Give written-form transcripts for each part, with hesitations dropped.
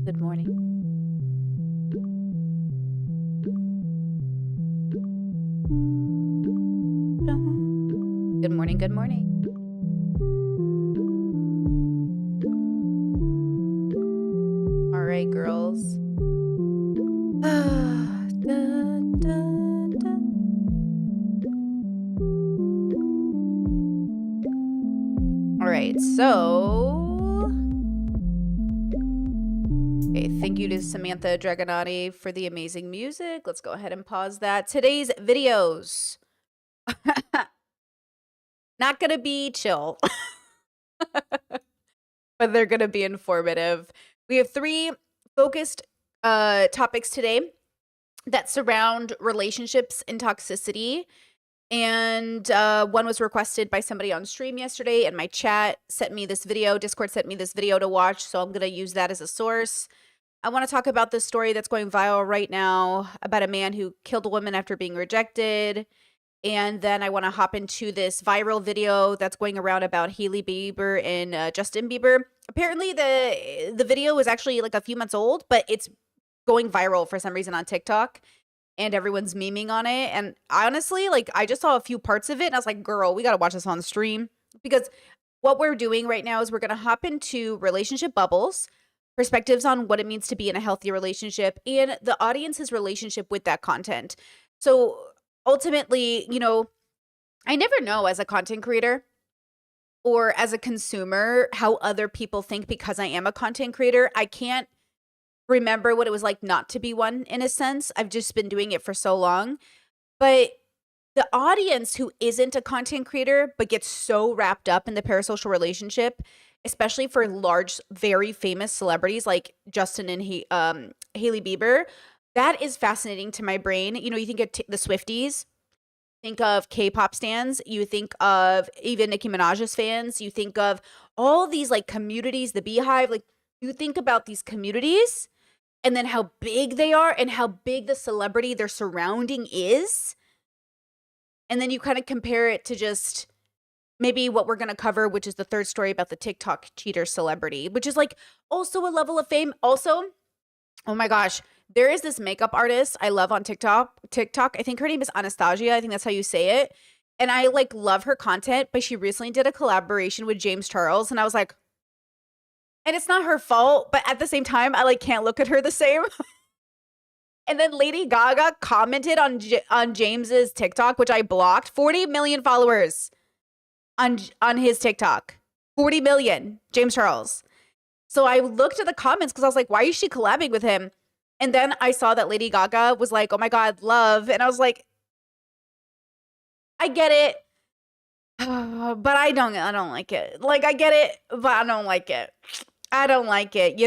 Good morning. Good morning. Good morning. All right, girls. Dun, dun, dun. All right, so okay, thank you to Samantha Dragonati for the amazing music. Let's go ahead and pause that. Today's videos. Not gonna be chill, but they're gonna be informative. We have 3 focused topics today that surround relationships and toxicity. And one was requested by somebody on stream yesterday, and my chat sent me this video. Discord sent me this video to watch, so I'm going to use that as a source. I want to talk about this story that's going viral right now about a man who killed a woman after being rejected. And then I want to hop into this viral video that's going around about Hailey Bieber and Justin Bieber. Apparently, the video is actually like a few months old, but it's going viral for some reason on TikTok. And everyone's memeing on it. And honestly, like, I just saw a few parts of it and I was like, girl, we got to watch this on stream. Because what we're doing right now is we're going to hop into relationship bubbles, perspectives on what it means to be in a healthy relationship, and the audience's relationship with that content. So ultimately, I never know as a content creator or as a consumer how other people think because I am a content creator. I can't remember what it was like not to be one, in a sense. I've just been doing it for so long. But the audience who isn't a content creator but gets so wrapped up in the parasocial relationship, especially for large, very famous celebrities like Justin and Hailey Bieber, that is fascinating to my brain. You think of the Swifties, think of K-pop stans, you think of even Nicki Minaj's fans, you think of all these like communities, the Beehive, like you think about these communities and then how big they are and how big the celebrity they're surrounding is. And then you kind of compare it to just maybe what we're going to cover, which is the third story about the TikTok cheater celebrity, which is like also a level of fame. Also, oh my gosh, there is this makeup artist I love on TikTok. I think her name is Anastasia. I think that's how you say it. And I like love her content, but she recently did a collaboration with James Charles. And I was like, and it's not her fault, but at the same time, I like can't look at her the same. And then Lady Gaga commented on James's TikTok, which I blocked. 40 million followers on his TikTok. 40 million, James Charles. So I looked at the comments because I was like, why is she collabing with him? And then I saw that Lady Gaga was like, oh my God, love. And I was like, I get it. But I don't like it. Like, I get it, but I don't like it. I don't like it,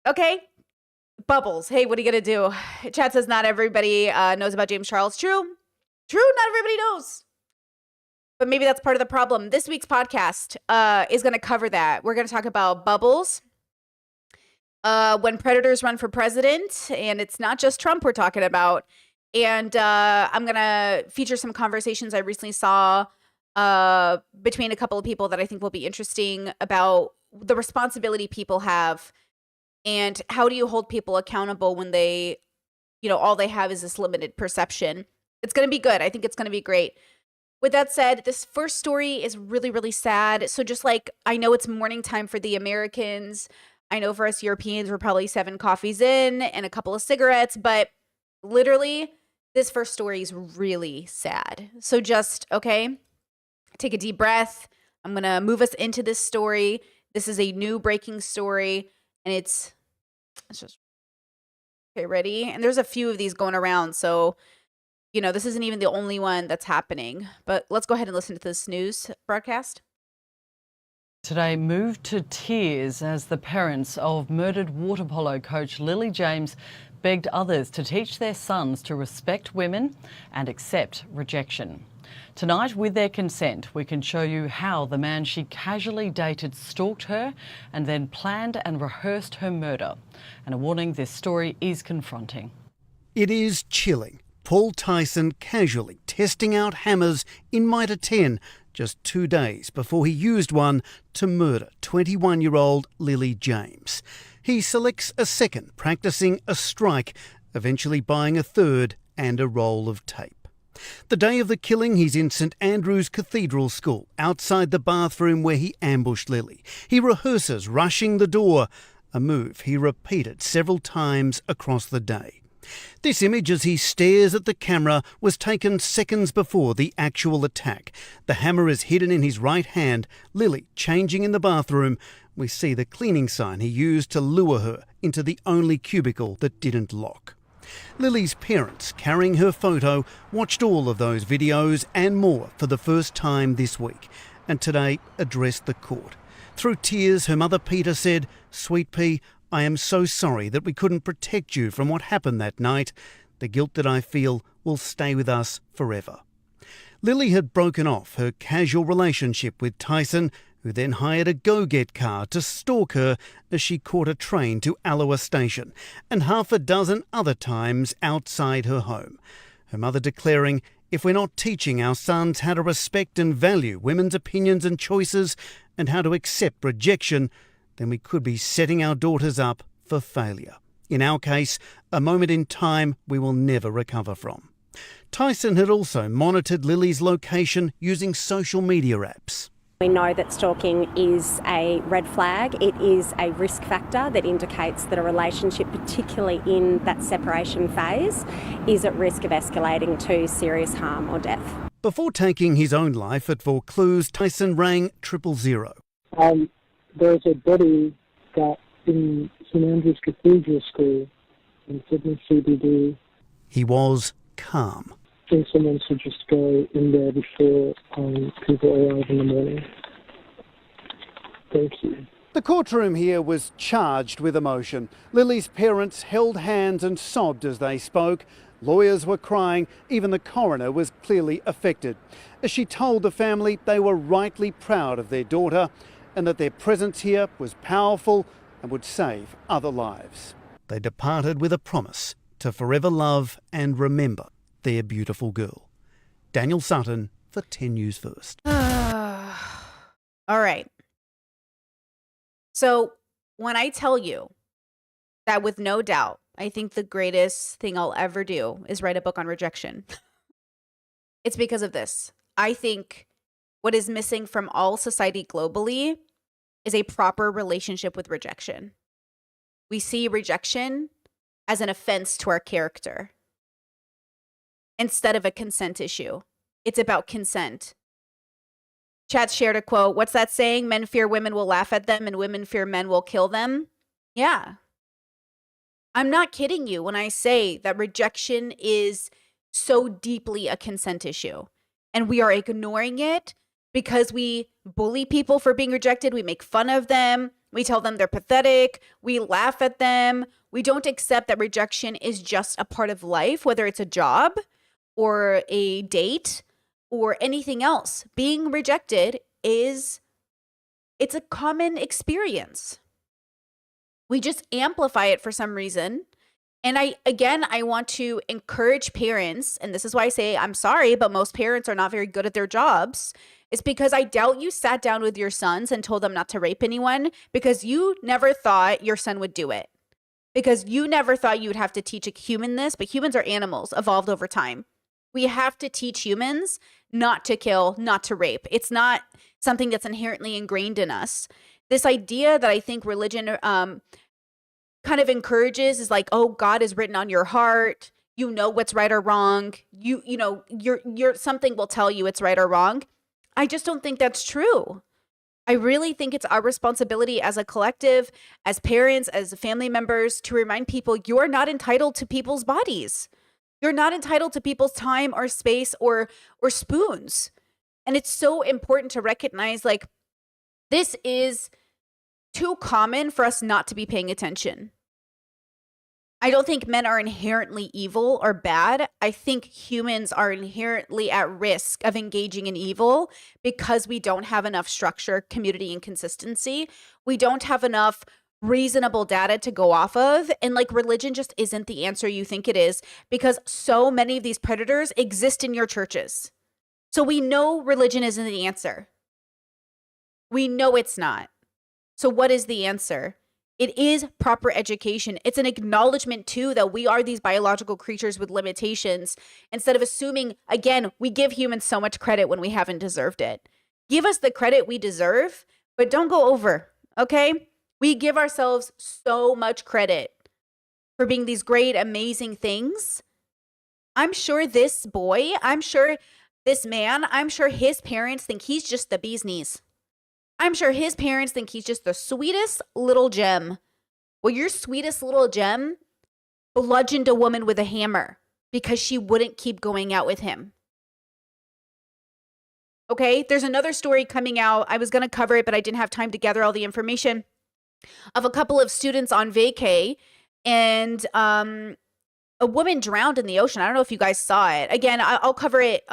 Okay. Bubbles. Hey, what are you going to do? Chat says not everybody knows about James Charles. True. Not everybody knows. But maybe that's part of the problem. This week's podcast is going to cover that. We're going to talk about bubbles. When predators run for president. And it's not just Trump we're talking about. And I'm going to feature some conversations I recently saw between a couple of people that I think will be interesting about the responsibility people have and how do you hold people accountable when they, all they have is this limited perception. It's going to be good. I think it's going to be great. With that said, this first story is really, really sad. So just like, I know it's morning time for the Americans. I know for us Europeans, we're probably 7 coffees in and a couple of cigarettes, but literally this first story is really sad. So just, okay, take a deep breath. I'm going to move us into this story. This is a new breaking story, and it's just, okay, ready? And there's a few of these going around, so, this isn't even the only one that's happening. But let's go ahead and listen to this news broadcast. Today moved to tears as the parents of murdered water polo coach Lily James begged others to teach their sons to respect women and accept rejection. Tonight, with their consent, we can show you how the man she casually dated stalked her and then planned and rehearsed her murder. And a warning, this story is confronting. It is chilling Paul Tyson casually testing out hammers in Mitre 10 just 2 days before he used one to murder 21-year-old Lily James. He selects a second, practicing a strike, eventually buying a third and a roll of tape. The day of the killing, he's in St Andrew's Cathedral School, outside the bathroom where he ambushed Lily. He rehearses rushing the door, a move he repeated several times across the day. This image, as he stares at the camera, was taken seconds before the actual attack. The hammer is hidden in his right hand. Lily changing in the bathroom. We see the cleaning sign he used to lure her into the only cubicle that didn't lock. Lily's parents, carrying her photo, watched all of those videos and more for the first time this week, and today addressed the court. Through tears, her mother Peter said, "Sweet Pea, I am so sorry that we couldn't protect you from what happened that night. The guilt that I feel will stay with us forever." Lily had broken off her casual relationship with Tyson, who then hired a go-get car to stalk her as she caught a train to Alloa Station, and half a dozen other times outside her home. Her mother declaring, "If we're not teaching our sons how to respect and value women's opinions and choices and how to accept rejection, then we could be setting our daughters up for failure. In our case, a moment in time we will never recover from." Tyson had also monitored Lily's location using social media apps. We know that stalking is a red flag. It is a risk factor that indicates that a relationship, particularly in that separation phase, is at risk of escalating to serious harm or death. Before taking his own life at Vaucluse, Tyson rang 000. There's a body that in St Andrew's Cathedral School in Sydney CBD. He was calm. I think someone should just go in there before people arrive in the morning. Thank you. The courtroom here was charged with emotion. Lily's parents held hands and sobbed as they spoke. Lawyers were crying. Even the coroner was clearly affected, as she told the family they were rightly proud of their daughter and that their presence here was powerful and would save other lives. They departed with a promise to forever love and remember their beautiful girl. Daniel Sutton for 10 News First. All right. So when I tell you that with no doubt, I think the greatest thing I'll ever do is write a book on rejection, it's because of this. I think what is missing from all society globally is a proper relationship with rejection. We see rejection as an offense to our character instead of a consent issue. It's about consent. Chad shared a quote. What's that saying? Men fear women will laugh at them and women fear men will kill them. Yeah. I'm not kidding you when I say that rejection is so deeply a consent issue. And we are ignoring it because we bully people for being rejected. We make fun of them. We tell them they're pathetic. We laugh at them. We don't accept that rejection is just a part of life, whether it's a job or a date or anything else. Being rejected it's a common experience. We just amplify it for some reason. And I want to encourage parents, and this is why I say I'm sorry, but most parents are not very good at their jobs. It's because I doubt you sat down with your sons and told them not to rape anyone because you never thought your son would do it. Because you never thought you would have to teach a human this, but humans are animals, evolved over time. We have to teach humans not to kill, not to rape. It's not something that's inherently ingrained in us. This idea that I think religion kind of encourages is like, oh, God is written on your heart. You know what's right or wrong. You know, your something will tell you it's right or wrong. I just don't think that's true. I really think it's our responsibility as a collective, as parents, as family members, to remind people you're not entitled to people's bodies. You're not entitled to people's time or space or spoons. And it's so important to recognize, like, this is too common for us not to be paying attention. I don't think men are inherently evil or bad. I think humans are inherently at risk of engaging in evil because we don't have enough structure, community, and consistency. We don't have enough reasonable data to go off of. And like religion just isn't the answer you think it is, because so many of these predators exist in your churches. So we know religion isn't the answer. We know it's not. So what is the answer? It is proper education. It's an acknowledgement too that we are these biological creatures with limitations. Instead of assuming, again, we give humans so much credit when we haven't deserved it. Give us the credit we deserve, but don't go over, okay? We give ourselves so much credit for being these great, amazing things. I'm sure this boy, I'm sure this man, I'm sure his parents think he's just the bee's knees. I'm sure his parents think he's just the sweetest little gem. Well, your sweetest little gem bludgeoned a woman with a hammer because she wouldn't keep going out with him. Okay, there's another story coming out. I was going to cover it, but I didn't have time to gather all the information, of a couple of students on vacay, and a woman drowned in the ocean. I don't know if you guys saw it. Again, I'll cover it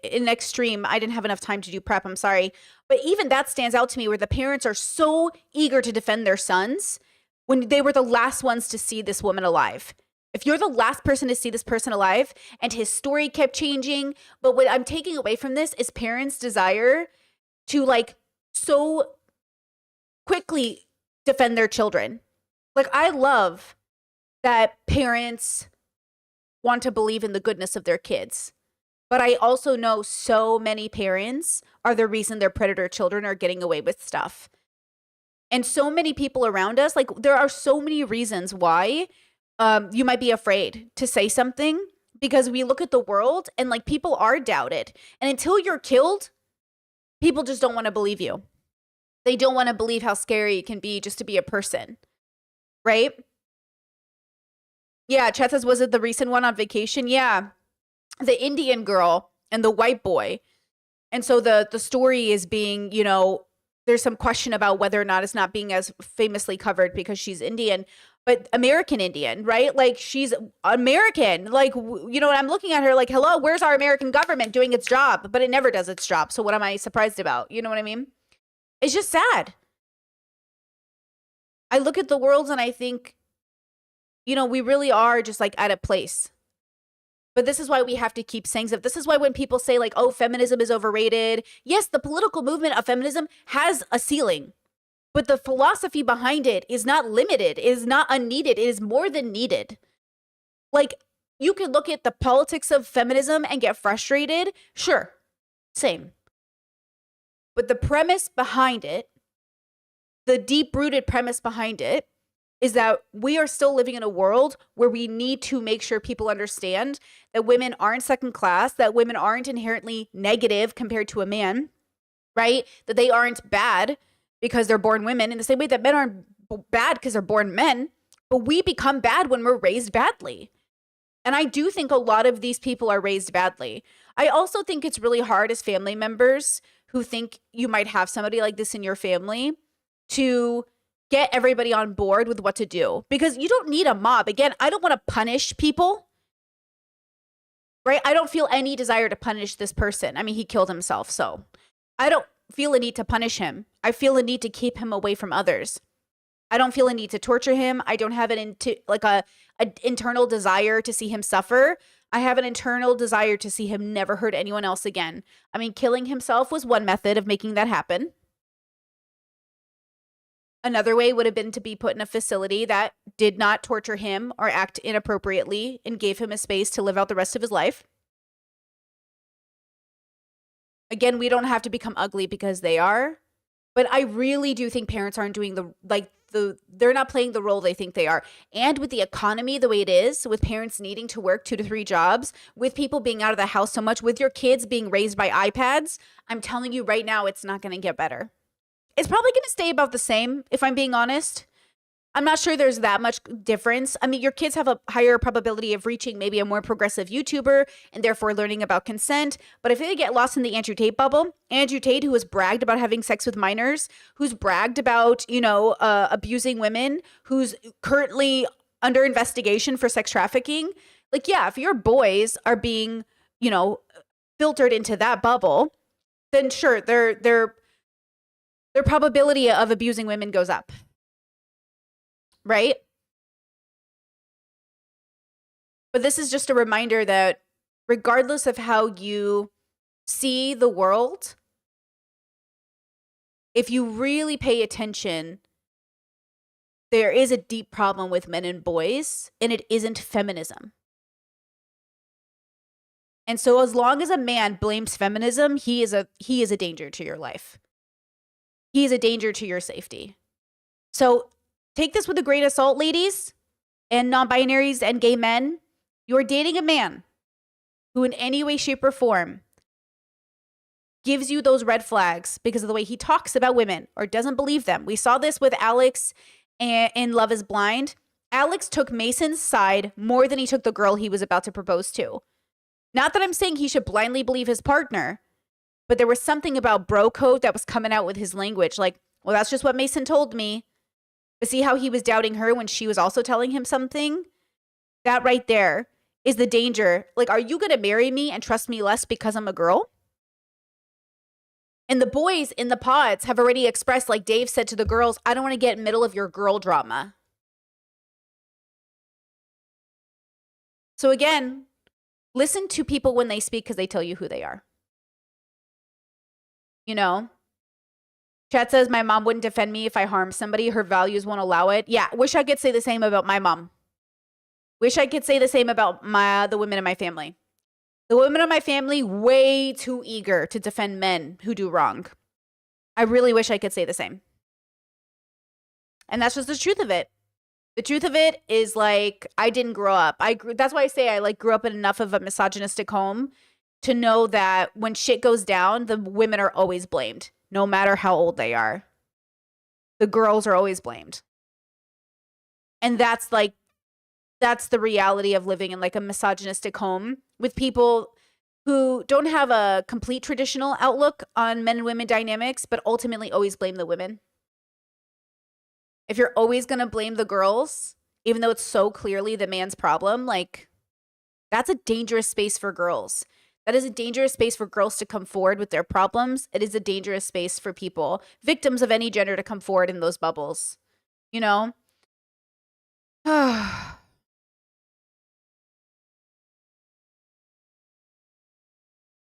in next stream. I didn't have enough time to do prep. I'm sorry. But even that stands out to me, where the parents are so eager to defend their sons when they were the last ones to see this woman alive. If you're the last person to see this person alive, and his story kept changing, but what I'm taking away from this is parents' desire to like so quickly defend their children. Like, I love that parents want to believe in the goodness of their kids. But I also know so many parents are the reason their predator children are getting away with stuff. And so many people around us, like there are so many reasons why you might be afraid to say something, because we look at the world and like people are doubted. And until you're killed, people just don't want to believe you. They don't want to believe how scary it can be just to be a person, right? Yeah, Chet says, was it the recent one on vacation? Yeah, the Indian girl and the white boy. And so the story is being, you know, there's some question about whether or not it's not being as famously covered because she's Indian, but American Indian, right? Like, she's American. Like, you know, I'm looking at her like, hello, where's our American government doing its job? But it never does its job. So what am I surprised about? You know what I mean? It's just sad. I look at the world and I think, you know, we really are just like at a place. But this is why we have to keep saying stuff. This is why when people say like, oh, feminism is overrated. Yes, the political movement of feminism has a ceiling, but the philosophy behind it is not limited, is not unneeded. It is more than needed. Like, you could look at the politics of feminism and get frustrated. Sure, same. But the premise behind it, the deep-rooted premise behind it, is that we are still living in a world where we need to make sure people understand that women aren't second class, that women aren't inherently negative compared to a man, right? That they aren't bad because they're born women, in the same way that men aren't bad because they're born men, but we become bad when we're raised badly. And I do think a lot of these people are raised badly. I also think it's really hard as family members who think you might have somebody like this in your family to get everybody on board with what to do, because you don't need a mob. Again, I don't want to punish people, right? I don't feel any desire to punish this person. I mean, he killed himself, so I don't feel a need to punish him. I feel a need to keep him away from others. I don't feel a need to torture him. I don't have an internal desire to see him suffer. I have an internal desire to see him never hurt anyone else again. I mean, killing himself was one method of making that happen. Another way would have been to be put in a facility that did not torture him or act inappropriately and gave him a space to live out the rest of his life. Again, we don't have to become ugly because they are, but I really do think parents aren't doing they're not playing the role they think they are. And with the economy the way it is, with parents needing to work 2 to 3 jobs, with people being out of the house so much, with your kids being raised by iPads, I'm telling you right now, it's not going to get better. It's probably going to stay about the same, if I'm being honest. I'm not sure there's that much difference. I mean, your kids have a higher probability of reaching maybe a more progressive YouTuber and therefore learning about consent. But if they get lost in the Andrew Tate bubble, Andrew Tate, who has bragged about having sex with minors, who's bragged about, abusing women, who's currently under investigation for sex trafficking. Like, yeah, if your boys are being, filtered into that bubble, then sure, their probability of abusing women goes up. right? But this is just a reminder that regardless of how you see the world, if you really pay attention, there is a deep problem with men and boys, and it isn't feminism. And so as long as a man blames feminism, he is a danger to your life. He is a danger to your safety. So take this with a grain of salt, ladies and non-binaries and gay men. You're dating a man who in any way, shape, or form gives you those red flags because of the way he talks about women or doesn't believe them. We saw this with Alex in Love is Blind. Alex took Mason's side more than he took the girl he was about to propose to. Not that I'm saying he should blindly believe his partner, but there was something about bro code that was coming out with his language. Like, well, that's just what Mason told me. But see how he was doubting her when she was also telling him something? That right there is the danger. Like, are you going to marry me and trust me less because I'm a girl? And the boys in the pods have already expressed, like Dave said to the girls, I don't want to get in the middle of your girl drama. So again, listen to people when they speak because they tell you who they are. You know? Chat says, my mom wouldn't defend me if I harm somebody. Her values won't allow it. Yeah, wish I could say the same about my mom. Wish I could say the same about the women in my family. The women in my family, way too eager to defend men who do wrong. I really wish I could say the same. And that's just the truth of it. The truth of it is, like, I didn't grow up. That's why I say I grew up in enough of a misogynistic home to know that when shit goes down, the women are always blamed, no matter how old they are. The girls are always blamed. And that's the reality of living in like a misogynistic home with people who don't have a complete traditional outlook on men and women dynamics, but ultimately always blame the women. If you're always going to blame the girls, even though it's so clearly the man's problem, like, that's a dangerous space for girls. That is a dangerous space for girls to come forward with their problems. It is a dangerous space for people, victims of any gender, to come forward in those bubbles. You know?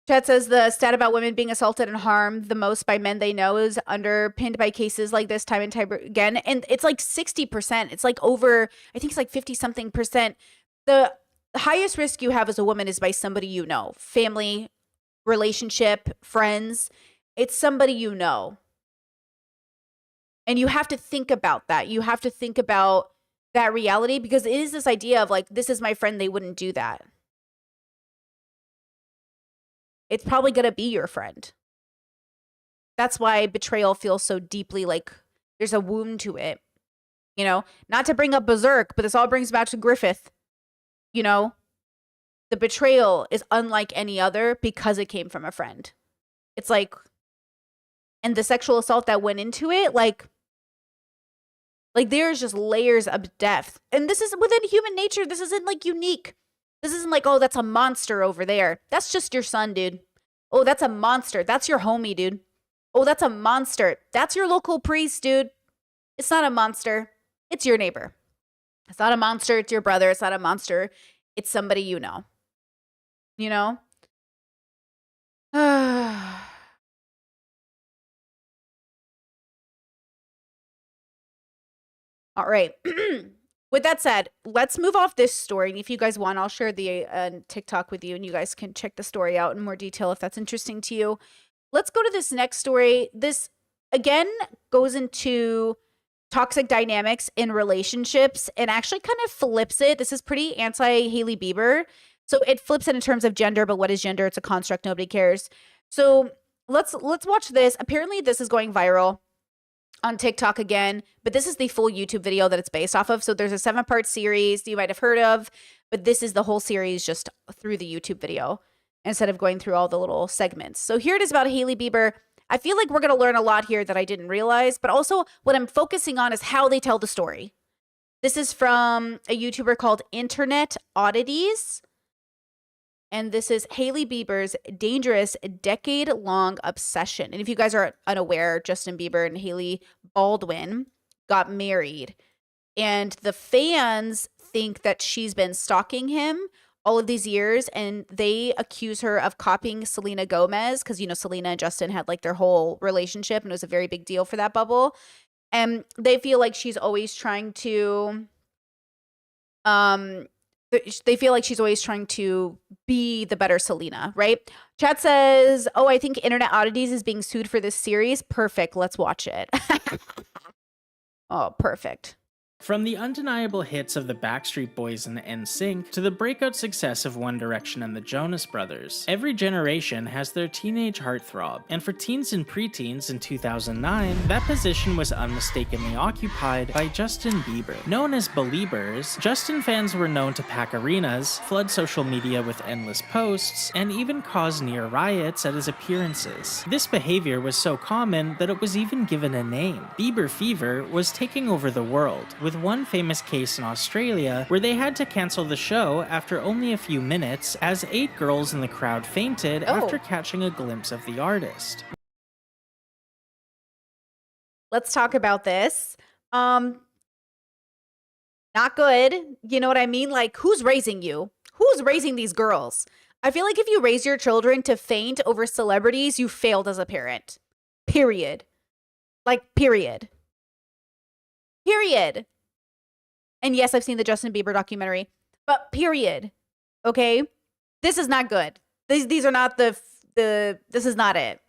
Chat says the stat about women being assaulted and harmed the most by men they know is underpinned by cases like this time and time again. And it's like 60%. It's like over, I think it's like 50 something percent. The highest risk you have as a woman is by somebody you know. Family, relationship, friends. It's somebody you know. And you have to think about that. You have to think about that reality because it is this idea of like, this is my friend, they wouldn't do that. It's probably going to be your friend. That's why betrayal feels so deeply like there's a wound to it. You know, not to bring up Berserk, but this all brings back to Griffith. You know, the betrayal is unlike any other because it came from a friend. It's like, and the sexual assault that went into it, like there's just layers of depth. And this is within human nature. This isn't like unique. This isn't like, oh, that's a monster over there. That's just your son, dude. Oh, that's a monster. That's your homie, dude. Oh, that's a monster. That's your local priest, dude. It's not a monster. It's your neighbor. It's not a monster. It's your brother. It's not a monster. It's somebody you know. You know? All right. With that said, let's move off this story. And if you guys want, I'll share the TikTok with you and you guys can check the story out in more detail if that's interesting to you. Let's go to this next story. This, again, goes into toxic dynamics in relationships and actually kind of flips it. This is pretty anti-Hailey Bieber. So it flips it in terms of gender, but what is gender? It's a construct. Nobody cares. So let's watch this. Apparently, this is going viral on TikTok again, but this is the full YouTube video that it's based off of. So there's a 7-part series that you might have heard of, but this is the whole series just through the YouTube video instead of going through all the little segments. So here it is about Hailey Bieber. I feel like we're going to learn a lot here that I didn't realize, but also what I'm focusing on is how they tell the story. This is from a YouTuber called Internet Oddities. And this is Hailey Bieber's dangerous decade-long obsession. And if you guys are unaware, Justin Bieber and Hailey Baldwin got married And the fans think that she's been stalking him all of these years, and they accuse her of copying Selena Gomez because, you know, Selena and Justin had like their whole relationship and it was a very big deal for that bubble. And they feel like she's always trying to they feel like she's always trying to be the better Selena, right? Chat says, oh, I think Internet Oddities is being sued for this series. Perfect. Let's watch it. Oh, perfect. From the undeniable hits of the Backstreet Boys and NSYNC to the breakout success of One Direction and the Jonas Brothers, every generation has their teenage heartthrob, and for teens and preteens in 2009, that position was unmistakably occupied by Justin Bieber. Known as Beliebers, Justin fans were known to pack arenas, flood social media with endless posts, and even cause near riots at his appearances. This behavior was so common that it was even given a name. Bieber fever was taking over the world, with one famous case in Australia where they had to cancel the show after only a few minutes as 8 girls in the crowd fainted after catching a glimpse of the artist. Let's talk about this. Not good. You know what I mean? Like, who's raising you? Who's raising these girls? I feel like if you raise your children to faint over celebrities, you failed as a parent. Period. Like, period. Period. And yes, I've seen the Justin Bieber documentary, but period. Okay? This is not good. These are not this is not it.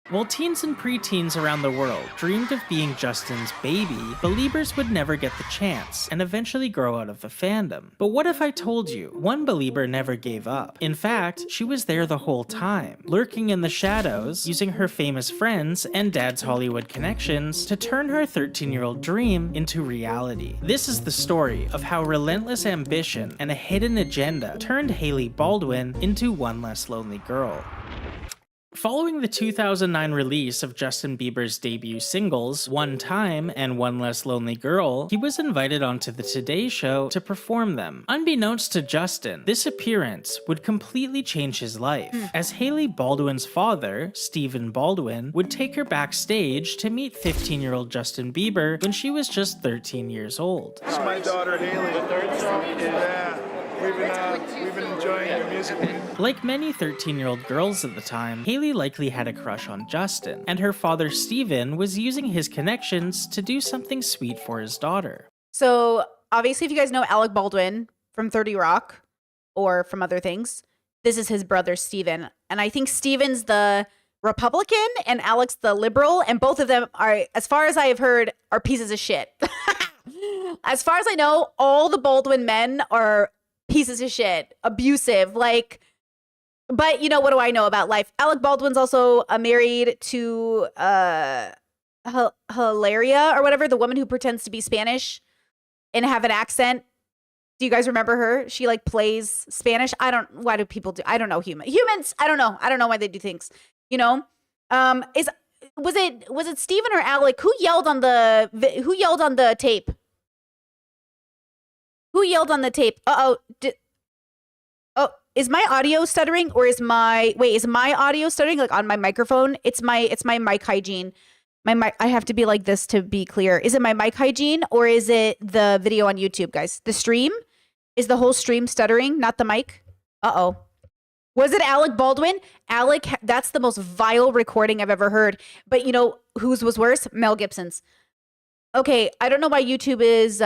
While teens and preteens around the world dreamed of being Justin's baby, Beliebers would never get the chance and eventually grow out of the fandom. But what if I told you one Belieber never gave up? In fact, she was there the whole time, lurking in the shadows, using her famous friends and dad's Hollywood connections to turn her 13-year-old dream into reality. This is the story of how relentless ambition and a hidden agenda turned Hailey Baldwin into one less lonely girl. Following the 2009 release of Justin Bieber's debut singles, One Time and One Less Lonely Girl, he was invited onto the Today Show to perform them. Unbeknownst to Justin, this appearance would completely change his life, as Hailey Baldwin's father, Stephen Baldwin, would take her backstage to meet 15-year-old Justin Bieber when she was just 13 years old. This is my daughter, Hailey. The third song? Yeah. We've been enjoying your music. Like many 13-year-old girls at the time, Hailey likely had a crush on Justin, and her father Steven was using his connections to do something sweet for his daughter. So obviously, if you guys know Alec Baldwin from 30 Rock or from other things, this is his brother Steven. And I think Steven's the Republican and Alec's the liberal, and both of them are, as far as I have heard, are pieces of shit. As far as I know, all the Baldwin men are pieces of shit, abusive, like, but you know, what do I know about life? Alec Baldwin's also married to Hilaria or whatever, the woman who pretends to be Spanish and have an accent. Do you guys remember her? She like plays Spanish. Why do people do? I don't know. Humans. I don't know why they do things. You know, was it Steven or Alec who yelled on the tape? Who yelled on the tape? Is my audio stuttering or is my audio stuttering like on my microphone? It's my mic hygiene. My mic, I have to be like this to be clear. Is it my mic hygiene or is it the video on YouTube, guys? The stream? Is the whole stream stuttering, not the mic? Was it Alec Baldwin? That's the most vile recording I've ever heard. But you know whose was worse? Mel Gibson's. Okay, I don't know why YouTube is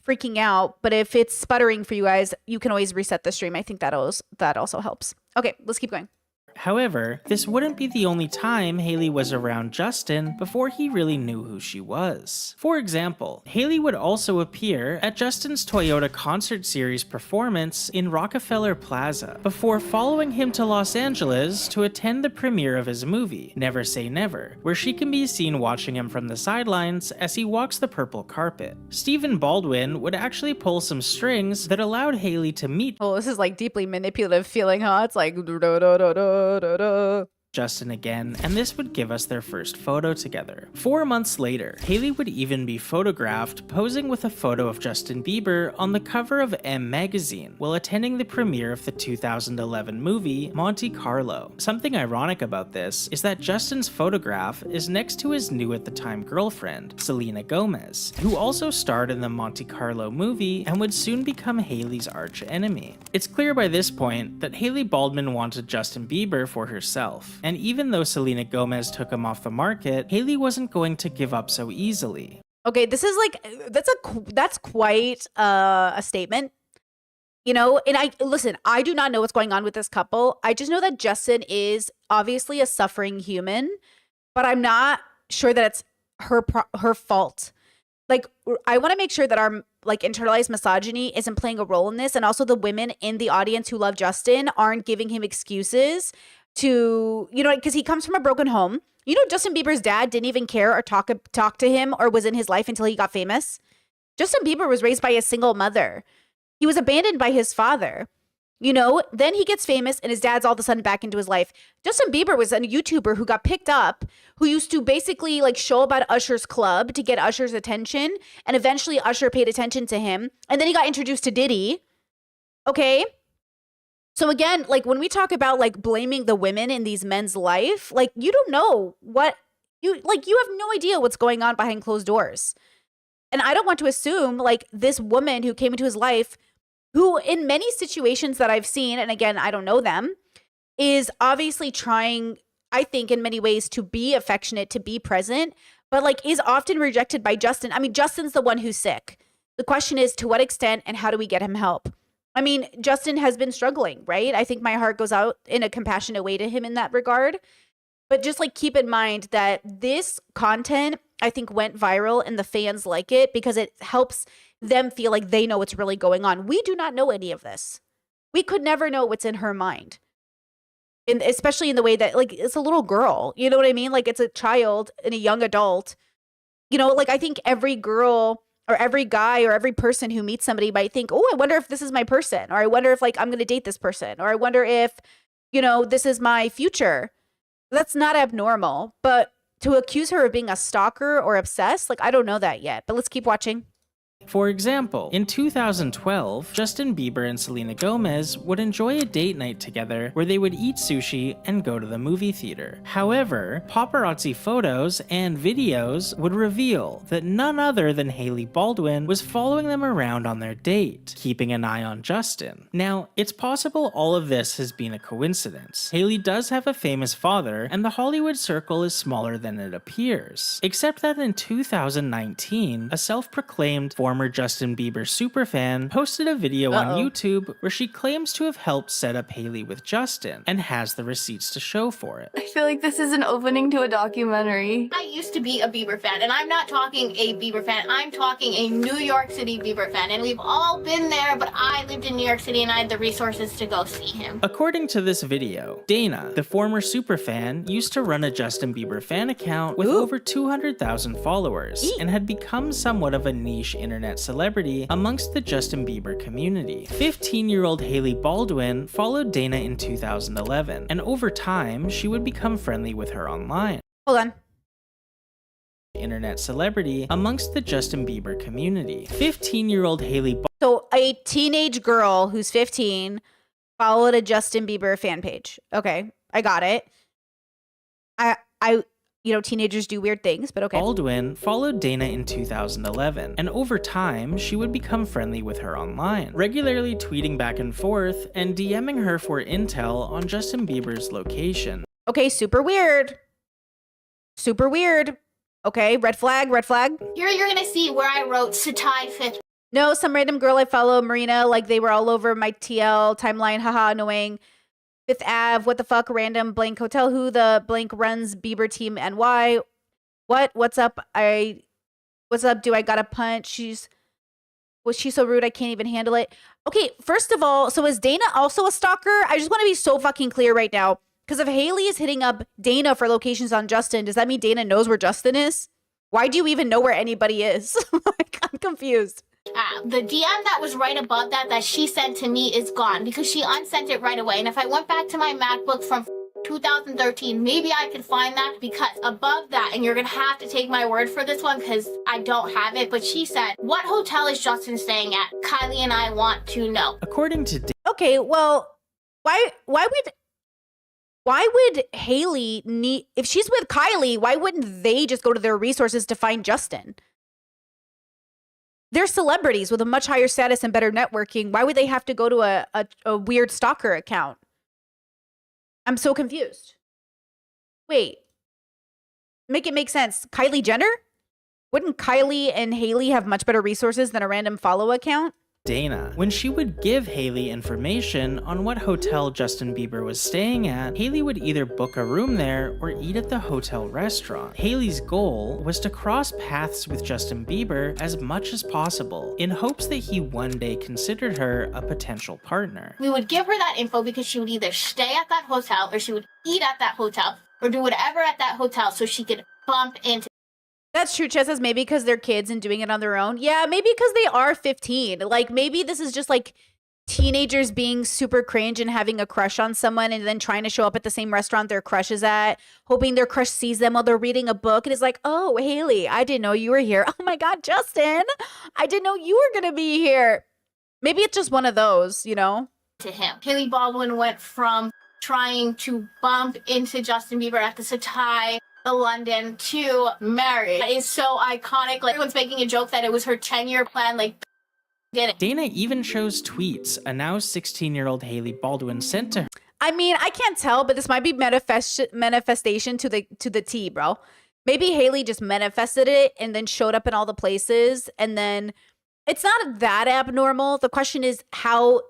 freaking out, but if it's sputtering for you guys, you can always reset the stream. I think that also helps. Okay, let's keep going. However, this wouldn't be the only time Hailey was around Justin before he really knew who she was. For example, Hailey would also appear at Justin's Toyota concert series performance in Rockefeller Plaza, before following him to Los Angeles to attend the premiere of his movie, Never Say Never, where she can be seen watching him from the sidelines as he walks the purple carpet. Stephen Baldwin would actually pull some strings that allowed Hailey to meet. Oh, this is like deeply manipulative feeling, huh? It's like da, da, da, da, da, da. Justin again, and this would give us their first photo together. 4 months later, Hailey would even be photographed posing with a photo of Justin Bieber on the cover of M magazine while attending the premiere of the 2011 movie Monte Carlo. Something ironic about this is that Justin's photograph is next to his new at the time girlfriend, Selena Gomez, who also starred in the Monte Carlo movie and would soon become Hailey's arch enemy. It's clear by this point that Hailey Baldwin wanted Justin Bieber for herself. And even though Selena Gomez took him off the market, Hailey wasn't going to give up so easily. Okay, this is like that's quite a statement. You know, and I do not know what's going on with this couple. I just know that Justin is obviously a suffering human, but I'm not sure that it's her fault. Like, I want to make sure that our like internalized misogyny isn't playing a role in this, and also the women in the audience who love Justin aren't giving him excuses to, you know, because he comes from a broken home. You know, Justin Bieber's dad didn't even care or talk to him or was in his life until he got famous. Justin Bieber was raised by a single mother. He was abandoned by his father. You know, then he gets famous and his dad's all of a sudden back into his life. Justin Bieber was a YouTuber who got picked up, who used to basically like show up at Usher's club to get Usher's attention. And eventually Usher paid attention to him. And then he got introduced to Diddy. Okay. So again, like when we talk about like blaming the women in these men's life, like you don't know what you have no idea what's going on behind closed doors. And I don't want to assume like this woman who came into his life, who in many situations that I've seen, and again, I don't know them, is obviously trying, I think in many ways to be affectionate, to be present, but like is often rejected by Justin. I mean, Justin's the one who's sick. The question is to what extent and how do we get him help? I mean, Justin has been struggling, right? I think my heart goes out in a compassionate way to him in that regard. But just like keep in mind that this content, I think, went viral and the fans like it because it helps them feel like they know what's really going on. We do not know any of this. We could never know what's in her mind. And especially in the way that like it's a little girl, you know what I mean? Like it's a child and a young adult. You know, like I think every girl or every guy or every person who meets somebody might think, oh, I wonder if this is my person, or I wonder if like I'm going to date this person, or I wonder if, you know, this is my future. That's not abnormal. But to accuse her of being a stalker or obsessed, like I don't know that yet. But let's keep watching. For example, in 2012, Justin Bieber and Selena Gomez would enjoy a date night together where they would eat sushi and go to the movie theater. However, paparazzi photos and videos would reveal that none other than Hailey Baldwin was following them around on their date, keeping an eye on Justin. Now, it's possible all of this has been a coincidence. Hailey does have a famous father, and the Hollywood circle is smaller than it appears. Except that in 2019, a self-proclaimed former Justin Bieber superfan posted a video on YouTube where she claims to have helped set up Hailey with Justin and has the receipts to show for it. I feel like this is an opening to a documentary. I used to be a Bieber fan, and I'm not talking a Bieber fan, I'm talking a New York City Bieber fan, and we've all been there, but I lived in New York City and I had the resources to go see him. According to this video, Dana, the former superfan, used to run a Justin Bieber fan account with over 200,000 followers and had become somewhat of a niche internet celebrity amongst the Justin Bieber community. 15-year-old Hailey Baldwin followed Dana in 2011, and over time, she would become friendly with her online. Hold on. Internet celebrity amongst the Justin Bieber community. 15-year-old Hailey So a teenage girl who's 15 followed a Justin Bieber fan page. Okay, I got it. You know, teenagers do weird things, but okay. Baldwin followed Dana in 2011, and over time, she would become friendly with her online, regularly tweeting back and forth and DMing her for intel on Justin Bieber's location. Okay, super weird. Super weird. Okay, red flag, red flag. Here you're gonna see where I wrote Satai Fifth. No, some random girl I follow, Marina, like they were all over my TL timeline, haha, annoying. Fifth Ave, what the fuck, random blank hotel, who the blank runs Bieber team and why? What's up? What's up? Do I got a punch? Was she so rude? I can't even handle it. Okay, first of all, so is Dana also a stalker? I just want to be so fucking clear right now. Because if Hailey is hitting up Dana for locations on Justin, does that mean Dana knows where Justin is? Why do you even know where anybody is? Like, I'm confused. The DM that was right above that she sent to me is gone because she unsent it right away. And if I went back to my MacBook from 2013. Maybe I could find that, because above that, and you're gonna have to take my word for this one because I don't have it, but she said, "What hotel is Justin staying at? Kylie and I want to know." According to Okay, well, why would Haley need, if she's with Kylie, why wouldn't they just go to their resources to find Justin? They're celebrities with a much higher status and better networking. Why would they have to go to a weird stalker account? I'm so confused. Wait. Make it make sense. Kylie Jenner? Wouldn't Kylie and Haley have much better resources than a random follow account? Dana. When she would give Haley information on what hotel Justin Bieber was staying at, Haley would either book a room there or eat at the hotel restaurant. Haley's goal was to cross paths with Justin Bieber as much as possible, in hopes that he one day considered her a potential partner. We would give her that info because she would either stay at that hotel or she would eat at that hotel or do whatever at that hotel so she could bump into. That's true. Chess says maybe because they're kids and doing it on their own. Yeah, maybe because they are 15. Like, maybe this is just like teenagers being super cringe and having a crush on someone and then trying to show up at the same restaurant their crush is at, hoping their crush sees them while they're reading a book and is like, "Oh, Haley, I didn't know you were here. Oh my God, Justin, I didn't know you were going to be here." Maybe it's just one of those, you know? To him. Haley Baldwin went from trying to bump into Justin Bieber at the Satai, the London, to marriage. That is so iconic. Like, everyone's making a joke that it was her 10-year plan. Like, did it. Dana even shows tweets a now 16-year-old Haley Baldwin sent to her. I mean, I can't tell, but this might be manifestation to the T, bro. Maybe Haley just manifested it and then showed up in all the places, and then it's not that abnormal. The question is how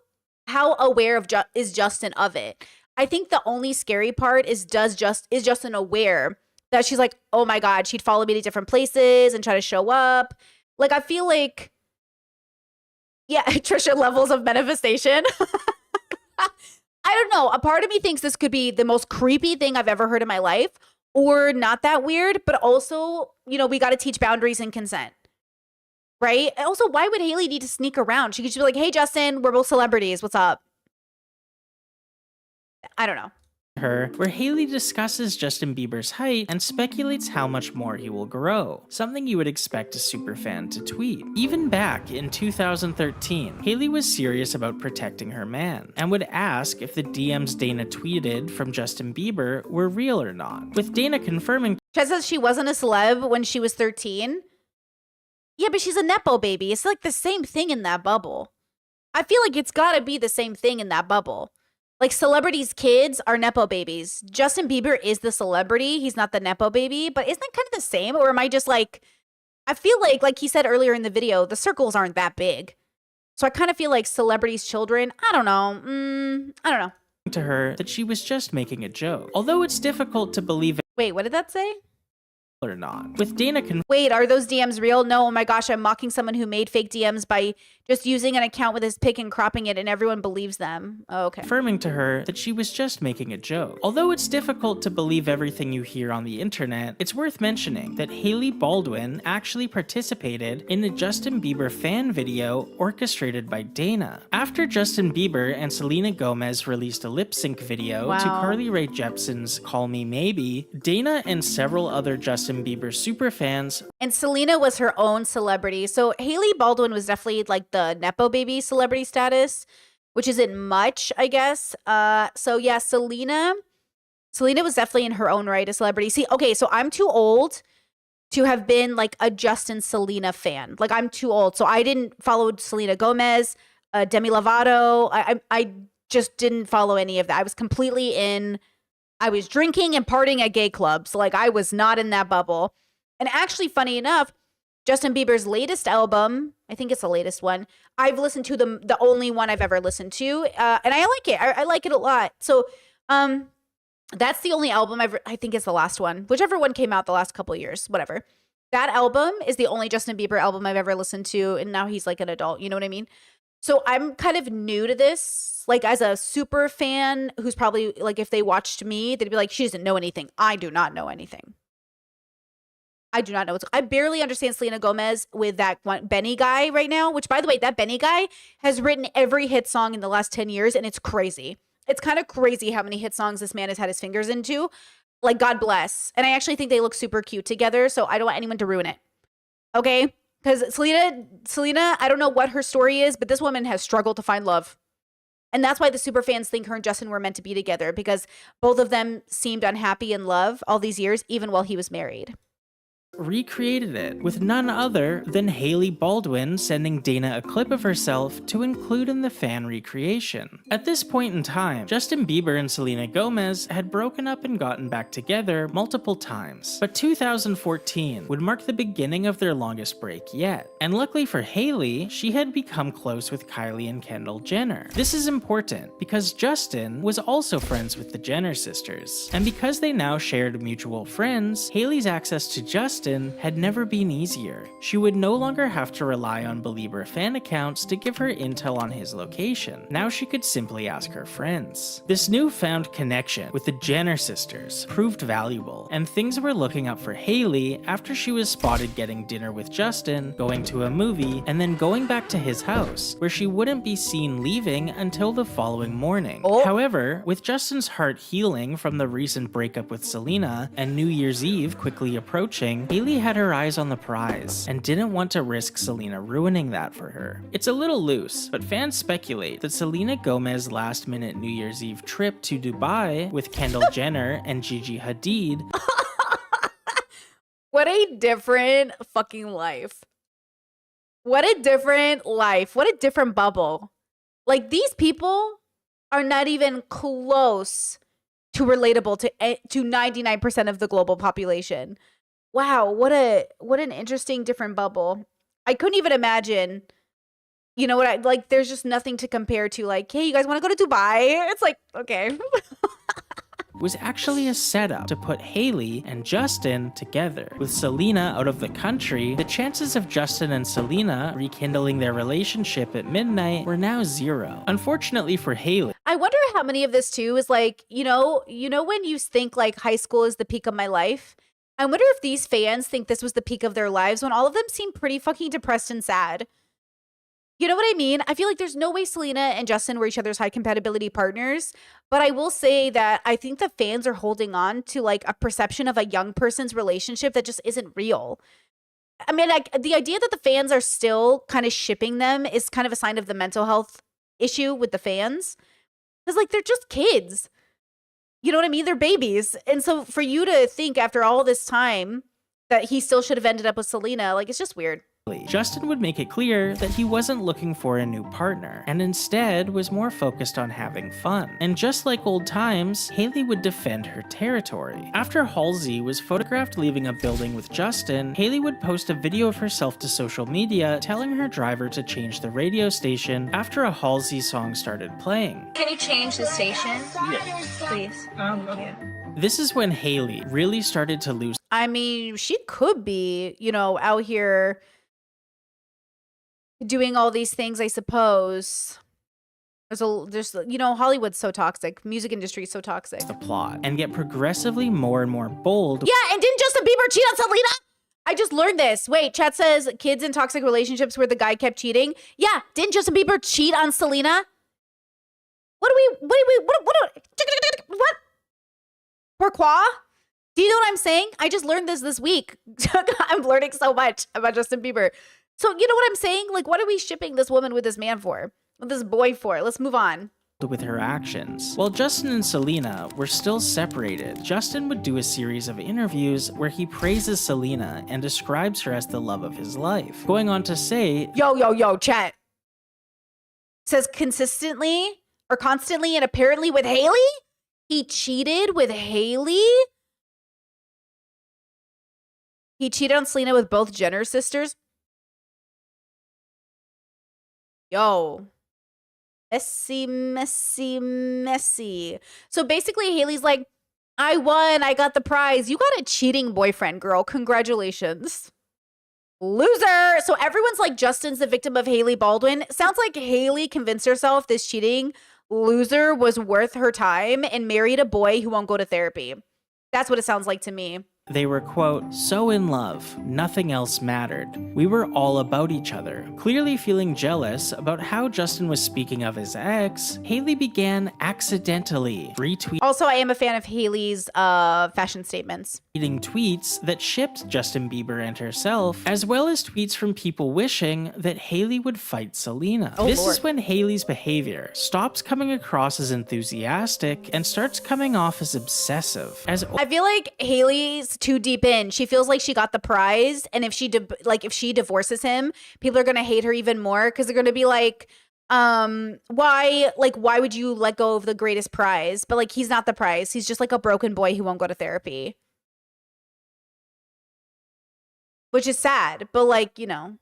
aware of is Justin of it? I think the only scary part is is Justin aware that she's like, "Oh my God, she'd follow me to different places and try to show up." Like, I feel like, yeah, Trisha, levels of manifestation. I don't know. A part of me thinks this could be the most creepy thing I've ever heard in my life, or not that weird, but also, you know, we got to teach boundaries and consent. Right? And also, why would Haley need to sneak around? She could just be like, "Hey, Justin, we're both celebrities. What's up?" I don't know. Her, where Haley discusses Justin Bieber's height and speculates how much more he will grow, something you would expect a superfan to tweet. Even back in 2013, Haley was serious about protecting her man, and would ask if the DMs Dana tweeted from Justin Bieber were real or not, with Dana confirming. Chet says she wasn't a celeb when she was 13. Yeah, but she's a Nepo baby. It's like the same thing in that bubble. I feel like it's gotta be the same thing in that bubble. Like, celebrities' kids are Nepo babies. Justin Bieber is the celebrity. He's not the Nepo baby. But isn't that kind of the same? Or am I just like, I feel like he said earlier in the video, the circles aren't that big. So I kind of feel like celebrities' children, I don't know. I don't know. To her that she was just making a joke, although it's difficult to believe it Wait, what did that say? or not. With Dana Wait, are those DMs real? No, oh my gosh, I'm mocking someone who made fake DMs by just using an account with his pic and cropping it, and everyone believes them. Oh, okay. confirming to her that she was just making a joke. Although it's difficult to believe everything you hear on the internet, it's worth mentioning that Haley Baldwin actually participated in a Justin Bieber fan video orchestrated by Dana. After Justin Bieber and Selena Gomez released a lip sync video to Carly Rae Jepsen's Call Me Maybe, Dana and several other Justin Bieber superfans. And Selena was her own celebrity. So Haley Baldwin was definitely like the Nepo baby celebrity status, which isn't much, I guess. So yeah, Selena was definitely in her own right a celebrity. See, okay, so I'm too old to have been like a Justin Selena fan. Like, I'm too old. So I didn't follow Selena Gomez, Demi Lovato. I just didn't follow any of that. I was completely in, I was drinking and partying at gay clubs. Like, I was not in that bubble. And actually, funny enough, Justin Bieber's latest album, I think it's the latest one, I've listened to the only one I've ever listened to. And I like it. I like it a lot. So that's the only album I think it's the last one. Whichever one came out the last couple of years, whatever. That album is the only Justin Bieber album I've ever listened to. And now he's like an adult. You know what I mean? So I'm kind of new to this. Like, as a super fan who's probably, like, if they watched me, they'd be like, she doesn't know anything. I do not know anything. I do not know. I barely understand Selena Gomez with that one Benny guy right now, which, by the way, that Benny guy has written every hit song in the last 10 years, and it's crazy. It's kind of crazy how many hit songs this man has had his fingers into. Like, God bless. And I actually think they look super cute together, so I don't want anyone to ruin it. Okay? Because Selena, I don't know what her story is, but this woman has struggled to find love. And that's why the super fans think her and Justin were meant to be together, because both of them seemed unhappy in love all these years, even while he was married. Recreated it with none other than Hailey Baldwin sending Dana a clip of herself to include in the fan recreation. At this point in time, Justin Bieber and Selena Gomez had broken up and gotten back together multiple times, but 2014 would mark the beginning of their longest break yet. And luckily for Hailey, she had become close with Kylie and Kendall Jenner. This is important because Justin was also friends with the Jenner sisters, and because they now shared mutual friends, Hailey's access to Justin had never been easier. She would no longer have to rely on Belieber fan accounts to give her intel on his location. Now she could simply ask her friends. This newfound connection with the Jenner sisters proved valuable, and things were looking up for Hailey after she was spotted getting dinner with Justin, going to a movie, and then going back to his house, where she wouldn't be seen leaving until the following morning. However, with Justin's heart healing from the recent breakup with Selena and New Year's Eve quickly approaching, Hailey had her eyes on the prize and didn't want to risk Selena ruining that for her. It's a little loose, but fans speculate that Selena Gomez's last-minute New Year's Eve trip to Dubai with Kendall Jenner and Gigi Hadid What a different fucking life. What a different life. What a different bubble. Like, these people are not even close to relatable to 99% of the global population. Wow, what an interesting different bubble. I couldn't even imagine, you know what, like, there's just nothing to compare to, like, hey, you guys want to go to Dubai? It's like, okay. was actually a setup to put Hailey and Justin together. With Selena out of the country, the chances of Justin and Selena rekindling their relationship at midnight were now zero. Unfortunately for Hailey, I wonder how many of this too is like, you know when you think like high school is the peak of my life? I wonder if these fans think this was the peak of their lives when all of them seem pretty fucking depressed and sad. You know what I mean? I feel like there's no way Selena and Justin were each other's high compatibility partners, but I will say that I think the fans are holding on to like a perception of a young person's relationship that just isn't real. I mean, like, the idea that the fans are still kind of shipping them is kind of a sign of the mental health issue with the fans. Because, like, they're just kids. You know what I mean? They're babies. And so for you to think after all this time that he still should have ended up with Selena, like, it's just weird. Justin would make it clear that he wasn't looking for a new partner, and instead was more focused on having fun. And just like old times, Hailey would defend her territory. After Halsey was photographed leaving a building with Justin, Hailey would post a video of herself to social media telling her driver to change the radio station after a Halsey song started playing. Can you change the station? Yeah. Please. Thank you. This is when Hailey really started to lose. I mean, she could be, you know, out here doing all these things, I suppose. There's you know, Hollywood's so toxic. Music industry is so toxic. The plot and get progressively more and more bold. Yeah, and didn't Justin Bieber cheat on Selena? I just learned this. Wait, chat says kids in toxic relationships where the guy kept cheating. Yeah, didn't Justin Bieber cheat on Selena? What? Pourquoi? Do you know what I'm saying? I just learned this week. I'm learning so much about Justin Bieber. So, you know what I'm saying? Like, what are we shipping this woman with this man for? With this boy for? Let's move on. With her actions. While Justin and Selena were still separated, Justin would do a series of interviews where he praises Selena and describes her as the love of his life, going on to say, Yo, chat. Says consistently or constantly and apparently with Hailey? He cheated with Hailey? He cheated on Selena with both Jenner sisters? Yo, messy. So basically, Hailey's like, I won. I got the prize. You got a cheating boyfriend, girl. Congratulations. Loser. So everyone's like, Justin's the victim of Hailey Baldwin. Sounds like Hailey convinced herself this cheating loser was worth her time and married a boy who won't go to therapy. That's what it sounds like to me. They were, quote, so in love, nothing else mattered. We were all about each other. Clearly feeling jealous about how Justin was speaking of his ex, Hailey began accidentally retweeting Also, I am a fan of Hailey's fashion statements. tweets that shipped Justin Bieber and herself, as well as tweets from people wishing that Hailey would fight Selena. Oh, this Lord. is when Hailey's behavior stops coming across as enthusiastic and starts coming off as obsessive. As I feel like Hailey's too deep in. She feels like she got the prize, and if she if she divorces him, people are gonna hate her even more because they're gonna be like, why would you let go of the greatest prize? But like, he's not the prize. He's just like a broken boy who won't go to therapy, which is sad. But like, you know.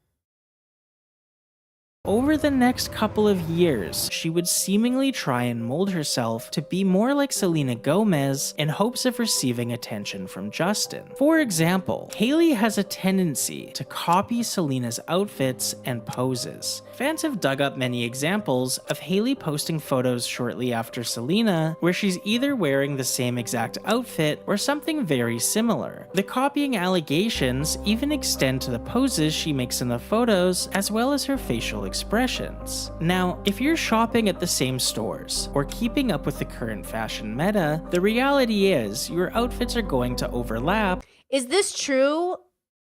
over the next couple of years, she would seemingly try and mold herself to be more like Selena Gomez in hopes of receiving attention from Justin. For example, Hailey has a tendency to copy Selena's outfits and poses. Fans have dug up many examples of Hailey posting photos shortly after Selena where she's either wearing the same exact outfit or something very similar. The copying allegations even extend to the poses she makes in the photos as well as her facial expressions. Now, if you're shopping at the same stores or keeping up with the current fashion meta, the reality is your outfits are going to overlap. Is this true?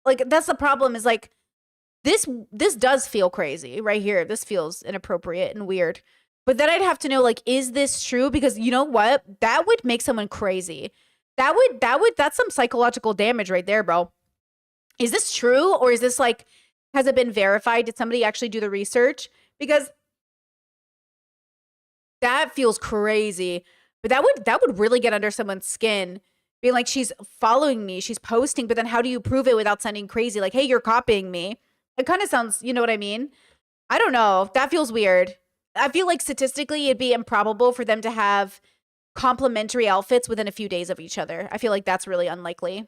Like, that's the problem, is like, this does feel crazy right here. This feels inappropriate and weird. But then I'd have to know, like, is this true? Because you know what? That would make someone crazy. That's some psychological damage right there, bro. Is this true? Or is this like, has it been verified? Did somebody actually do the research? Because that feels crazy. But that would really get under someone's skin. Being like, she's following me, she's posting, but then how do you prove it without sounding crazy? Like, hey, you're copying me. It kind of sounds, you know what I mean? I don't know. That feels weird. I feel like statistically it'd be improbable for them to have complementary outfits within a few days of each other. I feel like that's really unlikely.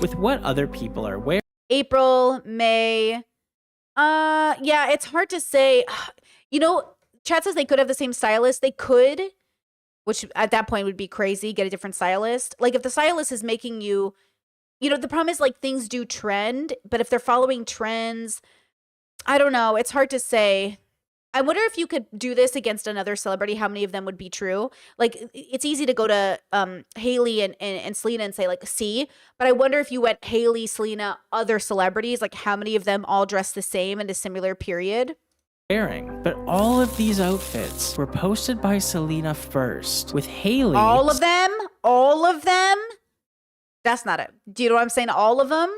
With what other people are wearing. April, May. Yeah, it's hard to say. You know, chat says they could have the same stylist. They could, which at that point would be crazy, get a different stylist. Like, if the stylist is making you, you know, the problem is, like, things do trend, but if they're following trends, I don't know. It's hard to say. I wonder if you could do this against another celebrity, how many of them would be true? Like, it's easy to go to Hailey and Selena and say, like, see, but I wonder if you went Hailey, Selena, other celebrities, like, how many of them all dress the same in a similar period? But all of these outfits were posted by Selena first, with Hailey. All of them? All of them? That's not it. Do you know what I'm saying? All of them?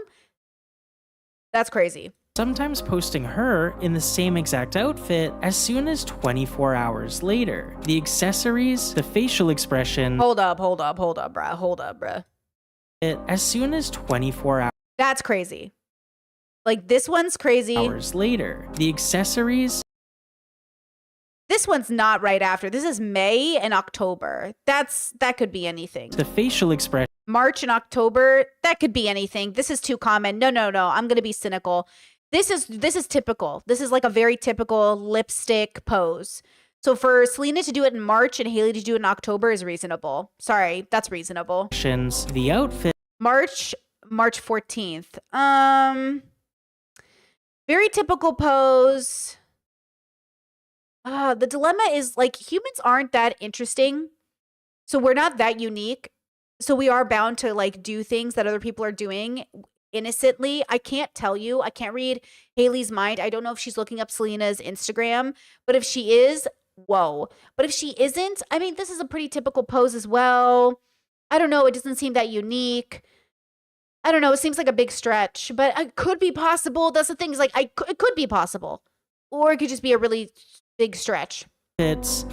That's crazy. Sometimes posting her in the same exact outfit as soon as 24 hours later. The accessories, the facial expression. Hold up, bruh. As soon as 24 hours. That's crazy. Like, this one's crazy. Hours later. The accessories. This one's not right after. This is May and October. That could be anything. The facial expression. March and October, that could be anything. This is too common. No. I'm going to be cynical. This is typical. This is like a very typical lipstick pose. So for Selena to do it in March and Hailey to do it in October is reasonable. Sorry, that's reasonable. The outfit. March 14th. Very typical pose. The dilemma is, like, humans aren't that interesting. So we're not that unique. So we are bound to, like, do things that other people are doing innocently. I can't tell you. I can't read Hailey's mind. I don't know if she's looking up Selena's Instagram, but if she is, whoa. But if she isn't, I mean, this is a pretty typical pose as well. I don't know. It doesn't seem that unique. I don't know. It seems like a big stretch, but it could be possible. That's the thing, is like, it could be possible, or it could just be a really big stretch.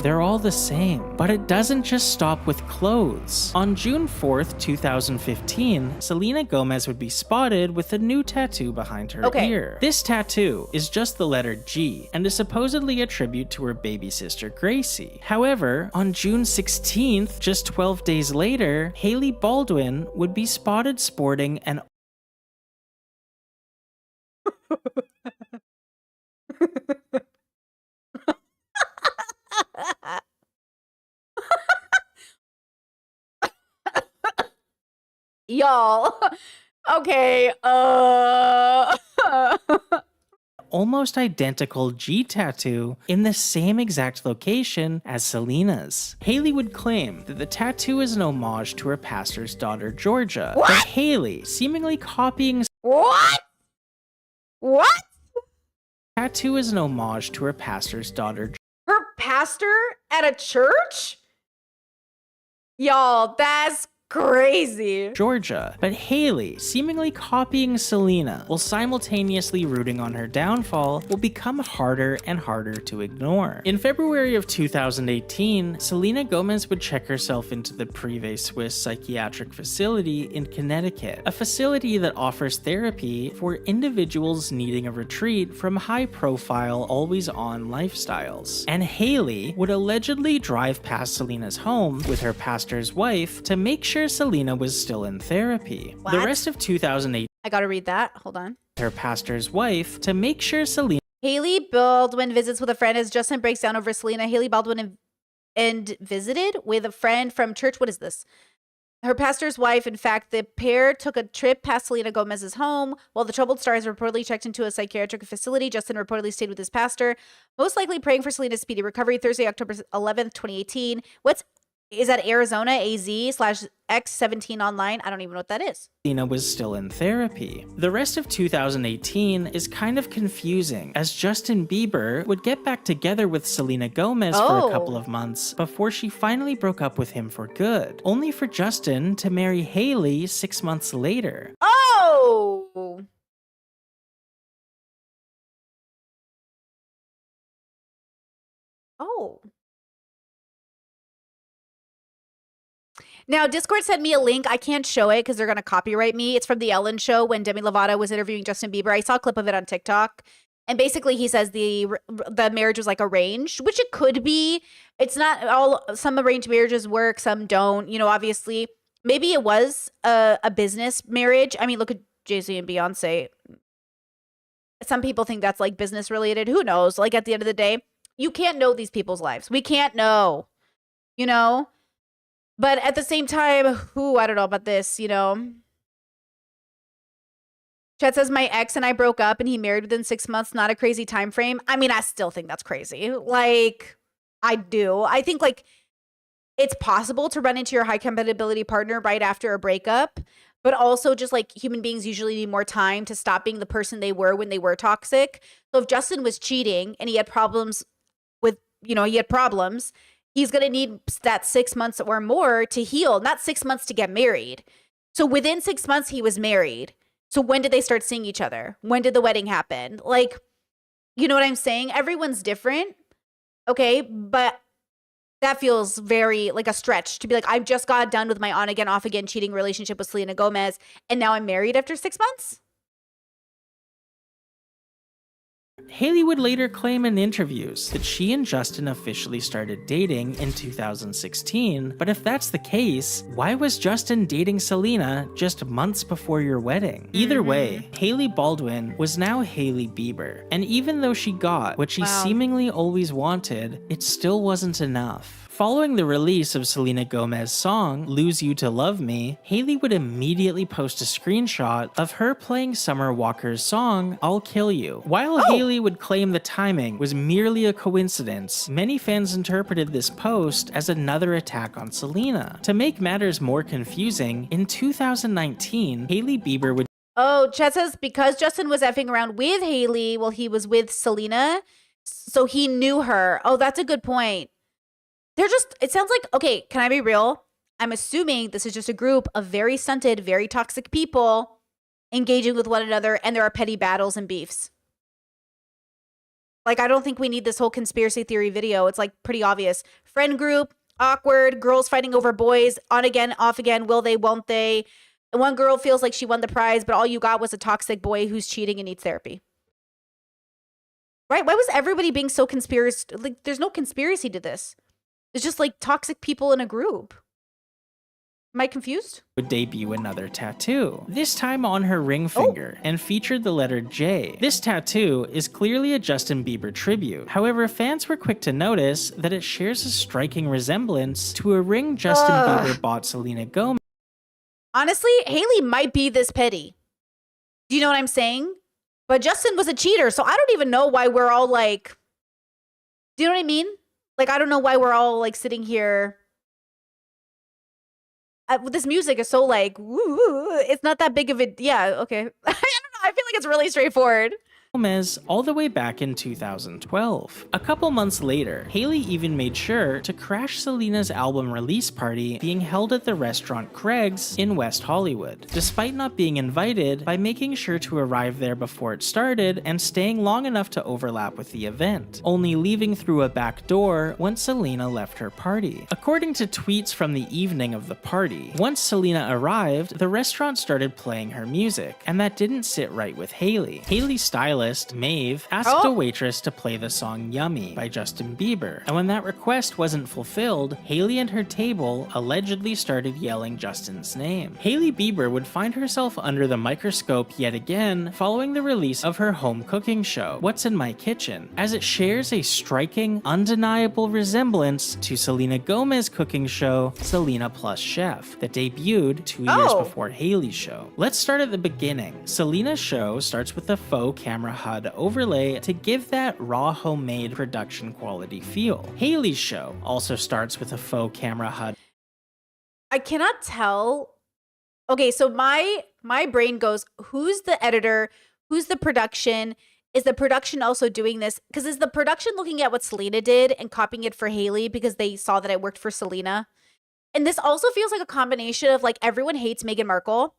They're all the same, but it doesn't just stop with clothes. On June 4th, 2015, Selena Gomez would be spotted with a new tattoo behind her ear. This tattoo is just the letter G and is supposedly a tribute to her baby sister Gracie. However, on June 16th, just 12 days later, Hailey Baldwin would be spotted sporting an Y'all. Okay. Almost identical G tattoo in the same exact location as Selena's. Haley would claim that the tattoo is an homage to her pastor's daughter, Georgia. What? But Haley, seemingly copying What? What? tattoo is an homage to her pastor's daughter, Her pastor at a church? Y'all, that's crazy. Georgia. But Haley, seemingly copying Selena while simultaneously rooting on her downfall, will become harder and harder to ignore. In February of 2018, Selena Gomez would check herself into the Privé Swiss psychiatric facility in Connecticut, a facility that offers therapy for individuals needing a retreat from high-profile, always-on lifestyles. And Haley would allegedly drive past Selena's home with her pastor's wife to make sure Selena was still in therapy. What? The rest of 2008, I gotta read that. Hold on. her pastor's wife to make sure Selena Haley Baldwin visits with a friend as Justin breaks down over Selena. Haley Baldwin and visited with a friend from church. What is this? Her pastor's wife. In fact, the pair took a trip past Selena Gomez's home. While the troubled stars reportedly checked into a psychiatric facility, Justin reportedly stayed with his pastor, most likely praying for Selena's speedy recovery. Thursday, October 11th, 2018. Is that Arizona AZ/X17 online? I don't even know what that is. was still in therapy. The rest of 2018 is kind of confusing, as Justin Bieber would get back together with Selena Gomez for a couple of months before she finally broke up with him for good, only for Justin to marry Haley 6 months later. Oh! Oh. Now, Discord sent me a link. I can't show it because they're going to copyright me. It's from The Ellen Show when Demi Lovato was interviewing Justin Bieber. I saw a clip of it on TikTok. And basically, he says the marriage was like arranged, which it could be. It's not all. Some arranged marriages work, some don't. You know, obviously, maybe it was a business marriage. I mean, look at Jay-Z and Beyonce. Some people think that's like business related. Who knows? Like at the end of the day, you can't know these people's lives. We can't know, you know? But at the same time, I don't know about this, you know? Chet says, my ex and I broke up and he married within 6 months. Not a crazy time frame. I mean, I still think that's crazy. Like, I do. I think, like, it's possible to run into your high compatibility partner right after a breakup. But also just, like, human beings usually need more time to stop being the person they were when they were toxic. So if Justin was cheating and he had problems with, he's going to need that 6 months or more to heal, not 6 months to get married. So within 6 months, he was married. So when did they start seeing each other? When did the wedding happen? Like, you know what I'm saying? Everyone's different. Okay. But that feels very like a stretch to be like, I just got done with my on again, off again cheating relationship with Selena Gomez. And now I'm married after 6 months. Haley would later claim in interviews that she and Justin officially started dating in 2016, but if that's the case, why was Justin dating Selena just months before your wedding? Either way, Haley Baldwin was now Haley Bieber, and even though she got what she seemingly always wanted, it still wasn't enough. Following the release of Selena Gomez's song, Lose You to Love Me, Haley would immediately post a screenshot of her playing Summer Walker's song, I'll Kill You. While Haley would claim the timing was merely a coincidence, many fans interpreted this post as another attack on Selena. To make matters more confusing, in 2019, Haley Bieber would Chet says because Justin was effing around with Haley while he was with Selena, so he knew her. Oh, that's a good point. It sounds like, okay, can I be real? I'm assuming this is just a group of very stunted, very toxic people engaging with one another, and there are petty battles and beefs. Like, I don't think we need this whole conspiracy theory video. It's like pretty obvious. Friend group, awkward, girls fighting over boys, on again, off again, will they, won't they? And one girl feels like she won the prize, but all you got was a toxic boy who's cheating and needs therapy. Right? Why was everybody being so conspiracy? Like, there's no conspiracy to this. It's just like toxic people in a group. Am I confused? Would debut another tattoo, this time on her ring finger, and featured the letter J. This tattoo is clearly a Justin Bieber tribute. However, fans were quick to notice that it shares a striking resemblance to a ring Justin Bieber bought Selena Gomez. honestly, Haley might be this petty. Do you know what I'm saying? But Justin was a cheater, so I don't even know why we're all like, do you know what I mean? Like, I don't know why we're all like sitting here. This music is so like, woo, it's not that big of a, yeah, okay. I don't know, I feel like it's really straightforward. Gomez all the way back in 2012. A couple months later, Haley even made sure to crash Selena's album release party being held at the restaurant Craig's in West Hollywood, despite not being invited, by making sure to arrive there before it started and staying long enough to overlap with the event, only leaving through a back door once Selena left her party. According to tweets from the evening of the party, once Selena arrived, the restaurant started playing her music, and that didn't sit right with Haley. Haley's stylist, Maeve, asked a waitress to play the song Yummy by Justin Bieber, and when that request wasn't fulfilled, Haley and her table allegedly started yelling Justin's name. Haley Bieber would find herself under the microscope yet again following the release of her home cooking show, What's in My Kitchen, as it shares a striking, undeniable resemblance to Selena Gomez's cooking show, Selena Plus Chef, that debuted 2 years before Haley's show. Let's start at the beginning. Selena's show starts with a faux camera HUD overlay to give that raw homemade production quality feel. Haley's show also starts with a faux camera HUD. I cannot tell. Okay, so my brain goes, who's the editor? Who's the production? Is the production also doing this? Because is the production looking at what Selena did and copying it for Haley because they saw that it worked for Selena? And this also feels like a combination of like everyone hates Meghan Markle,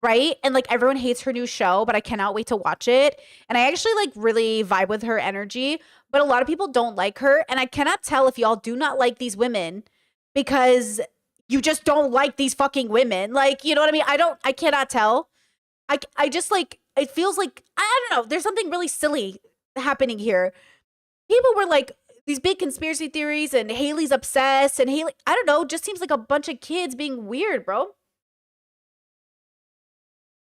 right? And like everyone hates her new show, but I cannot wait to watch it. And I actually like really vibe with her energy, but a lot of people don't like her. And I cannot tell if y'all do not like these women because you just don't like these fucking women. Like, you know what I mean? I cannot tell. I just like, it feels like, I don't know. There's something really silly happening here. People were like, these big conspiracy theories and Haley's obsessed and Haley, I don't know, just seems like a bunch of kids being weird, bro.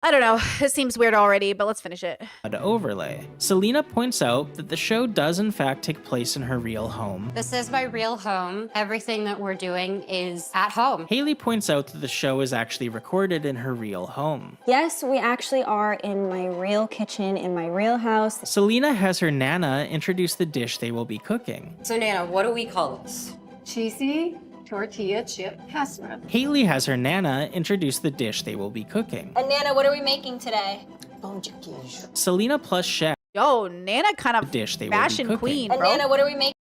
I don't know. It seems weird already, but let's finish it. Overlay. Selena points out that the show does in fact take place in her real home. This is my real home. Everything that we're doing is at home. Haley points out that the show is actually recorded in her real home. Yes, we actually are in my real kitchen, in my real house. Selena has her Nana introduce the dish they will be cooking. So Nana, what do we call this? Cheesy tortilla chip casserole. Haley has her Nana introduce the dish they will be cooking. And Nana, what are we making today? Selena Plus Chef. Yo, Nana kind of dish they fashion will be queen, And bro. Nana, what are we making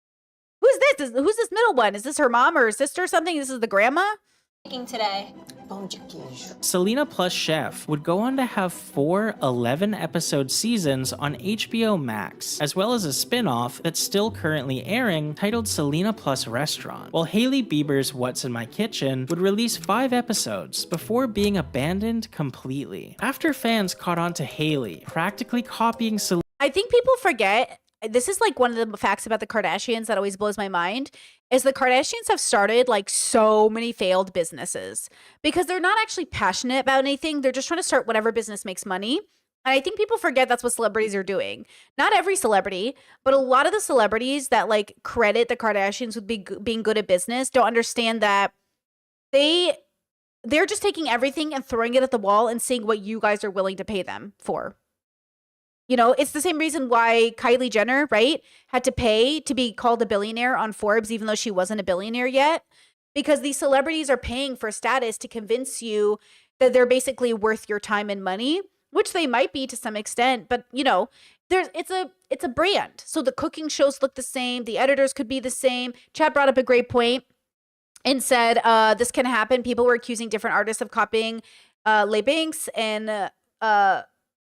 Who's this? Who's this middle one? Is this her mom or her sister or something? This is the grandma? today? Selena Plus Chef would go on to have 4 11-episode seasons on HBO Max, as well as a spin-off that's still currently airing titled Selena Plus Restaurant, while Haley Bieber's What's in My Kitchen would release 5 episodes before being abandoned completely. After fans caught on to Haley practically copying Selena, I think people forget, this is like one of the facts about the Kardashians that always blows my mind, is the Kardashians have started like so many failed businesses because they're not actually passionate about anything. They're just trying to start whatever business makes money. And I think people forget that's what celebrities are doing. Not every celebrity, but a lot of the celebrities that like credit the Kardashians with being good at business don't understand that they're just taking everything and throwing it at the wall and seeing what you guys are willing to pay them for. You know, it's the same reason why Kylie Jenner, right, had to pay to be called a billionaire on Forbes, even though she wasn't a billionaire yet, because these celebrities are paying for status to convince you that they're basically worth your time and money, which they might be to some extent. But, you know, it's a brand. So the cooking shows look the same. The editors could be the same. Chad brought up a great point and said this can happen. People were accusing different artists of copying Leigh Banks and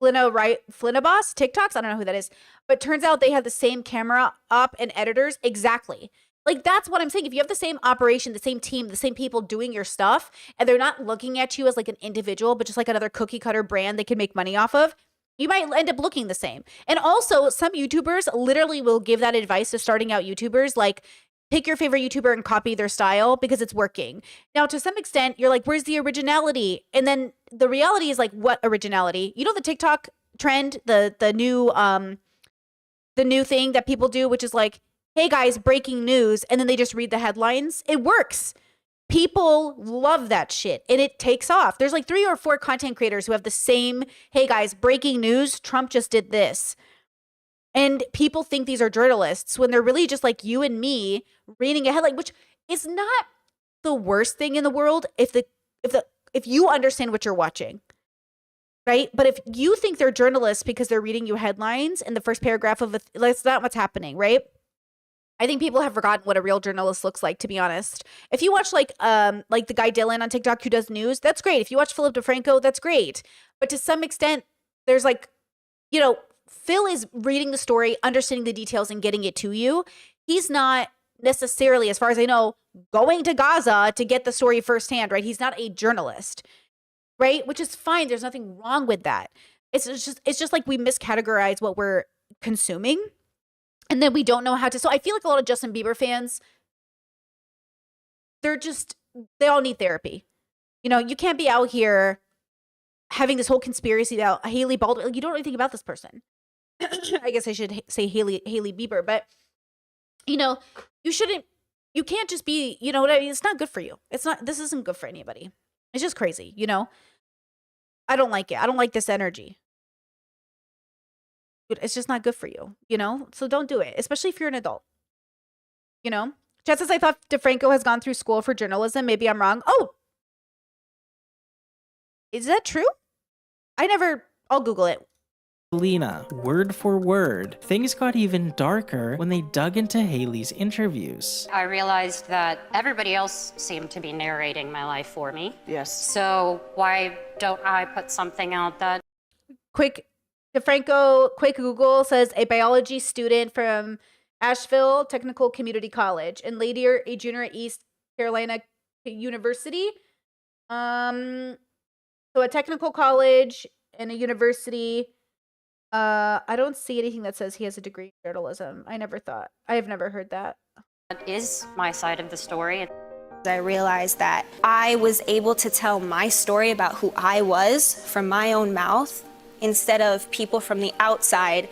Flinabos TikToks. I don't know who that is, but turns out they have the same camera op and editors. Exactly. Like, that's what I'm saying. If you have the same operation, the same team, the same people doing your stuff, and they're not looking at you as like an individual, but just like another cookie cutter brand they can make money off of, you might end up looking the same. And also, some YouTubers literally will give that advice to starting out YouTubers, like, pick your favorite YouTuber and copy their style because it's working. Now, to some extent, you're like, where's the originality? And then the reality is like, what originality? You know, the TikTok trend, the new thing that people do, which is like, hey guys, breaking news. And then they just read the headlines. It works. People love that shit and it takes off. There's like 3 or 4 content creators who have the same, hey guys, breaking news, Trump just did this. And people think these are journalists when they're really just like you and me reading a headline, which is not the worst thing in the world if you understand what you're watching. Right? But if you think they're journalists because they're reading you headlines in the first paragraph of that's not what's happening, right? I think people have forgotten what a real journalist looks like, to be honest. If you watch like the guy Dylan on TikTok who does news, that's great. If you watch Philip DeFranco, that's great. But to some extent, there's like, you know, Phil is reading the story, understanding the details, and getting it to you. He's not necessarily, as far as I know, going to Gaza to get the story firsthand, right? He's not a journalist, right? Which is fine. There's nothing wrong with that. It's just like we miscategorize what we're consuming, and then we don't know how to. So I feel like a lot of Justin Bieber fans, they all need therapy. You know, you can't be out here having this whole conspiracy about Hailey Baldwin. You don't know anything about this person. I guess I should say Hailey Bieber, but you know, you can't just be, you know what I mean? It's not good for you. This isn't good for anybody. It's just crazy, you know? I don't like it. I don't like this energy. It's just not good for you, you know? So don't do it, especially if you're an adult, you know? Chad says, I thought DeFranco has gone through school for journalism. Maybe I'm wrong. Oh, is that true? I'll Google it. Selena, word for word. Things got even darker when they dug into Hailey's interviews. I realized that everybody else seemed to be narrating my life for me. Yes. So why don't I put something out that... Quick Google says a biology student from Asheville Technical Community College and later a junior at East Carolina University. So a technical college and a university. I don't see anything that says he has a degree in journalism. I have never heard that. That is my side of the story. I realized that I was able to tell my story about who I was from my own mouth instead of people from the outside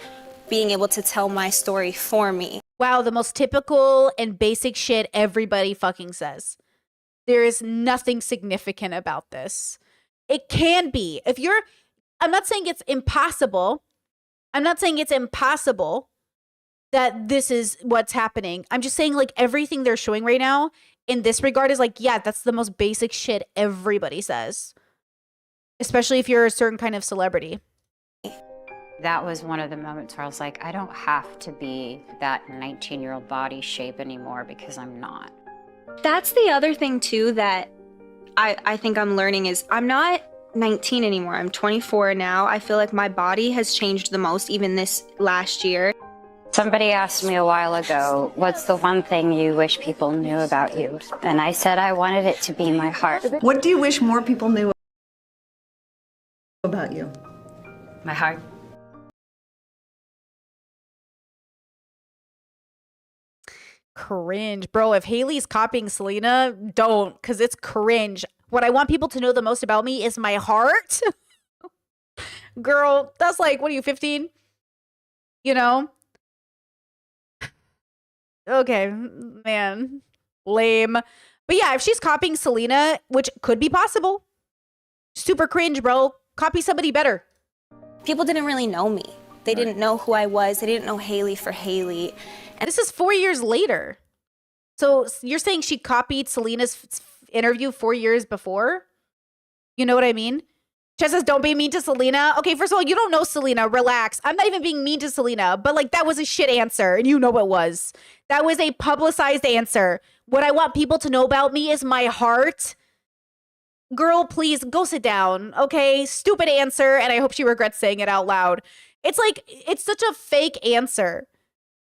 being able to tell my story for me. Wow, the most typical and basic shit everybody fucking says. There is nothing significant about this. It can be. I'm not saying it's impossible. I'm not saying it's impossible that this is what's happening. I'm just saying like everything they're showing right now in this regard is like, yeah, that's the most basic shit everybody says. Especially if you're a certain kind of celebrity. That was one of the moments where I was like, I don't have to be that 19-year-old body shape anymore because I'm not. That's the other thing too that I think I'm learning is I'm not 19 anymore. I'm 24 now. I feel like my body has changed the most even this last year. Somebody asked me a while ago, what's the one thing you wish people knew about you? And I said I wanted it to be my heart. What do you wish more people knew about you? My heart. Cringe. Bro, if Hailey's copying Selena, don't, because it's cringe. What I want people to know the most about me is my heart. Girl, that's like, what are you, 15? You know? Okay, man. Lame. But yeah, if she's copying Selena, which could be possible, super cringe, bro. Copy somebody better. People didn't really know me. They didn't know who I was. They didn't know Hailey for Hailey. And this is 4 years later. So you're saying she copied Selena's interview 4 years before? You know what I mean? Chad says, don't be mean to Selena. Okay, first of all, you don't know Selena. Relax. I'm not even being mean to Selena, but like that was a shit answer, and you know it was. That was a publicized answer. What I want people to know about me is my heart. Girl, please go sit down, okay? Stupid answer, and I hope she regrets saying it out loud. It's like, it's such a fake answer.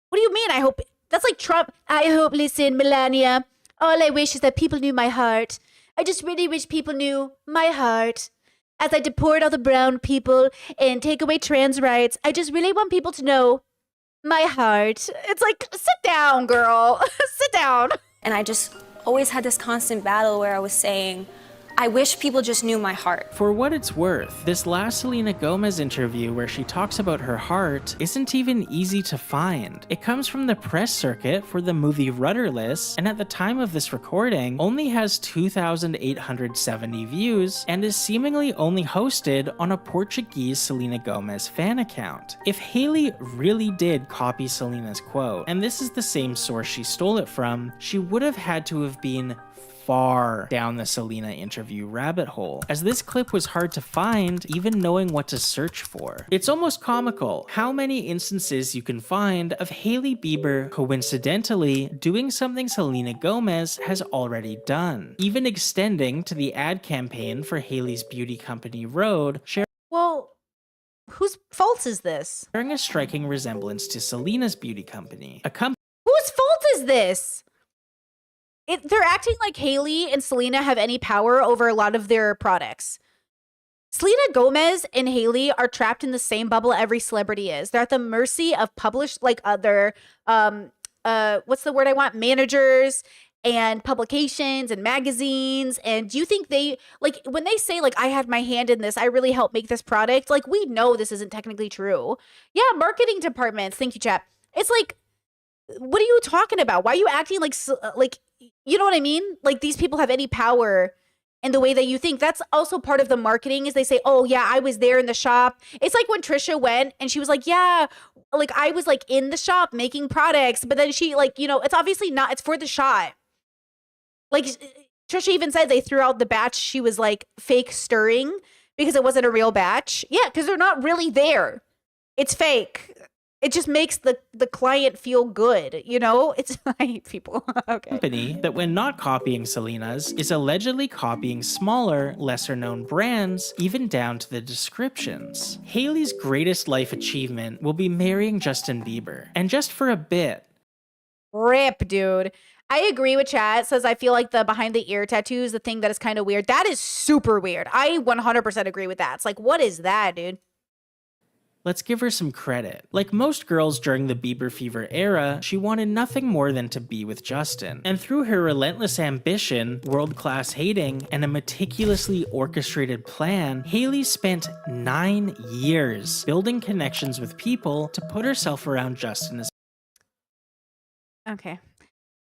What do you mean? I hope, that's like Trump. I hope, listen, Melania, all I wish is that people knew my heart. I just really wish people knew my heart. As I deport all the brown people and take away trans rights, I just really want people to know my heart. It's like, sit down, girl. Sit down. And I just always had this constant battle where I was saying, I wish people just knew my heart. For what it's worth, this last Selena Gomez interview where she talks about her heart isn't even easy to find. It comes from the press circuit for the movie Rudderless, and at the time of this recording, only has 2,870 views and is seemingly only hosted on a Portuguese Selena Gomez fan account. If Hailey really did copy Selena's quote, and this is the same source she stole it from, she would have had to have been far down the Selena interview rabbit hole, as this clip was hard to find even knowing what to search for. It's almost comical how many instances you can find of Hailey Bieber coincidentally doing something Selena Gomez has already done, even extending to the ad campaign for Hailey's beauty company Rhode, Well, whose fault is this? sharing a striking resemblance to Selena's beauty company, a company Whose fault is this? They're acting like Hailey and Selena have any power over a lot of their products. Selena Gomez and Hailey are trapped in the same bubble every celebrity is. They're at the mercy of published, like other, what's the word I want? Managers and publications and magazines. And do you think they, like, when they say, like, I had my hand in this, I really helped make this product, like, we know this isn't technically true. Yeah, marketing departments. Thank you, chat. It's like, what are you talking about? Why are you acting like, you know what I mean? Like, these people have any power in the way that you think. That's also part of the marketing, is they say, oh yeah, I was there in the shop. It's like when Trisha went and she was like, yeah, like I was like in the shop making products, but then she, like, you know, it's obviously not, it's for the shot. Like Trisha even said they threw out the batch she was like fake stirring because it wasn't a real batch. Yeah, because they're not really there. It's fake. It just makes the client feel good, you know? It's, I hate people. Okay. Company that, when not copying Selena's, is allegedly copying smaller, lesser-known brands, even down to the descriptions. Hailey's greatest life achievement will be marrying Justin Bieber, and just for a bit. Rip, dude. I agree with chat. It says, I feel like the behind the ear tattoo is the thing that is kind of weird. That is super weird. I 100% agree with that. It's like, what is that, dude? Let's give her some credit. Like most girls during the Bieber fever era, she wanted nothing more than to be with Justin. And through her relentless ambition, world-class hating, and a meticulously orchestrated plan, Hailey spent 9 years building connections with people to put herself around Justin as Okay.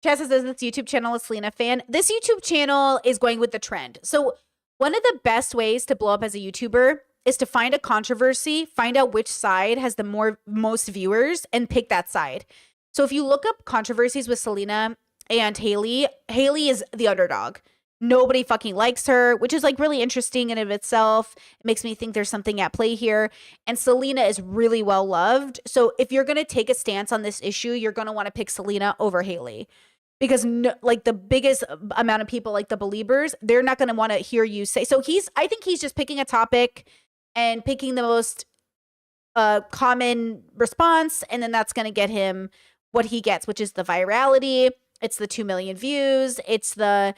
Chassa says this YouTube channel is Selena fan. This YouTube channel is going with the trend. So one of the best ways to blow up as a YouTuber is to find a controversy, find out which side has the most viewers, and pick that side. So if you look up controversies with Selena and Hailey, Hailey is the underdog. Nobody fucking likes her, which is like really interesting in of itself. It makes me think there's something at play here. And Selena is really well loved. So if you're going to take a stance on this issue, you're going to want to pick Selena over Hailey. Because like the biggest amount of people, like the believers, they're not going to want to hear you say. So I think he's just picking a topic and picking the most common response, and then that's going to get him what he gets, which is the virality. It's the 2 million views. It's the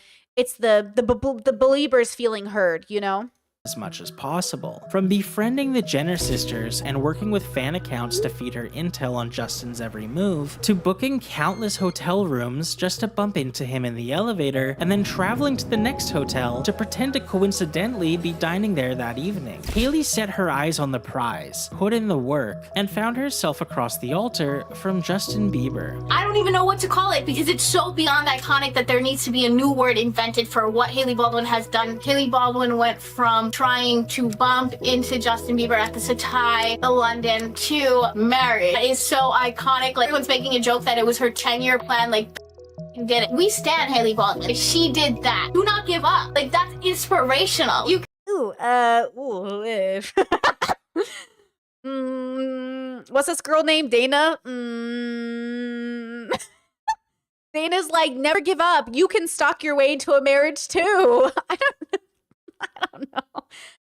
believers feeling heard, you know? as much as possible. From befriending the Jenner sisters and working with fan accounts to feed her intel on Justin's every move, to booking countless hotel rooms just to bump into him in the elevator, and then traveling to the next hotel to pretend to coincidentally be dining there that evening. Hailey set her eyes on the prize, put in the work, and found herself across the altar from Justin Bieber. I don't even know what to call it because it's so beyond iconic that there needs to be a new word invented for what Hailey Baldwin has done. Hailey Baldwin went from trying to bump into Justin Bieber at the Satai, the London, to marry. It is so iconic. Like, everyone's making a joke that it was her 10-year plan. Like, did it. We stand Hailey Baldwin. Like, she did that. Do not give up. Like, that's inspirational. You. What's this girl named Dana? Dana's like, never give up. You can stalk your way into a marriage too. I don't know.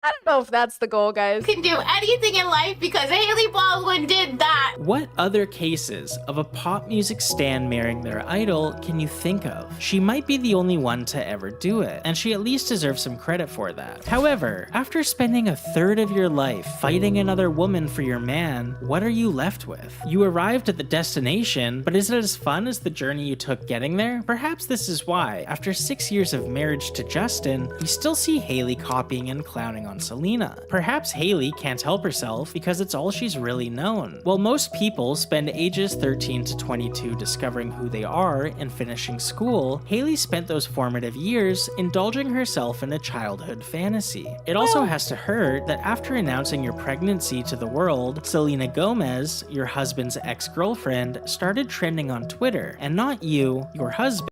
I don't know if that's the goal, guys. Can do anything in life because Hailey Baldwin did that. What other cases of a pop music stan marrying their idol can you think of? She might be the only one to ever do it, and she at least deserves some credit for that. However, after spending a third of your life fighting another woman for your man, what are you left with? You arrived at the destination, but is it as fun as the journey you took getting there? Perhaps this is why, after 6 years of marriage to Justin, we still see Hailey copying and clowning on Selena. Perhaps Hailey can't help herself because it's all she's really known. While most people spend ages 13 to 22 discovering who they are and finishing school, Hailey spent those formative years indulging herself in a childhood fantasy. It also has to hurt that after announcing your pregnancy to the world, Selena Gomez, your husband's ex-girlfriend, started trending on Twitter, and not you, your husband.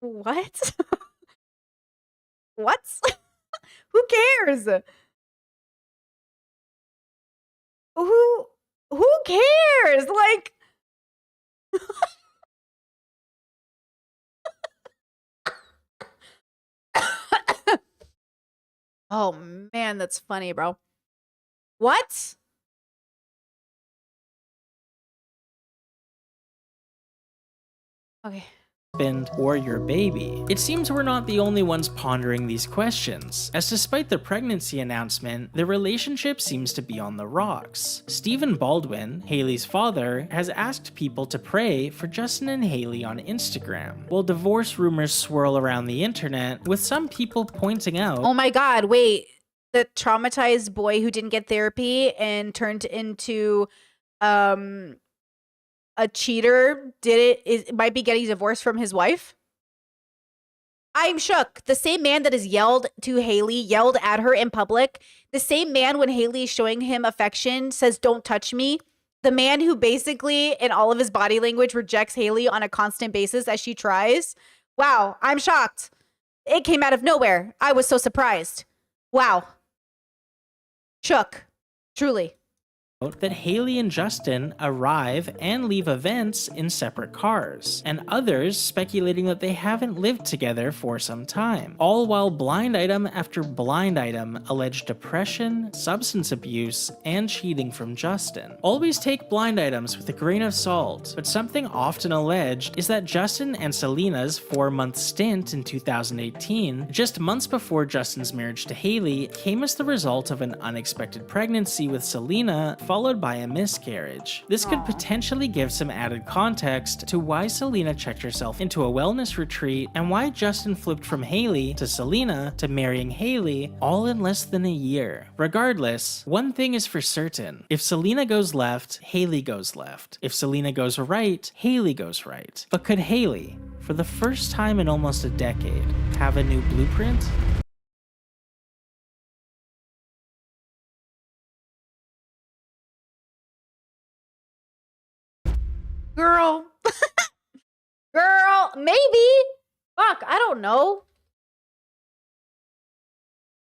What? What? Who cares? Who cares? Like oh man, that's funny, bro. What? Okay. Or your baby. It seems we're not the only ones pondering these questions, as despite the pregnancy announcement, the relationship seems to be on the rocks. Stephen Baldwin, Hailey's father, has asked people to pray for Justin and Hailey on Instagram, while divorce rumors swirl around the internet, with some people pointing out, oh my god, wait. The traumatized boy who didn't get therapy and turned into a cheater might be getting divorced from his wife. I'm shook. The same man that has yelled to Hailey, yelled at her in public, the same man when Hailey is showing him affection says, "Don't touch me." The man who basically in all of his body language rejects Hailey on a constant basis as she tries. Wow, I'm shocked. It came out of nowhere. I was so surprised. Wow. Shook. Truly. That Hailey and Justin arrive and leave events in separate cars, and others speculating that they haven't lived together for some time, all while blind item after blind item allege depression, substance abuse, and cheating from Justin. Always take blind items with a grain of salt, but something often alleged is that Justin and Selena's 4-month stint in 2018, just months before Justin's marriage to Hailey, came as the result of an unexpected pregnancy with Selena, followed by a miscarriage. This could potentially give some added context to why Selena checked herself into a wellness retreat and why Justin flipped from Hailey to Selena to marrying Hailey all in less than a year. Regardless, one thing is for certain. If Selena goes left, Hailey goes left. If Selena goes right, Hailey goes right. But could Hailey, for the first time in almost a decade, have a new blueprint? Girl. Girl, maybe. Fuck, I don't know.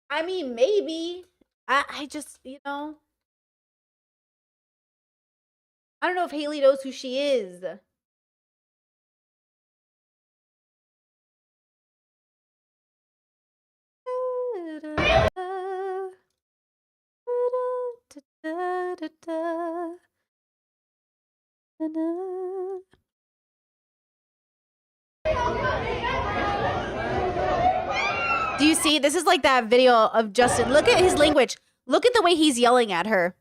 I mean, maybe. I just, you know. I don't know if Hailey knows who she is. Do you see? This is like that video of Justin. Look at his language. Look at the way he's yelling at her.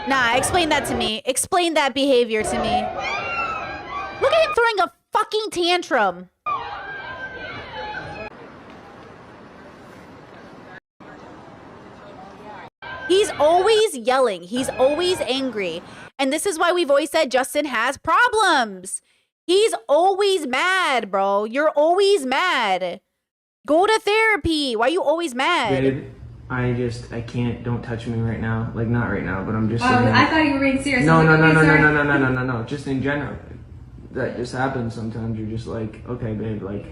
Nah, explain that to me. Explain that behavior to me. Look at him throwing a fucking tantrum. He's always yelling. He's always angry. And this is why we've always said Justin has problems. He's always mad, bro. You're always mad. Go to therapy. Why are you always mad? Babe, I can't. Don't touch me right now. Like, not right now, but I'm just Oh, I thought you were being serious. No. Just in general. That just happens sometimes. You're just like, okay, babe, like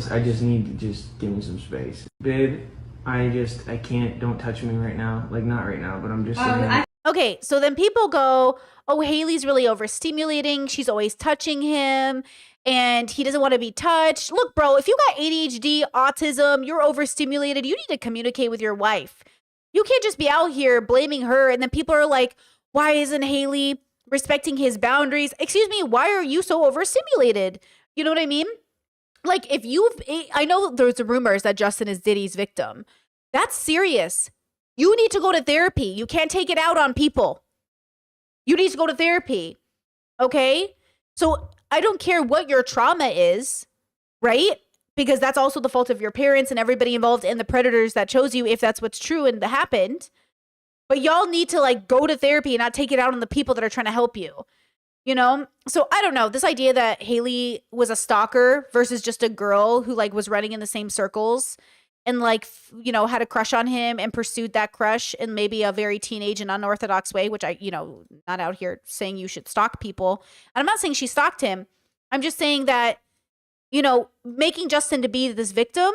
I just need to just give me some space. Babe, I can't. Don't touch me right now. Like, not right now, but I'm just Okay, so then people go, oh, Haley's really overstimulating. She's always touching him and he doesn't want to be touched. Look, bro, if you got ADHD, autism, you're overstimulated, you need to communicate with your wife. You can't just be out here blaming her. And then people are like, why isn't Haley respecting his boundaries? Excuse me, why are you so overstimulated? You know what I mean? Like, if I know there's rumors that Justin is Diddy's victim. That's serious. You need to go to therapy. You can't take it out on people. You need to go to therapy. Okay? So I don't care what your trauma is, right? Because that's also the fault of your parents and everybody involved and the predators that chose you, if that's what's true and that happened. But y'all need to like go to therapy and not take it out on the people that are trying to help you. You know? So I don't know. This idea that Haley was a stalker versus just a girl who like was running in the same circles and like, you know, had a crush on him and pursued that crush in maybe a very teenage and unorthodox way, which I, you know, not out here saying you should stalk people. And I'm not saying she stalked him. I'm just saying that, you know, making Justin to be this victim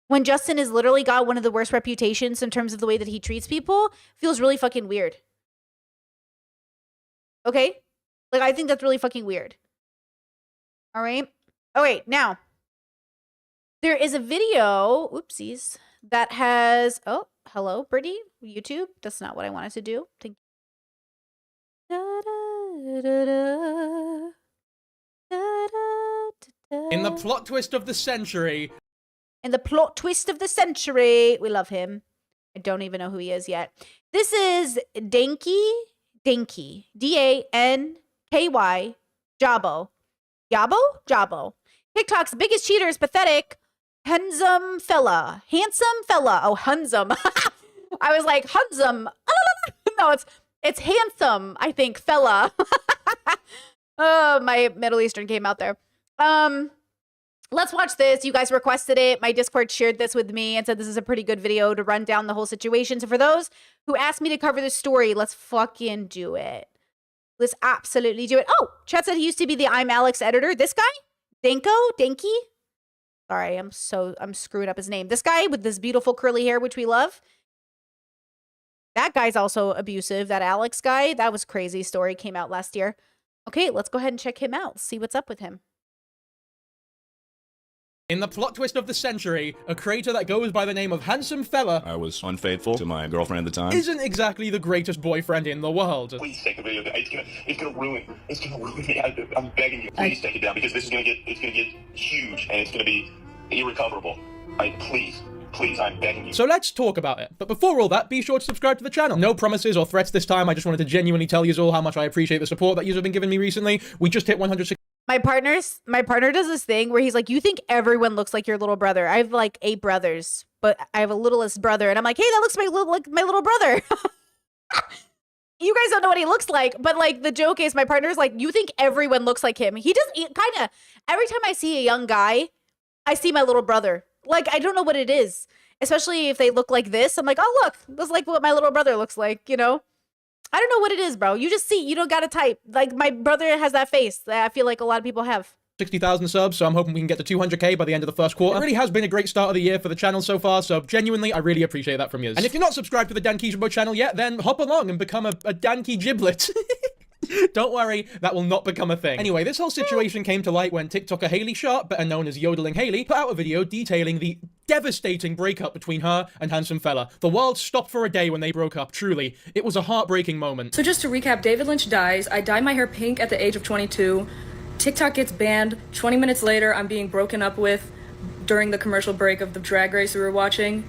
when Justin has literally got one of the worst reputations in terms of the way that he treats people feels really fucking weird. Okay? Like, I think that's really fucking weird. All right? Oh, wait, now. There is a video, oopsies, that has, oh, hello, Brittany, YouTube. That's not what I wanted to do. Thank you. In the plot twist of the century. In the plot twist of the century. We love him. I don't even know who he is yet. This is Danky, D-A-N-K-Y, Jabo. Jabo? TikTok's biggest cheater is pathetic. Handsome fella. Oh, handsome. I was like, handsome. No, it's handsome, I think, fella. Oh, my Middle Eastern came out there. Let's watch this. You guys requested it. My Discord shared this with me and said this is a pretty good video to run down the whole situation. So for those who asked me to cover this story, let's fucking do it. Let's absolutely do it. Oh, Chat said he used to be the I'm Alex editor. This guy? Danky? Sorry, I'm screwing up his name. This guy with this beautiful curly hair, which we love. That guy's also abusive. That Alex guy, that was crazy story, came out last year. Okay, let's go ahead and check him out. See what's up with him. In the plot twist of the century, a creator that goes by the name of Handsome Fella, I was unfaithful to my girlfriend at the time, isn't exactly the greatest boyfriend in the world. Please take a video. It's gonna ruin me. I'm begging you, please take it down because it's gonna get huge and it's gonna be irrecoverable. Please, I'm begging you. So let's talk about it. But before all that, be sure to subscribe to the channel. No promises or threats this time. I just wanted to genuinely tell you all how much I appreciate the support that you have been giving me recently. We just hit 160. My partner does this thing where he's like, you think everyone looks like your little brother. I have like 8 brothers, but I have a littlest brother. And I'm like, hey, that looks like my little brother. You guys don't know what he looks like, but like the joke is my partner's like, you think everyone looks like him. He does kind of, every time I see a young guy, I see my little brother. Like, I don't know what it is, especially if they look like this. I'm like, oh, look, this is like what my little brother looks like, you know? I don't know what it is, bro. You just see, you don't gotta type. Like, my brother has that face that I feel like a lot of people have. 60,000 subs, so I'm hoping we can get to 200k by the end of the first quarter. It really has been a great start of the year for the channel so far, so genuinely, I really appreciate that from you. And if you're not subscribed to the Danky Jibbo channel yet, then hop along and become a Danky Giblet. Don't worry, that will not become a thing. Anyway, this whole situation came to light when TikToker Haley Sharp, better known as Yodeling Haley, put out a video detailing the devastating breakup between her and Handsome Fella. The world stopped for a day when they broke up, truly. It was a heartbreaking moment. So just to recap, David Lynch dies, I dye my hair pink at the age of 22, TikTok gets banned, 20 minutes later I'm being broken up with during the commercial break of the drag race we were watching,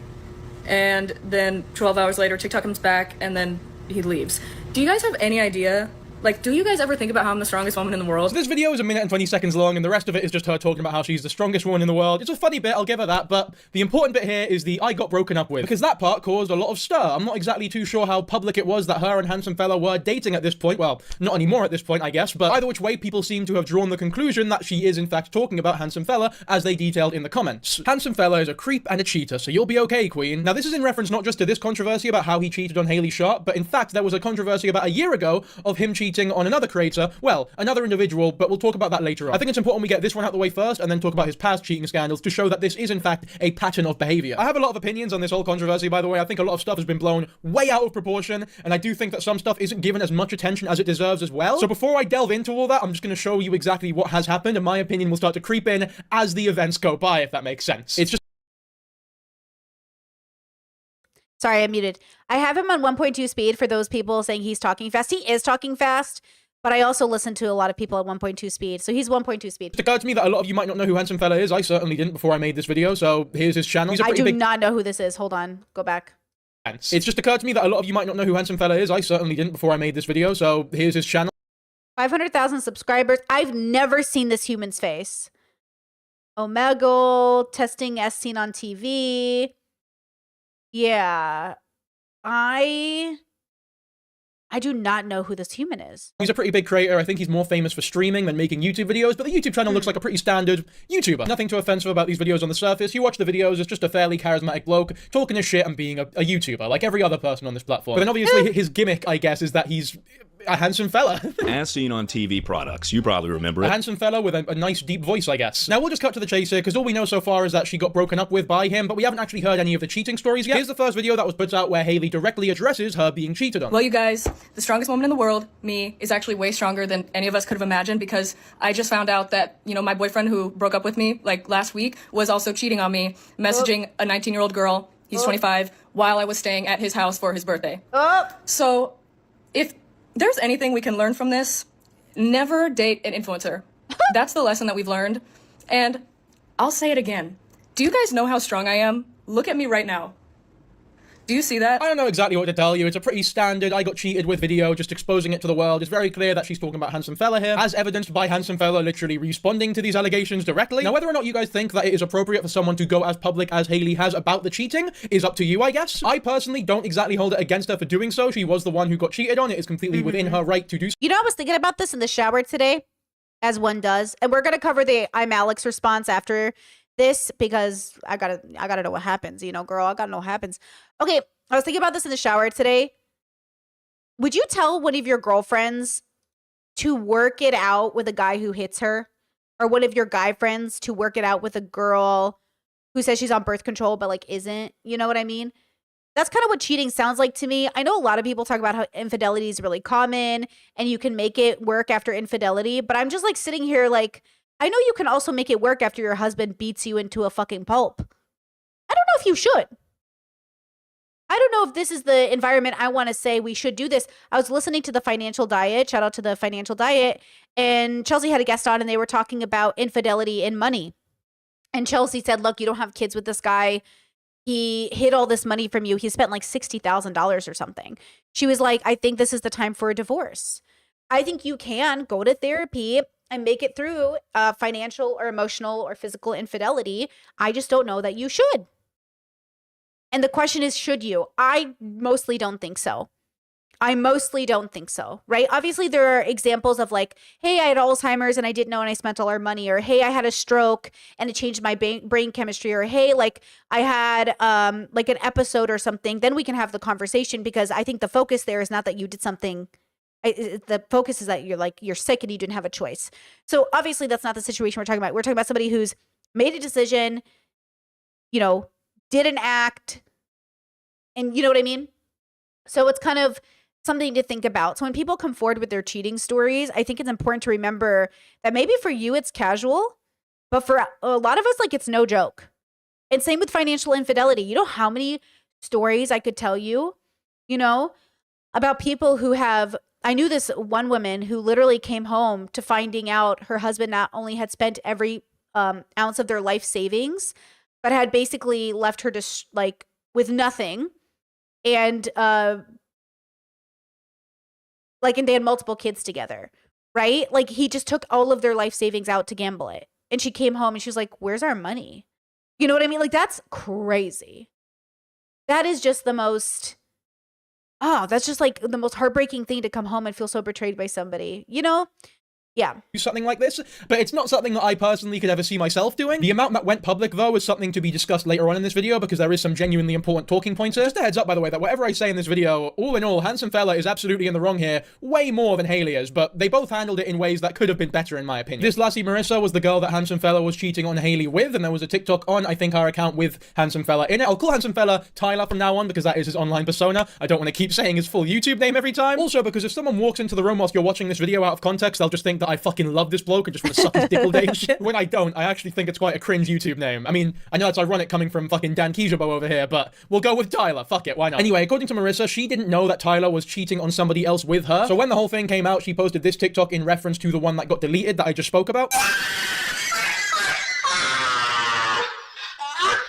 and then 12 hours later TikTok comes back and then he leaves. Do you guys have any idea? Like, do you guys ever think about how I'm the strongest woman in the world? So this video is 1 minute and 20 seconds long, and the rest of it is just her talking about how she's the strongest woman in the world. It's a funny bit, I'll give her that, but the important bit here is the I got broken up with, because that part caused a lot of stir. I'm not exactly too sure how public it was that her and Handsome Fella were dating at this point. Well, not anymore at this point, I guess, but either which way, people seem to have drawn the conclusion that she is in fact talking about Handsome Fella, as they detailed in the comments. Handsome Fella is a creep and a cheater, so you'll be okay, Queen. Now, this is in reference not just to this controversy about how he cheated on Haley Sharp, but in fact, there was a controversy about a year ago of him cheating cheating on another creator, well, another individual, but we'll talk about that later on. I think it's important we get this one out of the way first and then talk about his past cheating scandals to show that this is in fact a pattern of behavior. I have a lot of opinions on this whole controversy, by the way. I think a lot of stuff has been blown way out of proportion, and I do think that some stuff isn't given as much attention as it deserves as well. So before I delve into all that, I'm just going to show you exactly what has happened, and my opinion will start to creep in as the events go by, if that makes sense. It's just... Sorry, I'm muted. I have him on 1.2 speed for those people saying he's talking fast. He is talking fast, but I also listen to a lot of people at 1.2 speed, so he's 1.2 speed. It occurred to me that a lot of you might not know who Handsome Fella is. I certainly didn't before I made this video, so here's his channel. I do not know who this is. Hold on. Go back. It's just occurred to me that a lot of you might not know who Handsome Fella is. I certainly didn't before I made this video, so here's his channel. 500,000 subscribers. I've never seen this human's face. Omegle, testing as seen on TV. Yeah. I do not know who this human is. He's a pretty big creator. I think he's more famous for streaming than making YouTube videos, but the YouTube channel looks like a pretty standard YouTuber. Nothing too offensive about these videos on the surface. You watch the videos, it's just a fairly charismatic bloke talking his shit and being a YouTuber, like every other person on this platform. But then obviously his gimmick, I guess, is that he's a handsome fella. As seen on TV products, you probably remember it. A handsome fella with a nice deep voice, I guess. Now we'll just cut to the chase here, because all we know so far is that she got broken up with by him, but we haven't actually heard any of the cheating stories yet. Here's the first video that was put out where Hailey directly addresses her being cheated on. Well, you guys, the strongest woman in the world, me, is actually way stronger than any of us could have imagined, because I just found out that, you know, my boyfriend who broke up with me, like, last week, was also cheating on me, messaging a 19-year-old girl, he's 25, while I was staying at his house for his birthday. So, if there's anything we can learn from this, never date an influencer. That's the lesson that we've learned. And I'll say it again. Do you guys know how strong I am? Look at me right now. Do you see that? I don't know exactly what to tell you. It's a pretty standard I got cheated with video, just exposing it to the world. It's very clear that she's talking about Handsome Fella here, as evidenced by Handsome Fella literally responding to these allegations directly. Now, whether or not you guys think that it is appropriate for someone to go as public as Hailey has about the cheating is up to you, I guess. I personally don't exactly hold it against her for doing so. She was the one who got cheated on. It is completely within her right to do so. You know, I was thinking about this in the shower today, as one does, and we're going to cover the I'm Alex response after this, because I gotta know what happens, you know, girl, I gotta know what happens. Okay, I was thinking about this in the shower today. Would you tell one of your girlfriends to work it out with a guy who hits her? Or one of your guy friends to work it out with a girl who says she's on birth control but like isn't? You know what I mean? That's kind of what cheating sounds like to me. I know a lot of people talk about how infidelity is really common and you can make it work after infidelity, but I'm just like sitting here like, I know you can also make it work after your husband beats you into a fucking pulp. I don't know if you should. I don't know if this is the environment I want to say we should do this. I was listening to The Financial Diet, shout out to The Financial Diet, and Chelsea had a guest on and they were talking about infidelity in money. And Chelsea said, look, you don't have kids with this guy. He hid all this money from you. He spent like $60,000 or something. She was like, I think this is the time for a divorce. I think you can go to therapy and make it through financial or emotional or physical infidelity. I just don't know that you should. And the question is, should you? I mostly don't think so. I mostly don't think so, right? Obviously, there are examples of like, hey, I had Alzheimer's and I didn't know and I spent all our money. Or, hey, I had a stroke and it changed my brain chemistry. Or, hey, like I had like an episode or something. Then we can have the conversation, because I think the focus there is not that you did something. The focus is that you're sick and you didn't have a choice. So obviously that's not the situation we're talking about. We're talking about somebody who's made a decision, you know, did an act, and you know what I mean? So it's kind of something to think about. So when people come forward with their cheating stories, I think it's important to remember that maybe for you it's casual, but for a lot of us, like, it's no joke. And same with financial infidelity. You know how many stories I could tell you, you know, about people who have, I knew this one woman who literally came home to finding out her husband not only had spent every ounce of their life savings, but had basically left her to like with nothing. And like, and they had multiple kids together, right? Like, he just took all of their life savings out to gamble it. And she came home and she was like, where's our money? You know what I mean? Like, that's crazy. That is just the most, that's just like the most heartbreaking thing, to come home and feel so betrayed by somebody, you know? Yeah. do something like this, but it's not something that I personally could ever see myself doing. The amount that went public, though, is something to be discussed later on in this video, because there is some genuinely important talking points here. Just a heads up, by the way, that whatever I say in this video, all in all, Handsome Fella is absolutely in the wrong here, way more than Haley is, but they both handled it in ways that could have been better, in my opinion. This lassie Marissa was the girl that Handsome Fella was cheating on Haley with, and there was a TikTok on, I think, our account with Handsome Fella in it. I'll call Handsome Fella Tyler from now on, because that is his online persona. I don't want to keep saying his full YouTube name every time. Also, because if someone walks into the room whilst you're watching this video out of context, they'll just think that I fucking love this bloke and just want to suck his dick all day and shit. When I don't, I actually think it's quite a cringe YouTube name. I mean, I know it's ironic coming from fucking Dan Kijabo over here, but we'll go with Tyler. Fuck it, why not? Anyway, according to Marissa, she didn't know that Tyler was cheating on somebody else with her. So when the whole thing came out, she posted this TikTok in reference to the one that got deleted that I just spoke about.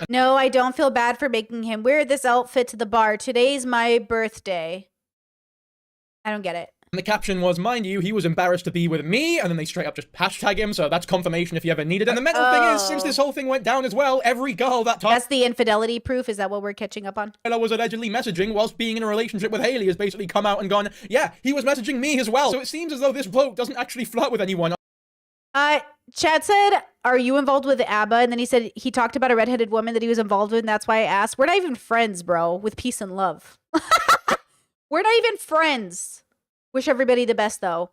No, I don't feel bad for making him wear this outfit to the bar. Today's my birthday. I don't get it. And the caption was, mind you, he was embarrassed to be with me, and then they straight up just hashtag him, so that's confirmation if you ever needed it. And the mental thing is, since this whole thing went down as well, every girl that That's the infidelity proof? Is that what we're catching up on? Tyler was allegedly messaging whilst being in a relationship with Haley has basically come out and gone, yeah, he was messaging me as well. So it seems as though this bloke doesn't actually flirt with anyone. Chad said, are you involved with ABBA? And then he said he talked about a redheaded woman that he was involved with, and that's why I asked. We're not even friends, bro, with peace and love. We're not even friends. Wish everybody the best, though.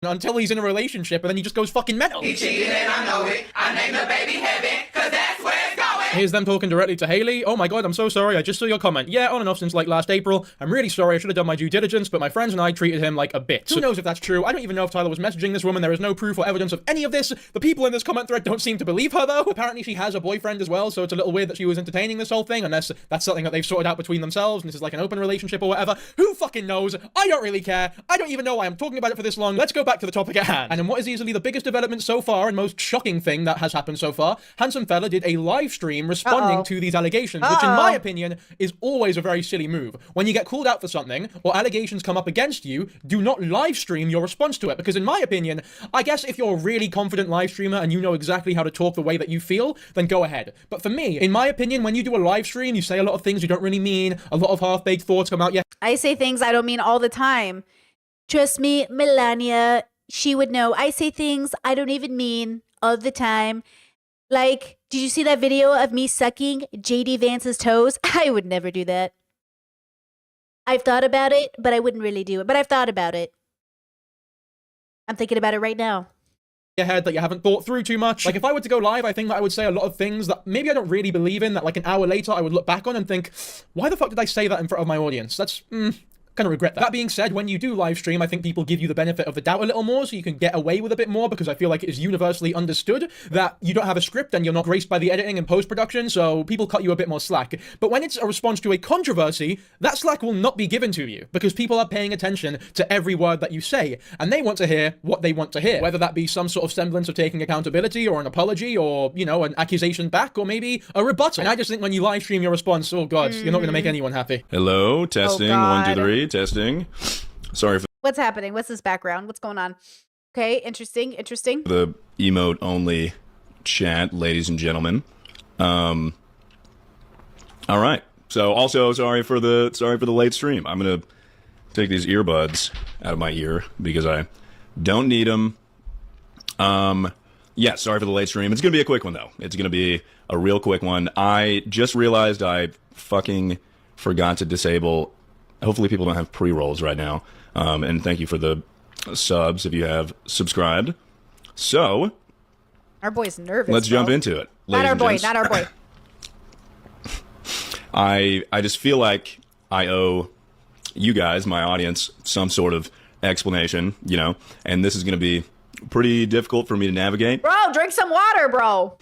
Until he's in a relationship, and then he just goes fucking mental. He cheated and I know it. I named the baby Heaven, cause that's where it's going. Here's them talking directly to Haley. Oh my god, I'm so sorry. I just saw your comment. Yeah, on and off since like last April. I'm really sorry. I should have done my due diligence, but my friends and I treated him like a bitch. Who knows if that's true? I don't even know if Tyler was messaging this woman. There is no proof or evidence of any of this. The people in this comment thread don't seem to believe her, though. Apparently she has a boyfriend as well, so it's a little weird that she was entertaining this whole thing, unless that's something that they've sorted out between themselves, and this is like an open relationship or whatever. Who fucking knows? I don't really care. I don't even know why I'm talking about it for this long. Let's go back to the topic at hand. And in what is easily the biggest development so far, and most shocking thing that has happened so far, Handsome Fella did a live stream responding to these allegations, which in my opinion is always a very silly move. When you get called out for something, or allegations come up against you, do not live stream your response to it, because in my opinion, I guess if you're a really confident live streamer and you know exactly how to talk the way that you feel, then go ahead. But for me, in my opinion, when you do a live stream, you say a lot of things you don't really mean, a lot of half-baked thoughts come out. Yeah, I say things I don't mean all the time. Trust me, Melania, she would know. I say things I don't even mean all the time. Like, did you see that video of me sucking JD Vance's toes? I would never do that. I've thought about it, but I wouldn't really do it. But I've thought about it. I'm thinking about it right now. Head that you haven't thought through too much. Like, if I were to go live, I think that I would say a lot of things that maybe I don't really believe in, that like an hour later I would look back on and think, why the fuck did I say that in front of my audience? That's, kind of regret that. That being said, when you do live stream, I think people give you the benefit of the doubt a little more, so you can get away with a bit more, because I feel like it is universally understood that you don't have a script and you're not graced by the editing and post-production, so people cut you a bit more slack. But when it's a response to a controversy, that slack will not be given to you, because people are paying attention to every word that you say, and they want to hear what they want to hear, whether that be some sort of semblance of taking accountability, or an apology, or, you know, an accusation back, or maybe a rebuttal. And I just think when you live stream your response, oh god, you're not going to make anyone happy. Hello, testing, 1, 2, 3, testing. Sorry for What's happening? What's this background? What's going on? Okay, interesting. the emote only chat, ladies and gentlemen. All right. So also sorry for the late stream. I'm gonna take these earbuds out of my ear because I don't need them. Yeah, sorry for the late stream. It's gonna be a quick one though. It's gonna be a real quick one. I just realized I fucking forgot to disable. Hopefully people don't have pre-rolls right now. And thank you for the subs if you have subscribed. So our boy's nervous. Let's jump into it. Not our boy. I just feel like I owe you guys, my audience, some sort of explanation, you know, and this is going to be pretty difficult for me to navigate. Bro, drink some water, bro.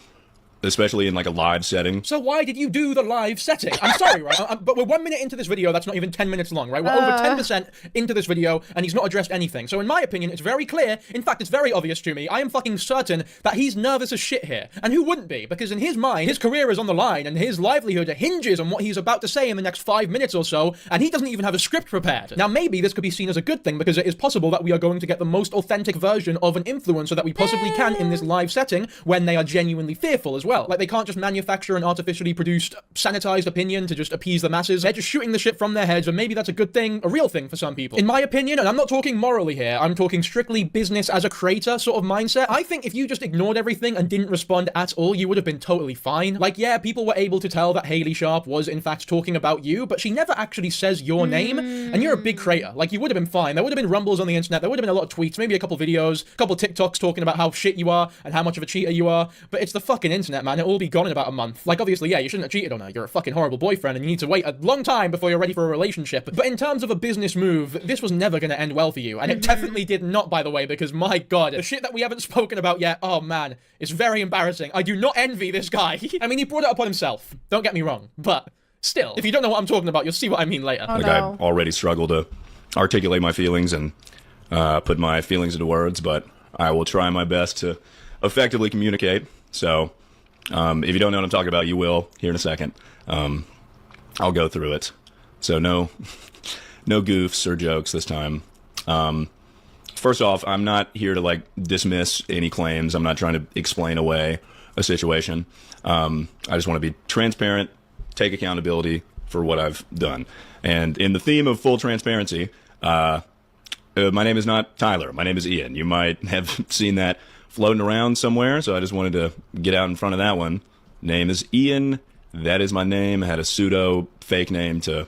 Especially in like a live setting. So why did you do the live setting? I'm sorry, right? But we're 1 minute into this video that's not even 10 minutes long, right? We're over 10% into this video and he's not addressed anything. So in my opinion, it's very clear. In fact, it's very obvious to me. I am fucking certain that he's nervous as shit here. And who wouldn't be? Because in his mind, his career is on the line and his livelihood hinges on what he's about to say in the next 5 minutes or so. And he doesn't even have a script prepared. Now, maybe this could be seen as a good thing because it is possible that we are going to get the most authentic version of an influencer that we possibly can in this live setting when they are genuinely fearful as well. well. Like, they can't just manufacture an artificially produced, sanitized opinion to just appease the masses. They're just shooting the shit from their heads, and maybe that's a good thing, a real thing for some people. In my opinion, and I'm not talking morally here, I'm talking strictly business as a creator sort of mindset. I think if you just ignored everything and didn't respond at all, you would have been totally fine. Like, yeah, people were able to tell that Hailey Sharp was in fact talking about you, but she never actually says your name, and you're a big creator. Like, you would have been fine. There would have been rumbles on the internet, there would have been a lot of tweets, maybe a couple videos, a couple TikToks talking about how shit you are and how much of a cheater you are, but it's the fucking internet, man. It'll all be gone in about a month. Like, obviously, yeah, you shouldn't have cheated on her. You're a fucking horrible boyfriend and you need to wait a long time before you're ready for a relationship. But in terms of a business move, this was never going to end well for you. And it definitely did not, by the way, because my god, the shit that we haven't spoken about yet, oh man, it's very embarrassing. I do not envy this guy. I mean, he brought it upon himself. Don't get me wrong, but still, if you don't know what I'm talking about, you'll see what I mean later. Like, I already struggle to articulate my feelings and put my feelings into words, but I will try my best to effectively communicate. So, if you don't know what I'm talking about, you will here in a second. I'll go through it. So no goofs or jokes this time. First off, I'm not here to like dismiss any claims. I'm not trying to explain away a situation. I just want to be transparent, take accountability for what I've done. And in the theme of full transparency, my name is not Tyler. My name is Ian. You might have seen that floating around somewhere, so I just wanted to get out in front of that one. Name is Ian. That is my name. I had a pseudo fake name to,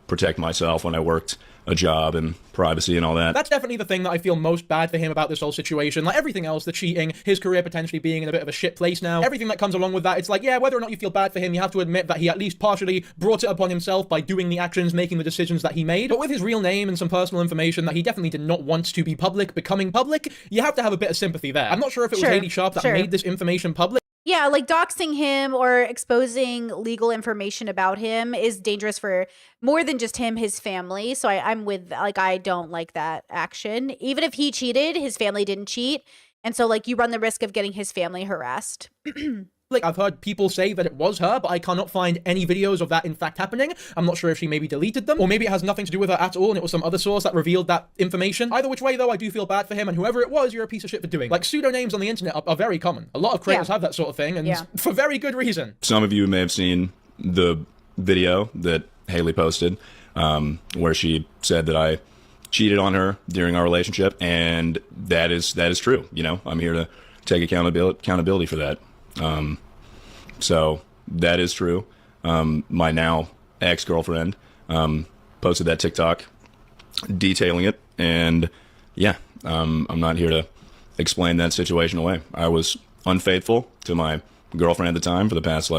protect myself when I worked a job and privacy and all that. That's definitely the thing that I feel most bad for him about this whole situation. Like everything else, the cheating, his career potentially being in a bit of a shit place now, everything that comes along with that, it's like, yeah, whether or not you feel bad for him, you have to admit that he at least partially brought it upon himself by doing the actions, making the decisions that he made. But with his real name and some personal information that he definitely did not want to be public, becoming public, you have to have a bit of sympathy there. I'm not sure if it was Hailey Sharp that made this information public. Yeah, like doxing him or exposing legal information about him is dangerous for more than just him, his family. So I'm with, like, I don't like that action. Even if he cheated, his family didn't cheat. And so, like, you run the risk of getting his family harassed. Like, I've heard people say that it was her, but I cannot find any videos of that in fact happening. I'm not sure if she maybe deleted them, or maybe it has nothing to do with her at all and it was some other source that revealed that information. Either which way, though, I do feel bad for him, and whoever it was, you're a piece of shit for doing. Like, pseudonames on the internet are very common. A lot of creators have that sort of thing, and for very good reason. Some of you may have seen the video that Hailey posted, where she said that I cheated on her during our relationship, and that is true. I'm here to take accountability for that. So that is true. My now ex-girlfriend posted that TikTok detailing it, and yeah, I'm not here to explain that situation away. I was unfaithful to my girlfriend at the time for the past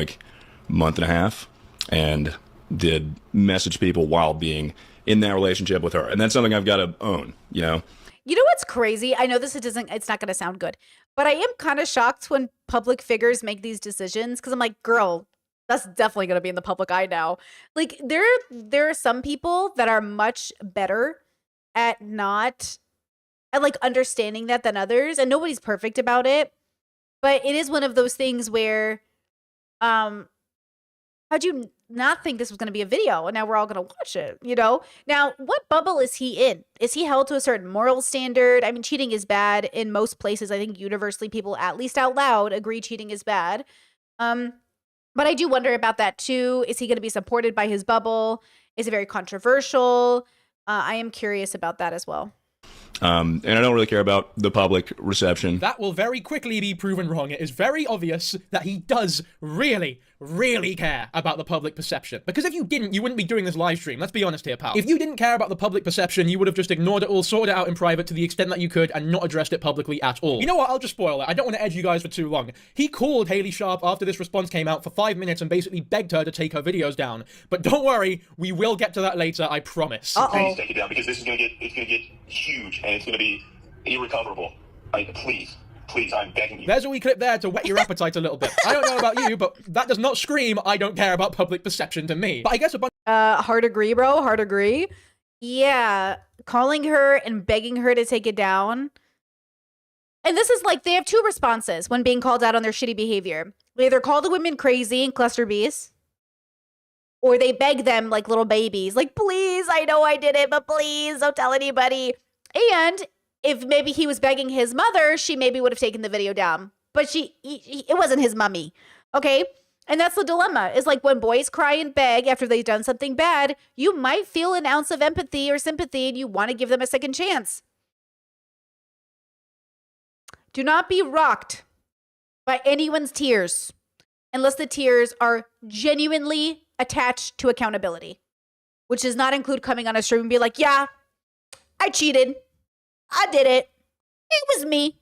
month and a half, and did message people while being in that relationship with her, and that's something I've got to own. You know what's crazy? I know it's not going to sound good, but I am kind of shocked when public figures make these decisions, because I'm like, girl, that's definitely going to be in the public eye now. Like, there are some people that are much better at understanding that than others, and nobody's perfect about it. But it is one of those things where, how'd you not think this was going to be a video, and now we're all going to watch it, Now, what bubble is he in? Is he held to a certain moral standard? I mean, cheating is bad in most places. I think universally people, at least out loud, agree cheating is bad. But I do wonder about that too. Is he going to be supported by his bubble? Is it very controversial? I am curious about that as well. And I don't really care about the public reception. That will very quickly be proven wrong. It is very obvious that he does really, really care about the public perception. Because if you didn't, you wouldn't be doing this live stream. Let's be honest here, pal. If you didn't care about the public perception, you would have just ignored it all, sorted it out in private to the extent that you could, and not addressed it publicly at all. You know what? I'll just spoil it. I don't want to edge you guys for too long. He called Hailey Sharp after this response came out for 5 minutes and basically begged her to take her videos down. But don't worry, we will get to that later, I promise. Please take it down, because this is gonna get huge, and it's gonna be irrecoverable. Please, I'm begging you. There's a wee clip there to whet your appetite a little bit. I don't know about you, but that does not scream I don't care about public perception to me. But I guess a bunch hard agree, bro. Hard agree. Yeah, calling her and begging her to take it down. And this is they have two responses when being called out on their shitty behavior. They either call the women crazy and cluster bees, or they beg them like little babies, please, I know I did it, but please don't tell anybody. And if maybe he was begging his mother, she maybe would have taken the video down. but it wasn't his mummy. Okay? And that's the dilemma. Is like when boys cry and beg after they've done something bad, you might feel an ounce of empathy or sympathy and you want to give them a second chance. Do not be rocked by anyone's tears unless the tears are genuinely attached to accountability, which does not include coming on a stream and be like, yeah, I cheated. I did it. It was me.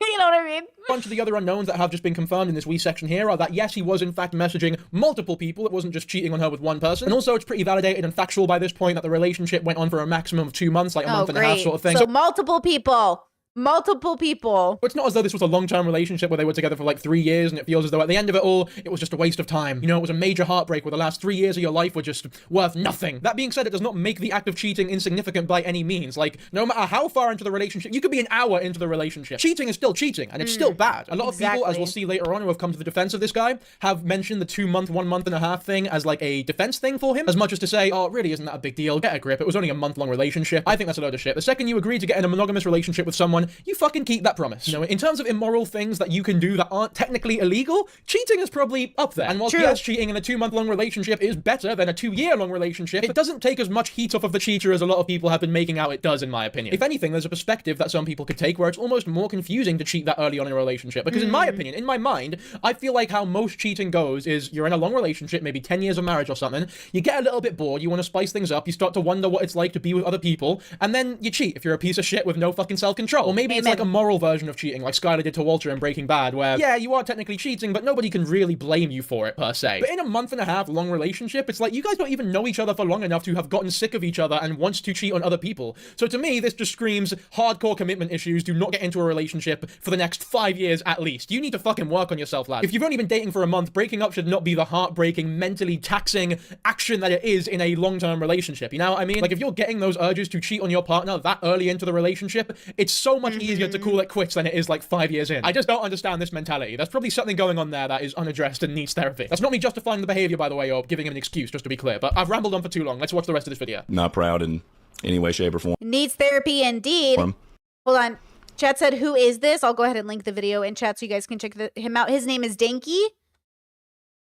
You know what I mean? A bunch of the other unknowns that have just been confirmed in this wee section here are that yes, he was in fact messaging multiple people. It wasn't just cheating on her with one person. And also it's pretty validated and factual by this point that the relationship went on for a maximum of 2 months, like a month and a half sort of thing. So multiple people. It's not as though this was a long-term relationship where they were together for like 3 years and it feels as though at the end of it all, it was just a waste of time. You know, it was a major heartbreak where the last 3 years of your life were just worth nothing. That being said, it does not make the act of cheating insignificant by any means. Like, no matter how far into the relationship, you could be an hour into the relationship. Cheating is still cheating and it's still bad. A lot of people, as we'll see later on, who have come to the defense of this guy, have mentioned the 2 month, 1 month and a half thing as like a defense thing for him, as much as to say, oh, it really isn't that a big deal. Get a grip. It was only a month-long relationship. I think that's a load of shit. The second you agree to get in a monogamous relationship with someone, you fucking keep that promise. You know, in terms of immoral things that you can do that aren't technically illegal, cheating is probably up there. And whilst yes, cheating in a 2 month long relationship is better than a 2 year long relationship, it doesn't take as much heat off of the cheater as a lot of people have been making out it does, in my opinion. If anything, there's a perspective that some people could take where it's almost more confusing to cheat that early on in a relationship. Because in my opinion, in my mind, I feel like how most cheating goes is you're in a long relationship, maybe 10 years of marriage or something, you get a little bit bored, you want to spice things up, you start to wonder what it's like to be with other people, and then you cheat if you're a piece of shit with no fucking self-control. Or maybe it's like a moral version of cheating, like Skylar did to Walter in Breaking Bad, where, yeah, you are technically cheating, but nobody can really blame you for it, per se. But in a month and a half long relationship, it's like, you guys don't even know each other for long enough to have gotten sick of each other and wants to cheat on other people. So to me, this just screams hardcore commitment issues. Do not get into a relationship for the next 5 years at least. You need to fucking work on yourself, lad. If you've only been dating for a month, breaking up should not be the heartbreaking, mentally taxing action that it is in a long-term relationship. You know what I mean? Like, if you're getting those urges to cheat on your partner that early into the relationship, it's so much easier to call it quits than it is like 5 years in. I just don't understand this mentality. There's probably something going on there that is unaddressed and needs therapy. That's not me justifying the behavior, by the way, or giving him an excuse, just to be clear, but I've rambled on for too long. Let's watch the rest of this video. Not proud in any way, shape, or form. Needs therapy indeed. Hold on. Chat said, who is this? I'll go ahead and link the video in chat so you guys can check him out. His name is Danky.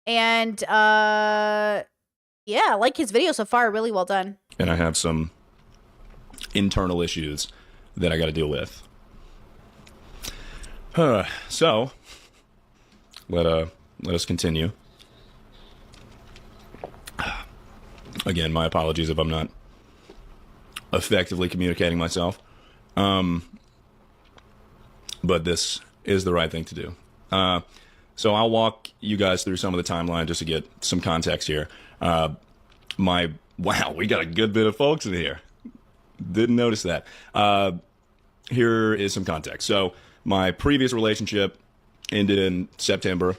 And, yeah, I like his video so far. Really well done. And I have some internal issues that I got to deal with. So, let us continue. Again, my apologies if I'm not effectively communicating myself. But this is the right thing to do. So I'll walk you guys through some of the timeline just to get some context here. Wow, we got a good bit of folks in here. Didn't notice that. Here is some context. So my previous relationship ended in September,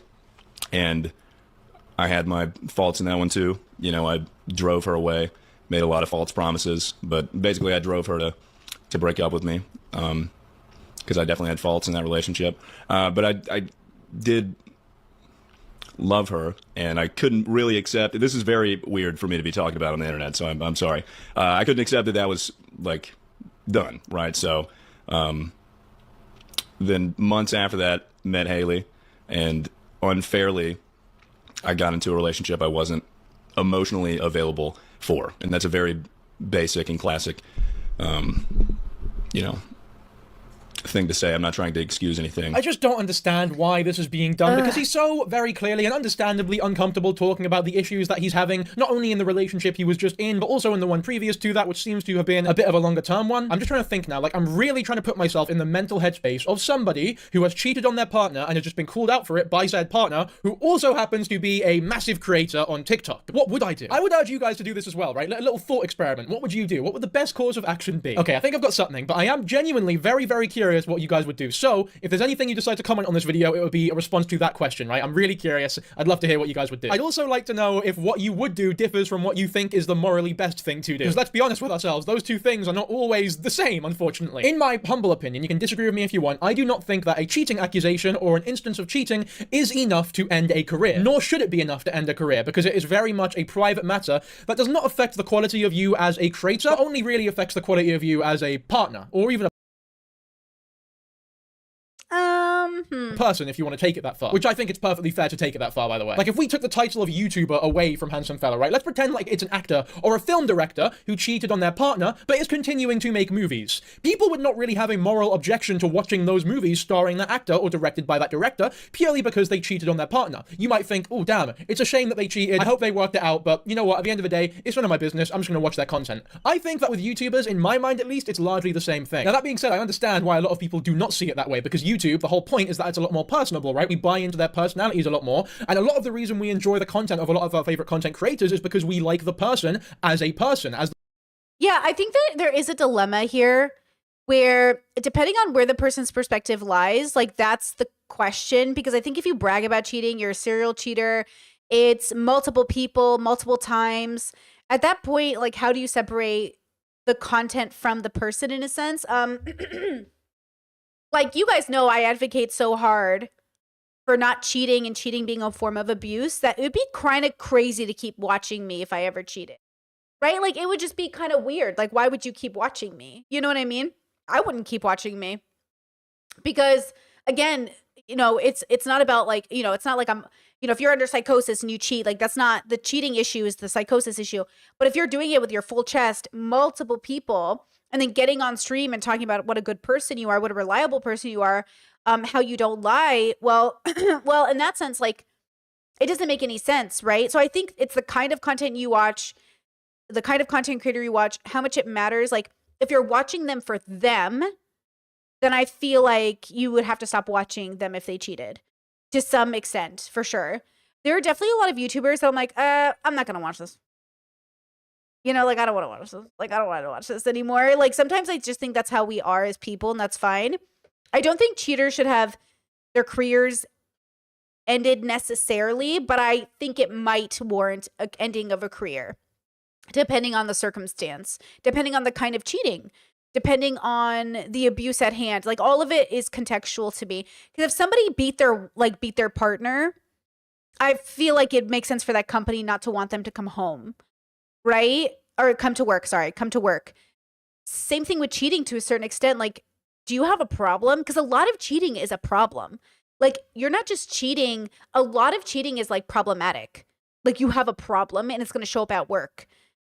and I had my faults in that one too. You know, I drove her away, made a lot of false promises, but basically I drove her to break up with me, because I definitely had faults in that relationship. But I did love her, and I couldn't really accept, this is very weird for me to be talking about on the internet, so I'm sorry. I couldn't accept that was, like, done, right? So, then months after that, met Haley, and unfairly, I got into a relationship I wasn't emotionally available for. And that's a very basic and classic, you know, thing to say. I'm not trying to excuse anything. I just don't understand why this is being done, because he's so very clearly and understandably uncomfortable talking about the issues that he's having, not only in the relationship he was just in, but also in the one previous to that, which seems to have been a bit of a longer term one. I'm just trying to think now, like, I'm really trying to put myself in the mental headspace of somebody who has cheated on their partner and has just been called out for it by said partner, who also happens to be a massive creator on TikTok. What would I do? I would urge you guys to do this as well, right? A little thought experiment. What would you do? What would the best course of action be? Okay, I think I've got something, but I am genuinely very, very curious what you guys would do. So, if there's anything you decide to comment on this video, it would be a response to that question, right? I'm really curious. I'd love to hear what you guys would do. I'd also like to know if what you would do differs from what you think is the morally best thing to do. Because let's be honest with ourselves, those two things are not always the same, unfortunately. In my humble opinion, you can disagree with me if you want, I do not think that a cheating accusation or an instance of cheating is enough to end a career. Nor should it be enough to end a career, because it is very much a private matter that does not affect the quality of you as a creator, but only really affects the quality of you as a partner, or even a person if you want to take it that far. Which I think it's perfectly fair to take it that far, by the way. Like, if we took the title of YouTuber away from Handsome Fella, right? Let's pretend like it's an actor or a film director who cheated on their partner, but is continuing to make movies. People would not really have a moral objection to watching those movies starring that actor or directed by that director, purely because they cheated on their partner. You might think, oh damn, it's a shame that they cheated. I hope they worked it out, but you know what? At the end of the day, it's none of my business. I'm just going to watch their content. I think that with YouTubers, in my mind at least, it's largely the same thing. Now, that being said, I understand why a lot of people do not see it that way, because YouTube, the whole point is that it's a lot more personable, right? We buy into their personalities a lot more, and a lot of the reason we enjoy the content of a lot of our favorite content creators is because we like the person, as Yeah, I think that there is a dilemma here where, depending on where the person's perspective lies, like, that's the question. Because I think if you brag about cheating, you're a serial cheater. It's multiple people, multiple times. At that point, like, how do you separate the content from the person, in a sense? Like, you guys know I advocate so hard for not cheating and cheating being a form of abuse that it would be kind of crazy to keep watching me if I ever cheated. Right? Like, it would just be kind of weird. Like, why would you keep watching me? You know what I mean? I wouldn't keep watching me. Because, again, you know, it's not about, like, you know, it's not like I'm, you know, if you're under psychosis and you cheat, like, that's not, the cheating issue is the psychosis issue. But if you're doing it with your full chest, multiple people, and then getting on stream and talking about what a good person you are, what a reliable person you are, how you don't lie, well, well, in that sense, like, it doesn't make any sense, right? So I think it's the kind of content you watch, the kind of content creator you watch, how much it matters. Like, if you're watching them for them, then I feel like you would have to stop watching them if they cheated, to some extent, for sure. There are definitely a lot of YouTubers that I'm like, I'm not gonna watch this. You know, like, I don't want to watch this. Like, I don't want to watch this anymore. Like, sometimes I just think that's how we are as people, and that's fine. I don't think cheaters should have their careers ended necessarily, but I think it might warrant an ending of a career, depending on the circumstance, depending on the kind of cheating, depending on the abuse at hand. Like, all of it is contextual to me. Because if somebody beat their partner, I feel like it makes sense for that company not to want them to come home, right? Or come to work. Same thing with cheating to a certain extent. Like, do you have a problem? Because a lot of cheating is a problem. Like, you're not just cheating. A lot of cheating is, like, problematic. Like, you have a problem and it's going to show up at work.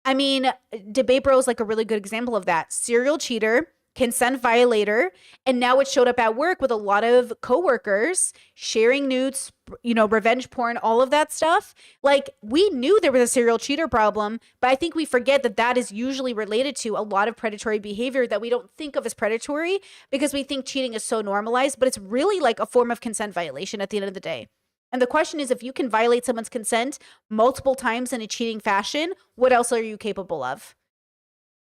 I mean, Debate Bro is, like, a really good example of that. Serial cheater, consent violator, and now it showed up at work with a lot of coworkers sharing nudes, you know, revenge porn, all of that stuff. Like, we knew there was a serial cheater problem, but I think we forget that that is usually related to a lot of predatory behavior that we don't think of as predatory because we think cheating is so normalized, but it's really like a form of consent violation at the end of the day. And the question is, if you can violate someone's consent multiple times in a cheating fashion, what else are you capable of?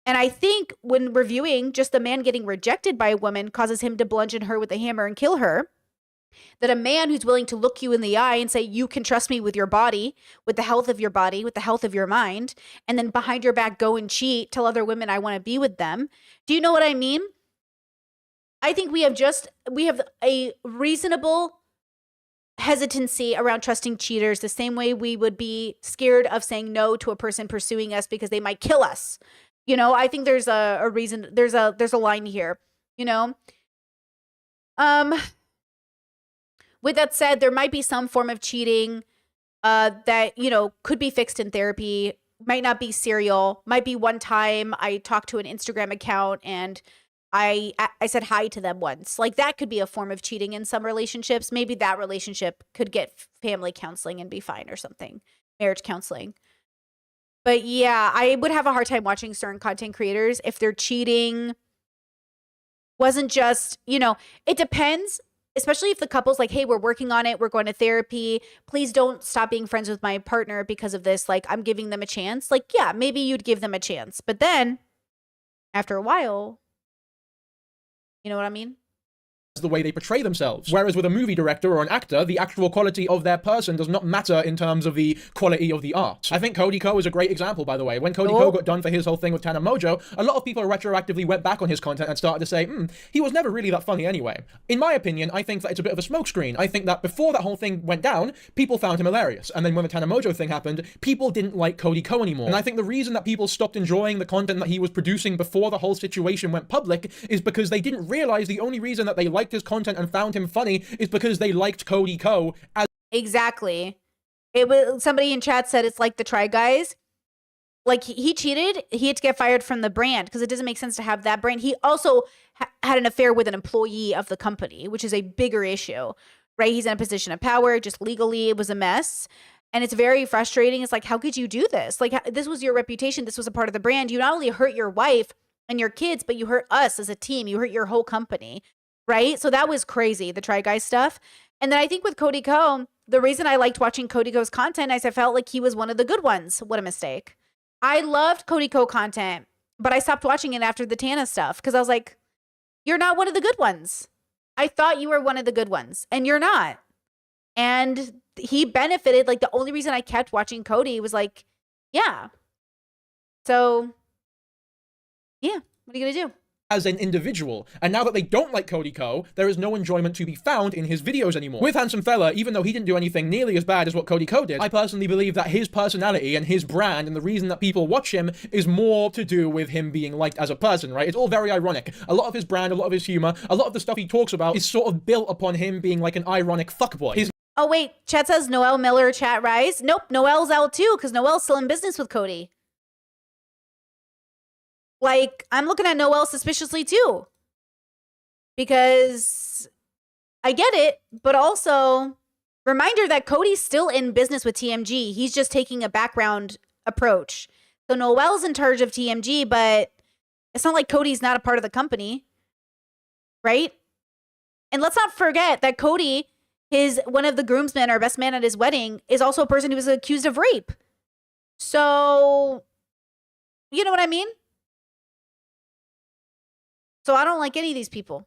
And I think when reviewing just the man getting rejected by a woman causes him to bludgeon her with a hammer and kill her, that a man who's willing to look you in the eye and say, you can trust me with your body, with the health of your body, with the health of your mind, and then behind your back go and cheat, tell other women I want to be with them. Do you know what I mean? I think we have a reasonable hesitancy around trusting cheaters, the same way we would be scared of saying no to a person pursuing us because they might kill us. You know, I think there's a reason, there's a line here, you know? With that said, there might be some form of cheating that, you know, could be fixed in therapy, might not be serial, might be one time I talked to an Instagram account and I said hi to them once. Like, that could be a form of cheating in some relationships. Maybe that relationship could get family counseling and be fine or something, marriage counseling. But yeah, I would have a hard time watching certain content creators if their cheating wasn't just, you know, it depends, especially if the couple's like, hey, we're working on it, we're going to therapy, please don't stop being friends with my partner because of this, like, I'm giving them a chance. Like, yeah, maybe you'd give them a chance. But then, after a while, you know what I mean? The way they portray themselves. Whereas with a movie director or an actor, the actual quality of their person does not matter in terms of the quality of the art. I think Cody Ko is a great example, by the way. When Cody Ko got done for his whole thing with Tana Mojo, a lot of people retroactively went back on his content and started to say, he was never really that funny anyway. In my opinion, I think that it's a bit of a smokescreen. I think that before that whole thing went down, people found him hilarious. And then when the Tana Mojo thing happened, people didn't like Cody Ko anymore. And I think the reason that people stopped enjoying the content that he was producing before the whole situation went public is because they didn't realize the only reason that they liked liked his content and found him funny is because they liked Cody Ko as Exactly. It was somebody in chat said it's like the Try Guys. Like he cheated, he had to get fired from the brand because it doesn't make sense to have that brand. He also had an affair with an employee of the company, which is a bigger issue, right? He's in a position of power, just legally it was a mess. And it's very frustrating. It's like, how could you do this? Like, this was your reputation. This was a part of the brand. You not only hurt your wife and your kids, but you hurt us as a team. You hurt your whole company, right? So that was crazy, the Try Guys stuff. And then I think with Cody Ko, the reason I liked watching Cody Ko's content is I felt like he was one of the good ones. What a mistake. I loved Cody Ko content, but I stopped watching it after the Tana stuff because I was like, you're not one of the good ones. I thought you were one of the good ones, and you're not. And he benefited. Like, the only reason I kept watching Cody was like, yeah. So, yeah, what are you going to do? As an individual, and now that they don't like Cody Ko, there is no enjoyment to be found in his videos anymore. With Handsome Fella, even though he didn't do anything nearly as bad as what Cody Ko did, I personally believe that his personality and his brand and the reason that people watch him is more to do with him being liked as a person, right? It's all very ironic. A lot of his brand, a lot of his humor, a lot of the stuff he talks about is sort of built upon him being like an ironic fuckboy. Oh, wait, chat says Noel Miller chat rise. Nope, Noel's out too because Noel's still in business with Cody. Like, I'm looking at Noel suspiciously too. Because I get it, but also reminder that Cody's still in business with TMG. He's just taking a background approach. So Noel's in charge of TMG, but it's not like Cody's not a part of the company, right? And let's not forget that Cody, one of the groomsmen or best man at his wedding, is also a person who was accused of rape. So, you know what I mean? So I don't like any of these people.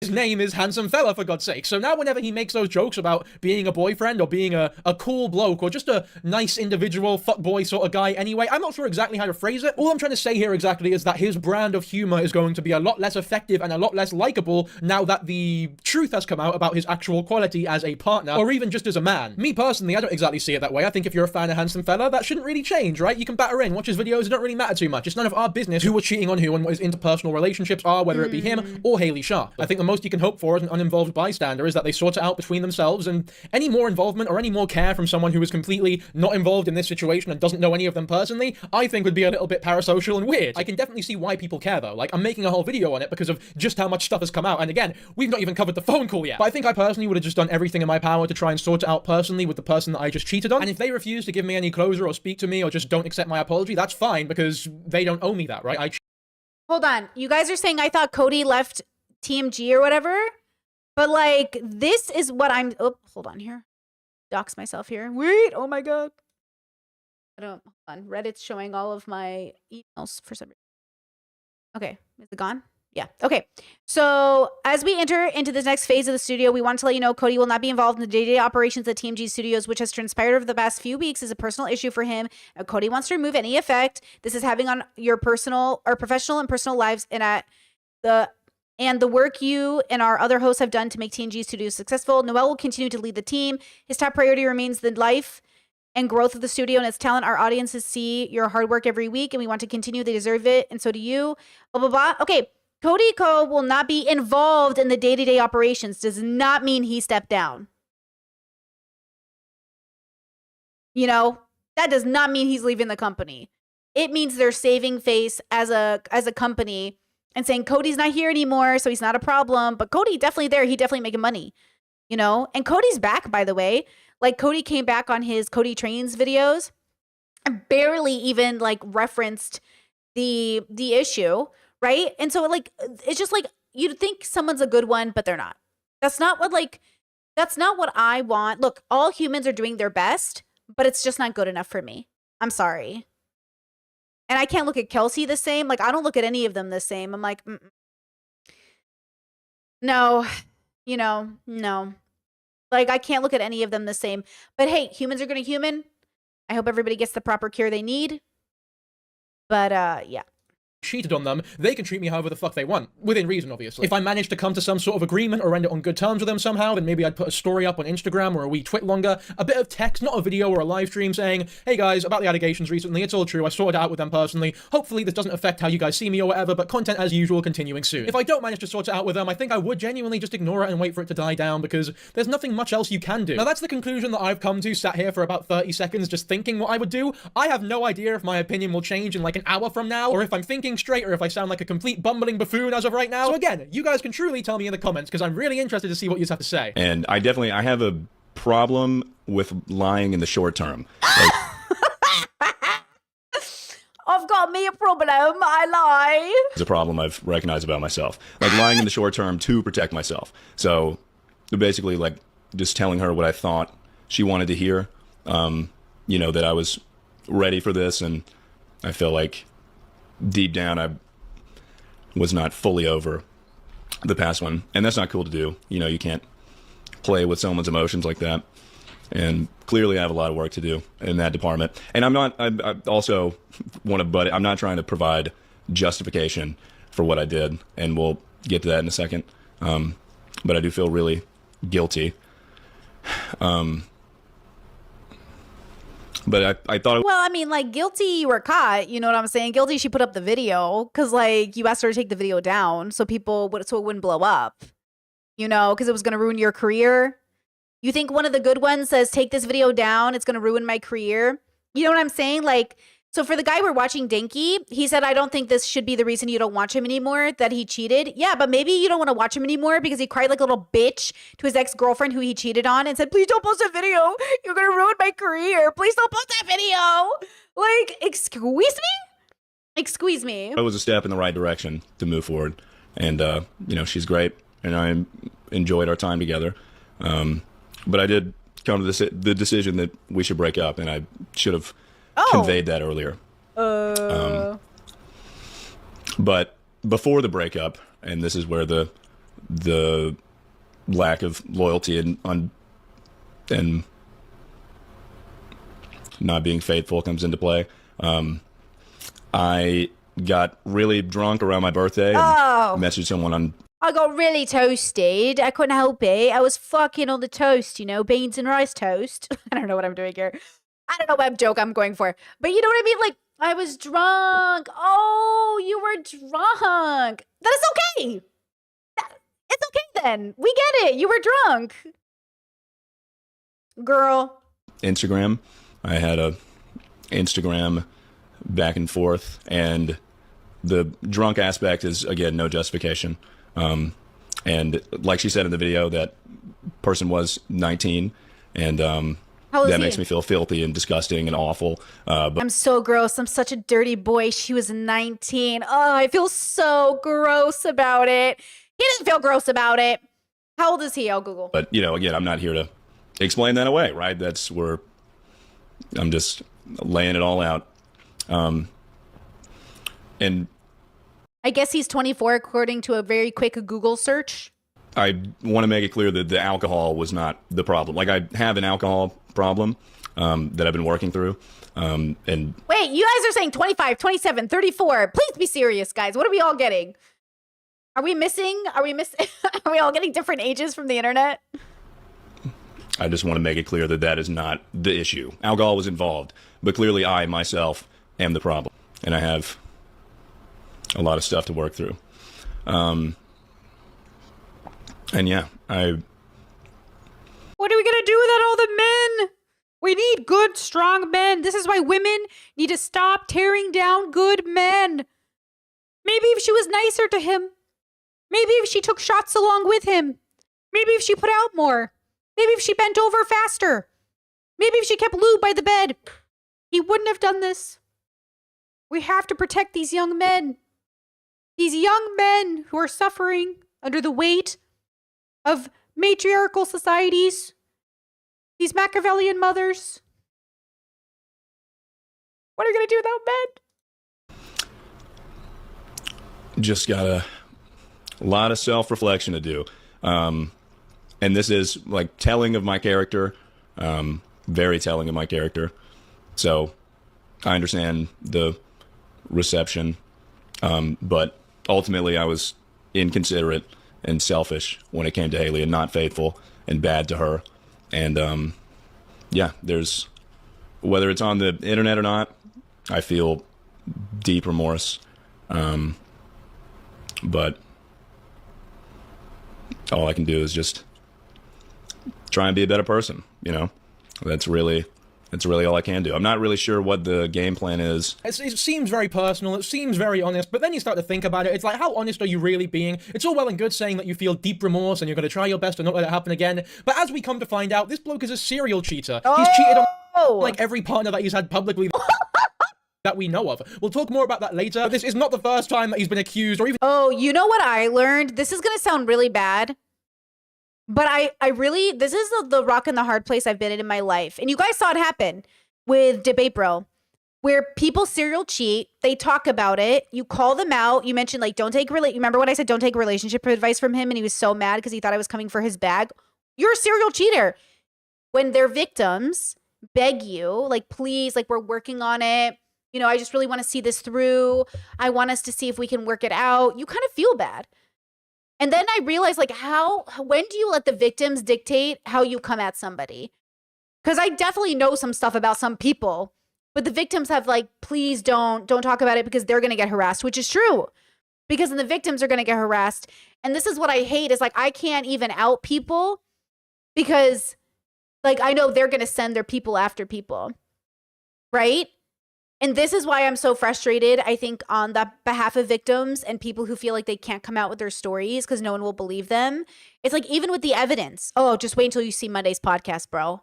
His name is Handsome Fella, for God's sake. So now whenever he makes those jokes about being a boyfriend or being a cool bloke or just a nice individual fuckboy sort of guy anyway, I'm not sure exactly how to phrase it. All I'm trying to say here exactly is that his brand of humor is going to be a lot less effective and a lot less likable now that the truth has come out about his actual quality as a partner or even just as a man. Me personally, I don't exactly see it that way. I think if you're a fan of Handsome Fella, that shouldn't really change, right? You can batter in, watch his videos, it don't really matter too much. It's none of our business who are cheating on who and what his interpersonal relationships are, whether it be him or Hailey Sharp. I think the most you can hope for as an uninvolved bystander is that they sort it out between themselves, and any more involvement or any more care from someone who is completely not involved in this situation and doesn't know any of them personally, I think would be a little bit parasocial and weird. I can definitely see why people care though. Like, I'm making a whole video on it because of just how much stuff has come out, and again, we've not even covered the phone call yet. But I think I personally would have just done everything in my power to try and sort it out personally with the person that I just cheated on, and if they refuse to give me any closure or speak to me or just don't accept my apology, that's fine because they don't owe me that, right? Hold on. You guys are saying I thought Cody left TMG or whatever? But, like, this is what I'm... Oh, hold on here. Dox myself here. Wait, oh my god. I don't... Hold on. Reddit's showing all of my emails for some reason. Okay. Is it gone? Yeah. Okay. So, as we enter into this next phase of the studio, we want to let you know Cody will not be involved in the day-to-day operations at TMG Studios, which has transpired over the past few weeks is a personal issue for him. Now, Cody wants to remove any effect this is having on your personal or professional and personal lives and the work you and our other hosts have done to make TNG Studios successful. Noel will continue to lead the team. His top priority remains the life and growth of the studio and its talent. Our audiences see your hard work every week, and we want to continue. They deserve it, and so do you. Blah, blah, blah. Okay, Cody Ko will not be involved in the day-to-day operations. Does not mean he stepped down. You know, that does not mean he's leaving the company. It means they're saving face as a company and saying Cody's not here anymore, so he's not a problem. But Cody definitely there. He definitely making money, you know? And Cody's back, by the way. Like, Cody came back on his Cody Trains videos and barely even, like, referenced the issue, right? And so, like, it's just, like, you'd think someone's a good one, but they're not. That's not what I want. Look, all humans are doing their best, but it's just not good enough for me. I'm sorry. And I can't look at Kelsey the same. Like, I don't look at any of them the same. I'm like, no, you know, no. Like, I can't look at any of them the same. But hey, humans are going to human. I hope everybody gets the proper care they need. But yeah. cheated on them, they can treat me however the fuck they want, within reason, obviously. If I manage to come to some sort of agreement or end it on good terms with them somehow, then maybe I'd put a story up on Instagram or a wee tweet longer, a bit of text, not a video or a live stream saying, hey guys, about the allegations recently, it's all true, I sorted it out with them personally, hopefully this doesn't affect how you guys see me or whatever, but content as usual continuing soon. If I don't manage to sort it out with them, I think I would genuinely just ignore it and wait for it to die down, because there's nothing much else you can do. Now that's the conclusion that I've come to, sat here for about 30 seconds just thinking what I would do. I have no idea if my opinion will change in like an hour from now, or if I'm thinking straight, or if I sound like a complete bumbling buffoon as of right now. So again, you guys can truly tell me in the comments, because I'm really interested to see what you have to say. And I have a problem with lying in the short term. Like, I've got me a problem, I lie. it's a problem I've recognized about myself. Like lying in the short term to protect myself. So basically like just telling her what I thought she wanted to hear. You know, that I was ready for this, and I feel like deep down I was not fully over the past one, and that's not cool to do. You know, you can't play with someone's emotions like that, and clearly I have a lot of work to do in that department. And I also want to, but I'm not trying to provide justification for what I did, and we'll get to that in a second. But I do feel really guilty. But I thought... Well, I mean, like, guilty you were caught, you know what I'm saying? Guilty she put up the video, because, like, you asked her to take the video down so so it wouldn't blow up, you know, because it was going to ruin your career. You think one of the good ones says, take this video down, it's going to ruin my career? You know what I'm saying? Like, so for the guy we're watching, Dinky, he said, I don't think this should be the reason you don't watch him anymore, that he cheated. Yeah, but maybe you don't want to watch him anymore because he cried like a little bitch to his ex-girlfriend who he cheated on and said, please don't post that video. You're going to ruin my career. Please don't post that video. Like, excuse me? Excuse me. It was a step in the right direction to move forward. And, you know, she's great, and I enjoyed our time together. But I did come to the decision that we should break up, and I should have conveyed that earlier. But before the breakup, and this is where the lack of loyalty and not being faithful comes into play. I got really drunk around my birthday and messaged someone on... I got really toasted. I couldn't help it. I was fucking on the toast, you know, beans and rice toast. I don't know what I'm doing here. I don't know what joke I'm going for. But you know what I mean? Like, I was drunk. Oh, you were drunk. That is okay. It's okay then. We get it. You were drunk. Girl. Instagram. I had a Instagram back and forth, and the drunk aspect is, again, no justification. And like she said in the video, that person was 19, and that makes me feel filthy and disgusting and awful. But I'm so gross. I'm such a dirty boy. She was 19. Oh, I feel so gross about it. He doesn't feel gross about it. How old is he? I'll Google. But, you know, again, I'm not here to explain that away, right? That's where I'm just laying it all out. And I guess he's 24 according to a very quick Google search. I want to make it clear that the alcohol was not the problem. Like, I have an alcohol problem that I've been working through. And wait, you guys are saying 25, 27, 34. Please be serious, guys. What are we all getting? Are we missing? Are we all getting different ages from the internet? I just want to make it clear that that is not the issue. Alcohol was involved, but clearly I, myself, am the problem. And I have a lot of stuff to work through. And yeah, what are we going to do without all the men? We need good, strong men. This is why women need to stop tearing down good men. Maybe if she was nicer to him. Maybe if she took shots along with him. Maybe if she put out more. Maybe if she bent over faster. Maybe if she kept lube by the bed. He wouldn't have done this. We have to protect these young men. These young men who are suffering under the weight of matriarchal societies. These Machiavellian mothers. What are we going to do without men? just got a lot of self-reflection to do. And this is like telling of my character, very telling of my character. So I understand the reception But ultimately, I was inconsiderate and selfish when it came to Haley, and not faithful and bad to her. And yeah, there's, whether it's on the internet or not, I feel deep remorse. But all I can do is just try and be a better person, you know? That's really all I can do. I'm not really sure what the game plan is. It seems very personal, it seems very honest, but then you start to think about it, it's like, how honest are you really being? It's all well and good saying that you feel deep remorse and you're going to try your best to not let it happen again, but as we come to find out, this bloke is a serial cheater. He's cheated on, like, every partner that he's had publicly that we know of. We'll talk more about that later, but this is not the first time that he's been accused or even— Oh, you know what I learned? This is going to sound really bad, but I really, this is the rock and the hard place I've been in my life. And you guys saw it happen with Debate Bro, where people serial cheat, they talk about it, you call them out, you mentioned like, don't take, remember when I said don't take relationship advice from him and he was so mad because he thought I was coming for his bag? You're a serial cheater. When their victims beg you, like, please, like, we're working on it, you know, I just really want to see this through, I want us to see if we can work it out, you kind of feel bad. And then I realized, like, when do you let the victims dictate how you come at somebody? Because I definitely know some stuff about some people, but the victims have like, please don't talk about it because they're going to get harassed, which is true. Because then the victims are going to get harassed. And this is what I hate is, like, I can't even out people because, like, I know they're going to send their people after people, right? And this is why I'm so frustrated, I think, on the behalf of victims and people who feel like they can't come out with their stories because no one will believe them. It's like, even with the evidence, oh, just wait until you see Monday's podcast, bro.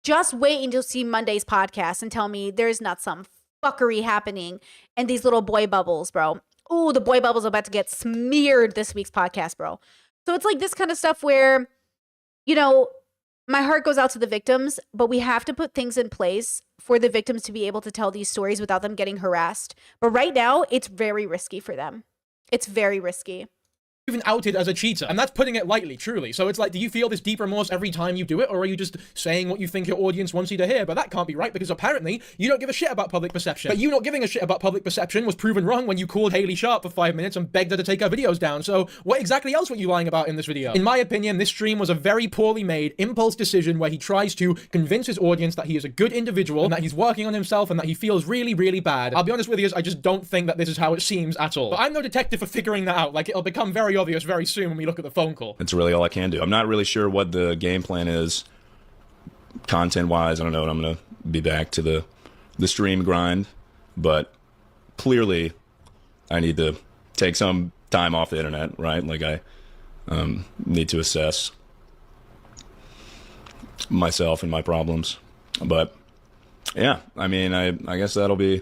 Just wait until you see Monday's podcast and tell me there's not some fuckery happening and these little boy bubbles, bro. Oh, the boy bubbles are about to get smeared this week's podcast, bro. So it's like this kind of stuff where, you know, my heart goes out to the victims, but we have to put things in place for the victims to be able to tell these stories without them getting harassed. But right now, it's very risky for them. It's very risky. Even outed as a cheater, and that's putting it lightly, truly. So it's like, do you feel this deep remorse every time you do it, or are you just saying what you think your audience wants you to hear? But that can't be right, because apparently you don't give a shit about public perception. But you not giving a shit about public perception was proven wrong when you called Haley Sharp for 5 minutes and begged her to take her videos down. So what exactly else were you lying about in this video? In my opinion, this stream was a very poorly made impulse decision where he tries to convince his audience that he is a good individual and that he's working on himself and that he feels really, really bad. I'll be honest with you, I just don't think that this is how it seems at all. But I'm no detective for figuring that out. Like, it'll become very obvious very soon when we look at the phone call. It's really all I can do. I'm not really sure what the game plan is content-wise. I don't know, and I'm going to be back to the stream grind, but clearly I need to take some time off the internet, right? Like, I need to assess myself and my problems. But yeah, I mean, I guess that'll be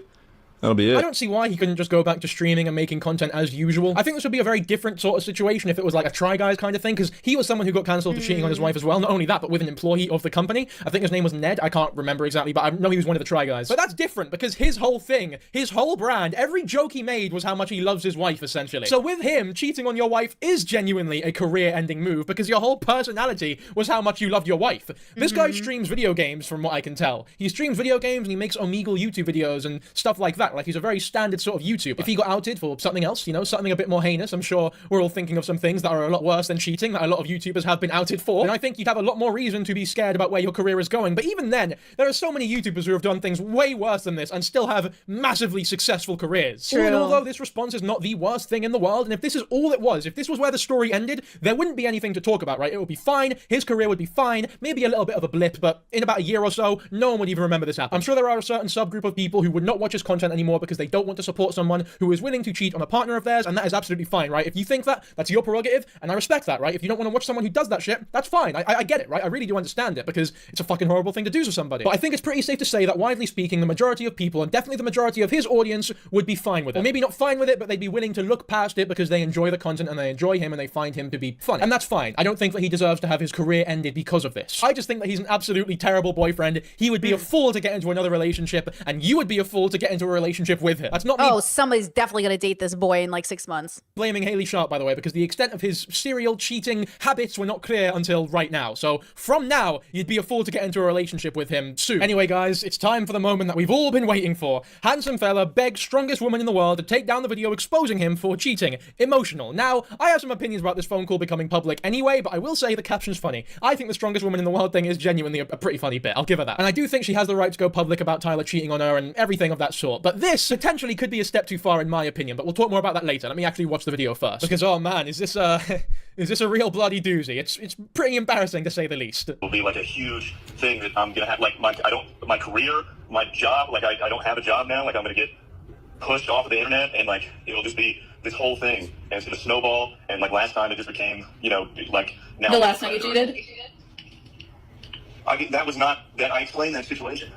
it. I don't see why he couldn't just go back to streaming and making content as usual. I think this would be a very different sort of situation if it was like a Try Guys kind of thing, because he was someone who got cancelled for cheating on his wife as well. Not only that, but with an employee of the company. I think his name was Ned. I can't remember exactly, but I know he was one of the Try Guys. But that's different, because his whole thing, his whole brand, every joke he made was how much he loves his wife, essentially. So with him, cheating on your wife is genuinely a career-ending move, because your whole personality was how much you loved your wife. This guy streams video games, from what I can tell. He streams video games and he makes Omegle YouTube videos and stuff like that. Like, he's a very standard sort of YouTuber. If he got outed for something else, you know, something a bit more heinous, I'm sure we're all thinking of some things that are a lot worse than cheating that a lot of YouTubers have been outed for, and I think you'd have a lot more reason to be scared about where your career is going. But even then, there are so many YouTubers who have done things way worse than this and still have massively successful careers. True. Although this response is not the worst thing in the world, and if this is all it was, if this was where the story ended, there wouldn't be anything to talk about, right? It would be fine, his career would be fine, maybe a little bit of a blip, but in about a year or so, no one would even remember this happened. I'm sure there are a certain subgroup of people who would not watch his content anymore because they don't want to support someone who is willing to cheat on a partner of theirs, and that is absolutely fine, right? If you think that, that's your prerogative, and I respect that, right? If you don't want to watch someone who does that shit, that's fine. I get it, right? I really do understand it, because it's a fucking horrible thing to do to somebody. But I think it's pretty safe to say that, widely speaking, the majority of people, and definitely the majority of his audience, would be fine with it. Or maybe not fine with it, but they'd be willing to look past it because they enjoy the content and they enjoy him and they find him to be funny. And that's fine. I don't think that he deserves to have his career ended because of this. I just think that he's an absolutely terrible boyfriend. He would be a fool to get into another relationship, and you would be a fool to get into a relationship relationship with him. That's not me Oh, somebody's definitely gonna date this boy in like 6 months. blaming Haley Sharp, by the way, because the extent of his serial cheating habits were not clear until right now. So from now, you'd be a fool to get into a relationship with him soon. Anyway, guys, it's time for the moment that we've all been waiting for. Handsome fella begs strongest woman in the world to take down the video exposing him for cheating. Emotional. Now, I have some opinions about this phone call becoming public anyway, but I will say the caption's funny. I think the strongest woman in the world thing is genuinely a pretty funny bit. I'll give her that. And I do think she has the right to go public about Tyler cheating on her and everything of that sort. But this potentially could be a step too far in my opinion, but we'll talk more about that later. Let me actually watch the video first. Because, oh man, is this a real bloody doozy? It's pretty embarrassing to say the least. It will be like a huge thing that I'm gonna have, like my career, my job, like I don't have a job now, like I'm gonna get pushed off of the internet, and like it'll just be this whole thing, and it's gonna snowball, and like last time it just became, you know, like now. The last time you cheated? I explained that situation.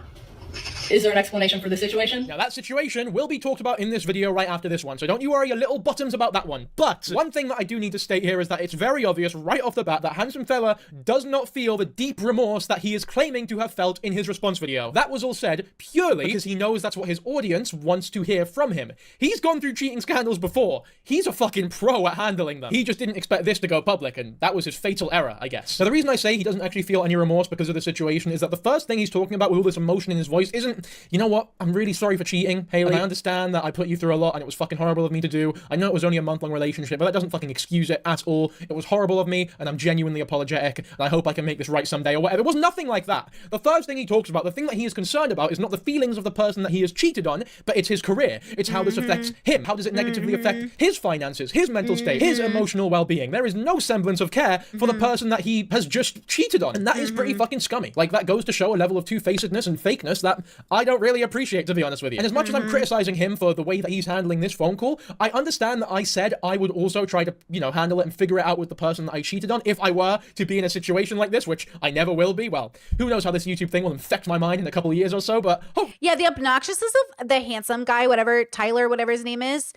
Is there an explanation for the situation? Now, that situation will be talked about in this video right after this one, so don't you worry your little bottoms about that one. But one thing that I do need to state here is that it's very obvious right off the bat that Handsome Fella does not feel the deep remorse that he is claiming to have felt in his response video. That was all said purely because he knows that's what his audience wants to hear from him. He's gone through cheating scandals before. He's a fucking pro at handling them. He just didn't expect this to go public, and that was his fatal error, I guess. Now, the reason I say he doesn't actually feel any remorse because of the situation is that the first thing he's talking about with all this emotion in his voice isn't, you know what, I'm really sorry for cheating, Haley. I understand that I put you through a lot and it was fucking horrible of me to do. I know it was only a month-long relationship, but that doesn't fucking excuse it at all. It was horrible of me, and I'm genuinely apologetic, and I hope I can make this right someday or whatever. It was nothing like that. The first thing he talks about, the thing that he is concerned about, is not the feelings of the person that he has cheated on, but it's his career. It's how this affects him. How does it negatively affect his finances, his mental state, his emotional well-being? There is no semblance of care for the person that he has just cheated on, and that is pretty fucking scummy. Like, that goes to show a level of two-facedness and fakeness that I don't really appreciate, to be honest with you. And as much as I'm criticizing him for the way that he's handling this phone call, I understand that I said I would also try to, you know, handle it and figure it out with the person that I cheated on if I were to be in a situation like this, which I never will be. Well, who knows how this YouTube thing will infect my mind in a couple of years or so, but yeah, the obnoxiousness of the handsome guy, whatever, Tyler, whatever his name is,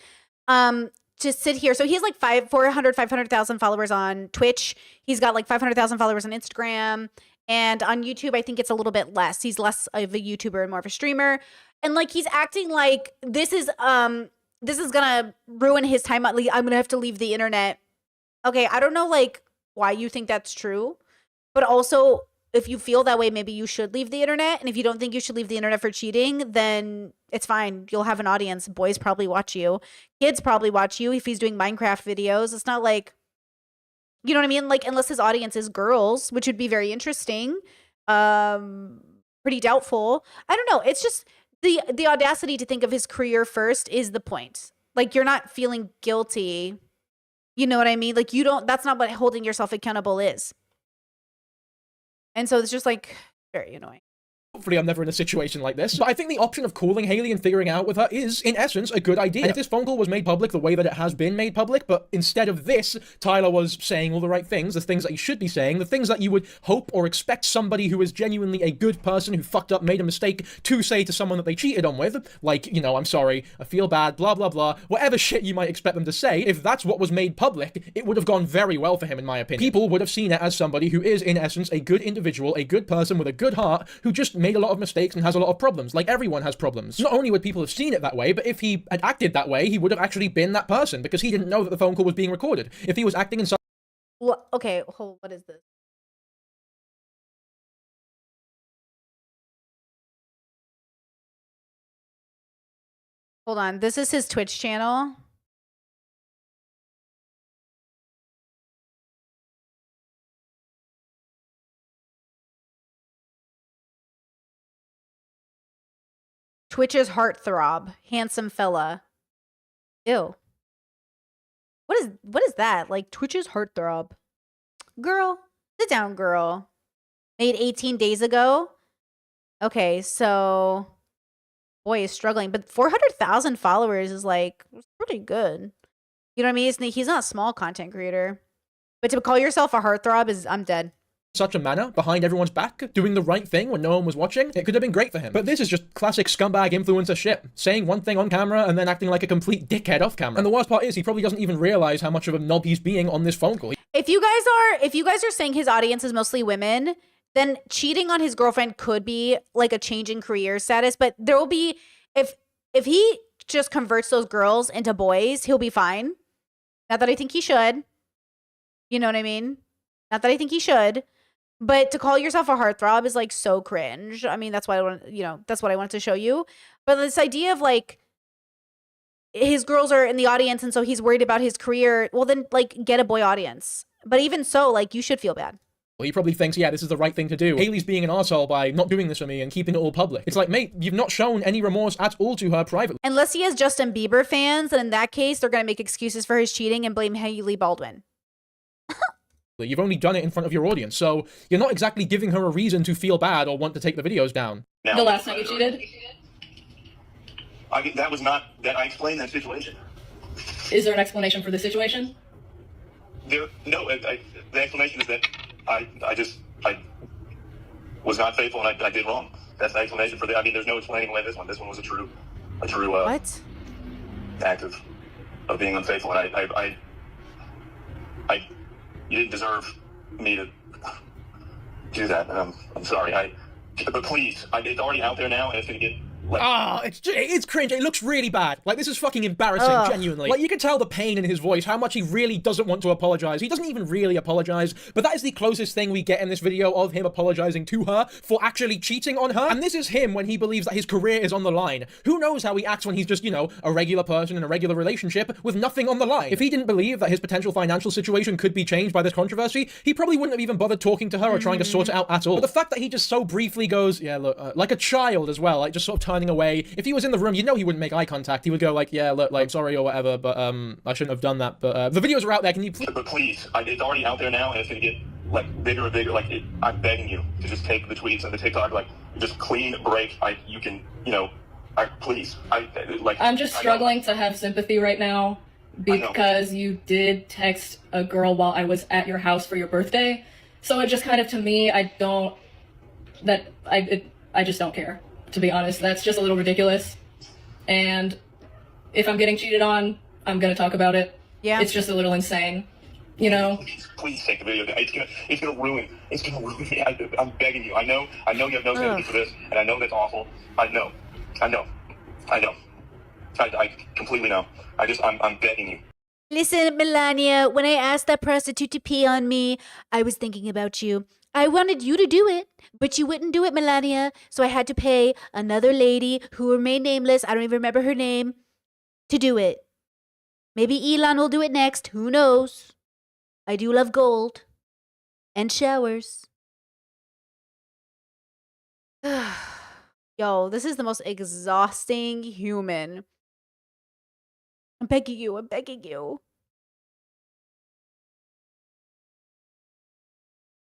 to sit here. So he has like 500,000 followers on Twitch. He's got like 500,000 followers on Instagram. And on YouTube, I think it's a little bit less. He's less of a YouTuber and more of a streamer. And like he's acting like this is gonna ruin his time. I'm gonna have to leave the internet. Okay, I don't know like why you think that's true, but also if you feel that way, maybe you should leave the internet. And if you don't think you should leave the internet for cheating, then it's fine. You'll have an audience. Boys probably watch you. Kids probably watch you if he's doing Minecraft videos. It's not like, you know what I mean? Like, unless his audience is girls, which would be very interesting. Pretty doubtful. I don't know. It's just the audacity to think of his career first is the point. Like, you're not feeling guilty. You know what I mean? Like, that's not what holding yourself accountable is. And so it's just like very annoying. Hopefully I'm never in a situation like this. But I think the option of calling Haley and figuring out with her is, in essence, a good idea. And if this phone call was made public the way that it has been made public, but instead of this, Tyler was saying all the right things, the things that he should be saying, the things that you would hope or expect somebody who is genuinely a good person who fucked up, made a mistake, to say to someone that they cheated on with, like, you know, I'm sorry, I feel bad, blah, blah, blah, whatever shit you might expect them to say, if that's what was made public, it would have gone very well for him, in my opinion. People would have seen it as somebody who is, in essence, a good individual, a good person with a good heart, who just made a lot of mistakes and has a lot of problems. Like, everyone has problems. Not only would people have seen it that way, but if he had acted that way, he would have actually been that person, because he didn't know that the phone call was being recorded. If he was acting in some... Well, okay, what is this? Hold on, this is his Twitch channel. Twitch's heartthrob, handsome fella. Ew. What is that? Like, Twitch's heartthrob. Girl, sit down, girl. Made 18 days ago. Okay, so boy is struggling, but 400,000 followers is like pretty good. You know what I mean? He's not a small content creator, but to call yourself a heartthrob is, I'm dead. Such a manner, behind everyone's back, doing the right thing when no one was watching, it could have been great for him. But this is just classic scumbag influencer shit. Saying one thing on camera and then acting like a complete dickhead off camera. And the worst part is he probably doesn't even realize how much of a knob he's being on this phone call. If you guys are saying his audience is mostly women, then cheating on his girlfriend could be like a change in career status, but there will be, if if he just converts those girls into boys, he'll be fine. Not that I think he should. You know what I mean? Not that I think he should. But to call yourself a heartthrob is like so cringe. I mean, that's why I want, that's what I wanted to show you. But this idea of like his girls are in the audience and so he's worried about his career. Well, then like get a boy audience. But even so, like you should feel bad. Well, he probably thinks, yeah, this is the right thing to do. Hailey's being an arsehole by not doing this for me and keeping it all public. It's like, mate, you've not shown any remorse at all to her privately. Unless he has Justin Bieber fans, and in that case, they're going to make excuses for his cheating and blame Hailey Baldwin. You've only done it in front of your audience, so you're not exactly giving her a reason to feel bad or want to take the videos down. The last time you cheated? That was not, that I explained that situation. Is there an explanation for the situation? The explanation is that I was not faithful and I did wrong. That's the explanation for that. I mean, there's no explaining away this one. This one was a true what? Act of being unfaithful. And you didn't deserve me to do that. I'm sorry. But please, it's already out there now, and it's gonna get. It's cringe. It looks really bad. Like, this is fucking embarrassing, genuinely. Like, you can tell the pain in his voice, how much he really doesn't want to apologize. He doesn't even really apologize, but that is the closest thing we get in this video of him apologizing to her for actually cheating on her. And this is him when he believes that his career is on the line. Who knows how he acts when he's just, a regular person in a regular relationship with nothing on the line. If he didn't believe that his potential financial situation could be changed by this controversy, he probably wouldn't have even bothered talking to her or trying to sort it out at all. But the fact that he just so briefly goes, yeah, look, like a child as well, like just sort of turning away. If he was in the room, he wouldn't make eye contact. He would go like, yeah, look, like, sorry or whatever, but I shouldn't have done that. But the videos are out there. Can you please? But please, it's already out there now, and it's gonna get like bigger and bigger. Like, I'm begging you to just take the tweets and the TikTok, like, just clean break. Please. I'm just struggling to have sympathy right now because you did text a girl while I was at your house for your birthday. So it just kind of, to me, I just don't care. To be honest, that's just a little ridiculous. And if I'm getting cheated on, I'm gonna talk about it. Yeah. It's just a little insane, Please take the video. It's gonna ruin me. I'm begging you. I know you have no sympathy for this, and I know that's awful. I know. I completely know. I'm begging you. Listen, Melania, when I asked that prostitute to pee on me, I was thinking about you. I wanted you to do it, but you wouldn't do it, Melania. So I had to pay another lady who remained nameless, I don't even remember her name, to do it. Maybe Elon will do it next. Who knows? I do love gold. And showers. Yo, this is the most exhausting human. I'm begging you. I'm begging you.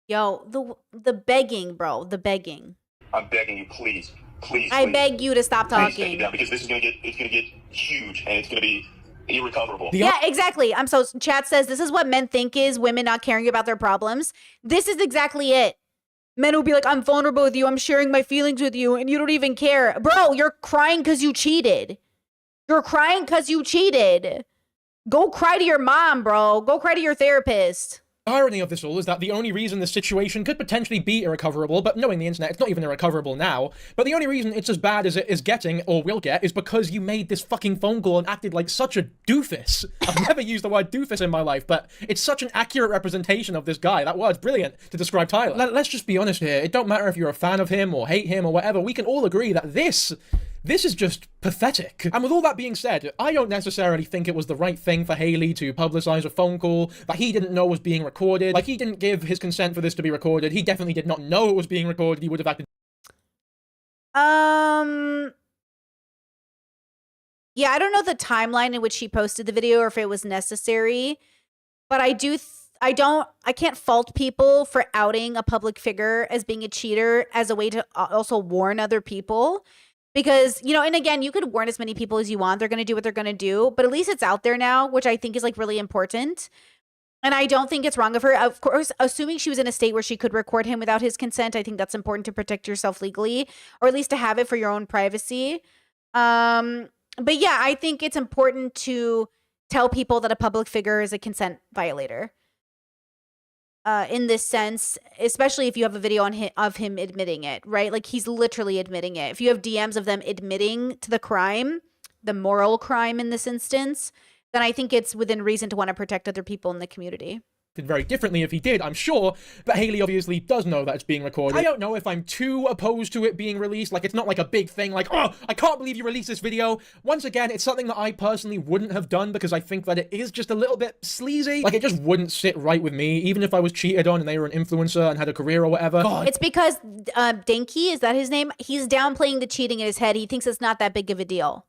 Yo, the begging, bro. The begging. I'm begging you, please. I beg you to stop Please take it talking. down, because this is gonna get huge, and it's gonna be irrecoverable. Yeah, exactly. Chat says this is what men think is women not caring about their problems. This is exactly it. Men will be like, I'm vulnerable with you. I'm sharing my feelings with you, and you don't even care. Bro, you're crying because you cheated. You're crying because you cheated. Go cry to your mom, bro. Go cry to your therapist. The irony of this all is that the only reason this situation could potentially be irrecoverable, but knowing the internet, it's not even irrecoverable now, but the only reason it's as bad as it is getting, or will get, is because you made this fucking phone call and acted like such a doofus. I've never used the word doofus in my life, but it's such an accurate representation of this guy. That word's brilliant to describe Tyler. Let's just be honest here. It don't matter if you're a fan of him or hate him or whatever. We can all agree that this is just pathetic. And with all that being said, I don't necessarily think it was the right thing for Hailey to publicize a phone call that he didn't know was being recorded. Like, he didn't give his consent for this to be recorded. He definitely did not know it was being recorded. He would have acted. Yeah, I don't know the timeline in which he posted the video or if it was necessary, but I can't fault people for outing a public figure as being a cheater as a way to also warn other people. Because, and again, you could warn as many people as you want. They're going to do what they're going to do. But at least it's out there now, which I think is like really important. And I don't think it's wrong of her. Of course, assuming she was in a state where she could record him without his consent, I think that's important to protect yourself legally, or at least to have it for your own privacy. But yeah, I think it's important to tell people that a public figure is a consent violator. In this sense, especially if you have a video of him admitting it, right? Like, he's literally admitting it. If you have DMs of them admitting to the crime, the moral crime in this instance, then I think it's within reason to want to protect other people in the community. Very differently if he did, I'm sure, but Hailey obviously does know that it's being recorded. I don't know if I'm too opposed to it being released. Like, it's not like a big thing, like, oh, I can't believe you released this video. Once again, it's something that I personally wouldn't have done because I think that it is just a little bit sleazy. Like, it just wouldn't sit right with me, even if I was cheated on and they were an influencer and had a career or whatever. God. It's because Denki, is that his name? He's downplaying the cheating in his head. He thinks it's not that big of a deal.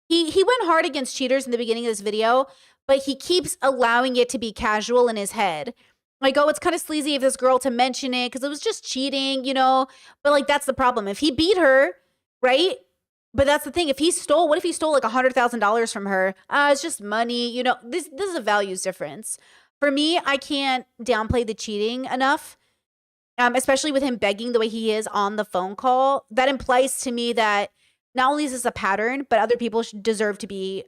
He went hard against cheaters in the beginning of this video, but he keeps allowing it to be casual in his head. Like, oh, it's kind of sleazy of this girl to mention it because it was just cheating, you know? But, like, that's the problem. If he beat her, right? But that's the thing. If he stole, what if he stole, like, $100,000 from her? It's just money, you know? This is a values difference. For me, I can't downplay the cheating enough, especially with him begging the way he is on the phone call. That implies to me that not only is this a pattern, but other people should deserve to be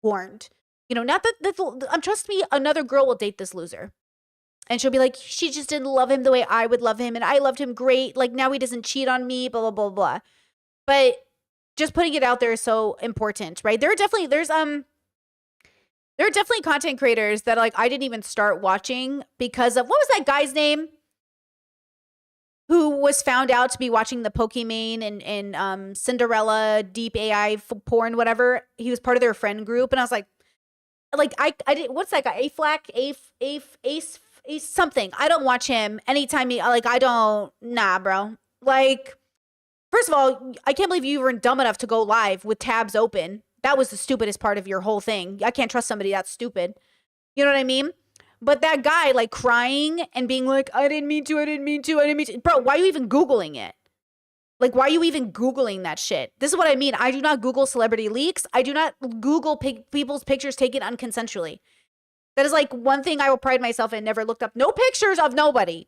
warned. You know, not that, trust me, another girl will date this loser. And she'll be like, she just didn't love him the way I would love him. And I loved him great. Like, now he doesn't cheat on me, blah, blah, blah, blah. But just putting it out there is so important, right? There are definitely content creators that, like, I didn't even start watching because of, what was that guy's name? Who was found out to be watching the Pokimane and Cinderella, deep AI porn, whatever. He was part of their friend group. And I was like, I did, what's that guy? Ace something. I don't watch him anytime he, like, I don't, nah, bro. Like, first of all, I can't believe you were dumb enough to go live with tabs open. That was the stupidest part of your whole thing. I can't trust somebody that's stupid. You know what I mean? But that guy, like, crying and being like, I didn't mean to. Bro, why are you even Googling it? Like, why are you even Googling that shit? This is what I mean. I do not Google celebrity leaks. I do not Google people's pictures taken unconsensually. That is, like, one thing I will pride myself in. Never looked up no pictures of nobody.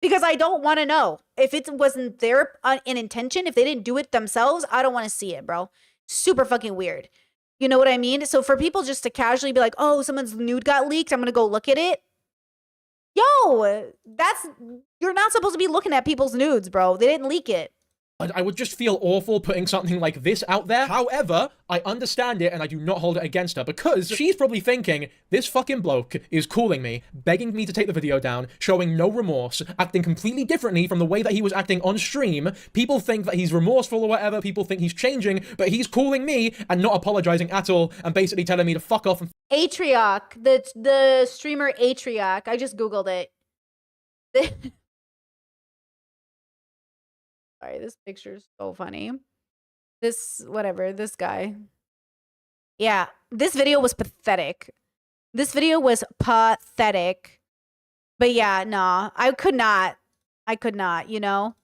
Because I don't want to know. If it wasn't their in intention, if they didn't do it themselves, I don't want to see it, bro. Super fucking weird. You know what I mean? So for people just to casually be like, oh, someone's nude got leaked, I'm going to go look at it. Yo, you're not supposed to be looking at people's nudes, bro. They didn't leak it. I would just feel awful putting something like this out there. However, I understand it and I do not hold it against her because she's probably thinking, this fucking bloke is calling me, begging me to take the video down, showing no remorse, acting completely differently from the way that he was acting on stream. People think that he's remorseful or whatever, people think he's changing, but he's calling me and not apologizing at all and basically telling me to fuck off. Atrioc, the streamer Atrioc, I just Googled it. Sorry, this picture's so funny. This guy. Yeah, this video was pathetic. But yeah, nah, I could not, you know?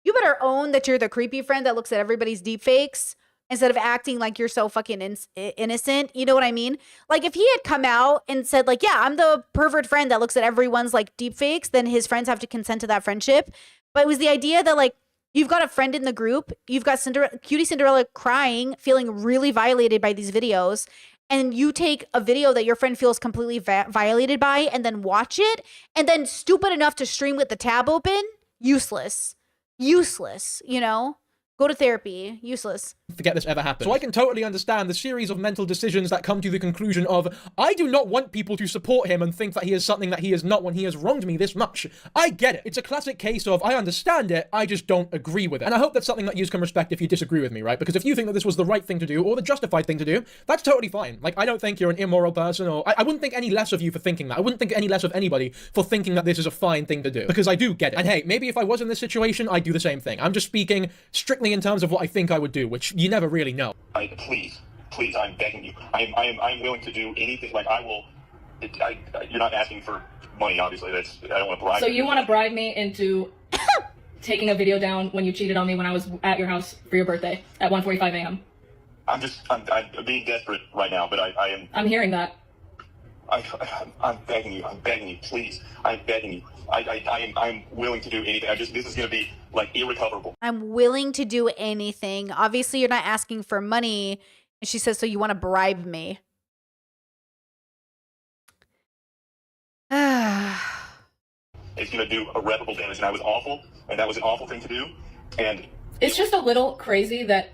You better own that you're the creepy friend that looks at everybody's deepfakes instead of acting like you're so fucking innocent. You know what I mean? Like, if he had come out and said, like, yeah, I'm the pervert friend that looks at everyone's, like, deepfakes, then his friends have to consent to that friendship. But it was the idea that, like, you've got a friend in the group, you've got Cutie Cinderella crying, feeling really violated by these videos, and you take a video that your friend feels completely violated by and then watch it, and then stupid enough to stream with the tab open? Useless, you know? Go to therapy. Useless. Forget this ever happened. So I can totally understand the series of mental decisions that come to the conclusion of, I do not want people to support him and think that he is something that he is not when he has wronged me this much. I get it. It's a classic case of, I understand it, I just don't agree with it. And I hope that's something that you can respect if you disagree with me, right? Because if you think that this was the right thing to do or the justified thing to do, that's totally fine. Like, I don't think you're an immoral person, or I wouldn't think any less of you for thinking that. I wouldn't think any less of anybody for thinking that this is a fine thing to do. Because I do get it. And hey, maybe if I was in this situation, I'd do the same thing. I'm just speaking strictly in terms of what I think I would do, which you never really know. Please, I'm begging you. I'm willing to do anything. Like, I will. You're not asking for money, obviously. I don't want to bribe. So you want to bribe me into taking a video down when you cheated on me when I was at your house for your birthday at 1:45 a.m. I'm being desperate right now, but I am. I'm hearing that. I'm begging you, please. I'm begging you. I'm willing to do anything. This is going to be, like, irrecoverable. I'm willing to do anything. Obviously, you're not asking for money. And she says, so you want to bribe me. It's going to do irreparable damage, and I was awful, and that was an awful thing to do. And it's just a little crazy that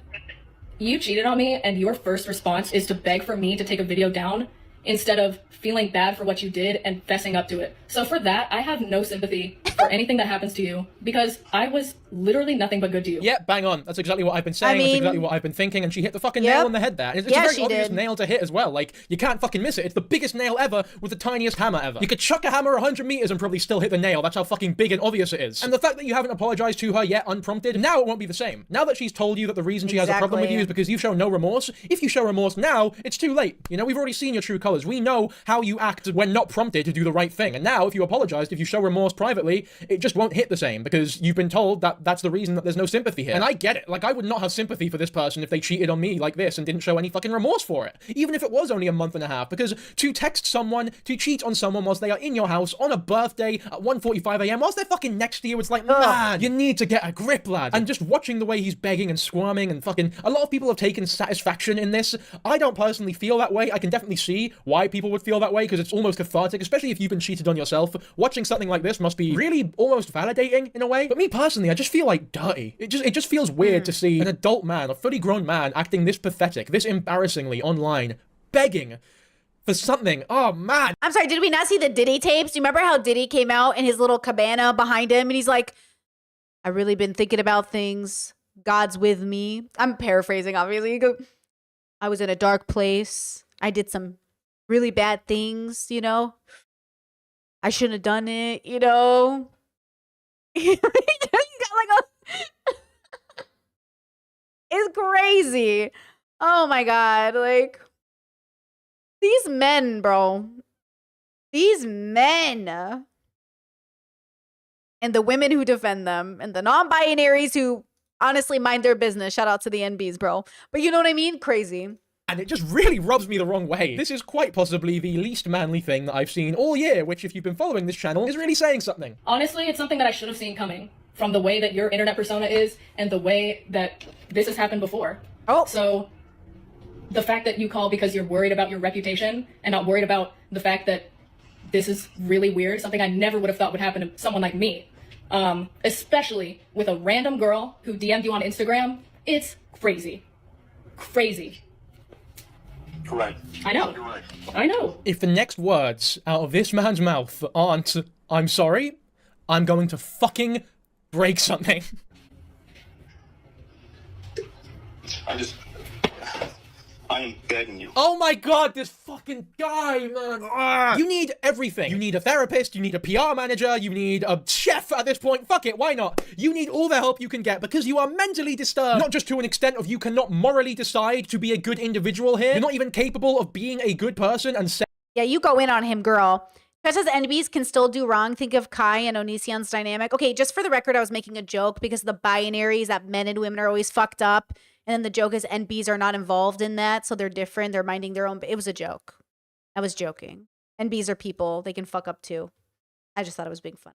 you cheated on me and your first response is to beg for me to take a video down instead of feeling bad for what you did and fessing up to it. So for that, I have no sympathy for anything that happens to you because I was literally nothing but good to you. Yeah, bang on. That's exactly what I've been saying. That's exactly what I've been thinking. And she hit the fucking nail on the head there. It's a very obvious nail to hit as well. Like, you can't fucking miss it. It's the biggest nail ever with the tiniest hammer ever. You could chuck a hammer 100 meters and probably still hit the nail. That's how fucking big and obvious it is. And the fact that you haven't apologized to her yet unprompted, now it won't be the same. Now that she's told you that the reason she has a problem with you is because you've shown no remorse, if you show remorse now, it's too late. You know, we've already seen your true colors. We know how you act when not prompted to do the right thing. And now, if you apologized, if you show remorse privately, it just won't hit the same because you've been told that that's the reason that there's no sympathy here. And I get it. Like, I would not have sympathy for this person if they cheated on me like this and didn't show any fucking remorse for it. Even if it was only a month and a half, because to text someone, to cheat on someone whilst they are in your house on a birthday at 1:45 a.m. whilst they're fucking next to you, it's like, man, you need to get a grip, lad. And just watching the way he's begging and squirming and fucking, a lot of people have taken satisfaction in this. I don't personally feel that way. I can definitely see why people would feel that way because it's almost cathartic, especially if you've been cheated on yourself. Watching something like this must be really almost validating in a way. But me personally, I just feel like dirty. It just feels weird to see an adult man, a fully grown man, acting this pathetic, this embarrassingly online, begging for something. Oh man. I'm sorry, did we not see the Diddy tapes? Do you remember how Diddy came out in his little cabana behind him and he's like, I've really been thinking about things. God's with me. I'm paraphrasing, obviously. You go, I was in a dark place. I did some really bad things, you know. I shouldn't have done it, you know. You got like a it's crazy. Oh my God. Like, these men, bro. These men. And the women who defend them. And the non-binaries who honestly mind their business. Shout out to the NBs, bro. But you know what I mean? Crazy. And it just really rubs me the wrong way. This is quite possibly the least manly thing that I've seen all year, which if you've been following this channel, is really saying something. Honestly, it's something that I should have seen coming from the way that your internet persona is and the way that this has happened before. Oh. So the fact that you call because you're worried about your reputation and not worried about the fact that this is really weird, something I never would have thought would happen to someone like me. Especially with a random girl who DM'd you on Instagram, it's crazy. Crazy. Correct. I know. You're right. I know. If the next words out of this man's mouth aren't, I'm sorry, I'm going to fucking break something. I am begging you. Oh my God, this fucking guy, man. You need everything. You need a therapist, you need a PR manager, you need a chef at this point. Fuck it, why not? You need all the help you can get because you are mentally disturbed. Not just to an extent of you cannot morally decide to be a good individual here. You're not even capable of being a good person and say, yeah, you go in on him, girl. Just as NBs can still do wrong, think of Kai and Onision's dynamic. Okay, just for the record, I was making a joke because the binaries that men and women are always fucked up. And then the joke is NBs are not involved in that, so they're different. They're minding their own. It was a joke. I was joking. NBs are people. They can fuck up too. I just thought it was being fun.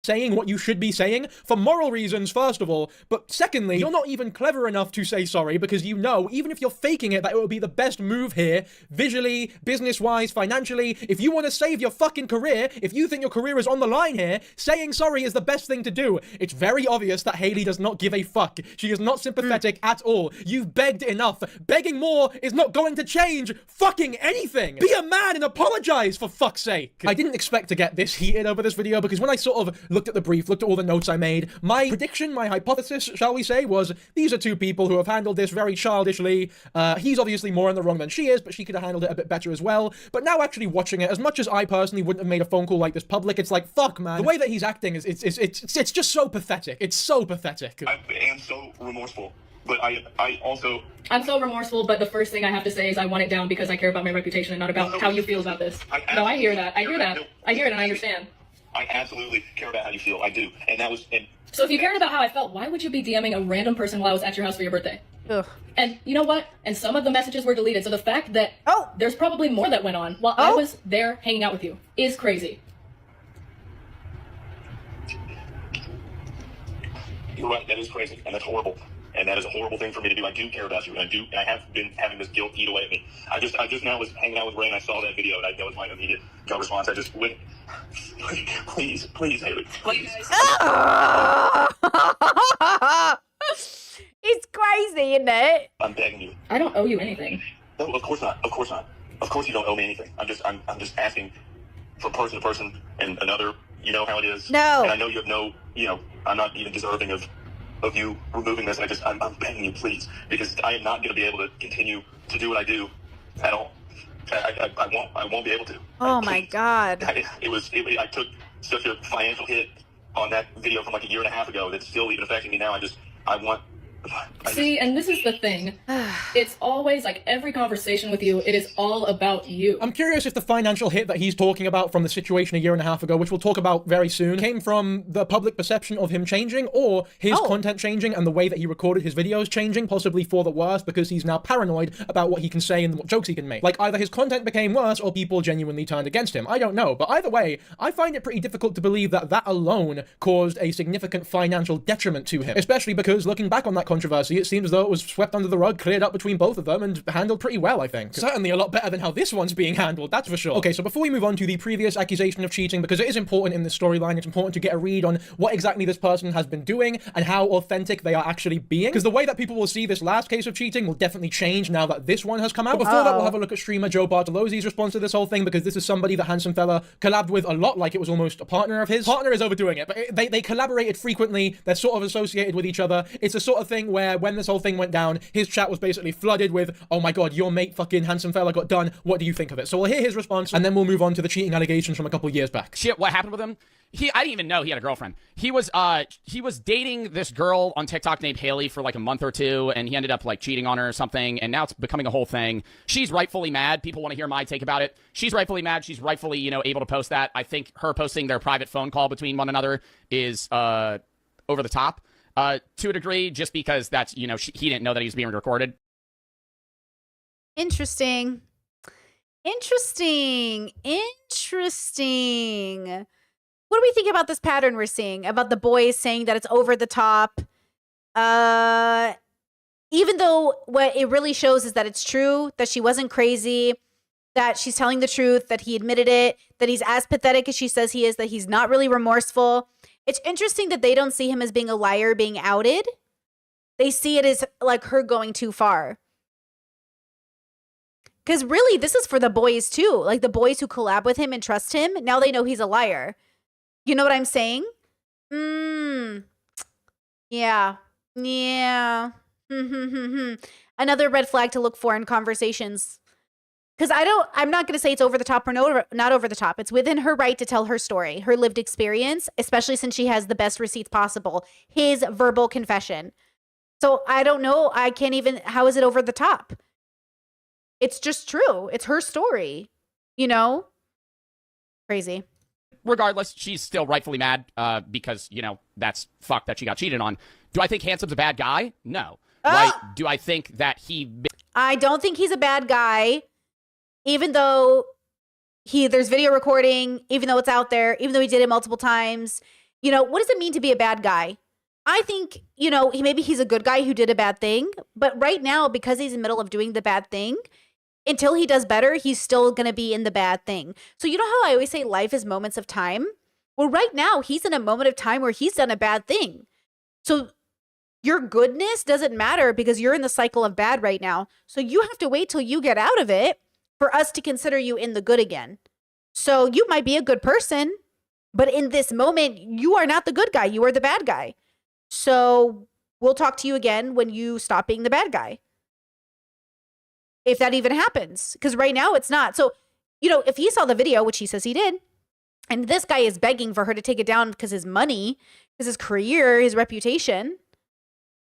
saying what you should be saying for moral reasons, first of all, but secondly, you're not even clever enough to say sorry because you know, even if you're faking it, that it would be the best move here, visually, business-wise, financially. If you want to save your fucking career, if you think your career is on the line here, saying sorry is the best thing to do. It's very obvious that Hailey does not give a fuck. She is not sympathetic at all. You've begged enough. Begging more is not going to change fucking anything. Be a man and apologize, for fuck's sake. I didn't expect to get this heated over this video because when I sort of looked at the brief, looked at all the notes I made, my prediction, my hypothesis, shall we say, was these are two people who have handled this very childishly. He's obviously more in the wrong than she is, but she could have handled it a bit better as well. But now actually watching it, as much as I personally wouldn't have made a phone call like this public, it's like, fuck, man. The way that he's acting is, it's just so pathetic. It's so pathetic. I am so remorseful, but I'm so remorseful, but the first thing I have to say is I want it down because I care about my reputation and not about how you feel about this. No, I hear that. I hear that. I hear it and I understand. I absolutely care about how you feel. I do. And that was... So if you cared about how I felt, why would you be DMing a random person while I was at your house for your birthday? Ugh. And you know what? And some of the messages were deleted, so the fact that there's probably more that went on while I was there hanging out with you is crazy. You're right, that is crazy, and that's horrible. And that is a horrible thing for me to do. I do care about you, and I have been having this guilt eat away at me. I just now was hanging out with Ray, and I saw that video, and that was my immediate gut response. I just went, please, Hailey, please. It's crazy. Why are you saying that? I'm begging you. I don't owe you anything. No, of course not. Of course not. Of course you don't owe me anything. I'm just asking from person to person and another. You know how it is. No. And I know you have no. I'm not even deserving of you removing this. I'm begging you, please, because I am not going to be able to continue to do what I do at all. I won't be able to. Oh my God. I took such a financial hit on that video from like a year and a half ago that's still even affecting me now. See, and this is the thing. It's always like every conversation with you, it is all about you. I'm curious if the financial hit that he's talking about from the situation a year and a half ago, which we'll talk about very soon, came from the public perception of him changing or his content changing and the way that he recorded his videos changing, possibly for the worse because he's now paranoid about what he can say and what jokes he can make. Like either his content became worse or people genuinely turned against him. I don't know. But either way, I find it pretty difficult to believe that that alone caused a significant financial detriment to him, especially because looking back on that controversy, it seems as though it was swept under the rug, cleared up between both of them, and handled pretty well, I think. Certainly a lot better than how this one's being handled, that's for sure. Okay, so before we move on to the previous accusation of cheating, because it is important in this storyline, it's important to get a read on what exactly this person has been doing and how authentic they are actually being, because the way that people will see this last case of cheating will definitely change now that this one has come out. But before that, we'll have a look at streamer Joe Bartolozzi's response to this whole thing, because this is somebody that Handsome Fella collabed with a lot, like it was almost a partner of his. Partner is overdoing it, but they collaborated frequently, they're sort of associated with each other. It's a sort of thing where when this whole thing went down, his chat was basically flooded with, oh my God, your mate fucking Handsome Fella got done, what do you think of it? So we'll hear his response, and then we'll move on to the cheating allegations from a couple years back. Shit, what happened with him? I didn't even know he had a girlfriend. He was dating this girl on TikTok named Haley for like a month or two, and he ended up like cheating on her or something, and now it's becoming a whole thing. She's rightfully mad. People want to hear my take about it. She's rightfully mad. She's rightfully, able to post that. I think her posting their private phone call between one another is over the top. To a degree, just because that's, he didn't know that he was being recorded. Interesting. What do we think about this pattern we're seeing? About the boys saying that it's over the top? Even though what it really shows is that it's true, that she wasn't crazy, that she's telling the truth, that he admitted it, that he's as pathetic as she says he is, that he's not really remorseful. It's interesting that they don't see him as being a liar, being outed. They see it as like her going too far. Because really, this is for the boys too. Like the boys who collab with him and trust him, now they know he's a liar. You know what I'm saying? Yeah. Another red flag to look for in conversations. Because I'm not going to say it's over the top or not over the top. It's within her right to tell her story, her lived experience, especially since she has the best receipts possible. His verbal confession. So I don't know. I can't even, how is it over the top? It's just true. It's her story, Crazy. Regardless, she's still rightfully mad because, that's fucked that she got cheated on. Do I think Handsome's a bad guy? No. Right? Do I think that I don't think he's a bad guy. Even though there's video recording, even though it's out there, even though he did it multiple times, what does it mean to be a bad guy? I think, maybe he's a good guy who did a bad thing, but right now, because he's in the middle of doing the bad thing, until he does better, he's still going to be in the bad thing. So you know how I always say life is moments of time? Well, right now, he's in a moment of time where he's done a bad thing. So your goodness doesn't matter because you're in the cycle of bad right now. So you have to wait till you get out of it for us to consider you in the good again. So you might be a good person, but in this moment, you are not the good guy. You are the bad guy. So we'll talk to you again when you stop being the bad guy. If that even happens. Because right now it's not. So, if he saw the video, which he says he did, and this guy is begging for her to take it down because his money, because his career, his reputation,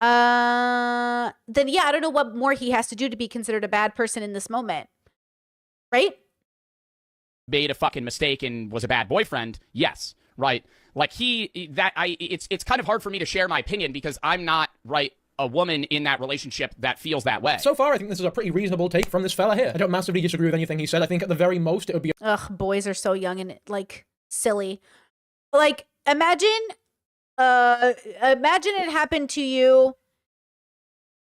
then yeah, I don't know what more he has to do to be considered a bad person in this moment. Right? Made a fucking mistake and was a bad boyfriend? Yes, right. Like it's kind of hard for me to share my opinion because I'm not a woman in that relationship that feels that way. So far, I think this is a pretty reasonable take from this fella here. I don't massively disagree with anything he said. I think at the very most, it would be boys are so young and silly. Like imagine it happened to you.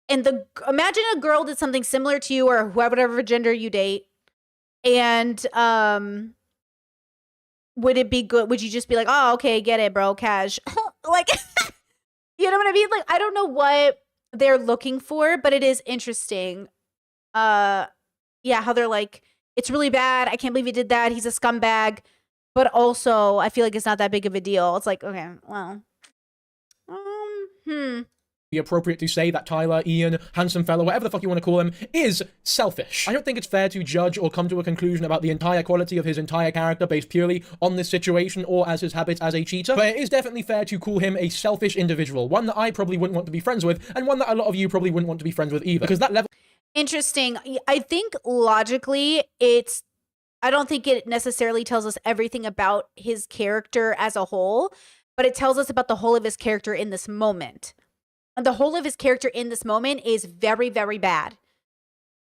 And imagine a girl did something similar to you or whatever gender you date. And would it be good? Would you just be like, oh, okay, get it, bro, cash? You know what I mean? Like, I don't know what they're looking for, but it is interesting. Yeah, how they're like, it's really bad. I can't believe he did that. He's a scumbag. But also, I feel like it's not that big of a deal. It's like, okay, well, Be appropriate to say that Tyler, Ian, handsome fellow, whatever the fuck you want to call him, is selfish. I don't think it's fair to judge or come to a conclusion about the entire quality of his entire character based purely on this situation or as his habits as a cheater, but it is definitely fair to call him a selfish individual, one that I probably wouldn't want to be friends with, and one that a lot of you probably wouldn't want to be friends with either, because that level... Interesting. I think logically, I don't think it necessarily tells us everything about his character as a whole, but it tells us about the whole of his character in this moment. And the whole of his character in this moment is very, very bad.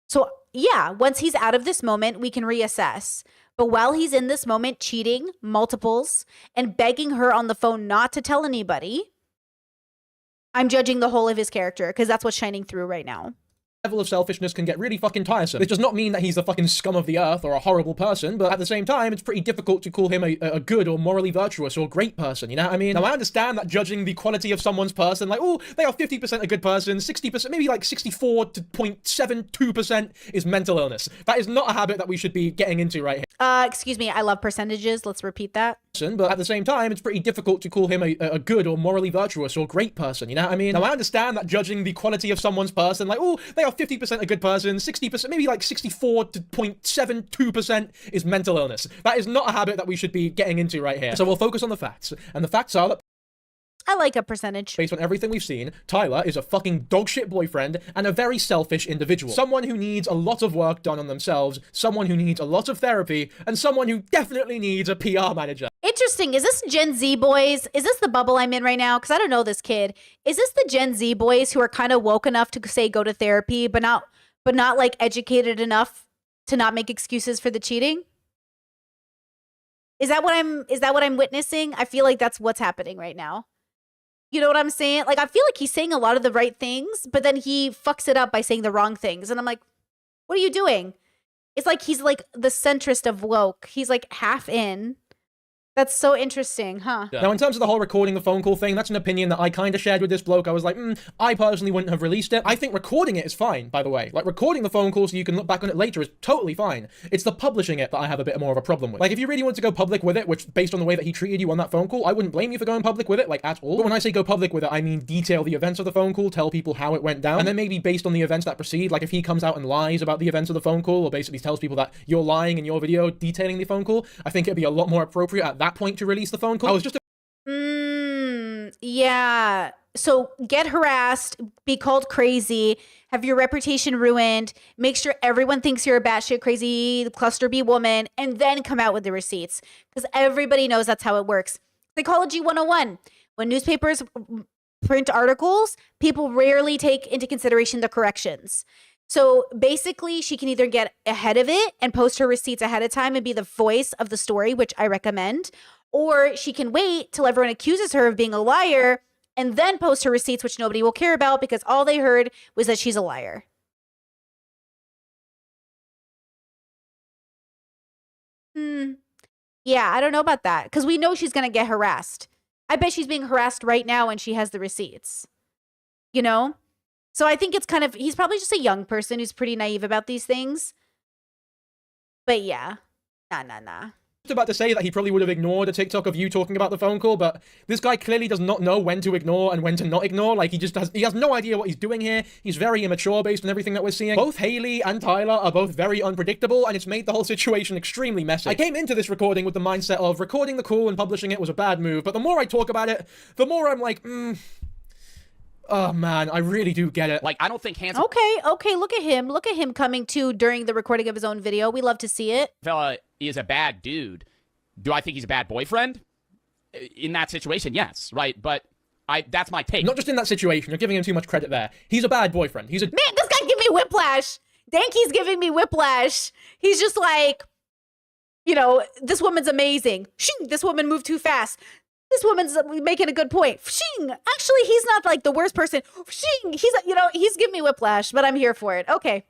So yeah, once he's out of this moment, we can reassess. But while he's in this moment cheating, multiples, and begging her on the phone not to tell anybody, I'm judging the whole of his character because that's what's shining through right now. Level of selfishness can get really fucking tiresome. It does not mean that he's the fucking scum of the earth or a horrible person, but at the same time, it's pretty difficult to call him a good or morally virtuous or great person, you know what I mean? Now, I understand that judging the quality of someone's person, like, oh, they are 50% a good person, 60%, maybe like 64.72% is mental illness. That is not a habit that we should be getting into right here. Excuse me, I love percentages. Let's repeat that. But at the same time, it's pretty difficult to call him a good or morally virtuous or great person, you know what I mean? Now, I understand that judging the quality of someone's person, like, oh, they are 50% a good person, 60%, maybe like 64.72% is mental illness. That is not a habit that we should be getting into right here. So we'll focus on the facts. And the facts are that I like a percentage. based on everything we've seen, Tyler is a fucking dogshit boyfriend and a very selfish individual. Someone who needs a lot of work done on themselves, someone who needs a lot of therapy, and someone who definitely needs a PR manager. Interesting. Is this Gen Z boys? Is this the bubble I'm in right now? Because I don't know this kid. Is this the Gen Z boys who are kind of woke enough to say go to therapy, but not like educated enough to not make excuses for the cheating? Is that what I'm witnessing? I feel like that's what's happening right now. You know what I'm saying? Like, I feel like he's saying a lot of the right things, but then he fucks it up by saying the wrong things. And I'm like, what are you doing? It's like he's like the centrist of woke. He's like half in. That's so interesting, huh? Now, in terms of the whole recording the phone call thing, that's an opinion that I kind of shared with this bloke. I was like, I personally wouldn't have released it. I think recording it is fine, by the way. Like, recording the phone call so you can look back on it later is totally fine. It's the publishing it that I have a bit more of a problem with. Like, if you really want to go public with it, which, based on the way that he treated you on that phone call, I wouldn't blame you for going public with it, like, at all. But when I say go public with it, I mean detail the events of the phone call, tell people how it went down, and then maybe based on the events that precede, like, if he comes out and lies about the events of the phone call, or basically tells people that you're lying in your video detailing the phone call, I think it'd be a lot more appropriate at that point to release the phone call. I was just yeah. So get harassed, be called crazy, have your reputation ruined, make sure everyone thinks you're a batshit crazy cluster B woman, and then come out with the receipts. Because everybody knows that's how it works. Psychology 101. When newspapers print articles, people rarely take into consideration the corrections. So basically, she can either get ahead of it and post her receipts ahead of time and be the voice of the story, which I recommend, or she can wait till everyone accuses her of being a liar and then post her receipts, which nobody will care about because all they heard was that she's a liar. Yeah, I don't know about that because we know she's going to get harassed. I bet she's being harassed right now and she has the receipts, you know? So I think it's kind of, he's probably just a young person who's pretty naive about these things. But yeah, nah. About to say that he probably would have ignored a TikTok of you talking about the phone call, but this guy clearly does not know when to ignore and when to not ignore. Like, he has no idea what he's doing here. He's very immature based on everything that we're seeing. Both Haley and Tyler are both very unpredictable, and it's made the whole situation extremely messy. I came into this recording with the mindset of recording the call and publishing it was a bad move, but the more I talk about it, the more I'm like, oh man, I really do get it. Like, I don't think handsome Okay, look at him. Look at him coming to during the recording of his own video. We love to see it. fella is a bad dude. Do I think he's a bad boyfriend? In that situation, yes, right? But that's my take. Not just in that situation. You're giving him too much credit there. He's a bad boyfriend. Man, this guy give me whiplash. Danky's giving me whiplash. He's just like, you know, this woman's amazing. Shing, this woman moved too fast. This woman's making a good point. Shing, actually, he's not like the worst person. Shing, he's giving me whiplash, but I'm here for it. Okay.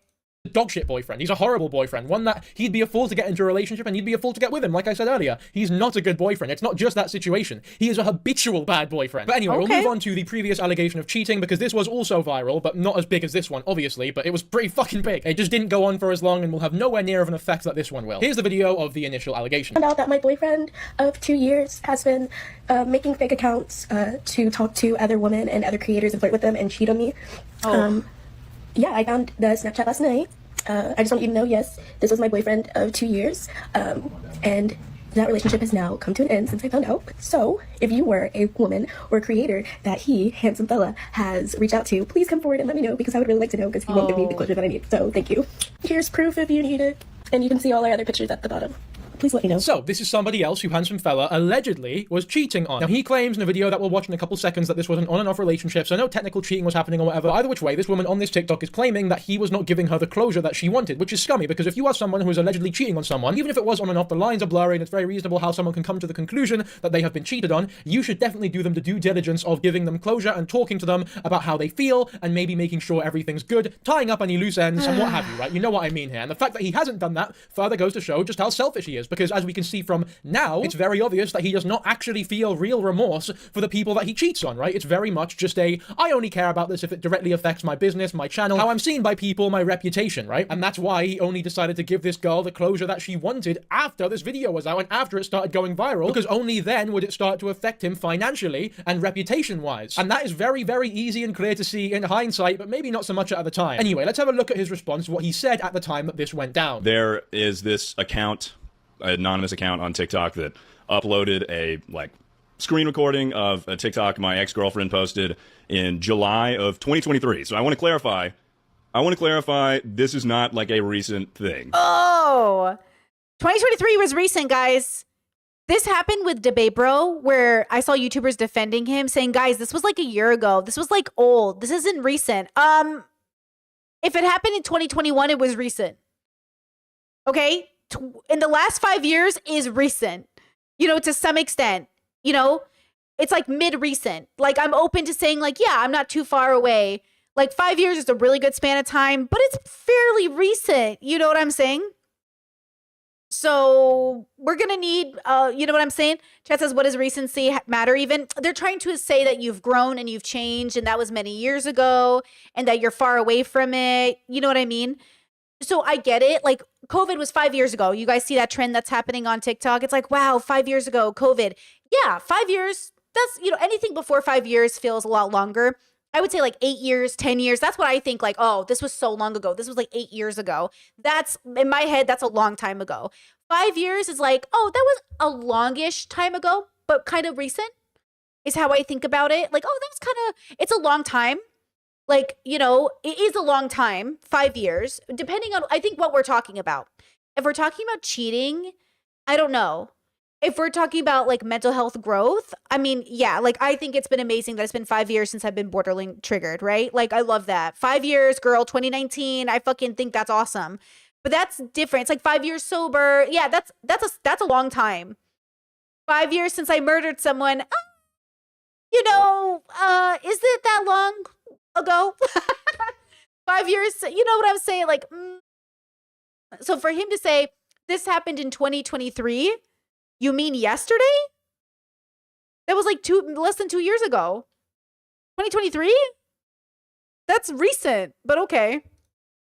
dogshit boyfriend. He's a horrible boyfriend. One that he'd be a fool to get into a relationship and you'd be a fool to get with him. Like I said earlier, he's not a good boyfriend. It's not just that situation. He is a habitual bad boyfriend. But anyway, we'll move on to the previous allegation of cheating, because this was also viral, but not as big as this one, obviously, but it was pretty fucking big. It just didn't go on for as long and will have nowhere near of an effect that this one will. Here's the video of the initial allegation. I found out that my boyfriend of 2 years has been making fake accounts to talk to other women and other creators and flirt with them and cheat on me. Yeah, I found the Snapchat last night. I just want you to know, yes, this was my boyfriend of 2 years, and that relationship has now come to an end since I found out. So, if you were a woman or a creator that he, handsome fella, has reached out to, please come forward and let me know, because I would really like to know, because he won't give me the closure that I need. So, thank you. Here's proof if you need it, and you can see all our other pictures at the bottom. Please let me know. So, this is somebody else who handsome fella allegedly was cheating on. Now, he claims in a video that we'll watch in a couple seconds that this was an on and off relationship, so no technical cheating was happening or whatever. Either which way, this woman on this TikTok is claiming that he was not giving her the closure that she wanted, which is scummy, because if you are someone who is allegedly cheating on someone, even if it was on and off, the lines are blurry and it's very reasonable how someone can come to the conclusion that they have been cheated on, you should definitely do them the due diligence of giving them closure and talking to them about how they feel and maybe making sure everything's good, tying up any loose ends and what have you, right? You know what I mean here. And the fact that he hasn't done that further goes to show just how selfish he is, because as we can see from now, it's very obvious that he does not actually feel real remorse for the people that he cheats on, right? It's very much just I only care about this if it directly affects my business, my channel, how I'm seen by people, my reputation, right? And that's why he only decided to give this girl the closure that she wanted after this video was out and after it started going viral, because only then would it start to affect him financially and reputation-wise. And that is very, very easy and clear to see in hindsight, but maybe not so much at the time. Anyway, let's have a look at his response to what he said at the time that this went down. There is this account, anonymous account on TikTok that uploaded a screen recording of a TikTok my ex-girlfriend posted in July of 2023. So I want to clarify this is not like a recent thing. Oh, 2023 was recent, guys. This happened with DeBabro, where I saw YouTubers defending him, saying, guys, this was like a year ago. This was like old. This isn't recent. If it happened in 2021, it was recent. Okay? In the last 5 years is recent, to some extent, it's like mid-recent. Like, I'm open to saying yeah, I'm not too far away. Like 5 years is a really good span of time, but it's fairly recent. You know what I'm saying? So we're going to need, you know what I'm saying? Chat says, what does recency matter even? They're trying to say that you've grown and you've changed and that was many years ago and that you're far away from it. You know what I mean? So I get it. Like, COVID was 5 years ago. You guys see that trend that's happening on TikTok? It's like, wow, 5 years ago, COVID. Yeah, 5 years. That's, anything before 5 years feels a lot longer. I would say 8 years, 10 years. That's what I think. Oh, this was so long ago. This was 8 years ago. That's, in my head, that's a long time ago. 5 years is oh, that was a longish time ago, but kind of recent is how I think about it. Oh, that was kind of, it's a long time. It is a long time, 5 years, depending on, I think, what we're talking about. If we're talking about cheating, I don't know. If we're talking about mental health growth, I mean, yeah, I think it's been amazing that it's been 5 years since I've been borderline triggered, right? I love that. 5 years, girl, 2019. I fucking think that's awesome. But that's different. It's 5 years sober. Yeah, that's a long time. 5 years since I murdered someone. Is it that long ago? 5 years, you know what I'm saying? So for him to say this happened in 2023, you mean yesterday? That was less than 2 years ago. 2023? That's recent, but okay.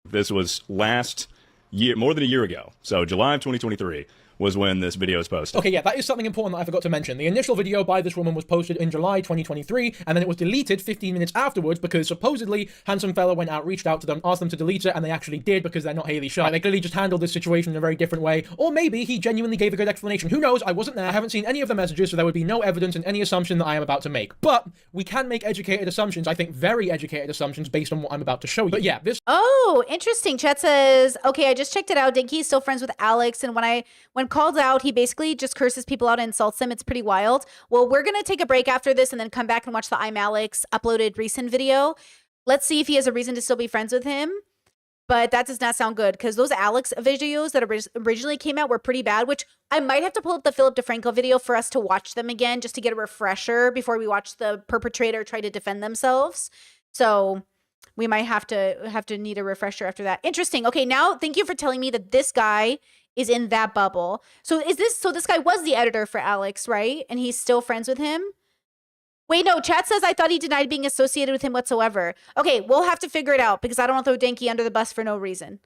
This was last year, more than a year ago. So July of 2023 was when this video was posted. Okay, yeah, that is something important that I forgot to mention. The initial video by this woman was posted in July 2023, and then it was deleted 15 minutes afterwards because supposedly Handsome Fella went out, reached out to them, asked them to delete it, and they actually did because they're not Haley Shy. They clearly just handled this situation in a very different way, or maybe he genuinely gave a good explanation. Who knows? I wasn't there. I haven't seen any of the messages, so there would be no evidence in any assumption that I am about to make. But we can make educated assumptions, I think very educated assumptions based on what I'm about to show you. But yeah, this... Oh, interesting. Chet says, okay, I just checked it out. Dinky is still friends with Alex, and when called out, he basically just curses people out and insults them. It's pretty wild. Well, we're going to take a break after this and then come back and watch the I'm Alex uploaded recent video. Let's see if he has a reason to still be friends with him. But that does not sound good because those Alex videos that originally came out were pretty bad, which I might have to pull up the Philip DeFranco video for us to watch them again just to get a refresher before we watch the perpetrator try to defend themselves. So we might have to need a refresher after that. Interesting. Okay, now thank you for telling me that this guy is in that bubble. So this guy was the editor for Alex, right? And he's still friends with him? Wait, no, chat says I thought he denied being associated with him whatsoever. Okay, we'll have to figure it out because I don't want to throw Danky under the bus for no reason.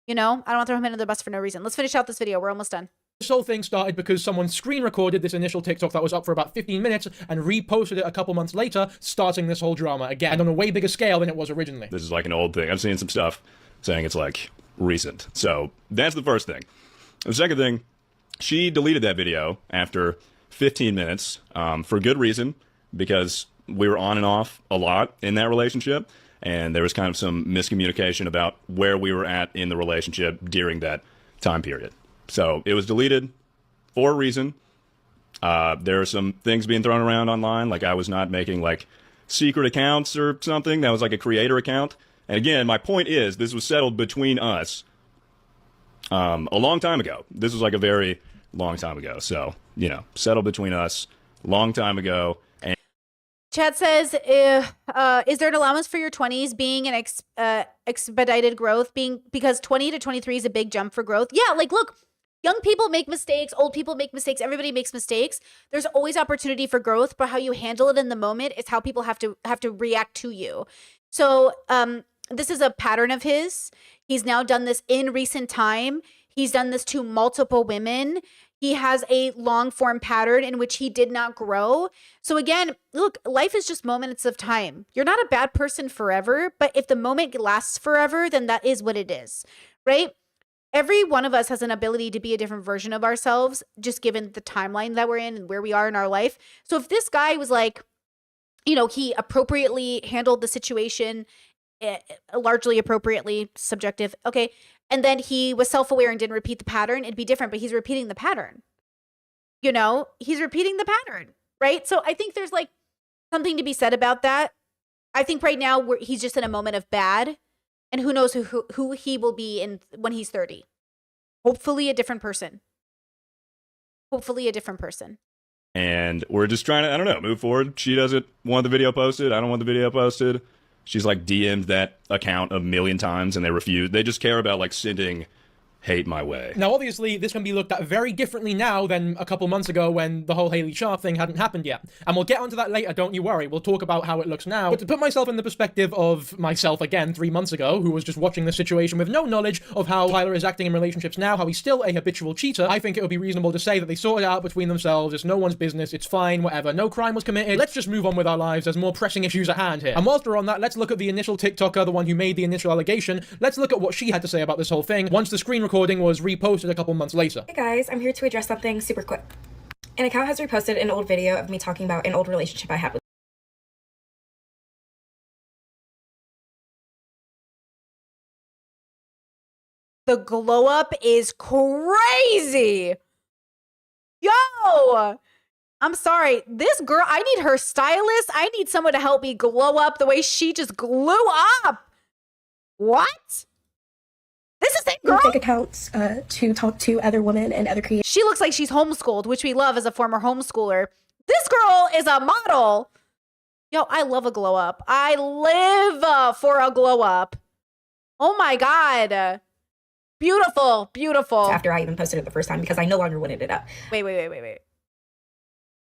You know, I don't want to throw him under the bus for no reason. Let's finish out this video. We're almost done. This whole thing started because someone screen recorded this initial TikTok that was up for about 15 minutes and reposted it a couple months later, starting this whole drama again, and on a way bigger scale than it was originally. This is like an old thing. I've seen some stuff saying it's like recent. So that's the first thing. The second thing, she deleted that video after 15 minutes for good reason, because we were on and off a lot in that relationship, and there was kind of some miscommunication about where we were at in the relationship during that time period. So it was deleted for a reason. There are some things being thrown around online, like I was not making like secret accounts or something. That was like a creator account. And again, my point is this was settled between us a long time ago. This was like a very long time ago. So, you know, settled between us long time ago. And Chad says, is there an allowance for your 20s being an expedited growth, because 20 to 23 is a big jump for growth? Yeah, like, look, young people make mistakes, old people make mistakes, everybody makes mistakes. There's always opportunity for growth, but how you handle it in the moment is how people have to react to you. So this is a pattern of his. He's now done this in recent time. He's done this to multiple women. He has a long form pattern in which he did not grow. So again, look, life is just moments of time. You're not a bad person forever, but if the moment lasts forever, then that is what it is, right? Every one of us has an ability to be a different version of ourselves, just given the timeline that we're in and where we are in our life. So if this guy was like, you know, he appropriately handled the situation, largely appropriately, subjective, okay, and then he was self-aware and didn't repeat the pattern, it'd be different, but he's repeating the pattern. You know, he's repeating the pattern, right? So I think there's like something to be said about that. I think right now he's just in a moment of bad, and who knows who he will be when he's 30. Hopefully a different person. Hopefully a different person. And we're just trying to, I don't know, move forward. She doesn't want the video posted. I don't want the video posted. She's like DM'd that account a million times and they refuse. They just care about like sending hate my way. Now, obviously, this can be looked at very differently now than a couple months ago when the whole Haley Sharp thing hadn't happened yet. And we'll get onto that later, don't you worry. We'll talk about how it looks now. But to put myself in the perspective of myself again 3 months ago, who was just watching the situation with no knowledge of how Tyler is acting in relationships now, how he's still a habitual cheater, I think it would be reasonable to say that they sorted it out between themselves. It's no one's business. It's fine, whatever. No crime was committed. Let's just move on with our lives. There's more pressing issues at hand here. And whilst we're on that, let's look at the initial TikToker, the one who made the initial allegation. Let's look at what she had to say about this whole thing once the screen recording was reposted a couple months later. Hey guys, I'm here to address something super quick. An account has reposted an old video of me talking about an old relationship I had with the glow up is crazy. Yo, I'm sorry. This girl, I need her stylist. I need someone to help me glow up the way she just grew up. What? This is it, girl. Fake accounts to talk to other women and other creators. She looks like she's homeschooled, which we love as a former homeschooler. This girl is a model. Yo, I love a glow up. I live for a glow up. Oh my God. Beautiful, beautiful. After I even posted it the first time because I no longer wanted it up. Wait.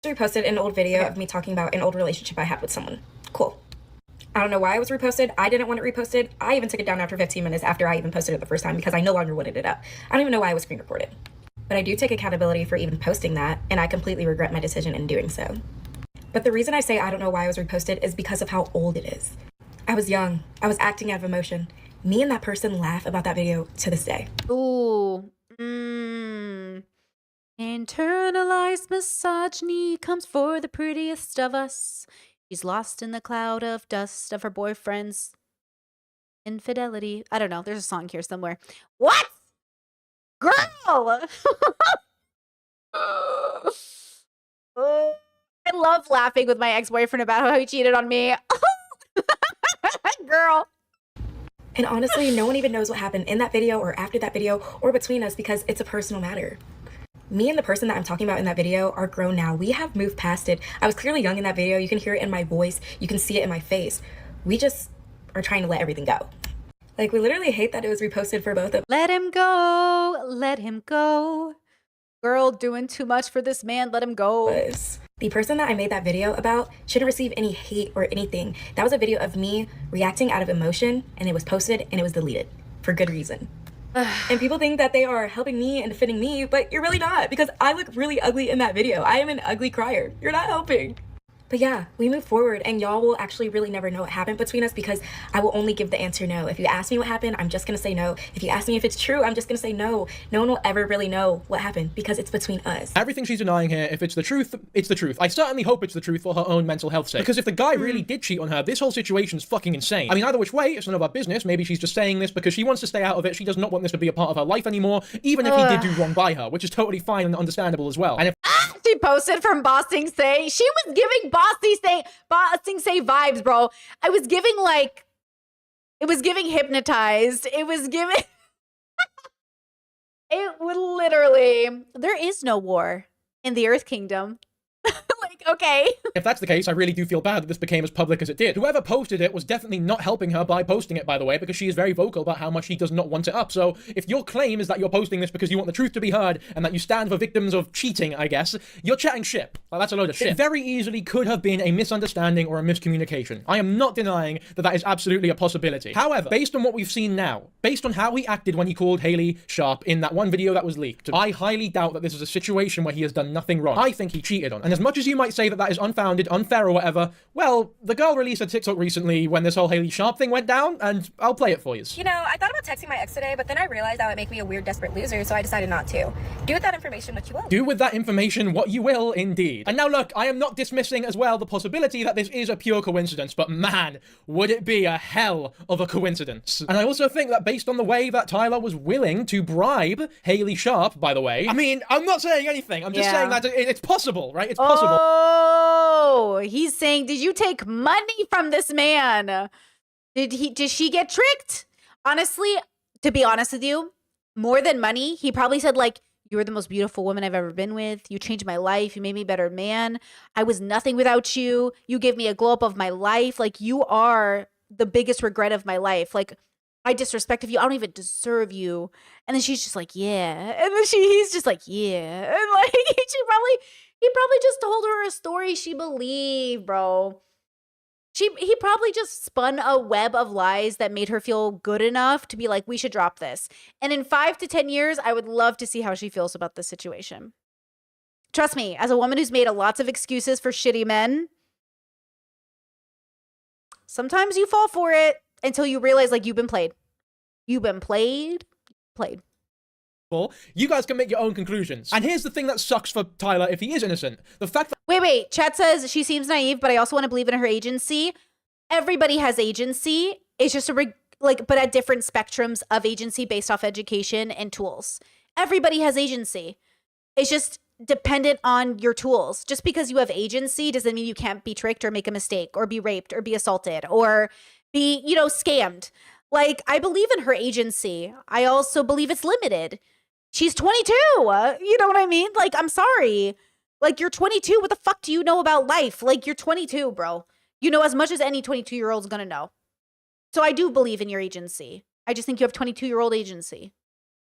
Reposted an old video of me talking about an old relationship I had with someone. Cool. I don't know why it was reposted. I didn't want it reposted. I even took it down after 15 minutes after I even posted it the first time because I no longer wanted it up. I don't even know why it was screen recorded. But I do take accountability for even posting that, and I completely regret my decision in doing so. But the reason I say I don't know why it was reposted is because of how old it is. I was young. I was acting out of emotion. Me and that person laugh about that video to this day. Ooh. Internalized misogyny comes for the prettiest of us. She's lost in the cloud of dust of her boyfriend's infidelity. I don't know. There's a song here somewhere. What? Girl! I love laughing with my ex-boyfriend about how he cheated on me. Girl. And honestly, no one even knows what happened in that video or after that video or between us because it's a personal matter. Me and the person that I'm talking about in that video are grown now. We have moved past it. I was clearly young in that video. You can hear it in my voice. You can see it in my face. We just are trying to let everything go. Like, we literally hate that it was reposted for both of them. Let him go. Let him go. Girl, doing too much for this man. Let him go. The person that I made that video about shouldn't receive any hate or anything. That was a video of me reacting out of emotion, and it was posted and it was deleted for good reason. And people think that they are helping me and defending me, but you're really not, because I look really ugly in that video. I am an ugly crier. You're not helping. But yeah, we move forward, and y'all will actually really never know what happened between us, because I will only give the answer no. If you ask me what happened, I'm just gonna say no. If you ask me if it's true, I'm just gonna say no. No one will ever really know what happened, because it's between us. Everything she's denying here, if it's the truth, it's the truth. I certainly hope it's the truth for her own mental health sake. Because if the guy really did cheat on her, this whole situation's fucking insane. I mean, either which way, it's none of our business. Maybe she's just saying this because she wants to stay out of it. She does not want this to be a part of her life anymore, even if he did do wrong by her, which is totally fine and understandable as well. And if She posted from Boss Sing Say. She was giving Boss Sing Say vibes, bro. I was giving like, it was giving hypnotized. It was giving, it would literally, there is no war in the Earth Kingdom. Like, okay. If that's the case, I really do feel bad that this became as public as it did. Whoever posted it was definitely not helping her by posting it, by the way, because she is very vocal about how much she does not want it up. So if your claim is that you're posting this because you want the truth to be heard and that you stand for victims of cheating, I guess, you're chatting shit. Like, that's a load of shit. It very easily could have been a misunderstanding or a miscommunication. I am not denying that that is absolutely a possibility. However, based on what we've seen now, based on how he acted when he called Hailey Sharp in that one video that was leaked, I highly doubt that this is a situation where he has done nothing wrong. I think he cheated on her. And as much as you might say that that is unfounded, unfair, or whatever, well, the girl released a TikTok recently when this whole Hailey Sharp thing went down, and I'll play it for you. You know, I thought about texting my ex today, but then I realized that would make me a weird, desperate loser, so I decided not to. Do with that information what you will. Do with that information what you will, indeed. And now look, I am not dismissing as well the possibility that this is a pure coincidence, but man, would it be a hell of a coincidence. And I also think that based on the way that Tyler was willing to bribe Hailey Sharp, by the way, I mean, I'm not saying anything, I'm just saying that it's possible, right? It's possible. Oh, he's saying, did you take money from this man? Did she get tricked? Honestly, to be honest with you, more than money, he probably said like, you were the most beautiful woman I've ever been with. You changed my life. You made me a better man. I was nothing without you. You gave me a glow up of my life. Like, you are the biggest regret of my life. Like, I disrespect you. I don't even deserve you. And then she's just like, yeah. And then he's just like, yeah. And like, he probably just told her a story she believed, bro. He probably just spun a web of lies that made her feel good enough to be like, we should drop this. And in 5 to 10 years, I would love to see how she feels about this situation. Trust me, as a woman who's made lots of excuses for shitty men, sometimes you fall for it until you realize like you've been played. You've been played. You guys can make your own conclusions. And here's the thing that sucks for Tyler if he is innocent. The fact that— Wait. Chat says she seems naive, but I also want to believe in her agency. Everybody has agency. It's just but at different spectrums of agency based off education and tools. Everybody has agency. It's just dependent on your tools. Just because you have agency doesn't mean you can't be tricked or make a mistake or be raped or be assaulted or be, scammed. Like, I believe in her agency. I also believe it's limited. She's 22. You know what I mean? Like, I'm sorry. Like, you're 22. What the fuck do you know about life? Like, you're 22, bro. You know as much as any 22-year-old's gonna know. So I do believe in your agency. I just think you have 22-year-old agency.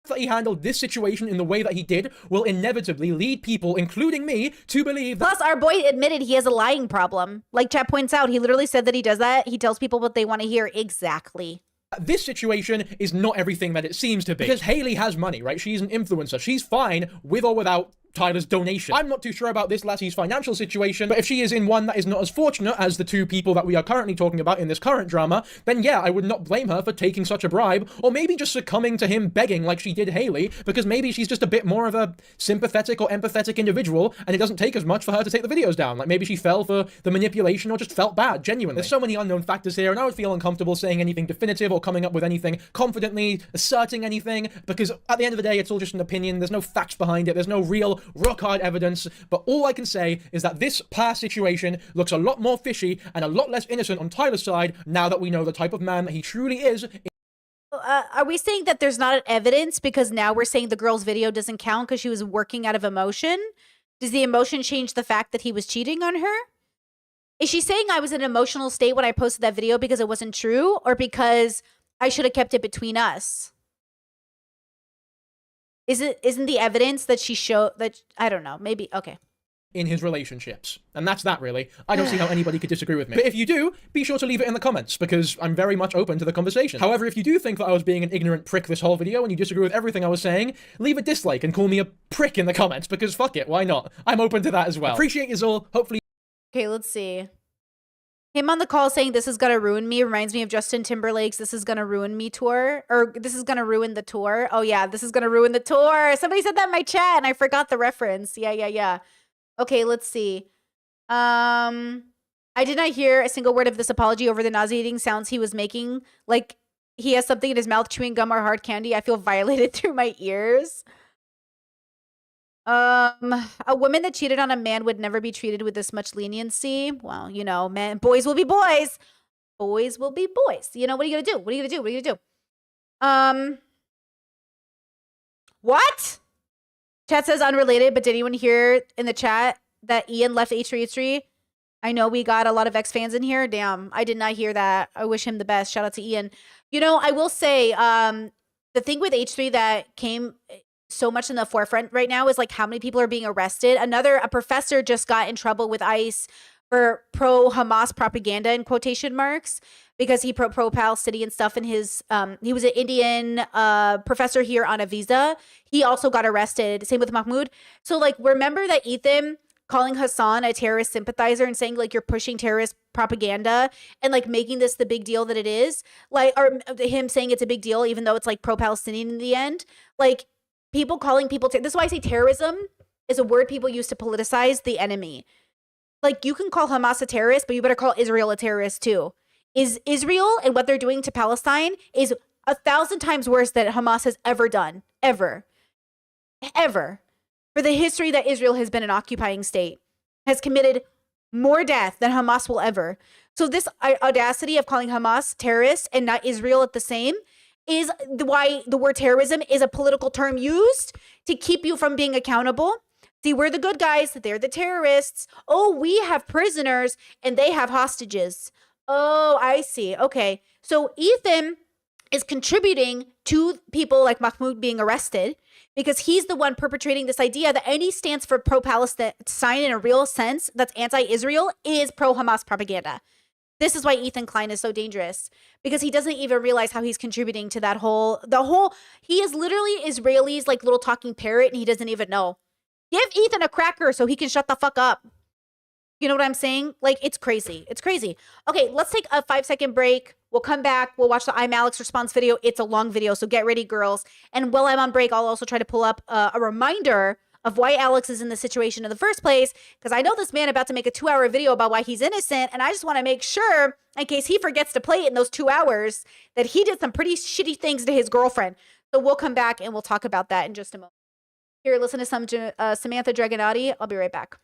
That he handled this situation in the way that he did will inevitably lead people, including me, to believe that— Plus, our boy admitted he has a lying problem. Like Chat points out, he literally said that he does that. He tells people what they want to hear exactly. This situation is not everything that it seems to be. Because Hailey has money, right? She's an influencer. She's fine with or without Tyler's donation. I'm not too sure about this lassie's financial situation, but if she is in one that is not as fortunate as the two people that we are currently talking about in this current drama, then yeah, I would not blame her for taking such a bribe, or maybe just succumbing to him begging like she did Hailey, because maybe she's just a bit more of a sympathetic or empathetic individual, and it doesn't take as much for her to take the videos down. Like, maybe she fell for the manipulation or just felt bad, genuinely. There's so many unknown factors here, and I would feel uncomfortable saying anything definitive or coming up with anything confidently, asserting anything, because at the end of the day, it's all just an opinion. There's no facts behind it. There's no real rock-hard evidence. But all I can say is that this past situation looks a lot more fishy and a lot less innocent on Tyler's side now that we know the type of man that he truly is. Are we saying that there's not evidence because now we're saying the girl's video doesn't count because she was working out of emotion? Does the emotion change the fact that he was cheating on her? Is she saying I was in an emotional state when I posted that video because it wasn't true, or because I should have kept it between us? Isn't the evidence that she showed that, I don't know, maybe, okay. In his relationships. And that's that, really. I don't see how anybody could disagree with me. But if you do, be sure to leave it in the comments, because I'm very much open to the conversation. However, if you do think that I was being an ignorant prick this whole video and you disagree with everything I was saying, leave a dislike and call me a prick in the comments, because fuck it, why not? I'm open to that as well. Appreciate you all. Hopefully. Okay, let's see. Him on the call saying this is gonna ruin me reminds me of Justin Timberlake's "This Is Gonna Ruin Me" tour, or "This Is Gonna Ruin the Tour." Oh yeah, "This Is Gonna Ruin the Tour." Somebody said that in my chat and I forgot the reference. Yeah. Okay, let's see. I did not hear a single word of this apology over the nauseating sounds he was making. Like he has something in his mouth, chewing gum or hard candy. I feel violated through my ears. A woman that cheated on a man would never be treated with this much leniency. Well, you know, man, boys will be boys. Boys will be boys. You know, what are you gonna do? What are you gonna do? What? Chat says unrelated, but did anyone hear in the chat that Ian left H3H3? I know we got a lot of X fans in here. Damn, I did not hear that. I wish him the best. Shout out to Ian. You know, I will say, the thing with H3 that came so much in the forefront right now is like how many people are being arrested. A professor just got in trouble with ICE for pro-Hamas propaganda in quotation marks because he pro-Palestinian stuff in his, he was an Indian professor here on a visa. He also got arrested. Same with Mahmoud. So like, remember that Ethan calling Hassan a terrorist sympathizer and saying like you're pushing terrorist propaganda and like making this the big deal that it is, like, or him saying it's a big deal even though it's like pro-Palestinian in the end. Like, people calling people, this is why I say terrorism is a word people use to politicize the enemy. Like, you can call Hamas a terrorist, but you better call Israel a terrorist too. Is Israel and what they're doing to Palestine is 1,000 times worse than Hamas has ever done. Ever. For the history that Israel has been an occupying state, has committed more death than Hamas will ever. So this audacity of calling Hamas terrorists and not Israel at the same is why the word terrorism is a political term used to keep you from being accountable. See, we're the good guys, they're the terrorists. Oh, we have prisoners and they have hostages. Oh, I see. Okay. So Ethan is contributing to people like Mahmoud being arrested because he's the one perpetrating this idea that any stance for pro-Palestine in a real sense that's anti-Israel is pro-Hamas propaganda. This is why Ethan Klein is so dangerous, because he doesn't even realize how he's contributing to that he is literally Israelis like little talking parrot and he doesn't even know. Give Ethan a cracker so he can shut the fuck up. You know what I'm saying? Like, it's crazy. It's crazy. Okay, let's take a 5-second break. We'll come back. We'll watch the I'm Alex response video. It's a long video, so get ready, girls. And while I'm on break, I'll also try to pull up a reminder of why Alex is in this situation in the first place, because I know this man about to make a 2-hour video about why he's innocent, and I just want to make sure, in case he forgets to play it in those 2 hours, that he did some pretty shitty things to his girlfriend. So we'll come back and we'll talk about that in just a moment. Here, listen to some Samantha Dragonati. I'll be right back.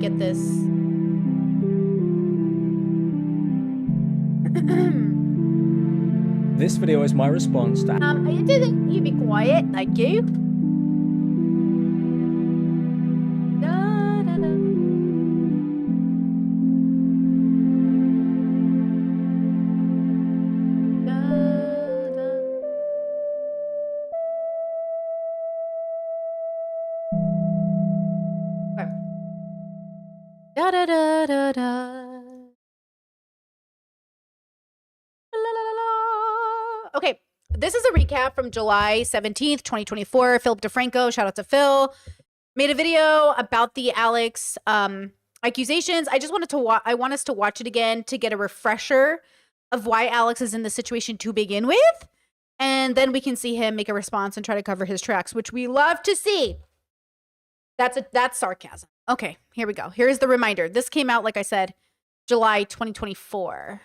get this. This video is my response to. I didn't. You be quiet. Thank you. Da, da, da. Da da da da da. La, la, la, la. Okay, this is a recap from July 17th, 2024. Philip DeFranco, shout out to Phil, made a video about the Alex accusations. I just wanted to I want us to watch it again to get a refresher of why Alex is in this situation to begin with, and then we can see him make a response and try to cover his tracks, which we love to see. That's sarcasm. Okay, here we go. Here's the reminder. This came out, like I said, July 2024.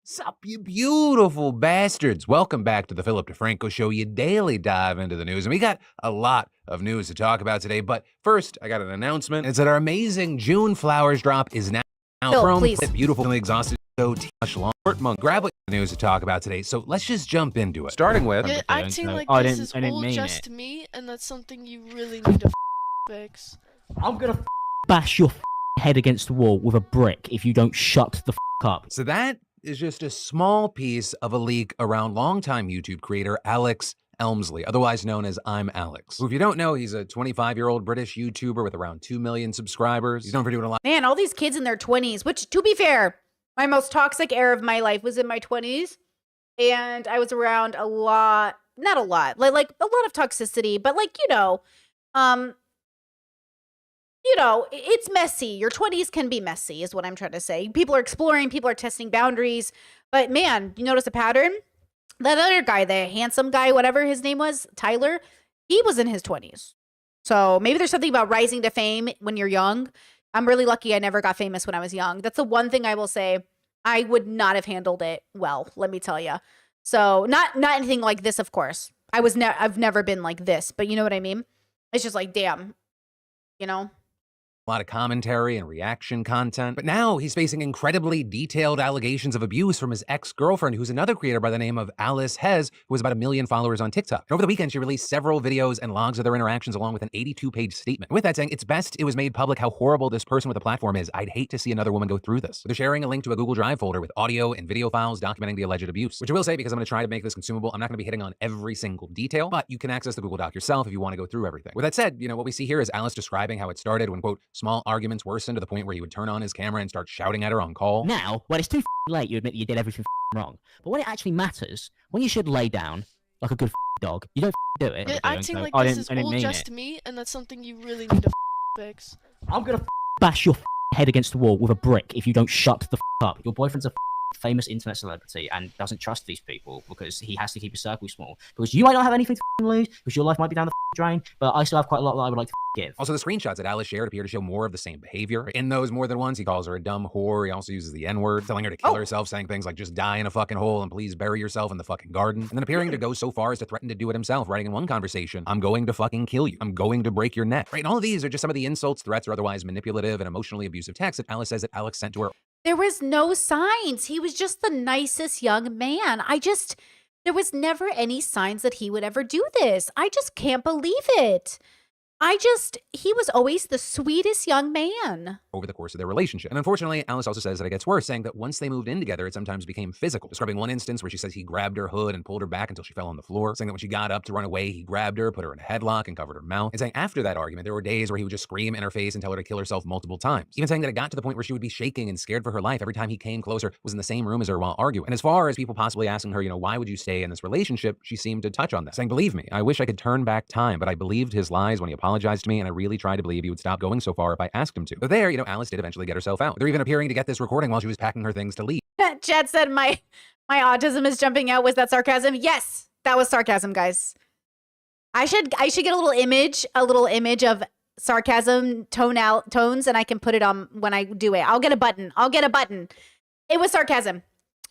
Sup, you beautiful bastards. Welcome back to the Philip DeFranco Show, your daily dive into the news. And we got a lot of news to talk about today. But first, I got an announcement. It's that our amazing June Flowers drop is now Phil, please. Beautifully exhausted. So much long. Monk, grab what news to talk about today. So let's just jump into it. Starting with Acting like this is all just me, and that's something you really need to fix. I'm gonna bash your head against the wall with a brick if you don't shut the up. So that is just a small piece of a leak around longtime YouTube creator Alex Elmsley, otherwise known as I'm Alex. Who, if you don't know, he's a 25-year-old British YouTuber with around 2 million subscribers. He's known for doing a lot. Man, all these kids in their 20s, which, to be fair, my most toxic era of my life was in my 20s. And I was around a lot, not a lot, like a lot of toxicity, but like, it's messy. Your 20s can be messy is what I'm trying to say. People are exploring, people are testing boundaries. But man, you notice a pattern? That other guy, the handsome guy, whatever his name was, Tyler, he was in his 20s. So maybe there's something about rising to fame when you're young. I'm really lucky I never got famous when I was young. That's the one thing I will say. I would not have handled it well, let me tell you. So not anything like this, of course. I've never been like this, but you know what I mean? It's just like, damn, A lot of commentary and reaction content. But now he's facing incredibly detailed allegations of abuse from his ex-girlfriend, who's another creator by the name of Alice Hez, who has about 1 million followers on TikTok. And over the weekend, she released several videos and logs of their interactions along with an 82-page statement. And with that saying, it's best it was made public how horrible this person with the platform is. I'd hate to see another woman go through this. They're sharing a link to a Google Drive folder with audio and video files documenting the alleged abuse, which I will say, because I'm going to try to make this consumable, I'm not going to be hitting on every single detail, but you can access the Google Doc yourself if you want to go through everything. With that said, what we see here is Alice describing how it started when, quote, small arguments worsened to the point where he would turn on his camera and start shouting at her on call. Now, when it's too late, you admit that you did everything wrong. But when it actually matters, when you should lay down like a good dog, you don't do it. Acting like this is all just me, and that's something you really need to fix. I'm gonna bash your head against the wall with a brick if you don't shut the up. Your boyfriend's a famous internet celebrity and doesn't trust these people because he has to keep his circle small. Because you might not have anything to lose, because your life might be down the drain, but I still have quite a lot that I would like to give. Also, the screenshots that Alice shared appear to show more of the same behavior. In those more than once, he calls her a dumb whore. He also uses the N-word, telling her to kill herself, saying things like, just die in a fucking hole and please bury yourself in the fucking garden. And then appearing to go so far as to threaten to do it himself, writing in one conversation, I'm going to fucking kill you. I'm going to break your neck. Right? And all of these are just some of the insults, threats, or otherwise manipulative and emotionally abusive texts that Alice says that Alex sent to her. There was no signs. He was just the nicest young man. There was never any signs that he would ever do this. I just can't believe it. He was always the sweetest young man. Over the course of their relationship. And unfortunately, Alice also says that it gets worse, saying that once they moved in together, it sometimes became physical. Describing one instance where she says he grabbed her hood and pulled her back until she fell on the floor. Saying that when she got up to run away, he grabbed her, put her in a headlock, and covered her mouth. And saying after that argument, there were days where he would just scream in her face and tell her to kill herself multiple times. Even saying that it got to the point where she would be shaking and scared for her life every time he came closer, was in the same room as her while arguing. And as far as people possibly asking her, why would you stay in this relationship, she seemed to touch on that. Saying, believe me, I wish I could turn back time, but I believed his lies when he apologized to me, and I really tried to believe he would stop going so far if I asked him to. But there, Alice did eventually get herself out. They're even appearing to get this recording while she was packing her things to leave. Chad said my autism is jumping out. Was that sarcasm? Yes, that was sarcasm, guys. I should get a little image of sarcasm tones, and I can put it on when I do it. I'll get a button. It was sarcasm.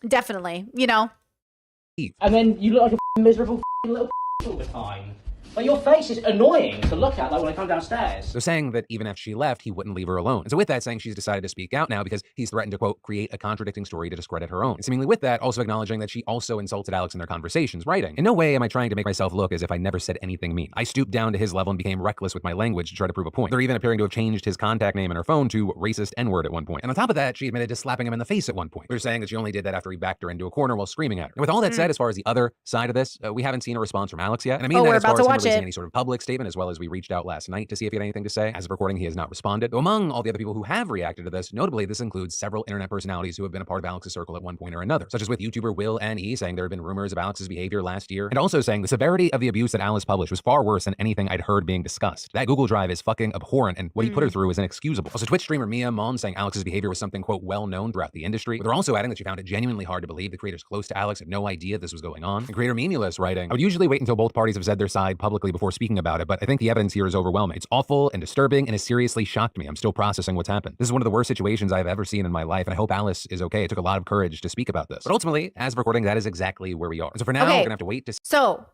Definitely, And then you look like a miserable little all the time. But your face is annoying to look at, like when I come downstairs. They're saying that even if she left, he wouldn't leave her alone. And so with that, saying she's decided to speak out now because he's threatened to, quote, create a contradicting story to discredit her own. And seemingly with that, also acknowledging that she also insulted Alex in their conversations, writing, "In no way am I trying to make myself look as if I never said anything mean. I stooped down to his level and became reckless with my language to try to prove a point." They're even appearing to have changed his contact name in her phone to racist N-word at one point. And on top of that, she admitted to slapping him in the face at one point. They're saying that she only did that after he backed her into a corner while screaming at her. And with all that said, as far as the other side of this, we haven't seen a response from Alex yet. And I mean that as far as him releasing any sort of public statement, as well as we reached out last night to see if he had anything to say. As of recording, he has not responded. Though among all the other people who have reacted to this, notably this includes several internet personalities who have been a part of Alex's circle at one point or another, such as with YouTuber Will N.E. saying there had been rumors of Alex's behavior last year, and also saying the severity of the abuse that Alice published was far worse than anything I'd heard being discussed. That Google Drive is fucking abhorrent, and what he put her through is inexcusable. Also, Twitch streamer Mia Mon saying Alex's behavior was something, quote, well known throughout the industry. But they're also adding that she found it genuinely hard to believe the creators close to Alex had no idea this was going on. And creator Memulus writing, "I would usually wait until both parties have said their side publicly before speaking about it, but I think the evidence here is overwhelming. It's awful and disturbing and has seriously shocked me. I'm still processing what's happened. This is one of the worst situations I've ever seen in my life, and I hope Alice is okay. It took a lot of courage to speak about this." But ultimately, as of recording, that is exactly where we are. And so for now, we're gonna have to wait to see. So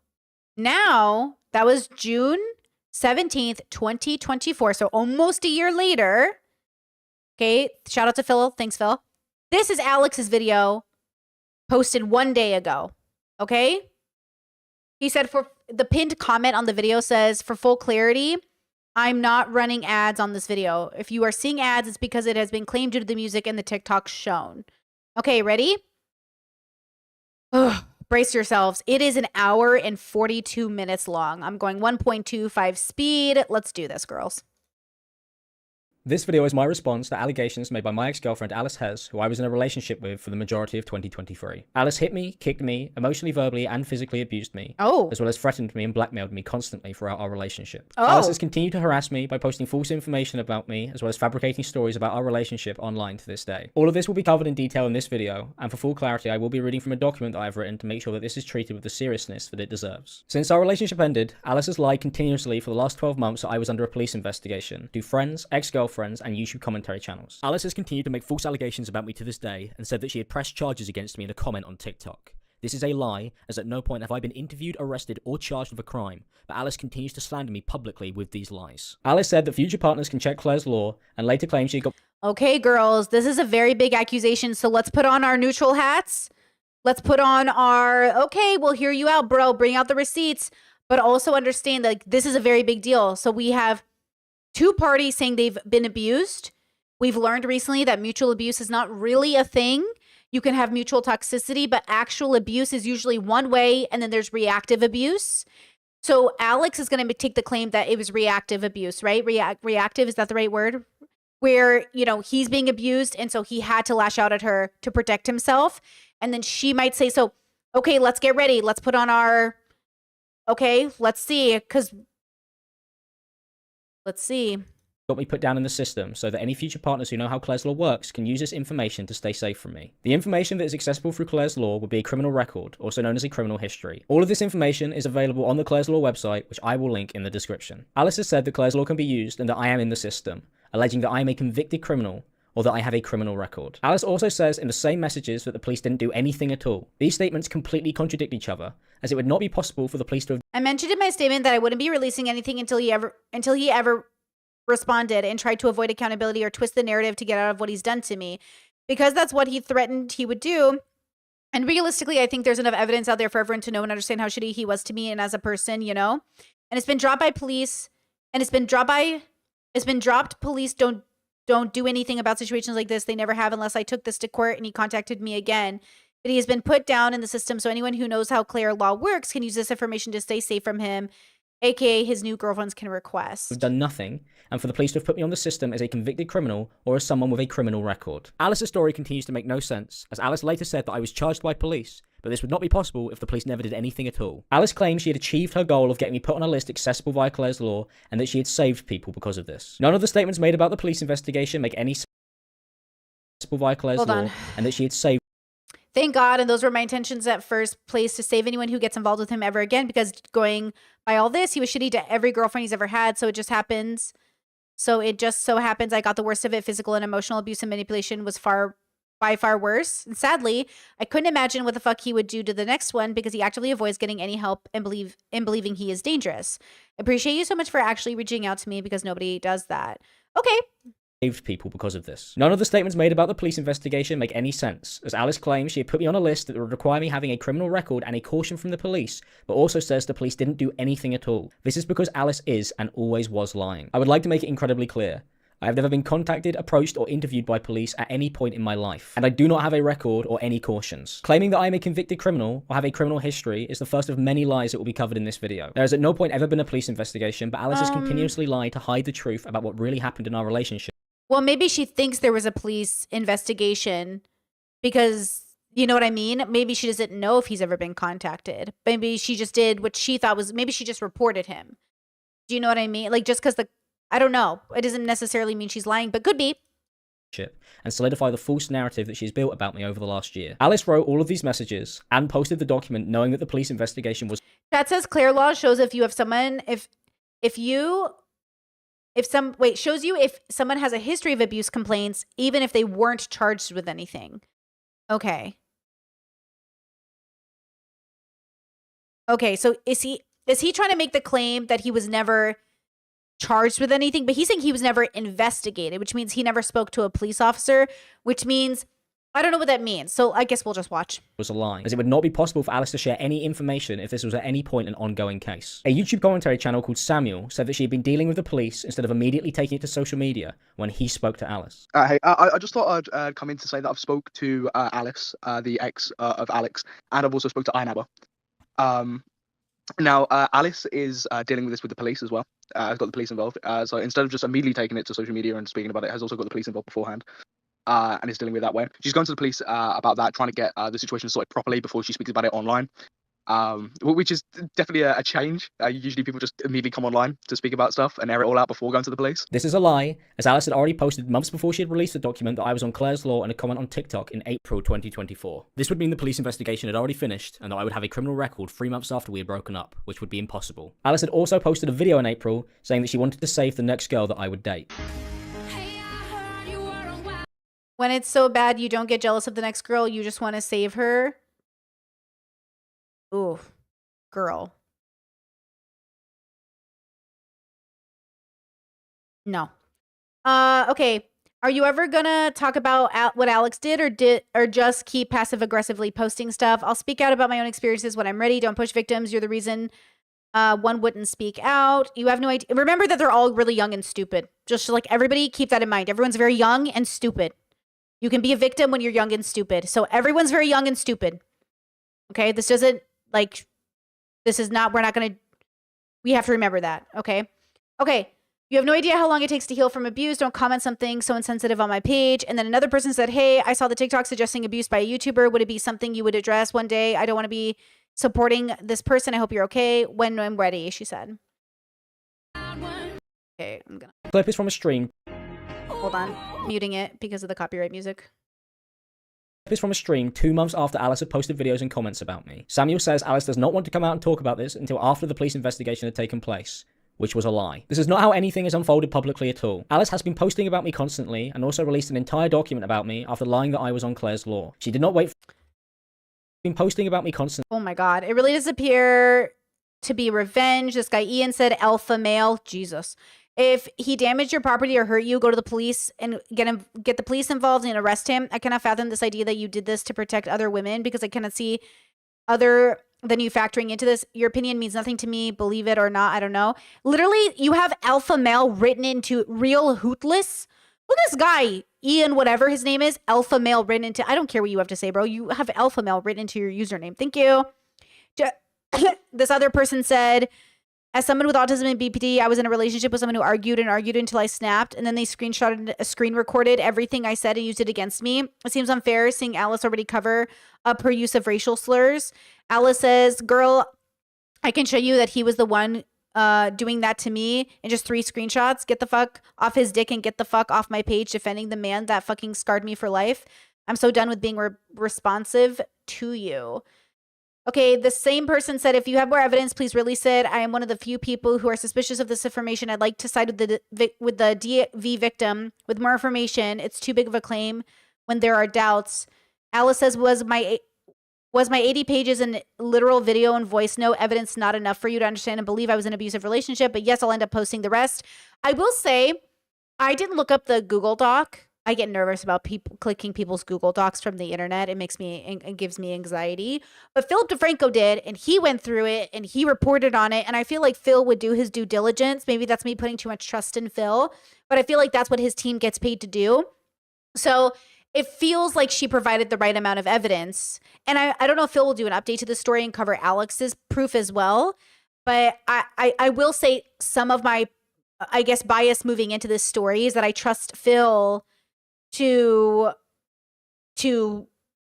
now that was June 17th, 2024. So almost a year later. Okay. Shout out to Phil. Thanks, Phil. This is Alex's video posted 1 day ago. Okay. He said, for the pinned comment on the video says, "For full clarity, I'm not running ads on this video. If you are seeing ads, it's because it has been claimed due to the music and the TikTok shown." Okay, ready? Ugh, brace yourselves. It is 1 hour and 42 minutes long. I'm going 1.25 speed. Let's do this, girls. This video is my response to allegations made by my ex-girlfriend Alice Hez, who I was in a relationship with for the majority of 2023. Alice hit me, kicked me, emotionally, verbally, and physically abused me, as well as threatened me and blackmailed me constantly throughout our relationship. Alice has continued to harass me by posting false information about me, as well as fabricating stories about our relationship online to this day. All of this will be covered in detail in this video, and for full clarity, I will be reading from a document that I've written to make sure that this is treated with the seriousness that it deserves. Since our relationship ended, Alice has lied continuously for the last 12 months that I was under a police investigation to friends, ex-girlfriends, and YouTube commentary channels. Alice has continued to make false allegations about me to this day and said that she had pressed charges against me in a comment on TikTok. This is a lie, as at no point have I been interviewed, arrested, or charged with a crime, but Alice continues to slander me publicly with these lies. Alice said that future partners can check Claire's law, and later claimed she got... Okay, girls, this is a very big accusation, so let's put on our neutral hats. Let's put on our, okay, we'll hear you out, bro, bring out the receipts, but also understand that this is a very big deal. So we have 2 parties saying they've been abused. We've learned recently that mutual abuse is not really a thing. You can have mutual toxicity, but actual abuse is usually one way, and then there's reactive abuse. So Alex is going to take the claim that it was reactive abuse, right? Reactive, is that the right word? Where, you know, he's being abused, and so he had to lash out at her to protect himself. And then she might say, so, okay, let's get ready. Let's put on our, okay, let's see, because... Let's see. Got me put down in the system so that any future partners who know how Claire's Law works can use this information to stay safe from me. The information that is accessible through Claire's Law would be a criminal record, also known as a criminal history. All of this information is available on the Claire's Law website, which I will link in the description. Alice has said that Claire's Law can be used and that I am in the system, alleging that I am a convicted criminal or that I have a criminal record. Alice also says in the same messages that the police didn't do anything at all. These statements completely contradict each other, as it would not be possible for the police to have... I mentioned in my statement that I wouldn't be releasing anything until he ever responded and tried to avoid accountability or twist the narrative to get out of what he's done to me, because that's what he threatened he would do. And realistically, I think there's enough evidence out there for everyone to know and understand how shitty he was to me and as a person, you know? And it's been dropped by police, and it's been dropped. Police don't do anything about situations like this. They never have, unless I took this to court and he contacted me again. But he has been put down in the system, so anyone who knows how Claire Law works can use this information to stay safe from him, aka his new girlfriends can request. Have done nothing, and for the police to have put me on the system as a convicted criminal or as someone with a criminal record. Alice's story continues to make no sense, as Alice later said that I was charged by police, but this would not be possible if the police never did anything at all. Alice claims she had achieved her goal of getting me put on a list accessible via Claire's Law, and that she had saved people because of this. None of the statements made about the police investigation make any sense via Claire's Law, and that she had saved... Thank God, and those were my intentions at first place, to save anyone who gets involved with him ever again, because going by all this, he was shitty to every girlfriend he's ever had, so it just happens. So it just so happens I got the worst of it. Physical and emotional abuse and manipulation was far by far worse. And sadly, I couldn't imagine what the fuck he would do to the next one because he actively avoids getting any help and believing he is dangerous. I appreciate you so much for actually reaching out to me because nobody does that. Okay. Saved people because of this. None of the statements made about the police investigation make any sense, as Alice claims she had put me on a list that would require me having a criminal record and a caution from the police, but also says the police didn't do anything at all. This is because Alice is and always was lying. I would like to make it incredibly clear. I have never been contacted, approached, or interviewed by police at any point in my life, and I do not have a record or any cautions. Claiming that I am a convicted criminal or have a criminal history is the first of many lies that will be covered in this video. There has at no point ever been a police investigation, but Alice has continuously lied to hide the truth about what really happened in our relationship. Well, maybe she thinks there was a police investigation because, you know what I mean? Maybe she doesn't know if he's ever been contacted. Maybe she just did what she thought was, maybe she just reported him. Do you know what I mean? Like, just because I don't know. It doesn't necessarily mean she's lying, but could be. And solidify the false narrative that she's built about me over the last year. Alice wrote all of these messages and posted the document knowing that the police investigation was... That says Claire Law shows if you have someone, shows you if someone has a history of abuse complaints, even if they weren't charged with anything. Okay. Okay, so is he trying to make the claim that he was never charged with anything? But he's saying he was never investigated, which means he never spoke to a police officer, which means I don't know what that means. So I guess we'll just watch. Was a lie, as it would not be possible for Alice to share any information if this was at any point an ongoing case. A YouTube commentary channel called Samuel said that she had been dealing with the police instead of immediately taking it to social media when he spoke to Alice. Hey, I just thought I'd come in to say that I've spoke to Alice, the ex of Alex, and I've also spoke to Ainaba. Now, Alice is dealing with this with the police as well. Has got the police involved. So instead of just immediately taking it to social media and speaking about it, has also got the police involved beforehand. And is dealing with it that way. She's gone to the police about that, trying to get the situation sorted properly before she speaks about it online. Which is definitely a change. Usually people just immediately come online to speak about stuff and air it all out before going to the police. This is a lie, as Alice had already posted months before she had released the document that I was on Claire's Law in a comment on TikTok in April 2024. This would mean the police investigation had already finished and that I would have a criminal record 3 months after we had broken up, which would be impossible. Alice had also posted a video in April saying that she wanted to save the next girl that I would date. When it's so bad you don't get jealous of the next girl, you just want to save her. Ooh, girl. No. Okay. Are you ever gonna talk about what Alex did or just keep passive aggressively posting stuff? I'll speak out about my own experiences when I'm ready. Don't push victims. You're the reason one wouldn't speak out. You have no idea. Remember that they're all really young and stupid. Just like everybody, keep that in mind. Everyone's very young and stupid. You can be a victim when you're young and stupid. So everyone's very young and stupid. Okay? This doesn't, we have to remember that. Okay? Okay. You have no idea how long it takes to heal from abuse. Don't comment something so insensitive on my page. And then another person said, hey, I saw the TikTok suggesting abuse by a YouTuber. Would it be something you would address one day? I don't want to be supporting this person. I hope you're okay. When I'm ready, she said. Okay, I'm gonna. Clip is from a stream. Hold on. Muting it because of the copyright music. Is from a stream 2 months after Alice had posted videos and comments about me. Samuel says Alice does not want to come out and talk about this until after the police investigation had taken place, which was a lie. This is not how anything is unfolded publicly at all. Alice has been posting about me constantly and also released an entire document about me after lying that I was on Claire's Law. She did not wait for... Been posting about me constantly. Oh my god, it really does appear to be revenge. This guy Ian said alpha male. Jesus. If he damaged your property or hurt you, go to the police and get the police involved and arrest him. I cannot fathom this idea that you did this to protect other women because I cannot see other than you factoring into this. Your opinion means nothing to me. Believe it or not, I don't know. Literally, you have alpha male written into real hootless. Look at this guy, Ian, whatever his name is, alpha male written into. I don't care what you have to say, bro. You have alpha male written into your username. Thank you. This other person said, as someone with autism and BPD, I was in a relationship with someone who argued until I snapped, and then they screen recorded everything I said and used it against me. It seems unfair seeing Alice already cover up her use of racial slurs. Alice says, girl, I can show you that he was the one doing that to me in just 3 screenshots. Get the fuck off his dick and get the fuck off my page defending the man that fucking scarred me for life. I'm so done with being responsive to you. Okay, the same person said, if you have more evidence, please release it. I am one of the few people who are suspicious of this information. I'd like to side with the DV victim with more information. It's too big of a claim when there are doubts. Alice says, was my 80 pages in literal video and voice note evidence not enough for you to understand and believe I was in an abusive relationship? But yes, I'll end up posting the rest. I will say, I didn't look up the Google Doc. I get nervous about people clicking people's Google Docs from the internet. It makes me and gives me anxiety. But Philip DeFranco did, and he went through it and he reported on it. And I feel like Phil would do his due diligence. Maybe that's me putting too much trust in Phil, but I feel like that's what his team gets paid to do. So it feels like she provided the right amount of evidence. And I don't know if Phil will do an update to the story and cover Alex's proof as well. But I will say some of my, I guess, bias moving into this story is that I trust Phil to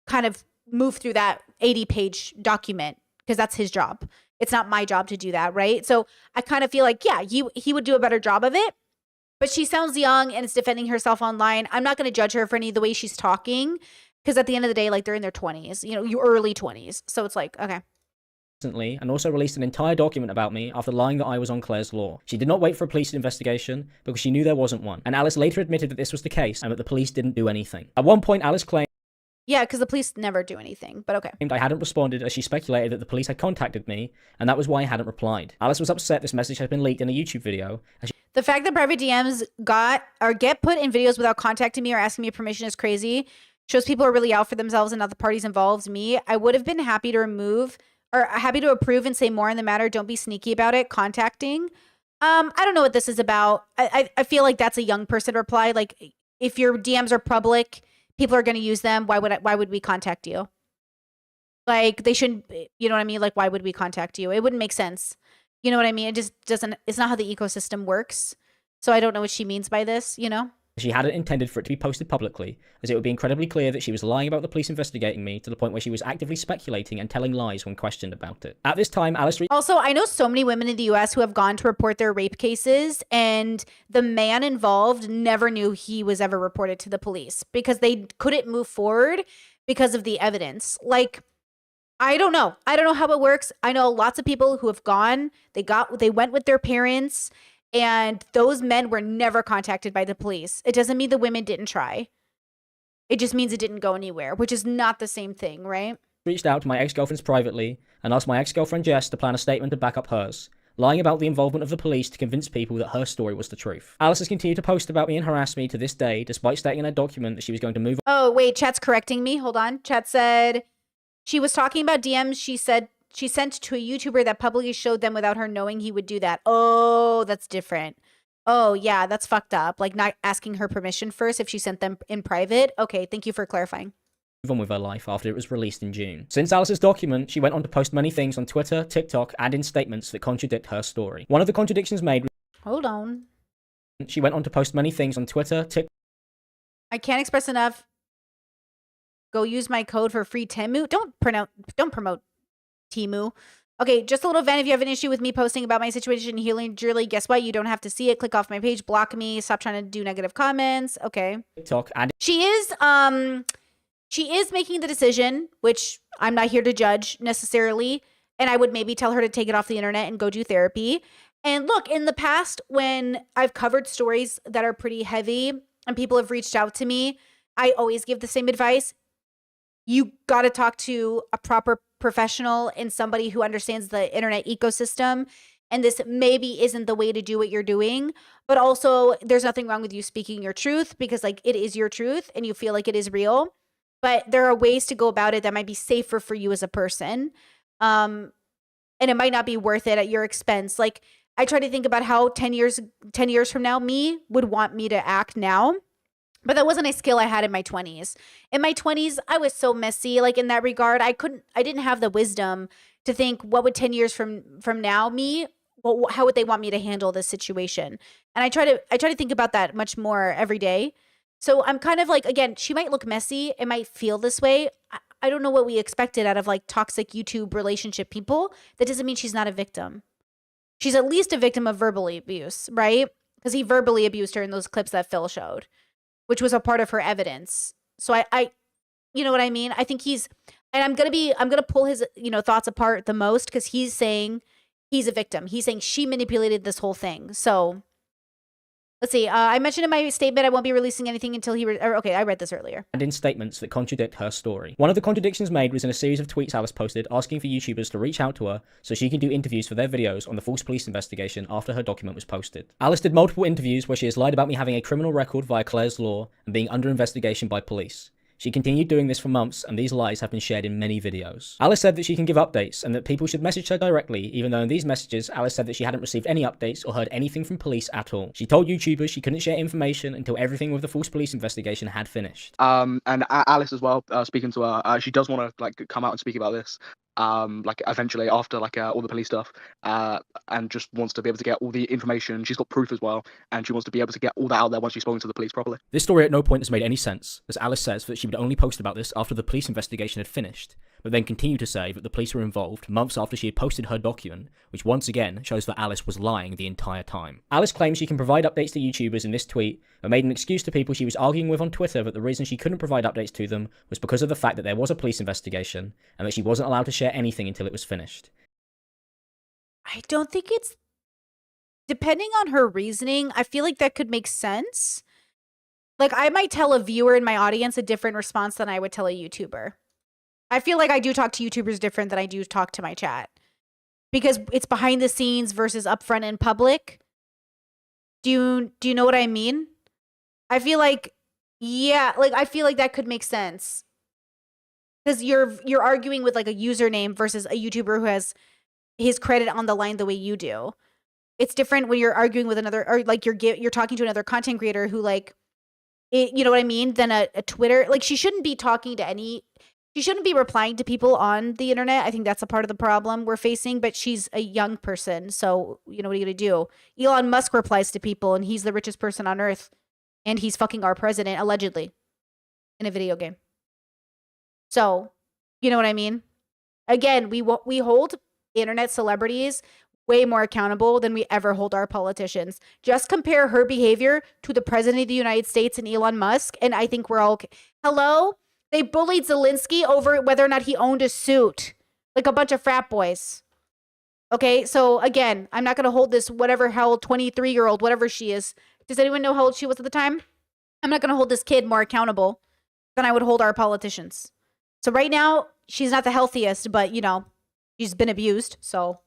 kind of move through that 80-page document because that's his job. It's not my job to do that, right? So I kind of feel like, yeah, he would do a better job of it. But she sounds young and is defending herself online. I'm not going to judge her for any of the way she's talking because at the end of the day, like, they're in their 20s, you know, your early 20s. So it's like, okay. And also released an entire document about me after lying that I was on Claire's law. She did not wait for a police investigation because she knew there wasn't one. And Alice later admitted that this was the case and that the police didn't do anything. At one point, Alice claimed, yeah, because the police never do anything, but okay. I hadn't responded as she speculated that the police had contacted me, and that was why I hadn't replied. Alice was upset this message had been leaked in a YouTube video. The fact that private DMs get put in videos without contacting me or asking me permission is crazy. Shows people are really out for themselves and not the parties involved. Me, I would have been happy to approve and say more in the matter. Don't be sneaky about it. Contacting. I don't know what this is about. I feel like that's a young person reply. Like, if your DMs are public, people are going to use them. Why would we contact you? Like, they shouldn't, you know what I mean? Like, why would we contact you? It wouldn't make sense. You know what I mean? It just doesn't, it's not how the ecosystem works. So I don't know what she means by this, you know? She hadn't intended for it to be posted publicly, as it would be incredibly clear that she was lying about the police investigating me to the point where she was actively speculating and telling lies when questioned about it. At this time, Alice... Also, I know so many women in the US who have gone to report their rape cases, and the man involved never knew he was ever reported to the police because they couldn't move forward because of the evidence. Like, I don't know. I don't know how it works. I know lots of people who have gone, they went with their parents, and those men were never contacted by the police. It doesn't mean the women didn't try. It just means it didn't go anywhere, which is not the same thing, right? Reached out to my ex-girlfriends privately and asked my ex-girlfriend Jess to plan a statement to back up hers, lying about the involvement of the police to convince people that her story was the truth. Alice has continued to post about me and harass me to this day, despite stating in her document that she was going to move... Oh, wait, chat's correcting me. Hold on. Chat said she was talking about DMs she said she sent to a YouTuber that publicly showed them without her knowing he would do that. Oh, that's different. Oh, yeah, that's fucked up. Like, not asking her permission first if she sent them in private. Okay, thank you for clarifying. Move on with her life after it was released in June. Since Alice's document, she went on to post many things on Twitter, TikTok, and in statements that contradict her story. One of the contradictions made... Hold on. She went on to post many things on Twitter, TikTok... I can't express enough. Go use my code for free Temu. Don't promote Temu. Okay, just a little vent. If you have an issue with me posting about my situation healing Julie, guess what? You don't have to see it. Click off my page, block me, stop trying to do negative comments. Okay. TikTok and she is making the decision, which I'm not here to judge necessarily, and I would maybe tell her to take it off the internet and go do therapy. And look, in the past when I've covered stories that are pretty heavy and people have reached out to me, I always give the same advice. You got to talk to a proper professional and somebody who understands the internet ecosystem. And this maybe isn't the way to do what you're doing, but also there's nothing wrong with you speaking your truth because, like, it is your truth and you feel like it is real, but there are ways to go about it that might be safer for you as a person. And it might not be worth it at your expense. Like, I try to think about how 10 years from now, me would want me to act now. But that wasn't a skill I had in my 20s. In my 20s, I was so messy. Like, in that regard, I didn't have the wisdom to think, what would 10 years from now me, well, how would they want me to handle this situation? And I try to think about that much more every day. So I'm kind of like, again, she might look messy. It might feel this way. I don't know what we expected out of, like, toxic YouTube relationship people. That doesn't mean she's not a victim. She's at least a victim of verbal abuse, right? Because he verbally abused her in those clips that Phil showed, which was a part of her evidence. So I you know what I mean? I think and I'm going to pull his, thoughts apart the most because he's saying he's a victim. He's saying she manipulated this whole thing. So Let's see. I mentioned in my statement I won't be releasing anything until okay, I read this earlier. And in statements that contradict her story. One of the contradictions made was in a series of tweets Alice posted asking for YouTubers to reach out to her so she can do interviews for their videos on the false police investigation after her document was posted. Alice did multiple interviews where she has lied about me having a criminal record via Claire's Law and being under investigation by police. She continued doing this for months, and these lies have been shared in many videos. Alice said that she can give updates, and that people should message her directly, even though in these messages, Alice said that she hadn't received any updates or heard anything from police at all. She told YouTubers she couldn't share information until everything with the false police investigation had finished. And Alice as well, speaking to her, she does want to like come out and speak about this. Like eventually after like all the police stuff, and just wants to be able to get all the information. She's got proof as well, and she wants to be able to get all that out there once she's spoken to the police properly. This story at no point has made any sense, as Alice says that she would only post about this after the police investigation had finished, but then continued to say that the police were involved months after she had posted her document, which once again shows that Alice was lying the entire time. Alice claims she can provide updates to YouTubers in this tweet, but made an excuse to people she was arguing with on Twitter that the reason she couldn't provide updates to them was because of the fact that there was a police investigation, and that she wasn't allowed to share anything until it was finished. I don't think it's... Depending on her reasoning, I feel like that could make sense. Like, I might tell a viewer in my audience a different response than I would tell a YouTuber. I feel like I do talk to YouTubers different than I do talk to my chat. Because it's behind the scenes versus upfront in public. Do you know what I mean? I feel like, yeah, like I feel like that could make sense. Because you're arguing with like a username versus a YouTuber who has his credit on the line the way you do. It's different when you're arguing with another, or like you're talking to another content creator who like, you know what I mean, than a Twitter. Like she shouldn't be talking to she shouldn't be replying to people on the internet. I think that's a part of the problem we're facing, but she's a young person. So, you know, what are you going to do? Elon Musk replies to people and he's the richest person on earth and he's fucking our president, allegedly, in a video game. So, you know what I mean? Again, we hold internet celebrities way more accountable than we ever hold our politicians. Just compare her behavior to the president of the United States and Elon Musk, and I think we're all okay. Hello? They bullied Zelensky over whether or not he owned a suit. Like a bunch of frat boys. Okay, so again, I'm not going to hold this whatever how old 23-year-old, whatever she is. Does anyone know how old she was at the time? I'm not going to hold this kid more accountable than I would hold our politicians. So right now, she's not the healthiest, but, you know, she's been abused, so...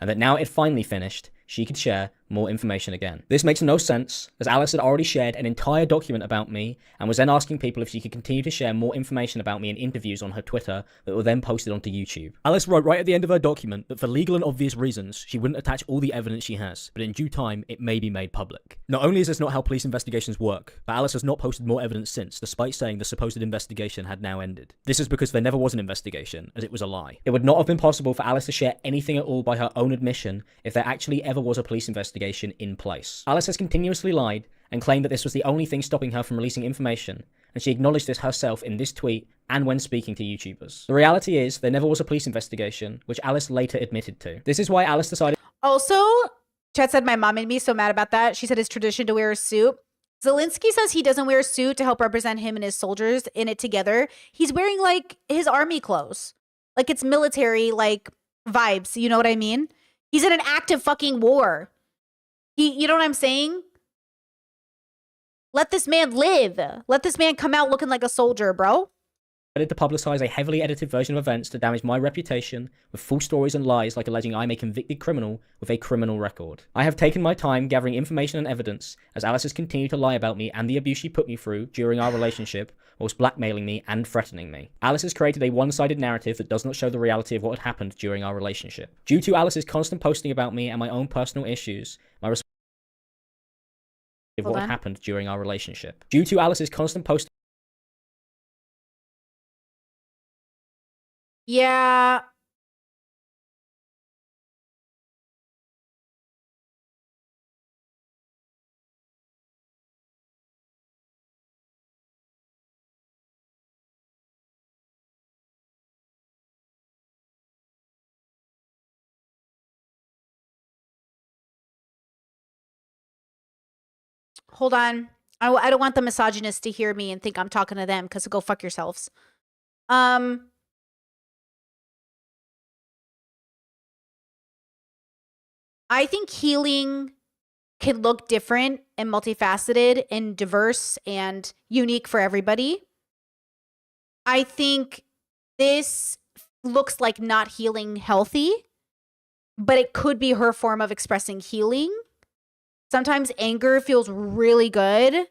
And that now it finally finished, she could share more information again. This makes no sense, as Alice had already shared an entire document about me, and was then asking people if she could continue to share more information about me in interviews on her Twitter that were then posted onto YouTube. Alice wrote right at the end of her document that for legal and obvious reasons, she wouldn't attach all the evidence she has, but in due time, it may be made public. Not only is this not how police investigations work, but Alice has not posted more evidence since, despite saying the supposed investigation had now ended. This is because there never was an investigation, as it was a lie. It would not have been possible for Alice to share anything at all by her own admission if there actually ever was a police investigation in place. Alice has continuously lied and claimed that this was the only thing stopping her from releasing information, and she acknowledged this herself in this tweet and when speaking to YouTubers. The reality is, there never was a police investigation, which Alice later admitted to. This is why Alice decided... Also, Chet said my mom made me so mad about that. She said it's tradition to wear a suit. Zelensky says he doesn't wear a suit to help represent him and his soldiers in it together. He's wearing, like, his army clothes. Like, it's military, like, vibes. You know what I mean? He's in an active fucking war. You know what I'm saying? Let this man live. Let this man come out looking like a soldier, bro. To publicize a heavily edited version of events to damage my reputation with false stories and lies, like alleging I'm a convicted criminal with a criminal record. I have taken my time gathering information and evidence, as Alice has continued to lie about me and the abuse she put me through during our relationship, whilst blackmailing me and threatening me. Alice has created a one-sided narrative that does not show the reality of what had happened during our relationship. Due to Alice's constant posting about me and my own personal issues, my response of what had happened during our relationship. Due to Alice's constant posting... Yeah. Hold on. I don't want the misogynists to hear me and think I'm talking to them, because go fuck yourselves. I think healing can look different and multifaceted and diverse and unique for everybody. I think this looks like not healing healthy, but it could be her form of expressing healing. Sometimes anger feels really good.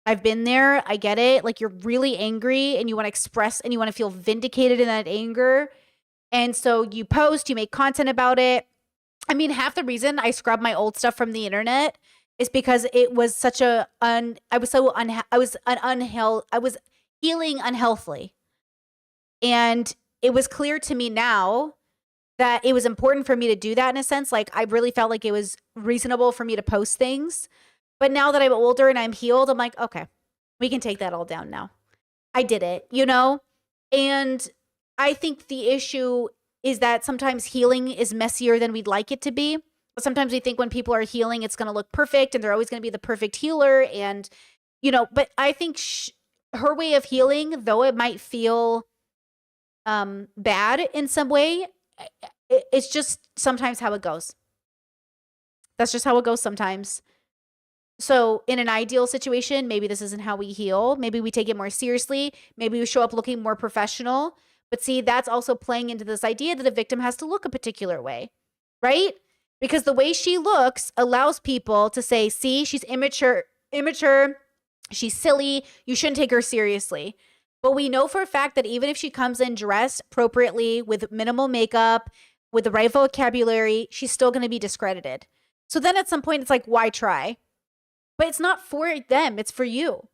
I've been there. I get it. Like, you're really angry and you want to express and you want to feel vindicated in that anger. And so you post, you make content about it. I mean, half the reason I scrubbed my old stuff from the internet is because it was such I was healing unhealthily. And it was clear to me now that it was important for me to do that in a sense. Like, I really felt like it was reasonable for me to post things. But now that I'm older and I'm healed, I'm like, okay, we can take that all down now. I did it, you know? And I think the issue is that sometimes healing is messier than we'd like it to be. Sometimes we think when people are healing, it's going to look perfect and they're always going to be the perfect healer. And, you know, but I think her way of healing, though it might feel bad in some way, it's just sometimes how it goes. That's just how it goes sometimes. So in an ideal situation, maybe this isn't how we heal. Maybe we take it more seriously. Maybe we show up looking more professional. But see, that's also playing into this idea that a victim has to look a particular way, right? Because the way she looks allows people to say, see, she's immature, she's silly, you shouldn't take her seriously. But we know for a fact that even if she comes in dressed appropriately with minimal makeup, with the right vocabulary, she's still going to be discredited. So then at some point, it's like, why try? But it's not for them, it's for you.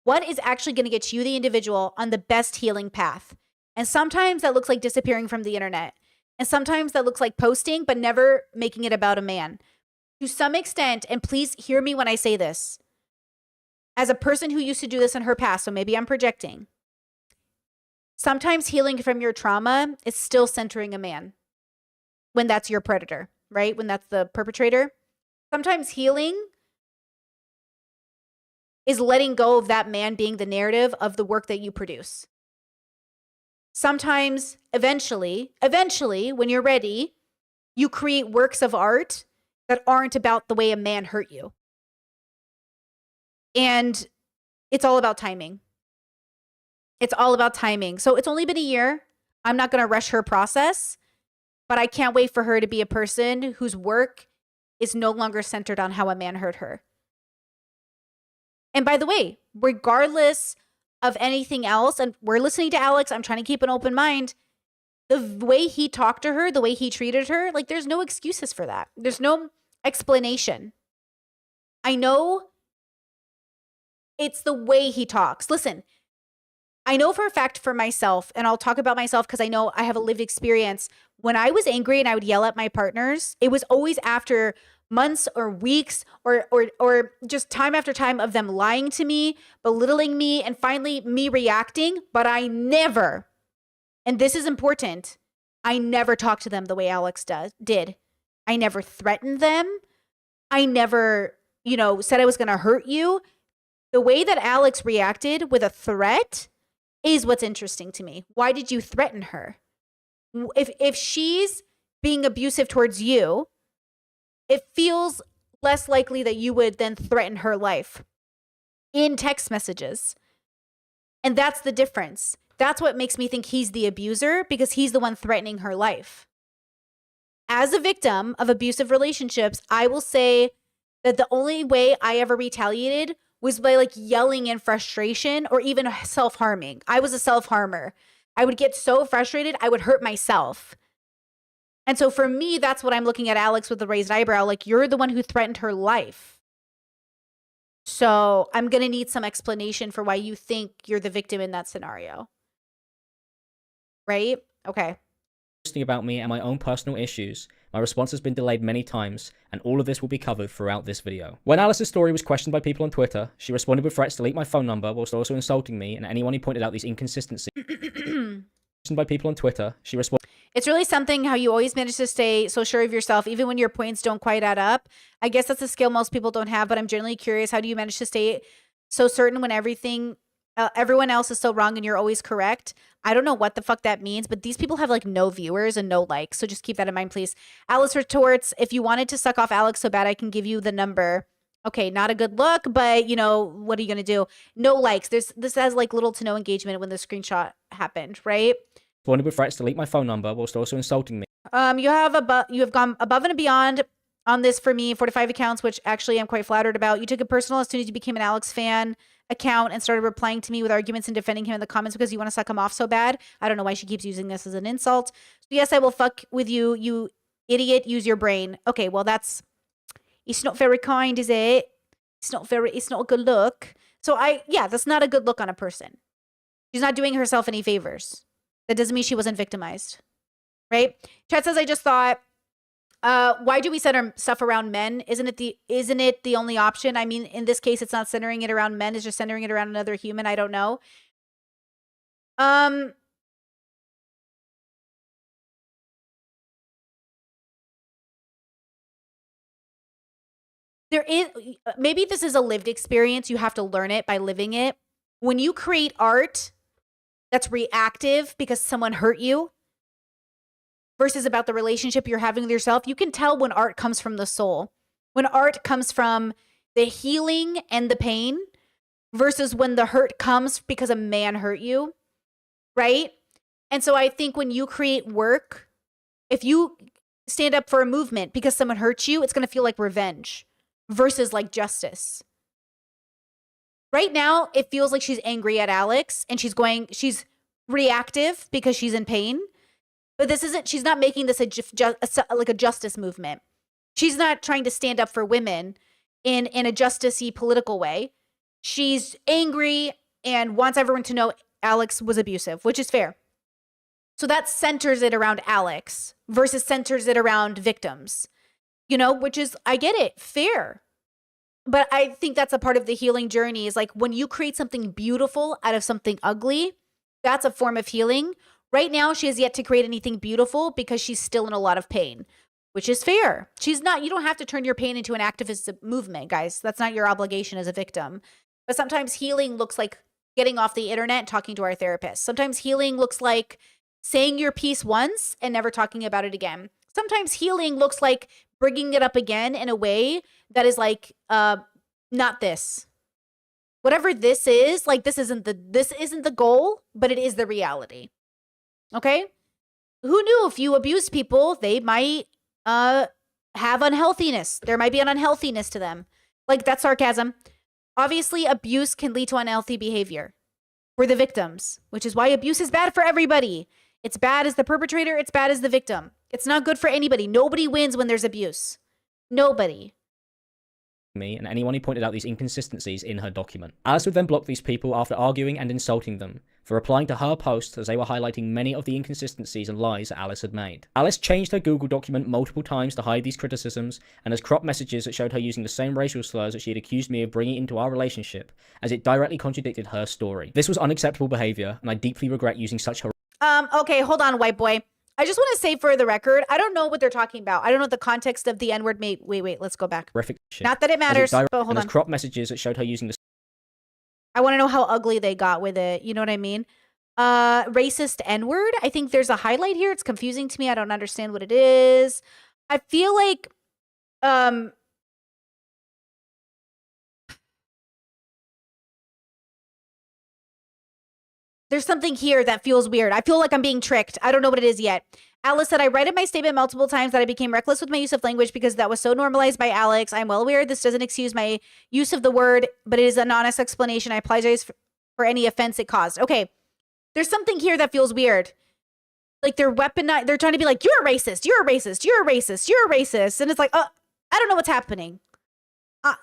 What is actually going to get you, the individual, on the best healing path? And sometimes that looks like disappearing from the internet. And sometimes that looks like posting, but never making it about a man. To some extent, and please hear me when I say this, as a person who used to do this in her past, so maybe I'm projecting, sometimes healing from your trauma is still centering a man when that's your predator, right? When that's the perpetrator. Sometimes healing is letting go of that man being the narrative of the work that you produce. Sometimes, eventually, when you're ready, you create works of art that aren't about the way a man hurt you. And it's all about timing. It's all about timing. So it's only been a year. I'm not going to rush her process, but I can't wait for her to be a person whose work is no longer centered on how a man hurt her. And by the way, regardless of anything else, and we're listening to Alex, I'm trying to keep an open mind, the way he talked to her, the way he treated her, like, there's no excuses for that. There's no explanation. I know it's the way he talks. Listen, I know for a fact for myself, and I'll talk about myself because I know I have a lived experience. When I was angry and I would yell at my partners, it was always after months or weeks or just time after time of them lying to me, belittling me, and finally me reacting. But I never, and this is important, I never talked to them the way Alex did. I never threatened them. I never, said I was going to hurt you. The way that Alex reacted with a threat is what's interesting to me. Why did you threaten her? If she's being abusive towards you, it feels less likely that you would then threaten her life in text messages. And that's the difference. That's what makes me think he's the abuser, because he's the one threatening her life. As a victim of abusive relationships, I will say that the only way I ever retaliated was by yelling in frustration or even self-harming. I was a self-harmer. I would get so frustrated, I would hurt myself. And so for me, that's what I'm looking at Alex with the raised eyebrow. You're the one who threatened her life. So I'm going to need some explanation for why you think you're the victim in that scenario. Right? Okay. About me and my own personal issues, my response has been delayed many times, and all of this will be covered throughout this video. When Alice's story was questioned by people on Twitter, she responded with threats to delete my phone number whilst also insulting me and anyone who pointed out these inconsistencies. By people on Twitter, she responded. It's really something how you always manage to stay so sure of yourself, even when your points don't quite add up. I guess that's a skill most people don't have, but I'm generally curious, how do you manage to stay so certain when everything everyone else is so wrong and you're always correct. I don't know what the fuck that means, but these people have like no viewers and no likes. So just keep that in mind, please. Alice retorts, if you wanted to suck off Alex so bad, I can give you the number. Okay, not a good look, but you know, what are you going to do? No likes. This has like little to no engagement when the screenshot happened, right? Responded with threats to delete my phone number whilst also insulting me. You have gone above and beyond on this for me, 45 accounts, which actually I'm quite flattered about. You took it personal as soon as you became an Alex fan account and started replying to me with arguments and defending him in the comments because you want to suck him off so bad. I don't know why she keeps using this as an insult. So yes, I will fuck with you, you idiot. Use your brain. Okay, well it's not very kind, is it? It's not a good look. So that's not a good look on a person. She's not doing herself any favors. That doesn't mean she wasn't victimized, right? Chat says, I just thought, why do we center stuff around men? Isn't it the only option? I mean, in this case, it's not centering it around men. It's just centering it around another human. I don't know. Maybe this is a lived experience. You have to learn it by living it. When you create art that's reactive because someone hurt you versus about the relationship you're having with yourself, you can tell when art comes from the soul. When art comes from the healing and the pain versus when the hurt comes because a man hurt you, right? And so I think when you create work, if you stand up for a movement because someone hurt you, it's going to feel like revenge versus like justice. Right now, it feels like she's angry at Alex and she's reactive because she's in pain. But she's not making this like a justice movement. She's not trying to stand up for women in a justice-y political way. She's angry and wants everyone to know Alex was abusive, which is fair. So that centers it around Alex versus centers it around victims, which is, I get it, fair. But I think that's a part of the healing journey is like when you create something beautiful out of something ugly, that's a form of healing. Right now, she has yet to create anything beautiful because she's still in a lot of pain, which is fair. You don't have to turn your pain into an activist movement, guys. That's not your obligation as a victim. But sometimes healing looks like getting off the internet and talking to our therapist. Sometimes healing looks like saying your piece once and never talking about it again. Sometimes healing looks like bringing it up again in a way that is like, not this. Whatever this is, like this isn't the goal, but it is the reality. Okay? Who knew if you abuse people, they might have unhealthiness. There might be an unhealthiness to them. Like, that's sarcasm. Obviously, abuse can lead to unhealthy behavior for the victims, which is why abuse is bad for everybody. It's bad as the perpetrator. It's bad as the victim. It's not good for anybody. Nobody wins when there's abuse. Nobody. Me and anyone who pointed out these inconsistencies in her document. Alice would then block these people after arguing and insulting them for replying to her posts as they were highlighting many of the inconsistencies and lies that Alice had made. Alice changed her Google document multiple times to hide these criticisms and has cropped messages that showed her using the same racial slurs that she had accused me of bringing into our relationship, as it directly contradicted her story. This was unacceptable behavior, and I deeply regret using such okay, hold on, white boy. I just want to say for the record, I don't know what they're talking about. I don't know the context of the N-word. Wait, let's go back. Shit. Not that it matters, but hold on. Crop messages that showed her using the... I want to know how ugly they got with it. You know what I mean? Racist N-word. I think there's a highlight here. It's confusing to me. I don't understand what it is. I feel like, there's something here that feels weird. I feel like I'm being tricked. I don't know what it is yet. Alice said, I read in my statement multiple times that I became reckless with my use of language because that was so normalized by Alex. I'm well aware this doesn't excuse my use of the word, but it is an honest explanation. I apologize for any offense it caused. Okay. There's something here that feels weird. Like they're trying to be like, you're a racist, you're a racist, you're a racist, you're a racist. And it's like, I don't know what's happening.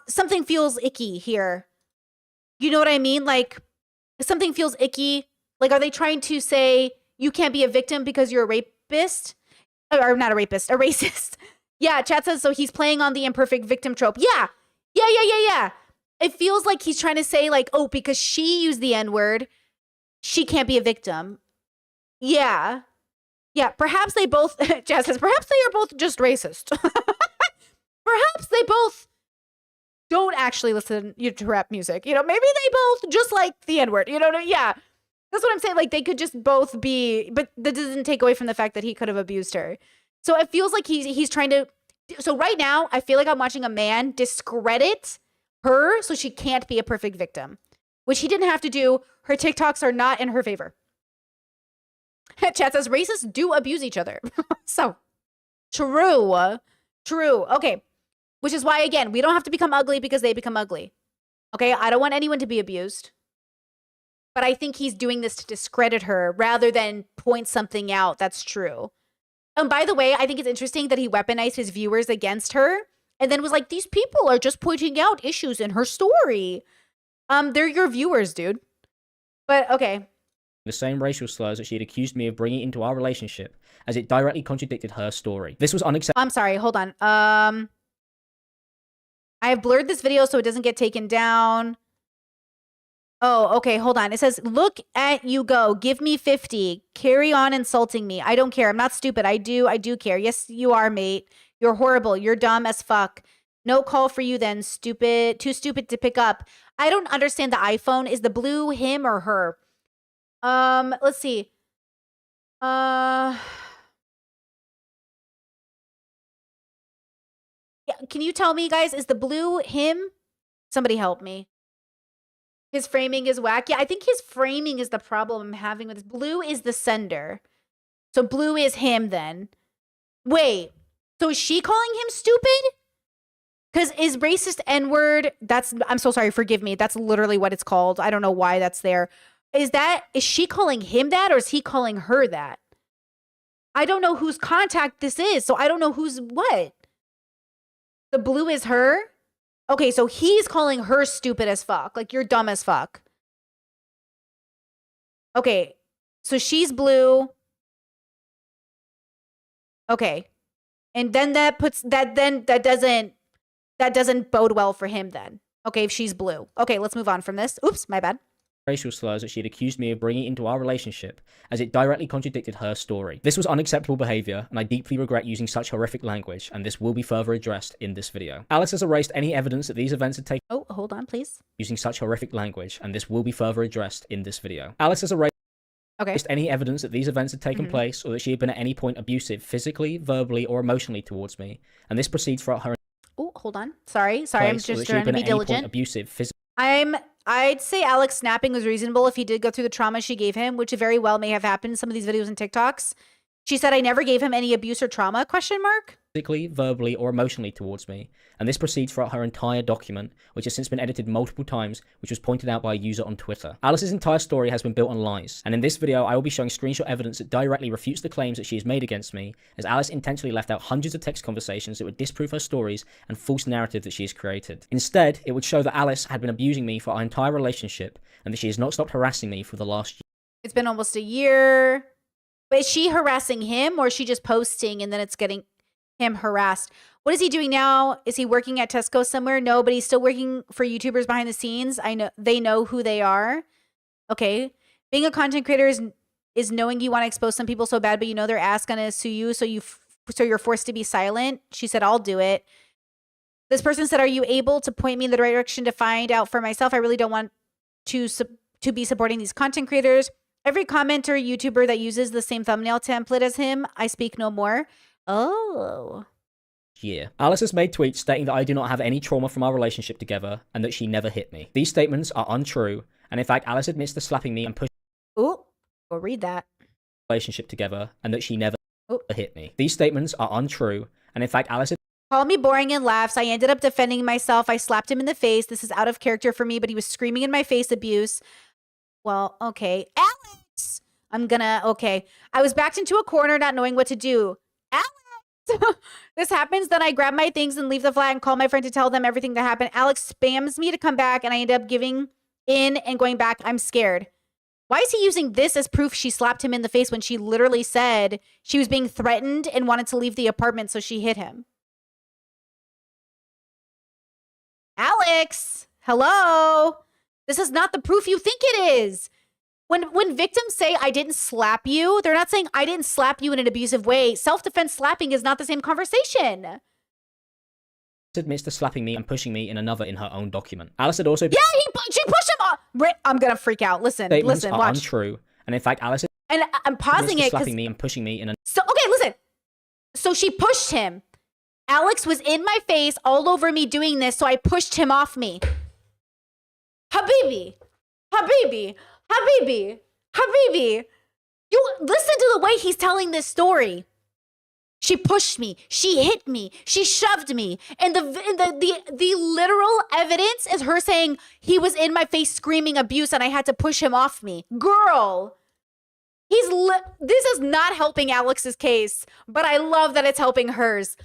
Something feels icky here. You know what I mean? Like something feels icky. Like, are they trying to say you can't be a victim because you're a rapist? Or not a rapist, a racist. Yeah, chat says, so he's playing on the imperfect victim trope. Yeah. It feels like he's trying to say like, oh, because she used the N-word, she can't be a victim. Yeah, perhaps they both, chat says, perhaps they are both just racist. Perhaps they both don't actually listen to rap music. You know, maybe they both just like the N-word. You know, yeah. That's what I'm saying. Like, they could just both be, but that doesn't take away from the fact that he could have abused her. So it feels like he's trying to, so right now, I feel like I'm watching a man discredit her so she can't be a perfect victim, which he didn't have to do. Her TikToks are not in her favor. Chat says racists do abuse each other. So true. Okay. Which is why, again, we don't have to become ugly because they become ugly. Okay. I don't want anyone to be abused, but I think he's doing this to discredit her rather than point something out that's true. And by the way, I think it's interesting that he weaponized his viewers against her and then was like, these people are just pointing out issues in her story. They're your viewers, dude. But okay. The same racial slurs that she had accused me of bringing into our relationship, as it directly contradicted her story. This was unacceptable. I'm sorry, hold on. I have blurred this video so it doesn't get taken down. Oh, okay, hold on. It says, look at you go. Give me 50. Carry on insulting me. I don't care. I'm not stupid. I do care. Yes, you are, mate. You're horrible. You're dumb as fuck. No call for you then, stupid. Too stupid to pick up. I don't understand the iPhone. Is the blue him or her? Let's see. Yeah, can you tell me, guys, is the blue him? Somebody help me. His framing is whack. Yeah, I think his framing is the problem I'm having with this. Blue is the sender. So blue is him then. Wait, so is she calling him stupid? Because is racist N-word, I'm so sorry, forgive me. That's literally what it's called. I don't know why that's there. Is she calling him that or is he calling her that? I don't know whose contact this is, so I don't know who's what. The blue is her? Okay, so he's calling her stupid as fuck. Like, you're dumb as fuck. Okay, so she's blue. Okay. And then that doesn't bode well for him then. Okay, if she's blue. Okay, let's move on from this. Oops, my bad. Racial slurs that she had accused me of bringing into our relationship, as it directly contradicted her story. This was unacceptable behavior, and I deeply regret using such horrific language, and this will be further addressed in this video. Alice has erased any evidence that these events had taken. Oh, hold on, please. Using such horrific language, and this will be further addressed in this video. Alice has erased any evidence that these events had taken place, or that she had been at any point abusive, physically, verbally, or emotionally towards me, and this proceeds throughout her. Oh, hold on. Sorry, I'm just trying to be diligent. Abusive, physically. I'd say Alex snapping was reasonable if he did go through the trauma she gave him, which very well may have happened in some of these videos and TikToks. She said, I never gave him any abuse or trauma, ? Physically, verbally, or emotionally towards me, and this proceeds throughout her entire document, which has since been edited multiple times, which was pointed out by a user on Twitter. Alice's entire story has been built on lies, and in this video I will be showing screenshot evidence that directly refutes the claims that she has made against me, as Alice intentionally left out hundreds of text conversations that would disprove her stories and false narrative that she has created. Instead, it would show that Alice had been abusing me for our entire relationship, and that she has not stopped harassing me for the last year. It's been almost a year. But is she harassing him, or is she just posting and then it's getting him harassed? What is he doing now? Is he working at Tesco somewhere? No, but he's still working for YouTubers behind the scenes. I know they know who they are. Okay. Being a content creator is knowing you want to expose some people so bad, but you know their ass gonna sue you, so you're forced to be silent. She said, I'll do it. This person said, are you able to point me in the right direction to find out for myself? I really don't want to be supporting these content creators. Every commenter, YouTuber that uses the same thumbnail template as him, I speak no more. Oh. Yeah. Alice has made tweets stating that I do not have any trauma from our relationship together and that she never hit me. These statements are untrue, and in fact, Alice admits to slapping me and pushing. Ooh, go read that. Relationship together and that she never hit me. These statements are untrue, and in fact, Alice. Called me boring and laughs. I ended up defending myself. I slapped him in the face. This is out of character for me, but he was screaming in my face abuse. Well, okay. Alex! Okay. I was backed into a corner not knowing what to do. Alex! This happens, then I grab my things and leave the flat and call my friend to tell them everything that happened. Alex spams me to come back and I end up giving in and going back. I'm scared. Why is he using this as proof she slapped him in the face when she literally said she was being threatened and wanted to leave the apartment, so she hit him? Alex! Hello? This is not the proof you think it is. When victims say, I didn't slap you, they're not saying, I didn't slap you in an abusive way. Self-defense slapping is not the same conversation. admits to slapping me and pushing me in another in her own document. Alice had also Yeah, she pushed him off. I'm gonna freak out. Listen, statements listen, are watch. untrue, and in fact, Alice And I'm pausing admits to it because slapping me and pushing me in a so okay, listen. So she pushed him. Alex was in my face, all over me doing this, so I pushed him off me. Habibi, Habibi, Habibi, Habibi. You listen to the way he's telling this story. She pushed me. She hit me. She shoved me. And the literal evidence is her saying he was in my face screaming abuse and I had to push him off me. Girl, this is not helping Alex's case, but I love that it's helping hers.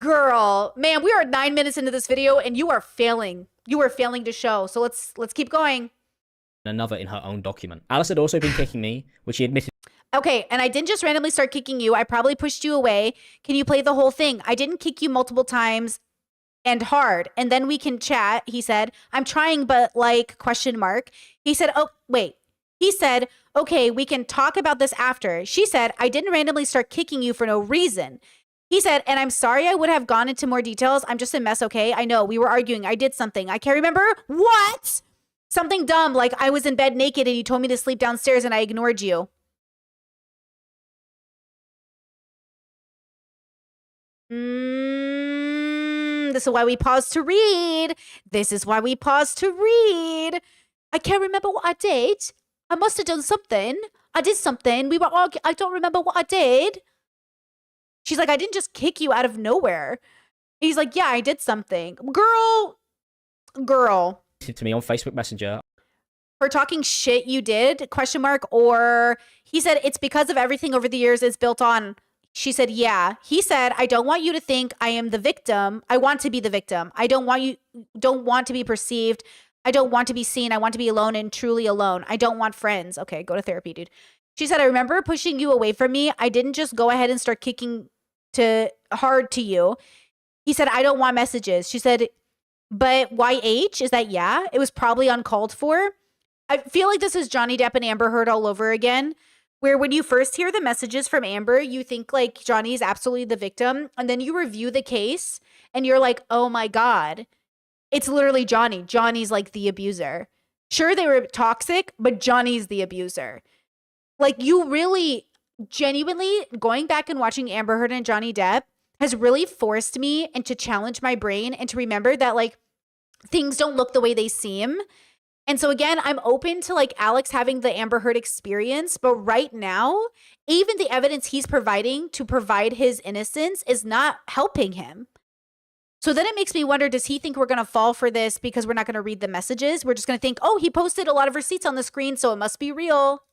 Girl, man, we are 9 minutes into this video and you are failing. You are failing to show. So let's keep going. Another in her own document. Alice had also been kicking me, which she admitted. Okay, and I didn't just randomly start kicking you. I probably pushed you away. Can you play the whole thing? I didn't kick you multiple times and hard. And then we can chat, he said. I'm trying, but like, question mark. He said, oh, wait. He said, okay, we can talk about this after. She said, I didn't randomly start kicking you for no reason. He said, and I'm sorry I would have gone into more details. I'm just a mess, okay? I know, we were arguing. I did something. I can't remember. What? Something dumb, like I was in bed naked and you told me to sleep downstairs and I ignored you. This is why we pause to read. This is why we pause to read. I can't remember what I did. I must have done something. I did something. We were arguing. I don't remember what I did. She's like, I didn't just kick you out of nowhere. He's like, yeah, I did something. Girl. To me on Facebook Messenger. For talking shit you did, question mark, or he said, it's because of everything over the years it's built on. She said, yeah. He said, I don't want you to think I am the victim. I want to be the victim. I don't want to be perceived. I don't want to be seen. I want to be alone and truly alone. I don't want friends. Okay, go to therapy, dude. She said, I remember pushing you away from me. I didn't just go ahead and start kicking hard to you. He said, I don't want messages. She said, but YH, is that yeah? It was probably uncalled for. I feel like this is Johnny Depp and Amber Heard all over again. Where when you first hear the messages from Amber, you think like Johnny is absolutely the victim. And then you review the case and you're like, oh my God, it's literally Johnny. Johnny's like the abuser. Sure, they were toxic, but Johnny's the abuser. Like you really, genuinely, going back and watching Amber Heard and Johnny Depp has really forced me and to challenge my brain and to remember that like things don't look the way they seem. And so again, I'm open to like Alex having the Amber Heard experience, but right now, even the evidence he's providing to provide his innocence is not helping him. So then it makes me wonder, does he think we're going to fall for this because we're not going to read the messages? We're just going to think, oh, he posted a lot of receipts on the screen, so it must be real.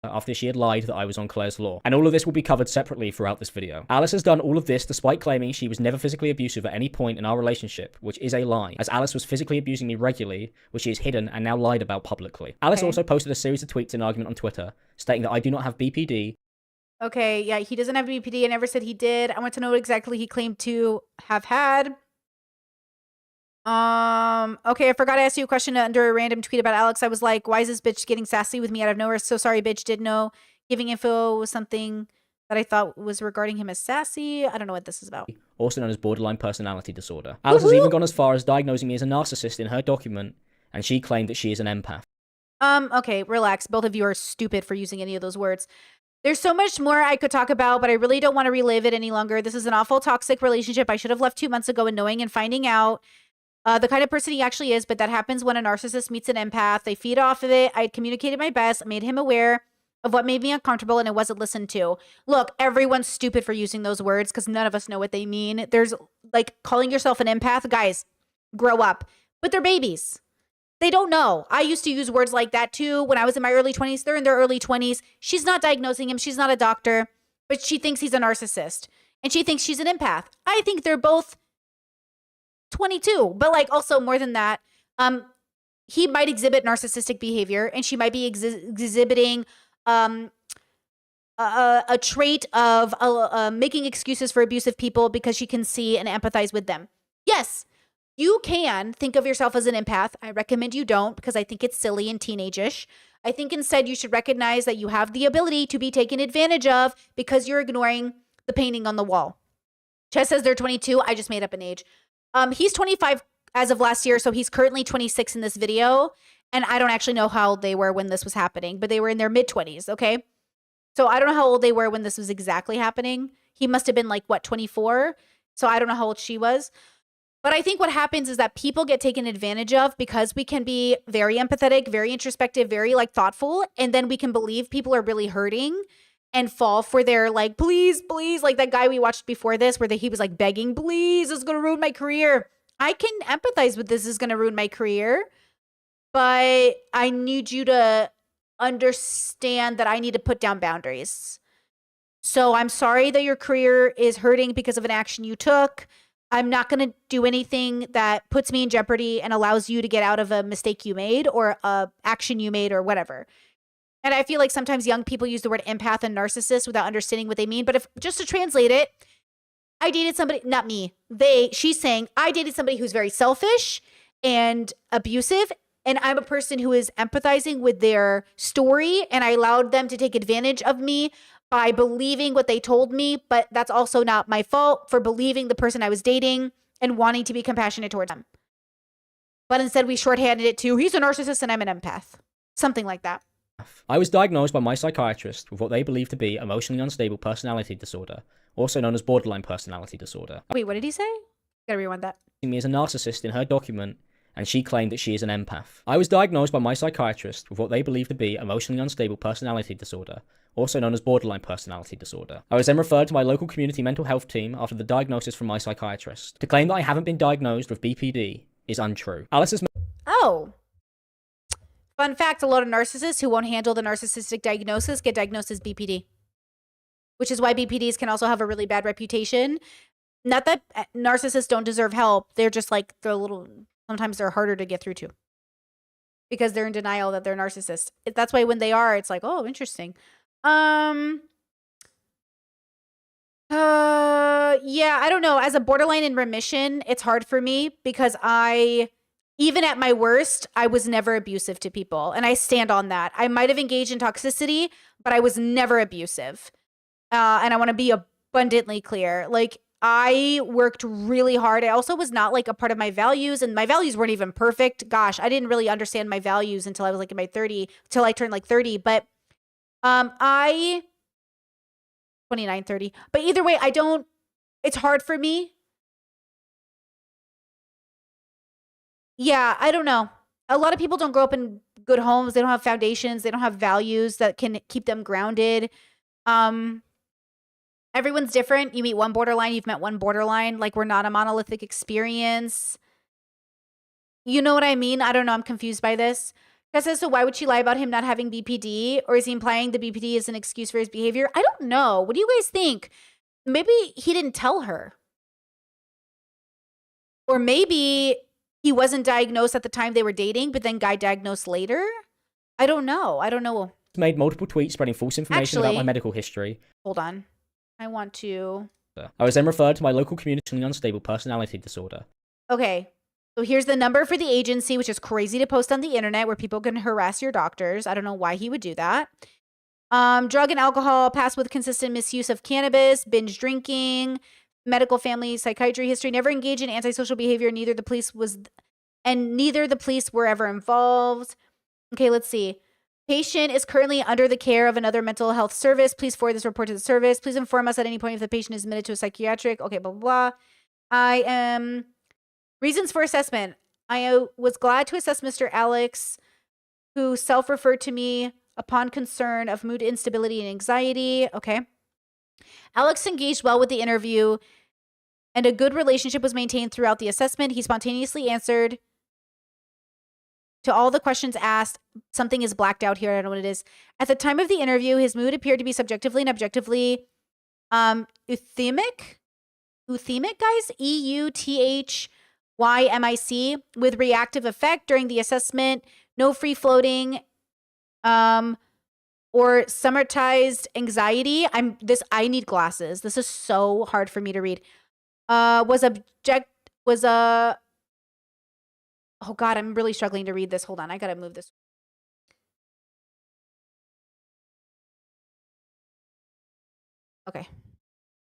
After she had lied that I was on Claire's law. And all of this will be covered separately throughout this video. Alice has done all of this despite claiming she was never physically abusive at any point in our relationship, which is a lie, as Alice was physically abusing me regularly, which she has hidden and now lied about publicly. Alice also posted a series of tweets in argument on Twitter, stating that I do not have BPD. Okay, yeah, he doesn't have BPD. I never said he did. I want to know what exactly he claimed to have had. Okay, I forgot to ask you a question under a random tweet about Alex. I was like, why is this bitch getting sassy with me out of nowhere? So sorry, bitch. Didn't know giving info was something that I thought was regarding him as sassy. I don't know what this is about. Also known as borderline personality disorder. Alice has even gone as far as diagnosing me as a narcissist in her document, and she claimed that she is an empath. Okay, relax. Both of you are stupid for using any of those words. There's so much more I could talk about, but I really don't want to relive it any longer. This is an awful toxic relationship I should have left 2 months ago and knowing and finding out the kind of person he actually is, but that happens when a narcissist meets an empath. They feed off of it. I had communicated my best, made him aware of what made me uncomfortable, and it wasn't listened to. Look, everyone's stupid for using those words because none of us know what they mean. There's like calling yourself an empath. Guys, grow up. But they're babies. They don't know. I used to use words like that too when I was in my early 20s. They're in their early 20s. She's not diagnosing him. She's not a doctor, but she thinks he's a narcissist and she thinks she's an empath. I think they're both 22, but like also more than that, he might exhibit narcissistic behavior and she might be exhibiting a trait of making excuses for abusive people because she can see and empathize with them. Yes, you can think of yourself as an empath. I recommend you don't because I think it's silly and teenage-ish. I think instead you should recognize that you have the ability to be taken advantage of because you're ignoring the painting on the wall. Chess says they're 22. I just made up an age. He's 25 as of last year, so he's currently 26 in this video. And I don't actually know how old they were when this was happening, but they were in their mid-20s, okay? So I don't know how old they were when this was exactly happening. He must have been like, what, 24? So I don't know how old she was. But I think what happens is that people get taken advantage of because we can be very empathetic, very introspective, very like thoughtful. And then we can believe people are really hurting and fall for their like, please, please, like that guy we watched before this where he was like begging, please, this is going to ruin my career. I can empathize with this is going to ruin my career. But I need you to understand that I need to put down boundaries. So I'm sorry that your career is hurting because of an action you took. I'm not going to do anything that puts me in jeopardy and allows you to get out of a mistake you made or a action you made or whatever. And I feel like sometimes young people use the word empath and narcissist without understanding what they mean. But if just to translate it, I dated somebody, not me, she's saying I dated somebody who's very selfish and abusive. And I'm a person who is empathizing with their story, and I allowed them to take advantage of me by believing what they told me, but that's also not my fault for believing the person I was dating and wanting to be compassionate towards them. But instead we shorthanded it to, he's a narcissist and I'm an empath. Something like that. I was diagnosed by my psychiatrist with what they believe to be emotionally unstable personality disorder, also known as borderline personality disorder. Wait, what did he say? Gotta rewind that. Me as a narcissist in her document, and she claimed that she is an empath. I was diagnosed by my psychiatrist with what they believe to be emotionally unstable personality disorder, also known as borderline personality disorder. I was then referred to my local community mental health team after the diagnosis from my psychiatrist. To claim that I haven't been diagnosed with BPD is untrue. Alice's... Oh. Fun fact, a lot of narcissists who won't handle the narcissistic diagnosis get diagnosed as BPD. Which is why BPDs can also have a really bad reputation. Not that narcissists don't deserve help. They're just like, they're a little... Sometimes they're harder to get through to. Because they're in denial that they're narcissists. That's why when they are, it's like, oh, interesting. Yeah, I don't know. As a borderline in remission, it's hard for me because even at my worst, I was never abusive to people. And I stand on that. I might have engaged in toxicity, but I was never abusive. And I want to be abundantly clear. Like, I worked really hard. I also was not like a part of my values, and my values weren't even perfect. Gosh, I didn't really understand my values until I was like in my 30, till I turned like 30. But 29, 30. But either way, it's hard for me. Yeah, I don't know. A lot of people don't grow up in good homes. They don't have foundations. They don't have values that can keep them grounded. Everyone's different. You meet one borderline, you've met one borderline. Like, we're not a monolithic experience. You know what I mean? I don't know. I'm confused by this. That says, so why would she lie about him not having BPD? Or is he implying the BPD is an excuse for his behavior? I don't know. What do you guys think? Maybe he didn't tell her. Or maybe he wasn't diagnosed at the time they were dating, but then got diagnosed later? I don't know. I don't know. Made multiple tweets spreading false information about my medical history. Hold on. I want to... I was then referred to my local community unstable personality disorder. Okay. So here's the number for the agency, which is crazy to post on the internet where people can harass your doctors. I don't know why he would do that. Drug and alcohol, past with consistent misuse of cannabis, binge drinking, medical family psychiatry history, never engaged in antisocial behavior, neither the police were ever involved. Okay, let's see. Patient is currently under the care of another mental health service. Please forward this report to the service. Please inform us at any point if the patient is admitted to a psychiatric. Okay, blah, blah, blah. Reasons for assessment. I was glad to assess Mr. Alex, who self-referred to me upon concern of mood instability and anxiety. Okay. Alex engaged well with the interview, and a good relationship was maintained throughout the assessment. He spontaneously answered to all the questions asked. Something is blacked out here. I don't know what it is. At the time of the interview, his mood appeared to be subjectively and objectively euthemic. Euthemic, guys? EUTHYMIC, with reactive effect during the assessment. No free floating or summarized anxiety. I need glasses. This is so hard for me to read. Oh God, I'm really struggling to read this. Hold on, I gotta move this. Okay.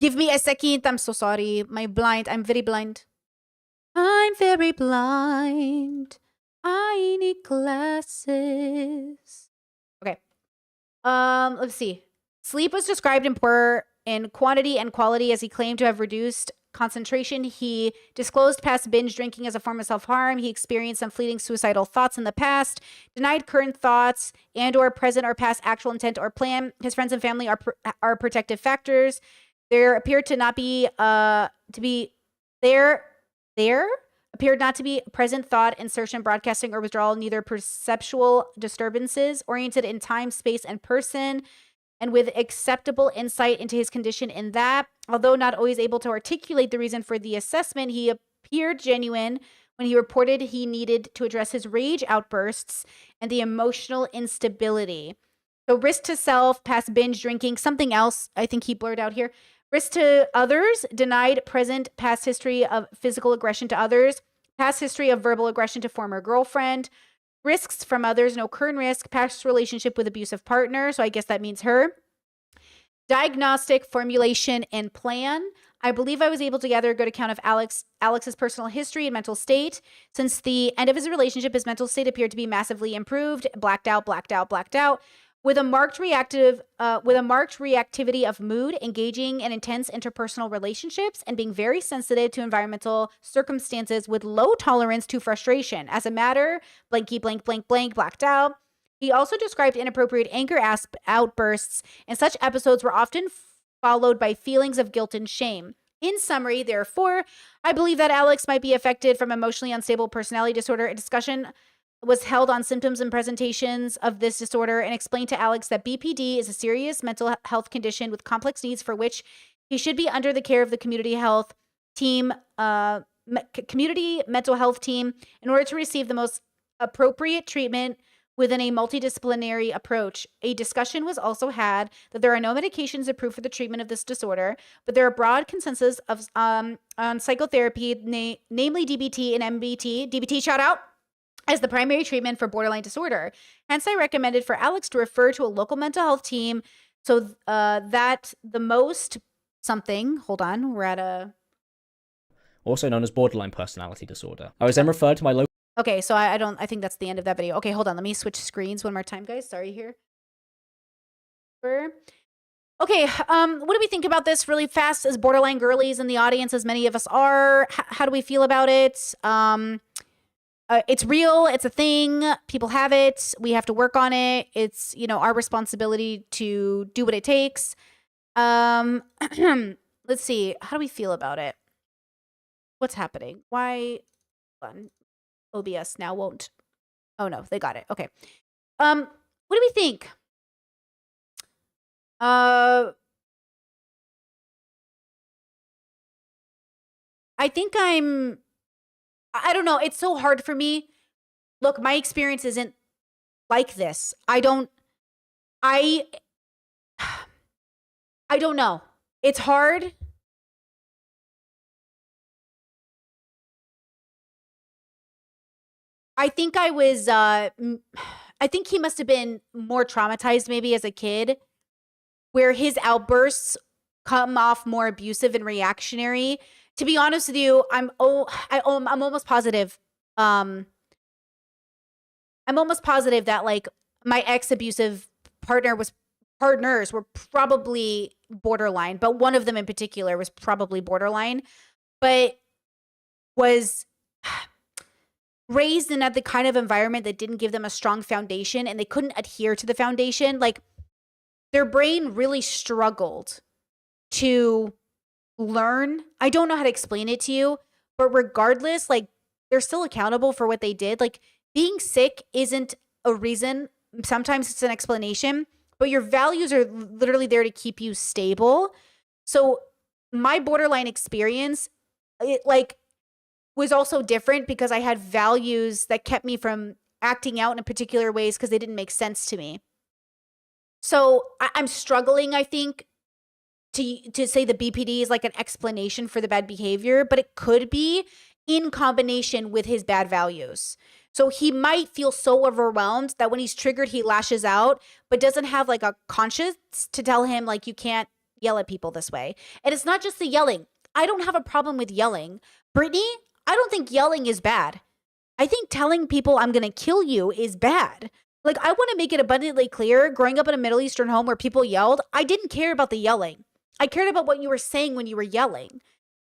Give me a second. I'm so sorry. I'm very blind. I'm very blind. I need glasses. Okay. Let's see. Sleep was described in poor in quantity and quality as he claimed to have reduced concentration. He disclosed past binge drinking as a form of self-harm. He experienced some fleeting suicidal thoughts in the past, denied current thoughts and or present or past actual intent or plan. His friends and family are protective factors. There appeared to not be appeared not to be present thought, insertion, broadcasting, or withdrawal, neither perceptual disturbances, oriented in time, space, and person, and with acceptable insight into his condition in that, although not always able to articulate the reason for the assessment, he appeared genuine when he reported he needed to address his rage outbursts and the emotional instability. So risk to self, past binge drinking, something else I think he blurred out here. Risk to others, denied present past history of physical aggression to others, past history of verbal aggression to former girlfriend, risks from others, no current risk, past relationship with abusive partner, so I guess that means her. Diagnostic, formulation, and plan. I believe I was able to gather a good account of Alex's personal history and mental state. Since the end of his relationship, his mental state appeared to be massively improved, blacked out, with a marked reactivity of mood, engaging in intense interpersonal relationships, and being very sensitive to environmental circumstances with low tolerance to frustration. As a matter, blanky blank blank blank blacked out. He also described inappropriate anger outbursts, and such episodes were often followed by feelings of guilt and shame. In summary, therefore, I believe that Alex might be affected from emotionally unstable personality disorder. A discussion was held on symptoms and presentations of this disorder and explained to Alex that BPD is a serious mental health condition with complex needs for which he should be under the care of the community health team, community mental health team in order to receive the most appropriate treatment within a multidisciplinary approach. A discussion was also had that there are no medications approved for the treatment of this disorder, but there are broad consensus of on psychotherapy, namely DBT and MBT. DBT shout out, as the primary treatment for borderline disorder. Hence, I recommended for Alex to refer to a local mental health team so that the most something, hold on, we're at a... Also known as borderline personality disorder. I was then referred to my local... Okay, so I think that's the end of that video. Okay, hold on, let me switch screens one more time, guys. Sorry here. Okay, what do we think about this really fast as borderline girlies in the audience, as many of us are? How do we feel about it? It's real. It's a thing. People have it. We have to work on it. It's, our responsibility to do what it takes. Let's see. How do we feel about it? What's happening? Why? Hold on. OBS now won't. Oh no, they got it. Okay. What do we think? I think I don't know. It's so hard for me. Look, my experience isn't like this. I don't know. It's hard. I think I think he must have been more traumatized maybe as a kid, where his outbursts come off more abusive and reactionary. To be honest with you, I'm almost positive. I'm almost positive that like my ex-abusive partners were probably borderline, but one of them in particular was probably borderline, but was raised in the kind of environment that didn't give them a strong foundation, and they couldn't adhere to the foundation. Like, their brain really struggled to learn. I don't know how to explain it to you, but regardless, like, they're still accountable for what they did. Like, being sick isn't a reason. Sometimes it's an explanation, but your values are literally there to keep you stable. So my borderline experience, it like was also different because I had values that kept me from acting out in particular ways because they didn't make sense to me. So I'm struggling, I think, to say the BPD is like an explanation for the bad behavior, but it could be in combination with his bad values. So he might feel so overwhelmed that when he's triggered, he lashes out, but doesn't have like a conscience to tell him like, you can't yell at people this way. And it's not just the yelling. I don't have a problem with yelling. Brittany, I don't think yelling is bad. I think telling people I'm going to kill you is bad. Like, I want to make it abundantly clear, growing up in a Middle Eastern home where people yelled, I didn't care about the yelling. I cared about what you were saying when you were yelling.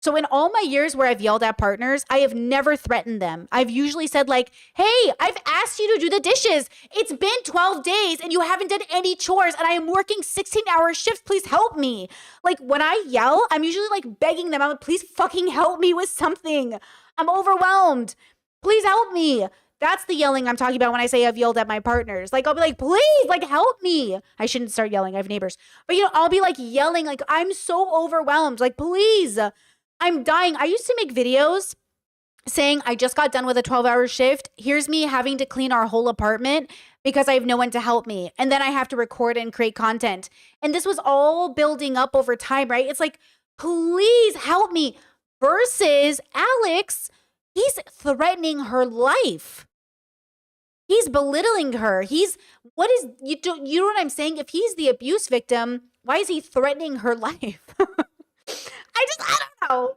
So in all my years where I've yelled at partners, I have never threatened them. I've usually said like, hey, I've asked you to do the dishes. It's been 12 days and you haven't done any chores and I am working 16-hour shifts. Please help me. Like when I yell, I'm usually like begging them. I'm like, please fucking help me with something. I'm overwhelmed. Please help me. That's the yelling I'm talking about when I say I've yelled at my partners. Like, I'll be like, please, like, help me. I shouldn't start yelling. I have neighbors. But, you know, I'll be like yelling, like, I'm so overwhelmed. Like, please, I'm dying. I used to make videos saying I just got done with a 12-hour shift. Here's me having to clean our whole apartment because I have no one to help me. And then I have to record and create content. And this was all building up over time, right? It's like, please help me. Versus Alex, he's threatening her life. He's belittling her. You know what I'm saying? If he's the abuse victim, why is he threatening her life? I don't know.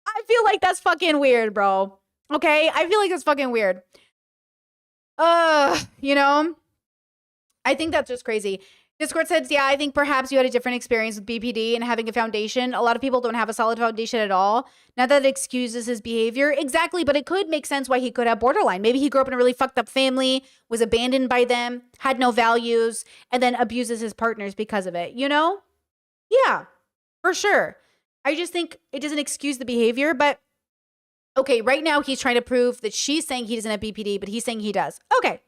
I feel like that's fucking weird, bro. Okay? I feel like that's fucking weird. You know? I think that's just crazy. Discord says, yeah, I think perhaps you had a different experience with BPD and having a foundation. A lot of people don't have a solid foundation at all. Not that it excuses his behavior. Exactly, but it could make sense why he could have borderline. Maybe he grew up in a really fucked up family, was abandoned by them, had no values, and then abuses his partners because of it, you know? Yeah, for sure. I just think it doesn't excuse the behavior, but okay, right now he's trying to prove that she's saying he doesn't have BPD, but he's saying he does. Okay,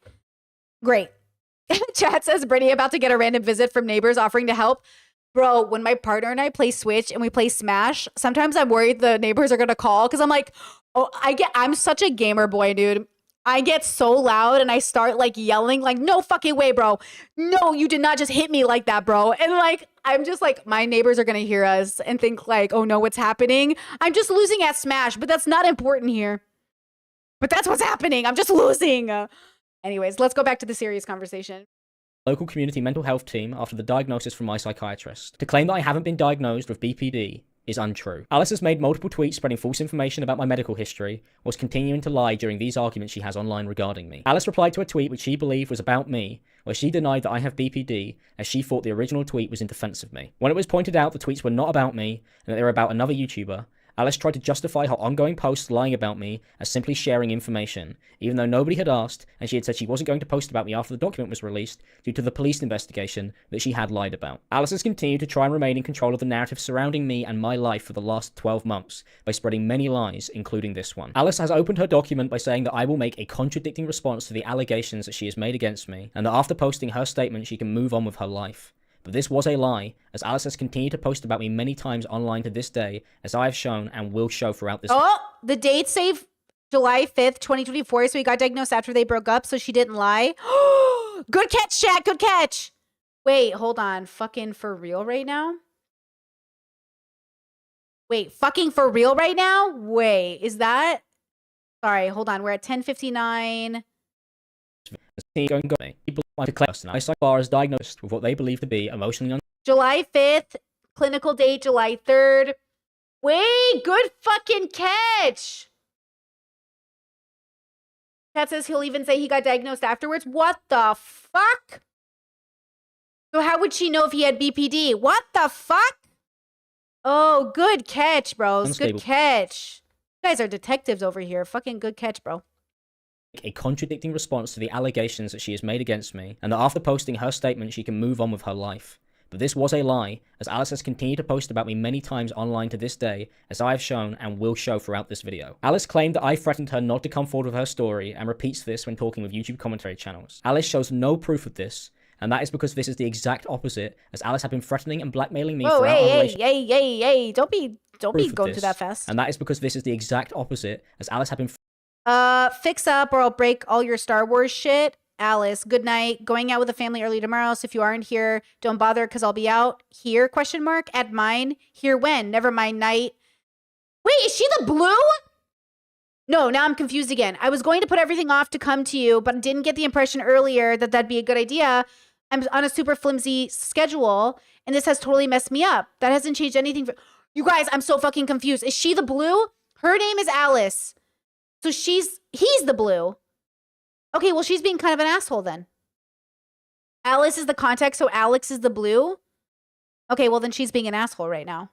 great. Chat says, Brittany about to get a random visit from neighbors offering to help. Bro, when my partner and I play Switch and we play Smash, sometimes I'm worried the neighbors are going to call because I'm like, I'm such a gamer boy, dude. I get so loud and I start like yelling like, no fucking way, bro. No, you did not just hit me like that, bro. And like, I'm just like, my neighbors are going to hear us and think like, oh no, what's happening? I'm just losing at Smash, but that's not important here. But that's what's happening. I'm just losing. Anyways, let's go back to the serious conversation. Local community mental health team after the diagnosis from my psychiatrist. To claim that I haven't been diagnosed with BPD is untrue. Alice has made multiple tweets spreading false information about my medical history, whilst continuing to lie during these arguments she has online regarding me. Alice replied to a tweet which she believed was about me, where she denied that I have BPD, as she thought the original tweet was in defense of me. When it was pointed out the tweets were not about me, and that they were about another YouTuber, Alice tried to justify her ongoing posts lying about me as simply sharing information, even though nobody had asked, and she had said she wasn't going to post about me after the document was released due to the police investigation that she had lied about. Alice has continued to try and remain in control of the narrative surrounding me and my life for the last 12 months by spreading many lies, including this one. Alice has opened her document by saying that I will make a contradicting response to the allegations that she has made against me, and that after posting her statement she can move on with her life. But this was a lie, as Alice has continued to post about me many times online to this day, as I have shown and will show throughout this. Oh, the date save July 5th, 2024, so he got diagnosed after they broke up, so she didn't lie. Good catch, chat, good catch. Wait, hold on. Fucking for real right now? Wait, fucking for real right now? Wait, is that? Sorry, hold on. We're at 10:59. People want to claim I so far as diagnosed with what they believe to be emotionally July 5th, clinical date July 3rd. Wait, good fucking catch. Cat says he'll even say he got diagnosed afterwards. What the fuck? So how would she know if he had BPD? What the fuck? Oh, good catch, bros. Good catch. You guys are detectives over here. Fucking good catch, bro. A contradicting response to the allegations that she has made against me, and that after posting her statement she can move on with her life. But this was a lie, as Alice has continued to post about me many times online to this day, as I have shown and will show throughout this video. Alice claimed that I threatened her not to come forward with her story, and repeats this when talking with YouTube commentary channels. Alice shows no proof of this, and that is because this is the exact opposite, as Alice had been threatening and blackmailing me throughout our relationship. Hey, don't be going to that fast. And that is because this is the exact opposite, as Alice had been fix up or I'll break all your Star Wars shit. Alice, good night. Going out with the family early tomorrow, so if you aren't here, don't bother because I'll be out. Here, question mark, at mine. Here when? Never mind, night. Wait, is she the blue? No, now I'm confused again. I was going to put everything off to come to you, but didn't get the impression earlier that that'd be a good idea. I'm on a super flimsy schedule, and this has totally messed me up. That hasn't changed anything. You guys, I'm so fucking confused. Is she the blue? Her name is Alice. So he's the blue. Okay, well, she's being kind of an asshole then. Alice is the context, so Alex is the blue. Okay, well, then she's being an asshole right now.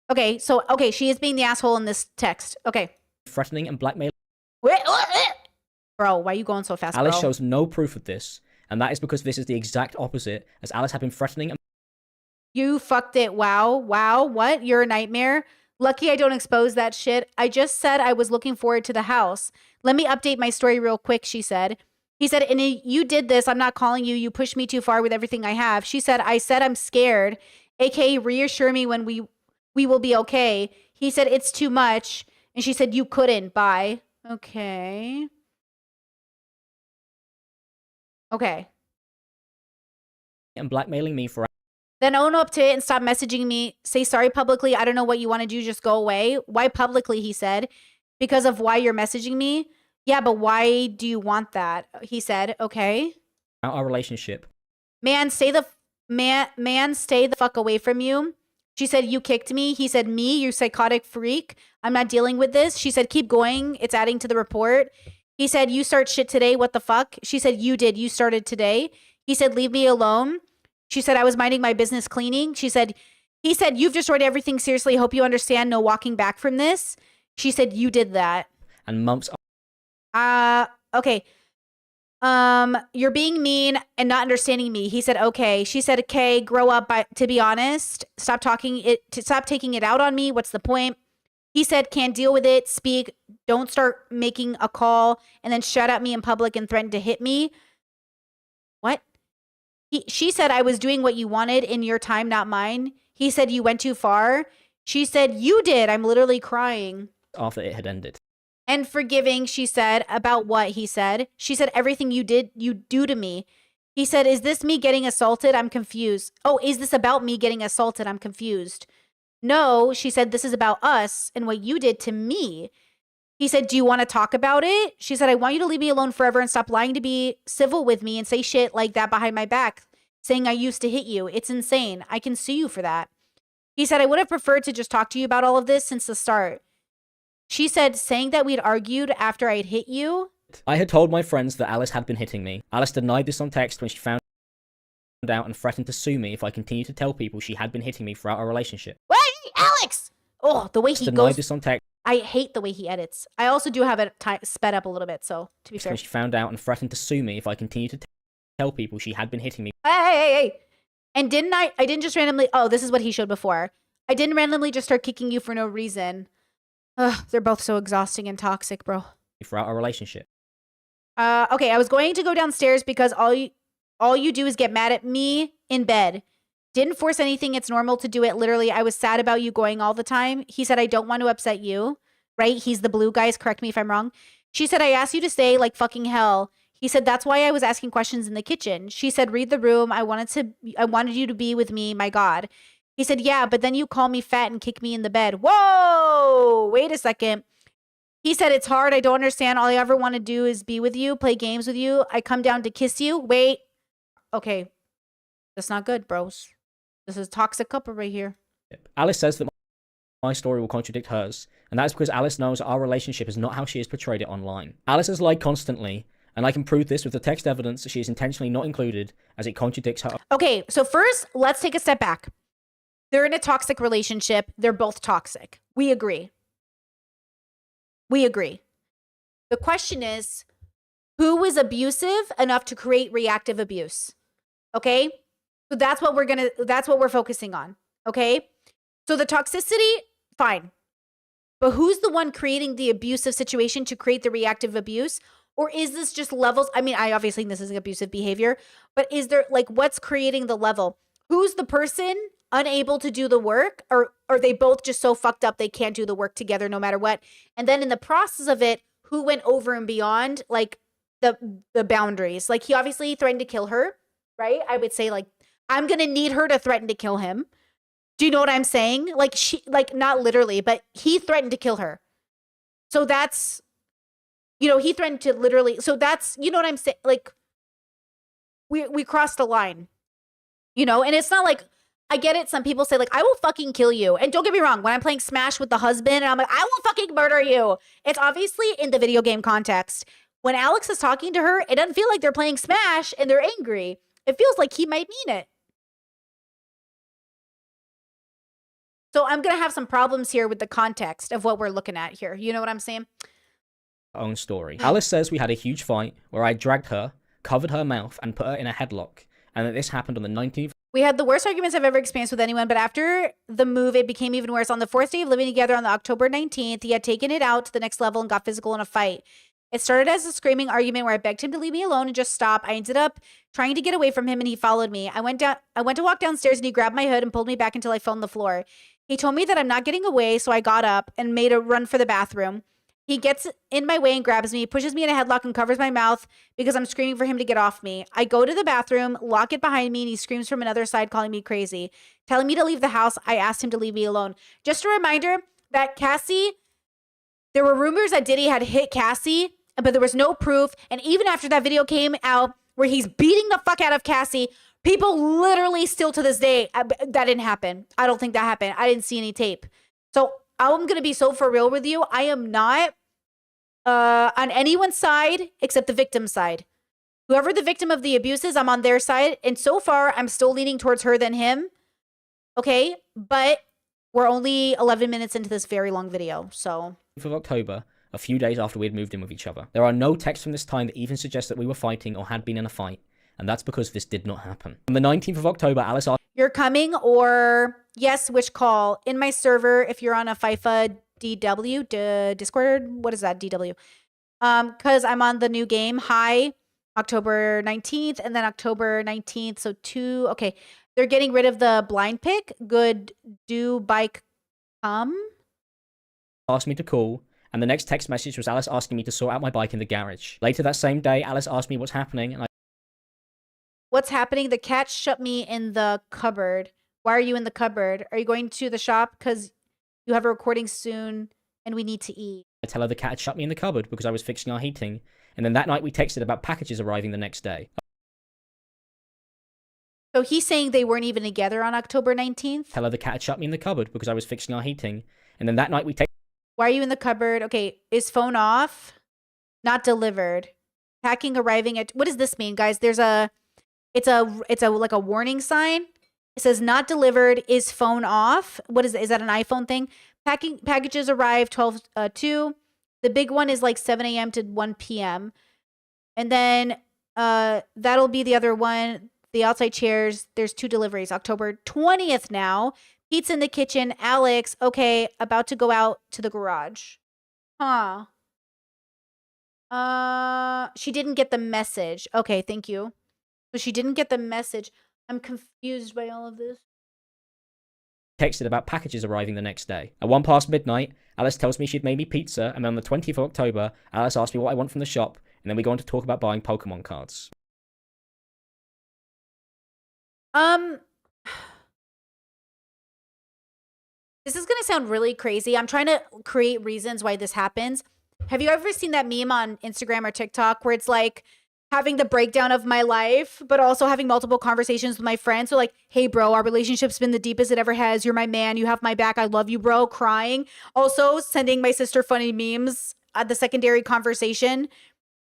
Okay, so, okay, she is being the asshole in this text. Okay. Threatening and blackmailing. Bro, why are you going so fast, Alice bro? shows no proof of this, and that is because this is the exact opposite, as Alice had been threatening and... You fucked it. Wow. Wow. What? You're a nightmare? Lucky I don't expose that shit. I just said I was looking forward to the house. Let me update my story real quick, she said. He said, and you did this. I'm not calling you. You pushed me too far with everything I have. She said, I said I'm scared. AKA reassure me when we will be okay. He said, it's too much. And she said, you couldn't. Bye. Okay. Okay. And blackmailing me for... Then own up to it and stop messaging me. Say sorry publicly. I don't know what you want to do. Just go away. Why publicly, he said. Because of why you're messaging me? Yeah, but why do you want that? He said, okay. Our relationship. Man, stay the fuck away from you. She said, you kicked me. He said, me, you psychotic freak. I'm not dealing with this. She said, keep going. It's adding to the report. He said, you start shit today. What the fuck? She said, you did. You started today. He said, leave me alone. She said, I was minding my business cleaning. He said, you've destroyed everything. Seriously, hope you understand. No walking back from this. She said, you did that. And months. Okay. You're being mean and not understanding me. He said, okay. She said, okay, grow up, to be honest. Stop taking it out on me. What's the point? He said, can't deal with it. Speak. Don't start making a call and then shout at me in public and threaten to hit me. What? She said, I was doing what you wanted in your time, not mine. He said, you went too far. She said, you did. I'm literally crying. After it had ended. And forgiving, she said, about what he said. She said, everything you did, you do to me. He said, is this me getting assaulted? I'm confused. Oh, is this about me getting assaulted? I'm confused. No, she said, this is about us and what you did to me. He said, do you want to talk about it? She said, I want you to leave me alone forever and stop lying to be civil with me and say shit like that behind my back, saying I used to hit you. It's insane. I can sue you for that. He said, I would have preferred to just talk to you about all of this since the start. She said, saying that we'd argued after I'd hit you. I had told my friends that Alice had been hitting me. Alice denied this on text when she found out and threatened to sue me if I continued to tell people she had been hitting me throughout our relationship. Wait, Alex! Oh, the way he denied goes. This on text. I hate the way he edits. I also do have it sped up a little bit, so to be fair. When she found out and threatened to sue me if I continued to tell people she had been hitting me. Hey. And I didn't just randomly, oh, this is what he showed before. I didn't randomly just start kicking you for no reason. Ugh, they're both so exhausting and toxic, bro. Throughout our relationship. Okay, I was going to go downstairs because all you do is get mad at me in bed. Didn't force anything. It's normal to do it. Literally, I was sad about you going all the time. He said, I don't want to upset you. Right? He's the blue, guys. Correct me if I'm wrong. She said, I asked you to stay like fucking hell. He said, that's why I was asking questions in the kitchen. She said, read the room. I wanted you to be with me. My God. He said, yeah, but then you call me fat and kick me in the bed. Whoa, wait a second. He said, it's hard. I don't understand. All I ever want to do is be with you, play games with you. I come down to kiss you. Wait. Okay. That's not good, bros. This is toxic couple right here. Alice says that my story will contradict hers, and that's because Alice knows our relationship is not how she has portrayed it online. Alice has lied constantly, and I can prove this with the text evidence that she is intentionally not included, as it contradicts her. Okay, so first, let's take a step back. They're in a toxic relationship. They're both toxic. We agree. We agree. The question is, who was abusive enough to create reactive abuse? Okay? So that's what we're focusing on. Okay? So the toxicity, fine. But who's the one creating the abusive situation to create the reactive abuse? Or is this just levels? I mean, I obviously think this is abusive behavior, but is there, like, what's creating the level? Who's the person unable to do the work, or are they both just so fucked up they can't do the work together no matter what? And then in the process of it, who went over and beyond, like, the boundaries? Like, he obviously threatened to kill her, right? I would say, like, I'm going to need her to threaten to kill him. Do you know what I'm saying? Like, not literally, but he threatened to kill her. So that's, he threatened to literally, so that's, you know what I'm saying? Like, we crossed the line, and it's not like I get it. Some people say, like, I will fucking kill you. And don't get me wrong, when I'm playing Smash with the husband and I'm like, I will fucking murder you. It's obviously in the video game context. When Alex is talking to her, it doesn't feel like they're playing Smash and they're angry. It feels like he might mean it. So I'm going to have some problems here with the context of what we're looking at here. You know what I'm saying? Own story. Alice says we had a huge fight where I dragged her, covered her mouth, and put her in a headlock, and that this happened on the 19th. We had the worst arguments I've ever experienced with anyone, but after the move, it became even worse. On the 4th day of living together on the October 19th, he had taken it out to the next level and got physical in a fight. It started as a screaming argument where I begged him to leave me alone and just stop. I ended up trying to get away from him and he followed me. I went to walk downstairs and he grabbed my hood and pulled me back until I fell on the floor. He told me that I'm not getting away, so I got up and made a run for the bathroom. He gets in my way and grabs me, pushes me in a headlock and covers my mouth because I'm screaming for him to get off me. I go to the bathroom, lock it behind me, and he screams from another side, calling me crazy. Telling me to leave the house, I asked him to leave me alone. Just a reminder that Cassie, there were rumors that Diddy had hit Cassie, but there was no proof. And even after that video came out where he's beating the fuck out of Cassie, people literally still to this day, that didn't happen. I don't think that happened. I didn't see any tape. So I'm going to be so for real with you. I am not on anyone's side except the victim's side. Whoever the victim of the abuse is, I'm on their side. And so far, I'm still leaning towards her than him. Okay? But we're only 11 minutes into this very long video. So of October, a few days after we had moved in with each other. There are no texts from this time that even suggest that we were fighting or had been in a fight. And that's because this did not happen. On the 19th of October, Alice asked, you're coming or yes, which call? In my server, if you're on a FIFA DW, Discord, what is that, DW? Because I'm on the new game, hi, October 19th, and then October 19th, so 2, okay. They're getting rid of the blind pick. Good, do bike come? asked me to call, and the next text message was Alice asking me to sort out my bike in the garage. Later that same day, Alice asked me what's happening, and What's happening? The cat shut me in the cupboard. Why are you in the cupboard? Are you going to the shop? Because you have a recording soon and we need to eat. I tell her the cat had shut me in the cupboard because I was fixing our heating. And then that night we texted about packages arriving the next day. So he's saying they weren't even together on October 19th? Tell her the cat had shut me in the cupboard because I was fixing our heating. And then that night we texted. Why are you in the cupboard? Okay, is phone off? Not delivered. Packing arriving at... What does this mean, guys? There's a... It's a like a warning sign. It says not delivered, is phone off. What is it? Is that an iPhone thing? Packages arrive 12/2. The big one is like 7 a.m. to 1 p.m. And then that'll be the other one. The outside chairs. There's 2 deliveries. October 20th now. Pizza in the kitchen. Alex, okay, about to go out to the garage. Huh. She didn't get the message. Okay, thank you. So she didn't get the message. I'm confused by all of this. Texted about packages arriving the next day. At 1 past midnight, Alice tells me she'd made me pizza, and on the 20th of October, Alice asked me what I want from the shop, and then we go on to talk about buying Pokemon cards. This is going to sound really crazy. I'm trying to create reasons why this happens. Have you ever seen that meme on Instagram or TikTok where it's like, having the breakdown of my life, but also having multiple conversations with my friends. So like, hey, bro, our relationship's been the deepest it ever has. You're my man. You have my back. I love you, bro. Crying. Also sending my sister funny memes at the secondary conversation.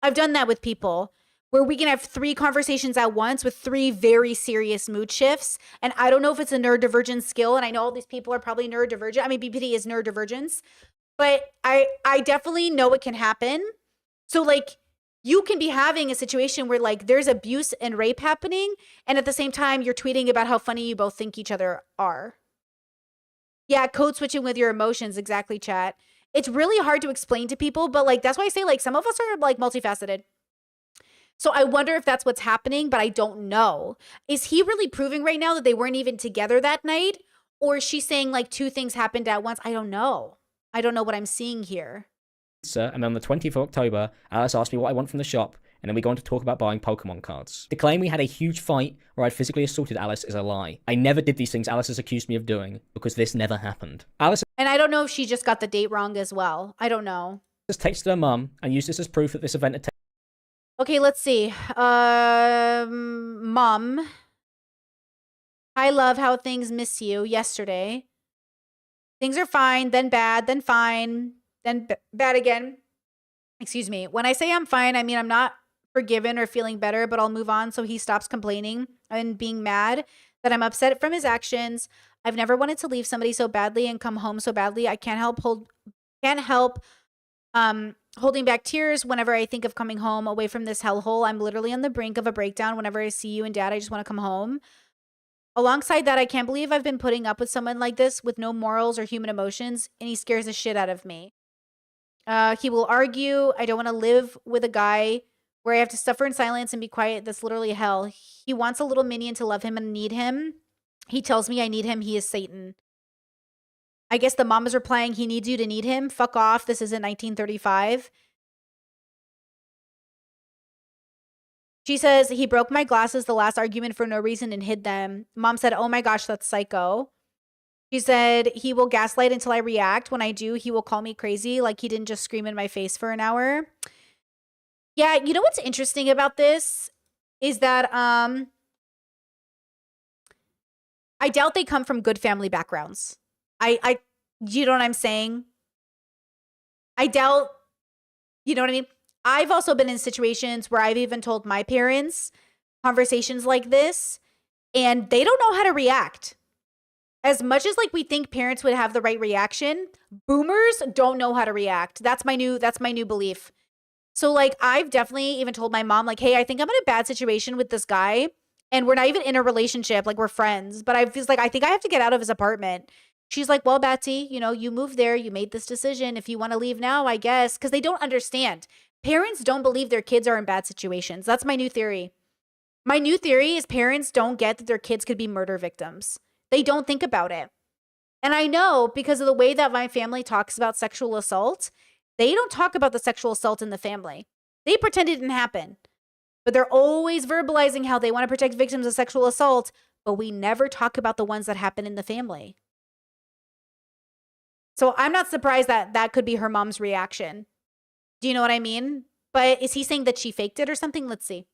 I've done that with people where we can have 3 conversations at once with 3 very serious mood shifts. And I don't know if it's a neurodivergent skill. And I know all these people are probably neurodivergent. I mean, BPD is neurodivergence, but I definitely know it can happen. So like, you can be having a situation where like there's abuse and rape happening, and at the same time you're tweeting about how funny you both think each other are. Yeah, code switching with your emotions, exactly, chat. It's really hard to explain to people, but like that's why I say like some of us are like multifaceted. So I wonder if that's what's happening, but I don't know. Is he really proving right now that they weren't even together that night? Or is she saying like 2 things happened at once? I don't know. I don't know what I'm seeing here. And on the 20th of October, Alice asked me what I want from the shop, and then we go on to talk about buying Pokemon cards. The claim we had a huge fight where I'd physically assaulted Alice is a lie. I never did these things Alice has accused me of doing, because this never happened. Alice... And I don't know if she just got the date wrong as well. I don't know. Just texted her mum and used this as proof that this event had taken... Okay, let's see. Mom. Hi, love. How things? Miss you. Yesterday. Things are fine, then bad, then fine, then bad again. Excuse me. When I say I'm fine, I mean I'm not forgiven or feeling better, but I'll move on so he stops complaining and being mad that I'm upset from his actions. I've never wanted to leave somebody so badly and come home so badly. I can't help holding back tears whenever I think of coming home away from this hellhole. I'm literally on the brink of a breakdown. Whenever I see you and dad, I just want to come home. Alongside that, I can't believe I've been putting up with someone like this with no morals or human emotions, and he scares the shit out of me. He will argue. I don't want to live with a guy where I have to suffer in silence and be quiet. That's literally hell. He wants a little minion to love him and need him. He tells me I need him. He is Satan. I guess the mom is replying, he needs you to need him. Fuck off. This isn't 1935. She says, he broke my glasses the last argument for no reason and hid them. Mom said, oh my gosh, that's psycho. She said, he will gaslight until I react. When I do, he will call me crazy, like he didn't just scream in my face for an hour. Yeah, you know what's interesting about this is that I doubt they come from good family backgrounds. You know what I'm saying? I doubt, you know what I mean? I've also been in situations where I've even told my parents conversations like this, and they don't know how to react. As much as like we think parents would have the right reaction, boomers don't know how to react. That's my new belief. So like I've definitely even told my mom like, hey, I think I'm in a bad situation with this guy, and we're not even in a relationship, like we're friends, but I feel like I think I have to get out of his apartment. She's like, well, Betsy, you know, you moved there, you made this decision. If you want to leave now, I guess, because they don't understand. Parents don't believe their kids are in bad situations. That's my new theory. My new theory is parents don't get that their kids could be murder victims. They don't think about it. And I know because of the way that my family talks about sexual assault, they don't talk about the sexual assault in the family. They pretend it didn't happen. But they're always verbalizing how they want to protect victims of sexual assault, but we never talk about the ones that happen in the family. So I'm not surprised that that could be her mom's reaction. Do you know what I mean? But is he saying that she faked it or something? Let's see.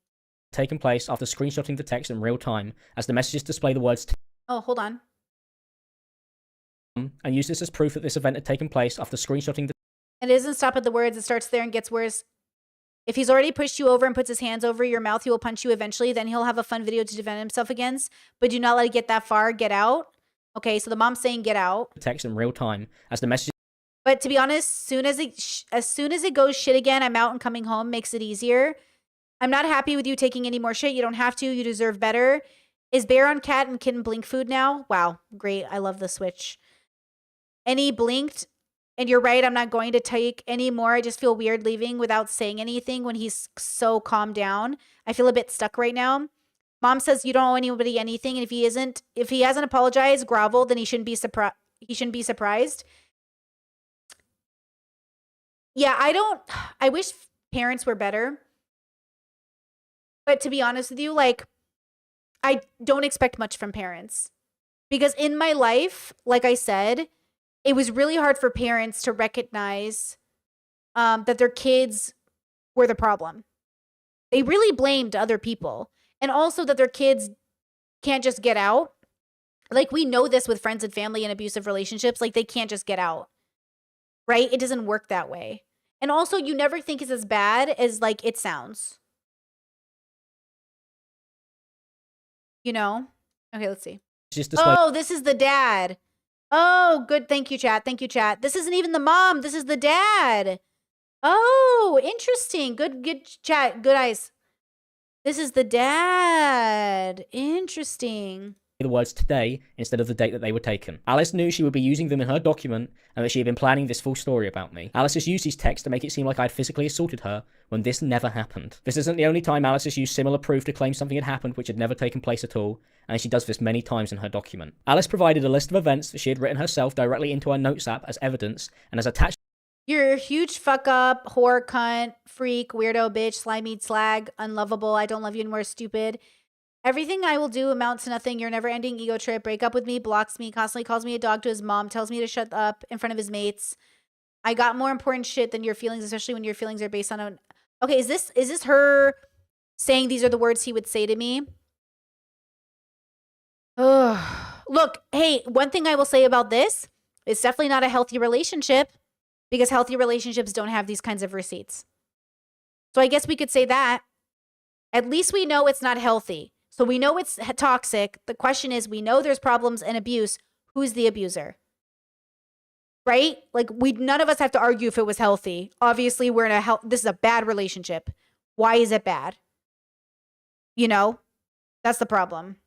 Taken place after screenshotting the text in real time as the messages display the words oh, hold on. And use this as proof that this event had taken place after screenshotting the And it doesn't stop at the words. It starts there and gets worse. If he's already pushed you over and puts his hands over your mouth, he will punch you eventually. Then he'll have a fun video to defend himself against. But do not let it get that far. Get out. Okay, so the mom's saying get out. Text in real time as the message. But to be honest, as soon as it goes shit again, I'm out and coming home makes it easier. I'm not happy with you taking any more shit. You don't have to. You deserve better. Is Bear on cat and kitten blink food now? Wow, great. I love the switch. And he blinked. And you're right, I'm not going to take any more. I just feel weird leaving without saying anything when he's so calmed down. I feel a bit stuck right now. Mom says you don't owe anybody anything, and if he hasn't apologized, groveled, then he shouldn't be surprised. Yeah, I wish parents were better. But to be honest with you, like, I don't expect much from parents. Because in my life, like I said, it was really hard for parents to recognize that their kids were the problem. They really blamed other people. And also that their kids can't just get out. Like, we know this with friends and family and abusive relationships. Like, they can't just get out. Right? It doesn't work that way. And also, you never think it's as bad as, like, it sounds. You know? Okay, let's see. Oh, this is the dad. Oh, good. Thank you, chat. Thank you, chat. This isn't even the mom. This is the dad. Oh, interesting. Good chat. Good eyes. This is the dad. Interesting. The words today instead of the date that they were taken. Alice knew she would be using them in her document and that she had been planning this full story about me. Alice has used these texts to make it seem like I'd physically assaulted her when this never happened. This isn't the only time Alice has used similar proof to claim something had happened which had never taken place at all, and she does this many times in her document. Alice provided a list of events that she had written herself directly into her notes app as evidence and has attached. You're a huge fuck up, whore, cunt, freak, weirdo, bitch, slimy, slag, unlovable, I don't love you anymore, stupid. Everything I will do amounts to nothing. Your never-ending ego trip. Break up with me, blocks me, constantly calls me a dog to his mom, tells me to shut up in front of his mates. I got more important shit than your feelings, especially when your feelings are based on a... Okay, is this her saying these are the words he would say to me? Look, hey, one thing I will say about this, it's definitely not a healthy relationship because healthy relationships don't have these kinds of receipts. So I guess we could say that. At least we know it's not healthy. So we know it's toxic. The question is, we know there's problems and abuse. Who's the abuser? Right? Like, none of us have to argue if it was healthy. Obviously, we're in this is a bad relationship. Why is it bad? You know? That's the problem.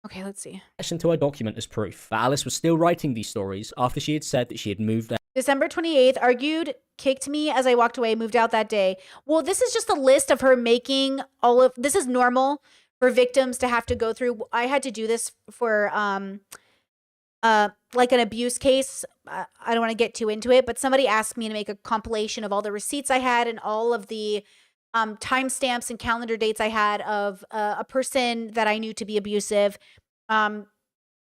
Okay, let's see. To her document as proof that Alice was still writing these stories after she had said that she had moved out. December 28th, argued, kicked me as I walked away, moved out that day. Well, this is just a list of her making this is normal for victims to have to go through. I had to do this for like an abuse case. I don't want to get too into it, but somebody asked me to make a compilation of all the receipts I had and all of the timestamps and calendar dates I had of a person that I knew to be abusive. And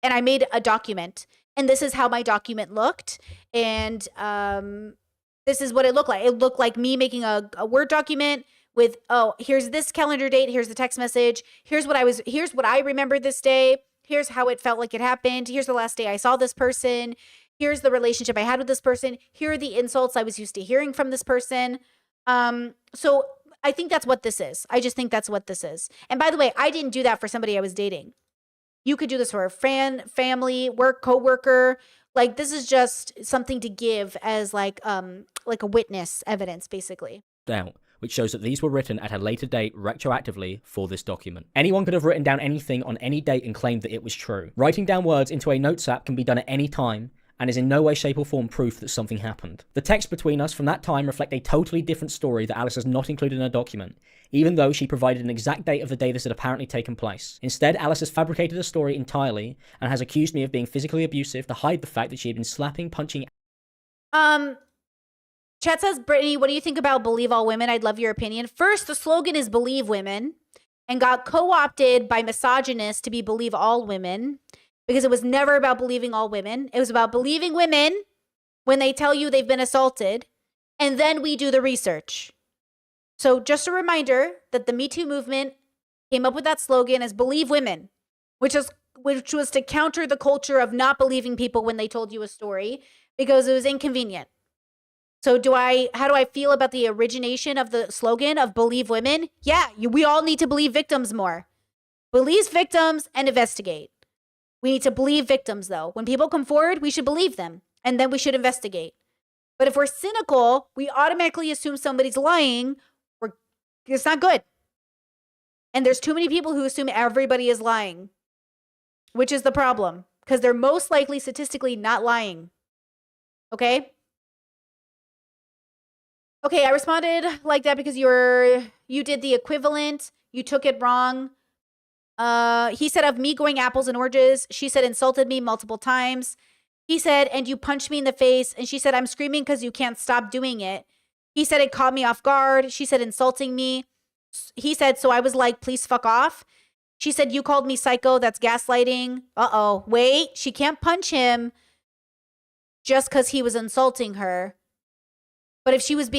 I made a document. And this is how my document looked. And this is what it looked like. It looked like me making a Word document with, oh, here's this calendar date. Here's the text message. Here's what I remember this day. Here's how it felt like it happened. Here's the last day I saw this person. Here's the relationship I had with this person. Here are the insults I was used to hearing from this person. So I think that's what this is. I just think that's what this is. And by the way, I didn't do that for somebody I was dating. You could do this for a friend, family, work, coworker. Like, this is just something to give as like a witness evidence, basically. Out, which shows that these were written at a later date retroactively for this document. Anyone could have written down anything on any date and claimed that it was true. Writing down words into a notes app can be done at any time and is in no way, shape or form proof that something happened. The texts between us from that time reflect a totally different story that Alice has not included in her document, even though she provided an exact date of the day this had apparently taken place. Instead, Alice has fabricated the story entirely and has accused me of being physically abusive to hide the fact that she had been slapping, punching. Chat says, Brittany, what do you think about Believe All Women? I'd love your opinion. First, the slogan is Believe Women and got co-opted by misogynists to be Believe All Women because it was never about believing all women. It was about believing women when they tell you they've been assaulted, and then we do the research. So just a reminder that the Me Too movement came up with that slogan as Believe Women, which was to counter the culture of not believing people when they told you a story because it was inconvenient. So how do I feel about the origination of the slogan of Believe Women? Yeah, we all need to believe victims more. Believe victims and investigate. We need to believe victims, though. When people come forward, we should believe them, and then we should investigate. But if we're cynical, we automatically assume somebody's lying. It's not good. And there's too many people who assume everybody is lying, which is the problem, because they're most likely statistically not lying. Okay? Okay, I responded like that because you did the equivalent. You took it wrong. He said of me going apples and oranges. She said insulted me multiple times. He said, and you punched me in the face. And she said, I'm screaming because you can't stop doing it. He said it caught me off guard. She said insulting me. He said, so I was like, please fuck off. She said, you called me psycho. That's gaslighting. Uh-oh. Wait, she can't punch him just because he was insulting her. But if she was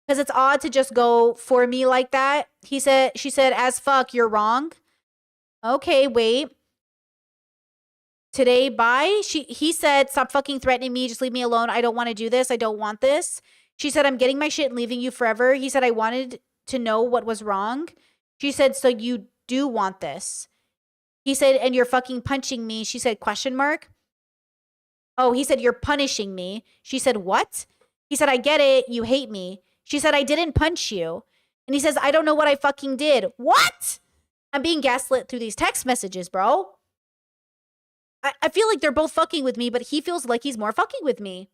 because it's odd to just go for me like that. She said, as fuck, you're wrong. Okay, wait. Today, bye. He said, stop fucking threatening me. Just leave me alone. I don't want to do this. I don't want this. She said, I'm getting my shit and leaving you forever. He said, I wanted to know what was wrong. She said, so you do want this. He said, and you're fucking punching me. She said, question mark. Oh, he said, you're punishing me. She said, what? He said, I get it. You hate me. She said, I didn't punch you. And he says, I don't know what I fucking did. What? I'm being gaslit through these text messages, bro. I feel like they're both fucking with me, but he feels like he's more fucking with me.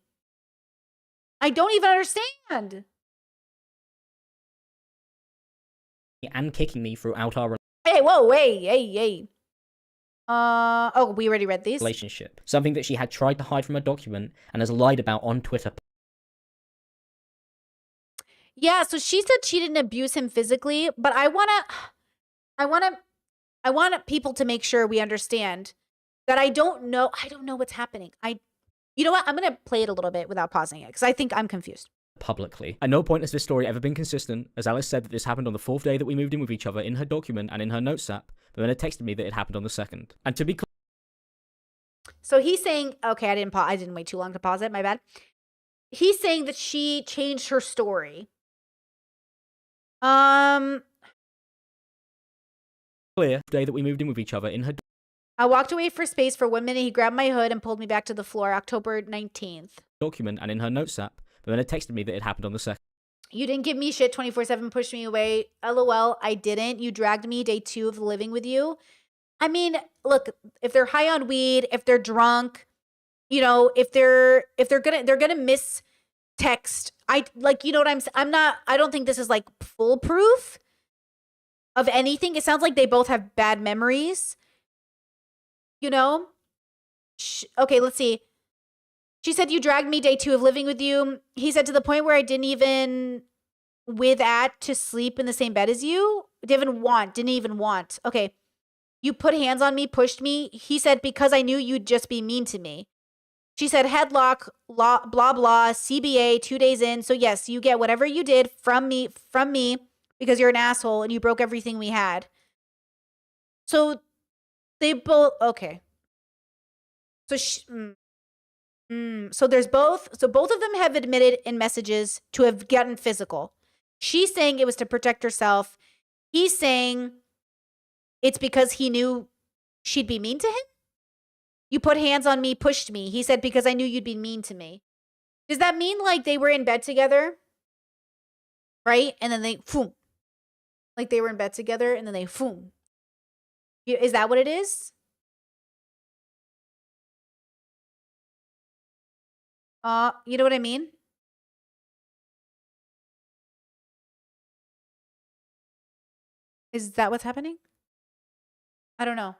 I don't even understand. And kicking me throughout our Hey, whoa, hey. Oh, we already read these. Relationship. Something that she had tried to hide from her document and has lied about on Twitter. Yeah, so she said she didn't abuse him physically, but I want people to make sure we understand that I don't know what's happening. You know what? I'm going to play it a little bit without pausing it because I think I'm confused. publicly. At no point has this story ever been consistent, as Alice said that this happened on the 4th day that we moved in with each other in her document and in her notes app, but then it texted me that it happened on the 2nd. And to be clear, So he's saying, okay, I didn't wait too long to pause it, my bad. He's saying that she changed her story. clear day that we moved in with each other in her I walked away for space for 1 minute. He grabbed my hood and pulled me back to the floor. October 19th. document and in her notes app, but then it texted me that it happened on the 2nd. You didn't give me shit 24/7, pushed me away. LOL, I didn't. You dragged me day 2 of living with you. I mean, look, if they're high on weed, if they're drunk, you know, if they're gonna miss text. I like, you know what I don't think this is like foolproof of anything. It sounds like they both have bad memories. You know? Okay, let's see. She said, you dragged me day 2 of living with you. He said, to the point where I didn't even to sleep in the same bed as you. Didn't even want. Okay. You put hands on me, pushed me. He said, because I knew you'd just be mean to me. She said, headlock, blah, blah, CBA, 2 days in. So yes, you get whatever you did from me, because you're an asshole and you broke everything we had. So they both, okay. So so there's both of them have admitted in messages to have gotten physical. She's saying it was to protect herself. He's saying it's because he knew she'd be mean to him. You put hands on me, pushed me. He said, because I knew you'd be mean to me. Does that mean like they were in bed together? Right? And then they, boom. Like they were in bed together and then they, boom. Is that what it is? You know what I mean? Is that what's happening? I don't know.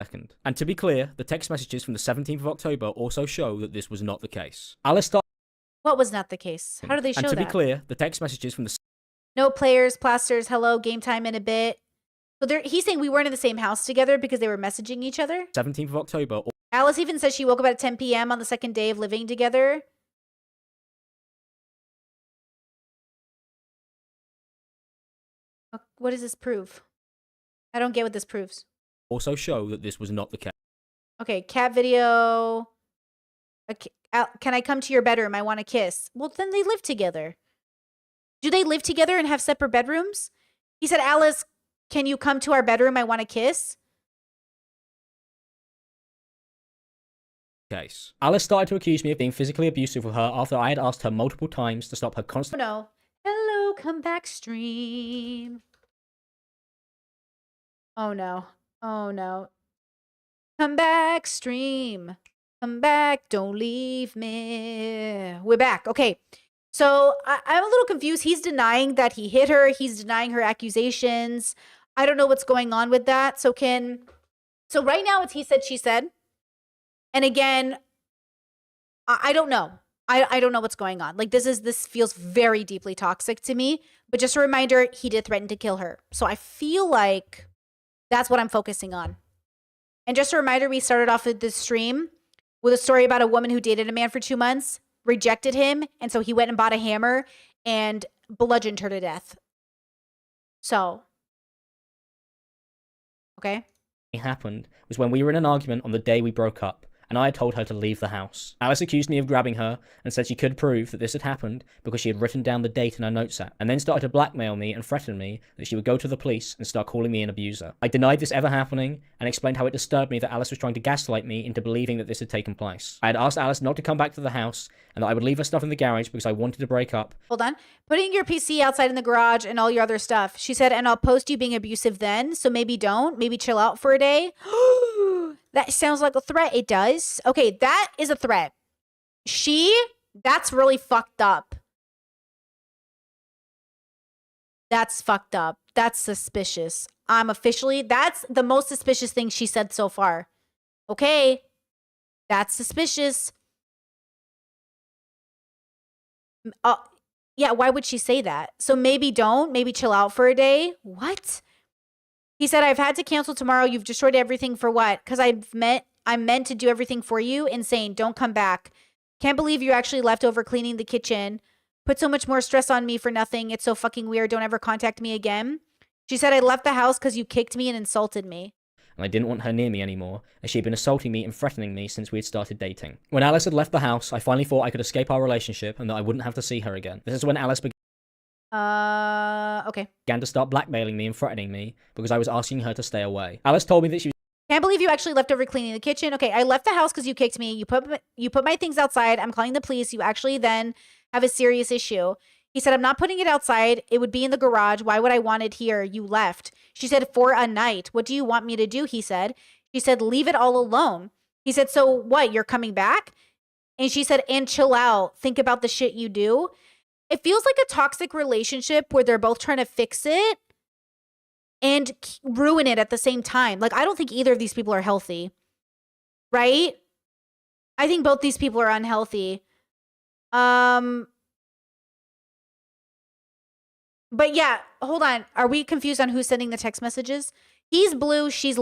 2nd. And to be clear, the text messages from the 17th of October also show that this was not the case. Alice started. What was not the case? How do they show that? And to be clear, the text messages from the no players, plasters, hello, game time in a bit. So he's saying we weren't in the same house together because they were messaging each other. 17th of October. Alice even says she woke up at 10 p.m. on the 2nd day of living together. What does this prove? I don't get what this proves. Also show that this was not the case. Okay, cat video. Can I come to your bedroom? I want to kiss. Well, then they live together. Do they live together and have separate bedrooms? He said, Alice, can you come to our bedroom? I want to kiss. Case. Alice started to accuse me of being physically abusive with her after I had asked her multiple times to stop her constant. Oh, no. Hello, come back stream. Oh no. Oh no. Come back stream. Come back. Don't leave me. We're back. Okay. So I'm a little confused. He's denying that he hit her. He's denying her accusations. I don't know what's going on with that. So right now it's he said, she said. And again, I don't know. I don't know what's going on. Like this feels very deeply toxic to me. But just a reminder, he did threaten to kill her. So I feel like that's what I'm focusing on. And just a reminder, we started off with this stream with a story about a woman who dated a man for 2 months, rejected him, and so he went and bought a hammer and bludgeoned her to death. So, okay. What happened was when we were in an argument on the day we broke up, and I had told her to leave the house. Alice accused me of grabbing her and said she could prove that this had happened because she had written down the date in her notes app, and then started to blackmail me and threaten me that she would go to the police and start calling me an abuser. I denied this ever happening and explained how it disturbed me that Alice was trying to gaslight me into believing that this had taken place. I had asked Alice not to come back to the house and that I would leave her stuff in the garage because I wanted to break up. Hold on. Putting your PC outside in the garage and all your other stuff. She said, and I'll post you being abusive then, so maybe don't. Maybe chill out for a day. That sounds like a threat. It does. Okay, that is a threat. That's really fucked up. That's fucked up. That's suspicious. That's the most suspicious thing she said so far. Okay, that's suspicious. Yeah, why would she say that? So maybe don't. Maybe chill out for a day. What? He said, I've had to cancel tomorrow. You've destroyed everything for what? Because I'm meant to do everything for you. Insane. Don't come back. Can't believe you actually left over cleaning the kitchen. Put so much more stress on me for nothing. It's so fucking weird. Don't ever contact me again. She said I left the house because you kicked me and insulted me. And I didn't want her near me anymore, as she had been assaulting me and threatening me since we had started dating. When Alice had left the house, I finally thought I could escape our relationship and that I wouldn't have to see her again. This is when Alice Okay. began to start blackmailing me and threatening me because I was asking her to stay away. Alice told me that she was Can't believe you actually left over cleaning the kitchen. Okay, I left the house because you kicked me. You put my things outside. I'm calling the police. You actually then have a serious issue. He said, I'm not putting it outside. It would be in the garage. Why would I want it here? You left. She said, for a night. What do you want me to do? He said. She said, leave it all alone. He said, so what? You're coming back? And she said, and chill out. Think about the shit you do. It feels like a toxic relationship where they're both trying to fix it and ruin it at the same time. Like, I don't think either of these people are healthy. Right? I think both these people are unhealthy. But yeah, hold on. Are we confused on who's sending the text messages? He's blue, she's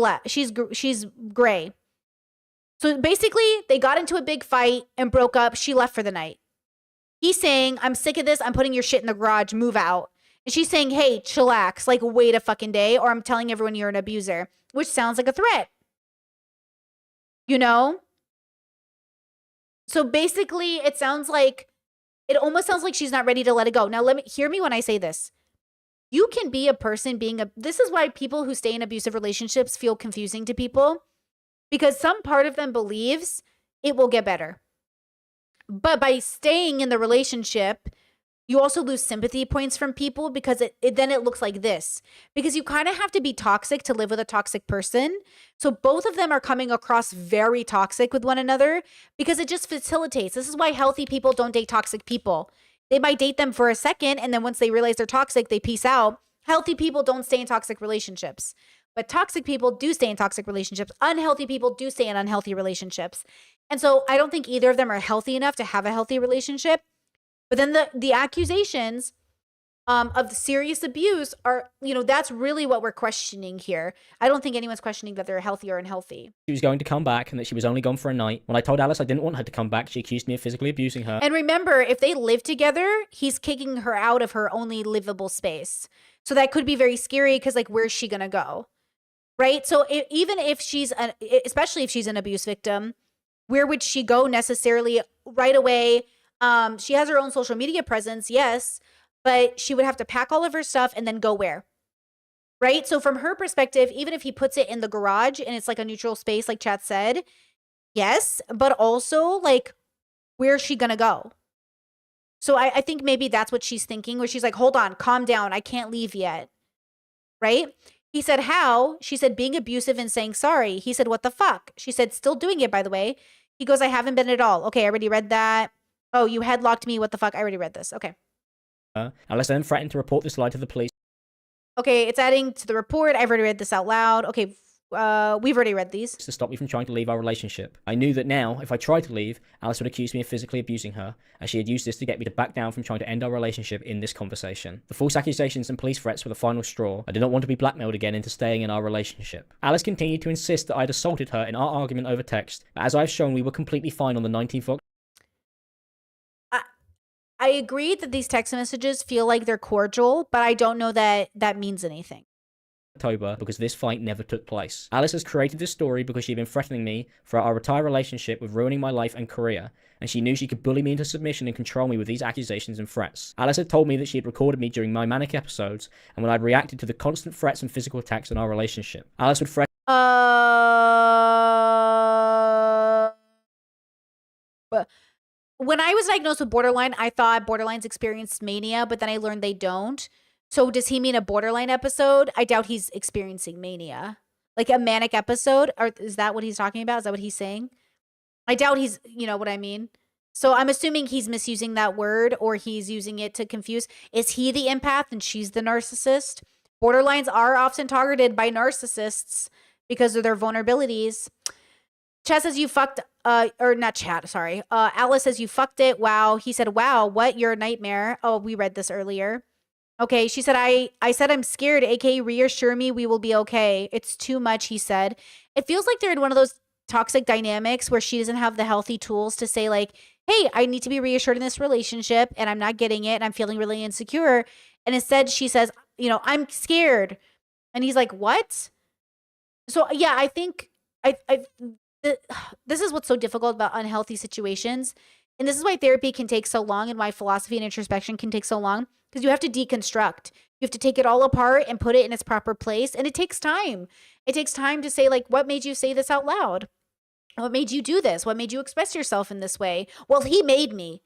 gray. So basically, they got into a big fight and broke up. She left for the night. He's saying, I'm sick of this. I'm putting your shit in the garage. Move out. And she's saying, hey, chillax. Like, wait a fucking day, or I'm telling everyone you're an abuser, which sounds like a threat. You know? So basically, it almost sounds like she's not ready to let it go. Now, hear me when I say this. You can be a person this is why people who stay in abusive relationships feel confusing to people, because some part of them believes it will get better. But by staying in the relationship, you also lose sympathy points from people because then it looks like this. Because you kind of have to be toxic to live with a toxic person. So both of them are coming across very toxic with one another because it just facilitates. This is why healthy people don't date toxic people. They might date them for a second, and then once they realize they're toxic, they peace out. Healthy people don't stay in toxic relationships. But toxic people do stay in toxic relationships. Unhealthy people do stay in unhealthy relationships. And so I don't think either of them are healthy enough to have a healthy relationship. But then the accusations of the serious abuse are, that's really what we're questioning here. I don't think anyone's questioning that they're healthy or unhealthy. She was going to come back and that she was only gone for a night. When I told Alice I didn't want her to come back, she accused me of physically abusing her. And remember, if they live together, he's kicking her out of her only livable space. So that could be very scary because, like, where's she going to go? Right? So even if especially if she's an abuse victim, where would she go necessarily right away? She has her own social media presence, yes, but she would have to pack all of her stuff and then go where? Right? So from her perspective, even if he puts it in the garage and it's like a neutral space, like chat said, yes, but also, like, where's she gonna go? So I think maybe that's what she's thinking, where she's like, hold on, calm down, I can't leave yet. Right? He said, how? She said, being abusive and saying sorry. He said, what the fuck? She said, still doing it, by the way. He goes, I haven't been at all. Okay, I already read that. Oh, you headlocked me. What the fuck? I already read this. Okay. Alice then threatened to report this lie to the police. Okay, it's adding to the report. I've already read this out loud. Okay, we've already read these. To stop me from trying to leave our relationship. I knew that now, if I tried to leave, Alice would accuse me of physically abusing her, as she had used this to get me to back down from trying to end our relationship in this conversation. The false accusations and police threats were the final straw. I did not want to be blackmailed again into staying in our relationship. Alice continued to insist that I had assaulted her in our argument over text, but as I've shown, we were completely fine on the 19th of I agree that these text messages feel like they're cordial, but I don't know that that means anything. October because this fight never took place. Alice has created this story because she'd been threatening me for our entire relationship with ruining my life and career, and she knew she could bully me into submission and control me with these accusations and threats. Alice had told me that she had recorded me during my manic episodes and when I'd reacted to the constant threats and physical attacks in our relationship. Alice would threaten when I was diagnosed with borderline, I thought borderlines experienced mania, but then I learned they don't. So does he mean a borderline episode? I doubt he's experiencing mania. Like a manic episode? Or is that what he's talking about? Is that what he's saying? I doubt he's, you know what I mean? So I'm assuming he's misusing that word or he's using it to confuse. Is he the empath and she's the narcissist? Borderlines are often targeted by narcissists because of their vulnerabilities. Chat says you fucked, or not chat, sorry. Alice says you fucked it. Wow. He said, wow, what? You're a nightmare. Oh, we read this earlier. Okay, she said, I said I'm scared, aka reassure me we will be okay. It's too much, he said. It feels like they're in one of those toxic dynamics where she doesn't have the healthy tools to say like, hey, I need to be reassured in this relationship and I'm not getting it and I'm feeling really insecure. And instead she says, you know, I'm scared. And he's like, what? So yeah, I think this is what's so difficult about unhealthy situations. And this is why therapy can take so long and why philosophy and introspection can take so long, because you have to deconstruct. You have to take it all apart and put it in its proper place. And it takes time. It takes time to say, like, what made you say this out loud? What made you do this? What made you express yourself in this way? Well, he made me.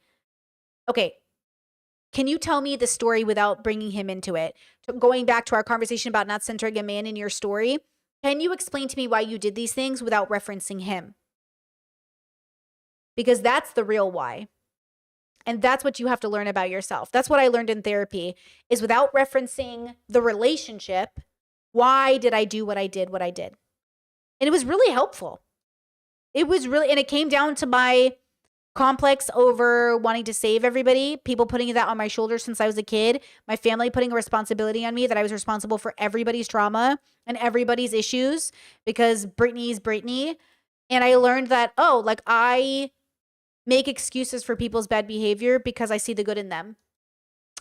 Okay. Can you tell me the story without bringing him into it? Going back to our conversation about not centering a man in your story, can you explain to me why you did these things without referencing him? Because that's the real why. And that's what you have to learn about yourself. That's what I learned in therapy, is without referencing the relationship, why did I do what I did? And it was really helpful. It was really, and it came down to my complex over wanting to save everybody, people putting that on my shoulders since I was a kid, my family putting a responsibility on me that I was responsible for everybody's trauma and everybody's issues because Britney's Britney. And I learned that, oh, like I make excuses for people's bad behavior because I see the good in them.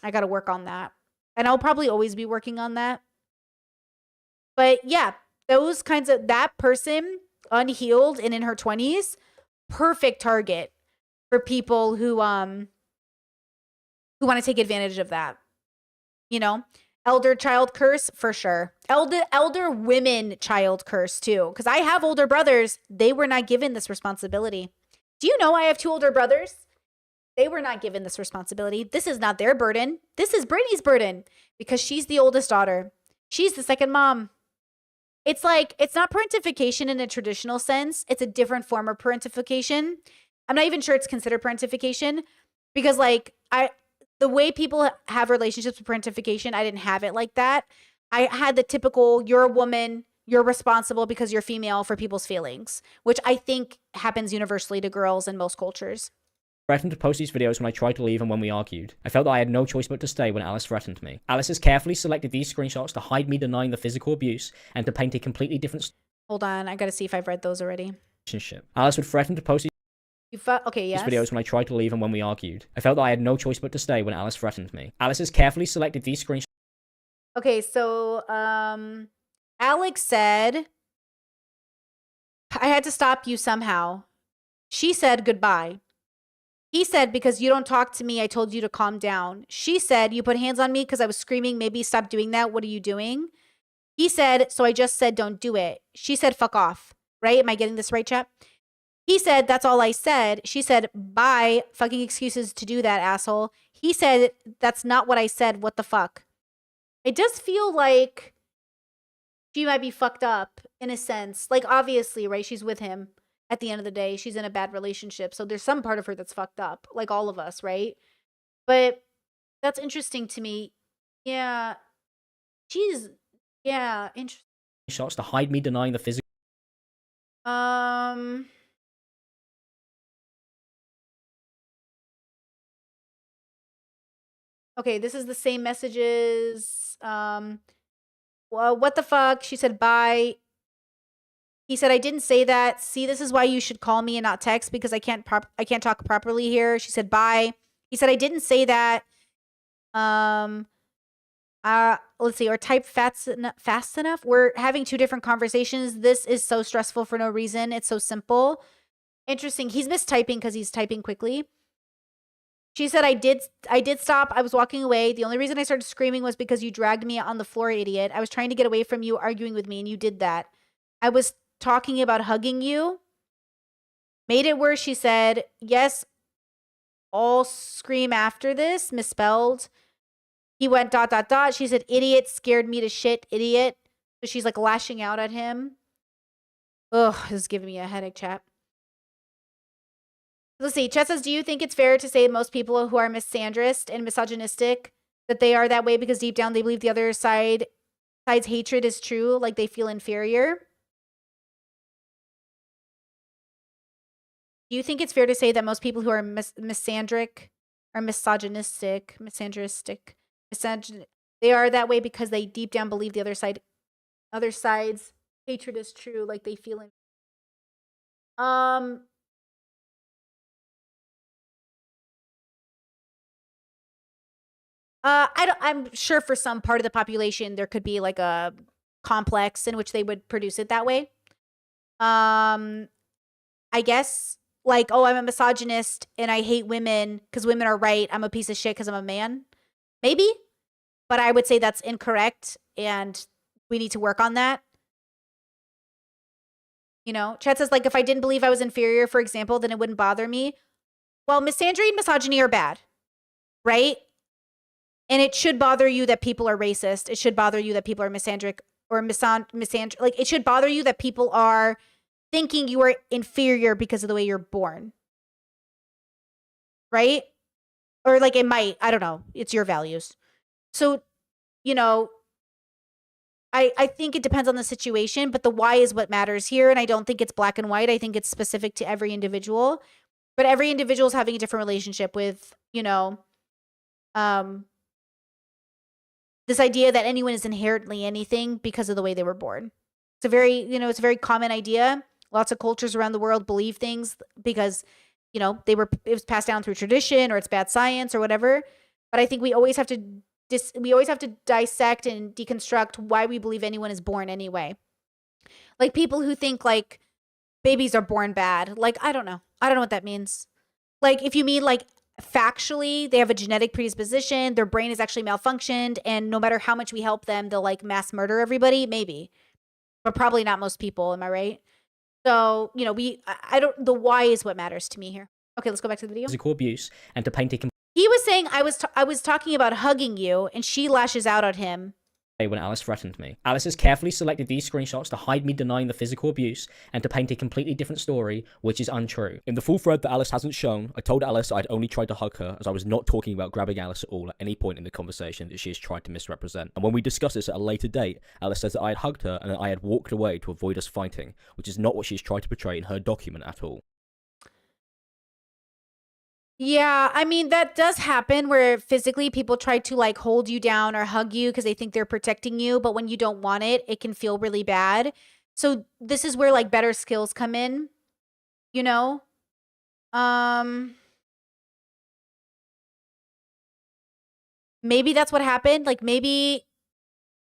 I got to work on that. And I'll probably always be working on that. But yeah, those kinds of, that person, unhealed and in her 20s, perfect target for people who want to take advantage of that. You know, elder child curse for sure. Elder women child curse too. Because I have older brothers. They were not given this responsibility. Do you know I have 2 older brothers? They were not given this responsibility. This is not their burden. This is Brittany's burden because she's the oldest daughter. She's the second mom. It's like, it's not parentification in a traditional sense. It's a different form of parentification. I'm not even sure it's considered parentification because like the way people have relationships with parentification, I didn't have it like that. I had the typical, you're a woman, you're responsible because you're female for people's feelings, which I think happens universally to girls in most cultures. Threatened to post these videos when I tried to leave and when we argued. I felt that I had no choice but to stay when Alice threatened me. Alice has carefully selected these screenshots to hide me denying the physical abuse and to paint a completely different Hold on, I gotta see if I've read those already. relationship. Alice would threaten to post Okay, yes. these videos when I tried to leave and when we argued. I felt that I had no choice but to stay when Alice threatened me. Alice has carefully selected these screenshots. Okay, so Alex said, I had to stop you somehow. She said goodbye. He said, because you don't talk to me, I told you to calm down. She said, you put hands on me because I was screaming. Maybe stop doing that. What are you doing? He said, so I just said, don't do it. She said, fuck off. Right? Am I getting this right, chat? He said, that's all I said. She said, bye. Fucking excuses to do that, asshole. He said, that's not what I said. What the fuck? It does feel like she might be fucked up in a sense. Like, obviously, right? She's with him. At the end of the day, she's in a bad relationship. So there's some part of her that's fucked up, like all of us, right? But that's interesting to me. Yeah. Interesting. Shots to hide me denying the physical. Okay, this is the same messages. Well, what the fuck? She said bye. He said, I didn't say that. See, this is why you should call me and not text because I can't talk properly here. She said, bye. He said, I didn't say that. Let's see, or type fast enough. We're having 2 different conversations. This is so stressful for no reason. It's so simple. Interesting. He's mistyping because he's typing quickly. She said, I did stop. I was walking away. The only reason I started screaming was because you dragged me on the floor, idiot. I was trying to get away from you arguing with me and you did that. I was talking about hugging you. Made it worse, she said. Yes, all scream after this. Misspelled. He went ... She said, idiot, scared me to shit, idiot. So she's like lashing out at him. Ugh, this is giving me a headache, chat. Let's see. Chet says, do you think it's fair to say most people who are misandrist and misogynistic that they are that way because deep down they believe the other side's hatred is true, like they feel inferior? Do you think it's fair to say that most people who are misandric or misogynistic, they are that way because they deep down believe the other side's hatred is true, like they feel Um, I'm sure for some part of the population there could be like a complex in which they would produce it that way. I guess like, oh, I'm a misogynist and I hate women because women are right. I'm a piece of shit because I'm a man. Maybe, but I would say that's incorrect and we need to work on that. You know, Chad says like, if I didn't believe I was inferior, for example, then it wouldn't bother me. Well, misandry and misogyny are bad, right? And it should bother you that people are racist. It should bother you that people are misandric or misandric. Like, it should bother you that people are thinking you are inferior because of the way you're born. Right? Or like it might. I don't know. It's your values. So, you know, I think it depends on the situation, but the why is what matters here. And I don't think it's black and white. I think it's specific to every individual. But every individual is having a different relationship with, you know, this idea that anyone is inherently anything because of the way they were born. It's a very, you know, it's a very common idea. Lots of cultures around the world believe things because, you know, it was passed down through tradition or it's bad science or whatever. But I think we always have to dissect and deconstruct why we believe anyone is born anyway. Like people who think like babies are born bad. Like, I don't know. I don't know what that means. Like if you mean like factually they have a genetic predisposition, their brain is actually malfunctioned, and no matter how much we help them, they'll like mass murder everybody, maybe. But probably not most people, am I right? So, you know, the why is what matters to me here. Okay, let's go back to the video. Physical abuse and to paint a He was saying I was talking about hugging you, and she lashes out at him. When Alice threatened me. Alice has carefully selected these screenshots to hide me denying the physical abuse and to paint a completely different story, which is untrue. In the full thread that Alice hasn't shown, I told Alice I'd only tried to hug her, as I was not talking about grabbing Alice at all at any point in the conversation that she has tried to misrepresent. And when we discuss this at a later date, Alice says that I had hugged her and that I had walked away to avoid us fighting, which is not what she's tried to portray in her document at all. Yeah, I mean, that does happen where physically people try to like hold you down or hug you because they think they're protecting you. But when you don't want it, it can feel really bad. So this is where like better skills come in, you know? Maybe that's what happened. Like maybe,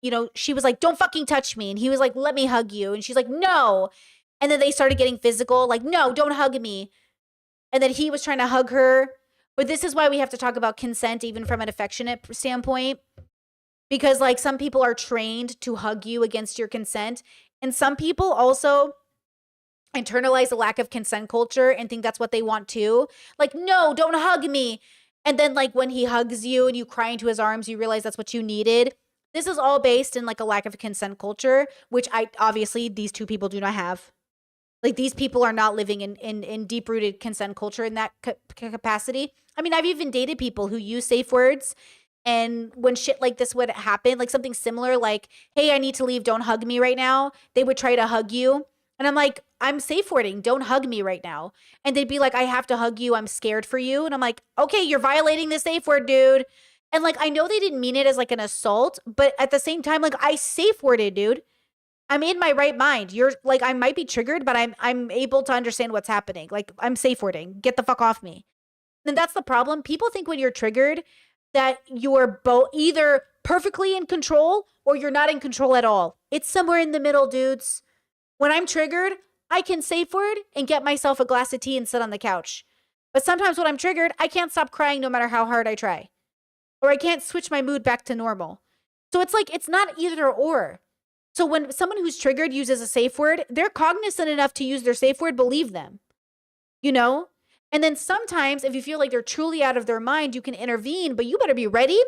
you know, she was like, don't fucking touch me. And he was like, let me hug you. And she's like, no. And then they started getting physical, like, no, don't hug me. And then he was trying to hug her. But this is why we have to talk about consent, even from an affectionate standpoint. Because, like, some people are trained to hug you against your consent. And some people also internalize a lack of consent culture and think that's what they want too. Like, no, don't hug me. And then, like, when he hugs you and you cry into his arms, you realize that's what you needed. This is all based in, like, a lack of consent culture, which obviously these two people do not have. Like, these people are not living in deep-rooted consent culture in that capacity. I mean, I've even dated people who use safe words, and when shit like this would happen, like something similar, like, hey, I need to leave, don't hug me right now, they would try to hug you. And I'm like, I'm safe wording, don't hug me right now. And they'd be like, I have to hug you, I'm scared for you. And I'm like, okay, you're violating the safe word, dude. And, like, I know they didn't mean it as, like, an assault, but at the same time, like, I safe worded, dude. I'm in my right mind. You're like, I might be triggered, but I'm able to understand what's happening. Like, I'm safe wording. Get the fuck off me. And that's the problem. People think when you're triggered that you're either perfectly in control or you're not in control at all. It's somewhere in the middle, dudes. When I'm triggered, I can safe word and get myself a glass of tea and sit on the couch. But sometimes when I'm triggered, I can't stop crying no matter how hard I try. Or I can't switch my mood back to normal. So it's like, it's not either or. So when someone who's triggered uses a safe word, they're cognizant enough to use their safe word, believe them, you know? And then sometimes if you feel like they're truly out of their mind, you can intervene, but you better be ready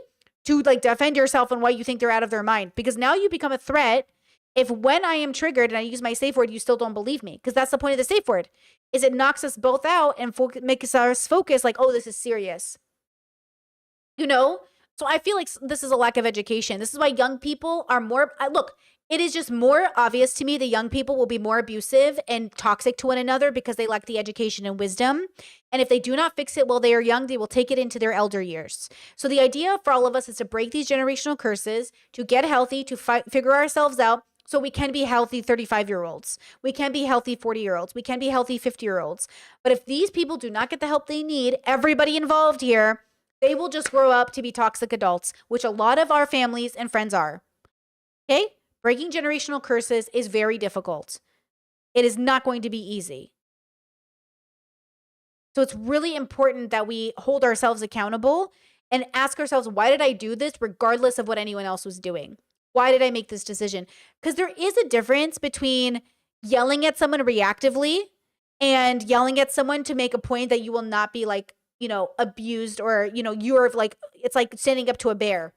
to like defend yourself on why you think they're out of their mind. Because now you become a threat if when I am triggered and I use my safe word, you still don't believe me. Because that's the point of the safe word, is it knocks us both out and makes us focus like, oh, this is serious, you know? So I feel like this is a lack of education. This is why young people are more, look, it is just more obvious to me that young people will be more abusive and toxic to one another because they lack the education and wisdom. And if they do not fix it while they are young, they will take it into their elder years. So the idea for all of us is to break these generational curses, to get healthy, to figure ourselves out So we can be healthy 35-year-olds. We can be healthy 40-year-olds. We can be healthy 50-year-olds. But if these people do not get the help they need, everybody involved here, they will just grow up to be toxic adults, which a lot of our families and friends are. Okay? Breaking generational curses is very difficult. It is not going to be easy. So it's really important that we hold ourselves accountable and ask ourselves, why did I do this regardless of what anyone else was doing? Why did I make this decision? Because there is a difference between yelling at someone reactively and yelling at someone to make a point that you will not be like, you know, abused or, you know, you're like, it's like standing up to a bear,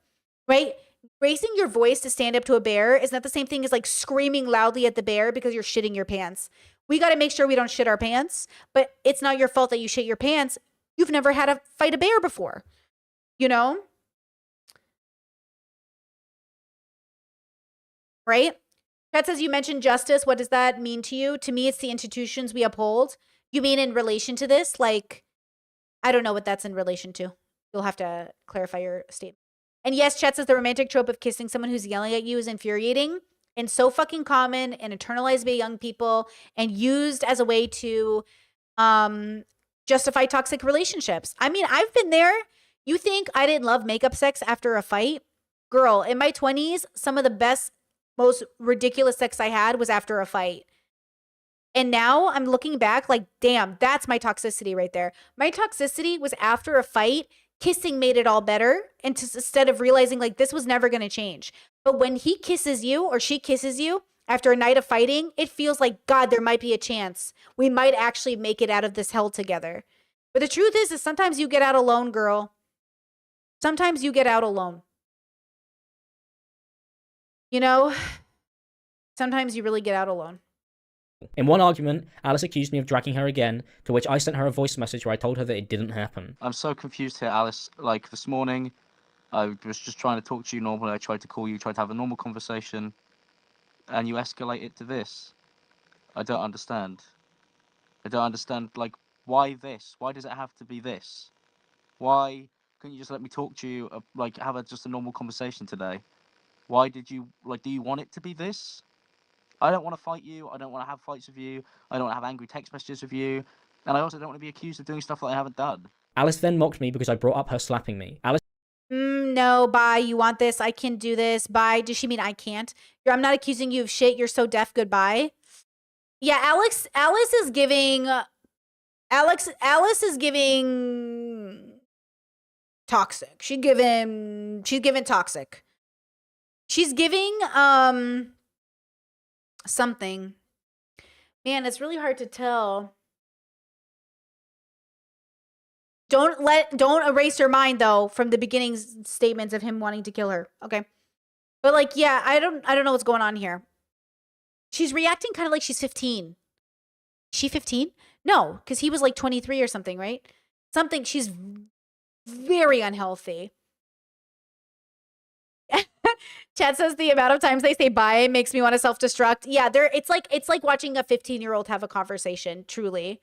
right? Raising your voice to stand up to a bear is not the same thing as like screaming loudly at the bear because you're shitting your pants. We got to make sure we don't shit our pants, but it's not your fault that you shit your pants. You've never had to fight a bear before, you know? Right? Chat says, you mentioned justice. What does that mean to you? To me, it's the institutions we uphold. You mean in relation to this? Like, I don't know what that's in relation to. You'll have to clarify your statement. And yes, chat says the romantic trope of kissing someone who's yelling at you is infuriating and so fucking common and internalized by young people and used as a way to justify toxic relationships. I mean, I've been there. You think I didn't love makeup sex after a fight? Girl, in my 20s, some of the best, most ridiculous sex I had was after a fight. And now I'm looking back like, damn, that's my toxicity right there. My toxicity was after a fight. Kissing made it all better. And instead of realizing like this was never going to change. But when he kisses you or she kisses you after a night of fighting, it feels like, God, there might be a chance. We might actually make it out of this hell together. But the truth is sometimes you get out alone, girl. Sometimes you get out alone. You know, sometimes you really get out alone. In one argument, Alice accused me of dragging her again, to which I sent her a voice message where I told her that it didn't happen. I'm so confused here, Alice. Like, this morning, I was just trying to talk to you normally. I tried to call you, tried to have a normal conversation, and you escalate it to this. I don't understand. I don't understand, like, why this? Why does it have to be this? Why couldn't you just let me talk to you, like, have just a normal conversation today? Why did you, like, do you want it to be this? I don't want to fight you. I don't want to have fights with you. I don't want to have angry text messages with you. And I also don't want to be accused of doing stuff that I haven't done. Alice then mocked me because I brought up her slapping me. Alice No, bye. You want this? I can do this. Bye. Does she mean I can't? I'm not accusing you of shit. You're so deaf. Goodbye. Yeah, Alice is giving toxic. She's giving toxic. She's giving something. Man, it's really hard to tell. Don't erase your mind though from the beginning statements of him wanting to kill her. Okay. But like, yeah, I don't know what's going on here. She's reacting kind of like she's 15. Is she 15? No, because he was like 23 or something, right? Something. She's very unhealthy. Chad says the amount of times they say bye makes me want to self-destruct. Yeah, it's like watching a 15-year-old have a conversation, truly.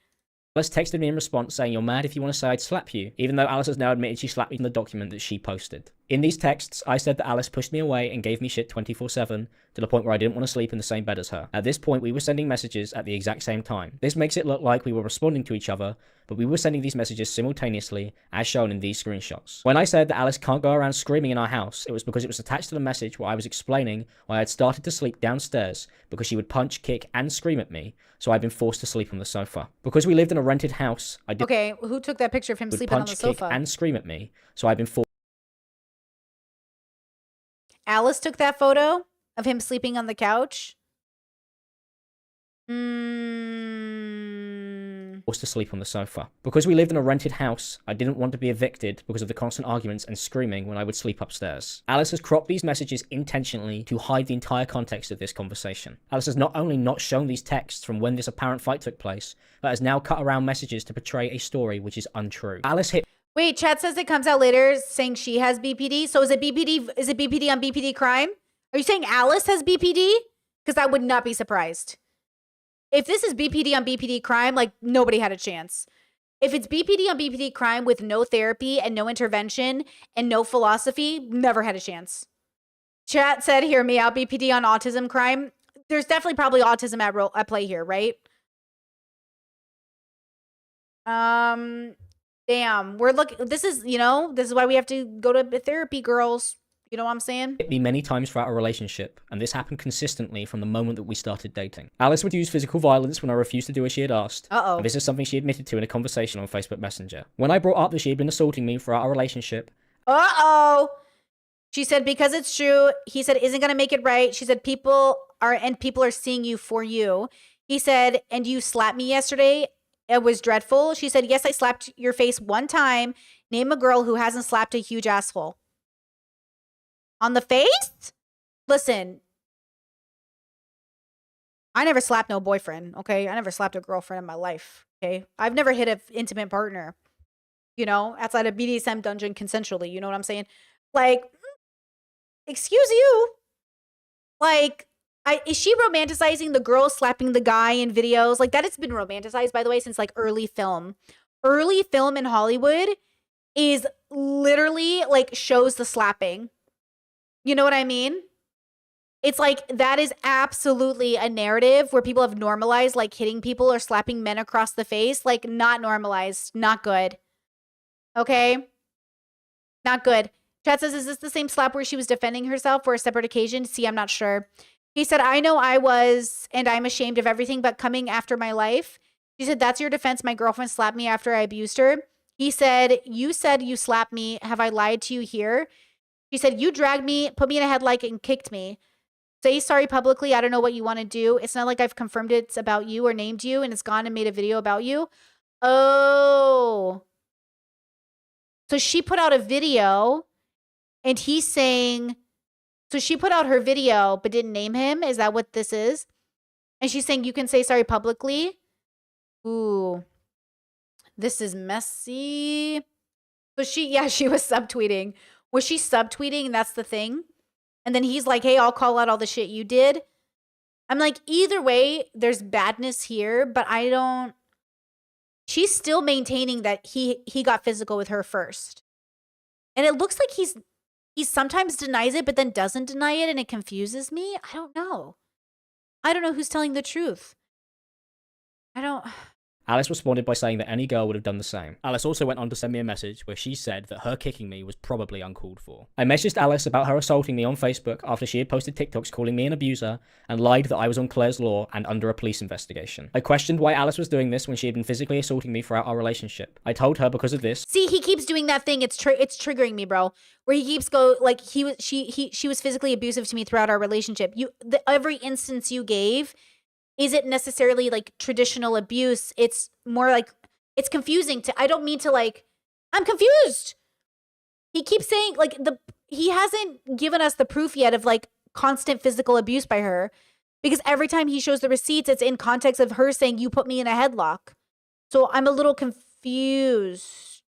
Alice texted me in response saying, "You're mad if you want to say I'd slap you," even though Alice has now admitted she slapped me in the document that she posted. In these texts, I said that Alice pushed me away and gave me shit 24/7 to the point where I didn't want to sleep in the same bed as her. At this point, we were sending messages at the exact same time. This makes it look like we were responding to each other, but we were sending these messages simultaneously, as shown in these screenshots. When I said that Alice can't go around screaming in our house, it was because it was attached to the message where I was explaining why I had started to sleep downstairs because she would punch, kick, and scream at me, so I'd been forced to sleep on the sofa. Because we lived in a rented house, I did Okay, who took that picture of him sleeping on the sofa? Punch, kick, and scream at me, so I'd been forced. Alice took that photo of him sleeping on the couch. Forced to sleep on the sofa. Because we lived in a rented house, I didn't want to be evicted because of the constant arguments and screaming when I would sleep upstairs. Alice has cropped these messages intentionally to hide the entire context of this conversation. Alice has not only not shown these texts from when this apparent fight took place, but has now cut around messages to portray a story which is untrue. Alice hit... Wait, chat says it comes out later saying she has BPD. So is it BPD? Is it BPD on BPD crime? Are you saying Alice has BPD? Because I would not be surprised. If this is BPD on BPD crime, like nobody had a chance. If it's BPD on BPD crime with no therapy and no intervention and no philosophy, never had a chance. Chat said, hear me out, BPD on autism crime. there's definitely probably autism at play here, right? Damn, this is why we have to go to therapy, girls. You know what I'm saying? Hit me many times throughout our relationship, and this happened consistently from the moment that we started dating. Alice would use physical violence when I refused to do as she had asked. Uh-oh. And this is something she admitted to in a conversation on Facebook Messenger. When I brought up that she had been assaulting me throughout our relationship. Uh-oh. She said, because it's true. He said, isn't gonna make it right. She said, people are seeing you for you. He said, and you slapped me yesterday. It was dreadful. She said, yes, I slapped your face one time. Name a girl who hasn't slapped a huge asshole. On the face? Listen. I never slapped no boyfriend, okay? I never slapped a girlfriend in my life, okay? I've never hit an intimate partner, outside of BDSM dungeon consensually, you know what I'm saying? Like, excuse you. Like, is she romanticizing the girl slapping the guy in videos? Like, that has been romanticized, by the way, since, like, early film. Early film in Hollywood is literally, like, shows the slapping. You know what I mean? It's like, that is absolutely a narrative where people have normalized, like, hitting people or slapping men across the face. Like, not normalized. Not good. Okay? Not good. Chat says, is this the same slap where she was defending herself for a separate occasion? See, I'm not sure. He said, I know I was, and I'm ashamed of everything but coming after my life. She said, that's your defense. My girlfriend slapped me after I abused her. He said you slapped me. Have I lied to you here? She said, you dragged me, put me in a headlock, and kicked me. Say sorry publicly. I don't know what you want to do. It's not like I've confirmed it's about you or named you and it's gone and made a video about you. Oh. So she put out a video and he's saying, so she put out her video but didn't name him. Is that what this is? And she's saying you can say sorry publicly. Ooh. This is messy. So she was subtweeting. Was she subtweeting and that's the thing? And then he's like, hey, I'll call out all the shit you did. I'm like, either way, there's badness here, but she's still maintaining that he got physical with her first. And it looks like he sometimes denies it, but then doesn't deny it, and it confuses me. I don't know. I don't know who's telling the truth. Alice responded by saying that any girl would have done the same. Alice also went on to send me a message where she said that her kicking me was probably uncalled for. I messaged Alice about her assaulting me on Facebook after she had posted TikToks calling me an abuser and lied that I was on Claire's Law and under a police investigation. I questioned why Alice was doing this when she had been physically assaulting me throughout our relationship. I told her because of this. See, he keeps doing that thing. It's triggering me, bro. Where he keeps she was physically abusive to me throughout our relationship. Every instance you gave isn't necessarily like traditional abuse. It's more like, it's confusing I don't mean to I'm confused. He keeps saying he hasn't given us the proof yet of like constant physical abuse by her, because every time he shows the receipts, it's in context of her saying you put me in a headlock. So I'm a little confused.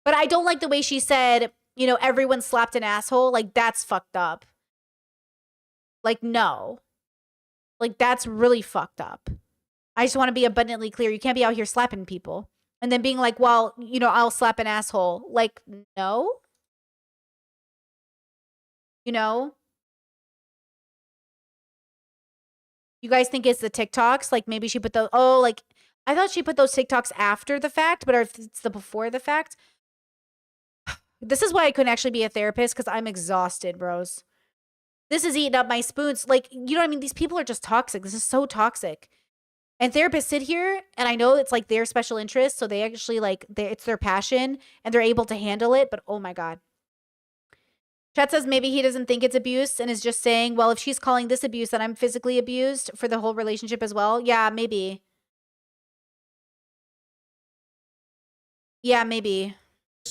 But I don't like the way she said, everyone slapped an asshole. Like, that's fucked up. Like, no. Like, that's really fucked up. I just want to be abundantly clear. You can't be out here slapping people and then being like, well, I'll slap an asshole. Like, no. You guys think it's the TikToks? Like, maybe she put I thought she put those TikToks after the fact, but if it's the before the fact. This is why I couldn't actually be a therapist, because I'm exhausted, bros. This is eating up my spoons. Like, you know what I mean? These people are just toxic. This is so toxic. And therapists sit here, and I know it's like their special interest, so they actually it's their passion, and they're able to handle it, but oh my God. Chat says maybe he doesn't think it's abuse and is just saying, well, if she's calling this abuse, then I'm physically abused for the whole relationship as well. Yeah, maybe. Yeah, maybe.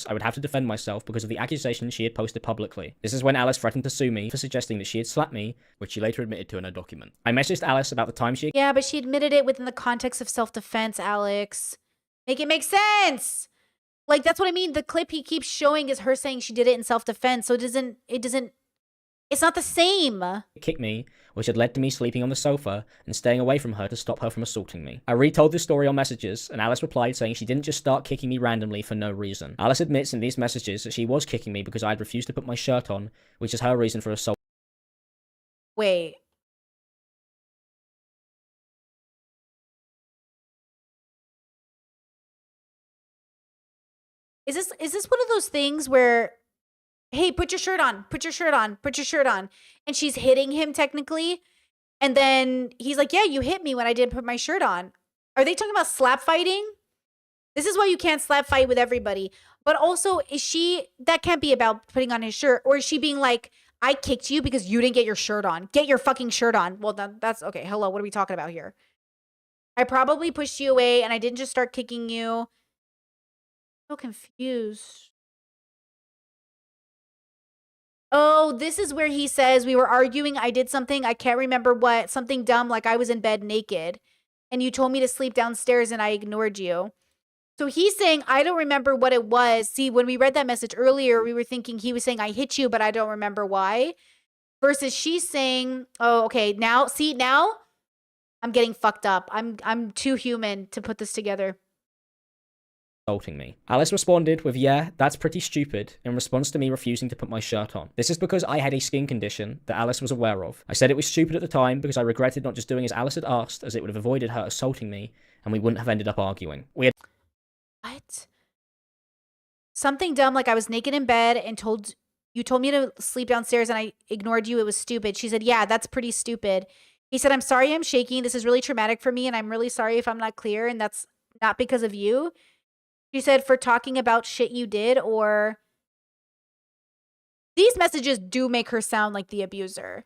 I would have to defend myself because of the accusation she had posted publicly. This is when Alice threatened to sue me for suggesting that she had slapped me, which she later admitted to in her document. I messaged Alice about the time she... Yeah, but she admitted it within the context of self-defense, Alex. Make it make sense! Like, that's what I mean. The clip he keeps showing is her saying she did it in self-defense, so it's not the same. Kicked me, which had led to me sleeping on the sofa and staying away from her to stop her from assaulting me. I retold this story on messages, and Alice replied saying she didn't just start kicking me randomly for no reason. Alice admits in these messages that she was kicking me because I had refused to put my shirt on, which is her reason for assault. Wait, Is this one of those things where, hey, put your shirt on, put your shirt on, put your shirt on, and she's hitting him technically, and then he's like, yeah, you hit me when I didn't put my shirt on. Are they talking about slap fighting? This is why you can't slap fight with everybody. But also, that can't be about putting on his shirt, or is she being like, I kicked you because you didn't get your shirt on. Get your fucking shirt on. Well, that's okay. Hello, what are we talking about here? I probably pushed you away and I didn't just start kicking you. So confused. Oh, this is where he says we were arguing. I did something. I can't remember what. Something dumb, like I was in bed naked. And you told me to sleep downstairs and I ignored you. So he's saying, I don't remember what it was. See, when we read that message earlier, we were thinking he was saying, I hit you, but I don't remember why. Versus she's saying, oh, okay, now, see, now I'm getting fucked up. I'm too human to put this together. Assaulting me. Alice responded with, yeah, that's pretty stupid, in response to me refusing to put my shirt on. This is because I had a skin condition that Alice was aware of. I said it was stupid at the time because I regretted not just doing as Alice had asked, as it would have avoided her assaulting me, and we wouldn't have ended up arguing. We had What? Something dumb, like I was naked in bed and you told me to sleep downstairs and I ignored you. It was stupid. She said, yeah, that's pretty stupid. He said, I'm sorry I'm shaking. This is really traumatic for me and I'm really sorry if I'm not clear and that's not because of you. She said, for talking about shit you did, or these messages do make her sound like the abuser.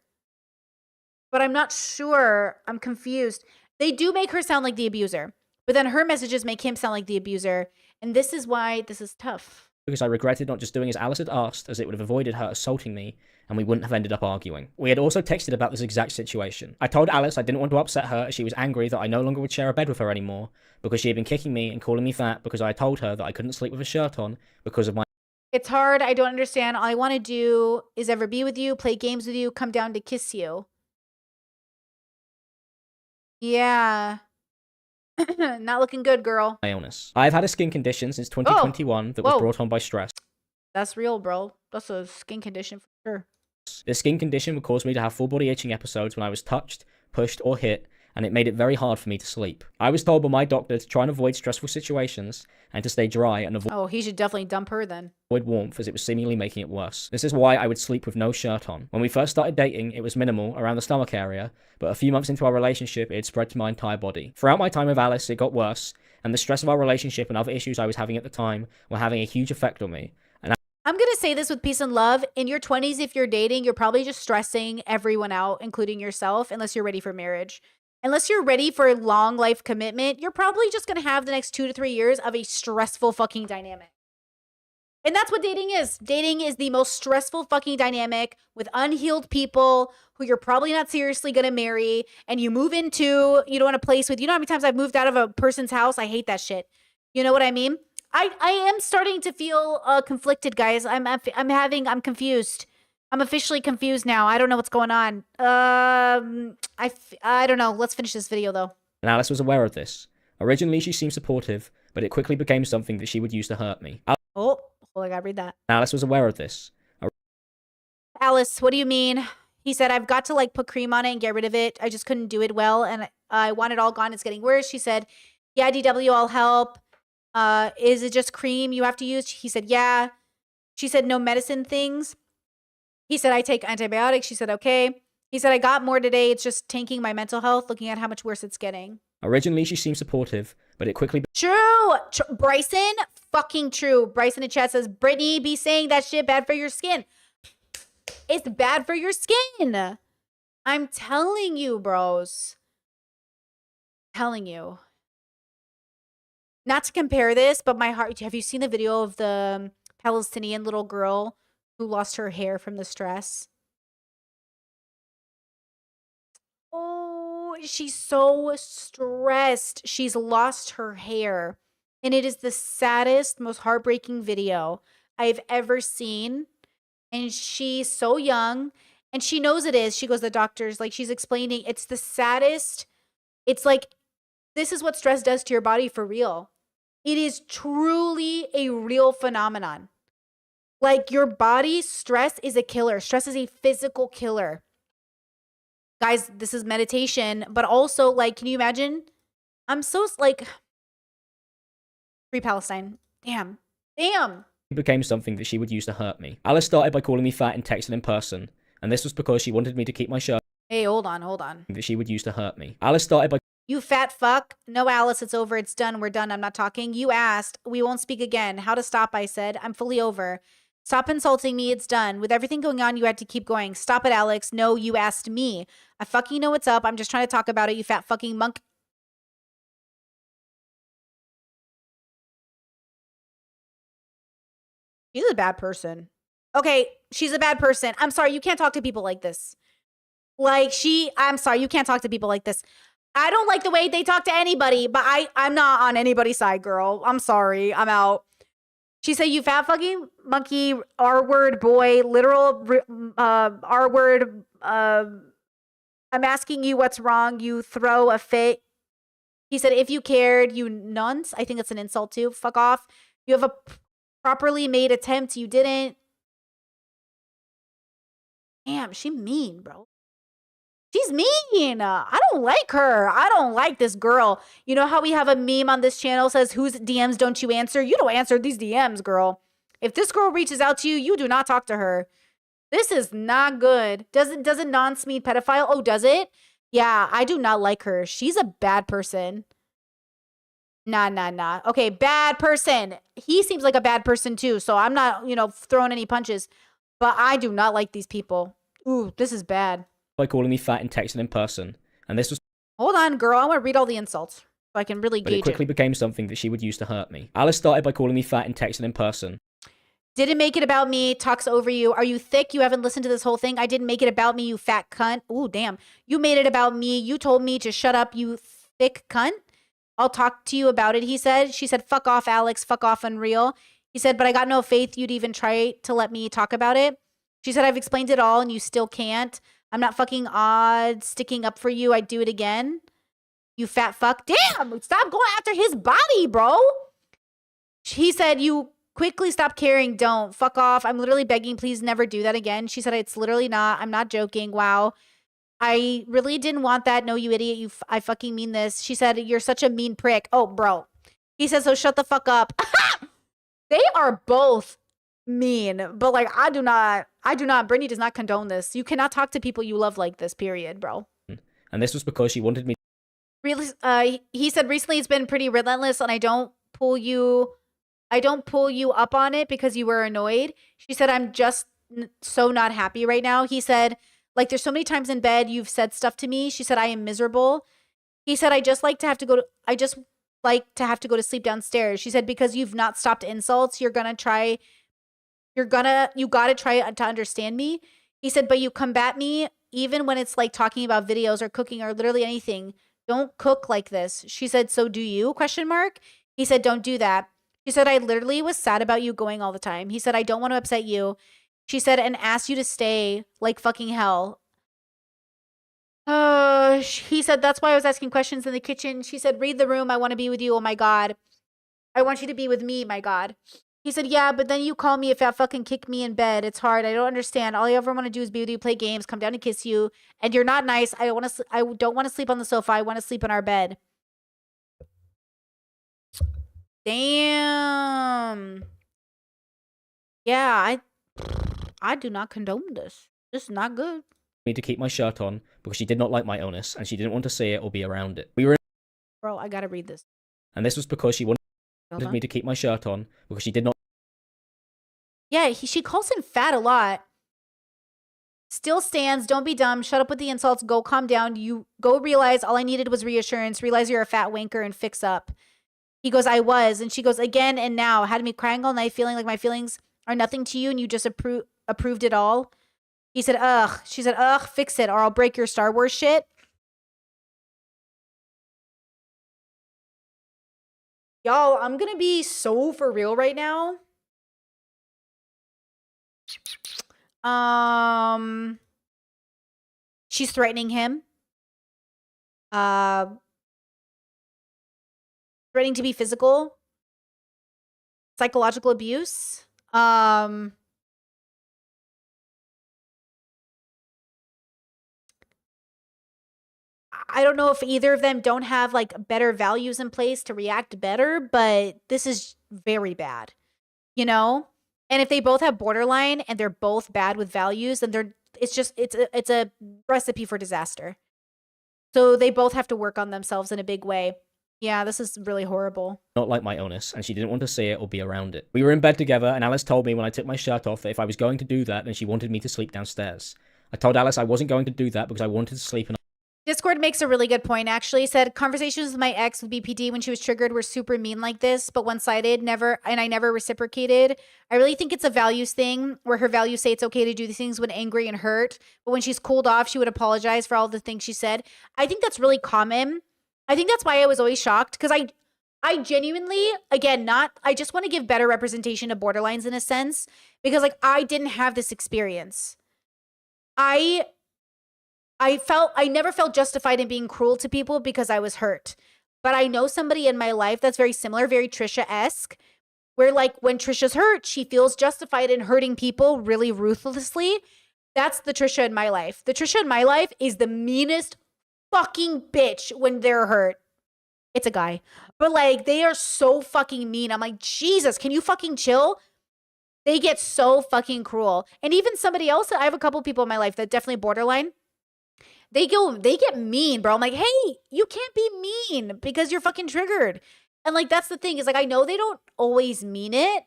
But I'm not sure. I'm confused. They do make her sound like the abuser. But then her messages make him sound like the abuser. And this is why this is tough. Because I regretted not just doing as Alice had asked, as it would have avoided her assaulting me, and we wouldn't have ended up arguing. We had also texted about this exact situation. I told Alice I didn't want to upset her as she was angry that I no longer would share a bed with her anymore, because she had been kicking me and calling me fat because I told her that I couldn't sleep with a shirt on because of my... It's hard. I don't understand. All I want to do is ever be with you, play games with you, come down to kiss you. Yeah. Not looking good, girl. My illness. I've had a skin condition since 2021 that was brought on by stress. That's real, bro. That's a skin condition for sure. This skin condition would cause me to have full body itching episodes when I was touched, pushed, or hit, and it made it very hard for me to sleep. I was told by my doctor to try and avoid stressful situations and to stay dry and avoid... Oh, he should definitely dump her then. Warmth, as it was seemingly making it worse. This is why I would sleep with no shirt on. When we first started dating, it was minimal, around the stomach area, but a few months into our relationship, it had spread to my entire body. Throughout my time with Alice, it got worse, and the stress of our relationship and other issues I was having at the time were having a huge effect on me. And I'm going to say this with peace and love. In your 20s, if you're dating, you're probably just stressing everyone out, including yourself, unless you're ready for marriage. Unless you're ready for a long life commitment, you're probably just going to have the next 2 to 3 years of a stressful fucking dynamic. And that's what dating is. Dating is the most stressful fucking dynamic with unhealed people who you're probably not seriously going to marry. And you move into, you know, in a place with, you know how many times I've moved out of a person's house? I hate that shit. You know what I mean? I am starting to feel conflicted, guys. I'm confused. I'm officially confused now. I don't know what's going on. I don't know. Let's finish this video though. And Alice was aware of this. Originally, she seemed supportive, but it quickly became something that she would use to hurt me. Oh, I gotta read that. Alice was aware of this. Alice, what do you mean? He said, I've got to like put cream on it and get rid of it. I just couldn't do it well. And I want it all gone. It's getting worse. She said, yeah, DW, I'll help. Is it just cream you have to use? He said, yeah. She said, no medicine things. He said, I take antibiotics. She said, okay. He said, I got more today. It's just tanking my mental health, looking at how much worse it's getting. Originally, she seemed supportive, but it quickly... True! Bryson, fucking true. Bryson in chat says, Brittany, be saying that shit bad for your skin. It's bad for your skin. I'm telling you, bros. Telling you. Not to compare this, but my heart... Have you seen the video of the Palestinian little girl who lost her hair from the stress? Oh, she's so stressed. She's lost her hair. And it is the saddest, most heartbreaking video I've ever seen. And she's so young. And she knows it is. She goes to the doctors. Like, she's explaining. It's the saddest. It's like, this is what stress does to your body for real. It is truly a real phenomenon. Like, your body, stress is a killer. Stress is a physical killer. Guys, this is meditation, but also, like, can you imagine? I'm so, like, free Palestine. Damn. Damn. It became something that she would use to hurt me. Alice started by calling me fat and texting in person, and this was because she wanted me to keep my shirt Hey, hold on. that she would use to hurt me. Alice started by You fat fuck. No, Alice, it's over. It's done. We're done. I'm not talking. You asked. We won't speak again. How to stop, I said. I'm fully over. Stop insulting me. It's done. With everything going on, you had to keep going. Stop it, Alex. No, you asked me. I fucking know what's up. I'm just trying to talk about it, you fat fucking monk. She's a bad person. Okay, she's a bad person. I'm sorry. You can't talk to people like this. I'm sorry. You can't talk to people like this. I don't like the way they talk to anybody, but I'm not on anybody's side, girl. I'm sorry. I'm out. She said, you fat fucking monkey, R-word boy, literal R-word. I'm asking you what's wrong. You throw a fit. He said, if you cared, you nunce. I think that's an insult too. Fuck off. You have a properly made attempt. You didn't. Damn, she mean, bro. She's mean. I don't like her. I don't like this girl. You know how we have a meme on this channel says, whose DMs don't you answer? You don't answer these DMs, girl. If this girl reaches out to you, you do not talk to her. This is not good. Does it nonce mean pedophile? Oh, does it? Yeah, I do not like her. She's a bad person. Nah. Okay, bad person. He seems like a bad person too, so I'm not, throwing any punches. But I do not like these people. Ooh, this is bad. by calling me fat and texting in person, and this was. Hold on, girl. I want to read all the insults so I can really But gauge it quickly became something that she would use to hurt me. Alice started by calling me fat and texting in person. Didn't make it about me. Talks over you. Are you thick? You haven't listened to this whole thing. I didn't make it about me, you fat cunt. Ooh, damn. You made it about me. You told me to shut up, you thick cunt. I'll talk to you about it, he said. She said, fuck off, Alex. Fuck off, Unreal. He said, but I got no faith you'd even try to let me talk about it. She said, I've explained it all and you still can't. I'm not fucking odd sticking up for you. I'd do it again. You fat fuck. Damn, stop going after his body, bro. He said, you quickly stop caring. Don't. Fuck off. I'm literally begging. Please never do that again. She said, it's literally not. I'm not joking. Wow. I really didn't want that. No, you idiot. I fucking mean this. She said, you're such a mean prick. Oh, bro. He said, so shut the fuck up. They are both mean, but like, I do not, Brittany does not condone this. You cannot talk to people you love like this, period, bro. And this was because she wanted me. Really, he said recently it's been pretty relentless and I don't pull you up on it because you were annoyed. She said, I'm just so not happy right now. He said, like, there's so many times in bed you've said stuff to me. She said, I am miserable. He said, I just like to have to go to sleep downstairs. She said, because you've not stopped insults, you gotta try to understand me. He said, but you combat me even when it's like talking about videos or cooking or literally anything. Don't cook like this. She said, so do you? ? He said, don't do that. She said, I literally was sad about you going all the time. He said, I don't want to upset you. She said, and asked you to stay like fucking hell. He said, that's why I was asking questions in the kitchen. She said, read the room. I want to be with you. Oh my God. I want you to be with me. My God. He said, yeah, but then you call me if I fucking kick me in bed. It's hard. I don't understand. All I ever want to do is be with you, play games, come down and kiss you. And you're not nice. I don't want to sleep on the sofa. I want to sleep in our bed. Damn. Yeah, I do not condone this. This is not good. Me to keep my shirt on because she did not like my illness and she didn't want to see it or be around it. We were in. Bro, I gotta read this. And this was because she wanted me to keep my shirt on because she did not. Yeah, she calls him fat a lot. Still stands. Don't be dumb. Shut up with the insults. Go calm down. You go realize all I needed was reassurance. Realize you're a fat wanker and fix up. He goes, I was. And she goes, again and now. Had me crying all night feeling like my feelings are nothing to you and you just approved it all. He said, ugh. She said, ugh, fix it or I'll break your Star Wars shit. Y'all, I'm gonna be so for real right now. She's threatening him. Threatening to be physical. Psychological abuse. I don't know if either of them don't have like better values in place to react better, but this is very bad. you know? And if they both have borderline and they're both bad with values, then it's a recipe for disaster. So they both have to work on themselves in a big way. Yeah, this is really horrible. Not like my illness, and she didn't want to see it or be around it. We were in bed together, and Alice told me when I took my shirt off that if I was going to do that, then she wanted me to sleep downstairs. I told Alice I wasn't going to do that because I wanted to sleep in. Discord makes a really good point, actually. Said, conversations with my ex with BPD when she was triggered were super mean like this, but one-sided, and I never reciprocated. I really think it's a values thing where her values say it's okay to do these things when angry and hurt, but when she's cooled off, she would apologize for all the things she said. I think that's really common. I think that's why I was always shocked, because I genuinely, again, I just want to give better representation to borderlines in a sense, because like I didn't have this experience. I never felt justified in being cruel to people because I was hurt. But I know somebody in my life that's very similar, very Trisha-esque, where like when Trisha's hurt, she feels justified in hurting people really ruthlessly. That's the Trisha in my life. The Trisha in my life is the meanest fucking bitch when they're hurt. It's a guy. But like they are so fucking mean. I'm like, Jesus, can you fucking chill? They get so fucking cruel. And even somebody else, I have a couple people in my life that definitely borderline. They get mean, bro. I'm like, hey, you can't be mean because you're fucking triggered. And like, that's the thing is like, I know they don't always mean it,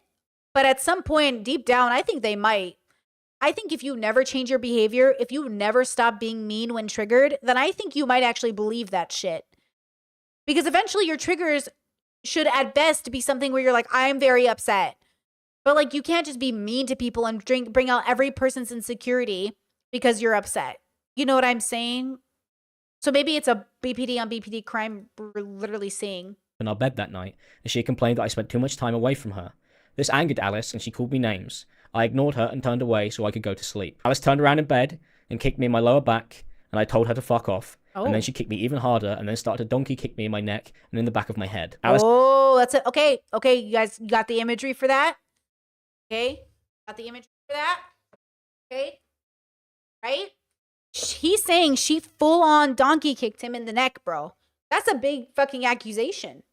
but at some point deep down, I think they might. I think if you never change your behavior, if you never stop being mean when triggered, then I think you might actually believe that shit. Because eventually your triggers should at best be something where you're like, I'm very upset. But like, you can't just be mean to people and bring out every person's insecurity because you're upset. You know what I'm saying? So maybe it's a BPD on BPD crime we're literally seeing. In our bed that night, and she complained that I spent too much time away from her. This angered Alice, and she called me names. I ignored her and turned away so I could go to sleep. Alice turned around in bed and kicked me in my lower back, and I told her to fuck off. Oh. And then she kicked me even harder, and then started to donkey kick me in my neck and in the back of my head. Alice That's it. Okay, you guys got the imagery for that? Okay, got the imagery for that? Okay, right? He's saying she full-on donkey kicked him in the neck, bro. That's a big fucking accusation.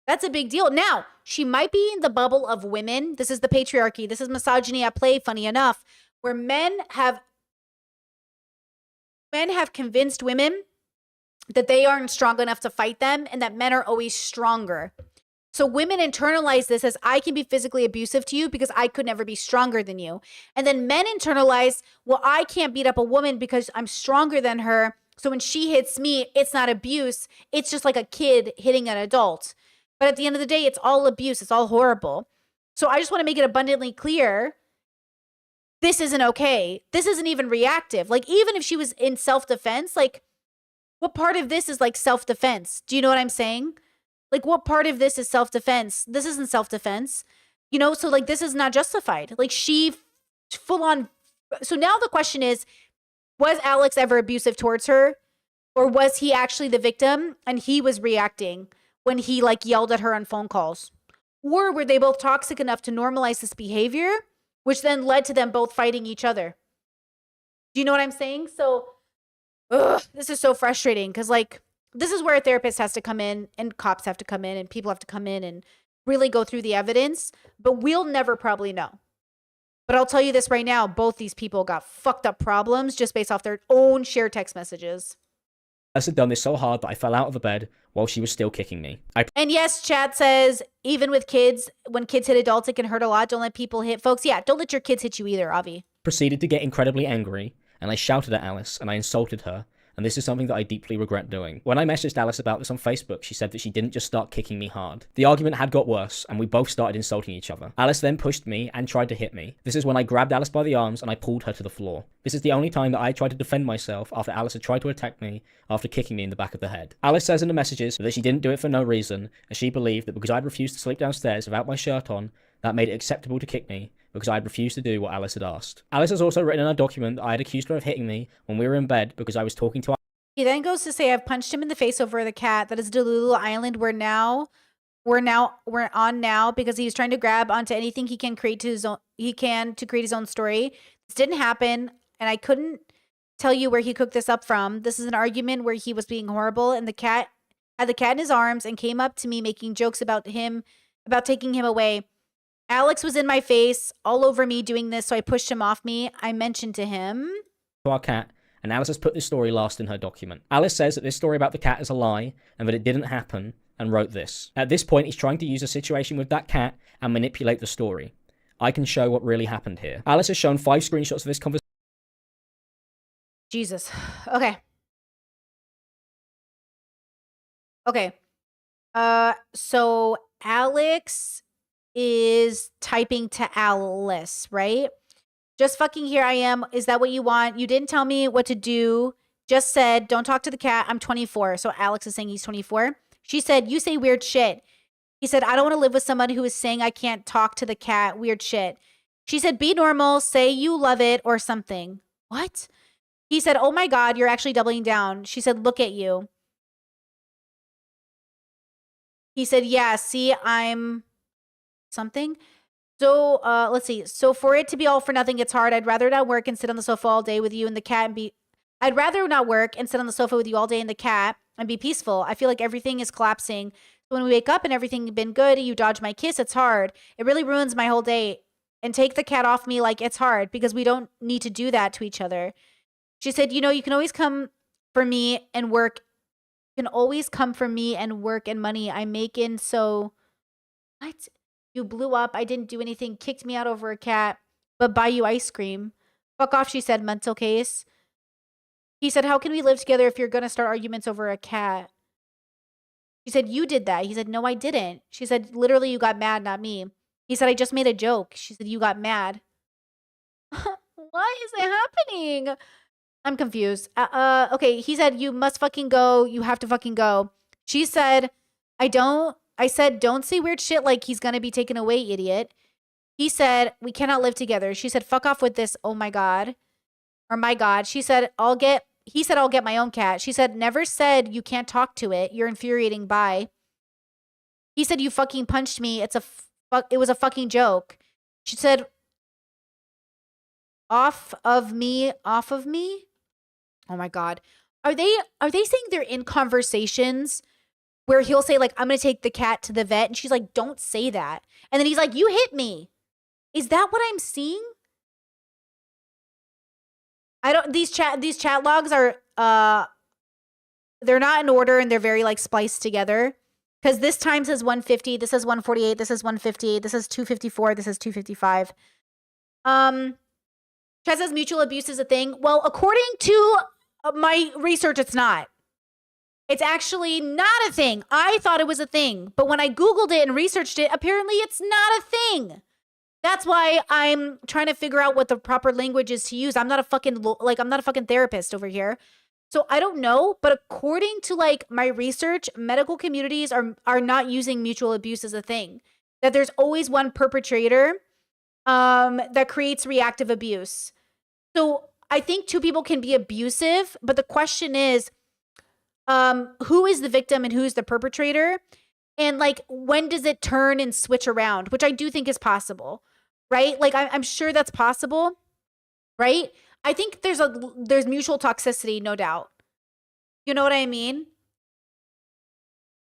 That's a big deal. Now, she might be in the bubble of women. This is the patriarchy. This is misogyny at play, funny enough, where men have convinced women that they aren't strong enough to fight them and that men are always stronger. So women internalize this as I can be physically abusive to you because I could never be stronger than you. And then men internalize, well, I can't beat up a woman because I'm stronger than her. So when she hits me, it's not abuse. It's just like a kid hitting an adult. But at the end of the day, it's all abuse. It's all horrible. So I just want to make it abundantly clear. This isn't okay. This isn't even reactive. Like even if she was in self-defense, like what part of this is like self-defense? Do you know what I'm saying? Like, what part of this is self-defense? This isn't self-defense. You know, so, like, this is not justified. Like, she full-on... So now the question is, was Alex ever abusive towards her? Or was he actually the victim and he was reacting when he, like, yelled at her on phone calls? Or were they both toxic enough to normalize this behavior, which then led to them both fighting each other? Do you know what I'm saying? So, this is so frustrating because, like... This is where a therapist has to come in and cops have to come in and people have to come in and really go through the evidence. But we'll never probably know. But I'll tell you this right now. Both these people got fucked up problems just based off their own shared text messages. Alice had done this so hard that I fell out of the bed while she was still kicking me. And yes, chat says, even with kids, when kids hit adults, it can hurt a lot. Don't let people hit folks. Yeah, don't let your kids hit you either, Avi. Proceeded to get incredibly angry and I shouted at Alice and I insulted her. And this is something that I deeply regret doing. When I messaged Alice about this on Facebook, she said that she didn't just start kicking me hard. The argument had got worse, and we both started insulting each other. Alice then pushed me and tried to hit me. This is when I grabbed Alice by the arms and I pulled her to the floor. This is the only time that I tried to defend myself after Alice had tried to attack me after kicking me in the back of the head. Alice says in the messages that she didn't do it for no reason, as she believed that because I'd refused to sleep downstairs without my shirt on, that made it acceptable to kick me, because I had refused to do what Alice had asked. Alice has also written in her document that I had accused her of hitting me when we were in bed because I was talking to He then goes to say, I've punched him in the face over the cat. That is Delulu Island. We're on now because he's trying to grab onto anything he can create to create his own story. This didn't happen, and I couldn't tell you where he cooked this up from. This is an argument where he was being horrible, and the cat had the cat in his arms and came up to me making jokes about taking him away. Alex was in my face, all over me doing this, so I pushed him off me. I mentioned to him to our cat, and Alice has put this story last in her document. Alice says that this story about the cat is a lie, and that it didn't happen, and wrote this. At this point, he's trying to use a situation with that cat and manipulate the story. I can show what really happened here. Alice has shown 5 screenshots of this conversation. Jesus. Okay. Okay. So Alex is typing to Alice, right? Just fucking here I am. Is that what you want? You didn't tell me what to do. Just said, don't talk to the cat. I'm 24. So Alex is saying he's 24. She said, you say weird shit. He said, I don't want to live with someone who is saying I can't talk to the cat. Weird shit. She said, be normal. Say you love it or something. What? He said, oh my God, you're actually doubling down. She said, look at you. He said, yeah, see, I'm something. So, let's see. So for it to be all for nothing, it's hard. I'd rather not work and sit on the sofa all day with you and the cat and be... I'd rather not work and sit on the sofa with you all day and the cat and be peaceful. I feel like everything is collapsing. When we wake up and everything has been good, you dodge my kiss, it's hard. It really ruins my whole day. And take the cat off me, like, it's hard because we don't need to do that to each other. She said, you know, you can always come for me and work. You can always come for me and work and money. I'm making so... What? You blew up. I didn't do anything. Kicked me out over a cat. But buy you ice cream. Fuck off, she said, mental case. He said, how can we live together if you're going to start arguments over a cat? She said, you did that. He said, no, I didn't. She said, literally, you got mad, not me. He said, I just made a joke. She said, you got mad. What is happening? I'm confused. Okay, he said, you must fucking go. You have to fucking go. She said, I said, don't say weird shit like he's going to be taken away, idiot. He said, we cannot live together. She said, fuck off with this. Oh my God. Or my God. She said, he said, I'll get my own cat. She said, never said you can't talk to it. You're infuriating. Bye. He said, you fucking punched me. It was a fucking joke. She said, off of me. Oh my God. Are they saying they're in conversations where he'll say, like, I'm going to take the cat to the vet. And she's like, don't say that. And then he's like, you hit me. Is that what I'm seeing? These chat logs are, they're not in order and they're very, like, spliced together. Because this time says 150, this is 148, this is 150, this is 254, this is 255. Chat says mutual abuse is a thing. Well, according to my research, it's not. It's actually not a thing. I thought it was a thing. But when I Googled it and researched it, apparently it's not a thing. That's why I'm trying to figure out what the proper language is to use. I'm not a fucking therapist over here. So I don't know, but according to, like, my research, medical communities are not using mutual abuse as a thing. That there's always one perpetrator that creates reactive abuse. So I think two people can be abusive, but the question is, who is the victim and who's the perpetrator? And, like, when does it turn and switch around? Which I do think is possible, right? Like, I'm sure that's possible, right? I think there's mutual toxicity, no doubt. You know what I mean?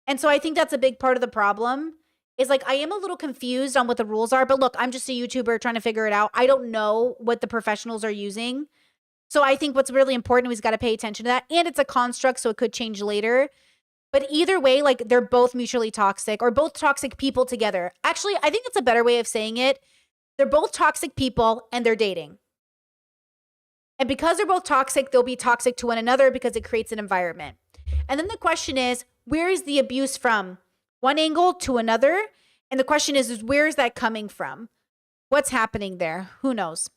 And so I think that's a big part of the problem is, like, I am a little confused on what the rules are, but look, I'm just a YouTuber trying to figure it out. I don't know what the professionals are using. So I think what's really important is we got to pay attention to that. And it's a construct, so it could change later. But either way, like, they're both mutually toxic or both toxic people together. Actually, I think it's a better way of saying it. They're both toxic people and they're dating. And because they're both toxic, they'll be toxic to one another because it creates an environment. And then the question is, where is the abuse from? One angle to another. And the question is where is that coming from? What's happening there? Who knows?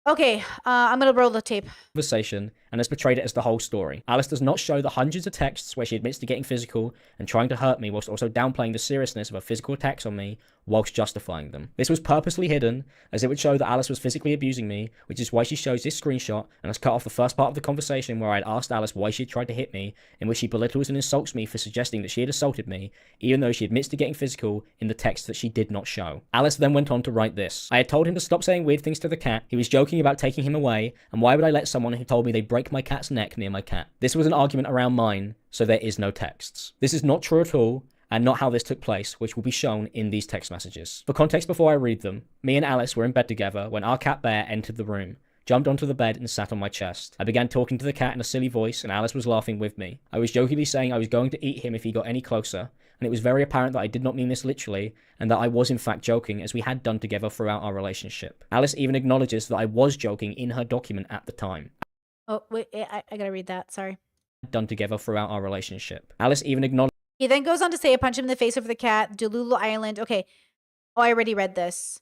Okay, I'm going to roll the tape. Conversation and has portrayed it as the whole story. Alice does not show the hundreds of texts where she admits to getting physical and trying to hurt me whilst also downplaying the seriousness of her physical attacks on me whilst justifying them. This was purposely hidden as it would show that Alice was physically abusing me, which is why she shows this screenshot and has cut off the first part of the conversation where I had asked Alice why she had tried to hit me, in which she belittles and insults me for suggesting that she had assaulted me, even though she admits to getting physical in the text that she did not show. Alice then went on to write this. I had told him to stop saying weird things to the cat, he was joking about taking him away, and why would I let someone who told me they'd break my cat's neck near my cat? This was an argument around mine, so there is no texts. This is not true at all, and not how this took place, which will be shown in these text messages. For context before I read them, me and Alice were in bed together when our cat Bear entered the room, jumped onto the bed and sat on my chest. I began talking to the cat in a silly voice and Alice was laughing with me. I was jokingly saying I was going to eat him if he got any closer, and it was very apparent that I did not mean this literally, and that I was in fact joking, as we had done together throughout our relationship. Alice even acknowledges that I was joking in her document at the time. Oh, wait, I gotta read that, sorry. Done together throughout our relationship. Alice even acknowledges. He then goes on to say, I punched him in the face over the cat, Delulu Island. Okay. Oh, I already read this.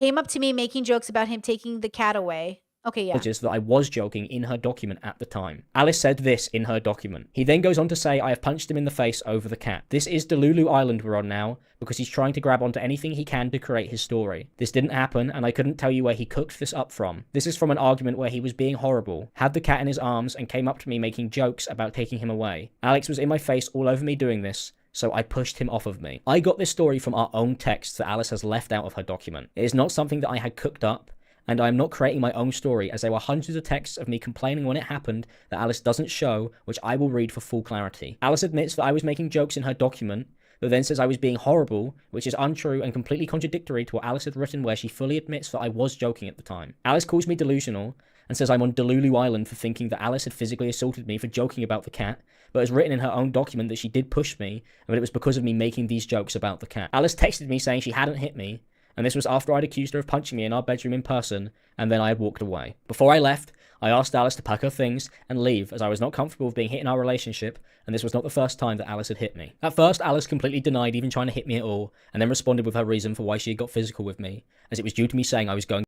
Came up to me making jokes about him taking the cat away. Okay, yeah. That I was joking in her document at the time. Alice said this in her document. He then goes on to say I have punched him in the face over the cat. This is Delulu Island we're on now, because he's trying to grab onto anything he can to create his story. This didn't happen, and I couldn't tell you where he cooked this up from. This is from an argument where he was being horrible, had the cat in his arms, and came up to me making jokes about taking him away. Alex was in my face all over me doing this, so I pushed him off of me. I got this story from our own texts that Alice has left out of her document. It is not something that I had cooked up, and I am not creating my own story, as there were hundreds of texts of me complaining when it happened that Alice doesn't show, which I will read for full clarity. Alice admits that I was making jokes in her document, but then says I was being horrible, which is untrue and completely contradictory to what Alice had written, where she fully admits that I was joking at the time. Alice calls me delusional and says I'm on Delulu Island for thinking that Alice had physically assaulted me for joking about the cat, but has written in her own document that she did push me, and that it was because of me making these jokes about the cat. Alice texted me saying she hadn't hit me, and this was after I'd accused her of punching me in our bedroom in person, and then I had walked away. Before I left, I asked Alice to pack her things and leave, as I was not comfortable with being hit in our relationship, and this was not the first time that Alice had hit me. At first, Alice completely denied even trying to hit me at all, and then responded with her reason for why she had got physical with me, as it was due to me saying I was going.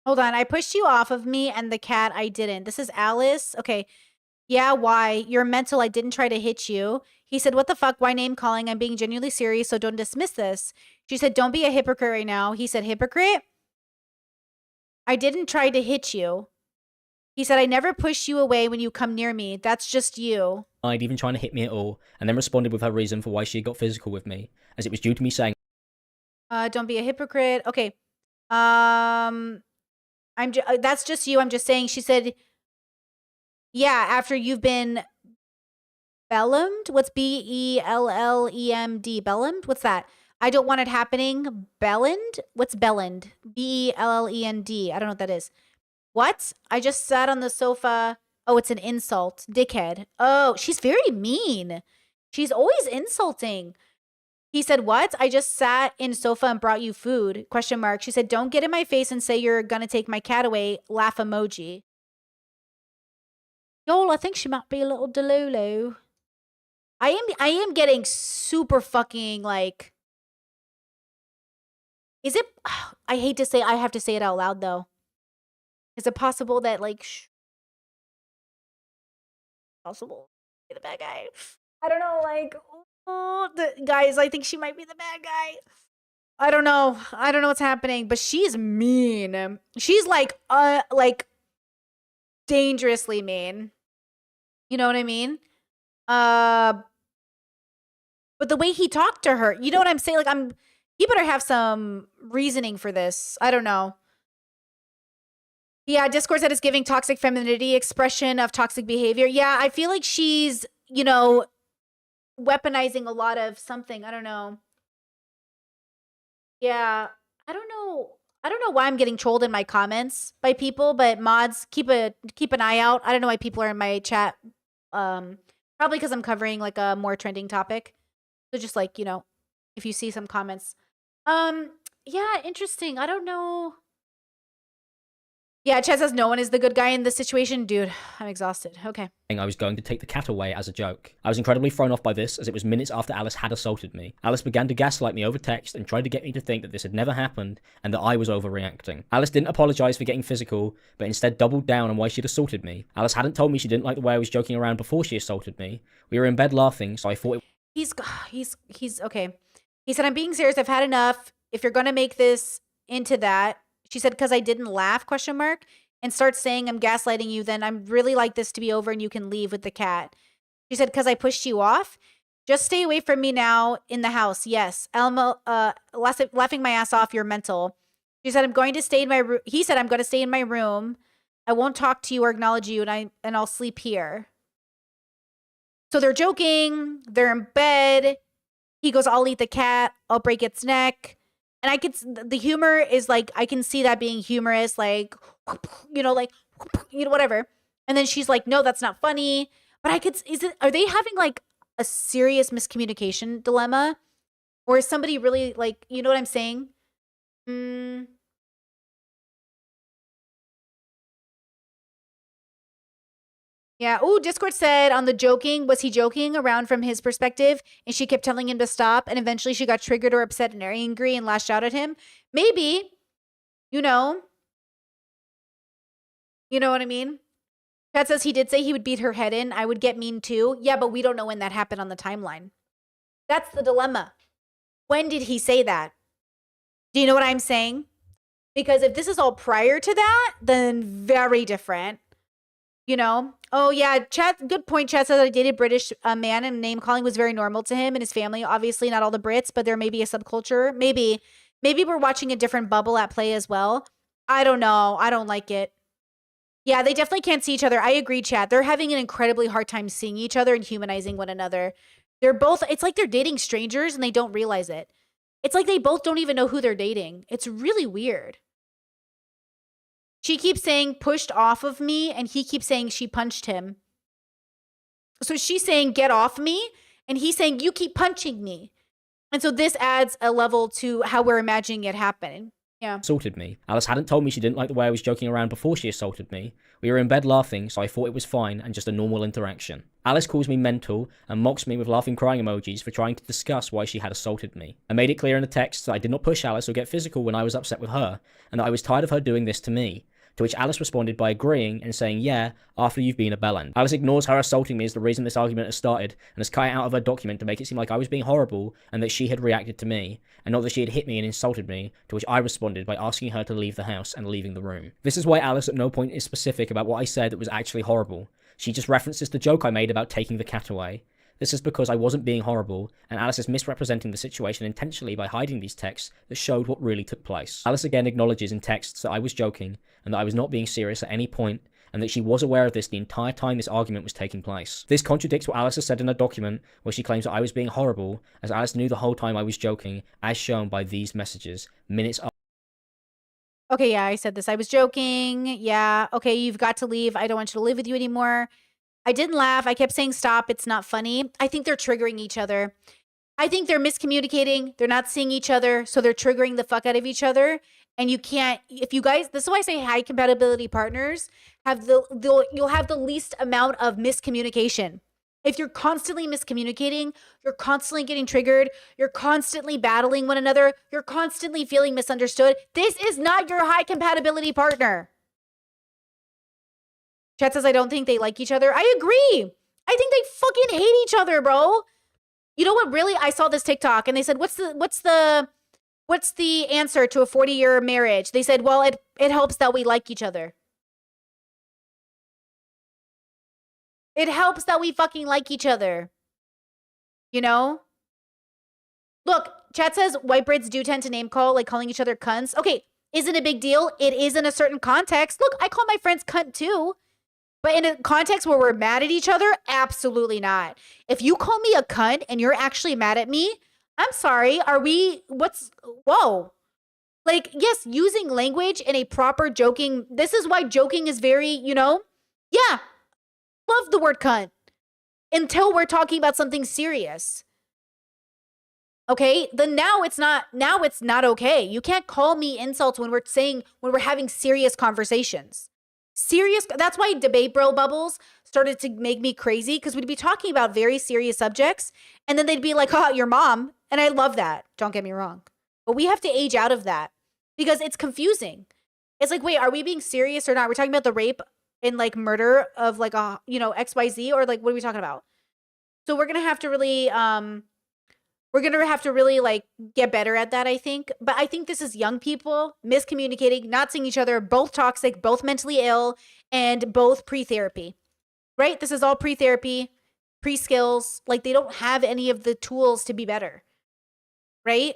Hold on, I pushed you off of me and the cat I didn't. This is Alice. Okay. Yeah, why? You're mental. I didn't try to hit you. He said, what the fuck? Why name calling? I'm being genuinely serious, so don't dismiss this. She said, don't be a hypocrite right now. He said, hypocrite? I didn't try to hit you. He said, I never push you away when you come near me. That's just you. I'd even trying to hit me at all, and then responded with her reason for why she had got physical with me, as it was due to me saying, don't be a hypocrite. Okay. That's just you. I'm just saying. She said, yeah, after you've been bellemed. What's B-E-L-L-E-M-D? Bellemed? What's that? I don't want it happening. Bellened? What's bellened? B-E-L-L-E-N-D. I don't know what that is. What? I just sat on the sofa. Oh, it's an insult. Dickhead. Oh, she's very mean. She's always insulting. He said, what? I just sat in sofa and brought you food. Question mark. She said, don't get in my face and say you're gonna take my cat away. Laugh emoji. Y'all, I think she might be a little delulu. I am getting super fucking like. Is it? I hate to say. I have to say it out loud though. Is it possible that like? Possible. Be the bad guy. I don't know. Like, oh, guys, I think she might be the bad guy. I don't know. I don't know what's happening, but she's mean. She's like dangerously mean. You know what I mean? But the way he talked to her, you know what I'm saying? Like, he better have some reasoning for this. I don't know. Yeah, Discord said it's giving toxic femininity, expression of toxic behavior. Yeah, I feel like she's, you know, weaponizing a lot of something. I don't know. Yeah, I don't know. I don't know why I'm getting trolled in my comments by people, but mods, keep an eye out. I don't know why people are in my chat. Probably because I'm covering like a more trending topic. So just like, you know, if you see some comments. Yeah, interesting. I don't know. Yeah, Chad says no one is the good guy in this situation. Dude, I'm exhausted. Okay. I was going to take the cat away as a joke. I was incredibly thrown off by this, as it was minutes after Alice had assaulted me. Alice began to gaslight me over text and tried to get me to think that this had never happened and that I was overreacting. Alice didn't apologize for getting physical, but instead doubled down on why she'd assaulted me. Alice hadn't told me she didn't like the way I was joking around before she assaulted me. We were in bed laughing, so I thought He's okay. He said, I'm being serious. I've had enough. If you're going to make this into that. She said, because I didn't laugh, question mark, and start saying I'm gaslighting you, then I'm really like this to be over and you can leave with the cat. She said, because I pushed you off. Just stay away from me now in the house. Yes. Elmo, laughing my ass off. You're mental. She said, I'm going to stay in my room. He said, I'm going to stay in my room. I won't talk to you or acknowledge you, and I'll sleep here. So they're joking, they're in bed. He goes, I'll eat the cat, I'll break its neck. And I could, the humor is like, I can see that being humorous, like, you know, like, you know, whatever. And then she's like, no, that's not funny. But I could, are they having like a serious miscommunication dilemma? Or is somebody really like, you know what I'm saying? Yeah. Ooh, Discord said on the joking, was he joking around from his perspective? And she kept telling him to stop. And eventually she got triggered or upset and angry and lashed out at him. Maybe, you know what I mean? Pat says he did say he would beat her head in. I would get mean too. Yeah, but we don't know when that happened on the timeline. That's the dilemma. When did he say that? Do you know what I'm saying? Because if this is all prior to that, then very different. You know? Oh, yeah. Chat, good point. Chat says I dated British man and name calling was very normal to him and his family. Obviously, not all the Brits, but there may be a subculture. Maybe we're watching a different bubble at play as well. I don't know. I don't like it. Yeah, they definitely can't see each other. I agree, chat. They're having an incredibly hard time seeing each other and humanizing one another. They're both, it's like they're dating strangers and they don't realize it. It's like they both don't even know who they're dating. It's really weird. She keeps saying pushed off of me and he keeps saying she punched him. So she's saying get off me and he's saying you keep punching me. And so this adds a level to how we're imagining it happening. Yeah. Assaulted me. Alice hadn't told me she didn't like the way I was joking around before she assaulted me. We were in bed laughing, so I thought it was fine and just a normal interaction. Alice calls me mental and mocks me with laughing crying emojis for trying to discuss why she had assaulted me. I made it clear in the text that I did not push Alice or get physical when I was upset with her, and that I was tired of her doing this to me. To which Alice responded by agreeing and saying, yeah, after you've been a bellend. Alice ignores her assaulting me as the reason this argument has started and has cut it out of her document to make it seem like I was being horrible and that she had reacted to me, and not that she had hit me and insulted me, to which I responded by asking her to leave the house and leaving the room. This is why Alice at no point is specific about what I said that was actually horrible. She just references the joke I made about taking the cat away. This is because I wasn't being horrible, and Alice is misrepresenting the situation intentionally by hiding these texts that showed what really took place. Alice again acknowledges in texts that I was joking, and that I was not being serious at any point, and that she was aware of this the entire time this argument was taking place. This contradicts what Alice has said in her document, where she claims that I was being horrible, as Alice knew the whole time I was joking, as shown by these messages, minutes after. Okay, yeah, I said this. I was joking. Yeah, okay, you've got to leave. I don't want you to live with you anymore. I didn't laugh. I kept saying stop. It's not funny. I think they're triggering each other. I think they're miscommunicating. They're not seeing each other, so they're triggering the fuck out of each other. And you can't, if you guys, this is why I say high compatibility partners have you'll have the least amount of miscommunication. If you're constantly miscommunicating, you're constantly getting triggered, you're constantly battling one another, you're constantly feeling misunderstood, this is not your high compatibility partner. Chat says, I don't think they like each other. I agree. I think they fucking hate each other, bro. You know what, really? I saw this TikTok and they said, what's the answer to a 40-year marriage? They said, well, it helps that we like each other. It helps that we fucking like each other. You know? Look, chat says white Brits do tend to name call, like calling each other cunts. Okay, isn't a big deal. It is in a certain context. Look, I call my friends cunt too. But in a context where we're mad at each other, absolutely not. If you call me a cunt and you're actually mad at me, I'm sorry, whoa. Like, yes, using language in a proper joking, this is why joking is very, yeah, love the word cunt. Until we're talking about something serious. Okay, then now it's not okay. You can't call me insults when we're having serious conversations. That's why debate bro bubbles started to make me crazy, because we'd be talking about very serious subjects and then they'd be like, oh, your mom. And I love that. Don't get me wrong. But we have to age out of that because it's confusing. It's like, wait, are we being serious or not? We're talking about the rape and like murder of like a, XYZ, or like, what are we talking about? So we're going to have to really like get better at that, I think. But I think this is young people miscommunicating, not seeing each other, both toxic, both mentally ill, and both pre-therapy, right? This is all pre-therapy, pre-skills. Like, they don't have any of the tools to be better, right?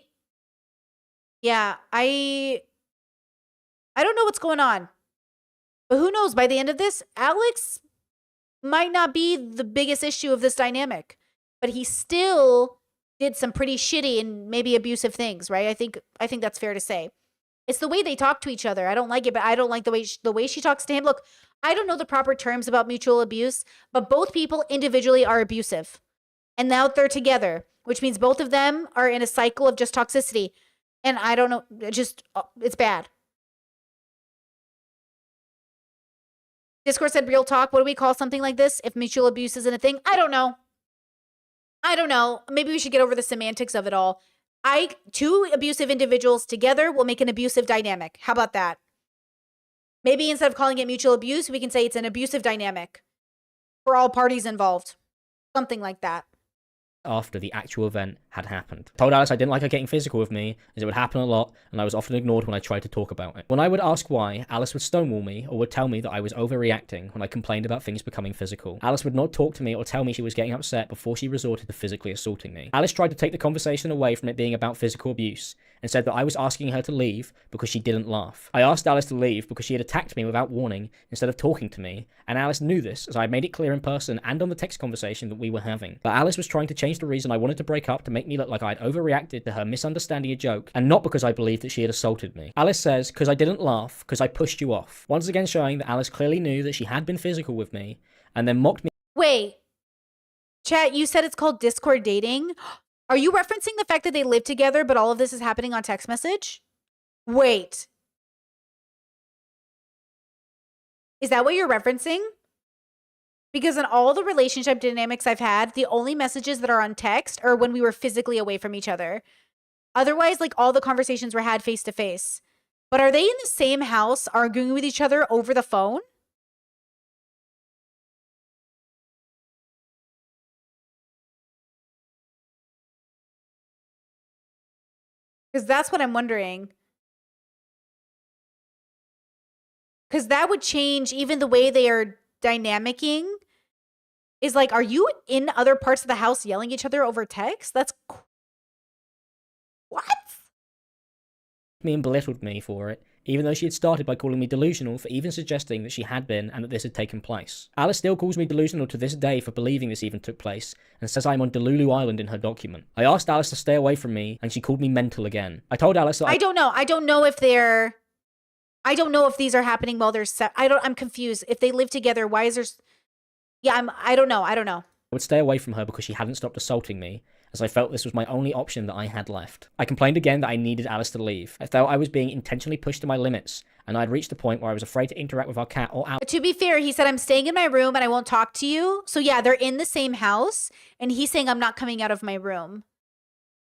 Yeah, I don't know what's going on. But who knows, by the end of this, Alex might not be the biggest issue of this dynamic, but he still did some pretty shitty and maybe abusive things, right? I think that's fair to say. It's the way they talk to each other. I don't like it, but I don't like the way she talks to him. Look, I don't know the proper terms about mutual abuse, but both people individually are abusive. And now they're together, which means both of them are in a cycle of just toxicity. And I don't know, it's bad. Discord said, real talk, what do we call something like this if mutual abuse isn't a thing? I don't know. Maybe we should get over the semantics of it all. Two abusive individuals together will make an abusive dynamic. How about that? Maybe instead of calling it mutual abuse, we can say it's an abusive dynamic for all parties involved. Something like that. After the actual event had happened. I told Alice I didn't like her getting physical with me, as it would happen a lot, and I was often ignored when I tried to talk about it. When I would ask why, Alice would stonewall me, or would tell me that I was overreacting when I complained about things becoming physical. Alice would not talk to me or tell me she was getting upset before she resorted to physically assaulting me. Alice tried to take the conversation away from it being about physical abuse, and said that I was asking her to leave because she didn't laugh. I asked Alice to leave because she had attacked me without warning instead of talking to me, and Alice knew this, as I had made it clear in person and on the text conversation that we were having. But Alice was trying to change the reason I wanted to break up to make me look like I'd overreacted to her misunderstanding a joke, and not because I believed that she had assaulted me. Alice says, because I didn't laugh, because I pushed you off. Once again showing that Alice clearly knew that she had been physical with me, and then mocked me. Wait. Chat, you said it's called Discord dating? Are you referencing the fact that they live together, but all of this is happening on text message? Wait. Is that what you're referencing? Because in all the relationship dynamics I've had, the only messages that are on text are when we were physically away from each other. Otherwise, like, all the conversations were had face to face. But are they in the same house arguing with each other over the phone? Because that's what I'm wondering. Because that would change even the way they are dynamicing. Is like, are you in other parts of the house yelling at each other over text? That's... What? Me and belittled me for it, even though she had started by calling me delusional for even suggesting that she had been and that this had taken place. Alice still calls me delusional to this day for believing this even took place, and says I'm on Delulu Island in her document. I asked Alice to stay away from me, and she called me mental again. I told Alice that I don't know. I don't know if they're... I don't know if these are happening while they're I'm confused. If they live together, why is there... Yeah, I don't know. I would stay away from her because she hadn't stopped assaulting me, as I felt this was my only option that I had left. I complained again that I needed Alice to leave. I felt I was being intentionally pushed to my limits, and I'd reached a point where I was afraid to interact with our cat or Alice. To be fair, he said, I'm staying in my room and I won't talk to you. So yeah, they're in the same house, and he's saying I'm not coming out of my room.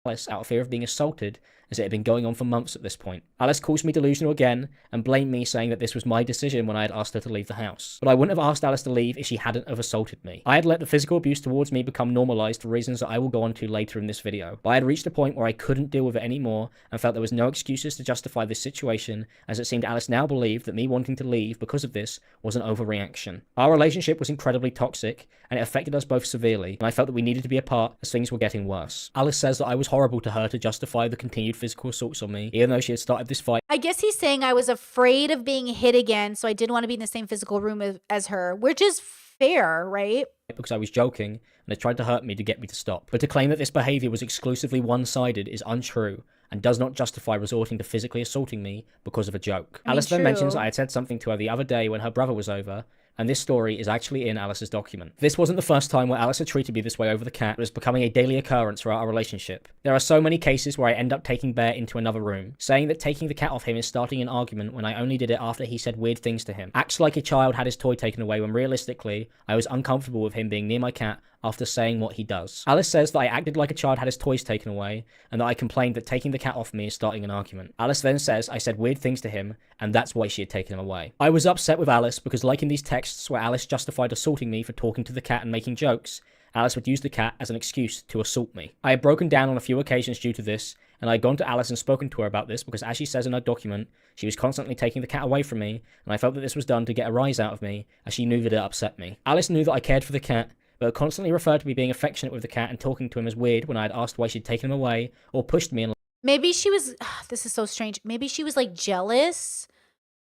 Out of fear of being assaulted, as it had been going on for months at this point. Alice calls me delusional again, and blamed me, saying that this was my decision when I had asked her to leave the house. But I wouldn't have asked Alice to leave if she hadn't have assaulted me. I had let the physical abuse towards me become normalized for reasons that I will go on to later in this video. But I had reached a point where I couldn't deal with it anymore, and felt there was no excuses to justify this situation, as it seemed Alice now believed that me wanting to leave because of this was an overreaction. Our relationship was incredibly toxic, and it affected us both severely, and I felt that we needed to be apart as things were getting worse. Alice says that I was horrible to her to justify the continued physical assaults on me, even though she had started this fight. I guess he's saying I was afraid of being hit again, so I didn't want to be in the same physical room as her, which is fair, right? Because I was joking, and they tried to hurt me to get me to stop. But to claim that this behaviour was exclusively one-sided is untrue, and does not justify resorting to physically assaulting me because of a joke. Alice then mentions I had said something to her the other day when her brother was over, and this story is actually in Alice's document. This wasn't the first time where Alice had treated me this way over the cat, but was becoming a daily occurrence throughout our relationship. There are so many cases where I end up taking Bear into another room, saying that taking the cat off him is starting an argument when I only did it after he said weird things to him. Acts like a child had his toy taken away when realistically, I was uncomfortable with him being near my cat after saying what he does. Alice says that I acted like a child had his toys taken away, and that I complained that taking the cat off me is starting an argument. Alice then says I said weird things to him, and that's why she had taken him away. I was upset with Alice because, like in these texts where Alice justified assaulting me for talking to the cat and making jokes, Alice would use the cat as an excuse to assault me. I had broken down on a few occasions due to this, and I had gone to Alice and spoken to her about this because, as she says in her document, she was constantly taking the cat away from me, and I felt that this was done to get a rise out of me, as she knew that it upset me. Alice knew that I cared for the cat, but constantly referred to me being affectionate with the cat and talking to him as weird when I had asked why she'd taken him away, or pushed me and... Maybe she was... this is so strange. Maybe she was, like, jealous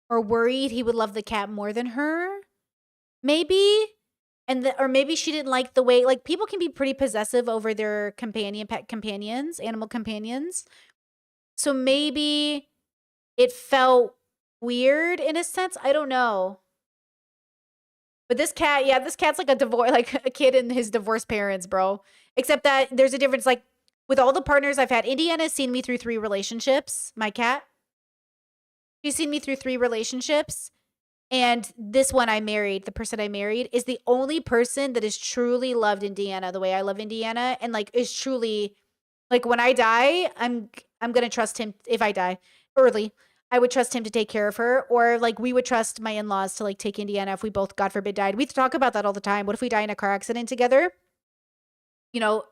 or worried he would love the cat more than her? Maybe? and or maybe she didn't like the way, like, people can be pretty possessive over their pet companions, animal companions. So maybe it felt weird in a sense. I don't know. But this cat, yeah, this cat's like a kid and his divorced parents, bro. Except that there's a difference. Like, with all the partners I've had, Indiana's seen me through 3 relationships. My cat. She's seen me through 3 relationships. And this one I married, the person I married, is the only person that has truly loved Indiana the way I love Indiana. And, like, is truly, like, when I die, I'm going to trust him if I die early. I would trust him to take care of her, or like we would trust my in-laws to like take Indiana if we both, God forbid, died. We talk about that all the time. What if we die in a car accident together? You know,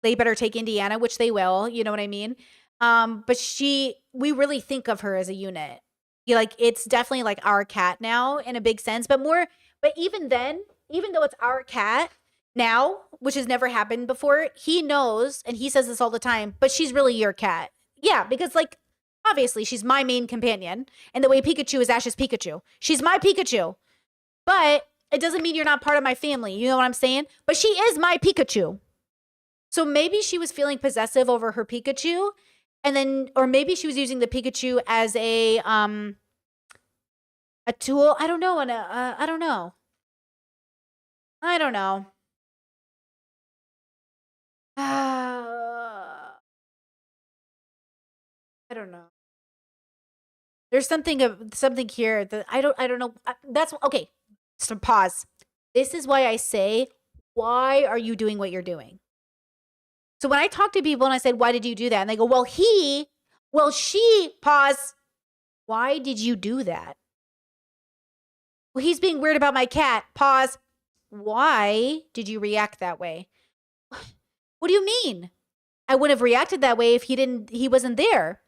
they better take Indiana, which they will. You know what I mean? But we really think of her as a unit. Like, it's definitely like our cat now in a big sense, but even then, even though it's our cat now, which has never happened before, he knows, and he says this all the time, but she's really your cat. Yeah, because like, obviously, she's my main companion, and the way Pikachu is Ash's Pikachu. She's my Pikachu, but it doesn't mean you're not part of my family. You know what I'm saying? But she is my Pikachu. So maybe she was feeling possessive over her Pikachu, and then, or maybe she was using the Pikachu as a tool. I don't know. I don't know. I don't know. I don't know. There's something here that I don't know. That's okay. So pause. This is why I say, why are you doing what you're doing? So when I talk to people and I said, why did you do that? And they go, well, she, pause. Why did you do that? Well, he's being weird about my cat. Pause. Why did you react that way? What do you mean? I wouldn't have reacted that way if he wasn't there.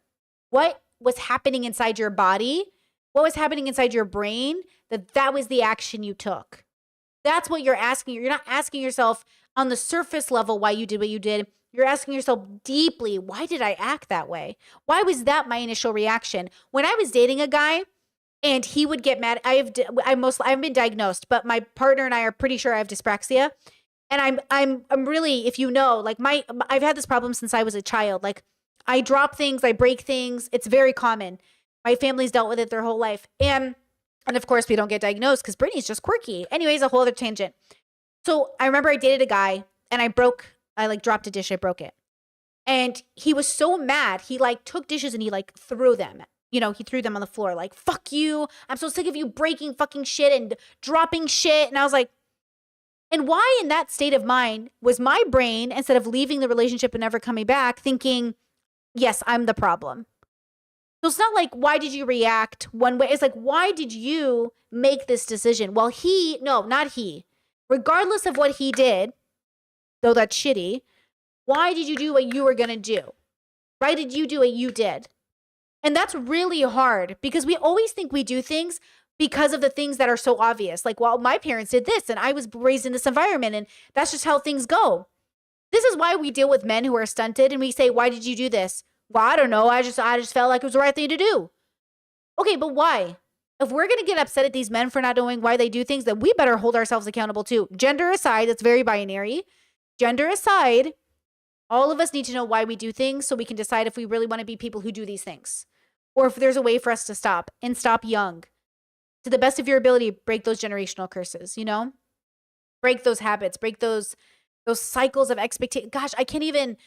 What was happening inside your body? What was happening inside your brain? That was the action you took. That's what you're asking. You're not asking yourself on the surface level why you did what you did. You're asking yourself deeply, why did I act that way? Why was that my initial reaction? When I was dating a guy and he would get mad, I haven't been diagnosed, but my partner and I are pretty sure I have dyspraxia. And I'm really, if you know, like I've had this problem since I was a child. Like, I drop things, I break things. It's very common. My family's dealt with it their whole life. And of course, we don't get diagnosed because Brittany's just quirky. Anyways, a whole other tangent. So I remember I dated a guy and I dropped a dish, I broke it. And he was so mad. He like took dishes and he like threw them. You know, he threw them on the floor like, fuck you. I'm so sick of you breaking fucking shit and dropping shit. And I was like, and why in that state of mind was my brain, instead of leaving the relationship and never coming back, thinking, yes, I'm the problem. So it's not like, why did you react one way? It's like, why did you make this decision? Well, not he. Regardless of what he did, though that's shitty, why did you do what you were going to do? Why did you do what you did? And that's really hard because we always think we do things because of the things that are so obvious. Like, well, my parents did this and I was raised in this environment and that's just how things go. This is why we deal with men who are stunted and we say, why did you do this? Well, I don't know. I just felt like it was the right thing to do. Okay, but why? If we're going to get upset at these men for not knowing why they do things, then we better hold ourselves accountable too. Gender aside, that's very binary. Gender aside, all of us need to know why we do things so we can decide if we really want to be people who do these things. Or if there's a way for us to stop and stop young. To the best of your ability, break those generational curses, you know? Break those habits, break those cycles of expectation. Gosh, I can't even,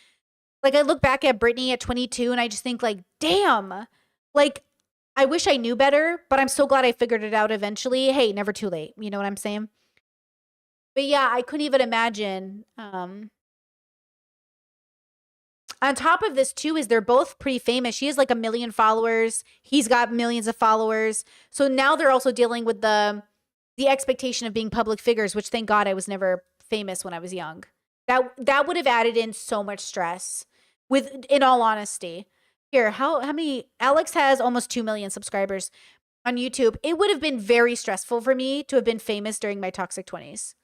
like, I look back at Brittany at 22 and I just think like, damn, like, I wish I knew better, but I'm so glad I figured it out eventually. Hey, never too late. You know what I'm saying? But yeah, I couldn't even imagine. On top of this too is they're both pretty famous. She has like 1 million followers. He's got millions of followers. So now they're also dealing with the expectation of being public figures, which thank God I was never famous when I was young. That would have added in so much stress. In all honesty. Here, how many? Alex has almost 2 million subscribers on YouTube. It would have been very stressful for me to have been famous during my toxic 20s.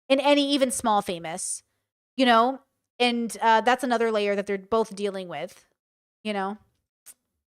In any even small famous, you know? And that's another layer that they're both dealing with, you know?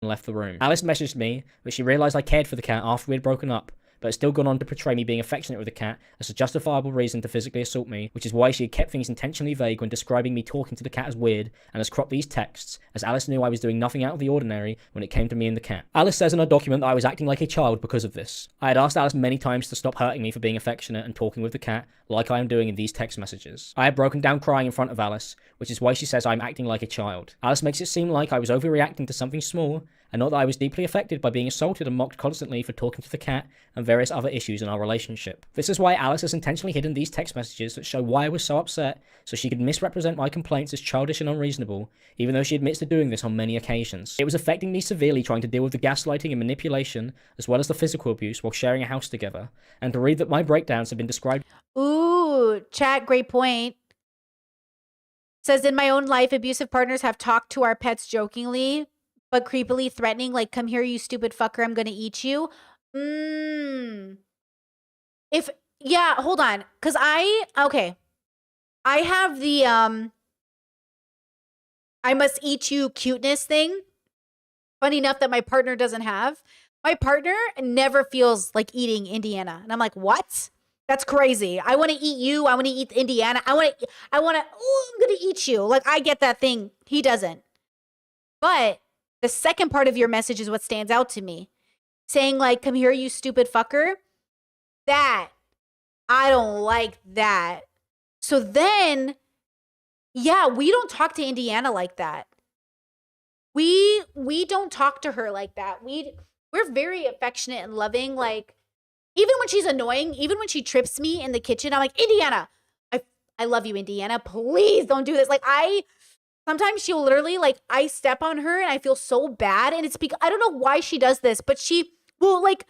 Left the room. Alice messaged me, but she realized I cared for the cat after we had broken up. but has still gone on to portray me being affectionate with the cat as a justifiable reason to physically assault me, which is why she had kept things intentionally vague when describing me talking to the cat as weird, and has cropped these texts, as Alice knew I was doing nothing out of the ordinary when it came to me and the cat. Alice says in her document that I was acting like a child because of this. I had asked Alice many times to stop hurting me for being affectionate and talking with the cat, like I am doing in these text messages. I had broken down crying in front of Alice, which is why she says I'm acting like a child. Alice makes it seem like I was overreacting to something small, and not that I was deeply affected by being assaulted and mocked constantly for talking to the cat and various other issues in our relationship. This is why Alice has intentionally hidden these text messages that show why I was so upset, so she could misrepresent my complaints as childish and unreasonable, even though she admits to doing this on many occasions. It was affecting me severely trying to deal with the gaslighting and manipulation, as well as the physical abuse while sharing a house together, and to read that my breakdowns have been described. Ooh, chat, great point. Says, in my own life, abusive partners have talked to our pets jokingly, but creepily threatening, like, come here, you stupid fucker, I'm gonna eat you. Yeah, hold on. Cause I have the, I must eat you cuteness thing. Funny enough that my partner doesn't have. My partner never feels like eating Indiana. And I'm like, what? That's crazy. I want to eat you. I want to eat Indiana. I'm going to eat you. Like, I get that thing. He doesn't. But the second part of your message is what stands out to me. Saying, like, come here, you stupid fucker. That, I don't like that. So then, yeah, we don't talk to Indiana like that. We don't talk to her like that. We're very affectionate and loving. Like, even when she's annoying, even when she trips me in the kitchen, I'm like, Indiana, I love you, Indiana. Please don't do this. Like, sometimes she'll literally, like, I step on her and I feel so bad. And it's because, I don't know why she does this, but she will, like,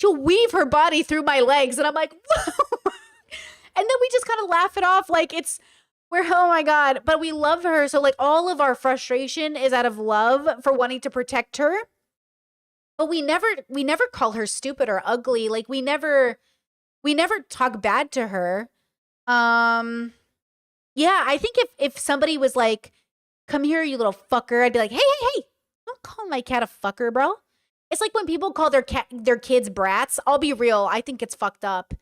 she'll weave her body through my legs. And I'm like, whoa. And then we just kind of laugh it off. Like, oh my God. But we love her. So, like, all of our frustration is out of love for wanting to protect her. But we never call her stupid or ugly. Like, we never talk bad to her. Yeah, I think if somebody was like, come here, you little fucker, I'd be like, hey, don't call my cat a fucker, bro. It's like when people call their kids brats. I'll be real, I think it's fucked up.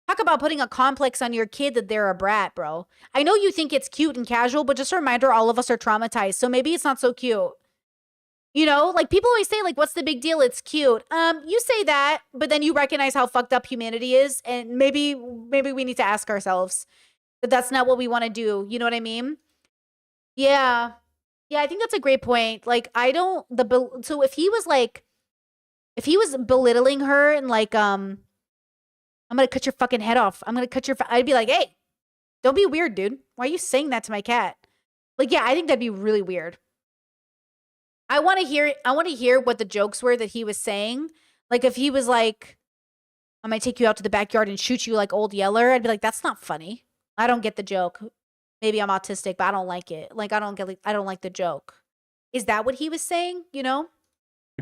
Talk about putting a complex on your kid that they're a brat, bro. I know you think it's cute and casual, but just a reminder, all of us are traumatized, so maybe it's not so cute. You know, like, people always say, like, what's the big deal? It's cute. You say that, but then you recognize how fucked up humanity is, and maybe we need to ask ourselves that that's not what we want to do. You know what I mean? Yeah. Yeah, I think that's a great point. Like, so if he was belittling her and like, I'm going to cut your fucking head off. I'd be like, hey, don't be weird, dude. Why are you saying that to my cat? Like, yeah, I think that'd be really weird. I want to hear what the jokes were that he was saying. Like, if he was like, I might take you out to the backyard and shoot you like Old Yeller, I'd be like, that's not funny. I don't get the joke. Maybe I'm autistic, but I don't like it. Like, I don't like the joke. Is that what he was saying? You know?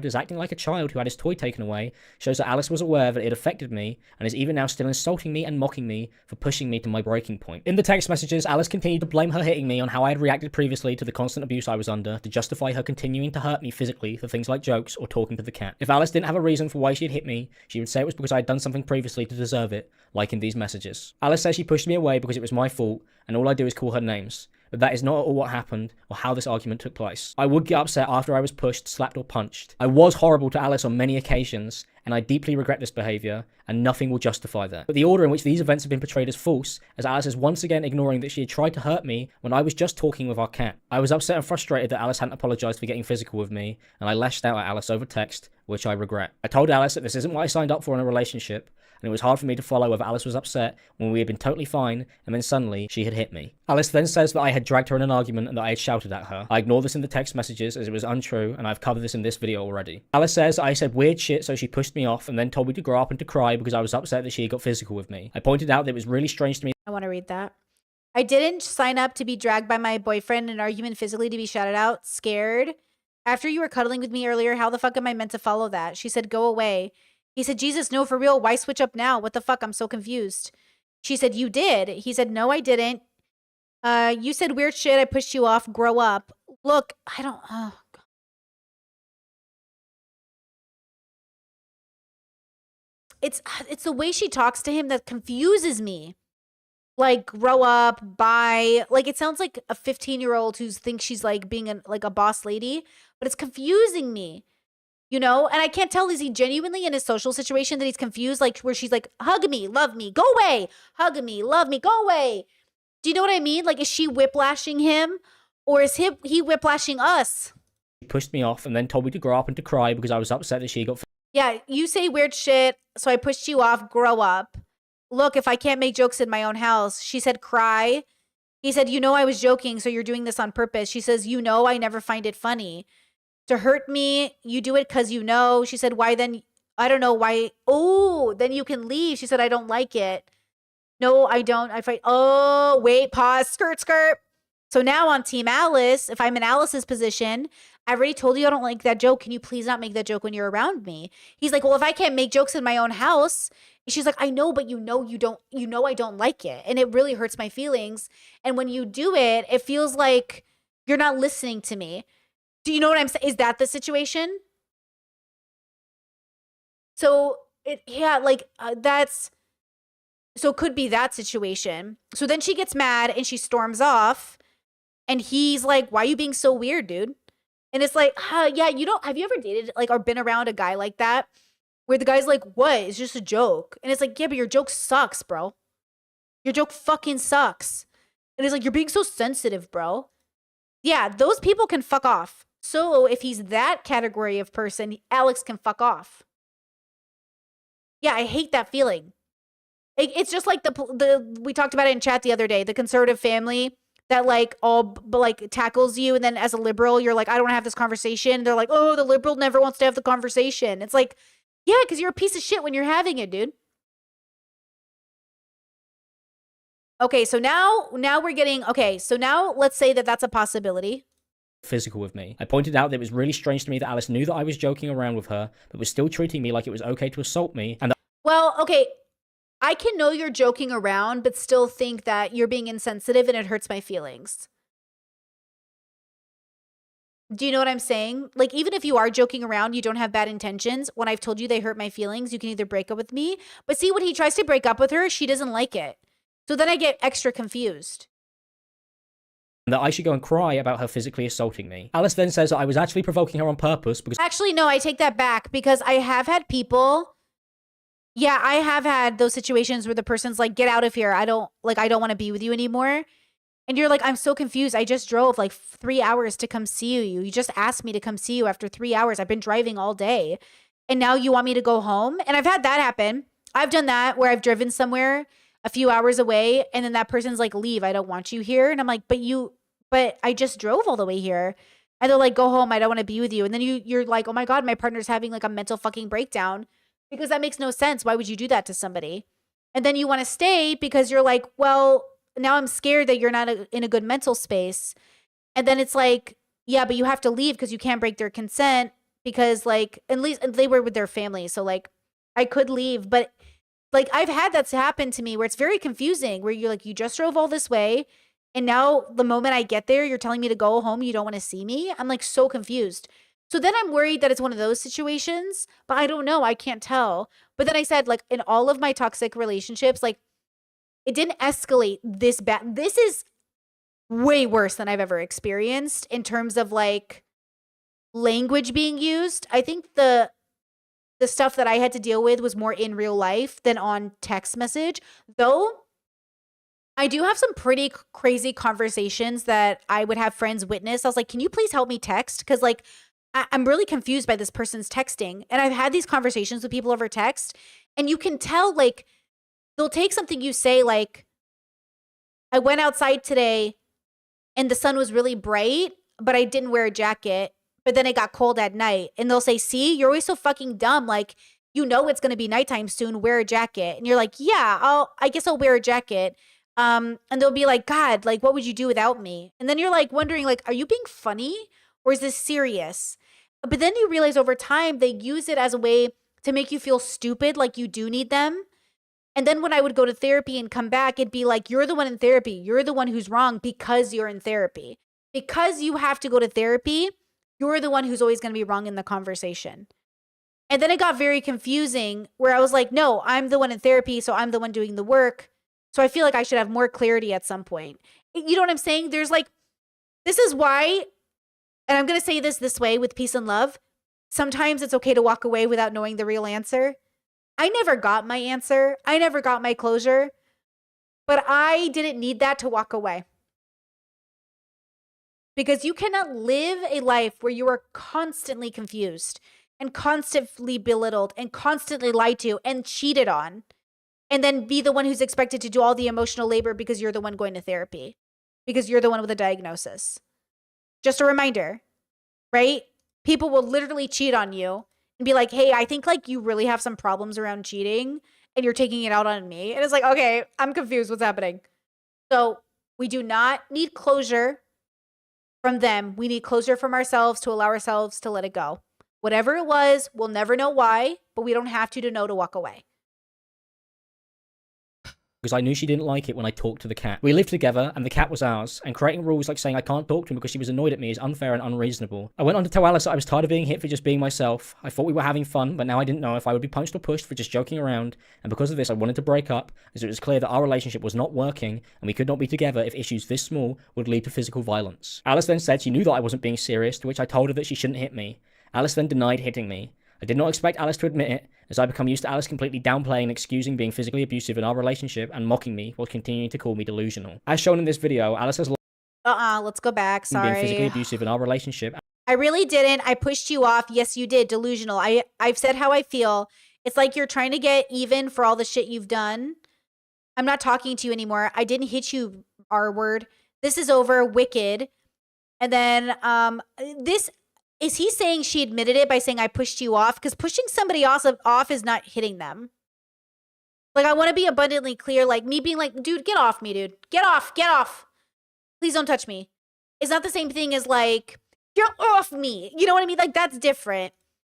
As acting like a child who had his toy taken away shows that Alice was aware that it affected me and is even now still insulting me and mocking me for pushing me to my breaking point. In the text messages, Alice continued to blame her hitting me on how I had reacted previously to the constant abuse I was under to justify her continuing to hurt me physically for things like jokes or talking to the cat. If Alice didn't have a reason for why she had hit me, she would say it was because I had done something previously to deserve it, like in these messages. Alice says she pushed me away because it was my fault and all I do is call her names. But that is not at all what happened or how this argument took place. I would get upset after I was pushed, slapped or punched. I was horrible to Alice on many occasions, and I deeply regret this behaviour, and nothing will justify that. But the order in which these events have been portrayed as false, as Alice is once again ignoring that she had tried to hurt me when I was just talking with our cat. I was upset and frustrated that Alice hadn't apologised for getting physical with me, and I lashed out at Alice over text, which I regret. I told Alice that this isn't what I signed up for in a relationship, and it was hard for me to follow whether Alice was upset when we had been totally fine, and then suddenly she had hit me. Alice then says that I had dragged her in an argument and that I had shouted at her. I ignore this in the text messages as it was untrue, and I've covered this in this video already. Alice says I said weird shit, so she pushed me off and then told me to grow up and to cry because I was upset that she had got physical with me. I pointed out that it was really strange to me. I want to read that. I didn't sign up to be dragged by my boyfriend in an argument physically to be shouted out. Scared. After you were cuddling with me earlier, how the fuck am I meant to follow that? She said, go away. He said, Jesus, no, for real. Why switch up now? What the fuck? I'm so confused. She said, you did. He said, no, I didn't. You said weird shit. I pushed you off. Grow up. Look, I don't... Oh, God. it's the way she talks to him that confuses me. Like, grow up, bye. Like, it sounds like a 15-year-old who thinks she's like being a boss lady, but it's confusing me. You know, and I can't tell, is he genuinely in his social situation that he's confused, like where she's like, hug me, love me, go away, hug me, love me, go away. Do you know what I mean? Like, is she whiplashing him, or is he whiplashing us? She pushed me off and then told me to grow up and to cry because I was upset that she got. Yeah, you say weird shit, so I pushed you off, grow up. Look, if I can't make jokes in my own house. She said cry. He said, you know I was joking, so you're doing this on purpose. She says, you know I never find it funny. To hurt me, you do it because you know. She said, why then? I don't know why. Oh, then you can leave. She said, I don't like it. No, I don't. I fight. Oh, wait, pause, skirt. So now on Team Alice, if I'm in Alice's position, I already told you I don't like that joke. Can you please not make that joke when you're around me? He's like, well, if I can't make jokes in my own house. She's like, I know, but you know I don't like it. And it really hurts my feelings. And when you do it, it feels like you're not listening to me. Do you know what I'm saying? Is that the situation? So it could be that situation. So then she gets mad and she storms off, and he's like, why are you being so weird, dude? And it's like, yeah, have you ever dated like or been around a guy like that where the guy's like, what? It's just a joke. And it's like, yeah, but your joke sucks, bro. Your joke fucking sucks. And it's like, you're being so sensitive, bro. Yeah, those people can fuck off. So if he's that category of person, Alex can fuck off. Yeah, I hate that feeling. It's just like we talked about it in chat the other day, the conservative family that like tackles you, and then as a liberal, you're like, I don't want to have this conversation. They're like, oh, the liberal never wants to have the conversation. It's like, yeah, because you're a piece of shit when you're having it, dude. Okay, so now we're getting, okay, so now let's say that that's a possibility. Physical with me. I pointed out that it was really strange to me that Alice knew that I was joking around with her, but was still treating me like it was okay to assault me, and that. Well, okay, I can know you're joking around, but still think that you're being insensitive and it hurts my feelings. Do you know what I'm saying? Like, even if you are joking around, you don't have bad intentions. When I've told you they hurt my feelings, you can either break up with me, but see, when he tries to break up with her, she doesn't like it. So then I get extra confused. That I should go and cry about her physically assaulting me. Alice then says that I was actually provoking her on purpose because. Actually, no, I take that back, because I have had people. Yeah, I have had those situations where the person's like, get out of here. I don't want to be with you anymore. And you're like, I'm so confused. I just drove like 3 hours to come see you. You just asked me to come see you after 3 hours. I've been driving all day. And now you want me to go home? And I've had that happen. I've done that where I've driven somewhere a few hours away, and then that person's like, leave. I don't want you here. And I'm like, but I just drove all the way here. And they're like, go home. I don't want to be with you. And then you're like, oh my God, my partner's having like a mental fucking breakdown, because that makes no sense. Why would you do that to somebody? And then you want to stay because you're like, well, now I'm scared that you're not in a good mental space. And then it's like, yeah, but you have to leave because you can't break their consent, because like, at least they were with their family. So like, I could leave, but like, I've had that happen to me where it's very confusing, where you're like, you just drove all this way, and now the moment I get there, you're telling me to go home. You don't want to see me. I'm like so confused. So then I'm worried that it's one of those situations, but I don't know. I can't tell. But then I said, like, in all of my toxic relationships, like, it didn't escalate this bad. This is way worse than I've ever experienced in terms of like language being used. I think the stuff that I had to deal with was more in real life than on text message, though. I do have some pretty crazy conversations that I would have friends witness. I was like, can you please help me text? Because like, I'm really confused by this person's texting. And I've had these conversations with people over text, and you can tell, like, they'll take something you say, like, I went outside today and the sun was really bright, but I didn't wear a jacket, but then it got cold at night. And they'll say, see, you're always so fucking dumb. Like, you know it's going to be nighttime soon. Wear a jacket. And you're like, yeah, I guess I'll wear a jacket. And they'll be like, God, like, what would you do without me? And then you're like wondering, like, are you being funny or is this serious? But then you realize over time, they use it as a way to make you feel stupid, like you do need them. And then when I would go to therapy and come back, it'd be like, you're the one in therapy. You're the one who's wrong because you're in therapy. Because you have to go to therapy, you're the one who's always going to be wrong in the conversation. And then it got very confusing where I was like, no, I'm the one in therapy, so I'm the one doing the work. So I feel like I should have more clarity at some point. You know what I'm saying? There's like, this is why, and I'm going to say this way with peace and love. Sometimes it's okay to walk away without knowing the real answer. I never got my answer. I never got my closure. But I didn't need that to walk away. Because you cannot live a life where you are constantly confused and constantly belittled and constantly lied to and cheated on, and then be the one who's expected to do all the emotional labor because you're the one going to therapy, because you're the one with a diagnosis. Just a reminder, right? People will literally cheat on you and be like, hey, I think like you really have some problems around cheating and you're taking it out on me. And it's like, okay, I'm confused. What's happening? So we do not need closure from them. We need closure from ourselves to allow ourselves to let it go. Whatever it was, we'll never know why, but we don't have to know to walk away. Because I knew she didn't like it when I talked to the cat. We lived together, and the cat was ours, and creating rules like saying I can't talk to him because she was annoyed at me is unfair and unreasonable. I went on to tell Alice that I was tired of being hit for just being myself. I thought we were having fun, but now I didn't know if I would be punched or pushed for just joking around, and because of this I wanted to break up, as it was clear that our relationship was not working, and we could not be together if issues this small would lead to physical violence. Alice then said she knew that I wasn't being serious, to which I told her that she shouldn't hit me. Alice then denied hitting me. I did not expect Alice to admit it, as I become used to Alice completely downplaying and excusing being physically abusive in our relationship and mocking me while continuing to call me delusional. As shown in this video, Alice has let's go back. Sorry. being physically abusive in our relationship. I really didn't. I pushed you off. Yes, you did. Delusional. I've said how I feel. It's like you're trying to get even for all the shit you've done. I'm not talking to you anymore. I didn't hit you, R-word. This is over. Wicked. And then this... Is he saying she admitted it by saying I pushed you off? Because pushing somebody off is not hitting them. Like, I want to be abundantly clear, like, me being like, dude, get off me, dude. Get off, get off. Please don't touch me. It's not the same thing as, like, get off me. You know what I mean? Like, that's different.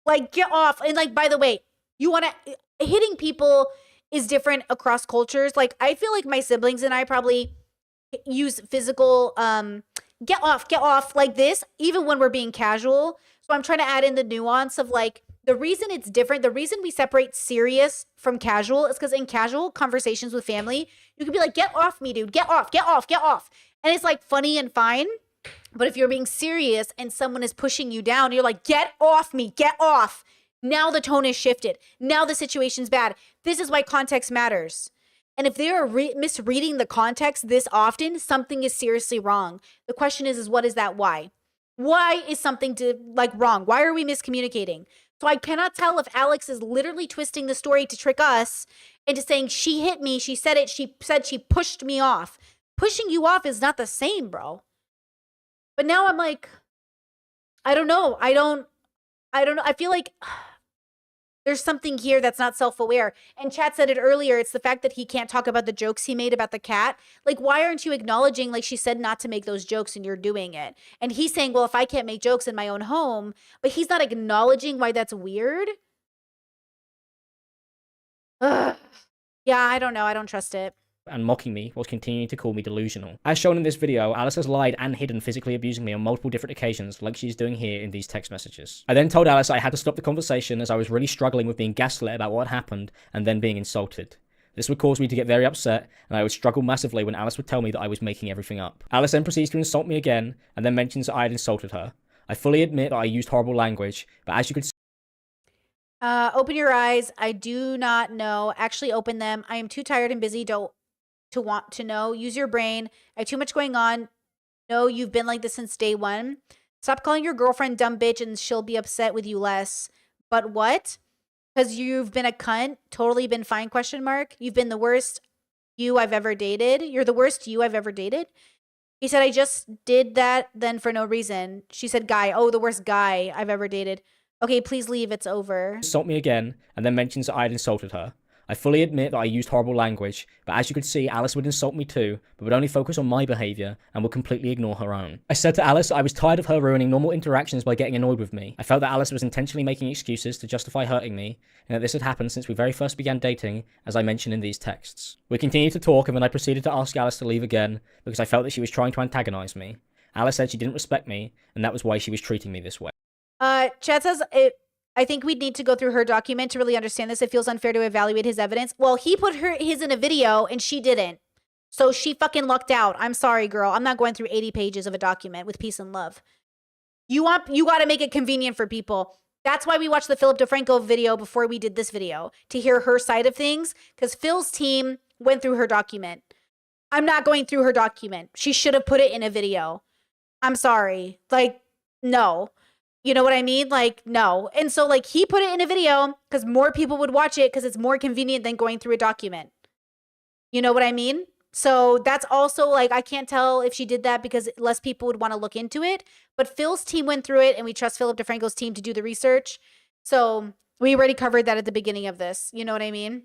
Like, get off. And, like, by the way, you want to... Hitting people is different across cultures. Like, I feel like my siblings and I probably use physical... get off like this, even when we're being casual. So I'm trying to add in the nuance of like, the reason it's different, the reason we separate serious from casual is because in casual conversations with family, you can be like, get off me, dude, get off, get off, get off. And it's like funny and fine. But if you're being serious and someone is pushing you down, you're like, get off me, get off. Now the tone is shifted. Now the situation's bad. This is why context matters. And if they are misreading the context this often, something is seriously wrong. The question is what is that why? Why is something wrong? Why are we miscommunicating? So I cannot tell if Alex is literally twisting the story to trick us into saying she hit me, she said it, she said she pushed me off. Pushing you off is not the same, bro. But now I'm like, I don't know. I don't know. I feel like... There's something here that's not self-aware. And Chat said it earlier. It's the fact that he can't talk about the jokes he made about the cat. Like, why aren't you acknowledging, like she said, not to make those jokes and you're doing it? And he's saying, well, if I can't make jokes in my own home, but he's not acknowledging why that's weird. Ugh. Yeah, I don't know. I don't trust it. And mocking me whilst continuing to call me delusional. As shown in this video, Alice has lied and hidden physically abusing me on multiple different occasions, like she's doing here in these text messages. I then told Alice I had to stop the conversation as I was really struggling with being gaslit about what happened and then being insulted. This would cause me to get very upset, and I would struggle massively when Alice would tell me that I was making everything up. Alice then proceeds to insult me again, and then mentions that I had insulted her. I fully admit that I used horrible language, but as you could see... Open your eyes. I do not know. Actually open them. I am too tired and busy to want to know. Use your brain. I have too much going on. No, you've been like this since day one. Stop calling your girlfriend dumb bitch and she'll be upset with you less. But what? Because you've been a cunt? Totally been fine, question mark. You've been the worst you I've ever dated. You're the worst you I've ever dated. He said, I just did that then for no reason. She said, guy. Oh, the worst guy I've ever dated. Okay, please leave. It's over. Insult me again, and then mentions that I had insulted her. I fully admit that I used horrible language, but as you could see, Alice would insult me too, but would only focus on my behaviour and would completely ignore her own. I said to Alice I was tired of her ruining normal interactions by getting annoyed with me. I felt that Alice was intentionally making excuses to justify hurting me, and that this had happened since we very first began dating, as I mentioned in these texts. We continued to talk, and then I proceeded to ask Alice to leave again, because I felt that she was trying to antagonise me. Alice said she didn't respect me, and that was why she was treating me this way. Chad says it I think we'd need to go through her document to really understand this. It feels unfair to evaluate his evidence. Well, he put his in a video and she didn't. So she fucking lucked out. I'm sorry, girl. I'm not going through 80 pages of a document with peace and love. You got to make it convenient for people. That's why we watched the Philip DeFranco video before we did this video, to hear her side of things, because Phil's team went through her document. I'm not going through her document. She should have put it in a video. I'm sorry. Like, no. You know what I mean? Like, no. And so, like, he put it in a video because more people would watch it because it's more convenient than going through a document. You know what I mean? So that's also, like, I can't tell if she did that because less people would want to look into it. But Phil's team went through it, and we trust Philip DeFranco's team to do the research. So we already covered that at the beginning of this. You know what I mean?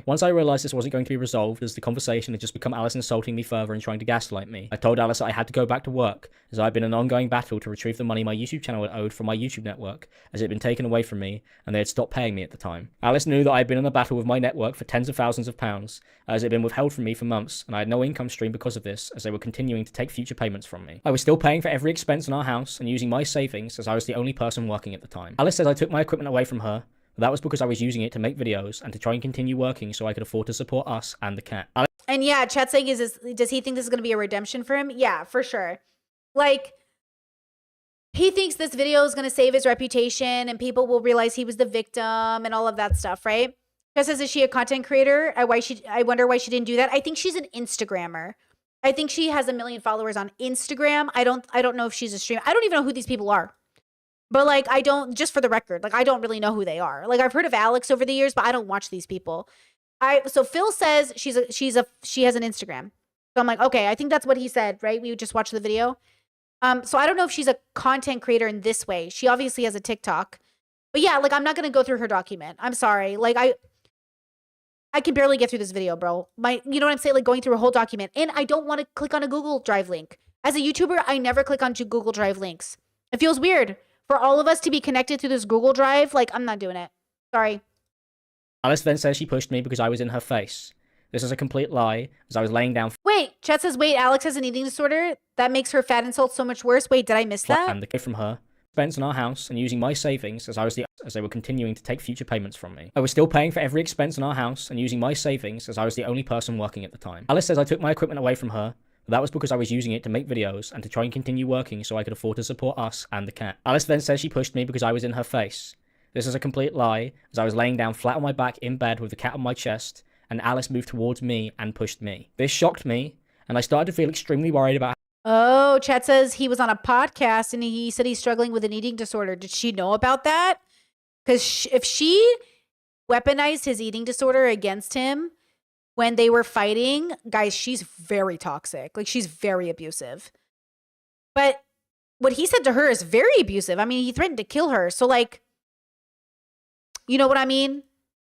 Once I realised this wasn't going to be resolved, as the conversation had just become Alice insulting me further and trying to gaslight me, I told Alice that I had to go back to work, as I had been in an ongoing battle to retrieve the money my YouTube channel had owed from my YouTube network, as it had been taken away from me, and they had stopped paying me at the time. Alice knew that I had been in a battle with my network for tens of thousands of pounds, as it had been withheld from me for months, and I had no income stream because of this, as they were continuing to take future payments from me. I was still paying for every expense in our house, and using my savings, as I was the only person working at the time. Alice says I took my equipment away from her, but that was because I was using it to make videos and to try and continue working so I could afford to support us and the cat. And yeah, chat saying, does he think this is going to be a redemption for him? Yeah, for sure. Like, he thinks this video is going to save his reputation and people will realize he was the victim and all of that stuff, right? Just says, is she a content creator? I wonder why she didn't do that. I think she's an Instagrammer. I think she has 1 million followers on Instagram. I don't know if she's a streamer. I don't even know who these people are. But, like, I don't, just for the record, like, I don't really know who they are. Like, I've heard of Alex over the years, but I don't watch these people. So Phil says she has an Instagram. So I'm like, okay, I think that's what he said, right? We just watched the video. So I don't know if she's a content creator in this way. She obviously has a TikTok. But yeah, like, I'm not going to go through her document. I'm sorry. Like, I can barely get through this video, bro. You know what I'm saying? Like, going through a whole document. And I don't want to click on a Google Drive link. As a YouTuber, I never click on Google Drive links. It feels weird. For all of us to be connected to this Google Drive, like, I'm not doing it. Sorry. Alice then says she pushed me because I was in her face. This is a complete lie, as I was laying down Wait, chat says, wait, Alex has an eating disorder? That makes her fat insult so much worse? Wait, did I miss that? and the kid from her, spent in our house, and using my savings as they were continuing to take future payments from me. I was still paying for every expense in our house, and using my savings as I was the only person working at the time. Alice says I took my equipment away from her, but that was because I was using it to make videos and to try and continue working so I could afford to support us and the cat. Alice then says she pushed me because I was in her face. This is a complete lie, as I was laying down flat on my back in bed with the cat on my chest, and Alice moved towards me and pushed me. This shocked me, and I started to feel extremely worried about. Oh, chat says he was on a podcast and he said he's struggling with an eating disorder. Did she know about that? Because if she weaponized his eating disorder against him when they were fighting, guys, she's very toxic. Like, she's very abusive. But what he said to her is very abusive. I mean, he threatened to kill her. So, like, you know what I mean?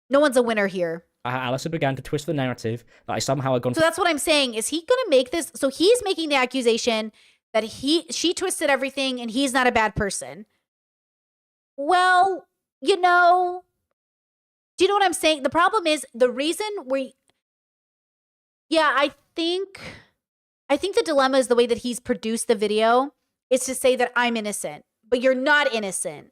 No one's a winner here. Alice began to twist the narrative that I somehow had gone. So that's what I'm saying. Is he going to make this? So he's making the accusation that she twisted everything and he's not a bad person. Well, you know, do you know what I'm saying? The problem is the reason I think the dilemma is the way that he's produced the video is to say that I'm innocent, but you're not innocent.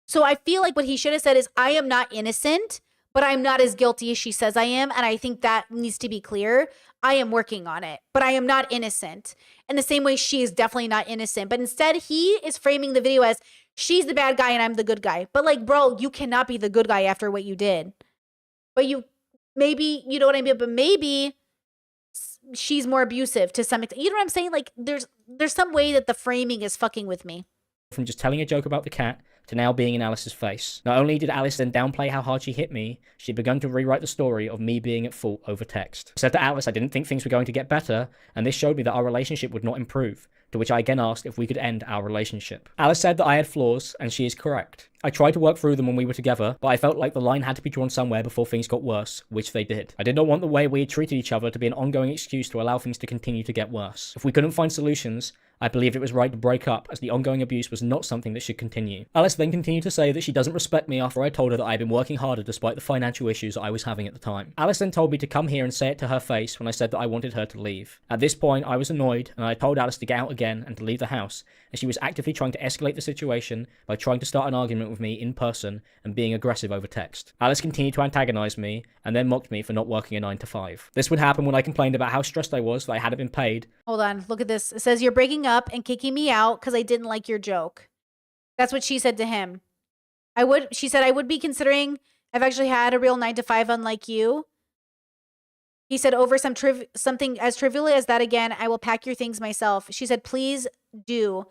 So I feel like what he should have said is, I am not innocent, but I'm not as guilty as she says I am. And I think that needs to be clear. I am working on it, but I am not innocent. In the same way, she is definitely not innocent. But instead, he is framing the video as she's the bad guy and I'm the good guy. But, like, bro, you cannot be the good guy after what you did. But you know what I mean? But maybe she's more abusive to some extent. You know what I'm saying? Like, there's some way that the framing is fucking with me. From just telling a joke about the cat to now being in Alice's face. Not only did Alice then downplay how hard she hit me, she'd begun to rewrite the story of me being at fault over text. I said to Alice I didn't think things were going to get better, and this showed me that our relationship would not improve, to which I again asked if we could end our relationship. Alice said that I had flaws, and she is correct. I tried to work through them when we were together, but I felt like the line had to be drawn somewhere before things got worse, which they did. I did not want the way we had treated each other to be an ongoing excuse to allow things to continue to get worse. If we couldn't find solutions, I believed it was right to break up, as the ongoing abuse was not something that should continue. Alice then continued to say that she doesn't respect me after I told her that I had been working harder despite the financial issues I was having at the time. Alice then told me to come here and say it to her face when I said that I wanted her to leave. At this point, I was annoyed, and I told Alice to get out again and to leave the house, and she was actively trying to escalate the situation by trying to start an argument with me in person and being aggressive over text. Alice continued to antagonize me and then mocked me for not working a 9 to 5. This would happen when I complained about how stressed I was that I hadn't been paid. Hold on, look at this. It says you're breaking up and kicking me out because I didn't like your joke. That's what she said to him. She said, I would be considering, I've actually had a real 9 to 5 unlike you. He said, over something as trivial as that again, I will pack your things myself. She said, please do.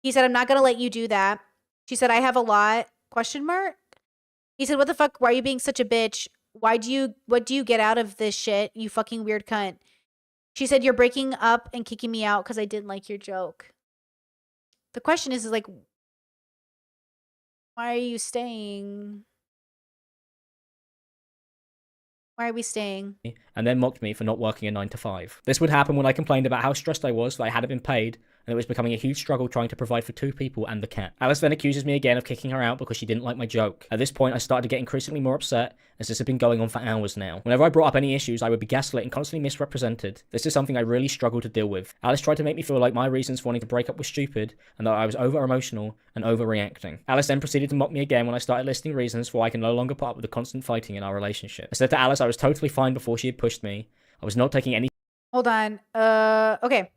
He said, I'm not going to let you do that. She said, I have a lot, ? He said, what the fuck? Why are you being such a bitch? What do you get out of this shit, you fucking weird cunt? She said, you're breaking up and kicking me out because I didn't like your joke. The question is like, why are you staying? Why are we staying? And then mocked me for not working a 9 to 5. This would happen when I complained about how stressed I was that I hadn't been paid, and it was becoming a huge struggle trying to provide for 2 people and the cat. Alice then accuses me again of kicking her out because she didn't like my joke. At this point, I started to get increasingly more upset, as this had been going on for hours now. Whenever I brought up any issues, I would be gaslit and constantly misrepresented. This is something I really struggled to deal with. Alice tried to make me feel like my reasons for wanting to break up were stupid, and that I was over-emotional and overreacting. Alice then proceeded to mock me again when I started listing reasons for why I can no longer put up with the constant fighting in our relationship. I said to Alice I was totally fine before she had pushed me. I was not taking any— Hold on. Okay.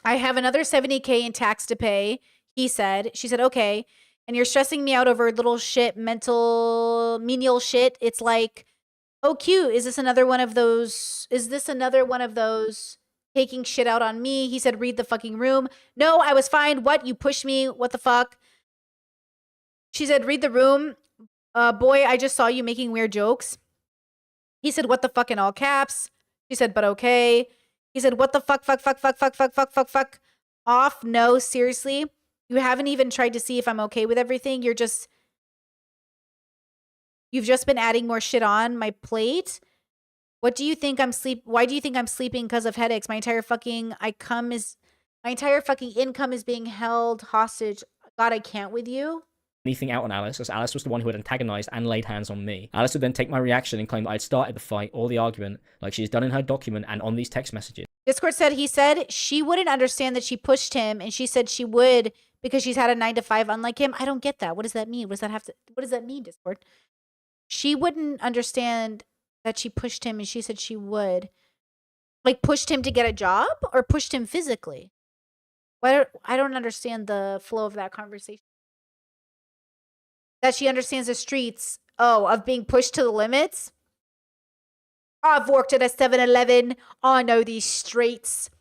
I have another 70K in tax to pay, he said. She said, okay. And you're stressing me out over little shit, menial shit. It's like, oh, cute. Is this another one of those taking shit out on me? He said, read the fucking room. No, I was fine. What? You pushed me? What the fuck? She said, read the room. Boy, I just saw you making weird jokes. He said, what the fuck in all caps? She said, but okay. He said, what the fuck off? No, seriously. You haven't even tried to see if I'm okay with everything. You've just been adding more shit on my plate. Why do you think I'm sleeping because of headaches? My entire fucking income is being held hostage. God, I can't with you. Anything out on Alice, as Alice was the one who had antagonized and laid hands on me. Alice would then take my reaction and claim that I'd started the fight or the argument, like she's done in her document and on these text messages. Discord said he said she wouldn't understand that she pushed him, and she said she would because she's had a 9 to 5 unlike him. I don't get that. What does that mean? What does that mean, Discord? She wouldn't understand that she pushed him, and she said she would. Like, pushed him to get a job or pushed him physically? I don't understand the flow of that conversation. That she understands the streets, of being pushed to the limits. I've worked at a 7-Eleven. I know these streets.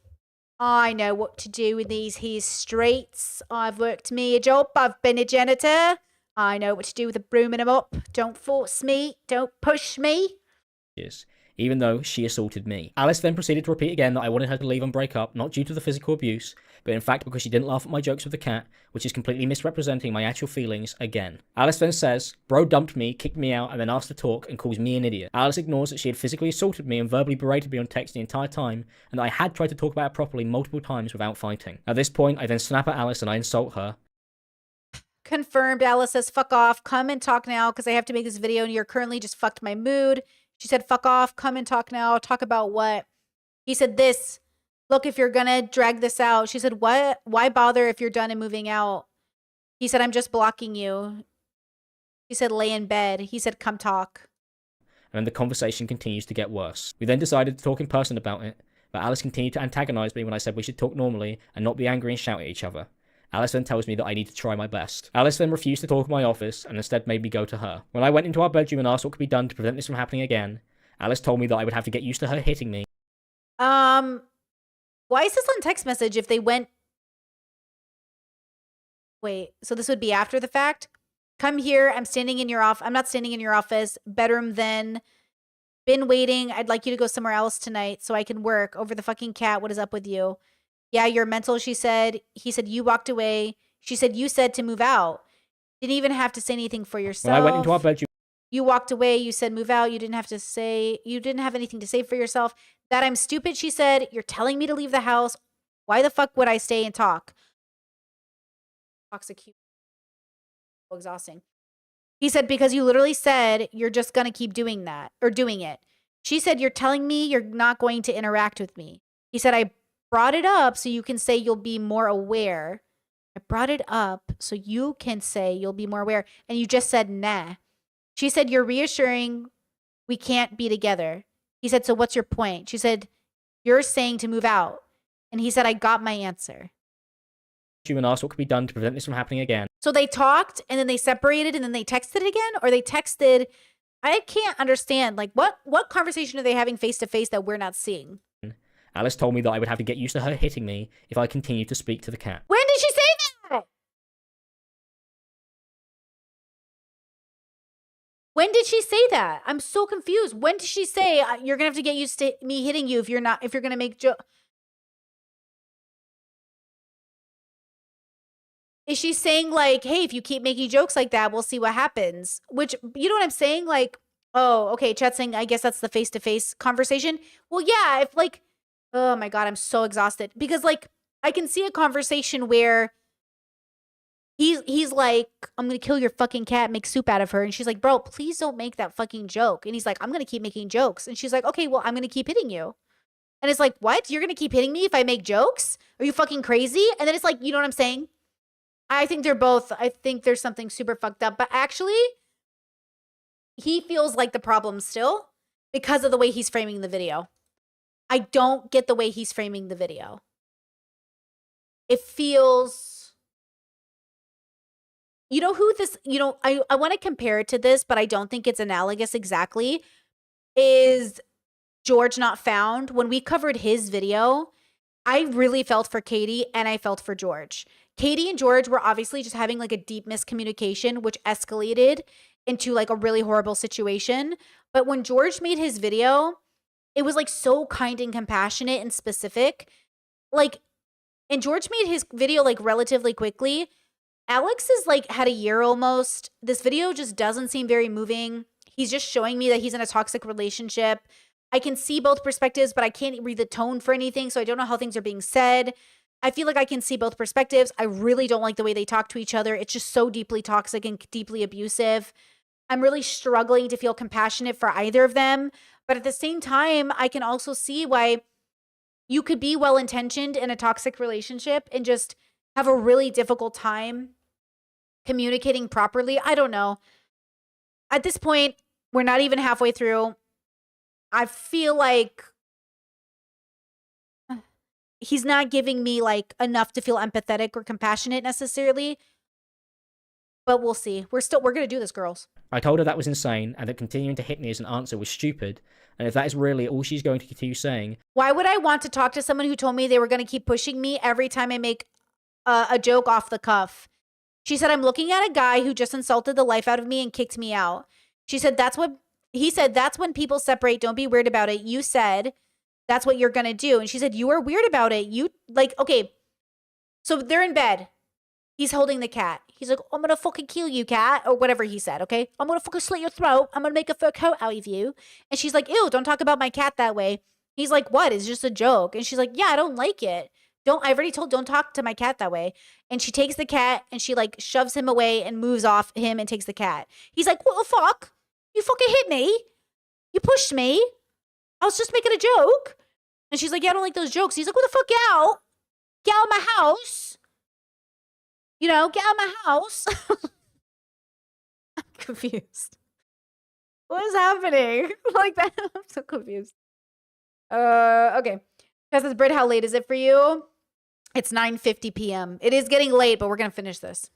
I know what to do in these here streets. I've worked me a job. I've been a janitor. I know what to do with a broom and a mop. Don't force me. Don't push me. Even though she assaulted me. Alice then proceeded to repeat again that I wanted her to leave and break up, not due to the physical abuse, but in fact because she didn't laugh at my jokes with the cat, which is completely misrepresenting my actual feelings again. Alice then says, bro dumped me, kicked me out, and then asked to talk and calls me an idiot. Alice ignores that she had physically assaulted me and verbally berated me on text the entire time, and that I had tried to talk about it properly multiple times without fighting. At this point, I then snap at Alice and I insult her. Confirmed. Alice says, fuck off. Come and talk now because I have to make this video and you're currently just fucked my mood. She said, fuck off, come and talk now. Talk about what? He said this. Look, if you're gonna drag this out. She said, what? Why bother if you're done and moving out? He said, I'm just blocking you. He said, lay in bed. He said, come talk. And then the conversation continues to get worse. We then decided to talk in person about it, but Alice continued to antagonize me when I said we should talk normally and not be angry and shout at each other. Alice then tells me that I need to try my best. Alice then refused to talk in my office and instead made me go to her. When I went into our bedroom and asked what could be done to prevent this from happening again, Alice told me that I would have to get used to her hitting me. Why is this on text message if they went... Wait, so this would be after the fact? Come here, I'm not standing in your office. Bedroom then. Been waiting, I'd like you to go somewhere else tonight so I can work. Over the fucking cat, what is up with you? Yeah, you're mental, she said. He said, you walked away. She said, you said to move out. Didn't even have to say anything for yourself. When I went into our bedroom... You walked away. You said move out. You didn't have anything to say for yourself. That I'm stupid, she said. You're telling me to leave the house. Why the fuck would I stay and talk? Toxic. So exhausting. He said, because you literally said you're just going to keep doing that or doing it. She said, you're telling me you're not going to interact with me. He said, I brought it up so you can say you'll be more aware. I brought it up so you can say you'll be more aware. And you just said, nah. She said, you're reassuring we can't be together. He said, so what's your point? She said, you're saying to move out. And he said, I got my answer. You and asked what could be done to prevent this from happening again. So they talked and then they separated and then they texted again? Or they texted, I can't understand. Like, what conversation are they having face to face that we're not seeing? Alice told me that I would have to get used to her hitting me if I continued to speak to the cat. When did she say that? When did she say that? I'm so confused. When did she say you're gonna have to get used to me hitting you if you're gonna make joke? Is she saying like, hey, if you keep making jokes like that, we'll see what happens? Which, you know what I'm saying? Like, oh, okay, Chet's saying, I guess that's the face-to-face conversation. Well, yeah, if like, oh my God, I'm so exhausted. Because like, I can see a conversation where he's like, I'm gonna kill your fucking cat, make soup out of her. And she's like, bro, please don't make that fucking joke. And he's like, I'm gonna keep making jokes. And she's like, okay, well, I'm gonna keep hitting you. And it's like, what? You're gonna keep hitting me if I make jokes? Are you fucking crazy? And then it's like, you know what I'm saying? I think there's something super fucked up. But actually, he feels like the problem still because of the way he's framing the video. I don't get the way he's framing the video. It feels... You know who this... You know, I want to compare it to this, but I don't think it's analogous exactly. Is George Not Found. When we covered his video, I really felt for Katie and I felt for George. Katie and George were obviously just having like a deep miscommunication, which escalated into like a really horrible situation. But when George made his video, it was like so kind and compassionate and specific. Like, and George made his video like relatively quickly. Alex is like had a year almost. This video just doesn't seem very moving. He's just showing me that he's in a toxic relationship. I can see both perspectives, but I can't read the tone for anything. So I don't know how things are being said. I feel like I can see both perspectives. I really don't like the way they talk to each other. It's just so deeply toxic and deeply abusive. I'm really struggling to feel compassionate for either of them. But at the same time, I can also see why you could be well-intentioned in a toxic relationship and just have a really difficult time communicating properly. I don't know. At this point, we're not even halfway through. I feel like he's not giving me like enough to feel empathetic or compassionate necessarily. But we'll see. We're going to do this, girls. I told her that was insane and that continuing to hit me as an answer was stupid. And if that is really all she's going to continue saying... Why would I want to talk to someone who told me they were going to keep pushing me every time I make a joke off the cuff? She said, I'm looking at a guy who just insulted the life out of me and kicked me out. She said, he said, that's when people separate. Don't be weird about it. You said... That's what you're going to do. And she said, you were weird about it. You, like, okay. So they're in bed. He's holding the cat. He's like, I'm going to fucking kill you, cat. Or whatever he said, okay? I'm going to fucking slit your throat. I'm going to make a fur coat out of you. And she's like, ew, don't talk about my cat that way. He's like, what? It's just a joke. And she's like, yeah, I don't like it. I've already told, don't talk to my cat that way. And she takes the cat and she like shoves him away and moves off him and takes the cat. He's like, what the fuck? You fucking hit me. You pushed me. I was just making a joke. And she's like, yeah, I don't like those jokes. He's like, what the fuck, get out? Get out of my house. You know, get out of my house. I'm confused. What is happening? Like that? I'm so confused. Okay. Because it's Brit, how late is it for you? It's 9:50 p.m. It is getting late, but we're going to finish this.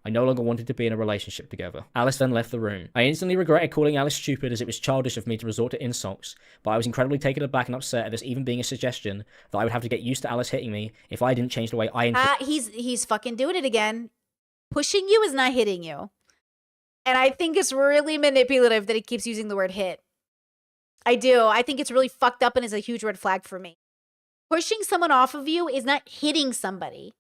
I no longer wanted to be in a relationship together. Alice then left the room. I instantly regretted calling Alice stupid as it was childish of me to resort to insults, but I was incredibly taken aback and upset at this even being a suggestion that I would have to get used to Alice hitting me if I didn't change the way I... He's fucking doing it again. Pushing you is not hitting you. And I think it's really manipulative that he keeps using the word hit. I do. I think it's really fucked up and is a huge red flag for me. Pushing someone off of you is not hitting somebody.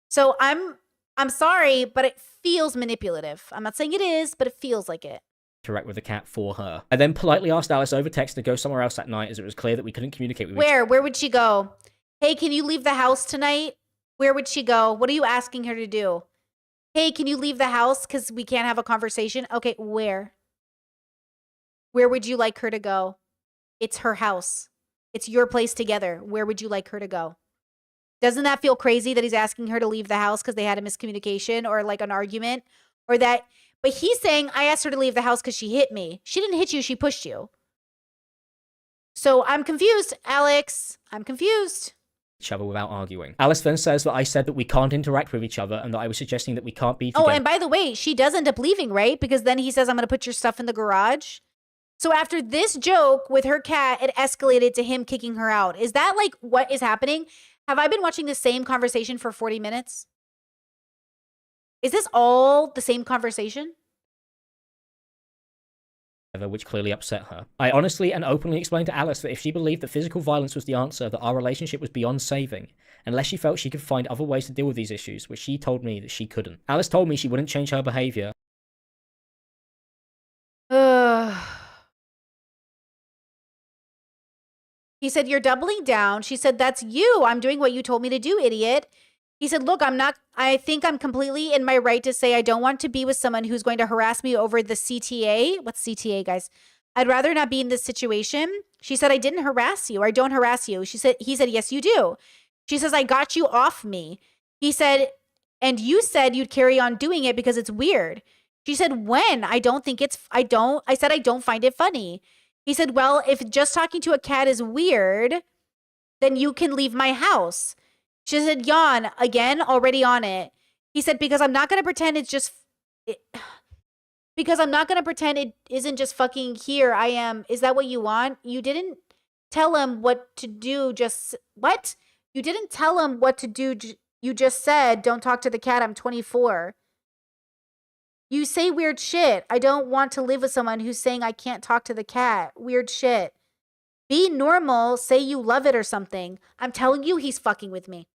So I'm sorry, but it feels manipulative. I'm not saying it is, but it feels like it. Interact with the cat for her. I then politely asked Alice over text to go somewhere else that night as it was clear that we couldn't communicate with each other. Where would she go? Hey, can you leave the house tonight? Where would she go? What are you asking her to do? Hey, can you leave the house because we can't have a conversation? Okay, where? Where would you like her to go? It's her house. It's your place together. Where would you like her to go? Doesn't that feel crazy that he's asking her to leave the house because they had a miscommunication or like an argument or that? But he's saying, I asked her to leave the house because she hit me. She didn't hit you. She pushed you. So I'm confused, Alex. I'm confused. Each other without arguing. Alice then says that I said that we can't interact with each other and that I was suggesting that we can't be together. Oh, and by the way, she does end up leaving, right? Because then he says, I'm going to put your stuff in the garage. So after this joke with her cat, it escalated to him kicking her out. Is that like what is happening? Have I been watching the same conversation for 40 minutes? Is this all the same conversation? Which clearly upset her. I honestly and openly explained to Alice that if she believed that physical violence was the answer, that our relationship was beyond saving, unless she felt she could find other ways to deal with these issues, which she told me that she couldn't. Alice told me she wouldn't change her behavior. He said, you're doubling down. She said, that's you. I'm doing what you told me to do, idiot. He said, look, I think I'm completely in my right to say I don't want to be with someone who's going to harass me over the CTA. What's CTA, guys? I'd rather not be in this situation. She said, I didn't harass you. I don't harass you. He said, yes, you do. She says, I got you off me. He said, and you said you'd carry on doing it because it's weird. She said, when? I said, I don't find it funny. He said, well, if just talking to a cat is weird, then you can leave my house. She said, yawn, again, already on it. He said, because I'm not going to pretend because I'm not going to pretend it isn't just fucking here. I am. Is that what you want? You didn't tell him what to do. What? You didn't tell him what to do. You just said, don't talk to the cat. I'm 24. You say weird shit. I don't want to live with someone who's saying I can't talk to the cat. Weird shit. Be normal. Say you love it or something. I'm telling you, he's fucking with me.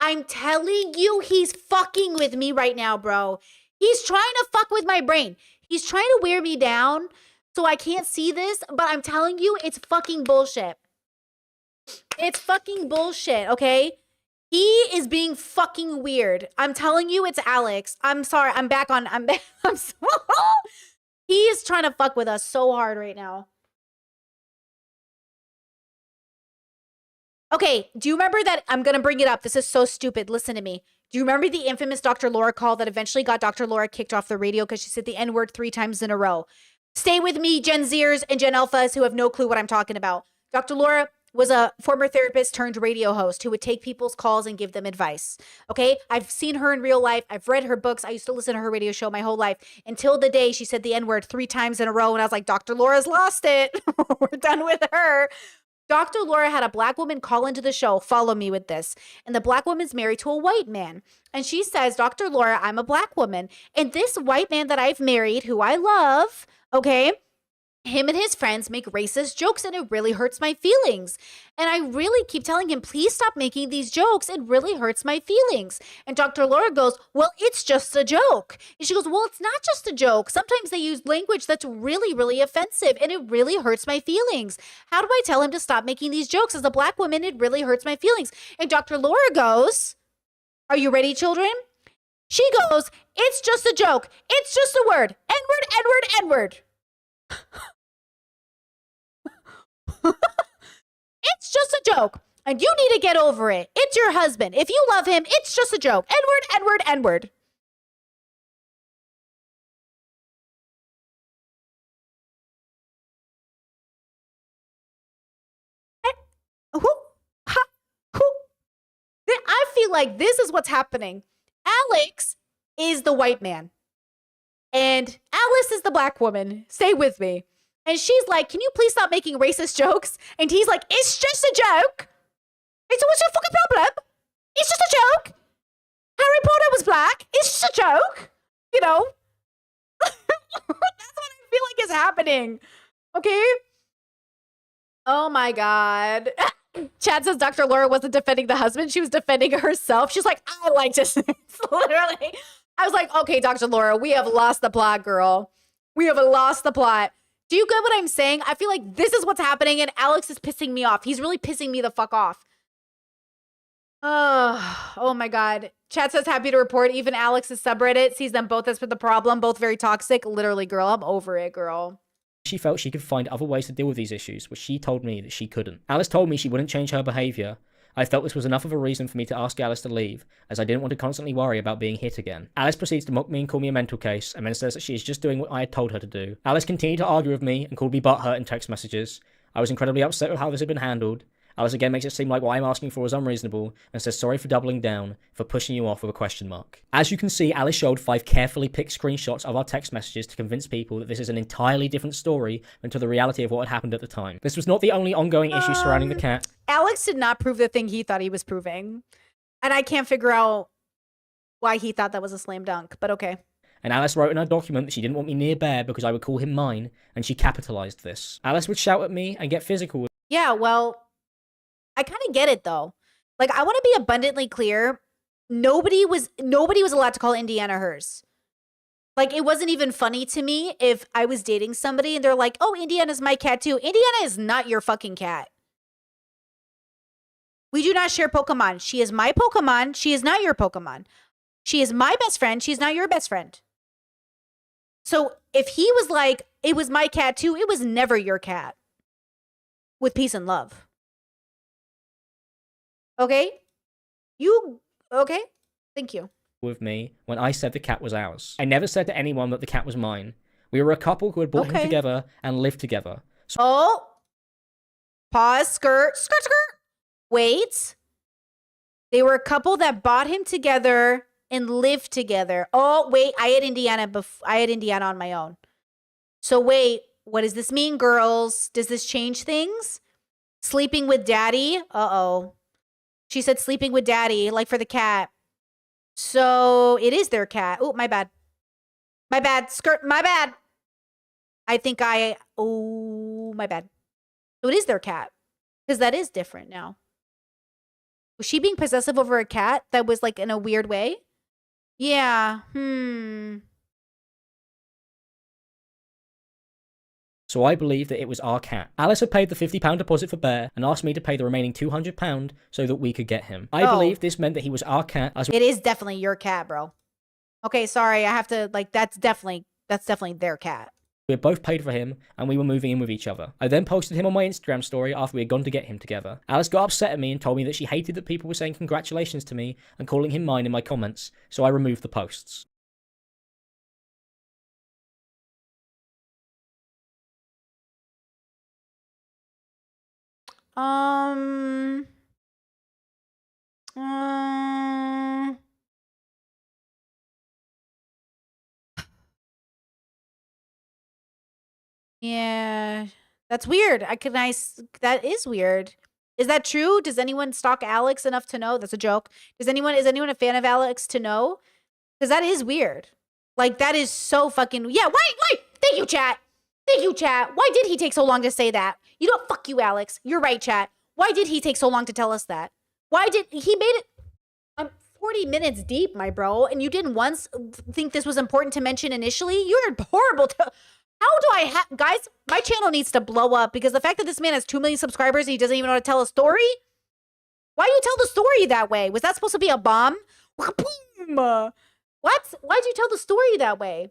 I'm telling you, he's fucking with me right now, bro. He's trying to fuck with my brain. He's trying to wear me down so I can't see this, but I'm telling you, it's fucking bullshit. It's fucking bullshit, okay? He is being fucking weird. I'm telling you, it's Alex. I'm sorry. I'm back. He is trying to fuck with us so hard right now. Okay, do you remember that? I'm going to bring it up. This is so stupid. Listen to me. Do you remember the infamous Dr. Laura call that eventually got Dr. Laura kicked off the radio because she said the N-word 3 times in a row? Stay with me, Gen Zers and Gen Alphas who have no clue what I'm talking about. Dr. Laura was a former therapist turned radio host who would take people's calls and give them advice. Okay, I've seen her in real life. I've read her books. I used to listen to her radio show my whole life until the day she said the N-word 3 times in a row. And I was like, Dr. Laura's lost it. We're done with her. Dr. Laura had a black woman call into the show. Follow me with this. And the black woman's married to a white man. And she says, Dr. Laura, I'm a black woman. And this white man that I've married, who I love, okay, him and his friends make racist jokes and it really hurts my feelings. And I really keep telling him, please stop making these jokes. It really hurts my feelings. And Dr. Laura goes, well, it's just a joke. And she goes, well, it's not just a joke. Sometimes they use language that's really, really offensive and it really hurts my feelings. How do I tell him to stop making these jokes? As a black woman, it really hurts my feelings. And Dr. Laura goes, are you ready, children? She goes, it's just a joke. It's just a word. N-word, N-word, N-word. It's just a joke, and you need to get over it. It's your husband. If you love him, it's just a joke. N-word, N-word, N-word. I feel like this is what's happening. Alex is the white man, and Alice is the black woman. Stay with me. And she's like, can you please stop making racist jokes? And he's like, it's just a joke. It's what's your fucking problem? It's just a joke. Harry Potter was black. It's just a joke. You know? That's what I feel like is happening. Okay? Oh my God. Chad says Dr. Laura wasn't defending the husband. She was defending herself. She's like, I like to literally. I was like, okay, Dr. Laura, we have lost the plot, girl. We have lost the plot. Do you get what I'm saying? I feel like this is what's happening and Alex is pissing me off. He's really pissing me the fuck off. Oh my God. Chat says happy to report even Alex's subreddit sees them both as the problem, both very toxic. Literally, girl, I'm over it, girl. She felt she could find other ways to deal with these issues, which she told me that she couldn't. Alice told me she wouldn't change her behavior I felt this was enough of a reason for me to ask Alice to leave, as I didn't want to constantly worry about being hit again. Alice proceeds to mock me and call me a mental case, and then says that she is just doing what I had told her to do. Alice continued to argue with me and called me butthurt in text messages. I was incredibly upset with how this had been handled. Alice again makes it seem like what I'm asking for is unreasonable, and says sorry for doubling down, for pushing you off with a question mark. As you can see, Alice showed 5 carefully picked screenshots of our text messages to convince people that this is an entirely different story than to the reality of what had happened at the time. This was not the only ongoing issue surrounding the cat. Alex did not prove the thing he thought he was proving. And I can't figure out why he thought that was a slam dunk, but okay. And Alice wrote in her document that she didn't want me near Bear because I would call him mine, and she capitalized this. Alice would shout at me and get physical with Yeah, well, I kind of get it though. Like, I want to be abundantly clear. Nobody was allowed to call Indiana hers. Like, it wasn't even funny to me if I was dating somebody and they're like, oh, Indiana's my cat too. Indiana is not your fucking cat. We do not share Pokemon. She is my Pokemon. She is not your Pokemon. She is my best friend. She's not your best friend. So if he was like, it was my cat too, it was never your cat. With peace and love. Okay? Okay? Thank you. with me when I said the cat was ours. I never said to anyone that the cat was mine. We were a couple who had brought him together and lived together. So oh! Pause, skirt. Wait. They were a couple that bought him together and lived together. Oh, wait, I had Indiana on my own. So wait, what does this mean, girls? Does this change things? Sleeping with daddy? Uh-oh. She said sleeping with daddy, like for the cat. So it is their cat. Oh, my bad. My bad. Skirt, my bad. Oh, my bad. So it is their cat. Because that is different now. Was she being possessive over a cat that was like in a weird way? Yeah. So I believe that it was our cat. Alice had paid the £50 deposit for Bear and asked me to pay the remaining £200 so that we could get him. I believe this meant that he was our cat. It is definitely your cat, bro. Okay, sorry, I have to, like, that's definitely their cat. We had both paid for him, and we were moving in with each other. I then posted him on my Instagram story after we had gone to get him together. Alice got upset at me and told me that she hated that people were saying congratulations to me and calling him mine in my comments, so I removed the posts. Yeah, that's weird. That is weird. Is that true? Does anyone stalk Alex enough to know? That's a joke. Is anyone a fan of Alex to know? Because that is weird. Like, that is so fucking, yeah, wait. Thank you, chat. Why did he take so long to say that? You know, fuck you, Alex. You're right, chat. Why did he take so long to tell us that? Why did he made it? I'm 40 minutes deep, my bro, and you didn't once think this was important to mention initially? You're horrible to... How do I have... Guys, my channel needs to blow up because the fact that this man has 2 million subscribers and he doesn't even know how to tell a story? Why you tell the story that way? Was that supposed to be a bomb? Boom! What? Why'd you tell the story that way?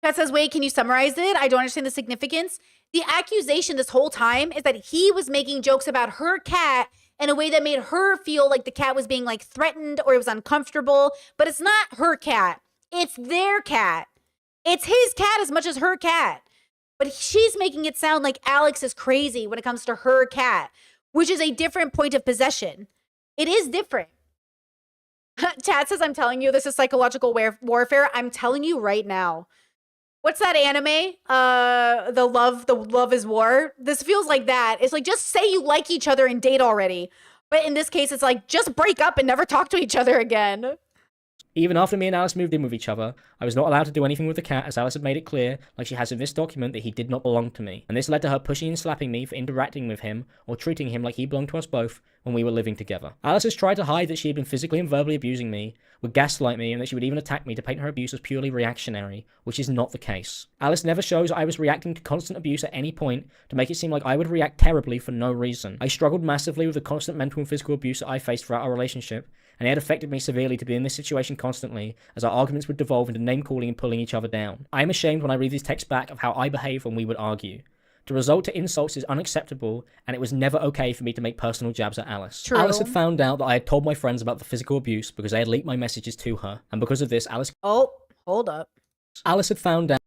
Kat says, wait, can you summarize it? I don't understand the significance. The accusation this whole time is that he was making jokes about her cat in a way that made her feel like the cat was being, like, threatened or it was uncomfortable. But it's not her cat. It's their cat. It's his cat as much as her cat. But she's making it sound like Alex is crazy when it comes to her cat, which is a different point of possession. It is different. Chad says, I'm telling you, this is psychological warfare. I'm telling you right now. What's that anime? The love is war. This feels like that. It's like, just say you like each other and date already. But in this case, it's like, just break up and never talk to each other again. Even after me and Alice moved in with each other, I was not allowed to do anything with the cat as Alice had made it clear, like she has in this document, that he did not belong to me. And this led to her pushing and slapping me for interacting with him or treating him like he belonged to us both when we were living together. Alice has tried to hide that she had been physically and verbally abusing me, would gaslight me, and that she would even attack me to paint her abuse as purely reactionary, which is not the case. Alice never shows I was reacting to constant abuse at any point to make it seem like I would react terribly for no reason. I struggled massively with the constant mental and physical abuse that I faced throughout our relationship, and it had affected me severely to be in this situation constantly, as our arguments would devolve into name-calling and pulling each other down. I am ashamed when I read these texts back of how I behaved when we would argue. To resort to insults is unacceptable, and it was never okay for me to make personal jabs at Alice. True. Alice had found out that I had told my friends about the physical abuse because I had leaked my messages to her, and because of this, Oh, hold up. Alice had found out.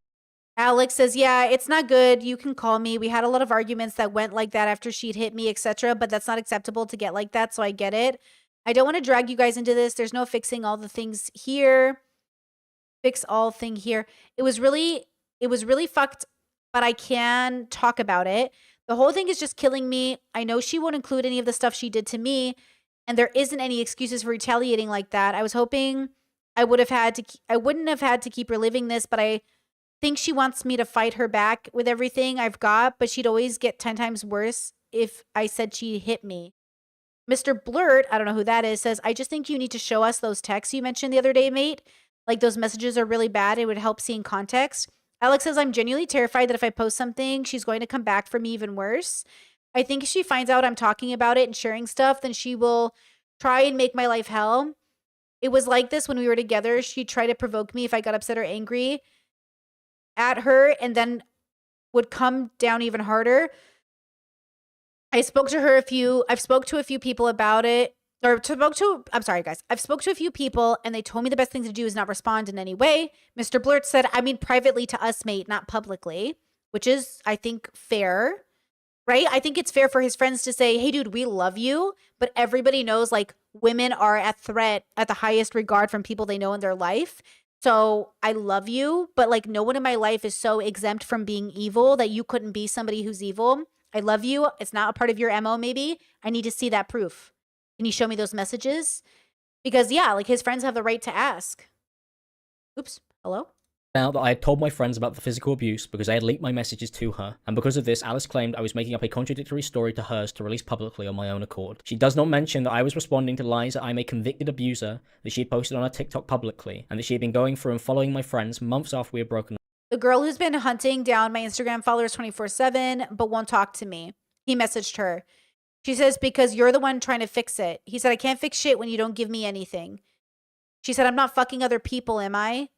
Alex says, yeah, it's not good. You can call me. We had a lot of arguments that went like that after she'd hit me, etc. But that's not acceptable to get like that, so I get it. I don't want to drag you guys into this. There's no fixing all the things here. Fix all thing here. It was really fucked, but I can talk about it. The whole thing is just killing me. I know she won't include any of the stuff she did to me, and there isn't any excuses for retaliating like that. I was hoping I wouldn't have had to keep reliving this, but I think she wants me to fight her back with everything I've got, but she'd always get 10 times worse if I said she hit me. Mr. Blurt, I don't know who that is, says, I just think you need to show us those texts you mentioned the other day, mate. Like, those messages are really bad. It would help seeing context. Alex says, I'm genuinely terrified that if I post something, she's going to come back for me even worse. I think if she finds out I'm talking about it and sharing stuff, then she will try and make my life hell. It was like this when we were together. She'd try to provoke me if I got upset or angry at her, and then would come down even harder. I've spoke to a few people about it. I'm sorry, guys. I've spoke to a few people, and they told me the best thing to do is not respond in any way. Mr. Blurt said, I mean privately to us, mate, not publicly, which is, I think, fair, right? I think it's fair for his friends to say, hey, dude, we love you, but everybody knows, like, women are at the highest regard from people they know in their life. So I love you, but, like, no one in my life is so exempt from being evil that you couldn't be somebody who's evil. I love you. It's not a part of your MO, maybe. I need to see that proof. Can you show me those messages? Because, yeah, like, his friends have the right to ask. Oops. Hello? Out that I had told my friends about the physical abuse because I had leaked my messages to her, and because of this, Alice claimed I was making up a contradictory story to hers to release publicly on my own accord. She does not mention that I was responding to lies that I'm a convicted abuser that she had posted on her TikTok publicly, and that she had been going through and following my friends months after we had broken up. The girl who's been hunting down my Instagram followers 24/7 but won't talk to me. He messaged her. She says, because you're the one trying to fix it. He said, I can't fix shit when you don't give me anything. She said, I'm not fucking other people, am I?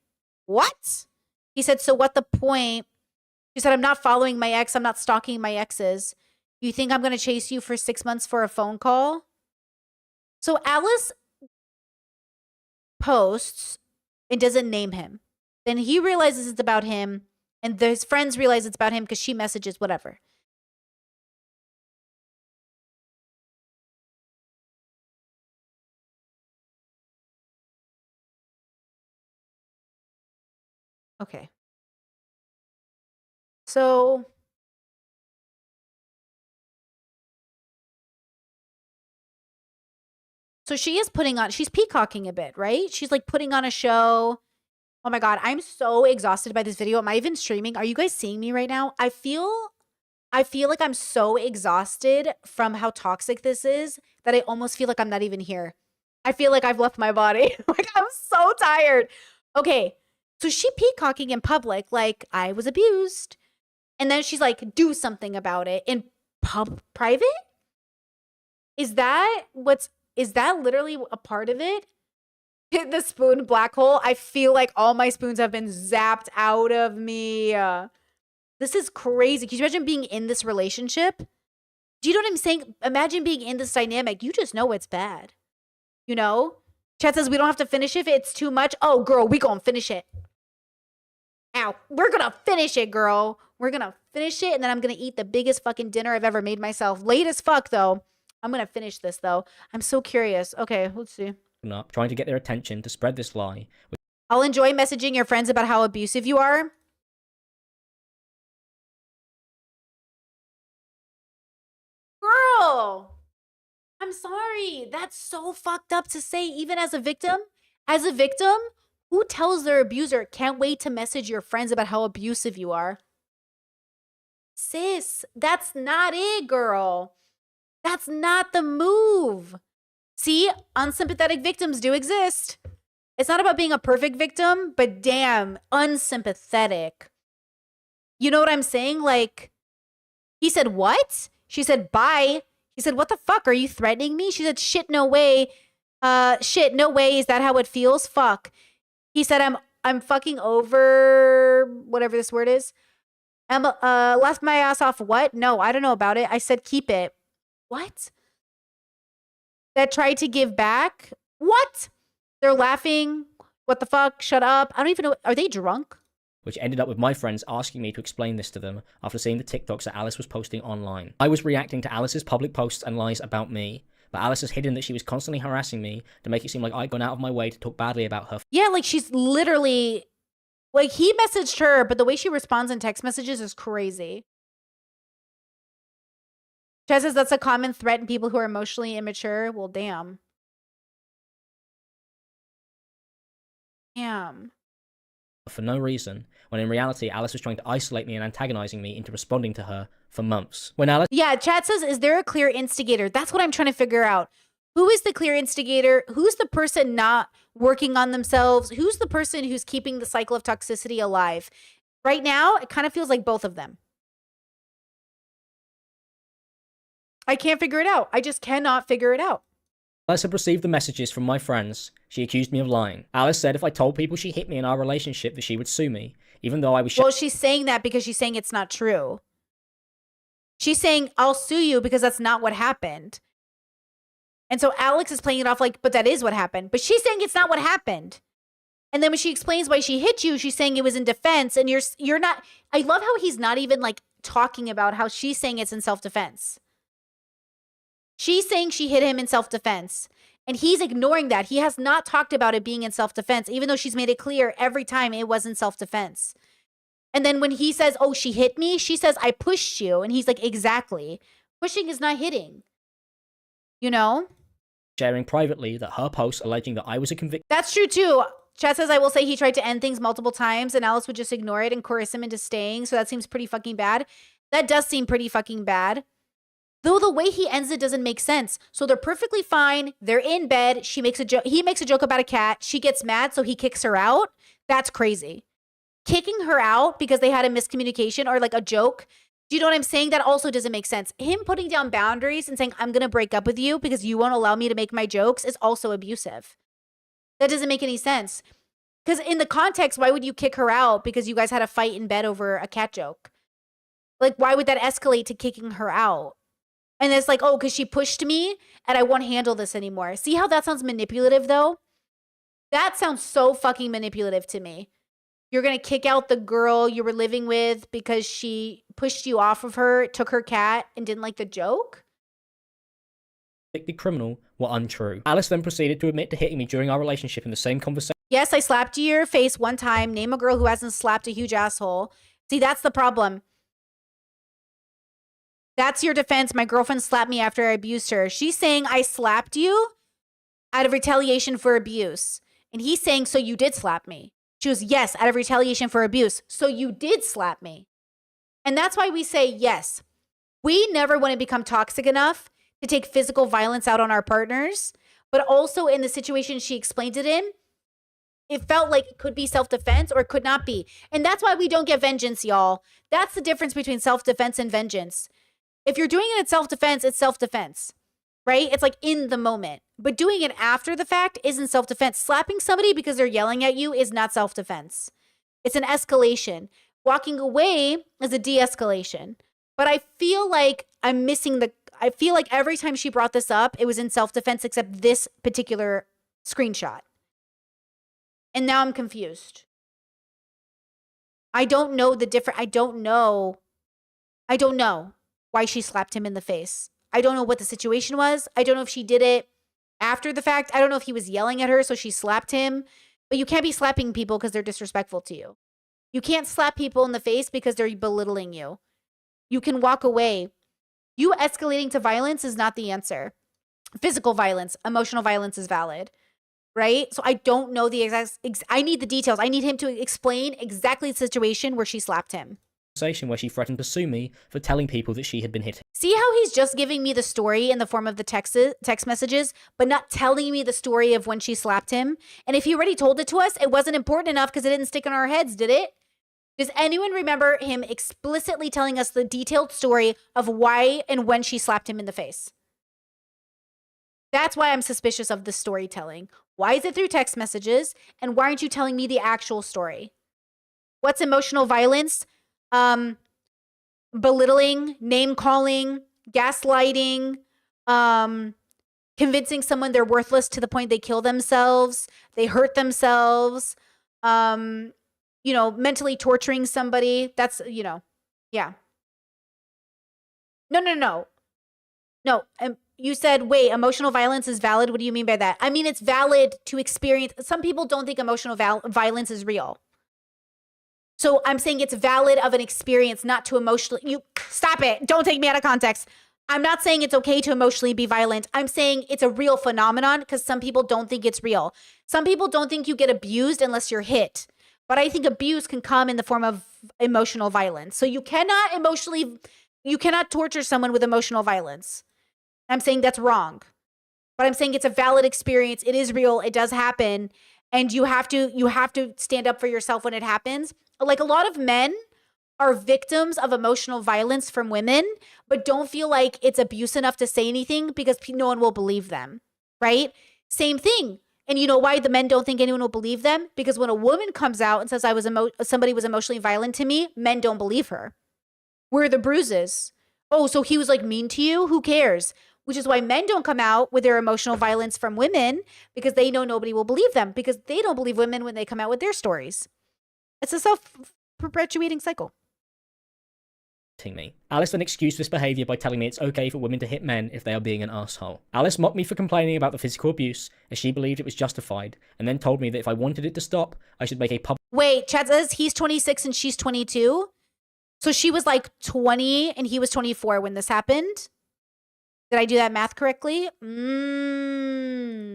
What? He said, so what the point? She said, I'm not following my ex. I'm not stalking my exes. You think I'm going to chase you for 6 months for a phone call? So Alice posts and doesn't name him. Then he realizes it's about him, and his friends realize it's about him because she messages whatever. Okay. So she is she's peacocking a bit, right? She's like putting on a show. Oh my God, I'm so exhausted by this video. Am I even streaming? Are you guys seeing me right now? I feel like I'm so exhausted from how toxic this is that I almost feel like I'm not even here. I feel like I've left my body. Like, I'm so tired. Okay. So she peacocking in public, like, I was abused. And then she's like, do something about it in private? Is that literally a part of it? Hit the spoon black hole. I feel like all my spoons have been zapped out of me. This is crazy. Can you imagine being in this relationship? Do you know what I'm saying? Imagine being in this dynamic. You just know it's bad. You know? Chat says we don't have to finish it if it's too much. Oh, girl, we gonna finish it. Ow. We're gonna finish it, girl. We're gonna finish it, and then I'm gonna eat the biggest fucking dinner I've ever made myself. Late as fuck, though. I'm gonna finish this, though. I'm so curious. Okay, let's see. Up, trying to get their attention to spread this lie. I'll enjoy messaging your friends about how abusive you are. Girl, I'm sorry. That's so fucked up to say, even as a victim. As a victim, who tells their abuser, can't wait to message your friends about how abusive you are? Sis, that's not it, girl. That's not the move. See, unsympathetic victims do exist. It's not about being a perfect victim, but damn, unsympathetic. You know what I'm saying? Like, he said, what? She said, bye. He said, what the fuck? Are you threatening me? She said, shit, no way. Shit, no way. Is that how it feels? Fuck. He said, I'm fucking over whatever this word is. Left my ass off what? No, I don't know about it. I said keep it. What? That tried to give back? What? They're laughing. What the fuck? Shut up. I don't even know. Are they drunk? Which ended up with my friends asking me to explain this to them after seeing the TikToks that Alice was posting online. I was reacting to Alice's public posts and lies about me, but Alice has hidden that she was constantly harassing me to make it seem like I'd gone out of my way to talk badly about her. Yeah, like she's literally... Like, he messaged her, but the way she responds in text messages is crazy. Chad says that's a common threat in people who are emotionally immature. Well, damn. Damn. For no reason, when in reality, Alice was trying to isolate me and antagonizing me into responding to her for months. When Alice... Yeah, Chad says, is there a clear instigator? That's what I'm trying to figure out. Who is the clear instigator? Who's the person not working on themselves? Who's the person who's keeping the cycle of toxicity alive? Right now, it kind of feels like both of them. I can't figure it out. I just cannot figure it out. Alice had received the messages from my friends. She accused me of lying. Alice said if I told people she hit me in our relationship that she would sue me, even though I was... Well, she's saying that because she's saying it's not true. She's saying, I'll sue you because that's not what happened. And so Alex is playing it off like, but that is what happened. But she's saying it's not what happened. And then when she explains why she hit you, she's saying it was in defense. And you're not... I love how he's not even like talking about how she's saying it's in self-defense. She's saying she hit him in self-defense. And he's ignoring that. He has not talked about it being in self-defense, even though she's made it clear every time it was in self-defense. And then when he says, oh, she hit me, she says, I pushed you. And he's like, exactly. Pushing is not hitting. You know? Sharing privately that her post alleging that I was a convicted... That's true too. Chad says, I will say he tried to end things multiple times and Alice would just ignore it and coerce him into staying. So that seems pretty fucking bad. That does seem pretty fucking bad. Though the way he ends it doesn't make sense. So they're perfectly fine. They're in bed. She makes a joke. He makes a joke about a cat. She gets mad, so he kicks her out. That's crazy. Kicking her out because they had a miscommunication or like a joke. Do you know what I'm saying? That also doesn't make sense. Him putting down boundaries and saying, I'm going to break up with you because you won't allow me to make my jokes is also abusive. That doesn't make any sense. Because in the context, why would you kick her out because you guys had a fight in bed over a cat joke? Like, why would that escalate to kicking her out? And it's like, oh, because she pushed me and I won't handle this anymore. See how that sounds manipulative, though? That sounds so fucking manipulative to me. You're going to kick out the girl you were living with because she pushed you off of her, took her cat, and didn't like the joke? ...convicted criminal were untrue. Alice then proceeded to admit to hitting me during our relationship in the same conversation. Yes, I slapped your face one time. Name a girl who hasn't slapped a huge asshole. See, that's the problem. That's your defense. My girlfriend slapped me after I abused her. She's saying I slapped you out of retaliation for abuse. And he's saying, so you did slap me. She goes, yes, out of retaliation for abuse. So you did slap me. And that's why we say, yes, we never want to become toxic enough to take physical violence out on our partners. But also in the situation she explained it in, it felt like it could be self-defense or it could not be. And that's why we don't get vengeance, y'all. That's the difference between self-defense and vengeance. If you're doing it in self-defense, it's self-defense, right? It's like in the moment. But doing it after the fact isn't self-defense. Slapping somebody because they're yelling at you is not self-defense. It's an escalation. Walking away is a de-escalation. But I feel like I'm missing I feel like every time she brought this up, it was in self-defense except this particular screenshot. And now I'm confused. I don't know the difference. I don't know why she slapped him in the face. I don't know what the situation was. I don't know if she did it after the fact. I don't know if he was yelling at her, so she slapped him. But you can't be slapping people because they're disrespectful to you. You can't slap people in the face because they're belittling you. You can walk away. You escalating to violence is not the answer. Physical violence, emotional violence is valid, right? So I don't know the exact, I need the details. I need him to explain exactly the situation where she slapped him. Where she threatened to sue me for telling people that she had been hit. See how he's just giving me the story in the form of the text messages, but not telling me the story of when she slapped him? And if he already told it to us, it wasn't important enough because it didn't stick in our heads, did it? Does anyone remember him explicitly telling us the detailed story of why and when she slapped him in the face? That's why I'm suspicious of the storytelling. Why is it through text messages? And why aren't you telling me the actual story? What's emotional violence? belittling, name calling, gaslighting, convincing someone they're worthless to the point they kill themselves, they hurt themselves, you know, mentally torturing somebody. That's, you know, yeah. No. You said, wait, emotional violence is valid. What do you mean by that? I mean, it's valid to experience. Some people don't think emotional violence is real. So I'm saying it's valid of an experience, not to emotionally. You stop it. Don't take me out of context. I'm not saying it's okay to emotionally be violent. I'm saying it's a real phenomenon because some people don't think it's real. Some people don't think you get abused unless you're hit. But I think abuse can come in the form of emotional violence. So you cannot torture someone with emotional violence. I'm saying that's wrong. But I'm saying it's a valid experience. It is real. It does happen. And you have to stand up for yourself when it happens. Like, a lot of men are victims of emotional violence from women, but don't feel like it's abuse enough to say anything because no one will believe them, right? Same thing. And you know why the men don't think anyone will believe them? Because when a woman comes out and says somebody was emotionally violent to me, men don't believe her. Where are the bruises? Oh, so he was like mean to you? Who cares? Which is why men don't come out with their emotional violence from women, because they know nobody will believe them, because they don't believe women when they come out with their stories. It's a self-perpetuating cycle. Me. Alice then excused this behaviour by telling me it's okay for women to hit men if they are being an asshole. Alice mocked me for complaining about the physical abuse, as she believed it was justified, and then told me that if I wanted it to stop, I should make a public— Wait, Chad says he's 26 and she's 22? So she was like 20 and he was 24 when this happened? Did I do that math correctly?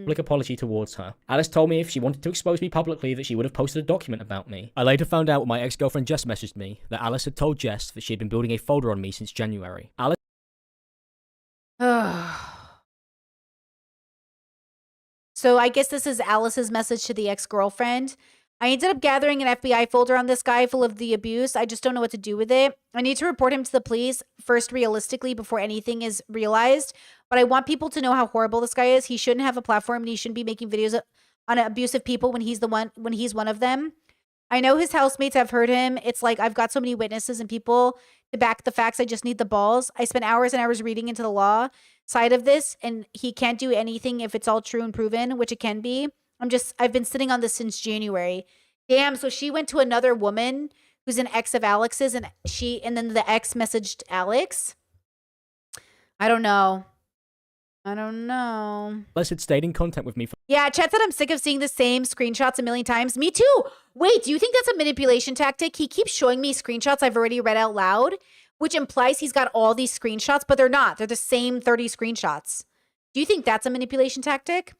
public apology towards her. Alice told me if she wanted to expose me publicly that she would have posted a document about me. I later found out when my ex-girlfriend Jess messaged me that Alice had told Jess that she had been building a folder on me since January. Alice— So I guess this is Alice's message to the ex-girlfriend. I ended up gathering an FBI folder on this guy full of the abuse. I just don't know what to do with it. I need to report him to the police first realistically before anything is realized. But I want people to know how horrible this guy is. He shouldn't have a platform and he shouldn't be making videos on abusive people when he's one of them. I know his housemates have heard him. It's like I've got so many witnesses and people to back the facts. I just need the balls. I spent hours and hours reading into the law side of this, and he can't do anything if it's all true and proven, which it can be. I've been sitting on this since January. Damn, so she went to another woman who's an ex of Alex's, and then the ex messaged Alex. I don't know. Alice had stayed in contact with me for— Yeah, Chet said I'm sick of seeing the same screenshots a million times. Me too. Wait, do you think that's a manipulation tactic? He keeps showing me screenshots I've already read out loud, which implies he's got all these screenshots, but they're not. They're the same 30 screenshots. Do you think that's a manipulation tactic?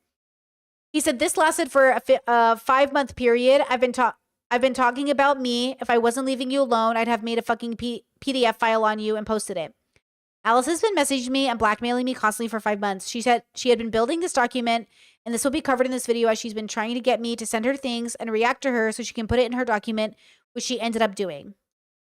He said this lasted for a 5-month period. I've been talking about me. If I wasn't leaving you alone, I'd have made a fucking PDF file on you and posted it. Alice has been messaging me and blackmailing me constantly for 5 months. She said she had been building this document, and this will be covered in this video, as she's been trying to get me to send her things and react to her so she can put it in her document, which she ended up doing.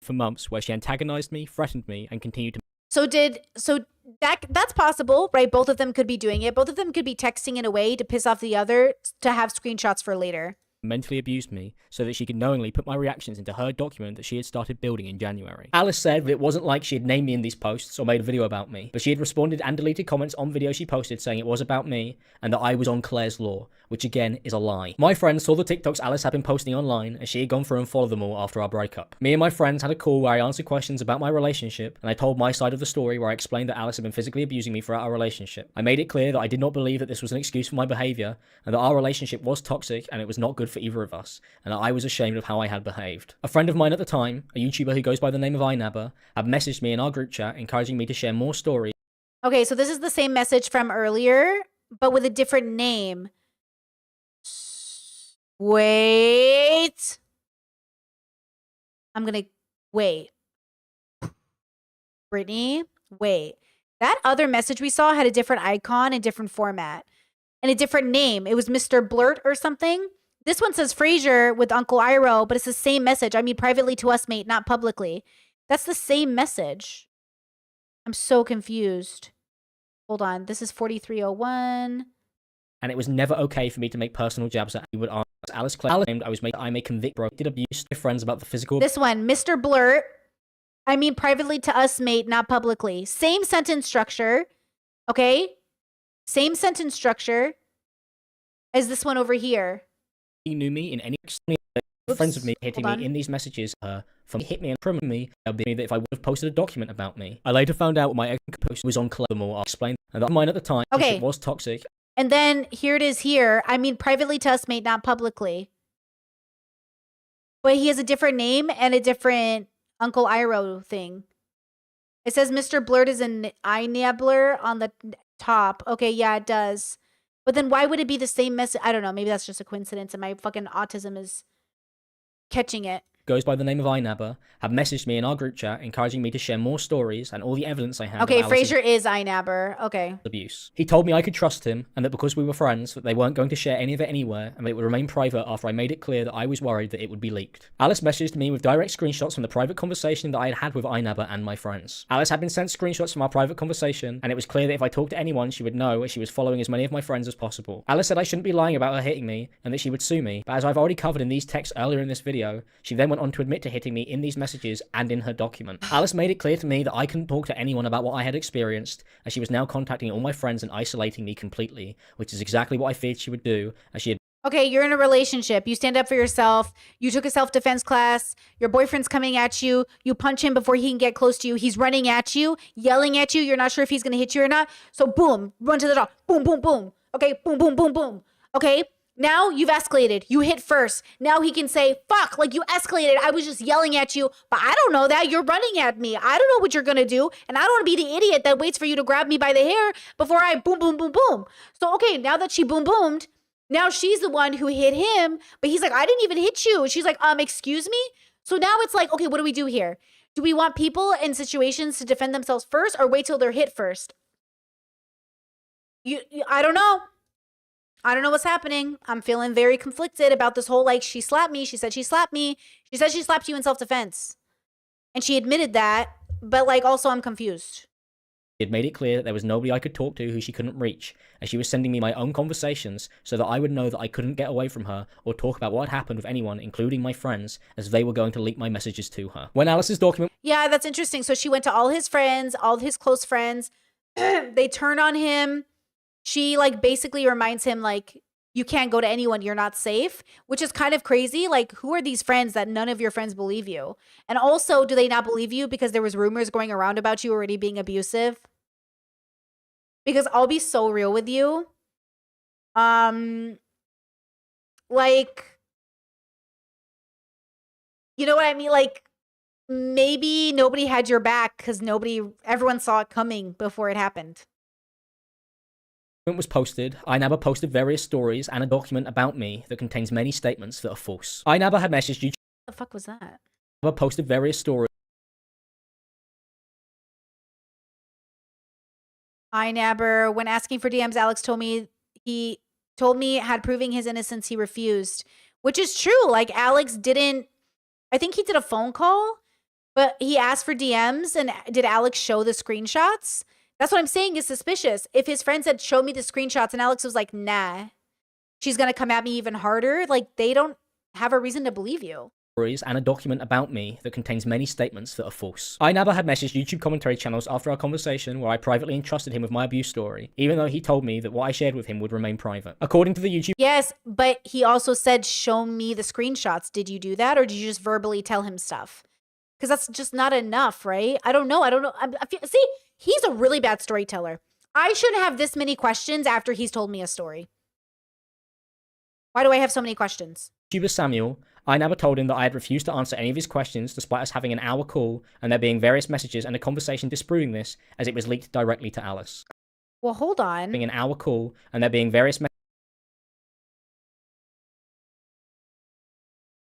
For months, where she antagonized me, threatened me, and continued to— That's possible, right? Both of them could be doing it. Both of them could be texting in a way to piss off the other to have screenshots for later. Mentally abused me so that she could knowingly put my reactions into her document that she had started building in January. Alice said that it wasn't like she had named me in these posts or made a video about me, but she had responded and deleted comments on videos she posted saying it was about me and that I was on Claire's Law, which again is a lie. My friends saw the TikToks Alice had been posting online and she had gone through and followed them all after our breakup. Me and my friends had a call where I answered questions about my relationship and I told my side of the story where I explained that Alice had been physically abusing me throughout our relationship. I made it clear that I did not believe that this was an excuse for my behavior and that our relationship was toxic and it was not good for either of us, and that I was ashamed of how I had behaved. A friend of mine at the time, a YouTuber who goes by the name of iNabber, had messaged me in our group chat encouraging me to share more stories. Okay, so this is the same message from earlier, but with a different name. Wait. Wait. Brittany, wait. That other message we saw had a different icon and different format and a different name. It was Mr. Blurt or something. This one says Frasier with Uncle Iroh, but it's the same message. I mean, privately to us, mate, not publicly. That's the same message. I'm so confused. Hold on. This is 4301. And it was never okay for me to make personal jabs at would ask Alice claimed I may convict bro did abuse to friends about the physical— This one, Mr. Blurt. I mean privately to us, mate, not publicly. Same sentence structure. Okay? Same sentence structure as this one over here. He knew me in any friends with me, hitting me in these messages. From hit me and promised me that if I would have posted a document about me. I later found out my ex post was on Clevermore. I'll explain. And that mine at the time. Okay. It was toxic. And then here it is here. I mean privately to us, mate, not publicly. But he has a different name and a different Uncle Iroh thing. It says Mr. Blurt is an iNabbler on the top. Okay, yeah, it does. But then why would it be the same message? I don't know. Maybe that's just a coincidence and my fucking autism is catching it. Goes by the name of iNabber, have messaged me in our group chat, encouraging me to share more stories and all the evidence I have. Okay, of Alice's Frasier is iNabber. Okay. abuse. He told me I could trust him, and that because we were friends, that they weren't going to share any of it anywhere, and that it would remain private after I made it clear that I was worried that it would be leaked. Alice messaged me with direct screenshots from the private conversation that I had had with iNabber and my friends. Alice had been sent screenshots from our private conversation, and it was clear that if I talked to anyone, she would know, as she was following as many of my friends as possible. Alice said I shouldn't be lying about her hitting me, and that she would sue me, but as I've already covered in these texts earlier in this video, she then went on to admit to hitting me in these messages and in her document. Alice made it clear to me that I couldn't talk to anyone about what I had experienced, as she was now contacting all my friends and isolating me completely, which is exactly what I feared she would do, as she had Okay, you're in a relationship. You stand up for yourself. You took a self-defense class. Your boyfriend's coming at you. You punch him before he can get close to you. He's running at you, yelling at you. You're not sure if he's going to hit you or not. So boom, run to the door. Boom, boom, boom. Okay, boom, boom, boom, boom. Okay, now you've escalated. You hit first. Now he can say, fuck, like you escalated. I was just yelling at you, but I don't know that. You're running at me. I don't know what you're going to do. And I don't want to be the idiot that waits for you to grab me by the hair before I boom, boom, boom, boom. So, okay, now that she boom, boomed, now she's the one who hit him, but he's like, I didn't even hit you. She's like, excuse me? So now it's like, okay, what do we do here? Do we want people in situations to defend themselves first or wait till they're hit first? I don't know. I don't know what's happening. I'm feeling very conflicted about this whole, like, she slapped me. She said she slapped me. She said she slapped you in self-defense. And she admitted that, but, like, also I'm confused. She had made it clear that there was nobody I could talk to who she couldn't reach, and she was sending me my own conversations so that I would know that I couldn't get away from her or talk about what had happened with anyone, including my friends, as they were going to leak my messages to her. When Alice's document... Yeah, that's interesting. So she went to all his friends, all of his close friends. They turn on him. She, like, basically reminds him, like, you can't go to anyone, you're not safe, which is kind of crazy. Like, who are these friends that none of your friends believe you? And also, do they not believe you because there was rumors going around about you already being abusive? Because I'll be so real with you. Like, you know what I mean? Like, maybe nobody had your back because everyone saw it coming before it happened. Was posted, iNabber posted various stories and a document about me that contains many statements that are false. iNabber had messaged YouTube. What the fuck was that? Posted various stories. iNabber, when asking for DMs, Alex told me had proving his innocence, he refused, which is true. Like, Alex didn't, I think he did a phone call, but he asked for DMs, and did Alex show the screenshots? That's what I'm saying is suspicious. If his friends had showed me the screenshots and Alex was like, nah, she's going to come at me even harder, like, they don't have a reason to believe you. And a document about me that contains many statements that are false. iNabber had messaged YouTube commentary channels after our conversation where I privately entrusted him with my abuse story, even though he told me that what I shared with him would remain private. According to the YouTube... Yes, but he also said, show me the screenshots. Did you do that, or did you just verbally tell him stuff? Because that's just not enough, right? I don't know. See, he's a really bad storyteller. I shouldn't have this many questions after he's told me a story. Why do I have so many questions? YouTuber Samuel, iNabber told him that I had refused to answer any of his questions despite us having an hour call and there being various messages and a conversation disproving this as it was leaked directly to Alice. Well, hold on. Being an hour call and there being various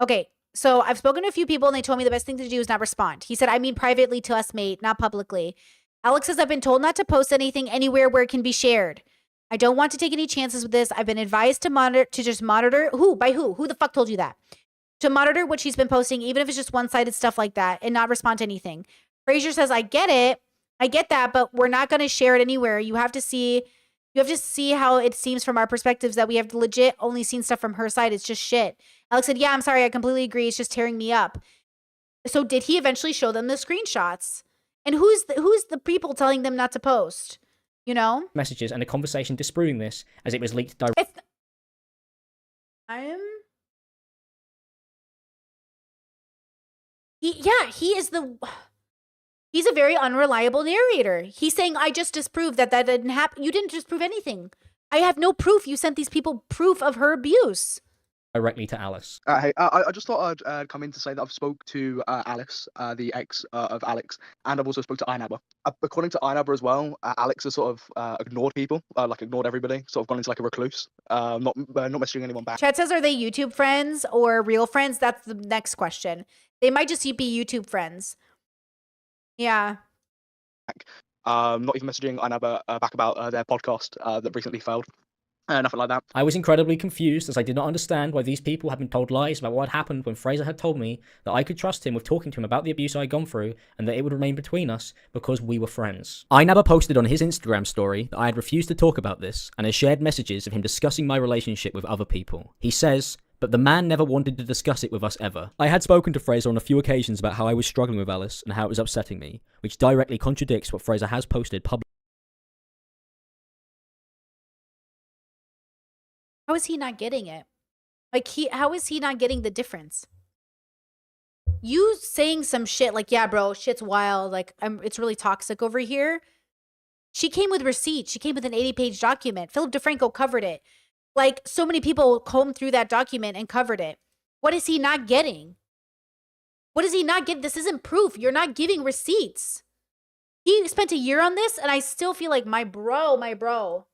Okay, so I've spoken to a few people and they told me the best thing to do is not respond. He said, I mean privately to us, mate, not publicly. Alex says, I've been told not to post anything anywhere where it can be shared. I don't want to take any chances with this. I've been advised to monitor. Who? By who? Who the fuck told you that? To monitor what she's been posting, even if it's just one-sided stuff like that, and not respond to anything. Frasier says, I get it. I get that, but we're not going to share it anywhere. You have to see how it seems from our perspectives that we have legit only seen stuff from her side. It's just shit. Alex said, yeah, I'm sorry. I completely agree. It's just tearing me up. So did he eventually show them the screenshots? And who's the people telling them not to post? You know? Messages and a conversation disproving this as it was leaked directly. He's a very unreliable narrator. He's saying, I just disproved that didn't happen. You didn't disprove anything. I have no proof. You sent these people proof of her abuse. Directly to Alice. Hey, I just thought I'd come in to say that I've spoke to Alice, the ex of Alex, and I've also spoke to Inaba. According to Inaba as well, Alex has sort of ignored people, like ignored everybody, sort of gone into like a recluse, not messaging anyone back. Chat says, are they YouTube friends or real friends? That's the next question. They might just be YouTube friends. Yeah. Not even messaging Inaba back about their podcast that recently failed. Nothing like that. I was incredibly confused as I did not understand why these people had been told lies about what had happened when Fraser had told me that I could trust him with talking to him about the abuse I had gone through and that it would remain between us because we were friends. Inaba posted on his Instagram story that I had refused to talk about this and has shared messages of him discussing my relationship with other people. He says, but the man never wanted to discuss it with us ever. I had spoken to Fraser on a few occasions about how I was struggling with Alice and how it was upsetting me, which directly contradicts what Fraser has posted publicly. How is he not getting it? How is he not getting the difference? You saying some shit like, yeah, bro, shit's wild. Like, it's really toxic over here. She came with receipts. She came with an 80-page document. Philip DeFranco covered it. Like, so many people combed through that document and covered it. What is he not getting? What does he not get? This isn't proof. You're not giving receipts. He spent a year on this, and I still feel like my bro.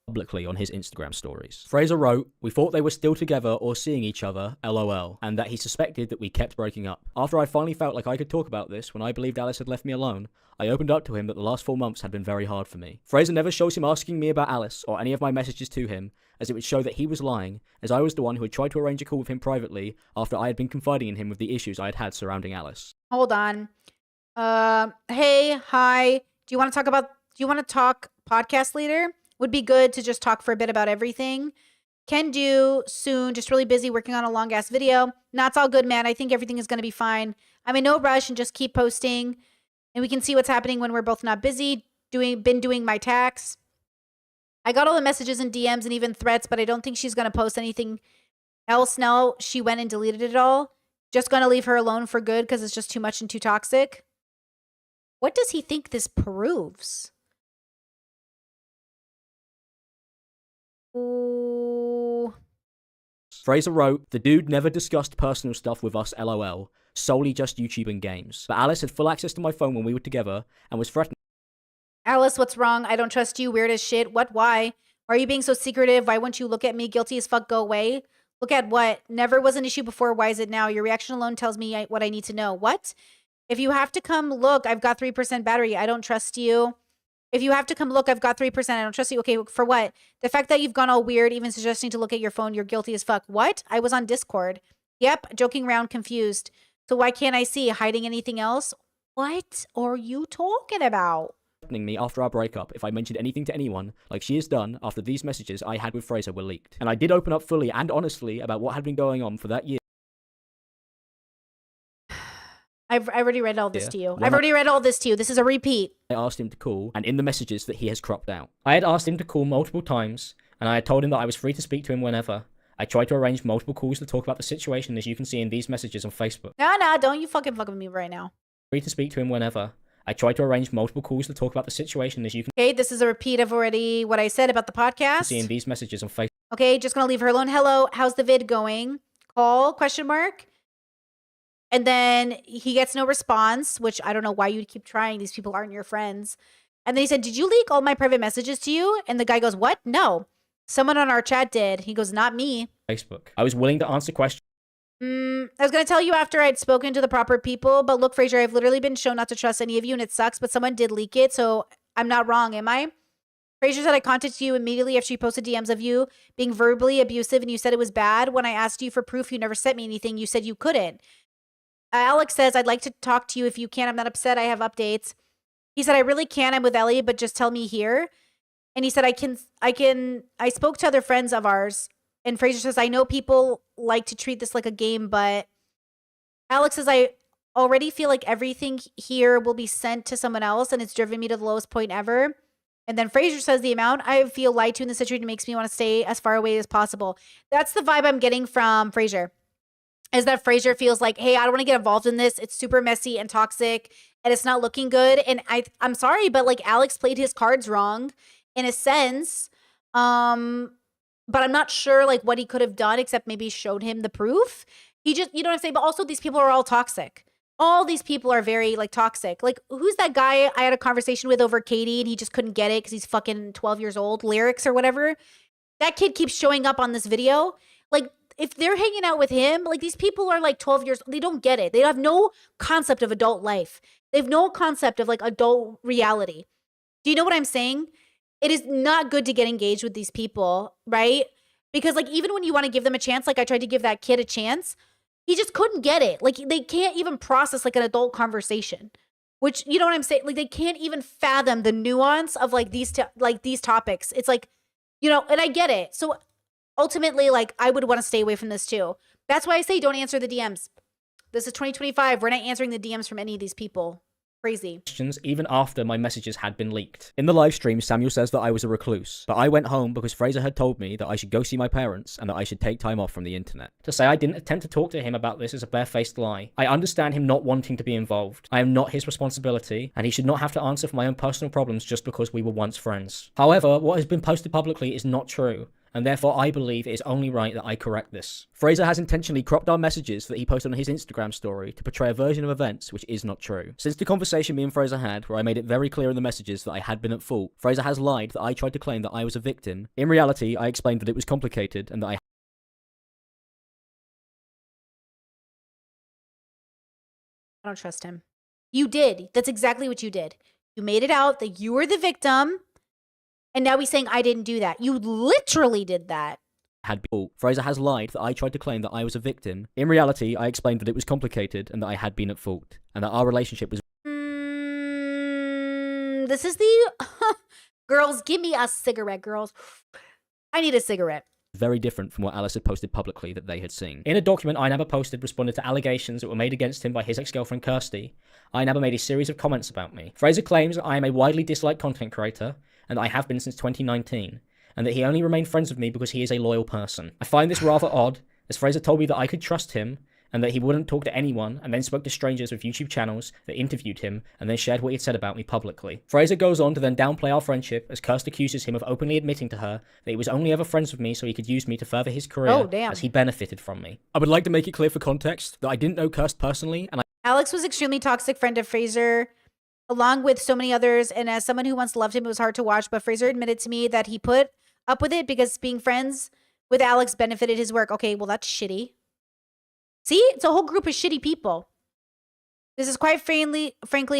Publicly on his Instagram stories. Fraser wrote, we thought they were still together or seeing each other, lol, and that he suspected that we kept breaking up. After I finally felt like I could talk about this when I believed Alice had left me alone, I opened up to him that the last 4 months had been very hard for me. Fraser never shows him asking me about Alice or any of my messages to him, as it would show that he was lying, as I was the one who had tried to arrange a call with him privately after I had been confiding in him with the issues I had had surrounding Alice. Hold on. Hey, hi. Do you want to talk podcast later? Would be good to just talk for a bit about everything. Can do soon. Just really busy working on a long ass video. No, it's all good, man. I think everything is going to be fine. I'm in no rush and just keep posting. And we can see what's happening when we're both not busy. Been doing my tax. I got all the messages and DMs and even threats, but I don't think she's going to post anything else now. She went and deleted it all. Just going to leave her alone for good because it's just too much and too toxic. What does he think this proves? Ooh. Fraser wrote, the dude never discussed personal stuff with us, lol, solely just YouTube and games. But Alice had full access to my phone when we were together and was threatening. Alice, what's wrong? I don't trust you. Weird as shit. What? Why? Why are you being so secretive? Why won't you look at me? Guilty as fuck. Go away. Look at what? Never was an issue before. Why is it now? Your reaction alone tells me what I need to know. What? If you have to come look, I've got 3% battery. I don't trust you. If you have to come look, I've got 3%. I don't trust you. Okay, for what? The fact that you've gone all weird, even suggesting to look at your phone, you're guilty as fuck. What? I was on Discord. Yep, joking around, confused. So why can't I see? Hiding anything else? What are you talking about? Me after our breakup if I mentioned anything to anyone, like she has done after these messages I had with Fraser were leaked. And I did open up fully and honestly about what had been going on for that year. I've already read all this to you. I've already read all this to you. This is a repeat. I asked him to call, and in the messages that he has cropped out. I had asked him to call multiple times, and I had told him that I was free to speak to him whenever. I tried to arrange multiple calls to talk about the situation, as you can see in these messages on Facebook. Nah, don't you fuck with me right now. Free to speak to him whenever. I tried to arrange multiple calls to talk about the situation, as you can Okay, this is a repeat of already what I said about the podcast. see in these messages on Facebook. Okay, just gonna leave her alone. Hello, how's the vid going? Call, question mark. And then he gets no response, which I don't know why you'd keep trying. These people aren't your friends. And then he said, did you leak all my private messages to you? And the guy goes, what? No. Someone on our chat did. He goes, not me. Facebook. I was willing to answer questions. I was going to tell you after I'd spoken to the proper people, but look, Fraser, I've literally been shown not to trust any of you, and it sucks, but someone did leak it, so I'm not wrong, am I? Fraser said I contacted you immediately after you posted DMs of you being verbally abusive, and you said it was bad. When I asked you for proof, you never sent me anything. You said you couldn't. Alex says, I'd like to talk to you if you can. I'm not upset. I have updates. He said, I really can. I'm with Ellie, but just tell me here. And he said, I spoke to other friends of ours. And Fraser says, I know people like to treat this like a game, but Alex says, already feel like everything here will be sent to someone else and it's driven me to the lowest point ever. And then Fraser says the amount I feel lied to in the situation makes me want to stay as far away as possible. That's the vibe I'm getting from Fraser. Is that Fraser feels like, hey, I don't want to get involved in this. It's super messy and toxic and it's not looking good. And I'm sorry, but like Alex played his cards wrong in a sense. But I'm not sure like what he could have done except maybe showed him the proof. He just, you know what I'm saying? But also these people are all toxic. All these people are very like toxic. Like who's that guy I had a conversation with over Katie and he just couldn't get it because he's fucking 12 years old, Lyrics or whatever. That kid keeps showing up on this video. Like if they're hanging out with him, like these people are like 12 years, they don't get it. They have no concept of adult life. They have no concept of like adult reality. Do you know what I'm saying? It is not good to get engaged with these people, right? Because like even when you want to give them a chance, like I tried to give that kid a chance, he just couldn't get it. Like they can't even process like an adult conversation, which, you know what I'm saying? Like they can't even fathom the nuance of like these topics. It's like, you know, and I get it. So ultimately, like I would want to stay away from this too. That's why I say don't answer the DMs. This is 2025. We're not answering the DMs from any of these people. Crazy. Even after my messages had been leaked. In the live stream, Samuel says that I was a recluse, but I went home because Fraser had told me that I should go see my parents and that I should take time off from the internet. To say I didn't attempt to talk to him about this is a barefaced lie. I understand him not wanting to be involved. I am not his responsibility, and he should not have to answer for my own personal problems just because we were once friends. However, what has been posted publicly is not true, and therefore I believe it is only right that I correct this. Fraser has intentionally cropped our messages that he posted on his Instagram story to portray a version of events which is not true. Since the conversation me and Fraser had, where I made it very clear in the messages that I had been at fault, Fraser has lied that I tried to claim that I was a victim. In reality, I explained that it was complicated and that I don't trust him. You did. That's exactly what you did. You made it out that you were the victim. And now he's saying I didn't do that. You literally did that. had been. Fraser has lied that I tried to claim that I was a victim. In reality, I explained that it was complicated and that I had been at fault, and that our relationship was... This is the... Girls, give me a cigarette, girls. I need a cigarette. Very different from what Alice had posted publicly that they had seen. In a document INABA posted responded to allegations that were made against him by his ex-girlfriend Kirsty, INABA made a series of comments about me. Fraser claims that I am a widely disliked content creator, and that I have been since 2019, and that he only remained friends with me because he is a loyal person. I find this rather odd, as Fraser told me that I could trust him, and that he wouldn't talk to anyone, and then spoke to strangers with YouTube channels that interviewed him, and then shared what he had said about me publicly. Fraser goes on to then downplay our friendship, as Kirst accuses him of openly admitting to her that he was only ever friends with me so he could use me to further his career, as he benefited from me. I would like to make it clear for context that I didn't know Kirst personally, and Alex was extremely toxic friend of Fraser, along with so many others, and as someone who once loved him, it was hard to watch, but Fraser admitted to me that he put up with it because being friends with Alex benefited his work. Okay, well, that's shitty. See? It's a whole group of shitty people. This is quite frankly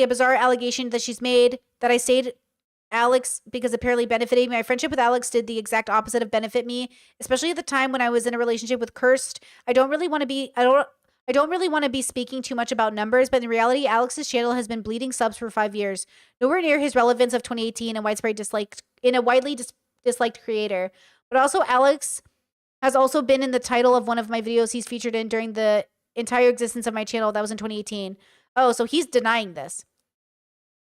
a bizarre allegation that she's made, that I stayed Alex because apparently benefited me. My friendship with Alex did the exact opposite of benefit me, especially at the time when I was in a relationship with Kirst. I don't really want to be speaking too much about numbers, but in reality, Alex's channel has been bleeding subs for 5 years, nowhere near his relevance of 2018 and widespread disliked in a widely disliked creator. But also, Alex has also been in the title of one of my videos he's featured in during the entire existence of my channel. That was in 2018. Oh, so he's denying this.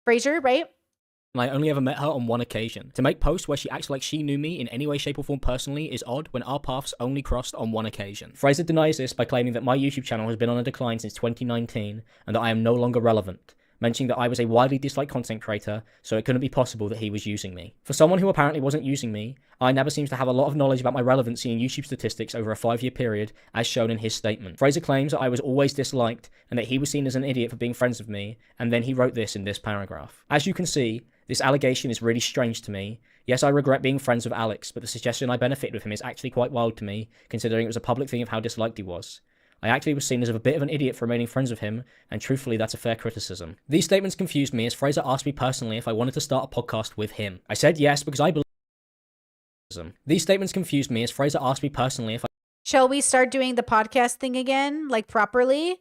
Fraser, right? And I only ever met her on one occasion. To make posts where she acts like she knew me in any way, shape, or form personally is odd when our paths only crossed on one occasion. Fraser denies this by claiming that my YouTube channel has been on a decline since 2019 and that I am no longer relevant, mentioning that I was a widely disliked content creator, so it couldn't be possible that he was using me. For someone who apparently wasn't using me, INABA seems to have a lot of knowledge about my relevancy in YouTube statistics over a 5-year period, as shown in his statement. Fraser claims that I was always disliked and that he was seen as an idiot for being friends with me, and then he wrote this in this paragraph. As you can see, this allegation is really strange to me. Yes, I regret being friends with Alex, but the suggestion I benefited with him is actually quite wild to me, considering it was a public thing of how disliked he was. I actually was seen as a bit of an idiot for remaining friends with him, and truthfully that's a fair criticism. These statements confused me as Fraser asked me personally if I wanted to start a podcast with him. I said yes because I believe. These statements confused me as Fraser asked me personally if I... Shall we start doing the podcast thing again, like properly?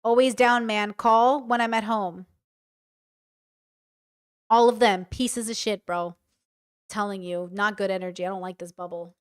Always down, man. Call when I'm at home. All of them. Pieces of shit, bro. Telling you. Not good energy. I don't like this bubble.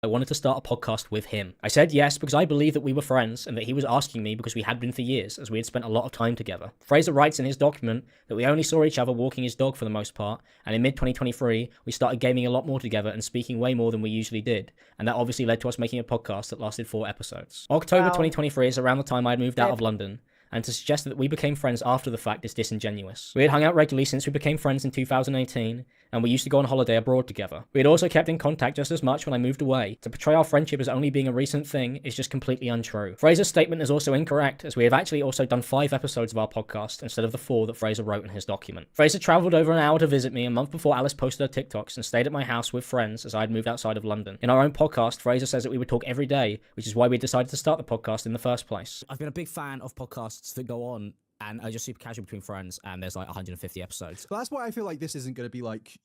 I wanted to start a podcast with him. I said yes because I believed that we were friends and that he was asking me because we had been for years, as we had spent a lot of time together. Fraser writes in his document that we only saw each other walking his dog for the most part, and in mid-2023, we started gaming a lot more together and speaking way more than we usually did, and that obviously led to us making a podcast that lasted 4 episodes. October 2023 is around the time I had moved out of London, and to suggest that we became friends after the fact is disingenuous. We had hung out regularly since we became friends in 2018, and we used to go on holiday abroad together. We had also kept in contact just as much when I moved away. To portray our friendship as only being a recent thing is just completely untrue. Fraser's statement is also incorrect, as we have actually also done 5 episodes of our podcast instead of the 4 that Fraser wrote in his document. Fraser travelled over an hour to visit me a month before Alice posted her TikToks and stayed at my house with friends as I had moved outside of London. In our own podcast, Fraser says that we would talk every day, which is why we decided to start the podcast in the first place. I've been a big fan of podcasts that go on and are just super casual between friends, and there's like 150 episodes. But that's why I feel like this isn't going to be like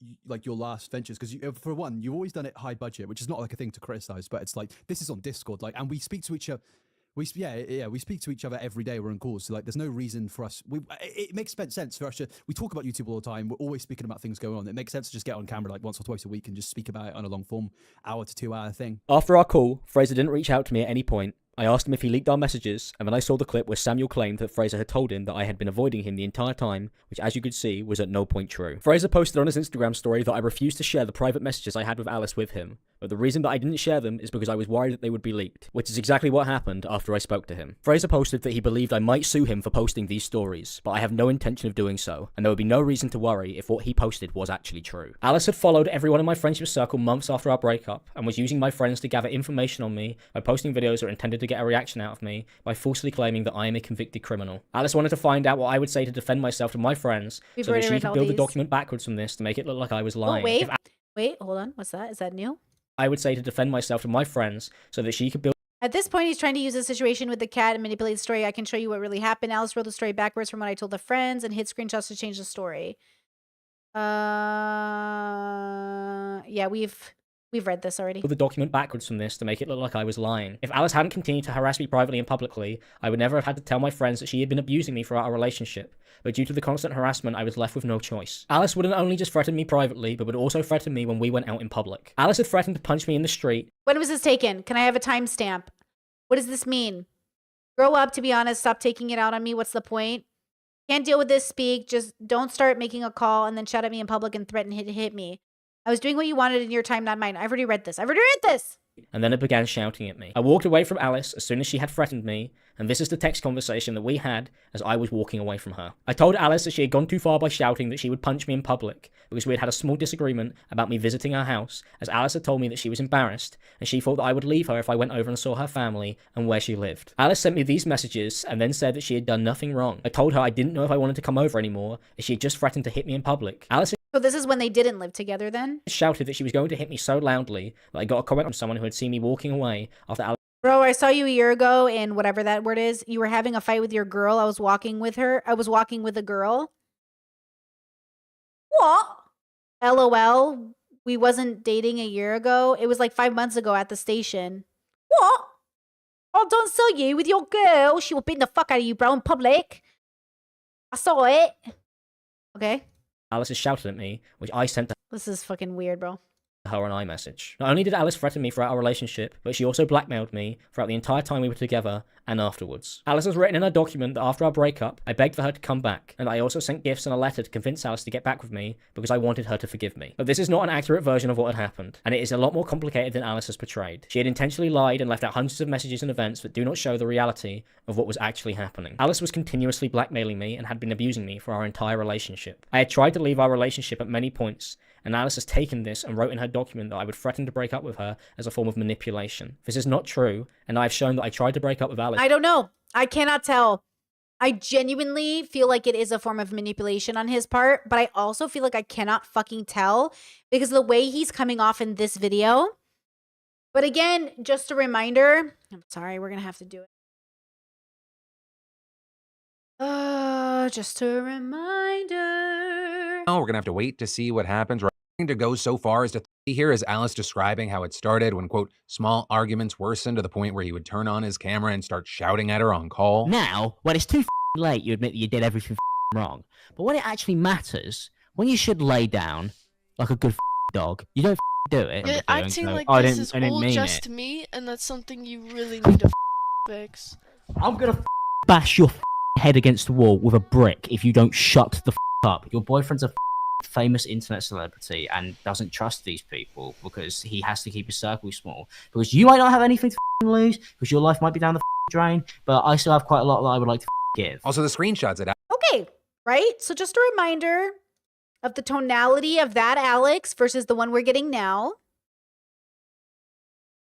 your last ventures, because for one, you've always done it high budget, which is not like a thing to criticize, but it's like this is on Discord, like, and we speak to each other. We speak to each other every day. We're on calls, so like, there's no reason for us. It makes sense for us to. We talk about YouTube all the time. We're always speaking about things going on. It makes sense to just get on camera like once or twice a week and just speak about it on a long form, hour to 2 hour thing. After our call, Fraser didn't reach out to me at any point. I asked him if he leaked our messages, and then I saw the clip where Samuel claimed that Fraser had told him that I had been avoiding him the entire time, which, as you could see, was at no point true. Fraser posted on his Instagram story that I refused to share the private messages I had with Alice with him, but the reason that I didn't share them is because I was worried that they would be leaked, which is exactly what happened after I spoke to him. Fraser posted that he believed I might sue him for posting these stories, but I have no intention of doing so, and there would be no reason to worry if what he posted was actually true. Alice had followed everyone in my friendship circle months after our breakup, and was using my friends to gather information on me by posting videos that intended to get a reaction out of me by falsely claiming that I am a convicted criminal. Alice wanted to find out what I would say to defend myself to my friends so that she could build the document backwards from this to make it look like I was lying. Oh, wait, hold on. What's that? Is that new? I would say to defend myself to my friends so that she could build. At this point, he's trying to use the situation with the cat and manipulate the story. I can show you what really happened. Alice wrote the story backwards from what I told the friends and hid screenshots to change the story. Yeah, We've read this already. The document backwards from this to make it look like I was lying. If Alice hadn't continued to harass me privately and publicly, I would never have had to tell my friends that she had been abusing me throughout our relationship. But due to the constant harassment, I was left with no choice. Alice wouldn't only just threaten me privately, but would also threaten me when we went out in public. Alice had threatened to punch me in the street. When was this taken? Can I have a timestamp? What does this mean? Grow up, to be honest. Stop taking it out on me. What's the point? Can't deal with this, speak. Just don't start making a call and then shout at me in public and threaten to hit me. I was doing what you wanted in your time, not mine. I've already read this. And then it began shouting at me. I walked away from Alice as soon as she had threatened me, and this is the text conversation that we had as I was walking away from her. I told Alice that she had gone too far by shouting that she would punch me in public, because we had had a small disagreement about me visiting her house, as Alice had told me that she was embarrassed, and she thought that I would leave her if I went over and saw her family and where she lived. Alice sent me these messages, and then said that she had done nothing wrong. I told her I didn't know if I wanted to come over anymore, as she had just threatened to hit me in public. Alice So this is when they didn't live together then? shouted that she was going to hit me so loudly that I got a comment from someone who had seen me walking away after Alice. Bro, I saw you a year ago in whatever that word is. You were having a fight with your girl. I was walking with her. I was walking with a girl. What? LOL. We wasn't dating a year ago. It was like 5 months ago at the station. What? I don't saw you with your girl. She was beating the fuck out of you, bro, in public. I saw it. Okay. Alice had shouted at me, which I sent to This is fucking weird, bro. her on iMessage. Not only did Alice threaten me throughout our relationship, but she also blackmailed me throughout the entire time we were together and afterwards. Alice has written in her document that after our breakup, I begged for her to come back, and I also sent gifts and a letter to convince Alice to get back with me because I wanted her to forgive me. But this is not an accurate version of what had happened, and it is a lot more complicated than Alice has portrayed. She had intentionally lied and left out hundreds of messages and events that do not show the reality of what was actually happening. Alice was continuously blackmailing me and had been abusing me for our entire relationship. I had tried to leave our relationship at many points, and Alice has taken this and wrote in her document that I would threaten to break up with her as a form of manipulation. This is not true, and I have shown that I tried to break up with Alice. I don't know. I cannot tell. I genuinely feel like it is a form of manipulation on his part, but I also feel like I cannot fucking tell because of the way he's coming off in this video. But again, just a reminder. I'm sorry, we're going to have to do it. Just a reminder. Oh, we're gonna have to wait to see what happens. We're going to go so far as to hear as Alice describing how it started when, quote, small arguments worsened to the point where he would turn on his camera and start shouting at her on call. Now, when it's too late, you admit that you did everything wrong. But when it actually matters, when you should lay down like a good dog, you don't do it. You're and acting go, like "Oh, this is I didn't all mean just it." me, and that's something you really need to fix. I'm gonna bash your head against the wall with a brick if you don't shut the up. Your boyfriend's a famous internet celebrity and doesn't trust these people because he has to keep his circle small. Because you might not have anything to lose, because your life might be down the drain, but I still have quite a lot that I would like to give. Also, the screenshots that Okay, right? So just a reminder of the tonality of that Alex versus the one we're getting now.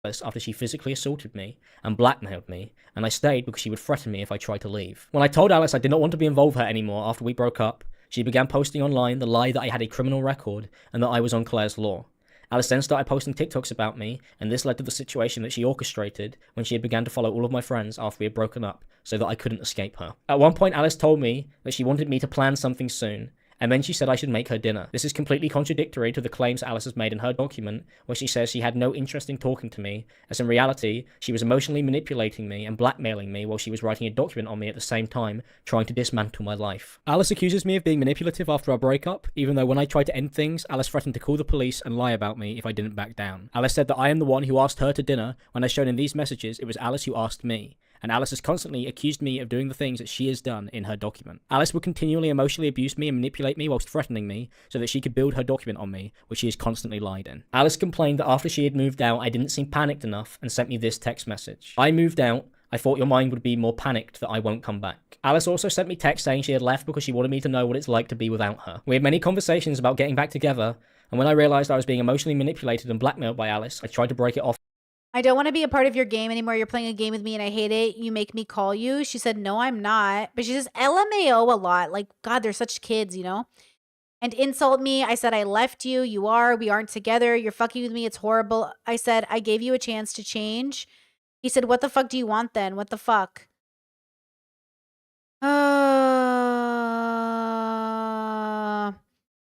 After she physically assaulted me and blackmailed me, and I stayed because she would threaten me if I tried to leave. When I told Alice I did not want to be involved with her anymore after we broke up, she began posting online the lie that I had a criminal record and that I was on Claire's law. Alice then started posting TikToks about me, and this led to the situation that she orchestrated when she had began to follow all of my friends after we had broken up, so that I couldn't escape her. At one point, Alice told me that she wanted me to plan something soon, and then she said I should make her dinner. This is completely contradictory to the claims Alice has made in her document, where she says she had no interest in talking to me, as in reality, she was emotionally manipulating me and blackmailing me while she was writing a document on me at the same time, trying to dismantle my life. Alice accuses me of being manipulative after our breakup, even though when I tried to end things, Alice threatened to call the police and lie about me if I didn't back down. Alice said that I am the one who asked her to dinner, when as shown in these messages, it was Alice who asked me. And Alice has constantly accused me of doing the things that she has done in her document. Alice would continually emotionally abuse me and manipulate me whilst threatening me so that she could build her document on me, which she has constantly lied in. Alice complained that after she had moved out, I didn't seem panicked enough and sent me this text message. I moved out. I thought your mind would be more panicked that I won't come back. Alice also sent me text saying she had left because she wanted me to know what it's like to be without her. We had many conversations about getting back together, and when I realized I was being emotionally manipulated and blackmailed by Alice, I tried to break it off. I don't want to be a part of your game anymore. You're playing a game with me and I hate it. You make me call you. She said, no, I'm not. But she says LMAO a lot. Like, God, they're such kids, you know? And insult me. I said, I left you. You are. We aren't together. You're fucking with me. It's horrible. I said, I gave you a chance to change. He said, what the fuck do you want then? What the fuck?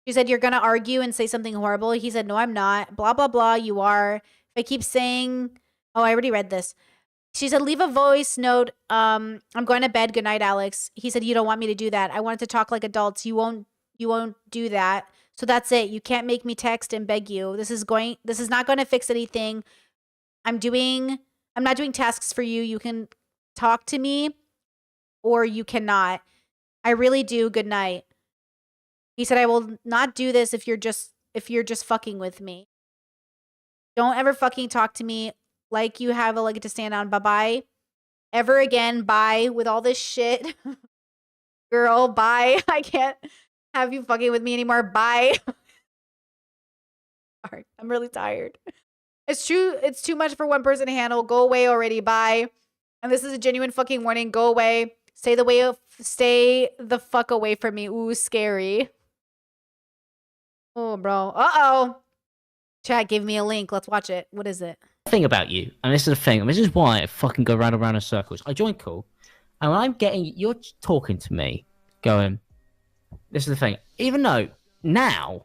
She said, you're going to argue and say something horrible. He said, no, I'm not. Blah, blah, blah. You are. If I keep saying, oh, I already read this. She said, leave a voice note. I'm going to bed. Good night, Alex. He said, you don't want me to do that. I wanted to talk like adults. You won't do that. So that's it. You can't make me text and beg you. This is not going to fix anything. I'm not doing tasks for you. You can talk to me or you cannot. I really do. Good night. He said, I will not do this if you're just fucking with me. Don't ever fucking talk to me like you have a leg to stand on. Bye-bye. Ever again. Bye with all this shit. Girl, bye. I can't have you fucking with me anymore. Bye. Sorry, I'm really tired. It's true. It's too much for one person to handle. Go away already. Bye. And this is a genuine fucking warning. Go away. Stay the fuck away from me. Ooh, scary. Oh, bro. Uh-oh. Chat gave me a link. Let's watch it. What is it? Thing about you, and this is the thing, and this is why I fucking go round and round in circles. I join call, and when I'm getting, you're talking to me, going, this is the thing. Even though now,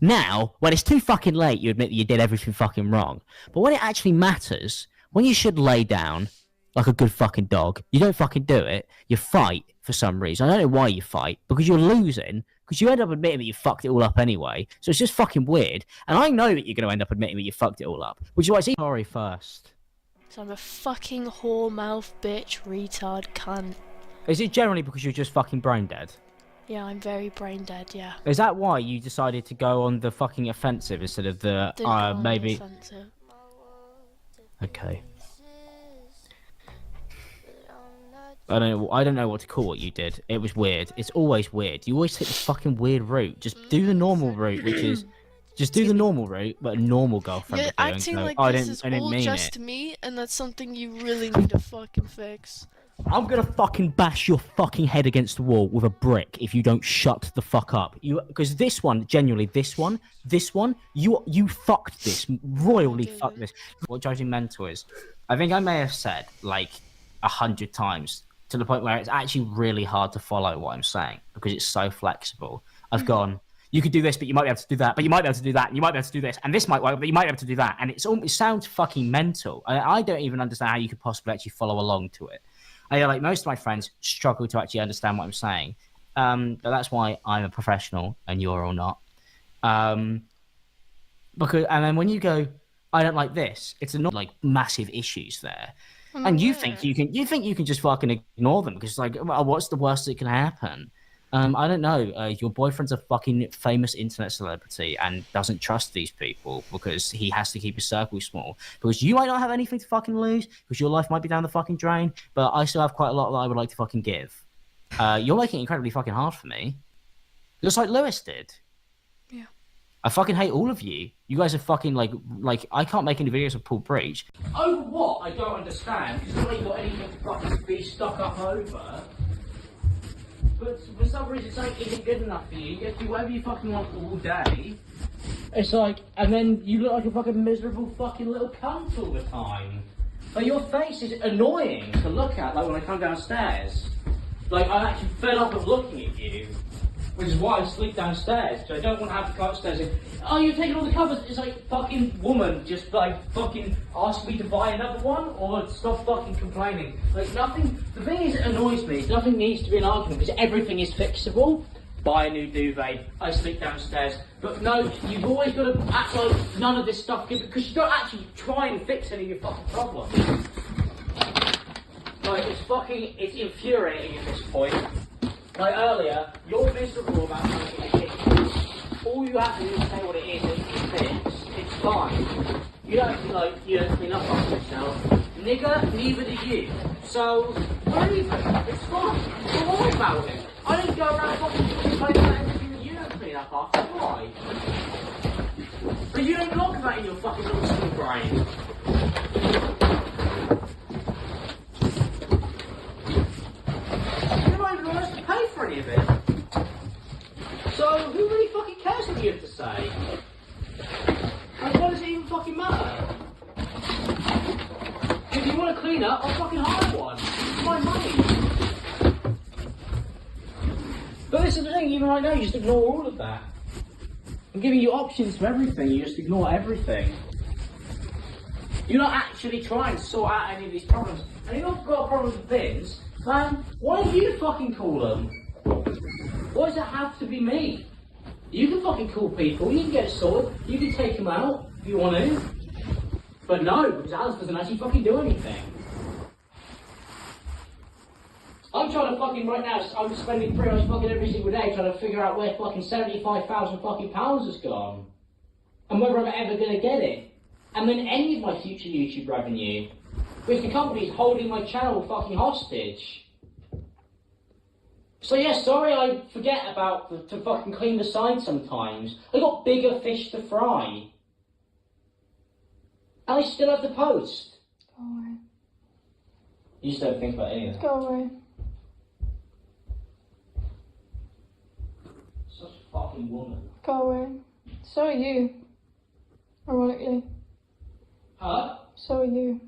when it's too fucking late, you admit that you did everything fucking wrong. But when it actually matters, when you should lay down like a good fucking dog, you don't fucking do it. You fight for some reason. I don't know why you fight, because you're losing. Because you end up admitting that you fucked it all up anyway. So it's just fucking weird. And I know that you're going to end up admitting that you fucked it all up. Which is why it's sorry first. So I'm a fucking whore mouth bitch retard cunt. Is it generally because you're just fucking brain dead? Yeah, I'm very brain dead, yeah. Is that why you decided to go on the fucking offensive instead of the maybe... Offensive. Okay. I don't know what to call what you did. It was weird. It's always weird. You always take this fucking weird route. Just do the normal route, which is just do the normal route, but a normal girlfriend. You're acting like this is all just me, and that's something you really need to fucking fix. I'm gonna fucking bash your fucking head against the wall with a brick if you don't shut the fuck up. Because this one, genuinely, this one, you fucked this, royally fucked this. What judging mental is, I think I may have said like 100 times, to the point where it's actually really hard to follow what I'm saying because it's so flexible. I've gone, you could do this, but you might be able to do that, but you might be able to do that, and you might be able to do this, and this might work, but you might be able to do that. And it sounds fucking mental. I don't even understand how you could possibly actually follow along to it. Like most of my friends struggle to actually understand what I'm saying. But that's why I'm a professional and you're all not. Because and then when you go, I don't like this, it's not like massive issues there. And you think you can just fucking ignore them because it's like, well, what's the worst that can happen? I don't know. Your boyfriend's a fucking famous internet celebrity and doesn't trust these people because he has to keep his circle small. Because you might not have anything to fucking lose because your life might be down the fucking drain, but I still have quite a lot that I would like to fucking give. You're making it incredibly fucking hard for me. Just like Lewis did. Yeah. I fucking hate all of you. You guys are fucking like I can't make any videos of Paul Breach. Over what? I don't understand. It's not like you've got anything to fucking be stuck up over. But for some reason something isn't good enough for you. You get to do whatever you fucking want all day. It's like, and then you look like a fucking miserable fucking little cunt all the time. Like your face is annoying to look at, like when I come downstairs. Like I'm actually fed up of looking at you. Which is why I sleep downstairs, because I don't want to have to go upstairs and, oh, you're taking all the covers. It's like, fucking woman, just like, fucking ask me to buy another one, or stop fucking complaining. Like, nothing, the thing is, it annoys me, is nothing needs to be an argument, because everything is fixable. Buy a new duvet, I sleep downstairs. But no, you've always got to act like none of this stuff, because you don't actually try and fix any of your fucking problems. Like, it's infuriating at this point. Like earlier, you're miserable about something in the kitchen. All you have to do is say what it is and it's fixed. It's fine. You don't have to like, you don't clean up after yourself. Nigga, neither do you. So, we're even. It's fine. Don't worry about it. I don't go around fucking complaining about everything that you don't clean up after. Why? Because you don't look that in your fucking little small brain. Pay for any of it. So who really fucking cares what you have to say? Like, why does it even fucking matter? If you want to clean up, I'll fucking hire one. It's my money. But this is the thing, even right now, you just ignore all of that. I'm giving you options for everything, you just ignore everything. You're not actually trying to sort out any of these problems. And if you've got problems with things, man, why don't you fucking call them? Why does it have to be me? You can fucking call people, you can get it sorted, you can take them out if you want to. But no, because Alice doesn't actually fucking do anything. I'm trying to fucking, right now, I'm spending 3 hours fucking every single day trying to figure out where fucking 75,000 fucking pounds has gone. And whether I'm ever going to get it. And then any of my future YouTube revenue. Because the company's holding my channel fucking hostage. So yeah, sorry I forget about to fucking clean the side sometimes. I got bigger fish to fry. And I still have to post. Go away. You just don't think about any of that. Go away. Such a fucking woman. Go away. So are you. Ironically. Huh? So are you.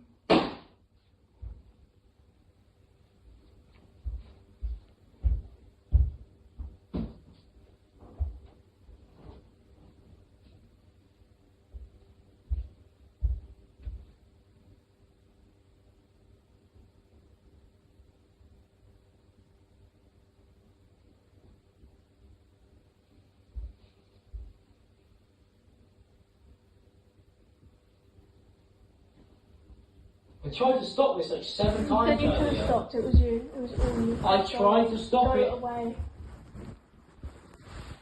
I tried to stop this like 7 times Then you could have earlier. stopped. It was you. It was all you. I tried to stop it. Go away.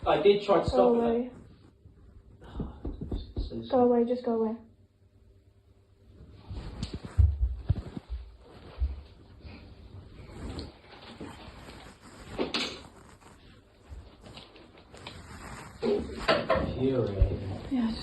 I did try to Go stop away. it. Go away. Just go away. Infuriating. Yes.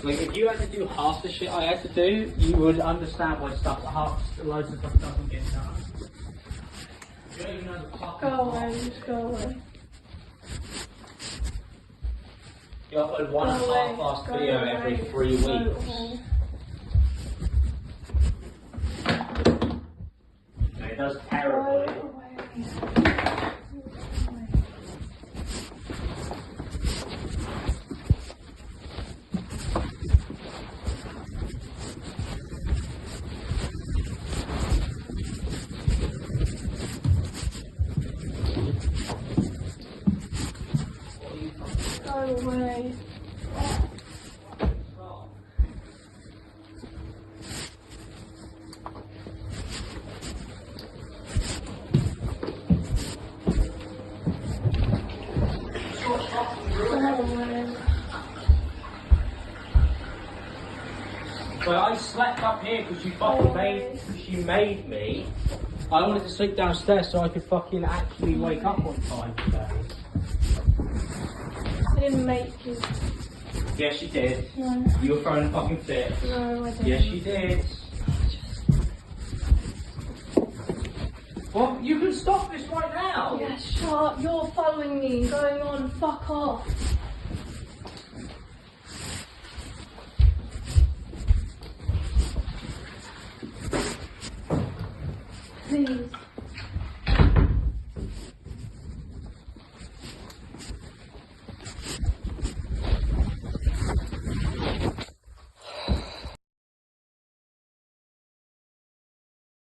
Like, if you had to do half the shit I had to do, you would understand why loads of stuff doesn't get done. You don't even know the fucking Go away. Just go away. You upload one Go away. half-assed Go video away. every 3 Go weeks. away. It does terribly. away. But I slept up here because you made me. I wanted to sleep downstairs so I could fucking actually wake up on time today. I didn't make you. Yes, you did. No. You were throwing a fucking fit. No, I didn't. Yes, you did. Well, you can stop this right now. Yeah, shut up. You're following me. Going on. Fuck off. Please.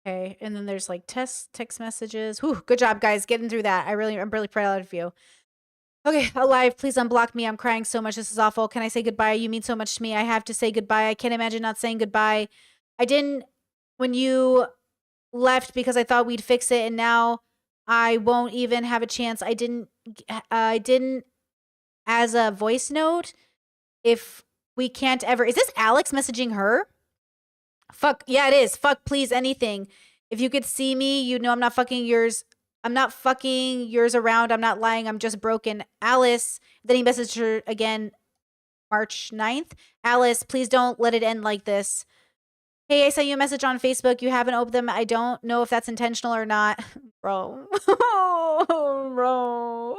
Okay, and then there's like text messages. Whew, good job, guys, getting through that. I'm really proud of you. Okay, Alive, please unblock me. I'm crying so much. This is awful. Can I say goodbye? You mean so much to me. I have to say goodbye. I can't imagine not saying goodbye. I didn't when you left because I thought we'd fix it, and now I won't even have a chance. I didn't as a voice note. If we can't ever, is this Alex messaging her? Fuck, yeah, it is. Fuck, please, anything. If you could see me, you know I'm not fucking yours. I'm not fucking yours around. I'm not lying. I'm just broken. Alice. Then he messaged her again March 9th. Alice, please don't let it end like this. Hey, I sent you a message on Facebook. You haven't opened them. I don't know if that's intentional or not. Bro. Bro.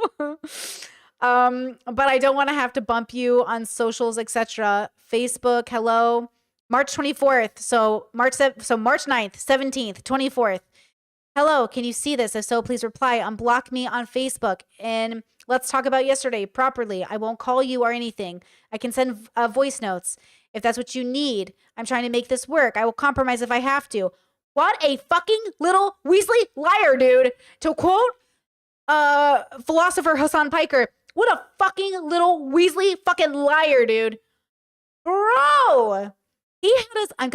But I don't want to have to bump you on socials, etc. Facebook, hello. March 24th. So March 9th, 17th, 24th. Hello, can you see this? If so, please reply. Unblock me on Facebook and let's talk about yesterday properly. I won't call you or anything. I can send voice notes if that's what you need. I'm trying to make this work. I will compromise if I have to. What a fucking little Weasley liar, dude. To quote philosopher Hassan Piker, what a fucking little Weasley fucking liar, dude. Bro. He had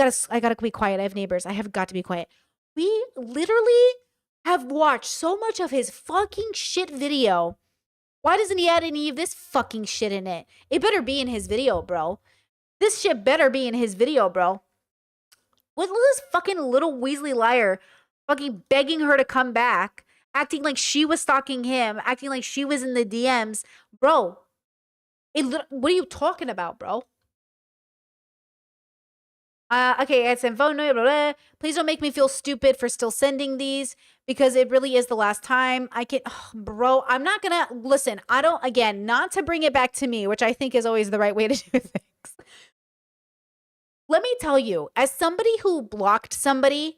us. I gotta be quiet. I have neighbors. I have got to be quiet. We literally have watched so much of his fucking shit video. Why doesn't he add any of this fucking shit in it? It better be in his video, bro. This shit better be in his video, bro. What this fucking little Weasley liar fucking begging her to come back, acting like she was stalking him, acting like she was in the DMs. Bro, what are you talking about, bro? Okay, it's in phone. Blah, blah, blah. Please don't make me feel stupid for still sending these because it really is the last time. I can, bro, I'm not gonna, listen, I don't, again, not to bring it back to me, which I think is always the right way to do things. Let me tell you, as somebody who blocked somebody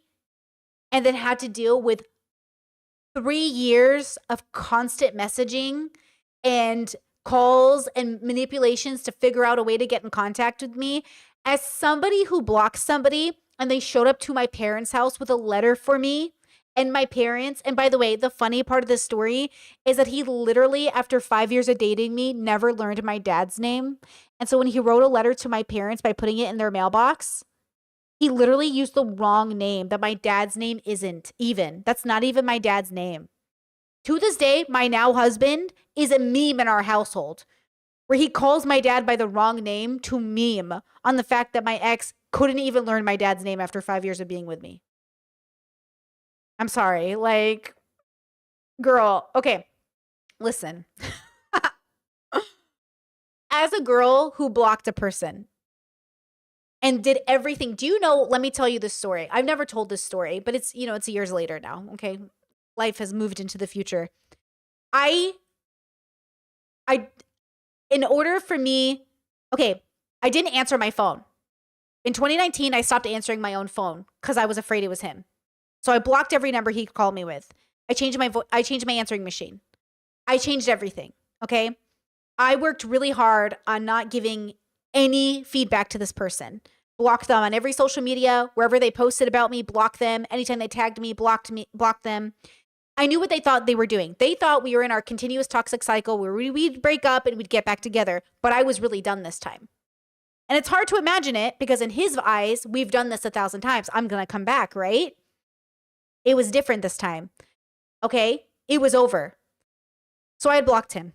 and then had to deal with 3 years of constant messaging and calls and manipulations to figure out a way to get in contact with me, as somebody who blocked somebody and they showed up to my parents' house with a letter for me and my parents, and by the way, the funny part of this story is that he literally, after 5 years of dating me, never learned my dad's name. And so when he wrote a letter to my parents by putting it in their mailbox, he literally used the wrong name, that my dad's name isn't even. That's not even my dad's name. To this day, my now husband is a meme in our household, where he calls my dad by the wrong name to meme on the fact that my ex couldn't even learn my dad's name after 5 years of being with me. I'm sorry, like, girl, okay, listen. As a girl who blocked a person and did everything, do you know, let me tell you this story. I've never told this story, but it's, you know, it's years later now, okay? Life has moved into the future. In order for me, okay, I didn't answer my phone. In 2019, I stopped answering my own phone because I was afraid it was him. So I blocked every number he called me with. I changed my answering machine. I changed everything, okay? I worked really hard on not giving any feedback to this person. Blocked them on every social media, wherever they posted about me, blocked them. Anytime they tagged me, blocked them. I knew what they thought they were doing. They thought we were in our continuous toxic cycle where we'd break up and we'd get back together, but I was really done this time. And it's hard to imagine it because in his eyes, we've done this 1,000 times. I'm going to come back, right? It was different this time. Okay? It was over. So I had blocked him.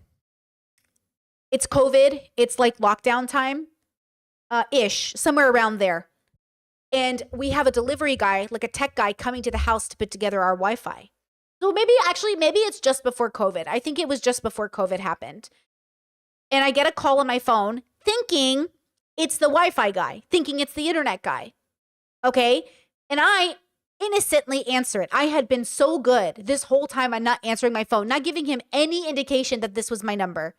It's COVID. It's like lockdown time. Ish, somewhere around there. And we have a delivery guy, like a tech guy, coming to the house to put together our Wi-Fi. So maybe it's just before COVID. I think it was just before COVID happened. And I get a call on my phone thinking it's the Wi-Fi guy, thinking it's the internet guy. Okay? And I innocently answer it. I had been so good this whole time on not answering my phone, not giving him any indication that this was my number.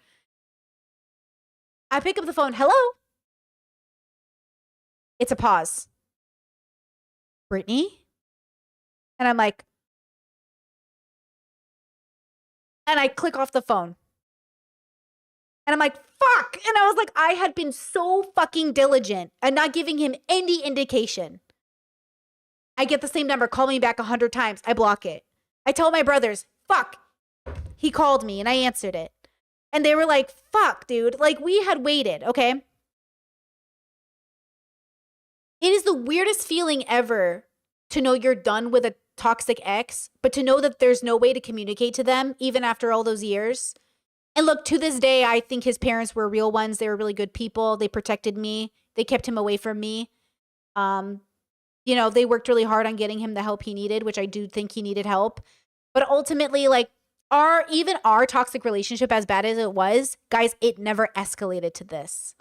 I pick up the phone. Hello? It's a pause. Brittany? And I'm like, and I click off the phone. And I'm like, fuck. And I was like, I had been so fucking diligent and not giving him any indication. I get the same number, call me back 100 times. I block it. I tell my brothers, fuck. He called me and I answered it. And they were like, fuck, dude. Like, we had waited, okay? It is the weirdest feeling ever to know you're done with a toxic ex, but to know that there's no way to communicate to them, even after all those years. And look, to this day, I think his parents were real ones. They were really good people. They protected me. They kept him away from me. You know, they worked really hard on getting him the help he needed, which I do think he needed help. But ultimately, like, even our toxic relationship, as bad as it was, guys, it never escalated to this.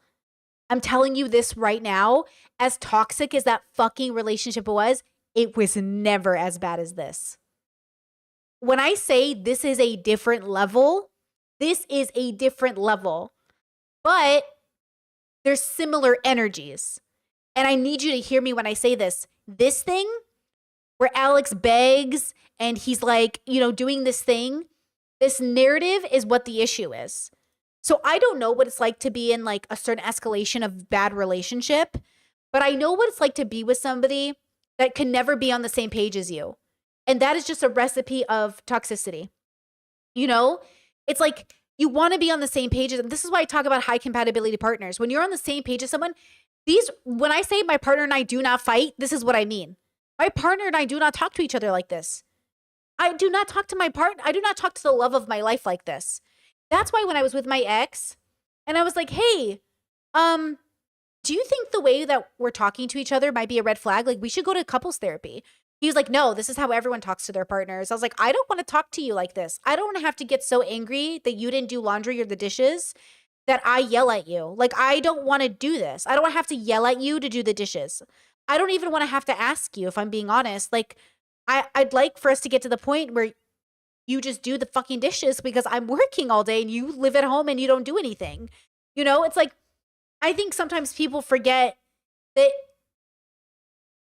I'm telling you this right now, as toxic as that fucking relationship was, it was never as bad as this. When I say this is a different level, this is a different level, but there's similar energies. And I need you to hear me when I say this. This thing where Alex begs and he's like, you know, doing this thing, this narrative is what the issue is. So I don't know what it's like to be in like a certain escalation of bad relationship, but I know what it's like to be with somebody that can never be on the same page as you. And that is just a recipe of toxicity. You know, it's like you want to be on the same page. And this is why I talk about high compatibility partners. When you're on the same page as someone, when I say my partner and I do not fight, this is what I mean. My partner and I do not talk to each other like this. I do not talk to my partner. I do not talk to the love of my life like this. That's why when I was with my ex and I was like, hey, do you think the way that we're talking to each other might be a red flag? Like, we should go to couples therapy. He was like, no, this is how everyone talks to their partners. I was like, I don't want to talk to you like this. I don't want to have to get so angry that you didn't do laundry or the dishes that I yell at you. Like, I don't want to do this. I don't want to have to yell at you to do the dishes. I don't even want to have to ask you, if I'm being honest. Like, I'd like for us to get to the point where you just do the fucking dishes because I'm working all day and you live at home and you don't do anything. You know, it's like, I think sometimes people forget that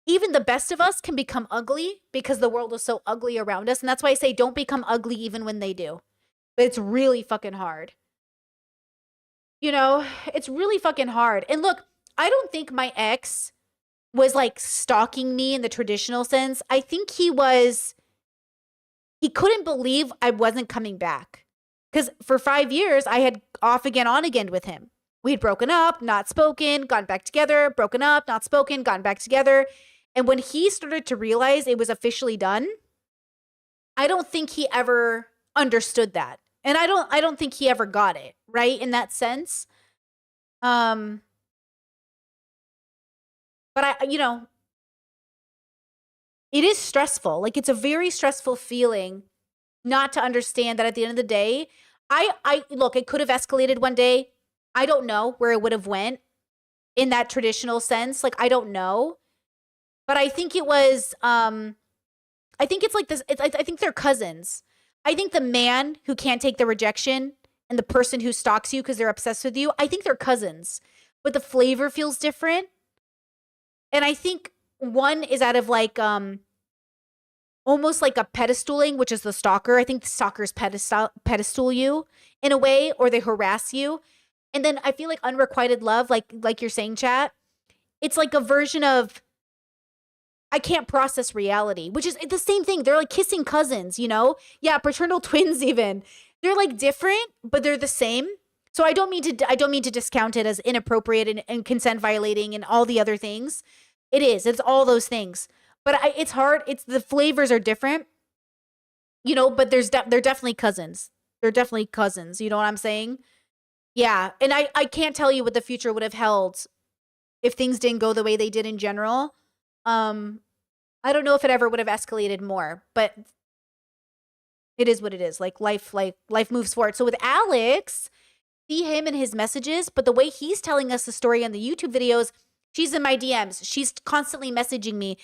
even the best of us can become ugly because the world is so ugly around us. And that's why I say don't become ugly even when they do. But it's really fucking hard. You know, it's really fucking hard. And look, I don't think my ex was like stalking me in the traditional sense. I think he couldn't believe I wasn't coming back. Because for 5 years, I had off again, on again with him. We had broken up, not spoken, gotten back together, broken up, not spoken, gotten back together. And when he started to realize it was officially done, I don't think he ever understood that. And I don't think he ever got it, right? In that sense. But you know, it is stressful. Like, it's a very stressful feeling not to understand that at the end of the day, look, it could have escalated one day. I don't know where it would have went in that traditional sense. Like, I don't know. But I think it was, I think it's like this. I think they're cousins. I think the man who can't take the rejection and the person who stalks you because they're obsessed with you, I think they're cousins. But the flavor feels different. And I think one is out of like, almost like a pedestaling, which is the stalker. I think the stalkers pedestal you in a way, or they harass you. And then I feel like unrequited love, like you're saying, chat, it's like a version of I can't process reality, which is the same thing. They're like kissing cousins, you know? Yeah, fraternal twins even. They're like different, but they're the same. So I don't mean to discount it as inappropriate and consent violating and all the other things. It is. It's all those things. But it's hard. It's the flavors are different. You know, but they're definitely cousins. They're definitely cousins. You know what I'm saying? Yeah. And I can't tell you what the future would have held if things didn't go the way they did in general. I don't know if it ever would have escalated more, but it is what it is. Like life moves forward. So with Alex, see him and his messages, but the way he's telling us the story on the YouTube videos, she's in my DMs. She's constantly messaging me.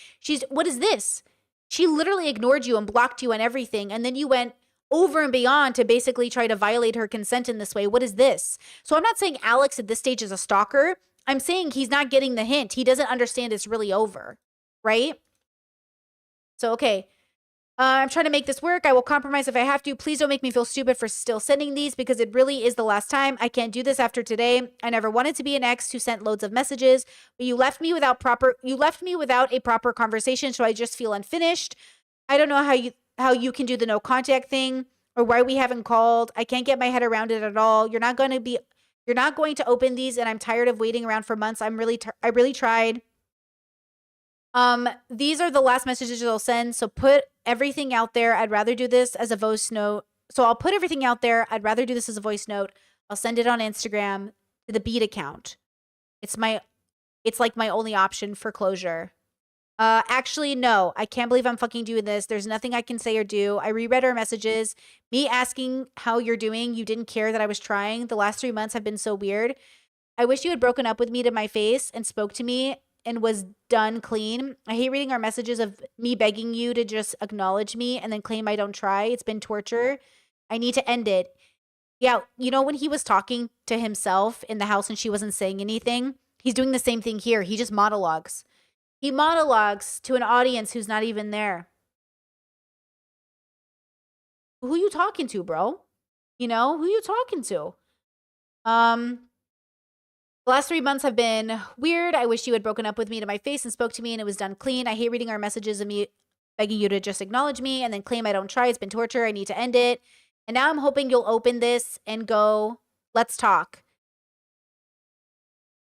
What is this? She literally ignored you and blocked you and everything. And then you went over and beyond to basically try to violate her consent in this way. What is this? So I'm not saying Alex at this stage is a stalker. I'm saying he's not getting the hint. He doesn't understand it's really over, right? So, okay. I'm trying to make this work. I will compromise if I have to. Please don't make me feel stupid for still sending these because it really is the last time. I can't do this after today. I never wanted to be an ex who sent loads of messages, but you left me without a proper conversation, so I just feel unfinished. I don't know how you can do the no contact thing or why we haven't called. I can't get my head around it at all. You're not going to open these, and I'm tired of waiting around for months. I really tried. These are the last messages I'll send. So put everything out there. I'd rather do this as a voice note. So I'll put everything out there. I'd rather do this as a voice note. I'll send it on Instagram to the Beat account. It's like my only option for closure. Actually, no, I can't believe I'm fucking doing this. There's nothing I can say or do. I reread our messages. Me asking how you're doing. You didn't care that I was trying. The last 3 months have been so weird. I wish you had broken up with me to my face and spoke to me and was done clean. I hate reading our messages of me begging you to just acknowledge me and then claim I don't try. It's been torture. I need to end it. Yeah, you know when he was talking to himself in the house and she wasn't saying anything? He's doing the same thing here. He just monologues. He monologues to an audience who's not even there. Who you talking to, bro? You know, who you talking to? The last 3 months have been weird. I wish you had broken up with me to my face and spoke to me and it was done clean. I hate reading our messages of me begging you to just acknowledge me and then claim I don't try. It's been torture. I need to end it. And now I'm hoping you'll open this and go, let's talk.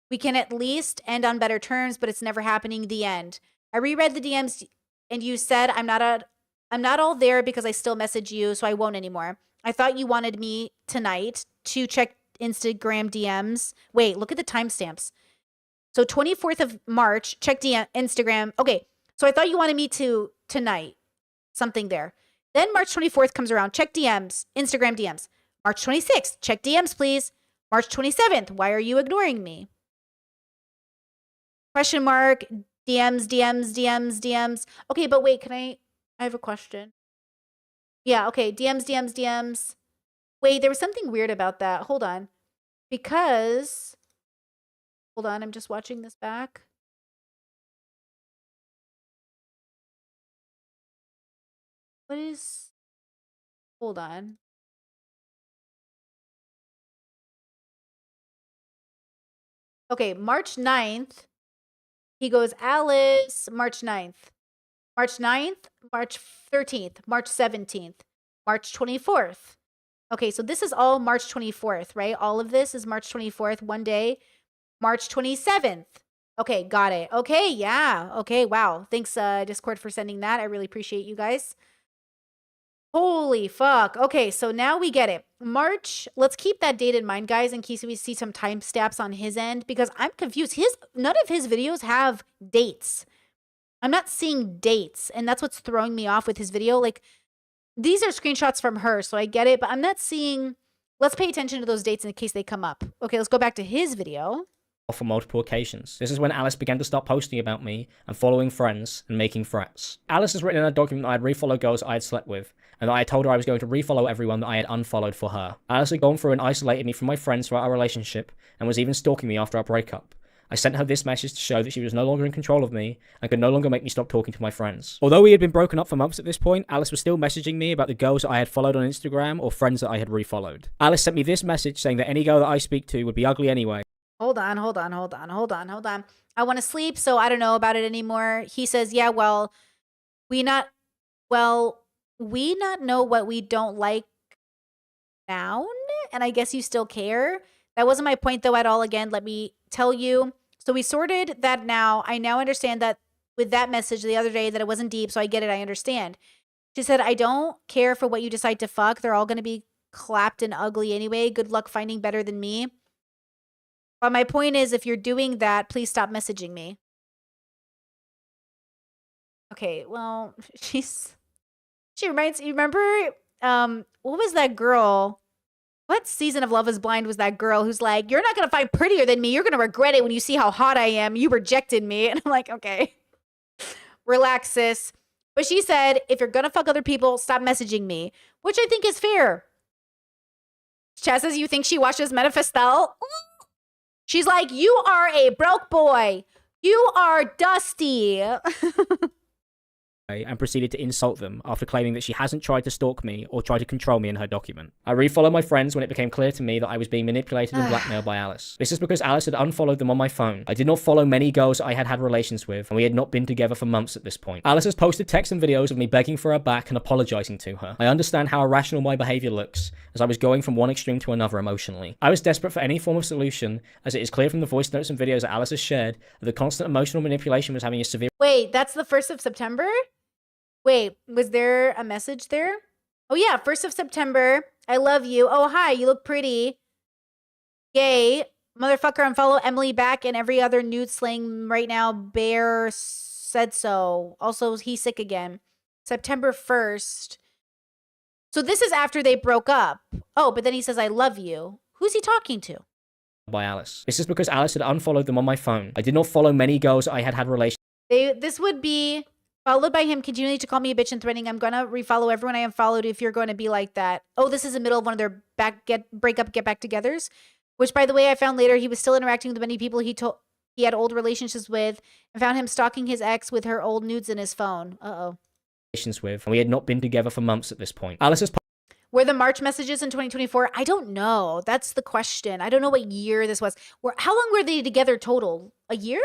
We can at least end on better terms, but it's never happening. The end. I reread the DMs and you said I'm not all there because I still message you, so I won't anymore. I thought you wanted me tonight to check Instagram DMs. Wait, look at the timestamps. So 24th of March, check Instagram. Okay, so I thought you wanted me to tonight. Something there. Then March 24th comes around. Check DMs, Instagram DMs. March 26th, check DMs, please. March 27th, why are you ignoring me? Question mark, DMs. Okay, but wait, I have a question. Yeah, okay, DMs. Wait, there was something weird about that. Hold on. Because, hold on, I'm just watching this back. Hold on. Okay, March 9th. He goes, Alice, March 9th. March 9th, March 13th, March 17th, March 24th. Okay, so this is all March 24th, right? All of this is March 24th, one day. March 27th. Okay, got it. Okay, yeah. Okay, wow. Thanks, Discord, for sending that. I really appreciate you guys. Holy fuck. Okay, so now we get it. March, let's keep that date in mind, guys, in case we see some timestamps on his end, because I'm confused. None of his videos have dates. I'm not seeing dates, and that's what's throwing me off with his video. Like, these are screenshots from her, so I get it, but I'm not seeing... Let's pay attention to those dates in case they come up. Okay, let's go back to his video. For multiple occasions. This is when Alice began to start posting about me and following friends and making threats. Alice has written in a document that I had refollowed girls I had slept with, and that I had told her I was going to refollow everyone that I had unfollowed for her. Alice had gone through and isolated me from my friends throughout our relationship, and was even stalking me after our breakup. I sent her this message to show that she was no longer in control of me, and could no longer make me stop talking to my friends. Although we had been broken up for months at this point, Alice was still messaging me about the girls that I had followed on Instagram, or friends that I had refollowed. Alice sent me this message saying that any girl that I speak to would be ugly anyway. Hold on. I want to sleep, so I don't know about it anymore. He says, yeah, we not know what we don't like now, and I guess you still care. That wasn't my point though at all. Again, let me tell you. So we sorted that now. I now understand that with that message the other day that it wasn't deep, so I get it. I understand. She said, I don't care for what you decide to fuck. They're all going to be clapped and ugly anyway. Good luck finding better than me. But my point is, if you're doing that, please stop messaging me. Okay, well, she reminds you, remember, what was that girl? What season of Love is Blind was that girl who's like, you're not going to find prettier than me. You're going to regret it when you see how hot I am. You rejected me. And I'm like, okay, relax, sis. But she said, if you're going to fuck other people, stop messaging me, which I think is fair. Chaz says, you think she watches Metaphistel? She's like, you are a broke boy. You are dusty. And proceeded to insult them after claiming that she hasn't tried to stalk me or try to control me in her document. I refollowed my friends when it became clear to me that I was being manipulated and blackmailed by Alice. This is because Alice had unfollowed them on my phone. I did not follow many girls I had had relations with, and we had not been together for months at this point. Alice has posted texts and videos of me begging for her back and apologizing to her. I understand how irrational my behavior looks, as I was going from one extreme to another emotionally. I was desperate for any form of solution, as it is clear from the voice notes and videos that Alice has shared that the constant emotional manipulation was having a severe— Wait, that's the 1st of September? Wait, was there a message there? Oh yeah, 1st of September. I love you. Oh, hi, you look pretty. Yay. Motherfucker, unfollow Emily back and every other nude slaying right now. Bear said so. Also, he's sick again. September 1st. So this is after they broke up. Oh, but then he says, I love you. Who's he talking to? by Alice. This is because Alice had unfollowed them on my phone. I did not follow many girls I had relations. This would be followed by him continuing to call me a bitch and threatening, I'm gonna refollow everyone I unfollowed if you're going to be like that. Oh, this is the middle of one of their breakup, get back togethers. Which, by the way, I found later he was still interacting with many people he had old relationships with, and found him stalking his ex with her old nudes in his phone. With, and we had not been together for months at this point. Alice's were the March messages in 2024? I don't know. That's the question. I don't know what year this was. How long were they together total? A year?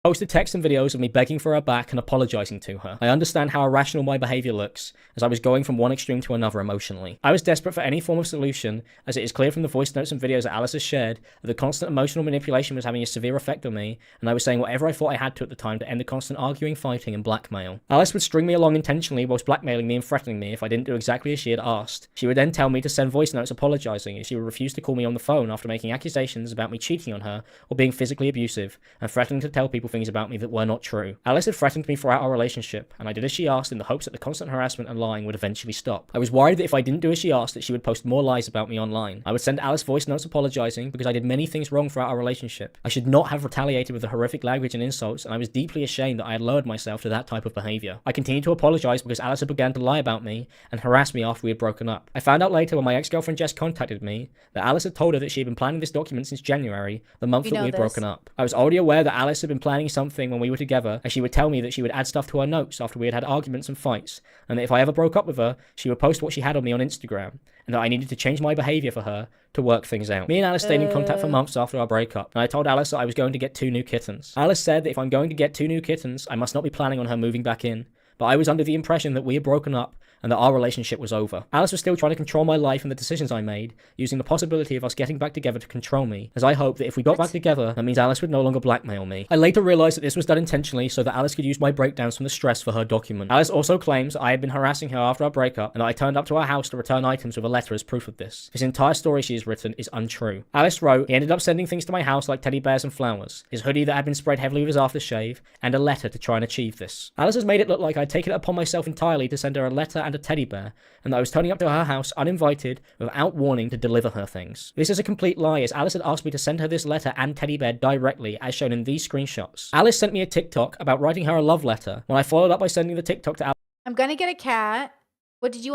Posted texts and videos of me begging for her back and apologizing to her. I understand how irrational my behavior looks, as I was going from one extreme to another emotionally. I was desperate for any form of solution, as it is clear from the voice notes and videos that Alice has shared that the constant emotional manipulation was having a severe effect on me, and I was saying whatever I thought I had to at the time to end the constant arguing, fighting, and blackmail. Alice would string me along intentionally whilst blackmailing me and threatening me if I didn't do exactly as she had asked. She would then tell me to send voice notes apologizing if she would refuse to call me on the phone after making accusations about me cheating on her or being physically abusive, and threatening to tell people things about me that were not true. Alice had threatened me throughout our relationship, and I did as she asked in the hopes that the constant harassment and lying would eventually stop. I was worried that if I didn't do as she asked, that she would post more lies about me online. I would send Alice voice notes apologizing because I did many things wrong throughout our relationship. I should not have retaliated with the horrific language and insults, and I was deeply ashamed that I had lowered myself to that type of behavior. I continued to apologize because Alice had begun to lie about me and harass me after we had broken up. I found out later when my ex-girlfriend Jess contacted me that Alice had told her that she had been planning this document since January, the month that we had broken up. I was already aware that Alice had been planning something when we were together, and she would tell me that she would add stuff to her notes after we had had arguments and fights, and that if I ever broke up with her, she would post what she had on me on Instagram, and that I needed to change my behavior for her to work things out. Me and Alice stayed in contact for months after our breakup, and I told Alice that I was going to get 2 new kittens. Alice said that if I'm going to get 2 new kittens, I must not be planning on her moving back in, but I was under the impression that we had broken up and that our relationship was over. Alice was still trying to control my life and the decisions I made, using the possibility of us getting back together to control me, as I hoped that if we got back together, that means Alice would no longer blackmail me. I later realized that this was done intentionally so that Alice could use my breakdowns from the stress for her document. Alice also claims I had been harassing her after our breakup, and that I turned up to her house to return items with a letter as proof of this. This entire story she has written is untrue. Alice wrote, he ended up sending things to my house like teddy bears and flowers, his hoodie that had been sprayed heavily with his aftershave, and a letter to try and achieve this. Alice has made it look like I'd taken it upon myself entirely to send her a letter and a teddy bear, and that I was turning up to her house uninvited without warning to deliver her things. This is a complete lie, as Alice had asked me to send her this letter and teddy bear directly, as shown in these screenshots. Alice sent me a TikTok about writing her a love letter, when I followed up by sending the TikTok to Alice. I'm gonna get a cat. What did you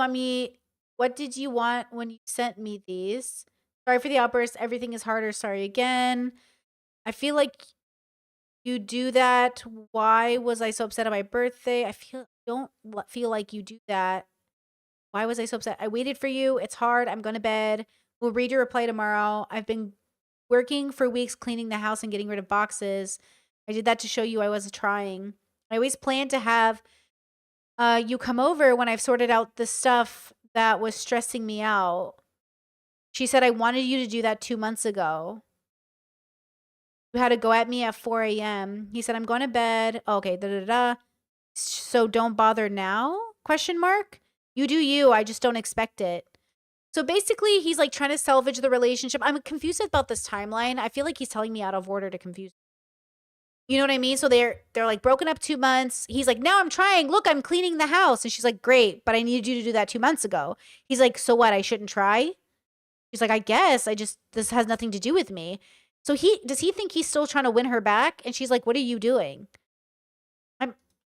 want when you sent me these? Sorry for the outburst. Everything is harder. Sorry again. I feel like you do that. Why was I so upset on my birthday? Don't feel like you do that. Why was I so upset? I waited for you. It's hard. I'm going to bed. We'll read your reply tomorrow. working for weeks cleaning the house and getting rid of boxes. I did that to show you I was trying. I always planned to have you come over when I've sorted out the stuff that was stressing me out. She said I wanted you to do that 2 months ago. You had to go at me at 4 a.m. He said, I'm going to bed. Okay, da-da-da. So don't bother now? Question mark. You do you. I just don't expect it. So basically, he's like trying to salvage the relationship. I'm confused about this timeline. I feel like he's telling me out of order to confuse. You know what I mean? So they're like broken up 2 months. He's like, now I'm trying. Look, I'm cleaning the house. And she's like, great, but I needed you to do that 2 months ago. He's like, so what? I shouldn't try? She's like, I guess. This has nothing to do with me. So does he think he's still trying to win her back? And she's like, what are you doing?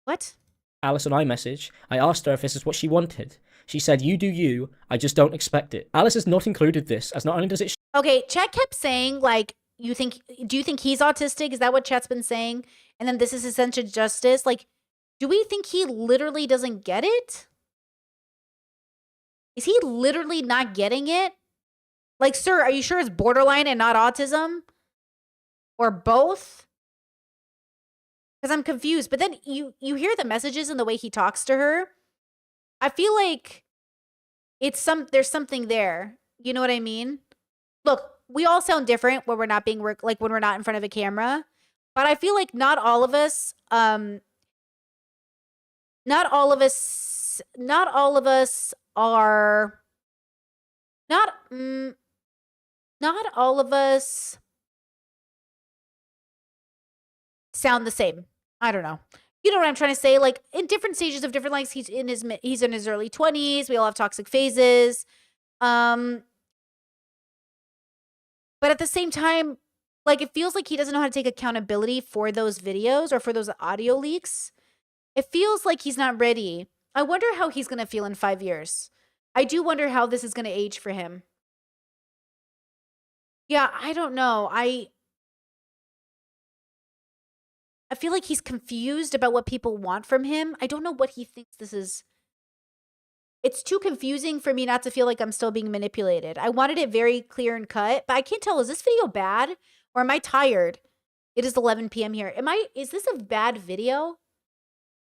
What? Alice and I message. I asked her if this is what she wanted. She said, you do you, I just don't expect it. Alice has not included this, as not only does it Okay, Chat kept saying, like, do you think he's autistic? Is that what Chat's been saying? And then this is essential justice. Like, do we think he literally doesn't get it? Is he literally not getting it? Like, sir, are you sure it's borderline and not autism? Or both? Because I'm confused. But then you hear the messages and the way he talks to her. I feel like there's something there. You know what I mean? Look, we all sound different when we're not being when we're not in front of a camera. But I feel like not all of us are sound the same. I don't know. You know what I'm trying to say? Like, in different stages of different lives, he's in his early 20s. We all have toxic phases. But at the same time, like, it feels like he doesn't know how to take accountability for those videos or for those audio leaks. It feels like he's not ready. I wonder how he's going to feel in 5 years. I do wonder how this is going to age for him. Yeah, I don't know. I feel like he's confused about what people want from him. I don't know what he thinks this is. It's too confusing for me not to feel like I'm still being manipulated. I wanted it very clear and cut, but I can't tell. Is this video bad or am I tired? It is 11 p.m. here. Is this a bad video?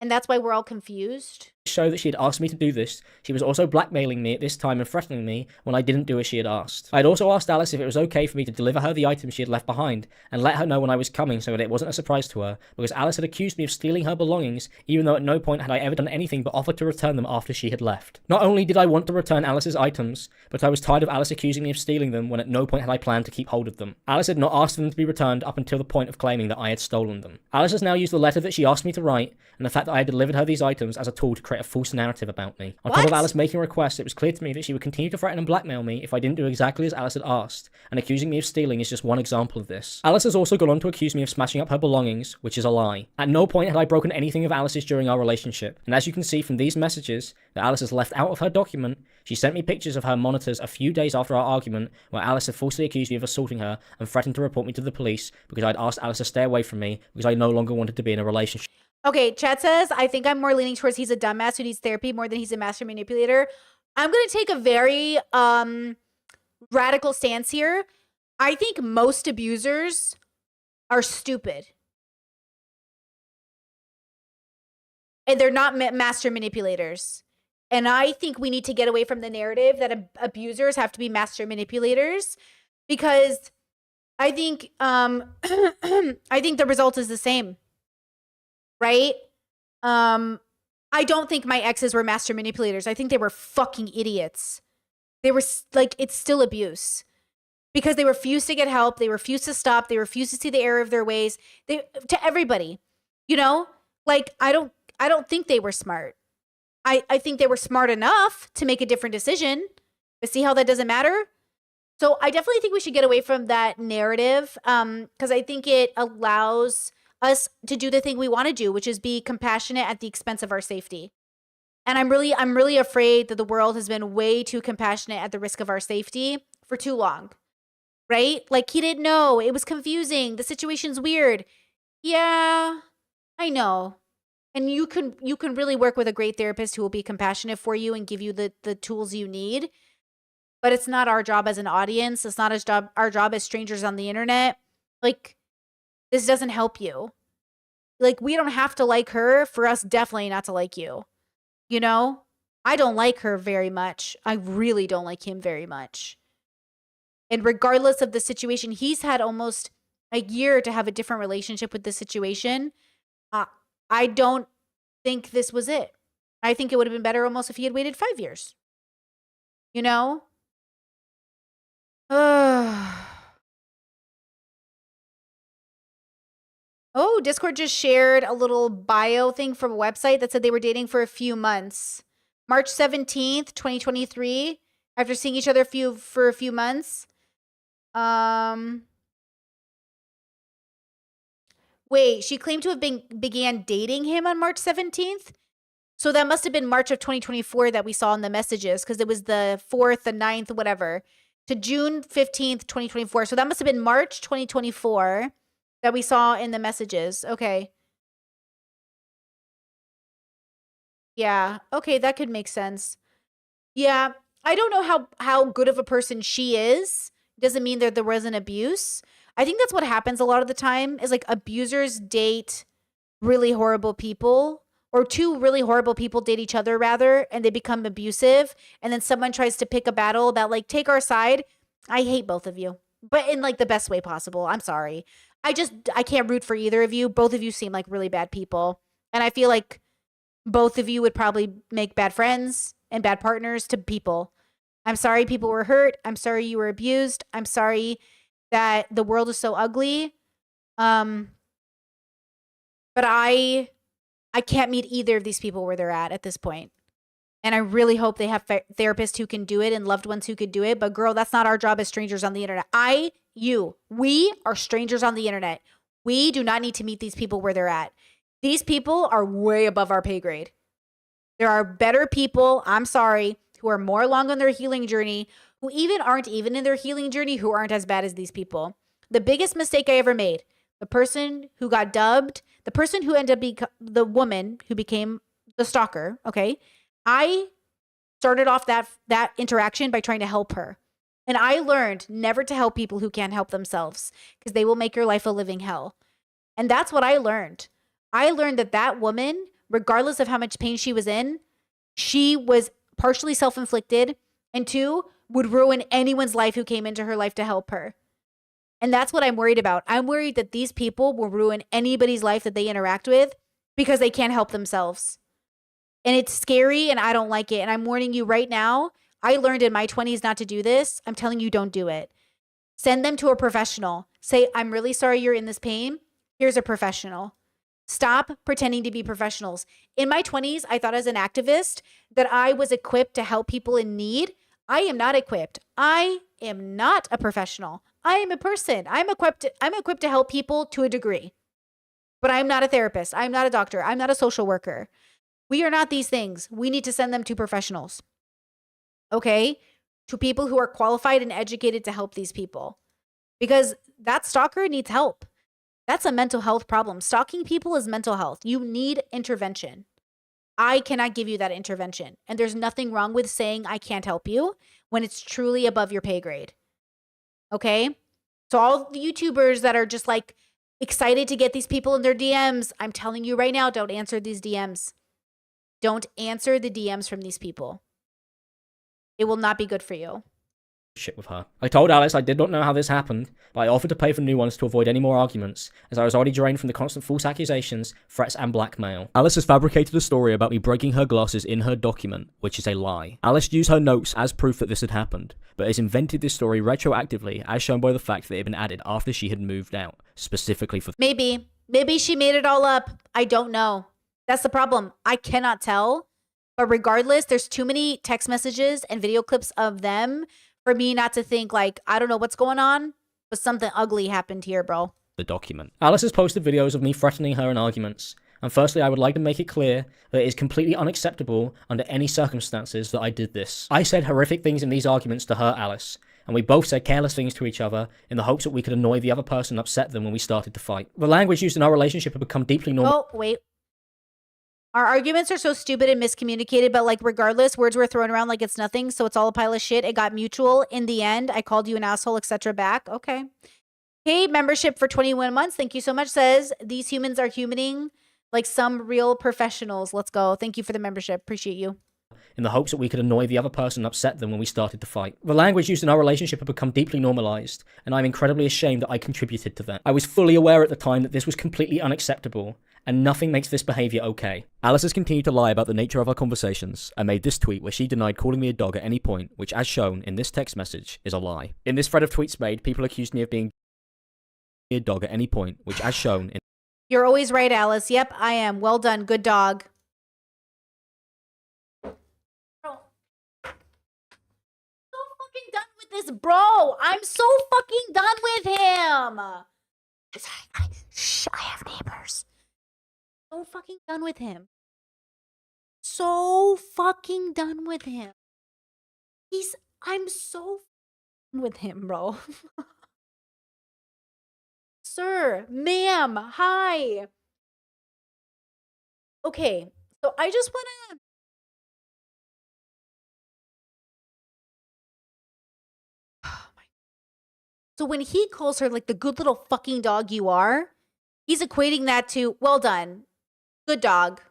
And that's why we're all confused? Show that she had asked me to do this, she was also blackmailing me at this time and threatening me when I didn't do as she had asked. I had also asked Alice if it was okay for me to deliver her the items she had left behind and let her know when I was coming so that it wasn't a surprise to her, because Alice had accused me of stealing her belongings, even though at no point had I ever done anything but offer to return them after she had left. Not only did I want to return Alice's items, but I was tired of Alice accusing me of stealing them when at no point had I planned to keep hold of them. Alice had not asked for them to be returned up until the point of claiming that I had stolen them. Alice has now used the letter that she asked me to write and the fact that I had delivered her these items as a tool to create a false narrative about me. On top of Alice making requests, it was clear to me that she would continue to threaten and blackmail me if I didn't do exactly as Alice had asked, and accusing me of stealing is just one example of this. Alice has also gone on to accuse me of smashing up her belongings, which is a lie. At no point had I broken anything of Alice's during our relationship, and as you can see from these messages that Alice has left out of her document, she sent me pictures of her monitors a few days after our argument where Alice had falsely accused me of assaulting her and threatened to report me to the police because I'd asked Alice to stay away from me because I no longer wanted to be in a relationship. Okay, Chat says, I think I'm more leaning towards he's a dumbass who needs therapy more than he's a master manipulator. I'm going to take a very radical stance here. I think most abusers are stupid. And they're not master manipulators. And I think we need to get away from the narrative that abusers have to be master manipulators, because I think I think the result is the same. Right? I don't think my exes were master manipulators. I think they were fucking idiots. They were like, it's still abuse. Because they refused to get help. They refused to stop. They refused to see the error of their ways. To everybody. You know? Like, I don't think they were smart. I think they were smart enough to make a different decision. But see how that doesn't matter? So I definitely think we should get away from that narrative. Because I think it allows us to do the thing we want to do, which is be compassionate at the expense of our safety. And I'm really afraid that the world has been way too compassionate at the risk of our safety for too long. Right? Like, he didn't know. It was confusing. The situation's weird. Yeah, I know. And you can really work with a great therapist who will be compassionate for you and give you the tools you need. but it's not our job as an audience. It's not our job as strangers on the internet. Like, this doesn't help you. Like, we don't have to like her for us definitely not to like you. You know? I don't like her very much. I really don't like him very much. And regardless of the situation, he's had almost a year to have a different relationship with the situation. I don't think this was it. I think it would have been better almost if he had waited 5 years. You know? Oh, Discord just shared a little bio thing from a website that said they were dating for a few months. March 17th, 2023, after seeing each other for a few months. Wait, she claimed to have began dating him on March 17th? So that must have been March of 2024 that we saw in the messages, because it was the 4th, the 9th, whatever, to June 15th, 2024. So that must have been March 2024 that we saw in the messages. Okay. Yeah. Okay, that could make sense. Yeah. I don't know how good of a person she is. Doesn't mean that there wasn't abuse. I think that's what happens a lot of the time is like abusers date really horrible people, or two really horrible people date each other rather, and they become abusive. And then someone tries to pick a battle about like, take our side. I hate both of you, but in like the best way possible. I'm sorry. I can't root for either of you. Both of you seem like really bad people. And I feel like both of you would probably make bad friends and bad partners to people. I'm sorry people were hurt. I'm sorry you were abused. I'm sorry that the world is so ugly. But I can't meet either of these people where they're at this point. And I really hope they have therapists who can do it and loved ones who could do it. But girl, that's not our job as strangers on the internet. We are strangers on the internet. We do not need to meet these people where they're at. These people are way above our pay grade. There are better people, I'm sorry, who are more along on their healing journey, who aren't even in their healing journey, who aren't as bad as these people. The biggest mistake I ever made, the person who got dubbed, the person who ended up being the woman who became the stalker, okay? I started off that interaction by trying to help her. And I learned never to help people who can't help themselves, because they will make your life a living hell. And that's what I learned. I learned that woman, regardless of how much pain she was in, she was partially self-inflicted, and two, would ruin anyone's life who came into her life to help her. And that's what I'm worried about. I'm worried that these people will ruin anybody's life that they interact with because they can't help themselves. And it's scary, and I don't like it. And I'm warning you right now, I learned in my 20s not to do this. I'm telling you, don't do it. Send them to a professional. Say, I'm really sorry you're in this pain. Here's a professional. Stop pretending to be professionals. In my 20s, I thought as an activist that I was equipped to help people in need. I am not equipped. I am not a professional. I am a person. I'm equipped to help people to a degree. But I'm not a therapist. I'm not a doctor. I'm not a social worker. We are not these things. We need to send them to professionals. Okay? To people who are qualified and educated to help these people. Because that stalker needs help. That's a mental health problem. Stalking people is mental health. You need intervention. I cannot give you that intervention. And there's nothing wrong with saying I can't help you when it's truly above your pay grade. Okay? So all the YouTubers that are just like excited to get these people in their DMs, I'm telling you right now, don't answer these DMs. Don't answer the DMs from these people. It will not be good for you. Shit with her. I told Alice I did not know how this happened, but I offered to pay for new ones to avoid any more arguments, as I was already drained from the constant false accusations, threats, and blackmail. Alice has fabricated a story about me breaking her glasses in her document, which is a lie. Alice used her notes as proof that this had happened, but has invented this story retroactively, as shown by the fact that it had been added after she had moved out, specifically for— Maybe she made it all up. I don't know. That's the problem. I cannot tell. But regardless, there's too many text messages and video clips of them for me not to think like, I don't know what's going on, but something ugly happened here, bro. The document. Alice has posted videos of me threatening her in arguments. And firstly, I would like to make it clear that it is completely unacceptable under any circumstances that I did this. I said horrific things in these arguments to hurt Alice, and we both said careless things to each other in the hopes that we could annoy the other person and upset them when we started to fight. The language used in our relationship had become deeply normal. Oh, wait. Our arguments are so stupid and miscommunicated, but like regardless, words were thrown around like it's nothing, so it's all a pile of shit. It got mutual. In the end, I called you an asshole, etc. back. Okay. Hey, membership for 21 months. Thank you so much. Says, these humans are humaning like some real professionals. Let's go. Thank you for the membership. Appreciate you. In the hopes that we could annoy the other person and upset them when we started to fight. The language used in our relationship had become deeply normalized, and I'm incredibly ashamed that I contributed to that. I was fully aware at the time that this was completely unacceptable, and nothing makes this behavior okay. Alice has continued to lie about the nature of our conversations, and made this tweet where she denied calling me a dog at any point, which as shown in this text message is a lie. In this thread of tweets made, people accused me of being a dog at any point, which as shown in... You're always right, Alice. Yep, I am. Well done. Good dog. Done with this bro. I'm so fucking done with him. Shh, I have neighbors. So fucking done with him. So fucking done with him. I'm so done with him, bro. Sir, ma'am, hi. Okay, so I just want to... So when he calls her like the good little fucking dog you are, he's equating that to, well done, good dog.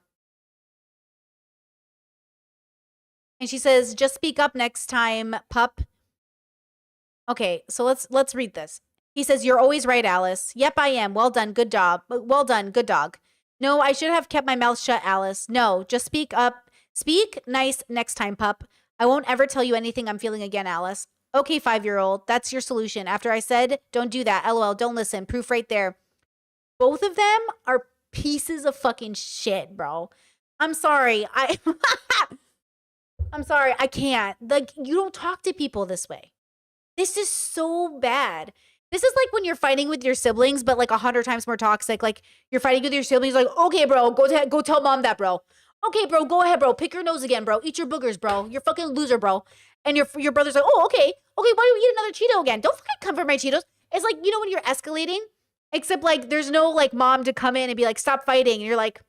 And she says, just speak up next time, pup. Okay, so let's read this. He says, you're always right, Alice. Yep, I am. Well done, good job. Well done, good dog. No, I should have kept my mouth shut, Alice. No, just speak up. Speak nice next time, pup. I won't ever tell you anything I'm feeling again, Alice. Okay, 5-year-old, that's your solution. After I said, don't do that. LOL, don't listen. Proof right there. Both of them are pieces of fucking shit, bro. I'm sorry. I'm sorry. I can't. Like, you don't talk to people this way. This is so bad. This is like when you're fighting with your siblings, but like 100 times more toxic. Like, you're fighting with your siblings, like, okay, bro, go tell mom that, bro. Okay, bro, go ahead, bro. Pick your nose again, bro. Eat your boogers, bro. You're fucking loser, bro. And your brother's like, oh, okay. Okay, why do you eat another Cheeto again? Don't fucking come for my Cheetos. It's like, you know, when you're escalating, except like there's no like mom to come in and be like, stop fighting. And you're like,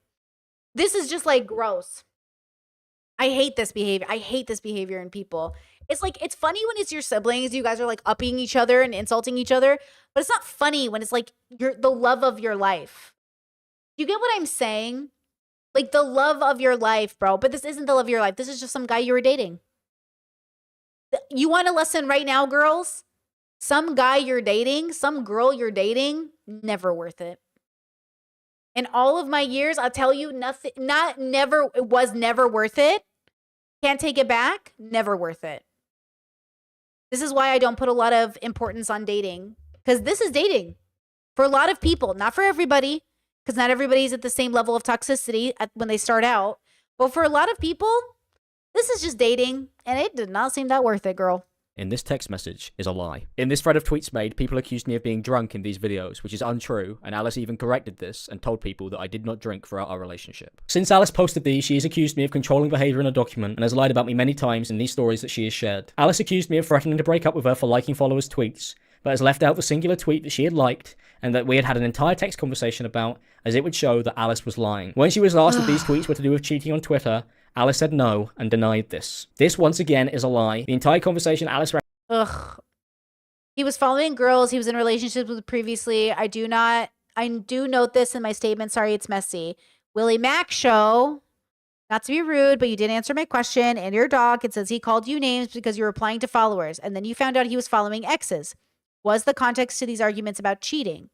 this is just like gross. I hate this behavior. I hate this behavior in people. It's like, it's funny when it's your siblings. You guys are like upping each other and insulting each other. But it's not funny when it's like the love of your life. You get what I'm saying? Like the love of your life, bro. But this isn't the love of your life. This is just some guy you were dating. You want a lesson right now, girls? Some guy you're dating, some girl you're dating, never worth it. In all of my years, I'll tell you, it was never worth it. Can't take it back, never worth it. This is why I don't put a lot of importance on dating. Because this is dating. For a lot of people, not for everybody. Because not everybody's at the same level of toxicity when they start out. But for a lot of people, this is just dating, and it did not seem that worth it, girl. In this text message is a lie. In this thread of tweets made, people accused me of being drunk in these videos, which is untrue, and Alice even corrected this and told people that I did not drink throughout our relationship. Since Alice posted these, she has accused me of controlling behavior in a document and has lied about me many times in these stories that she has shared. Alice accused me of threatening to break up with her for liking followers' tweets, but has left out the singular tweet that she had liked and that we had an entire text conversation about, as it would show that Alice was lying. When she was asked if these tweets were to do with cheating on Twitter, Alice said no and denied this. This, once again, is a lie. The entire conversation Alice... Ugh. He was following girls he was in relationships with previously. I do note this in my statement. Sorry, it's messy. Willie Mac show. Not to be rude, but you did answer my question and your dog. It says he called you names because you were replying to followers, and then you found out he was following exes. Was the context to these arguments about cheating?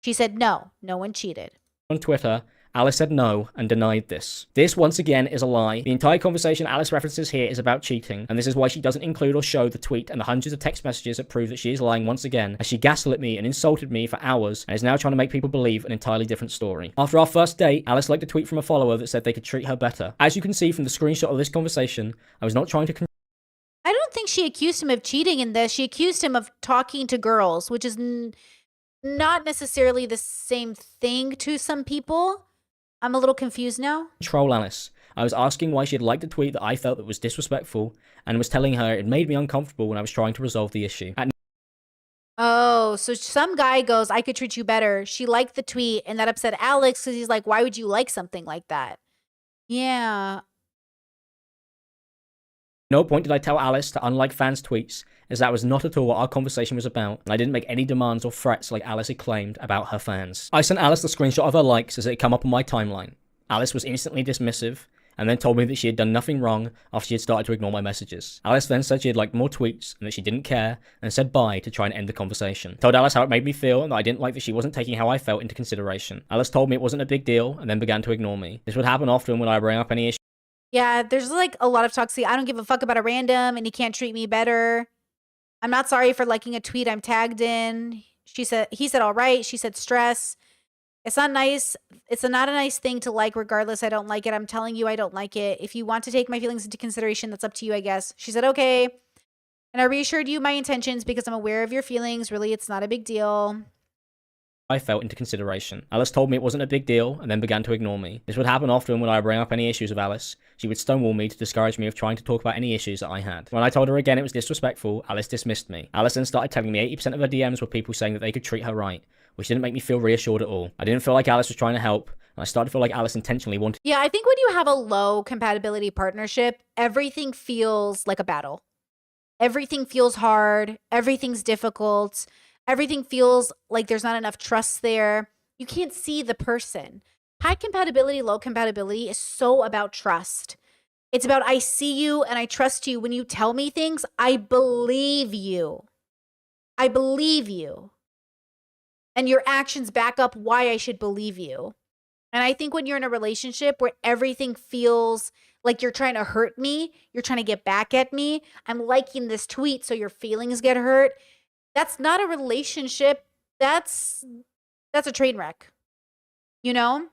She said no. No one cheated. On Twitter, Alice said no and denied this. This, once again, is a lie. The entire conversation Alice references here is about cheating, and this is why she doesn't include or show the tweet and the hundreds of text messages that prove that she is lying once again, as she gaslit me and insulted me for hours and is now trying to make people believe an entirely different story. After our first date, Alice liked a tweet from a follower that said they could treat her better. As you can see from the screenshot of this conversation, I was not trying to... I don't think she accused him of cheating in this. She accused him of talking to girls, which is not necessarily the same thing to some people. I'm a little confused now. Troll Alice. I was asking why she had liked a tweet that I felt that was disrespectful and was telling her it made me uncomfortable when I was trying to resolve the issue. Oh, so some guy goes, I could treat you better. She liked the tweet and that upset Alex because he's like, why would you like something like that? Yeah. No point did I tell Alice to unlike fans' tweets, as that was not at all what our conversation was about, and I didn't make any demands or threats like Alice had claimed about her fans. I sent Alice the screenshot of her likes as it had come up on my timeline. Alice was instantly dismissive, and then told me that she had done nothing wrong after she had started to ignore my messages. Alice then said she had liked more tweets and that she didn't care, and said bye to try and end the conversation. I told Alice how it made me feel and that I didn't like that she wasn't taking how I felt into consideration. Alice told me it wasn't a big deal and then began to ignore me. This would happen often when I bring up any issue. Yeah, there's like a lot of toxic. I don't give a fuck about a random and he can't treat me better. I'm not sorry for liking a tweet I'm tagged in. He said all right. She said stress. It's not nice. It's not a nice thing to like regardless. I don't like it. I'm telling you I don't like it. If you want to take my feelings into consideration, that's up to you, I guess. She said okay. And I reassured you my intentions because I'm aware of your feelings. Really, it's not a big deal. I felt into consideration. Alice told me it wasn't a big deal and then began to ignore me. This would happen often when I bring up any issues with Alice. She would stonewall me to discourage me of trying to talk about any issues that I had. When I told her again it was disrespectful, Alice dismissed me. Alice then started telling me 80% of her DMs were people saying that they could treat her right, which didn't make me feel reassured at all. I didn't feel like Alice was trying to help, and I started to feel like Alice intentionally wanted. Yeah, I think when you have a low compatibility partnership, everything feels like a battle. Everything feels hard. Everything's difficult. Everything feels like there's not enough trust there. You can't see the person. High compatibility, low compatibility is so about trust. It's about I see you and I trust you. When you tell me things, I believe you. I believe you. And your actions back up why I should believe you. And I think when you're in a relationship where everything feels like you're trying to hurt me, you're trying to get back at me, I'm liking this tweet so your feelings get hurt, that's not a relationship. That's a train wreck, you know?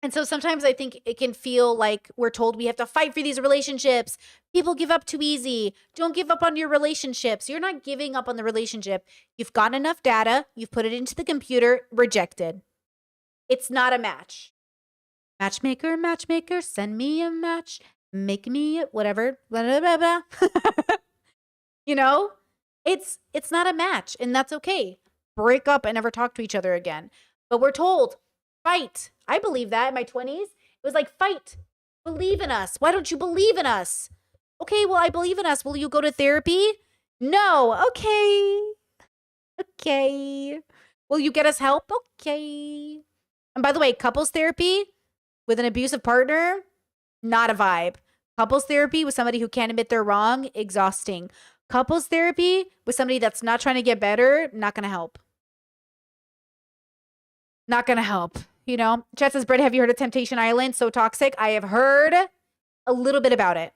And so sometimes I think it can feel like we're told we have to fight for these relationships. People give up too easy. Don't give up on your relationships. You're not giving up on the relationship. You've gotten enough data. You've put it into the computer. Rejected. It's not a match. Matchmaker, matchmaker, send me a match. Make me whatever. Blah, blah, blah, blah. You know? It's not a match, and that's okay. Break up and never talk to each other again. But we're told, fight. I believe that in my 20s. It was like, fight. Believe in us. Why don't you believe in us? Okay, well, I believe in us. Will you go to therapy? No. Okay. Okay. Will you get us help? Okay. And by the way, couples therapy with an abusive partner, not a vibe. Couples therapy with somebody who can't admit they're wrong, exhausting. Couples therapy with somebody that's not trying to get better, not going to help. Not going to help. You know, Chat says, Brett, have you heard of Temptation Island? So toxic. I have heard a little bit about it.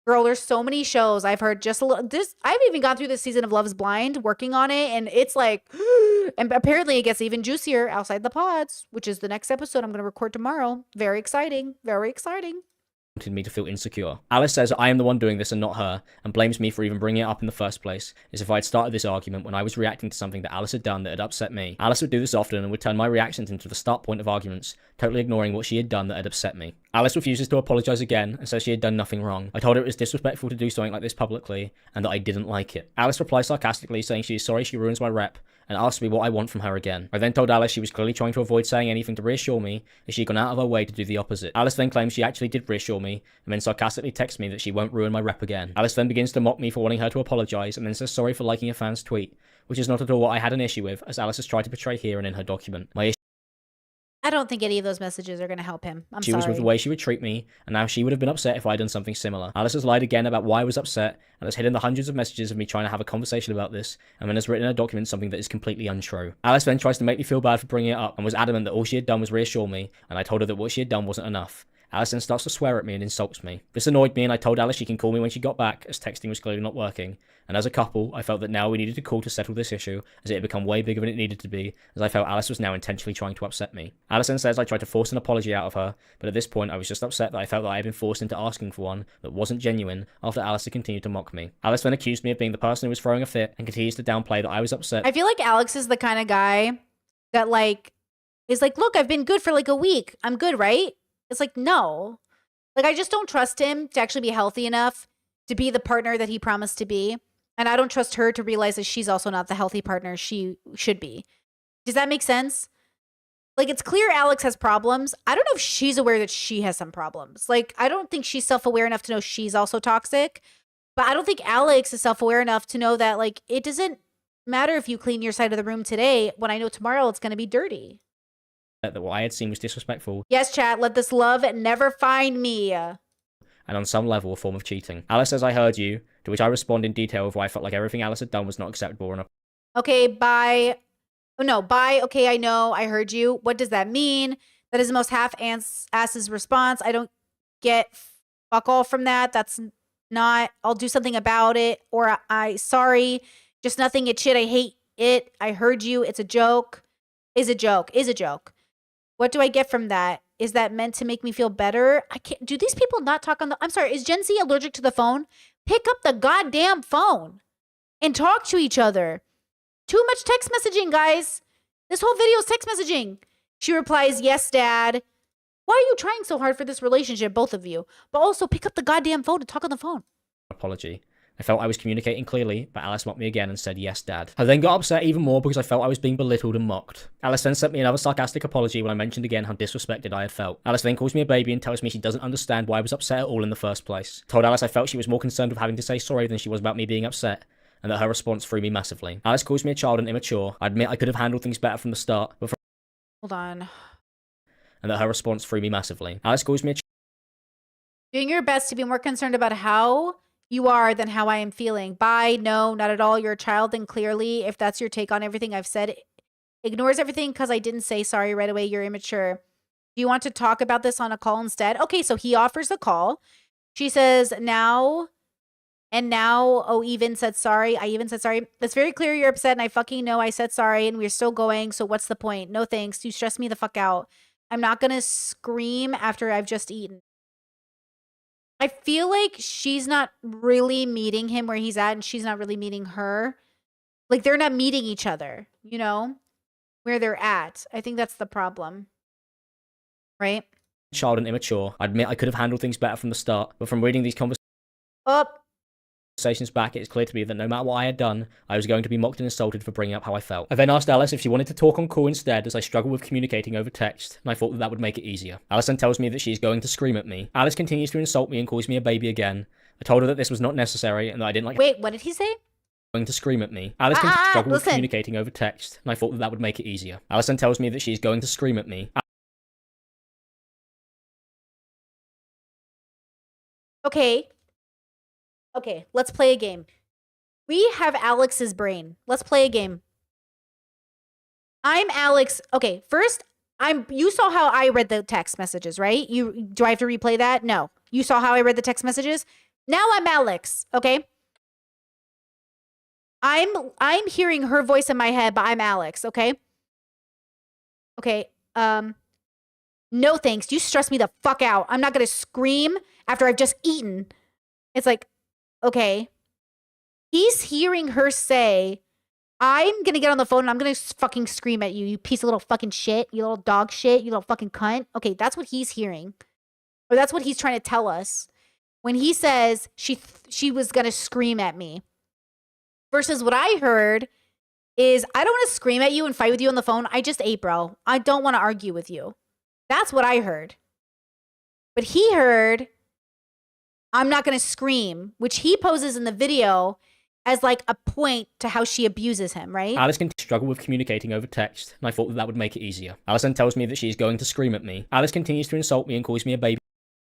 Girl, there's so many shows. I've heard just a little. I've even gone through this season of Love is Blind, working on it, and it's like, and apparently it gets even juicier outside the pods, which is the next episode I'm going to record tomorrow. Very exciting. Very exciting. Wanted me to feel insecure. Alice says I am the one doing this and not her, and blames me for even bringing it up in the first place, as if I had started this argument when I was reacting to something that Alice had done that had upset me. Alice would do this often and would turn my reactions into the start point of arguments, totally ignoring what she had done that had upset me. Alice refuses to apologize again and says she had done nothing wrong. I told her it was disrespectful to do something like this publicly, and that I didn't like it. Alice replies sarcastically, saying she is sorry she ruins my rep, and asked me what I want from her again. I then told Alice she was clearly trying to avoid saying anything to reassure me, as she had gone out of her way to do the opposite. Alice then claims she actually did reassure me, and then sarcastically texts me that she won't ruin my rep again. Alice then begins to mock me for wanting her to apologize, and then says sorry for liking a fan's tweet, which is not at all what I had an issue with, as Alice has tried to portray here and in her document. My I don't think any of those messages are going to help him. I'm She sorry. was with the way she would treat me, and now she would have been upset if I had done something similar. Alice has lied again about why I was upset, and has hidden the hundreds of messages of me trying to have a conversation about this, and then has written in a document something that is completely untrue. Alice then tries to make me feel bad for bringing it up, and was adamant that all she had done was reassure me, and I told her that what she had done wasn't enough. Alice then starts to swear at me and insults me. This annoyed me, and I told Alice she can call me when she got back, as texting was clearly not working. And as a couple, I felt that now we needed to call to settle this issue, as it had become way bigger than it needed to be, as I felt Alice was now intentionally trying to upset me. Alice then says I tried to force an apology out of her, but at this point I was just upset that I felt that I had been forced into asking for one that wasn't genuine, after Alice had continued to mock me. Alice then accused me of being the person who was throwing a fit, and continues to downplay that I was upset. I feel like Alex is the kind of guy that is like, look, I've been good for like a week. I'm good, right? It's like, no. Like, I just don't trust him to actually be healthy enough to be the partner that he promised to be. And I don't trust her to realize that she's also not the healthy partner she should be. Does that make sense? Like, it's clear Alex has problems. I don't know if she's aware that she has some problems. Like, I don't think she's self-aware enough to know she's also toxic. But I don't think Alex is self-aware enough to know that, like, it doesn't matter if you clean your side of the room today when I know tomorrow it's going to be dirty. That what I had seen was disrespectful. Yes, chat, let this love never find me. And on some level, a form of cheating. Alice says, I heard you, to which I respond in detail of why I felt like everything Alice had done was not acceptable and Okay, bye. Oh, no, bye. Okay, I know. I heard you. What does that mean? That is the most half-ass's response. I don't get fuck all from that. That's not, I'll do something about it. Or sorry, just nothing. It's shit. I hate it. I heard you. It's a joke. Is a joke. Is a joke. What do I get from that? Is that meant to make me feel better? I can't. Do these people not talk on the... I'm sorry. Is Gen Z allergic to the phone? Pick up the goddamn phone and talk to each other. Too much text messaging, guys. This whole video is text messaging. She replies, yes, dad. Why are you trying so hard for this relationship, both of you? But also pick up the goddamn phone and talk on the phone. apology. I felt I was communicating clearly, but Alice mocked me again and said, yes, dad. I then got upset even more because I felt I was being belittled and mocked. Alice then sent me another sarcastic apology when I mentioned again how disrespected I had felt. Alice then calls me a baby and tells me she doesn't understand why I was upset at all in the first place. I told Alice I felt she was more concerned with having to say sorry than she was about me being upset, and that her response threw me massively. Alice calls me a child and immature. I admit I could have handled things better from the start, but Hold on. and that her response threw me massively. Alice calls me a Doing your best to be more concerned about how you are than how I am feeling. Bye. No, not at all. You're a child, and clearly, if that's your take on everything I've said, ignores everything because I didn't say sorry right away. You're immature. Do you want to talk about this on a call instead? Okay, so he offers a call. She says, now, oh, even said sorry. I even said sorry. It's very clear you're upset, and I fucking know I said sorry, and we're still going, so what's the point? No thanks. You stress me the fuck out. I'm not gonna scream after I've just eaten. I feel like she's not really meeting him where he's at, and she's not really meeting her. Like, they're not meeting each other, you know, where they're at. I think that's the problem. Right? child and immature. I admit I could have handled things better from the start, but from reading these conversations back, it is clear to me that no matter what I had done, I was going to be mocked and insulted for bringing up how I felt. I then asked Alice if she wanted to talk on call instead, as I struggle with communicating over text, and I thought that that would make it easier. Alice then tells me that she is going to scream at me. Alice continues to insult me and calls me a baby again. I told her that this was not necessary and that I didn't like Wait, what did he say? going to scream at me. Alice struggled with communicating over text, and I thought that that would make it easier. Alice then tells me that she is going to scream at me. Okay. Okay, let's play a game. We have Alex's brain. Let's play a game. I'm Alex. Okay, first, you saw how I read the text messages, right? Do I have to replay that? No. You saw how I read the text messages? Now I'm Alex, okay? I'm hearing her voice in my head, but I'm Alex, okay? Okay, no thanks. You stress me the fuck out. I'm not gonna scream after I've just eaten. It's like, okay. He's hearing her say, I'm gonna get on the phone and I'm gonna fucking scream at you, you piece of little fucking shit, you little dog shit, you little fucking cunt. Okay, that's what he's hearing. Or that's what he's trying to tell us. When he says she was gonna scream at me. Versus what I heard is, I don't want to scream at you and fight with you on the phone. I just ate, bro. I don't want to argue with you. That's what I heard. But he heard, I'm not going to scream, which he poses in the video as like a point to how she abuses him, right? Alice can struggle with communicating over text, and I thought that that would make it easier. Alice then tells me that she is going to scream at me. Alice continues to insult me and calls me a baby.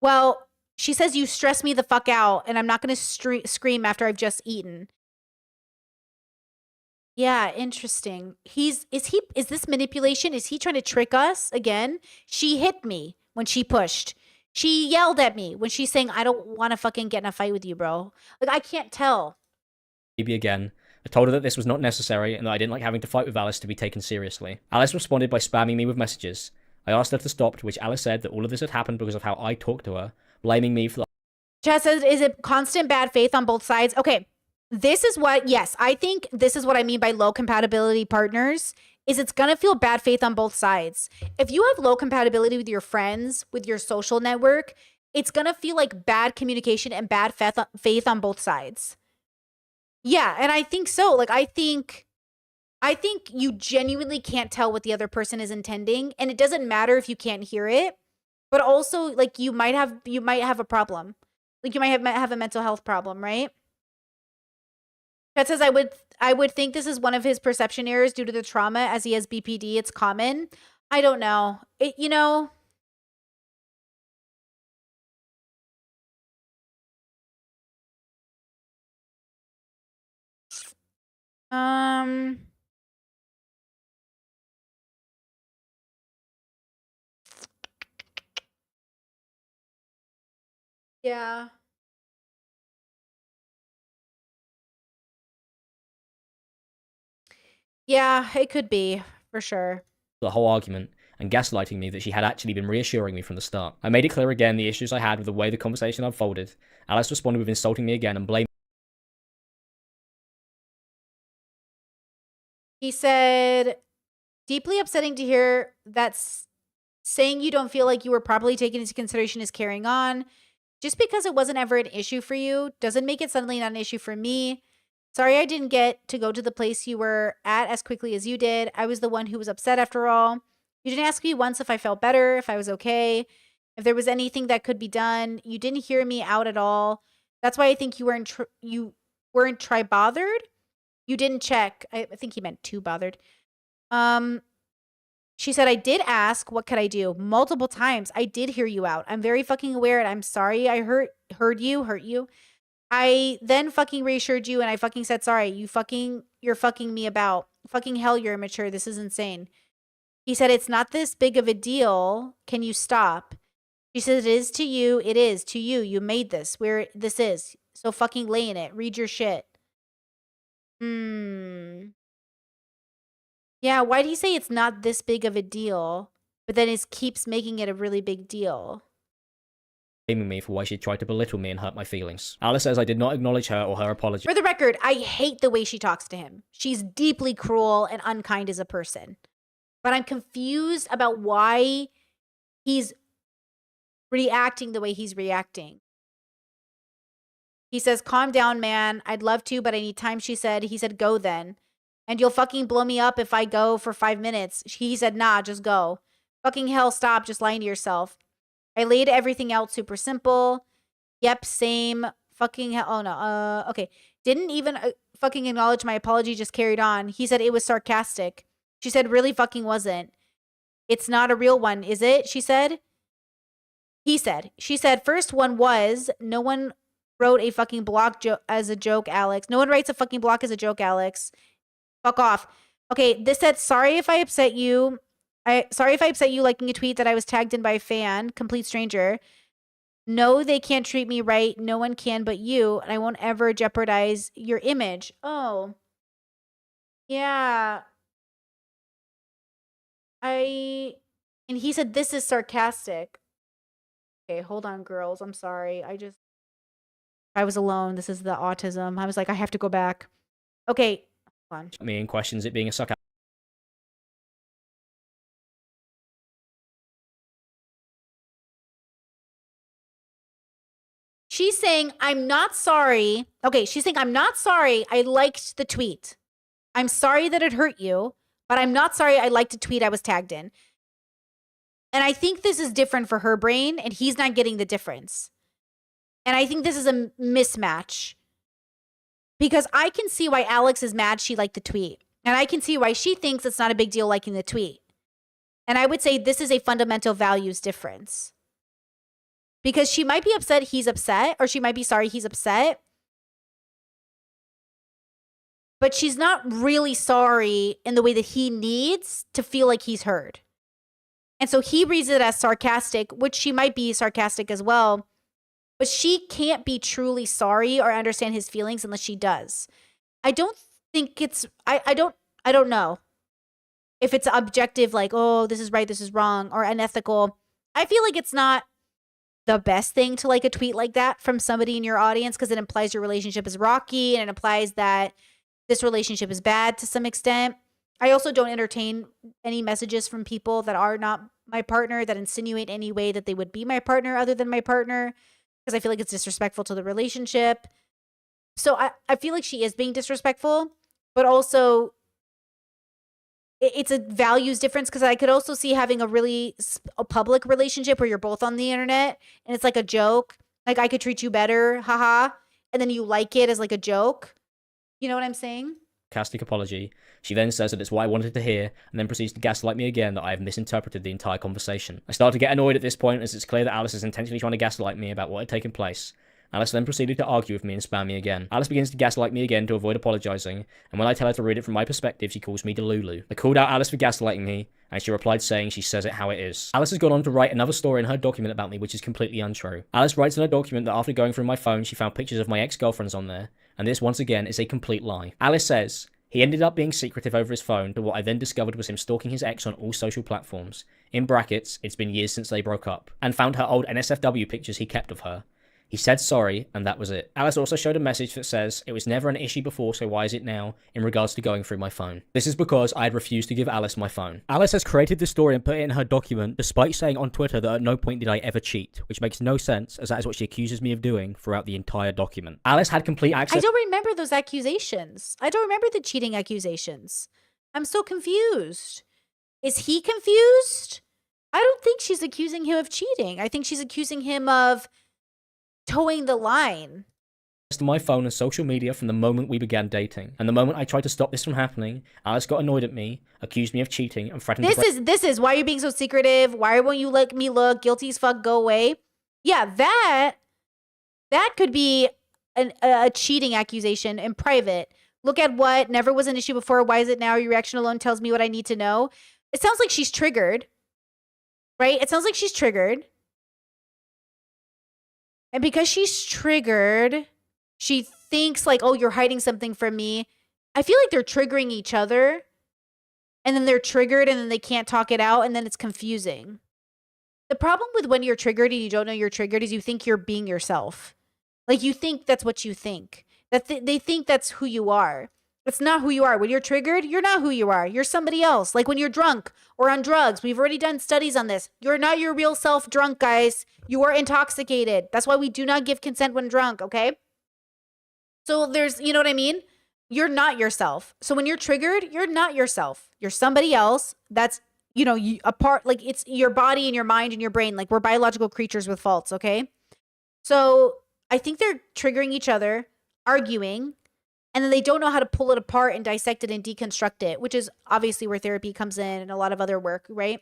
Well, she says you stress me the fuck out, and I'm not going to scream after I've just eaten. Yeah, interesting. Is this manipulation? Is he trying to trick us again? She hit me when she pushed. She yelled at me when she's saying, I don't want to fucking get in a fight with you, bro. Like, I can't tell. Baby again. I told her that this was not necessary and that I didn't like having to fight with Alice to be taken seriously. Alice responded by spamming me with messages. I asked her to stop, to which Alice said that all of this had happened because of how I talked to her, blaming me for the... Chad says, is it constant bad faith on both sides? Okay. This is what, yes, I think this is what I mean by low compatibility partners, is it's going to feel bad faith on both sides. If you have low compatibility with your friends, with your social network, it's going to feel like bad communication and bad faith on both sides. Yeah, and I think so. Like, I think I think you genuinely can't tell what the other person is intending, and it doesn't matter if you can't hear it, but also like you might have a problem. Like you might have a mental health problem, right? That says I would think this is one of his perception errors due to the trauma as he has BPD. It's common. I don't know. You know, yeah. Yeah, it could be, for sure. The whole argument, and gaslighting me that she had actually been reassuring me from the start. I made it clear again the issues I had with the way the conversation unfolded. Alice responded with insulting me again and blaming. He said, deeply upsetting to hear that saying you don't feel like you were properly taken into consideration is carrying on. Just because it wasn't ever an issue for you doesn't make it suddenly not an issue for me. Sorry I didn't get to go to the place you were at as quickly as you did. I was the one who was upset after all. You didn't ask me once if I felt better, if I was okay, if there was anything that could be done. You didn't hear me out at all. That's why I think you weren't try bothered. You didn't check. I think he meant too bothered. She said, I did ask, what could I do? Multiple times. I did hear you out. I'm very fucking aware and I'm sorry I hurt you. I then fucking reassured you and I fucking said, sorry, you're fucking me about. Fucking hell, you're immature. This is insane. He said, it's not this big of a deal. Can you stop? She said, it is to you. It is to you. You made this where this is. So fucking lay in it. Read your shit. Yeah, why do you say it's not this big of a deal, but then it keeps making it a really big deal? Blaming me for why she tried to belittle me and hurt my feelings. Alice says I did not acknowledge her or her apology. For the record, I hate the way she talks to him. She's deeply cruel and unkind as a person. But I'm confused about why he's reacting the way he's reacting. He says, calm down, man. I'd love to, but I need time, she said. He said, go then. And you'll fucking blow me up if I go for 5 minutes. He said, nah, just go. Fucking hell, stop just lying to yourself. I laid everything out super simple. Yep, same. Fucking hell. Oh, no. Okay. Didn't even fucking acknowledge my apology, just carried on. He said it was sarcastic. She said, really fucking wasn't. It's not a real one, is it? She said. He said. She said, first one was, no one wrote a fucking block as a joke, Alex. No one writes a fucking block as a joke, Alex. Fuck off. Okay, this said, sorry if I upset you. Sorry if I upset you liking a tweet that I was tagged in by a fan, complete stranger. No, they can't treat me right. No one can but you. And I won't ever jeopardize your image. Oh. Yeah. And he said, this is sarcastic. Okay, hold on, girls. I'm sorry. I was alone. This is the autism. I was like, I have to go back. Okay. Hold on. Me and questions it being a suck. She's saying, I'm not sorry. Okay, she's saying, I'm not sorry. I liked the tweet. I'm sorry that it hurt you, but I'm not sorry I liked a tweet I was tagged in. And I think this is different for her brain, and he's not getting the difference. And I think this is a mismatch. Because I can see why Alex is mad she liked the tweet. And I can see why she thinks it's not a big deal liking the tweet. And I would say this is a fundamental values difference. Because she might be upset he's upset, or she might be sorry he's upset. But she's not really sorry in the way that he needs to feel like he's heard. And so he reads it as sarcastic, which she might be sarcastic as well. But she can't be truly sorry or understand his feelings unless she does. I don't think it's, I don't know if it's objective, like, oh, this is right, this is wrong, or unethical. I feel like it's not the best thing to like a tweet like that from somebody in your audience, because it implies your relationship is rocky and it implies that this relationship is bad to some extent. I also don't entertain any messages from people that are not my partner that insinuate any way that they would be my partner other than my partner, because I feel like it's disrespectful to the relationship. So I feel like she is being disrespectful, but also it's a values difference, because I could also see having a public relationship where you're both on the internet and it's like a joke. Like, I could treat you better, haha, and then you like it as like a joke. You know what I'm saying? Sarcastic apology. She then says that it's what I wanted to hear, and then proceeds to gaslight me again that I have misinterpreted the entire conversation. I start to get annoyed at this point, as it's clear that Alice is intentionally trying to gaslight me about what had taken place. Alice then proceeded to argue with me and spam me again. Alice begins to gaslight me again to avoid apologising, and when I tell her to read it from my perspective, she calls me Delulu. I called out Alice for gaslighting me, and she replied saying she says it how it is. Alice has gone on to write another story in her document about me, which is completely untrue. Alice writes in her document that after going through my phone, she found pictures of my ex-girlfriends on there, and this once again is a complete lie. Alice says he ended up being secretive over his phone, to what I then discovered was him stalking his ex on all social platforms. In brackets, it's been years since they broke up, and found her old NSFW pictures he kept of her. He said sorry, and that was it. Alice also showed a message that says, it was never an issue before, so why is it now, in regards to going through my phone. This is because I had refused to give Alice my phone. Alice has created this story and put it in her document, despite saying on Twitter that at no point did I ever cheat, which makes no sense, as that is what she accuses me of doing throughout the entire document. Alice had complete access— I don't remember those accusations. I don't remember the cheating accusations. I'm so confused. Is he confused? I don't think she's accusing him of cheating. I think she's accusing him of towing the line. To my phone and social media from the moment we began dating. And the moment I tried to stop this from happening, Alice got annoyed at me, accused me of cheating, and threatened This is why you're being so secretive. Why won't you let me look? Guilty as fuck, go away. Yeah, that could be a cheating accusation in private. Look at what never was an issue before. Why is it now? Your reaction alone tells me what I need to know. It sounds like she's triggered, right? It sounds like she's triggered. And because she's triggered, she thinks like, oh, you're hiding something from me. I feel like they're triggering each other. And then they're triggered and then they can't talk it out. And then it's confusing. The problem with when you're triggered and you don't know you're triggered is you think you're being yourself. Like, you think that's what you think. They think that's who you are. It's not who you are. When you're triggered, you're not who you are. You're somebody else. Like when you're drunk or on drugs. We've already done studies on this. You're not your real self drunk, guys. You are intoxicated. That's why we do not give consent when drunk, okay? So there's, you know what I mean? You're not yourself. So when you're triggered, you're not yourself. You're somebody else. That's, you know, apart, like it's your body and your mind and your brain. Like, we're biological creatures with faults, okay? So I think they're triggering each other, arguing, and then they don't know how to pull it apart and dissect it and deconstruct it, which is obviously where therapy comes in and a lot of other work, right?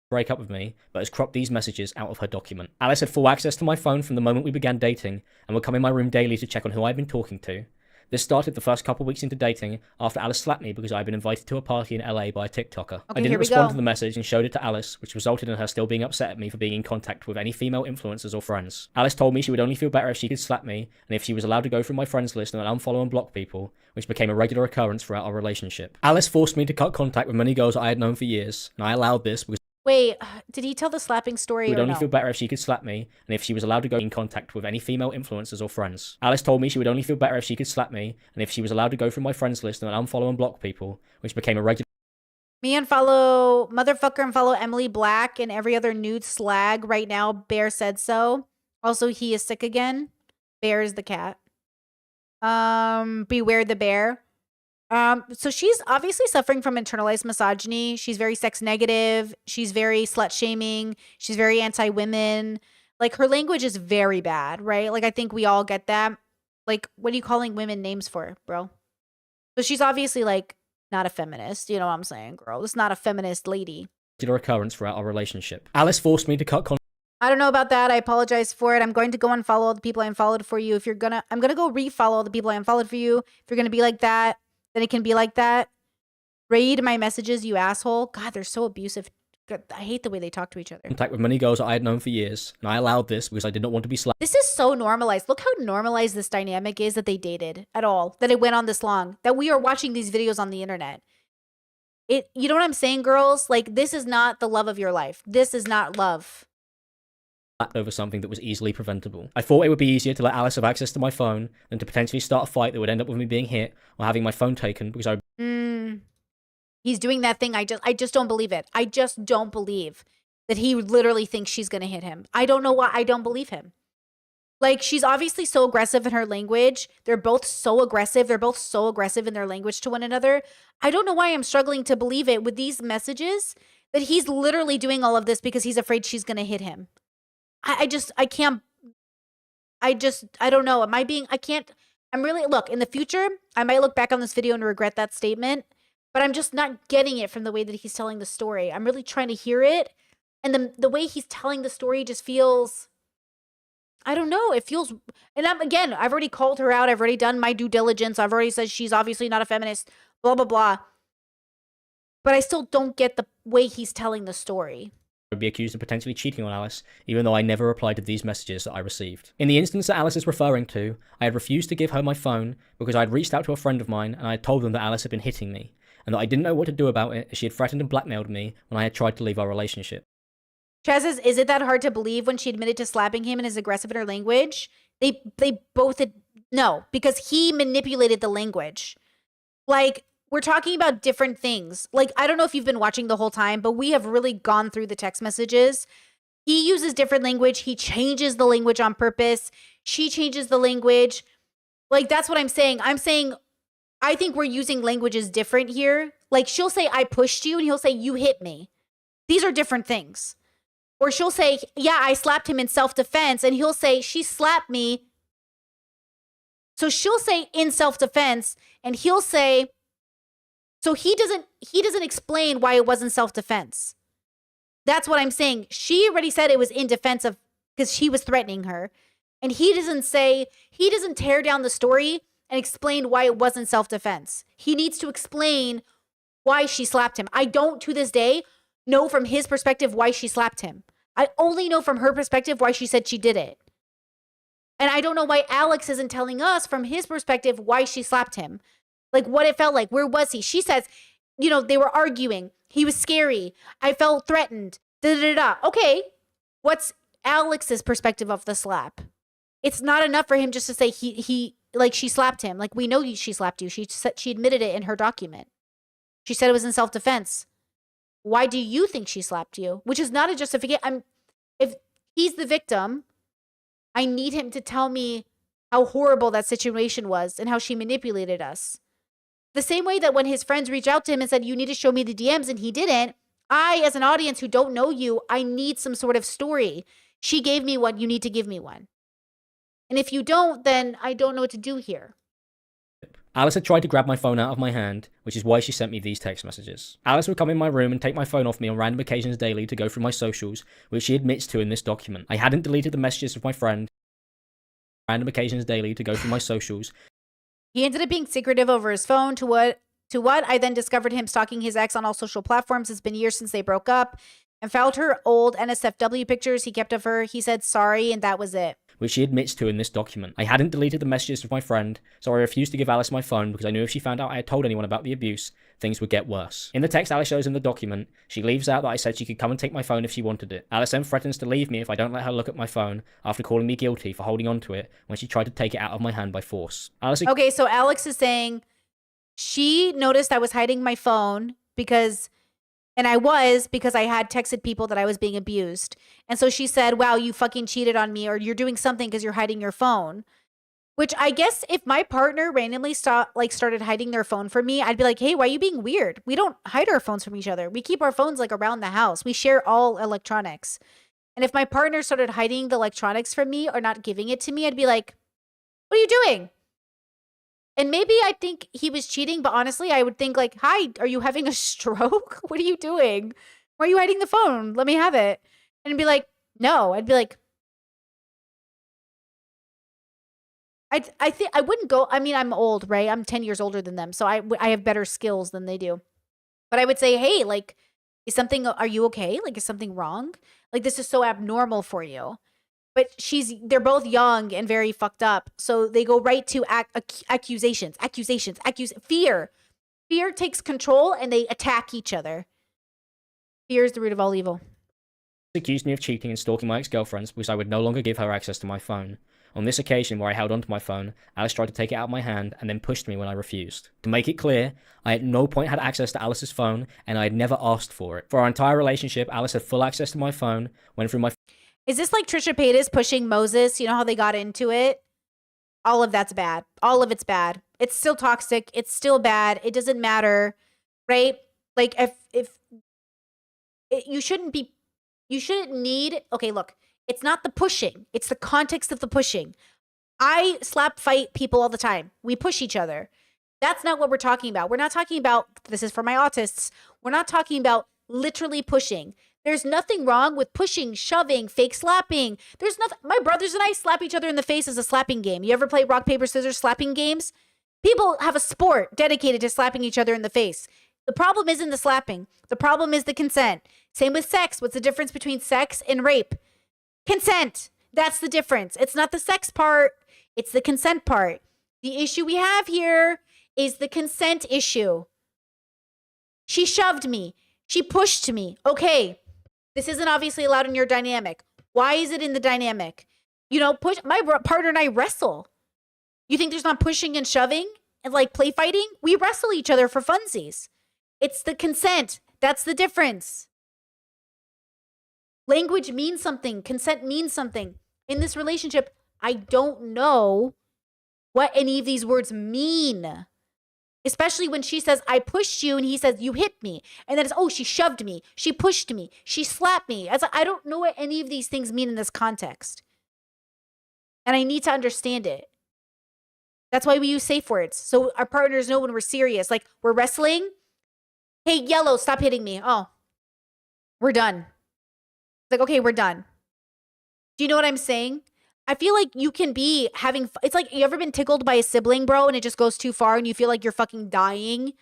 Break up with me, but has cropped these messages out of her document. Alice had full access to my phone from the moment we began dating, and would come in my room daily to check on who I'd been talking to. This started the first couple weeks into dating, after Alice slapped me because I'd been invited to a party in LA by a TikToker. Okay, I didn't respond to the message and showed it to Alice, which resulted in her still being upset at me for being in contact with any female influencers or friends. Alice told me she would only feel better if she could slap me, and if she was allowed to go through my friends list and unfollow and block people, which became a regular occurrence throughout our relationship. Alice forced me to cut contact with many girls I had known for years, and I allowed this because— Wait, did he tell the slapping story She would or only no? feel better if she could slap me, and if she was allowed to go in contact with any female influencers or friends. Alice told me she would only feel better if she could slap me, and if she was allowed to go through my friends list and unfollow and block people, which became a regular— Me unfollow motherfucker and follow Emily Black and every other nude slag right now. Bear said so. Also, he is sick again. Bear is the cat. Beware the bear. So she's obviously suffering from internalized misogyny. She's very sex negative. She's very slut shaming. She's very anti-women. Like, her language is very bad, right? Like, I think we all get that. Like, what are you calling women names for, bro? So she's obviously like not a feminist. You know what I'm saying, girl? It's not a feminist lady. occurrence throughout our relationship. Alice forced me to cut contact. I don't know about that. I apologize for it. I'm going to go unfollow all the people I unfollowed for you. I'm gonna go refollow all the people I unfollowed for you. If you're gonna be like that, then it can be like that. Read my messages, you asshole. God, they're so abusive. God, I hate the way they talk to each other. Contact with many girls that I had known for years, and I allowed this because I did not want to be slapped. This is so normalized. Look how normalized this dynamic is that they dated at all. That it went on this long. That we are watching these videos on the internet. You know what I'm saying, girls? Like, this is not the love of your life. This is not love. Over something that was easily preventable. I thought it would be easier to let Alice have access to my phone than to potentially start a fight that would end up with me being hit or having my phone taken because I... He's doing that thing. I just don't believe it. I just don't believe that he literally thinks she's going to hit him. I don't know why. I don't believe him. Like, she's obviously so aggressive in her language. They're both so aggressive. They're both so aggressive in their language to one another. I don't know why I'm struggling to believe it with these messages that he's literally doing all of this because he's afraid she's going to hit him. I can't, I don't know. I'm really, look, in the future, I might look back on this video and regret that statement, but I'm just not getting it from the way that he's telling the story. I'm really trying to hear it. And the way he's telling the story just feels, I don't know. It feels, and I've already called her out. I've already done my due diligence. I've already said she's obviously not a feminist, blah, blah, blah. But I still don't get the way he's telling the story. Would be accused of potentially cheating on Alice, even though I never replied to these messages that I received. In the instance that Alice is referring to, I had refused to give her my phone because I had reached out to a friend of mine and I had told them that Alice had been hitting me, and that I didn't know what to do about it as she had threatened and blackmailed me when I had tried to leave our relationship. Chaz says, is it that hard to believe when she admitted to slapping him and is aggressive in her language? They both no, because he manipulated the language. Like, we're talking about different things. Like, I don't know if you've been watching the whole time, but we have really gone through the text messages. He uses different language. He changes the language on purpose. She changes the language. Like, that's what I'm saying. I'm saying, I think we're using languages different here. Like, she'll say, I pushed you, and he'll say, you hit me. These are different things. Or she'll say, yeah, I slapped him in self-defense, and he'll say, she slapped me. So she'll say in self-defense, and he'll say, so he doesn't explain why it wasn't self-defense. That's what I'm saying. She already said it was in defense of, because she was threatening her. And he doesn't tear down the story and explain why it wasn't self-defense. He needs to explain why she slapped him. I don't, to this day, know from his perspective why she slapped him. I only know from her perspective why she said she did it. And I don't know why Alex isn't telling us from his perspective why she slapped him. Like, what it felt like. Where was he? She says, they were arguing. He was scary. I felt threatened. Da-da-da-da. Okay. What's Alex's perspective of the slap? It's not enough for him just to say she slapped him. Like, we know she slapped you. She admitted it in her document. She said it was in self-defense. Why do you think she slapped you? Which is not a justification. If he's the victim, I need him to tell me how horrible that situation was and how she manipulated us. The same way that when his friends reached out to him and said, you need to show me the DMs, and he didn't, I, as an audience who don't know you, I need some sort of story. She gave me one, you need to give me one. And if you don't, then I don't know what to do here. Alice had tried to grab my phone out of my hand, which is why she sent me these text messages. Alice would come in my room and take my phone off me on random occasions daily to go through my socials, which she admits to in this document. I hadn't deleted the messages of my friend. Random occasions daily to go through my socials. He ended up being secretive over his phone to what I then discovered him stalking his ex on all social platforms. It's been years since they broke up, and found her old NSFW pictures he kept of her. He said sorry, and that was it. Which she admits to in this document. I hadn't deleted the messages of my friend, so I refused to give Alice my phone because I knew if she found out I had told anyone about the abuse, things would get worse. In the text Alice shows in the document, she leaves out that I said she could come and take my phone if she wanted it. Alice then threatens to leave me if I don't let her look at my phone after calling me guilty for holding onto it when she tried to take it out of my hand by force. Okay, so Alex is saying she noticed I was hiding my phone because I had texted people that I was being abused. And so she said, wow, you fucking cheated on me, or you're doing something because you're hiding your phone. Which I guess if my partner randomly started hiding their phone from me, I'd be like, hey, why are you being weird? We don't hide our phones from each other. We keep our phones around the house. We share all electronics. And if my partner started hiding the electronics from me or not giving it to me, I'd be like, what are you doing? And maybe I think he was cheating, but honestly, I would think hi, are you having a stroke? What are you doing? Why are you hiding the phone? Let me have it. And be like, no. I'd be like, I think I wouldn't go. I mean, I'm old, right? I'm 10 years older than them. So I have better skills than they do. But I would say, hey, are you okay? Is something wrong? This is so abnormal for you. But they're both young and very fucked up. So they go right to accusations. Fear. Fear takes control and they attack each other. Fear is the root of all evil. Accused me of cheating and stalking my ex-girlfriends because I would no longer give her access to my phone. On this occasion where I held onto my phone, Alice tried to take it out of my hand and then pushed me when I refused. To make it clear, I at no point had access to Alice's phone and I had never asked for it. For our entire relationship, Alice had full access to my phone, went through my Is this like Trisha Paytas pushing Moses? You know how they got into it? All of that's bad. All of it's bad. It's still toxic. It's still bad. It doesn't matter, right? Like you shouldn't need, okay, look, it's not the pushing. It's the context of the pushing. I slap fight people all the time. We push each other. That's not what we're talking about. We're not talking about, this is for my autists, we're not talking about literally pushing. There's nothing wrong with pushing, shoving, fake slapping. There's nothing. My brothers and I slap each other in the face as a slapping game. You ever play rock, paper, scissors slapping games? People have a sport dedicated to slapping each other in the face. The problem isn't the slapping. The problem is the consent. Same with sex. What's the difference between sex and rape? Consent. That's the difference. It's not the sex part. It's the consent part. The issue we have here is the consent issue. She shoved me. She pushed me. Okay. This isn't obviously allowed in your dynamic. Why is it in the dynamic? You know, my partner and I wrestle. You think there's not pushing and shoving and like play fighting? We wrestle each other for funsies. It's the consent. That's the difference. Language means something. Consent means something. In this relationship, I don't know what any of these words mean. Especially when she says, I pushed you, and he says, you hit me. And then it's, oh, she shoved me. She pushed me. She slapped me. I don't know what any of these things mean in this context. And I need to understand it. That's why we use safe words. So our partners know when we're serious. Like, we're wrestling. Hey, yellow, stop hitting me. Oh, we're done. It's like, okay, we're done. Do you know what I'm saying? I feel like you can be having, it's like, you ever been tickled by a sibling, bro, and it just goes too far and you feel like you're fucking dying?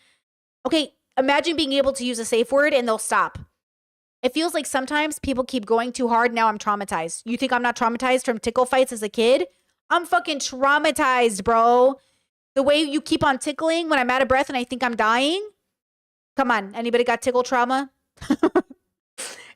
Okay, imagine being able to use a safe word and they'll stop. It feels like sometimes people keep going too hard. Now I'm traumatized. You think I'm not traumatized from tickle fights as a kid? I'm fucking traumatized, bro. The way you keep on tickling when I'm out of breath and I think I'm dying? Come on, anybody got tickle trauma?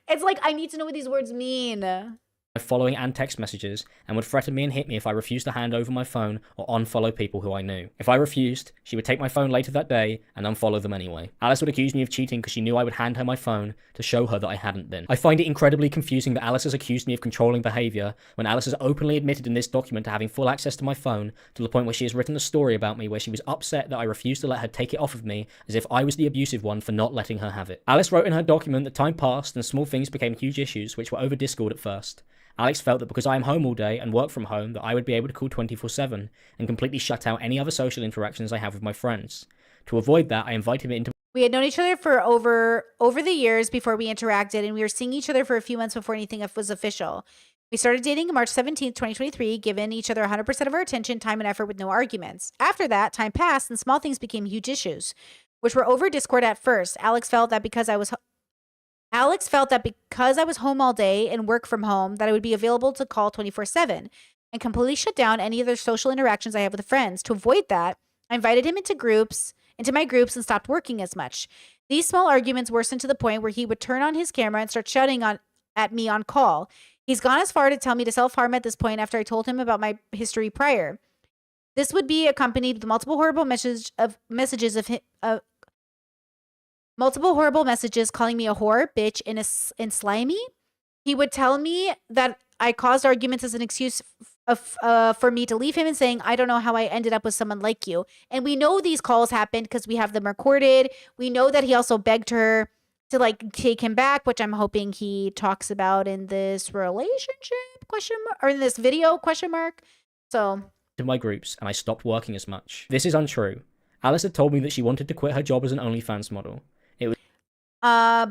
It's like, I need to know what these words mean. Following and text messages, and would threaten me and hit me if I refused to hand over my phone or unfollow people who I knew. If I refused, she would take my phone later that day and unfollow them anyway. Alice would accuse me of cheating because she knew I would hand her my phone to show her that I hadn't been. I find it incredibly confusing that Alice has accused me of controlling behaviour when Alice has openly admitted in this document to having full access to my phone, to the point where she has written a story about me where she was upset that I refused to let her take it off of me, as if I was the abusive one for not letting her have it. Alice wrote in her document that time passed and small things became huge issues, which were over Discord at first. Alex felt that because I am home all day and work from home, that I would be able to call 24/7 and completely shut out any other social interactions I have with my friends. To avoid that, I invited him into... We had known each other for over the years before we interacted, and we were seeing each other for a few months before anything was official. We started dating March 17th, 2023, giving each other 100% of our attention, time, and effort with no arguments. After that, time passed and small things became huge issues, which were over Discord at first. Alex felt that because I was home all day and work from home, that I would be available to call 24/7 and completely shut down any other social interactions I have with friends. To avoid that, I invited him into my groups and stopped working as much. These small arguments worsened to the point where he would turn on his camera and start shouting at me on call. He's gone as far to tell me to self-harm at this point after I told him about my history prior. This would be accompanied with multiple horrible messages calling me a whore, bitch, and slimy. He would tell me that I caused arguments as an excuse for me to leave him, and saying, I don't know how I ended up with someone like you. And we know these calls happened because we have them recorded. We know that he also begged her to like take him back, which I'm hoping he talks about in this relationship or in this video ? So to my groups, and I stopped working as much. This is untrue. Alice had told me that she wanted to quit her job as an OnlyFans model.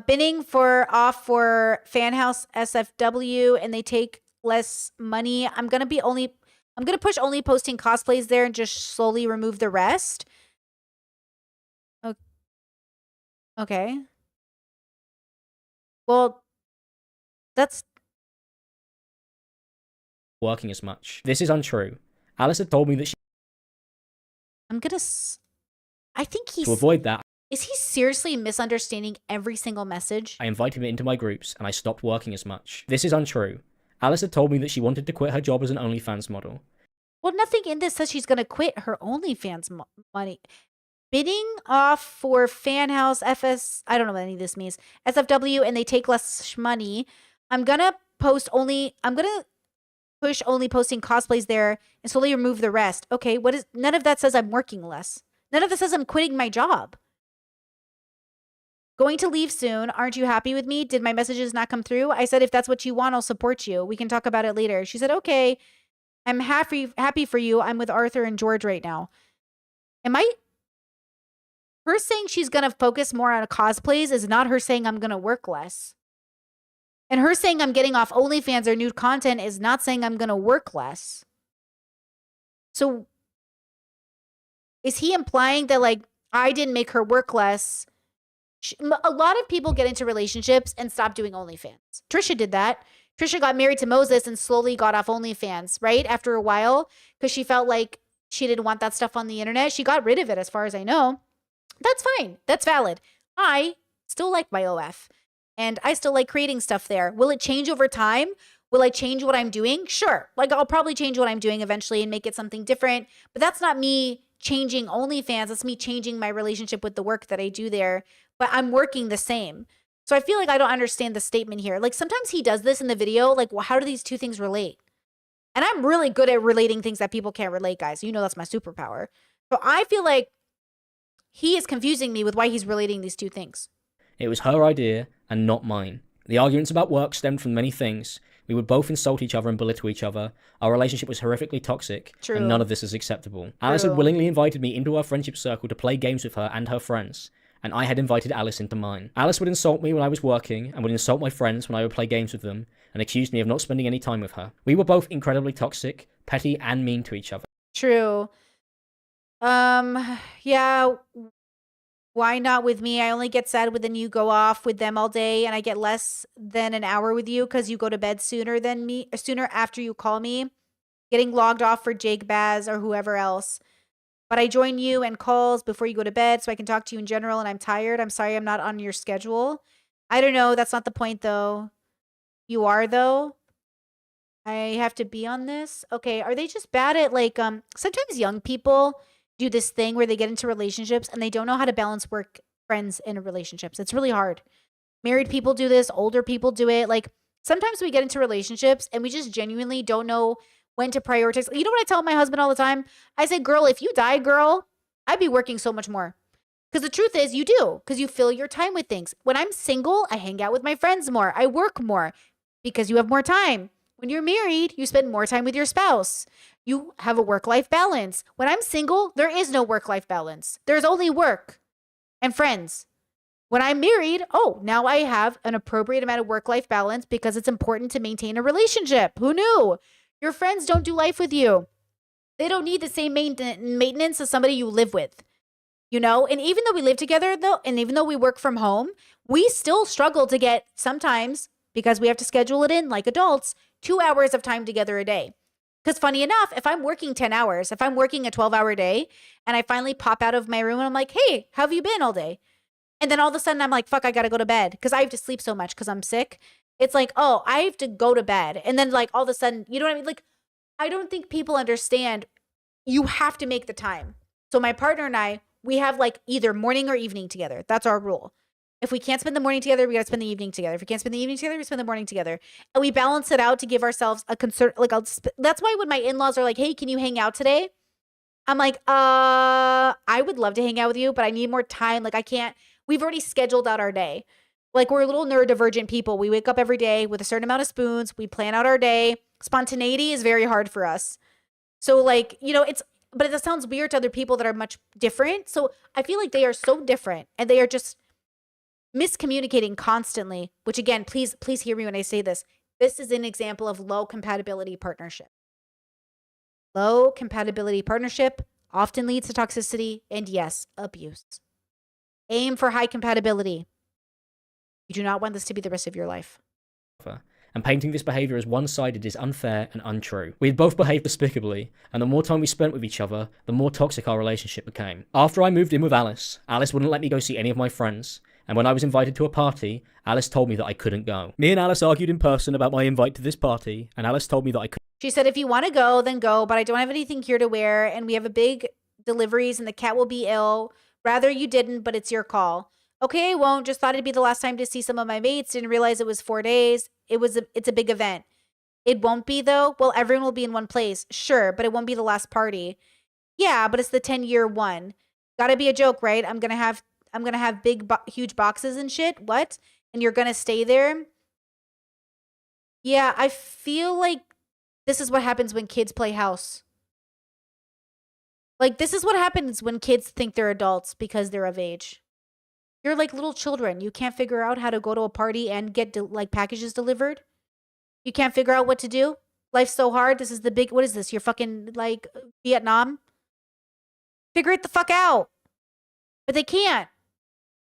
Bidding off for Fanhouse SFW, and they take less money. I'm gonna push only posting cosplays there and just slowly remove the rest. Okay. Well, that's working as much. This is untrue. Alice had told me that she... I think he's... To avoid that... Is he seriously misunderstanding every single message? I invited him into my groups, and I stopped working as much. This is untrue. Alice had told me that she wanted to quit her job as an OnlyFans model. Well, nothing in this says she's going to quit her OnlyFans money. Bidding off for Fanhouse I don't know what any of this means, SFW, and they take less money. I'm going to push only posting cosplays there and slowly remove the rest. Okay, none of that says I'm working less. None of this says I'm quitting my job. Going to leave soon. Aren't you happy with me? Did my messages not come through? I said, if that's what you want, I'll support you. We can talk about it later. She said, okay, I'm happy for you. I'm with Arthur and George right now. Her saying she's going to focus more on cosplays is not her saying I'm going to work less. And her saying I'm getting off OnlyFans or nude content is not saying I'm going to work less. So is he implying that, like, I didn't make her work less? A lot of people get into relationships and stop doing OnlyFans. Trisha did that. Trisha got married to Moses and slowly got off OnlyFans, right? After a while, because she felt like she didn't want that stuff on the internet. She got rid of it, as far as I know. That's fine. That's valid. I still like my OF. And I still like creating stuff there. Will it change over time? Will I change what I'm doing? Sure. Like, I'll probably change what I'm doing eventually and make it something different. But that's not me changing OnlyFans. That's me changing my relationship with the work that I do there. But I'm working the same. So I feel like I don't understand the statement here. Like, sometimes he does this in the video. Like, well, how do these two things relate? And I'm really good at relating things that people can't relate, guys. You know that's my superpower. So I feel like he is confusing me with why he's relating these two things. It was her idea and not mine. The arguments about work stemmed from many things. We would both insult each other and belittle each other. Our relationship was horrifically toxic, True. and none of this is acceptable. Alice had willingly invited me into her friendship circle to play games with her and her friends, and I had invited Alice into mine. Alice would insult me when I was working, and would insult my friends when I would play games with them, and accused me of not spending any time with her. We were both incredibly toxic, petty, and mean to each other. True. Yeah. Why not with me? I only get sad when you go off with them all day, and I get less than an hour with you because you go to bed sooner after you call me. Getting logged off for Jake Baz or whoever else. But I join you and calls before you go to bed so I can talk to you in general, and I'm tired. I'm sorry I'm not on your schedule. I don't know. That's not the point, though. You are, though. I have to be on this. Okay, are they just bad at, like, sometimes young people do this thing where they get into relationships and they don't know how to balance work, friends, and relationships. It's really hard. Married people do this. Older people do it. Like, sometimes we get into relationships and we just genuinely don't know when to prioritize. You know what I tell my husband all the time? I say, girl, if you die, girl, I'd be working so much more. Because the truth is you do, because you fill your time with things. When I'm single, I hang out with my friends more. I work more because you have more time. When you're married, you spend more time with your spouse. You have a work-life balance. When I'm single, there is no work-life balance. There's only work and friends. When I'm married, now I have an appropriate amount of work-life balance because it's important to maintain a relationship. Who knew? Your friends don't do life with you. They don't need the same maintenance as somebody you live with. You know? And even though we live together, though, and even though we work from home, we still struggle to get sometimes, because we have to schedule it in like adults, 2 hours of time together a day. Because funny enough, if I'm working 10 hours, if I'm working a 12-hour day, and I finally pop out of my room and I'm like, hey, how have you been all day? And then all of a sudden I'm like, fuck, I got to go to bed because I have to sleep so much because I'm sick. It's like, oh, I have to go to bed. And then like all of a sudden, you know what I mean? Like, I don't think people understand you have to make the time. So my partner and I, we have like either morning or evening together. That's our rule. If we can't spend the morning together, we got to spend the evening together. If we can't spend the evening together, we spend the morning together. And we balance it out to give ourselves a concern. Like, that's why when my in-laws are like, hey, can you hang out today? I'm like, I would love to hang out with you, but I need more time. Like, I can't. We've already scheduled out our day. Like, we're little neurodivergent people. We wake up every day with a certain amount of spoons. We plan out our day. Spontaneity is very hard for us. So, like, you know, but it sounds weird to other people that are much different. So I feel like they are so different and they are just miscommunicating constantly, which again, please hear me when I say this. This is an example of low compatibility partnership. Low compatibility partnership often leads to toxicity and yes, abuse. Aim for high compatibility. You do not want this to be the rest of your life. And painting this behaviour as one-sided is unfair and untrue. We had both behaved despicably, and the more time we spent with each other, the more toxic our relationship became. After I moved in with Alice wouldn't let me go see any of my friends, and when I was invited to a party, Alice told me that I couldn't go. Me and Alice argued in person about my invite to this party, and Alice told me that I couldn't. She said, if you want to go, then go, but I don't have anything here to wear, and we have a big deliveries, and the cat will be ill. Rather you didn't, but it's your call. Okay, I won't. Just thought it'd be the last time to see some of my mates. Didn't realize it was 4 days. It's a big event. It won't be though. Well, everyone will be in one place. Sure, but it won't be the last party. Yeah, but it's the 10-year one. Gotta be a joke, right? I'm gonna have huge boxes and shit. What? And you're gonna stay there? Yeah, I feel like this is what happens when kids play house. Like, this is what happens when kids think they're adults because they're of age. You're like little children. You can't figure out how to go to a party and get like packages delivered. You can't figure out what to do. Life's so hard. This is the big, what is this? You're fucking like Vietnam? Figure it the fuck out. But they can't.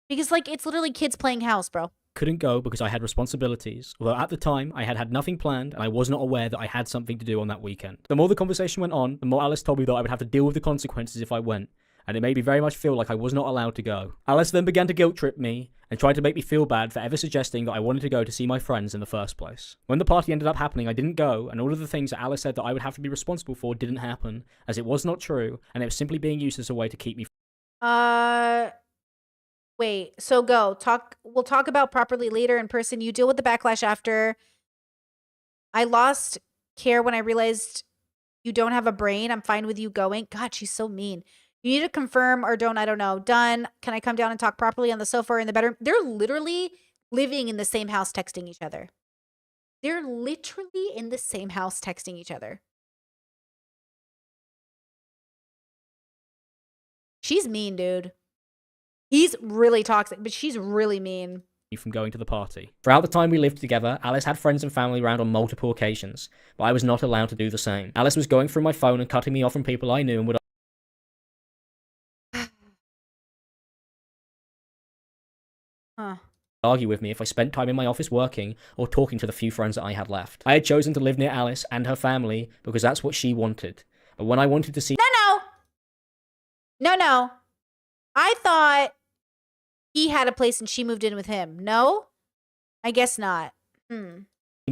Because like, it's literally kids playing house, bro. Couldn't go because I had responsibilities, although at the time I had nothing planned and I was not aware that I had something to do on that weekend. The more the conversation went on, the more Alice told me that I would have to deal with the consequences if I went, and it made me very much feel like I was not allowed to go. Alice then began to guilt trip me and tried to make me feel bad for ever suggesting that I wanted to go to see my friends in the first place. When the party ended up happening, I didn't go, and all of the things that Alice said that I would have to be responsible for didn't happen, as it was not true, and it was simply being used as a way to keep me. Wait, so go. We'll talk about properly later in person. You deal with the backlash after. I lost care when I realized you don't have a brain. I'm fine with you going. God, she's so mean. You need to confirm or don't, I don't know. Done. Can I come down and talk properly on the sofa or in the bedroom? They're literally living in the same house texting each other. They're literally in the same house texting each other. She's mean, dude. He's really toxic, but she's really mean. From going to the party. Throughout the time we lived together, Alice had friends and family around on multiple occasions, but I was not allowed to do the same. Alice was going through my phone and cutting me off from people I knew and would argue with me if I spent time in my office working or talking to the few friends that I had left. I had chosen to live near Alice and her family because that's what she wanted. But when I wanted to see— No. I thought he had a place and she moved in with him. No? I guess not.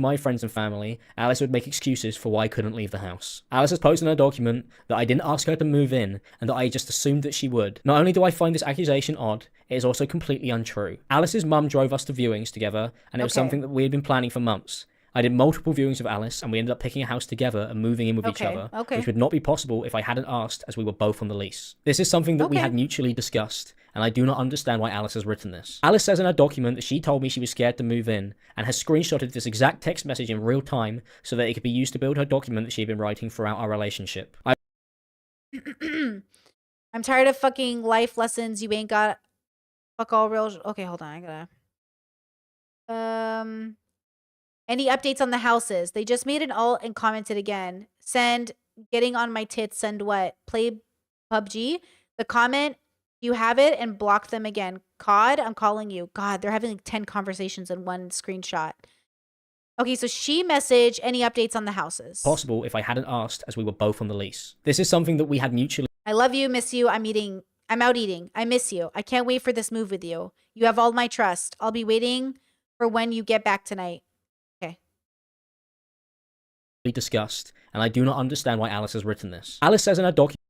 my friends and family, Alice would make excuses for why I couldn't leave the house. Alice has posted in her document that I didn't ask her to move in and that I just assumed that she would. Not only do I find this accusation odd, it is also completely untrue. Alice's mum drove us to viewings together, and it was something that we had been planning for months. I did multiple viewings of Alice, and we ended up picking a house together and moving in with each other, which would not be possible if I hadn't asked, as we were both on the lease. This is something that we had mutually discussed, and I do not understand why Alice has written this. Alice says in her document that she told me she was scared to move in, and has screenshotted this exact text message in real time so that it could be used to build her document that she had been writing throughout our relationship. I'm tired of fucking life lessons. You ain't got fuck all real. Okay, hold on. I gotta. Any updates on the houses? They just made an alt and commented again. Send getting on my tits. Send what? Play PUBG. The comment, you have it, and block them again. COD, I'm calling you. God, they're having like 10 conversations in one screenshot. Okay, so she messaged any updates on the houses. Possible if I hadn't asked, as we were both on the lease. This is something that we had mutually. I love you, miss you. I'm out eating. I miss you. I can't wait for this move with you. You have all my trust. I'll be waiting for when you get back tonight. Discussed, and I do not understand why Alice has written this. Alice says in her document,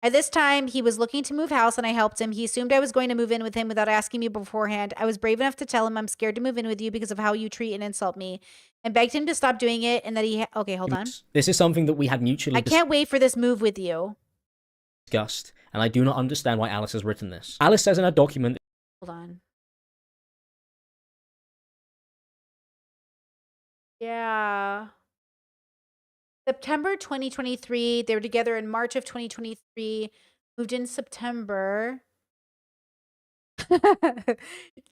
at this time, he was looking to move house and I helped him. He assumed I was going to move in with him without asking me beforehand. I was brave enough to tell him I'm scared to move in with you because of how you treat and insult me, and begged him to stop doing it and that he... Okay, hold on. This is something that we had mutually... I can't wait for this move with you. Discussed, and I do not understand why Alice has written this. Alice says in her document... Hold on. Yeah... September 2023. They were together in March of 2023. Moved in September.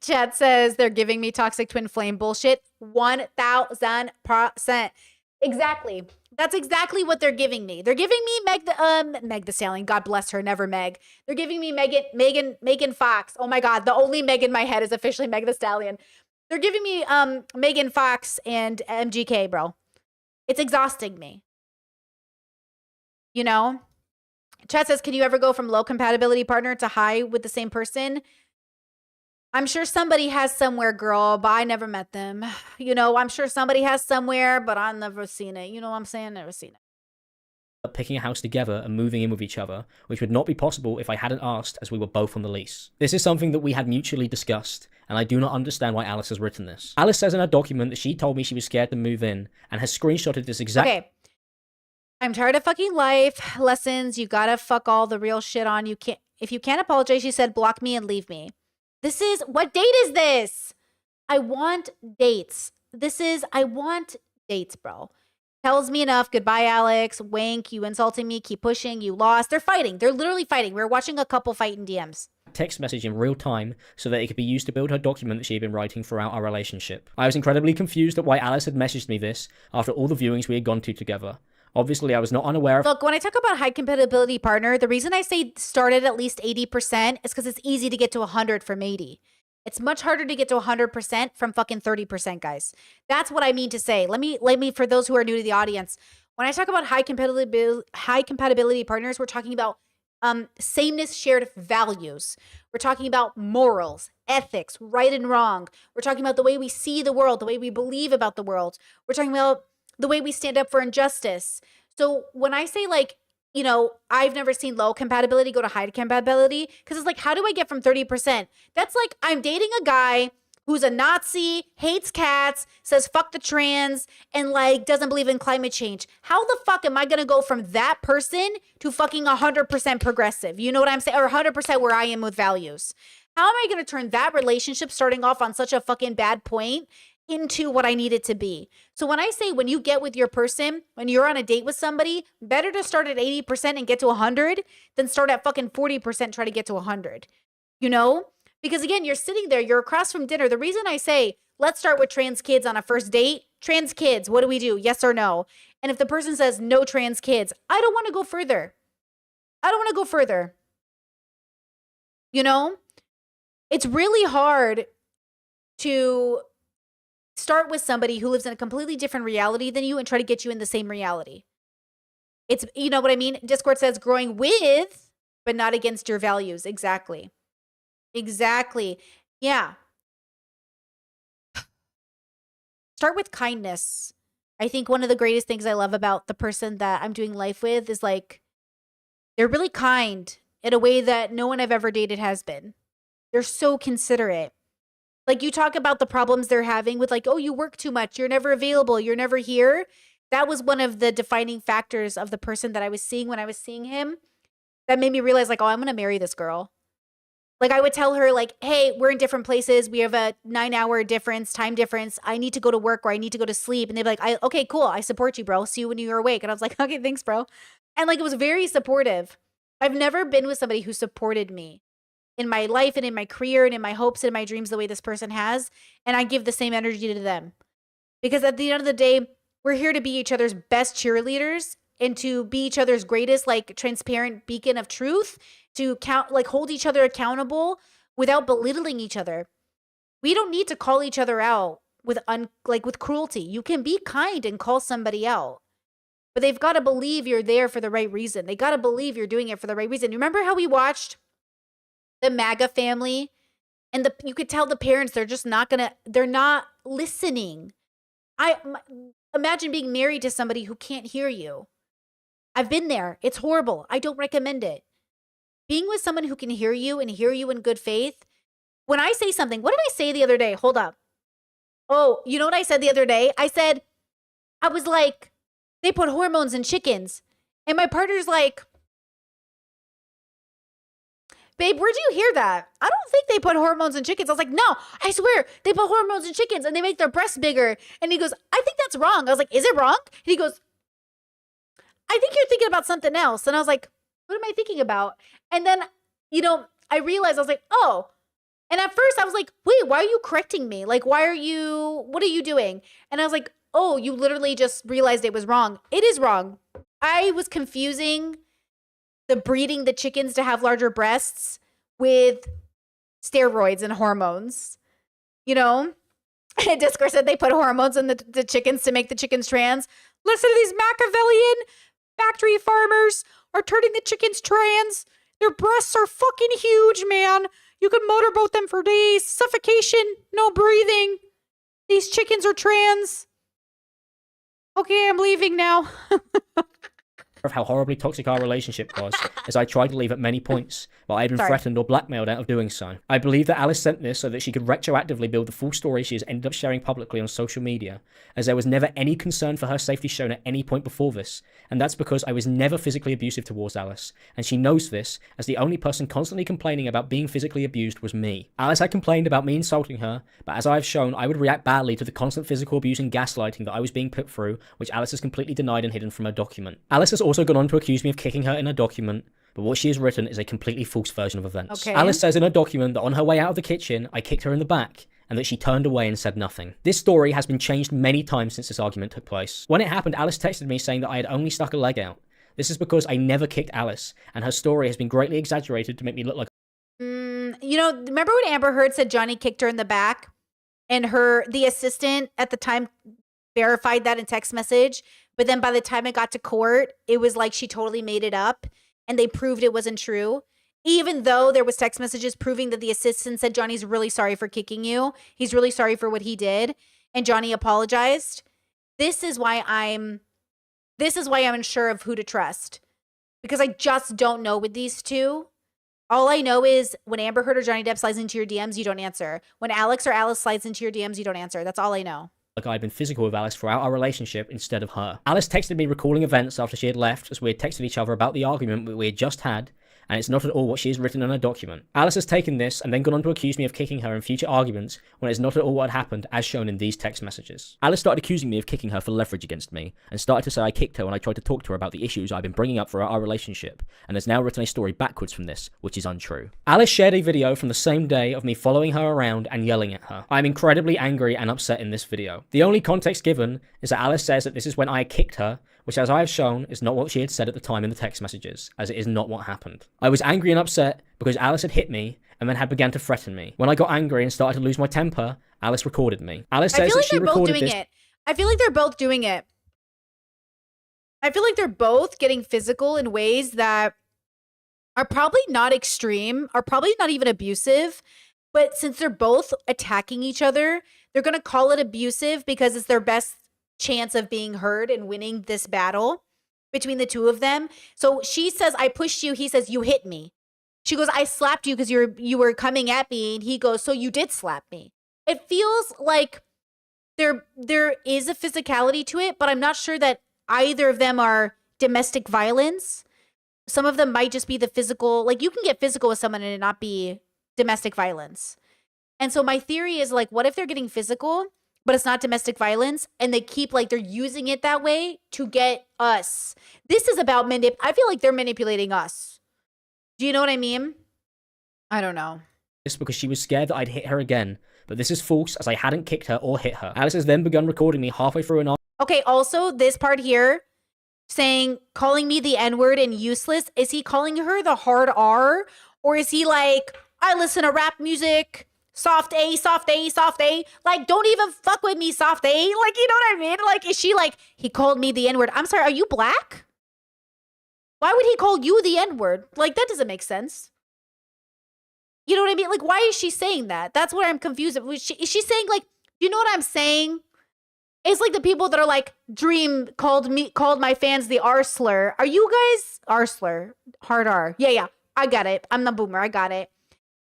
Chat says they're giving me toxic twin flame bullshit. 1000%. Exactly. That's exactly what they're giving me. They're giving me Meg the Stallion. God bless her. Never Meg. They're giving me Megan Fox. Oh my God. The only Meg in my head is officially Meg the Stallion. They're giving me Megan Fox and MGK, bro. It's exhausting me. You know? Chat says, can you ever go from low compatibility partner to high with the same person? I'm sure somebody has somewhere, girl, but I never met them. You know, I'm sure somebody has somewhere, but I've never seen it. You know what I'm saying? Never seen it. picking a house together and moving in with each other, which would not be possible if I hadn't asked, as we were both on the lease. This is something that we had mutually discussed, and I do not understand why Alice has written this. Alice says in her document that she told me she was scared to move in, and has screenshotted this exact— Okay. I'm tired of fucking life lessons. You gotta fuck all the real shit on. You can't, if you can't apologize, she said, block me and leave me. This is, what date is this? I want dates. I want dates, bro. Tells me enough. Goodbye, Alex. Wank. You insulting me. Keep pushing. You lost. They're fighting. They're literally fighting. We're watching a couple fight in DMs. Text message in real time so that it could be used to build her document that she had been writing throughout our relationship. I was incredibly confused at why Alice had messaged me this after all the viewings we had gone to together. Obviously, I was not unaware of— Look, when I talk about high compatibility partner, the reason I say start at least 80% is because it's easy to get to 100 from 80. It's much harder to get to 100% from fucking 30%, guys. That's what I mean to say. Let me, for those who are new to the audience, when I talk about high compatibility partners, we're talking about sameness, shared values. We're talking about morals, ethics, right and wrong. We're talking about the way we see the world, the way we believe about the world. We're talking about the way we stand up for injustice. So when I say, like, you know, I've never seen low compatibility go to high compatibility, because it's like, how do I get from 30%? That's like, I'm dating a guy who's a Nazi, hates cats, says fuck the trans, and like doesn't believe in climate change. How the fuck am I gonna go from that person to fucking 100% progressive? You know what I'm saying? Or 100% where I am with values. How am I gonna turn that relationship starting off on such a fucking bad point into what I need it to be? So when I say, when you get with your person, when you're on a date with somebody, better to start at 80% and get to 100 than start at fucking 40%, try to get to 100, you know? Because again, you're sitting there, you're across from dinner. The reason I say, let's start with trans kids on a first date, trans kids, what do we do? Yes or no? And if the person says no trans kids, I don't want to go further. You know? It's really hard to start with somebody who lives in a completely different reality than you and try to get you in the same reality. It's, you know what I mean? Discord says growing with, but not against your values. Exactly. Yeah. Start with kindness. I think one of the greatest things I love about the person that I'm doing life with is, like, they're really kind in a way that no one I've ever dated has been. They're so considerate. Like, you talk about the problems they're having with, like, oh, you work too much, you're never available, you're never here. That was one of the defining factors of the person that I was seeing when I was seeing him. That made me realize, like, oh, I'm going to marry this girl. Like, I would tell her, like, hey, we're in different places. We have a 9-hour difference, time difference. I need to go to work or I need to go to sleep. And they'd be like, okay, cool. I support you, bro. See you when you're awake. And I was like, okay, thanks, bro. And like, it was very supportive. I've never been with somebody who supported me in my life and in my career and in my hopes and in my dreams the way this person has. And I give the same energy to them. Because at the end of the day, we're here to be each other's best cheerleaders and to be each other's greatest, like, transparent beacon of truth, to hold each other accountable without belittling each other. We don't need to call each other out with cruelty. You can be kind and call somebody out, but they've got to believe you're there for the right reason. They got to believe you're doing it for the right reason. You remember how we watched the MAGA family, and you could tell the parents, they're not listening. Imagine being married to somebody who can't hear you. I've been there. It's horrible. I don't recommend it. Being with someone who can hear you and hear you in good faith. When I say something, what did I say the other day? Hold up. Oh, you know what I said the other day? I was like, they put hormones in chickens. And my partner's like, babe, where'd you hear that? I don't think they put hormones in chickens. I was like, no, I swear, they put hormones in chickens and they make their breasts bigger. And he goes, I think that's wrong. I was like, is it wrong? And he goes, I think you're thinking about something else. And I was like, what am I thinking about? And then, I realized, I was like, oh. And at first I was like, wait, why are you correcting me? Like, what are you doing? And I was like, oh, you literally just realized it was wrong. It is wrong. I was confusing the breeding the chickens to have larger breasts with steroids and hormones. Discord said they put hormones in the chickens to make the chickens trans. Listen to these Machiavellian factory farmers are turning the chickens trans. Their breasts are fucking huge, man. You could motorboat them for days. Suffocation, no breathing. These chickens are trans. Okay, I'm leaving now. of how horribly toxic our relationship was, as I tried to leave at many points, but I had been Sorry. threatened or blackmailed out of doing so. I believe that Alice sent this so that she could retroactively build the full story she has ended up sharing publicly on social media, as there was never any concern for her safety shown at any point before this, and that's because I was never physically abusive towards Alice, and she knows this, as the only person constantly complaining about being physically abused was me. Alice had complained about me insulting her, but as I have shown, I would react badly to the constant physical abuse and gaslighting that I was being put through, which Alice has completely denied and hidden from her document. Alice has also gone on to accuse me of kicking her in her document, but what she has written is a completely false version of events. Okay. Alice says in her document that on her way out of the kitchen, I kicked her in the back, and that she turned away and said nothing. This story has been changed many times since this argument took place. When it happened, Alice texted me saying that I had only stuck a leg out. This is because I never kicked Alice, and her story has been greatly exaggerated to make me look like You know, remember when Amber Heard said Johnny kicked her in the back? And the assistant at the time verified that in text message. But then by the time it got to court, it was like she totally made it up. And they proved it wasn't true. Even though there was text messages proving that the assistant said Johnny's really sorry for kicking you. He's really sorry for what he did. And Johnny apologized. This is why I'm unsure of who to trust. Because I just don't know with these two. All I know is when Amber Heard or Johnny Depp slides into your DMs, you don't answer. When Alex or Alice slides into your DMs, you don't answer. That's all I know. I'd been physical with Alice throughout our relationship instead of her. Alice texted me recalling events after she had left, as we had texted each other about the argument that we had just had, and it's not at all what she has written in her document. Alice has taken this and then gone on to accuse me of kicking her in future arguments when it's not at all what had happened, as shown in these text messages. Alice started accusing me of kicking her for leverage against me, and started to say I kicked her when I tried to talk to her about the issues I've been bringing up throughout our relationship, and has now written a story backwards from this, which is untrue. Alice shared a video from the same day of me following her around and yelling at her. I'm incredibly angry and upset in this video. The only context given is that Alice says that this is when I kicked her, which, as I have shown, is not what she had said at the time in the text messages, as it is not what happened. I was angry and upset because Alice had hit me and then had began to threaten me. When I got angry and started to lose my temper, Alice recorded me. Alice says that she recorded this. I feel like they're both doing it. I feel like they're both getting physical in ways that are probably not extreme, are probably not even abusive. But since they're both attacking each other, they're going to call it abusive because it's their best chance of being heard and winning this battle between the two of them. So she says, I pushed you. He says, you hit me. She goes, I slapped you because you were coming at me. And he goes, so you did slap me. It feels like there is a physicality to it, but I'm not sure that either of them are domestic violence. Some of them might just be the physical, like you can get physical with someone and it not be domestic violence. And so my theory is like, what if they're getting physical, but it's not domestic violence, and they keep like they're using it that way to get us. This is about I feel like they're manipulating us. Do you know what I mean? I don't know. This because she was scared that I'd hit her again, but this is false, as I hadn't kicked her or hit her. Alice has then begun recording me halfway through an Okay, also this part here saying calling me the N-word and useless. Is he calling her the hard R, or is he like, I listen to rap music, soft A, soft A, soft A. Like, don't even fuck with me, soft A. Like, you know what I mean? Like, is she like, he called me the N-word. I'm sorry, are you black? Why would he call you the N-word? Like, that doesn't make sense. You know what I mean? Like, why is she saying that? That's what I'm confused. Is she saying, like, you know what I'm saying? It's like the people that are like, Dream called my fans the R slur. Are you guys R slur? Hard R. Yeah. I got it. I'm the boomer. I got it.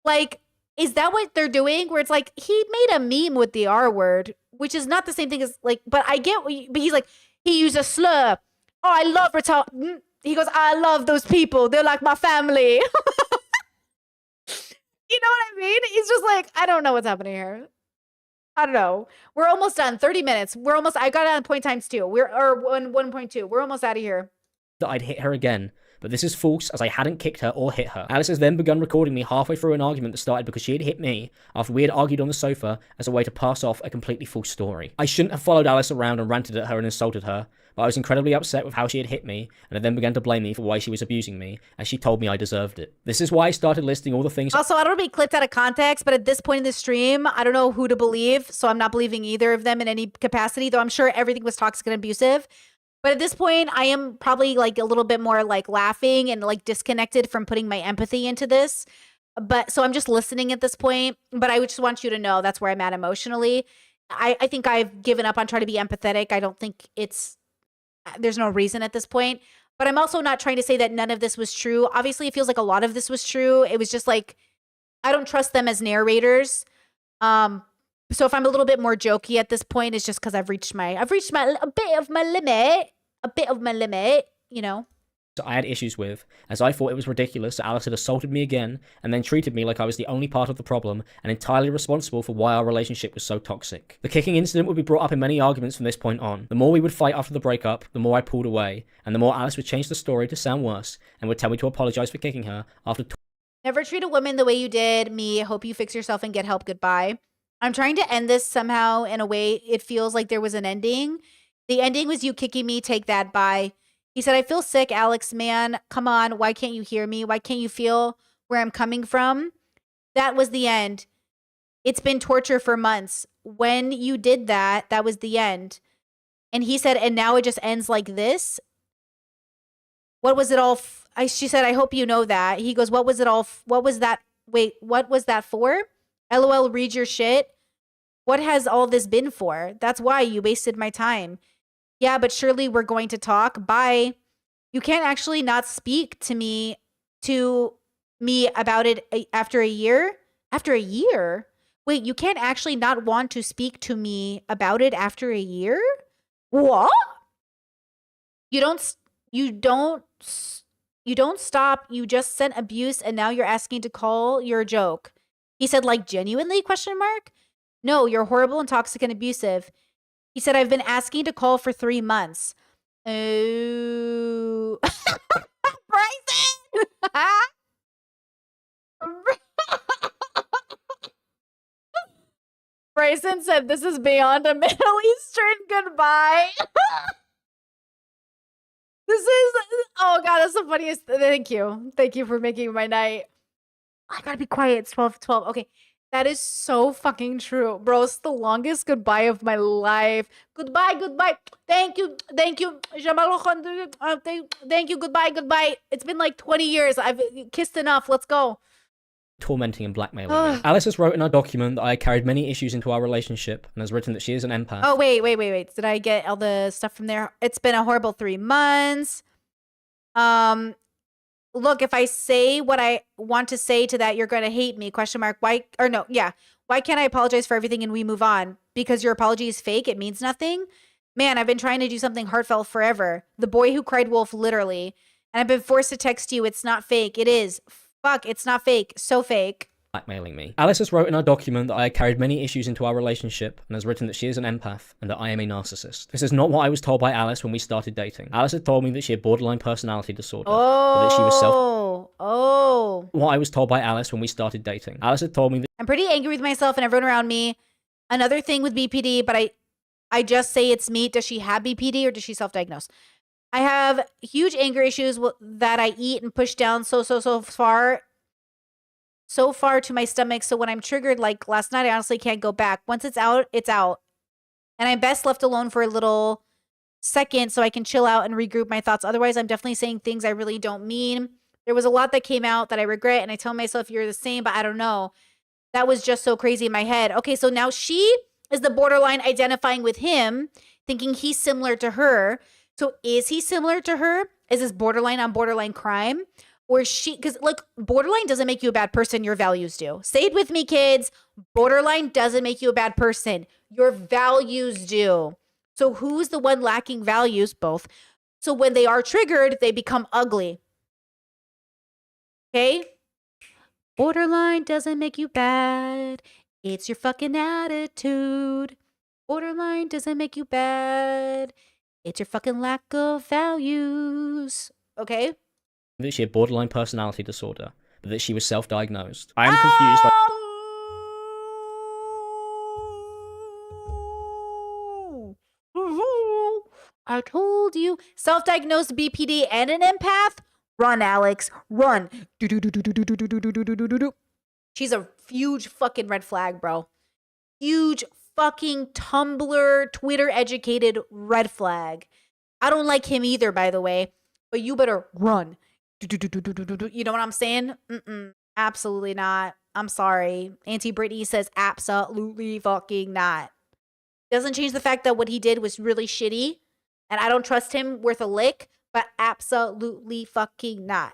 Like, is that what they're doing? Where it's like, he made a meme with the R word, which is not the same thing as like, but I get, but he's like, he used a slur. Oh, I love he goes, I love those people. They're like my family. You know what I mean? He's just like, I don't know what's happening here. I don't know. We're almost done. 30 minutes. I got it on point times 2. Or 1.2. We're almost out of here. That I'd hit her again, but this is false, as I hadn't kicked her or hit her. Alice has then begun recording me halfway through an argument that started because she had hit me after we had argued on the sofa as a way to pass off a completely false story. I shouldn't have followed Alice around and ranted at her and insulted her, but I was incredibly upset with how she had hit me, and I then began to blame me for why she was abusing me, and she told me I deserved it. This is why I started listing all the things— Also, I don't want to be clipped out of context, but at this point in the stream, I don't know who to believe, so I'm not believing either of them in any capacity, though I'm sure everything was toxic and abusive. But at this point, I am probably like a little bit more like laughing and like disconnected from putting my empathy into this. But so I'm just listening at this point, but I just want you to know that's where I'm at emotionally. I think I've given up on trying to be empathetic. I don't think there's no reason at this point, But I'm also not trying to say that none of this was true. Obviously, it feels like a lot of this was true. It was just like, I don't trust them as narrators. So if I'm a little bit more jokey at this point, it's just because I've reached a bit of my limit, you know. I had issues with, as I thought it was ridiculous that Alice had assaulted me again and then treated me like I was the only part of the problem and entirely responsible for why our relationship was so toxic. The kicking incident would be brought up in many arguments from this point on. The more we would fight after the breakup, the more I pulled away, and the more Alice would change the story to sound worse and would tell me to apologize for kicking her after Never treat a woman the way you did me. Hope you fix yourself and get help. Goodbye. I'm trying to end this somehow in a way it feels like there was an ending. The ending was you kicking me. Take that. Bye. He said, I feel sick, Alex, man. Come on. Why can't you hear me? Why can't you feel where I'm coming from? That was the end. It's been torture for months. When you did that, that was the end. And he said, and now it just ends like this? What was it all? She said, I hope you know that. He goes, what was it all? What was that? Wait, what was that for? LOL, read your shit. What has all this been for? That's why you wasted my time. Yeah, but surely we're going to talk. Bye. You can't actually not speak to me about it after a year? After a year? Wait, you can't actually not want to speak to me about it after a year? What? You don't stop. You just sent abuse and now you're asking to call your joke. He said, like, genuinely, ? No, you're horrible and toxic and abusive. He said, I've been asking to call for 3 months. Oh. Bryson! Bryson said, this is beyond a Middle Eastern goodbye. This is, oh God, that's the funniest. Thank you. Thank you for making my night. I gotta be quiet. It's 12:12. Okay. That is so fucking true. Bro, it's the longest goodbye of my life. Goodbye, goodbye. Thank you. Thank you. Thank you. Goodbye, goodbye. It's been like 20 years. I've kissed enough. Let's go. Tormenting and blackmailing me. Alice has wrote in our document that I carried many issues into our relationship and has written that she is an empath. Oh, wait. Did I get all the stuff from there? It's been a horrible 3 months. Look, if I say what I want to say to that, you're going to hate me. ? Why? Or no, yeah. Why can't I apologize for everything and we move on? Because your apology is fake? It means nothing? Man, I've been trying to do something heartfelt forever. The boy who cried wolf, literally. And I've been forced to text you. It's not fake. It is. Fuck, it's not fake. So fake. Blackmailing me. Alice has wrote in our document that I carried many issues into our relationship and has written that she is an empath and that I am a narcissist. This is not what I was told by Alice when we started dating. Alice had told me that she had borderline personality disorder. But that she was what I was told by Alice when we started dating. Alice had told me that I'm pretty angry with myself and everyone around me. Another thing with BPD, but I just say it's me. Does she have BPD or does she self-diagnose? I have huge anger issues that I eat and push down so far to my stomach. So when I'm triggered, like last night, I honestly can't go back. Once it's out, it's out. And I'm best left alone for a little second so I can chill out and regroup my thoughts. Otherwise, I'm definitely saying things I really don't mean. There was a lot that came out that I regret. And I tell myself you're the same, but I don't know. That was just so crazy in my head. Okay, so now she is the borderline identifying with him, thinking he's similar to her. So is he similar to her? Is this borderline on borderline crime? Or she, because like borderline doesn't make you a bad person, your values do. Say it with me, kids. Borderline doesn't make you a bad person. Your values do. So who's the one lacking values? Both. So when they are triggered, they become ugly. Okay? Borderline doesn't make you bad. It's your fucking attitude. Borderline doesn't make you bad. It's your fucking lack of values. Okay? That she had borderline personality disorder, but that she was self-diagnosed. I am confused. I told you. Self-diagnosed BPD and an empath? Run, Alex. Run. She's a huge fucking red flag, bro. Huge fucking Tumblr, Twitter-educated red flag. I don't like him either, by the way. But you better run. You know what I'm saying? Absolutely not. I'm sorry. Auntie Brittany says absolutely fucking not. Doesn't change the fact that what he did was really shitty. And I don't trust him worth a lick. but absolutely fucking not.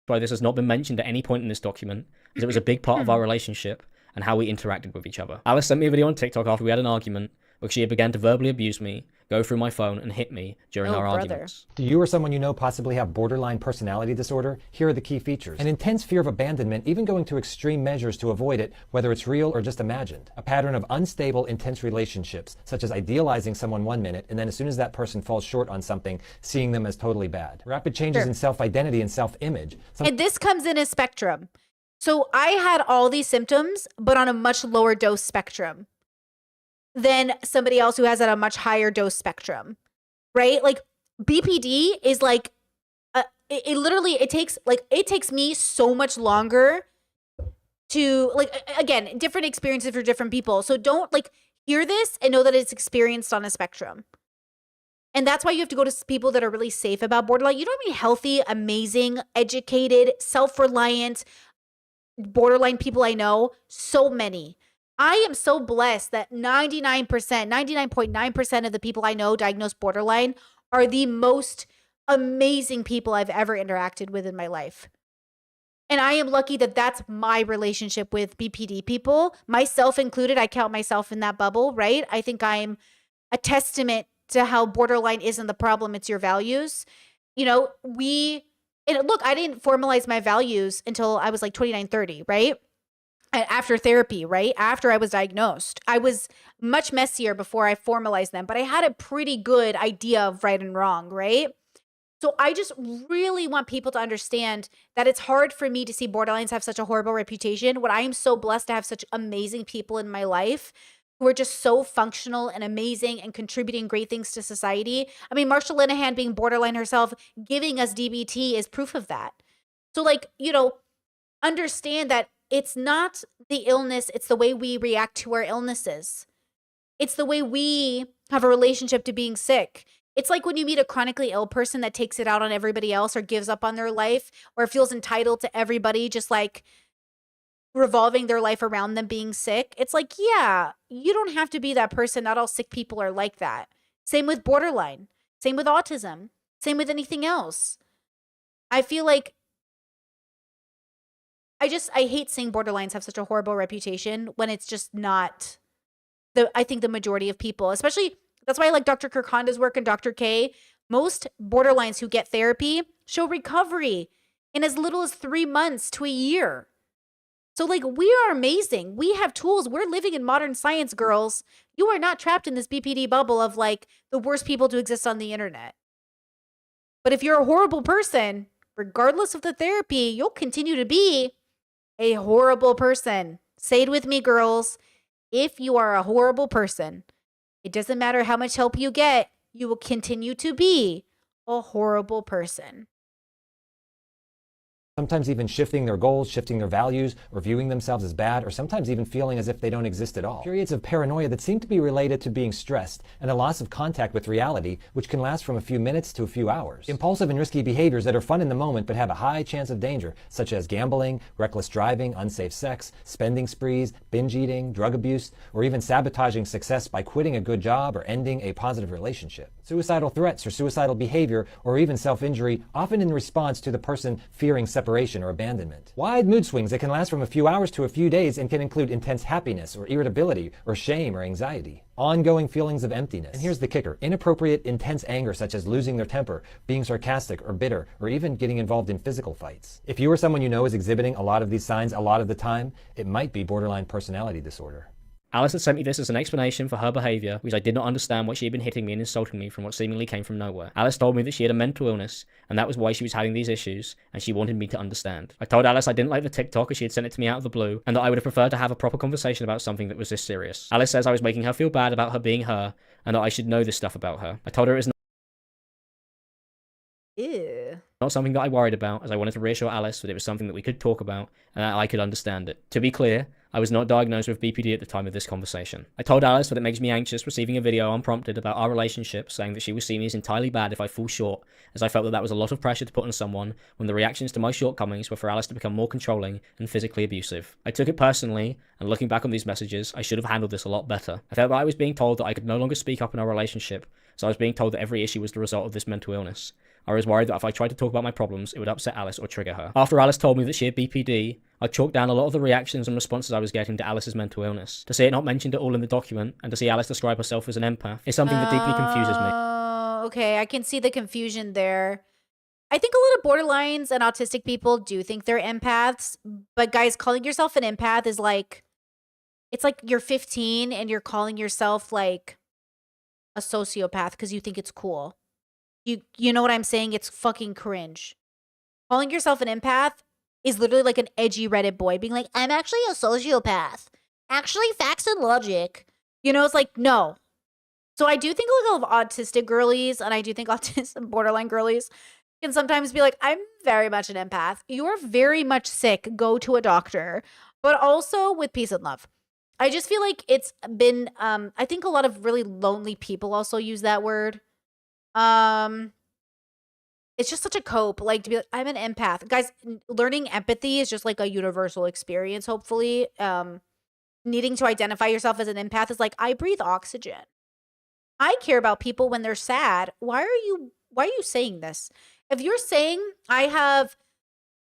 Why this has not been mentioned at any point in this document, as it was a big part of our relationship and how we interacted with each other. Alice sent me a video on TikTok after we had an argument, where she had began to verbally abuse me, go through my phone, and hit me during our arguments. Do you or someone you know possibly have borderline personality disorder? Here are the key features. An intense fear of abandonment, even going to extreme measures to avoid it, whether it's real or just imagined. A pattern of unstable, intense relationships, such as idealizing someone 1 minute, and then as soon as that person falls short on something, seeing them as totally bad. Rapid changes in self-identity and self-image. And this comes in a spectrum. So I had all these symptoms, but on a much lower dose spectrum than somebody else who has at a much higher dose spectrum, right? Like BPD is like, it takes me so much longer to, like, again, different experiences for different people. So don't like hear this and know that it's experienced on a spectrum. And that's why you have to go to people that are really safe about borderline. You know how many healthy, amazing, educated, self-reliant borderline people I know? So many. I am so blessed that 99.9% of the people I know diagnosed borderline are the most amazing people I've ever interacted with in my life. And I am lucky that that's my relationship with BPD people, myself included. I count myself in that bubble, right? I think I'm a testament to how borderline isn't the problem, it's your values. You know, look, I didn't formalize my values until I was like 29, 30, right? After therapy, right? After I was diagnosed. I was much messier before I formalized them, but I had a pretty good idea of right and wrong, right? So I just really want people to understand that it's hard for me to see borderlines have such a horrible reputation when I am so blessed to have such amazing people in my life who are just so functional and amazing and contributing great things to society. I mean, Marsha Linehan being borderline herself, giving us DBT is proof of that. So like, you know, understand that it's not the illness, it's the way we react to our illnesses. It's the way we have a relationship to being sick. It's like when you meet a chronically ill person that takes it out on everybody else or gives up on their life or feels entitled to everybody, just like revolving their life around them being sick. It's like, yeah, you don't have to be that person. Not all sick people are like that. Same with borderline. Same with autism. Same with anything else. I feel like I hate seeing borderlines have such a horrible reputation when it's just not I think the majority of people, especially, that's why I like Dr. Kirk Honda's work and Dr. K. Most borderlines who get therapy show recovery in as little as 3 months to a year. So like, we are amazing. We have tools. We're living in modern science, girls. You are not trapped in this BPD bubble of like the worst people to exist on the internet. But if you're a horrible person, regardless of the therapy, you'll continue to be a horrible person. Say it with me, girls. If you are a horrible person, it doesn't matter how much help you get, you will continue to be a horrible person. Sometimes even shifting their goals, shifting their values, or viewing themselves as bad, or sometimes even feeling as if they don't exist at all. Periods of paranoia that seem to be related to being stressed and a loss of contact with reality, which can last from a few minutes to a few hours. Impulsive and risky behaviors that are fun in the moment but have a high chance of danger, such as gambling, reckless driving, unsafe sex, spending sprees, binge eating, drug abuse, or even sabotaging success by quitting a good job or ending a positive relationship. Suicidal threats or suicidal behavior, or even self-injury, often in response to the person fearing separation or abandonment. Wide mood swings that can last from a few hours to a few days and can include intense happiness or irritability or shame or anxiety. Ongoing feelings of emptiness. And here's the kicker. Inappropriate, intense anger such as losing their temper, being sarcastic or bitter, or even getting involved in physical fights. If you or someone you know is exhibiting a lot of these signs a lot of the time, it might be borderline personality disorder. Alice had sent me this as an explanation for her behaviour, because I did not understand why she had been hitting me and insulting me from what seemingly came from nowhere. Alice told me that she had a mental illness, and that was why she was having these issues, and she wanted me to understand. I told Alice I didn't like the TikTok as she had sent it to me out of the blue, and that I would have preferred to have a proper conversation about something that was this serious. Alice says I was making her feel bad about her being her, and that I should know this stuff about her. I told her it was not something that I worried about, as I wanted to reassure Alice that it was something that we could talk about, and that I could understand it. To be clear, I was not diagnosed with BPD at the time of this conversation. I told Alice that it makes me anxious receiving a video unprompted about our relationship saying that she was seeing me as entirely bad if I fall short, as I felt that that was a lot of pressure to put on someone when the reactions to my shortcomings were for Alice to become more controlling and physically abusive. I took it personally, and looking back on these messages, I should have handled this a lot better. I felt that I was being told that I could no longer speak up in our relationship, so I was being told that every issue was the result of this mental illness. I was worried that if I tried to talk about my problems, it would upset Alice or trigger her. After Alice told me that she had BPD, I chalked down a lot of the reactions and responses I was getting to Alice's mental illness. To see it not mentioned at all in the document, and to see Alice describe herself as an empath, is something that deeply confuses me. Okay, I can see the confusion there. I think a lot of borderlines and autistic people do think they're empaths, but guys, calling yourself an empath is like, it's like you're 15 and you're calling yourself like a sociopath because you think it's cool. You know what I'm saying? It's fucking cringe. Calling yourself an empath is literally like an edgy Reddit boy being like, I'm actually a sociopath. Actually, facts and logic. You know, it's like, no. So I do think a lot of autistic girlies, and I do think autism borderline girlies can sometimes be like, I'm very much an empath. You're very much sick. Go to a doctor. But also with peace and love. I just feel like it's been, I think a lot of really lonely people also use that word. It's just such a cope, like to be like, I'm an empath. Guys, learning empathy is just like a universal experience, hopefully. Needing to identify yourself as an empath is like, I breathe oxygen. I care about people when they're sad. Why are you saying this? If you're saying I have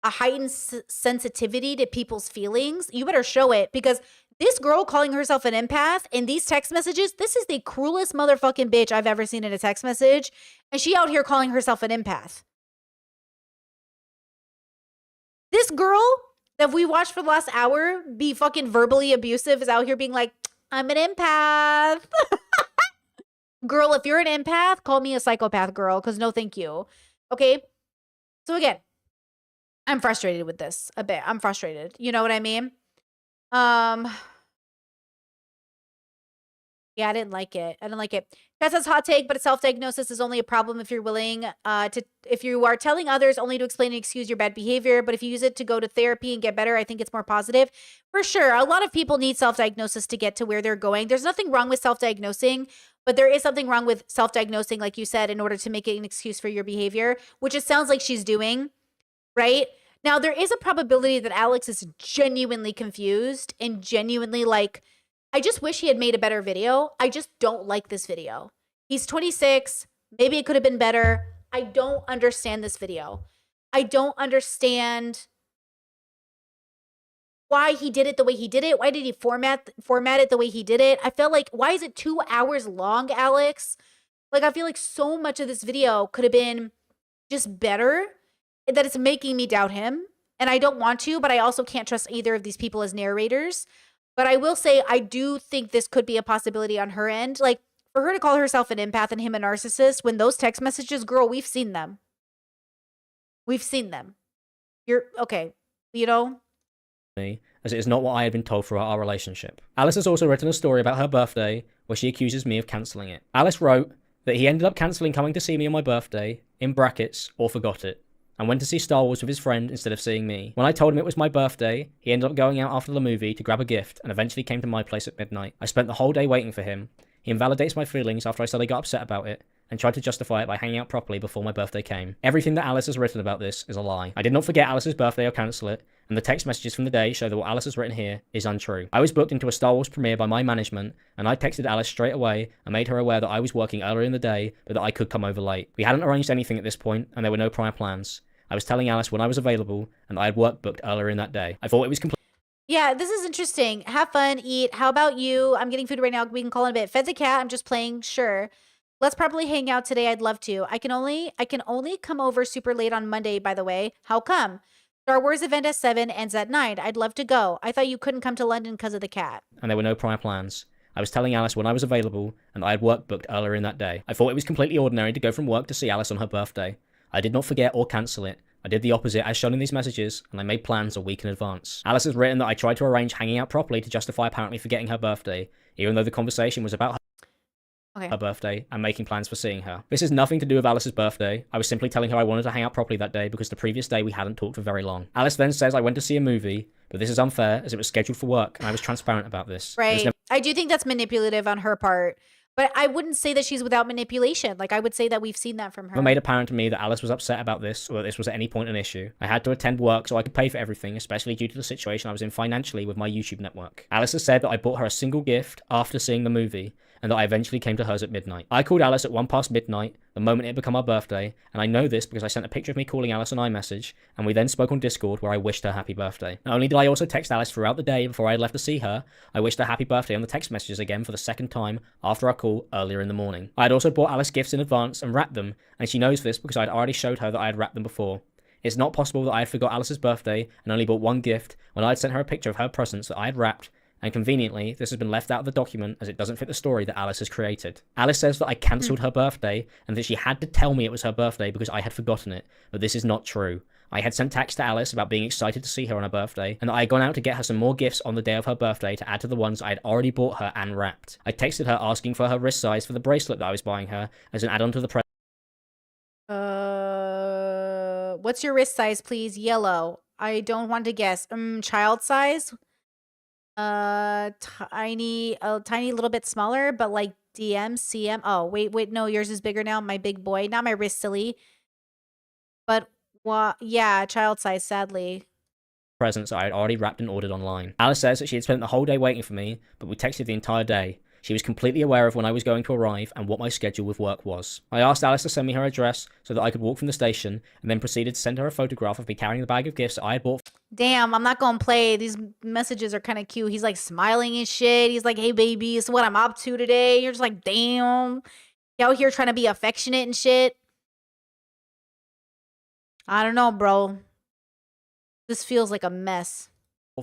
a heightened sensitivity to people's feelings, you better show it, because this girl calling herself an empath in these text messages, this is the cruelest motherfucking bitch I've ever seen in a text message. And she out here calling herself an empath. This girl that we watched for the last hour be fucking verbally abusive is out here being like, I'm an empath. Girl, if you're an empath, call me a psychopath, girl, because no thank you. Okay? So again, I'm frustrated with this a bit. I'm frustrated. You know what I mean? Yeah, I didn't like it. That says hot take, but self-diagnosis is only a problem if you're willing if you are telling others only to explain and excuse your bad behavior, but if you use it to go to therapy and get better, I think it's more positive. For sure, a lot of people need self-diagnosis to get to where they're going. There's nothing wrong with self-diagnosing, but there is something wrong with self-diagnosing, like you said, in order to make it an excuse for your behavior, which it sounds like she's doing, right? Now, there is a probability that Alex is genuinely confused and genuinely like, I just wish he had made a better video. I just don't like this video. He's 26. Maybe it could have been better. I don't understand this video. I don't understand why he did it the way he did it. Why did he format it the way he did it? I felt like, why is it 2 hours long, Alex? Like, I feel like so much of this video could have been just better, that it's making me doubt him. And I don't want to, but I also can't trust either of these people as narrators. But I will say, I do think this could be a possibility on her end. Like, for her to call herself an empath and him a narcissist, when those text messages, girl, we've seen them. We've seen them. You're, okay, you know? As it is not what I had been told throughout our relationship. Alice has also written a story about her birthday, where she accuses me of cancelling it. Alice wrote that he ended up cancelling coming to see me on my birthday, in brackets, or forgot it, and went to see Star Wars with his friend instead of seeing me. When I told him it was my birthday, he ended up going out after the movie to grab a gift and eventually came to my place at midnight. I spent the whole day waiting for him. He invalidates my feelings after I said I got upset about it and tried to justify it by hanging out properly before my birthday came. Everything that Alice has written about this is a lie. I did not forget Alice's birthday or cancel it, and the text messages from the day show that what Alice has written here is untrue. I was booked into a Star Wars premiere by my management, and I texted Alice straight away and made her aware that I was working earlier in the day, but that I could come over late. We hadn't arranged anything at this point, and there were no prior plans. I was telling Alice when I was available, and I had work booked earlier in that day. I thought it was complete. Yeah, this is interesting. Have fun, eat. How about you? I'm getting food right now. We can call in a bit. Fed's a cat. I'm just playing. Sure. Let's probably hang out today. I'd love to. I can only come over super late on Monday, by the way. How come? Star Wars event at 7, ends at 9. I'd love to go. I thought you couldn't come to London because of the cat. And there were no prior plans. I was telling Alice when I was available, and I had work booked earlier in that day. I thought it was completely ordinary to go from work to see Alice on her birthday. I did not forget or cancel it. I did the opposite as shown in these messages, and I made plans a week in advance. Alice has written that I tried to arrange hanging out properly to justify apparently forgetting her birthday, even though the conversation was about her birthday and making plans for seeing her. This has nothing to do with Alice's birthday. I was simply telling her I wanted to hang out properly that day because the previous day we hadn't talked for very long. Alice then says I went to see a movie, but this is unfair as it was scheduled for work, and I was transparent about this. Right. I do think that's manipulative on her part. But I wouldn't say that she's without manipulation. Like, I would say that we've seen that from her. It made apparent to me that Alice was upset about this, or that this was at any point an issue. I had to attend work so I could pay for everything, especially due to the situation I was in financially with my YouTube network. Alice has said that I bought her a single gift after seeing the movie, and that I eventually came to hers at midnight. I called Alice at 1 past midnight, the moment it had become our birthday, and I know this because I sent a picture of me calling Alice on iMessage, and we then spoke on Discord where I wished her happy birthday. Not only did I also text Alice throughout the day before I had left to see her, I wished her happy birthday on the text messages again for the second time after our call earlier in the morning. I had also bought Alice gifts in advance and wrapped them, and she knows this because I had already showed her that I had wrapped them before. It's not possible that I had forgot Alice's birthday and only bought one gift when I had sent her a picture of her presents that I had wrapped, and conveniently, this has been left out of the document as it doesn't fit the story that Alice has created. Alice says that I cancelled her birthday and that she had to tell me it was her birthday because I had forgotten it, but this is not true. I had sent text to Alice about being excited to see her on her birthday, and that I had gone out to get her some more gifts on the day of her birthday to add to the ones I had already bought her and wrapped. I texted her asking for her wrist size for the bracelet that I was buying her as an add-on to the present. What's your wrist size, please? Yellow. I don't want to guess. Child size? Tiny, a tiny little bit smaller, but like DM, CM. Oh, wait, no, yours is bigger now. My big boy, not my wrist, silly. But yeah, child size, sadly. Presents I had already wrapped and ordered online. Alice says that she had spent the whole day waiting for me, but we texted the entire day. She was completely aware of when I was going to arrive and what my schedule with work was. I asked Alice to send me her address so that I could walk from the station, and then proceeded to send her a photograph of me carrying the bag of gifts that I had bought. Damn, I'm not gonna play. These messages are kind of cute. He's like smiling and shit. He's like, hey baby, it's what I'm up to today. You're just like, damn. You out here trying to be affectionate and shit. I don't know, bro. This feels like a mess.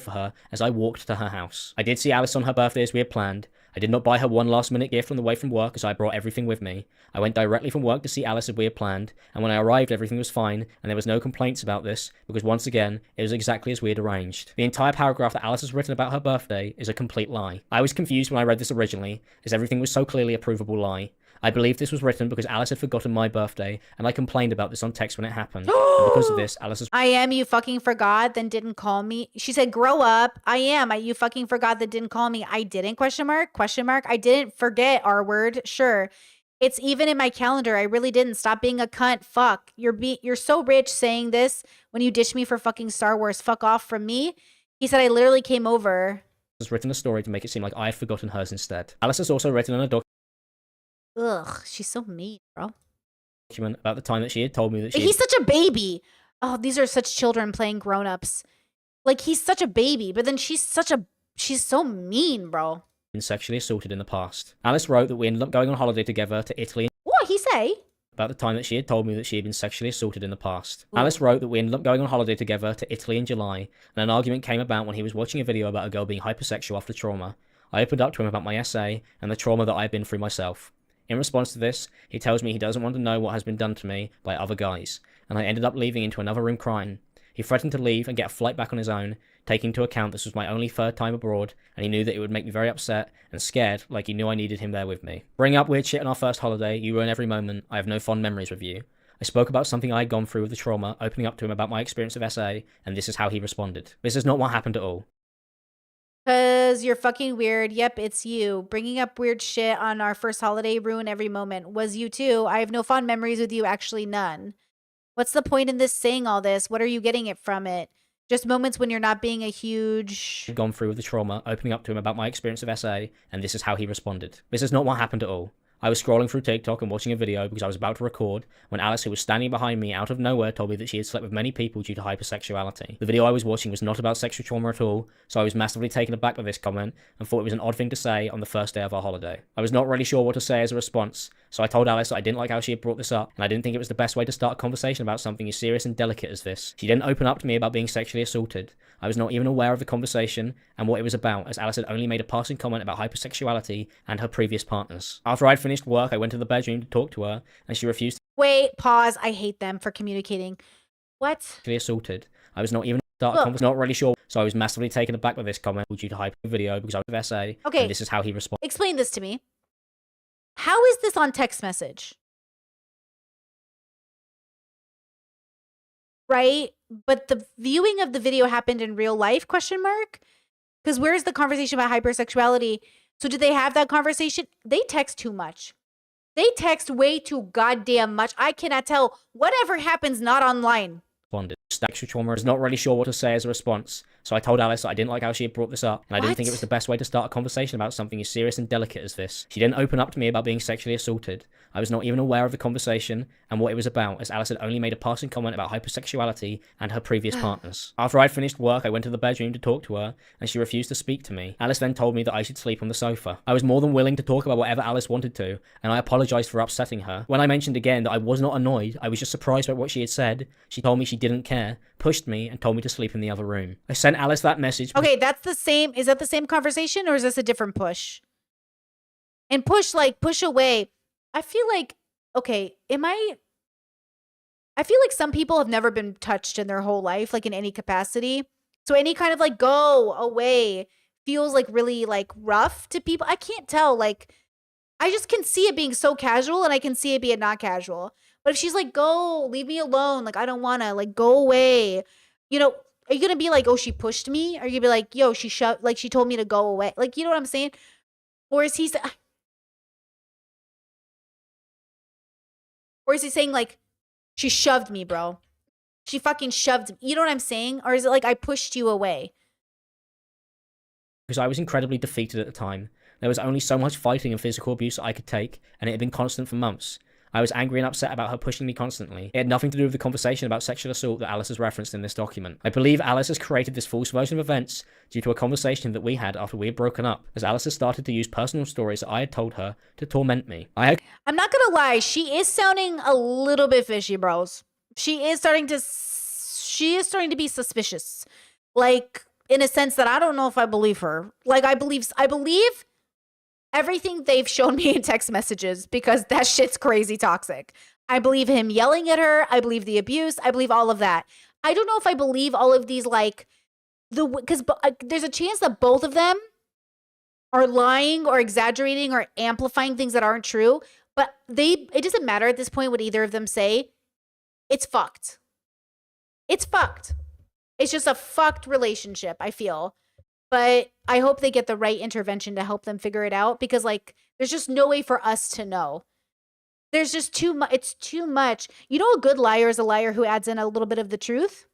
For her as I walked to her house. I did see Alice on her birthday as we had planned. I did not buy her one last minute gift on the way from work as I brought everything with me. I went directly from work to see Alice as we had planned, and when I arrived everything was fine and there was no complaints about this because once again it was exactly as we had arranged. The entire paragraph that Alice has written about her birthday is a complete lie. I was confused when I read this originally as everything was so clearly a provable lie. I believe this was written because Alice had forgotten my birthday, and I complained about this on text when it happened. And because of this, Alice has... I am, you fucking forgot, then didn't call me. She said, grow up. I am, you fucking forgot that didn't call me. I didn't, question mark. I didn't forget our word, sure. It's even in my calendar. I really didn't. Stop being a cunt. Fuck. You're so rich saying this when you dish me for fucking Star Wars. Fuck off from me. He said I literally came over. Has written a story to make it seem like I had forgotten hers instead. Alice has also written in a Ugh, she's so mean, bro. document about the time that she had told me that she... He's such a baby. Oh, these are such children playing grown-ups. Like, he's such a baby, but then she's so mean, bro. ...been sexually assaulted in the past. Alice wrote that we ended up going on holiday together to Italy... What he say? ...about the time that she had told me that she had been sexually assaulted in the past. Ooh. Alice wrote that we ended up going on holiday together to Italy in July, and an argument came about when he was watching a video about a girl being hypersexual after trauma. I opened up to him about my essay and the trauma that I had been through myself. In response to this, he tells me he doesn't want to know what has been done to me by other guys, and I ended up leaving into another room crying. He threatened to leave and get a flight back on his own, taking into account this was my only third time abroad, and he knew that it would make me very upset and scared, like he knew I needed him there with me. Bringing up weird shit on our first holiday, you ruin every moment, I have no fond memories with you. I spoke about something I had gone through with the trauma, opening up to him about my experience of SA, and this is how he responded. This is not what happened at all. Cause you're fucking weird. Yep, it's you. Bringing up weird shit on our first holiday, ruin every moment. Was you too. I have no fond memories with you, actually none. What's the point in this saying all this? What are you getting it from it? Just moments when you're not being a huge... Gone through with the trauma, opening up to him about my experience of SA, and this is how he responded. This is not what happened at all. I was scrolling through TikTok and watching a video because I was about to record when Alice, who was standing behind me out of nowhere, told me that she had slept with many people due to hypersexuality. The video I was watching was not about sexual trauma at all, so I was massively taken aback by this comment and thought it was an odd thing to say on the first day of our holiday. I was not really sure what to say as a response, so I told Alice that I didn't like how she had brought this up, and I didn't think it was the best way to start a conversation about something as serious and delicate as this. She didn't open up to me about being sexually assaulted. I was not even aware of the conversation and what it was about, as Alice had only made a passing comment about hypersexuality and her previous partners. After I'd finished work, I went to the bedroom to talk to her, and she refused to... Wait, pause. I hate them for communicating. What? ...sexually assaulted. I was not even... not really sure, so I was massively taken aback by this comment due to hyper video because I was of SA, okay, and this is how he responded. Explain this to me. How is this on text message? Right? But the viewing of the video happened in real life, question mark? Because where's the conversation about hypersexuality? So did they have that conversation? They text too much. They text way too goddamn much. I cannot tell whatever happens not online. Sexual trauma is not really sure what to say as a response, So I told Alice that I didn't like how she had brought this up, and I didn't think it was the best way to start a conversation about something as serious and delicate as this. She didn't open up to me about being sexually assaulted. I was not even aware of the conversation and what it was about, as Alice had only made a passing comment about hypersexuality and her previous partners. After I'd finished work, I went to the bedroom to talk to her, and she refused to speak to me. Alice then told me that I should sleep on the sofa. I was more than willing to talk about whatever Alice wanted to, and I apologized for upsetting her. When I mentioned again that I was not annoyed, I was just surprised by what she had said. She told me she didn't care, pushed me, and told me to sleep in the other room. I sent Alice that message. Okay, that's the same. Is that the same conversation, or is this a different push? And push, like, push away. I feel like, okay, I feel like some people have never been touched in their whole life, like in any capacity. So any kind of like go away feels like really like rough to people. I can't tell. Like, I just can see it being so casual, and I can see it being not casual. But if she's like, go, leave me alone. Like, I don't want to, like, go away. You know, are you going to be like, oh, she pushed me? Or are you going to be like, yo, she told me to go away. Like, you know what I'm saying? Or is he saying like, she shoved me, bro? She fucking shoved me. You know what I'm saying? Or is it like, I pushed you away? Because I was incredibly defeated at the time. There was only so much fighting and physical abuse that I could take, and it had been constant for months. I was angry and upset about her pushing me constantly. It had nothing to do with the conversation about sexual assault that Alice has referenced in this document. I believe Alice has created this false version of events due to a conversation that we had after we had broken up, as Alice has started to use personal stories that I had told her to torment me. I'm not gonna lie, she is sounding a little bit fishy, bros. She is starting to be suspicious. Like, in a sense that I don't know if I believe her. Like, I believe everything they've shown me in text messages, because that shit's crazy toxic. I believe him yelling at her. I believe the abuse. I believe all of that. I don't know if I believe all of these, like, because there's a chance that both of them are lying or exaggerating or amplifying things that aren't true. But it doesn't matter at this point what either of them say. It's fucked. It's fucked. It's just a fucked relationship, I feel. But I hope they get the right intervention to help them figure it out, because, like, there's just no way for us to know. There's just too much. It's too much. You know, a good liar is a liar who adds in a little bit of the truth.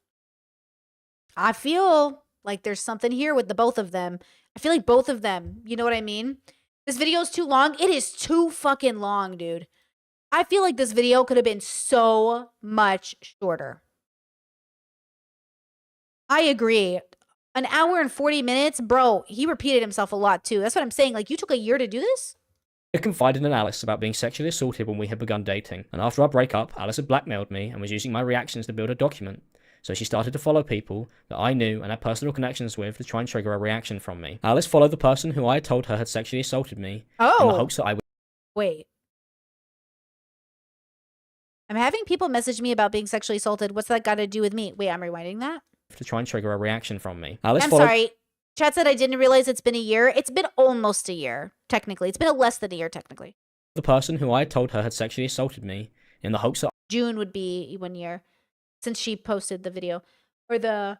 I feel like there's something here with the both of them. I feel like both of them. You know what I mean? This video is too long. It is too fucking long, dude. I feel like this video could have been so much shorter. I agree. An hour and 40 minutes? Bro, he repeated himself a lot too. That's what I'm saying. Like, you took a year to do this? I confided in Alice about being sexually assaulted when we had begun dating, and after our breakup, Alice had blackmailed me and was using my reactions to build a document. So she started to follow people that I knew and had personal connections with to try and trigger a reaction from me. Alice followed the person who I had told her had sexually assaulted me in the hopes that I would... Wait. I'm having people message me about being sexually assaulted. What's that got to do with me? Wait, I'm rewinding that. To try and trigger a reaction from me. I'm sorry. Chat said I didn't realize it's been a year. It's been almost a year, technically. It's been less than a year, technically. The person who I had told her had sexually assaulted me in the hopes that... June would be 1 year since she posted the video. Or the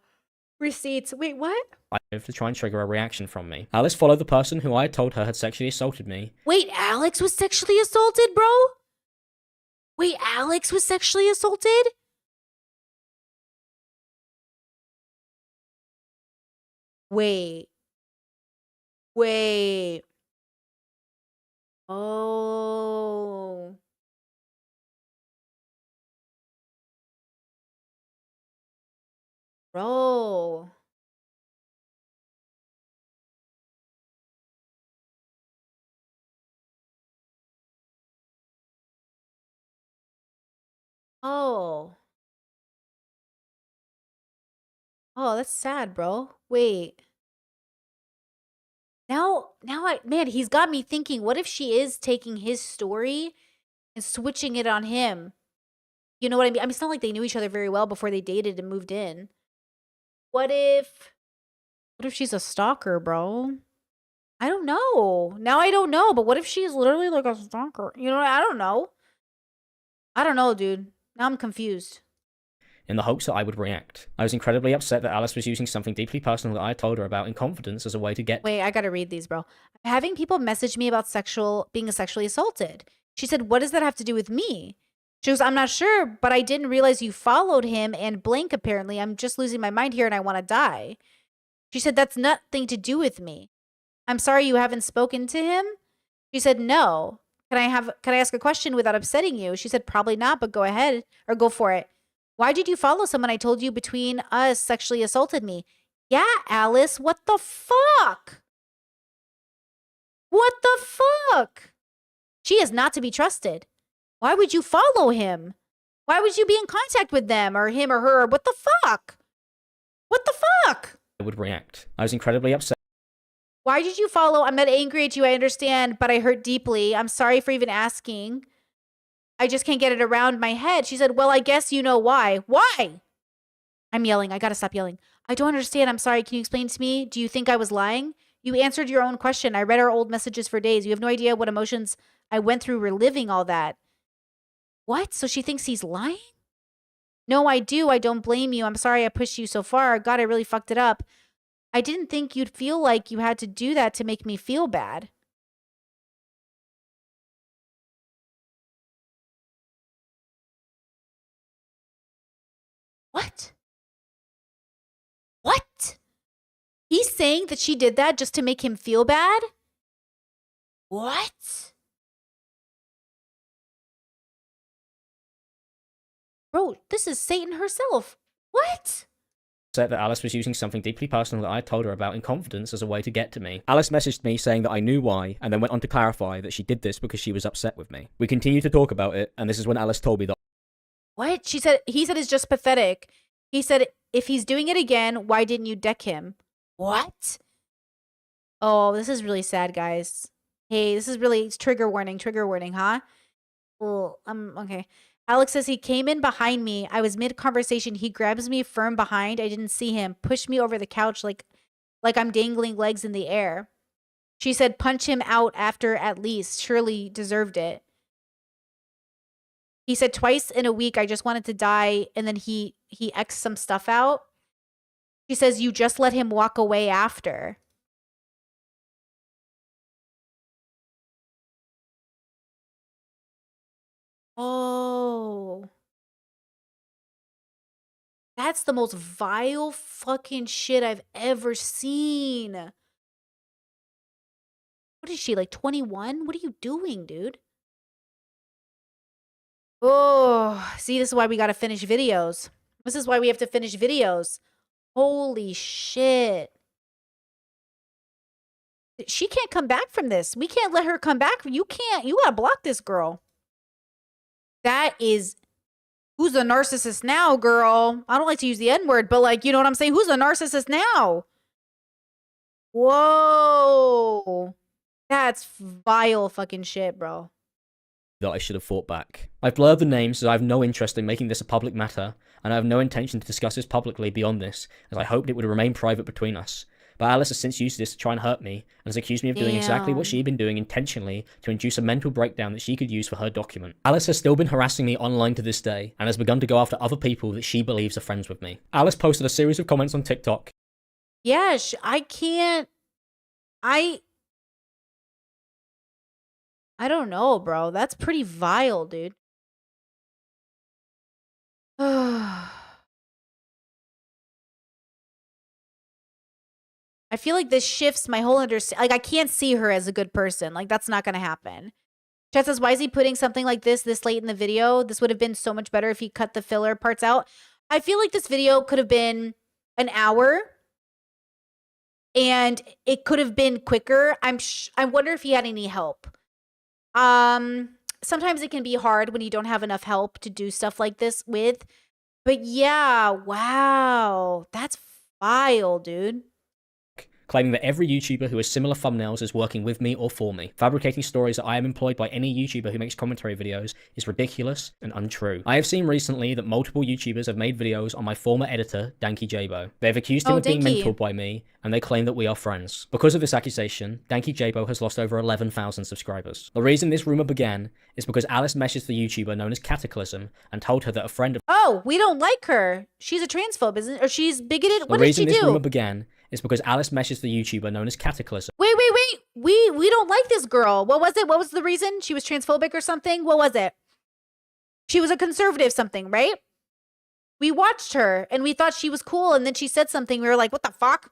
receipts. Wait, what? To try and trigger a reaction from me. Alice followed the person who I had told her had sexually assaulted me. Wait, Alex was sexually assaulted, bro? Wait, Alex was sexually assaulted? Wait. Oh. Bro. Oh. Oh, that's sad, bro. Wait. Man, he's got me thinking, what if she is taking his story and switching it on him? You know what I mean? I mean, it's not like they knew each other very well before they dated and moved in. What if she's a stalker, bro? I don't know. Now I don't know, but what if she's literally like a stalker? You know, I don't know. I don't know, dude. Now I'm confused. In the hopes that I would react. I was incredibly upset that Alice was using something deeply personal that I told her about in confidence as a way to get... Wait, I gotta read these, bro. I'm having people message me about being sexually assaulted. She said, what does that have to do with me? She goes, I'm not sure, but I didn't realize you followed him and blank apparently. I'm just losing my mind here and I want to die. She said, that's nothing to do with me. I'm sorry you haven't spoken to him. She said, no. Can I ask a question without upsetting you? She said, probably not, but go ahead or go for it. Why did you follow someone I told you between us sexually assaulted me? Yeah, Alice, what the fuck? What the fuck? She is not to be trusted. Why would you follow him? Why would you be in contact with them or him or her? What the fuck? What the fuck? I would react. I was incredibly upset. Why did you follow? I'm not angry at you, I understand, but I hurt deeply. I'm sorry for even asking. I just can't get it around my head. She said, well, I guess you know why. Why? I'm yelling. I gotta stop yelling. I don't understand. I'm sorry. Can you explain to me? Do you think I was lying? You answered your own question. I read our old messages for days. You have no idea what emotions I went through reliving all that. What? So she thinks he's lying? No, I do. I don't blame you. I'm sorry I pushed you so far. God, I really fucked it up. I didn't think you'd feel like you had to do that to make me feel bad. What? What? He's saying that she did that just to make him feel bad? What? Bro, this is Satan herself. What? Said that Alice was using something deeply personal that I had told her about in confidence as a way to get to me. Alice messaged me saying that I knew why, and then went on to clarify that she did this because she was upset with me. We continued to talk about it, and this is when Alice told me that. What? He said it's just pathetic. He said, if he's doing it again, why didn't you deck him? What? Oh, this is really sad, guys. Hey, this is really trigger warning, huh? Well, okay. Alex says he came in behind me. I was mid-conversation. He grabs me firm behind. I didn't see him. Pushed me over the couch like I'm dangling legs in the air. She said punch him out after at least. Surely deserved it. He said twice in a week I just wanted to die, and then he X'd some stuff out. She says you just let him walk away after. Oh. That's the most vile fucking shit I've ever seen. What is she, like 21? What are you doing, dude? Oh, see, this is why we gotta finish videos. This is why we have to finish videos. Holy shit. She can't come back from this. We can't let her come back. You can't. You gotta block this girl. That is... Who's the narcissist now, girl? I don't like to use the N-word, but like, you know what I'm saying? Who's the narcissist now? Whoa. That's vile fucking shit, bro. That I should have fought back. I've blurred the names as I have no interest in making this a public matter, and I have no intention to discuss this publicly beyond this, as I hoped it would remain private between us. But Alice has since used this to try and hurt me, and has accused me of doing exactly what she had been doing intentionally to induce a mental breakdown that she could use for her document. Alice has still been harassing me online to this day, and has begun to go after other people that she believes are friends with me. Alice posted a series of comments on TikTok. Yeah, I can't... I don't know, bro. That's pretty vile, dude. I feel like this shifts my whole understanding. Like, I can't see her as a good person. Like, that's not going to happen. Chat says, why is he putting something like this late in the video? This would have been so much better if he cut the filler parts out. I feel like this video could have been an hour. And it could have been quicker. I wonder if he had any help. Sometimes it can be hard when you don't have enough help to do stuff like this with. But yeah, wow. That's vile, dude. Claiming that every YouTuber who has similar thumbnails is working with me or for me. Fabricating stories that I am employed by any YouTuber who makes commentary videos is ridiculous and untrue. I have seen recently that multiple YouTubers have made videos on my former editor, Danky Jabo. They have accused him of being mentored by me, and they claim that we are friends. Because of this accusation, Danky Jabo has lost over 11,000 subscribers. The reason this rumor began is because Alice messaged the YouTuber known as Cataclysm and told her that a friend of— Oh, we don't like her. She's a transphobe, isn't it? Or she's bigoted? What did she do? The reason this rumor began is because Alice messaged the YouTuber known as Cataclysm. Wait. We don't like this girl. What was it? What was the reason? She was transphobic or something? What was it? She was a conservative something, right? We watched her and we thought she was cool, and then she said something. We were like, what the fuck?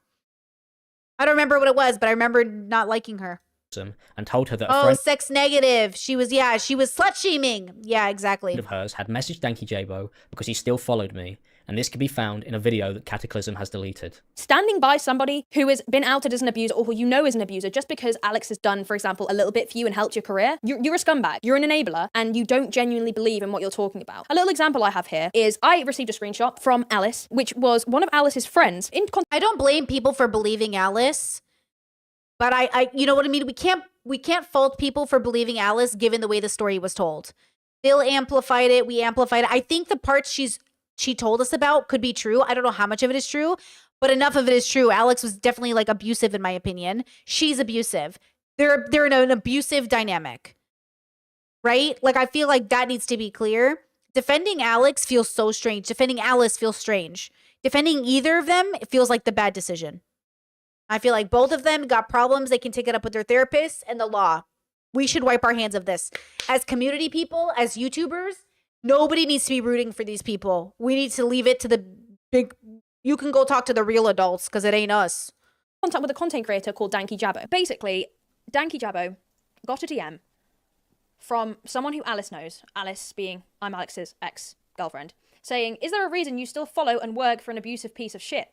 I don't remember what it was, but I remember not liking her. And told her that a Oh, friend sex negative. She was slut shaming. Yeah, exactly. of hers had messaged Danky Jabo because he still followed me, and this can be found in a video that Cataclysm has deleted. Standing by somebody who has been outed as an abuser or who you know is an abuser just because Alex has done, for example, a little bit for you and helped your career, you're a scumbag, you're an enabler, and you don't genuinely believe in what you're talking about. A little example I have here is I received a screenshot from Alice, which was one of Alice's friends. I don't blame people for believing Alice, but I you know what I mean? We can't fault people for believing Alice given the way the story was told. Bill amplified it, we amplified it. I think the parts she told us about could be true. I don't know how much of it is true, but enough of it is true. Alex was definitely like abusive in my opinion. She's abusive. They're in an abusive dynamic. Right? Like I feel like that needs to be clear. Defending Alex feels so strange. Defending Alice feels strange. Defending either of them, it feels like the bad decision. I feel like both of them got problems. They can take it up with their therapists and the law. We should wipe our hands of this. As community people, as YouTubers, nobody needs to be rooting for these people. We need to leave it to the big... You can go talk to the real adults because it ain't us. Contact with a content creator called Danky Jabo. Basically, Danky Jabo got a DM from someone who Alice knows, Alice being I'm Alex's ex-girlfriend, saying, is there a reason you still follow and work for an abusive piece of shit?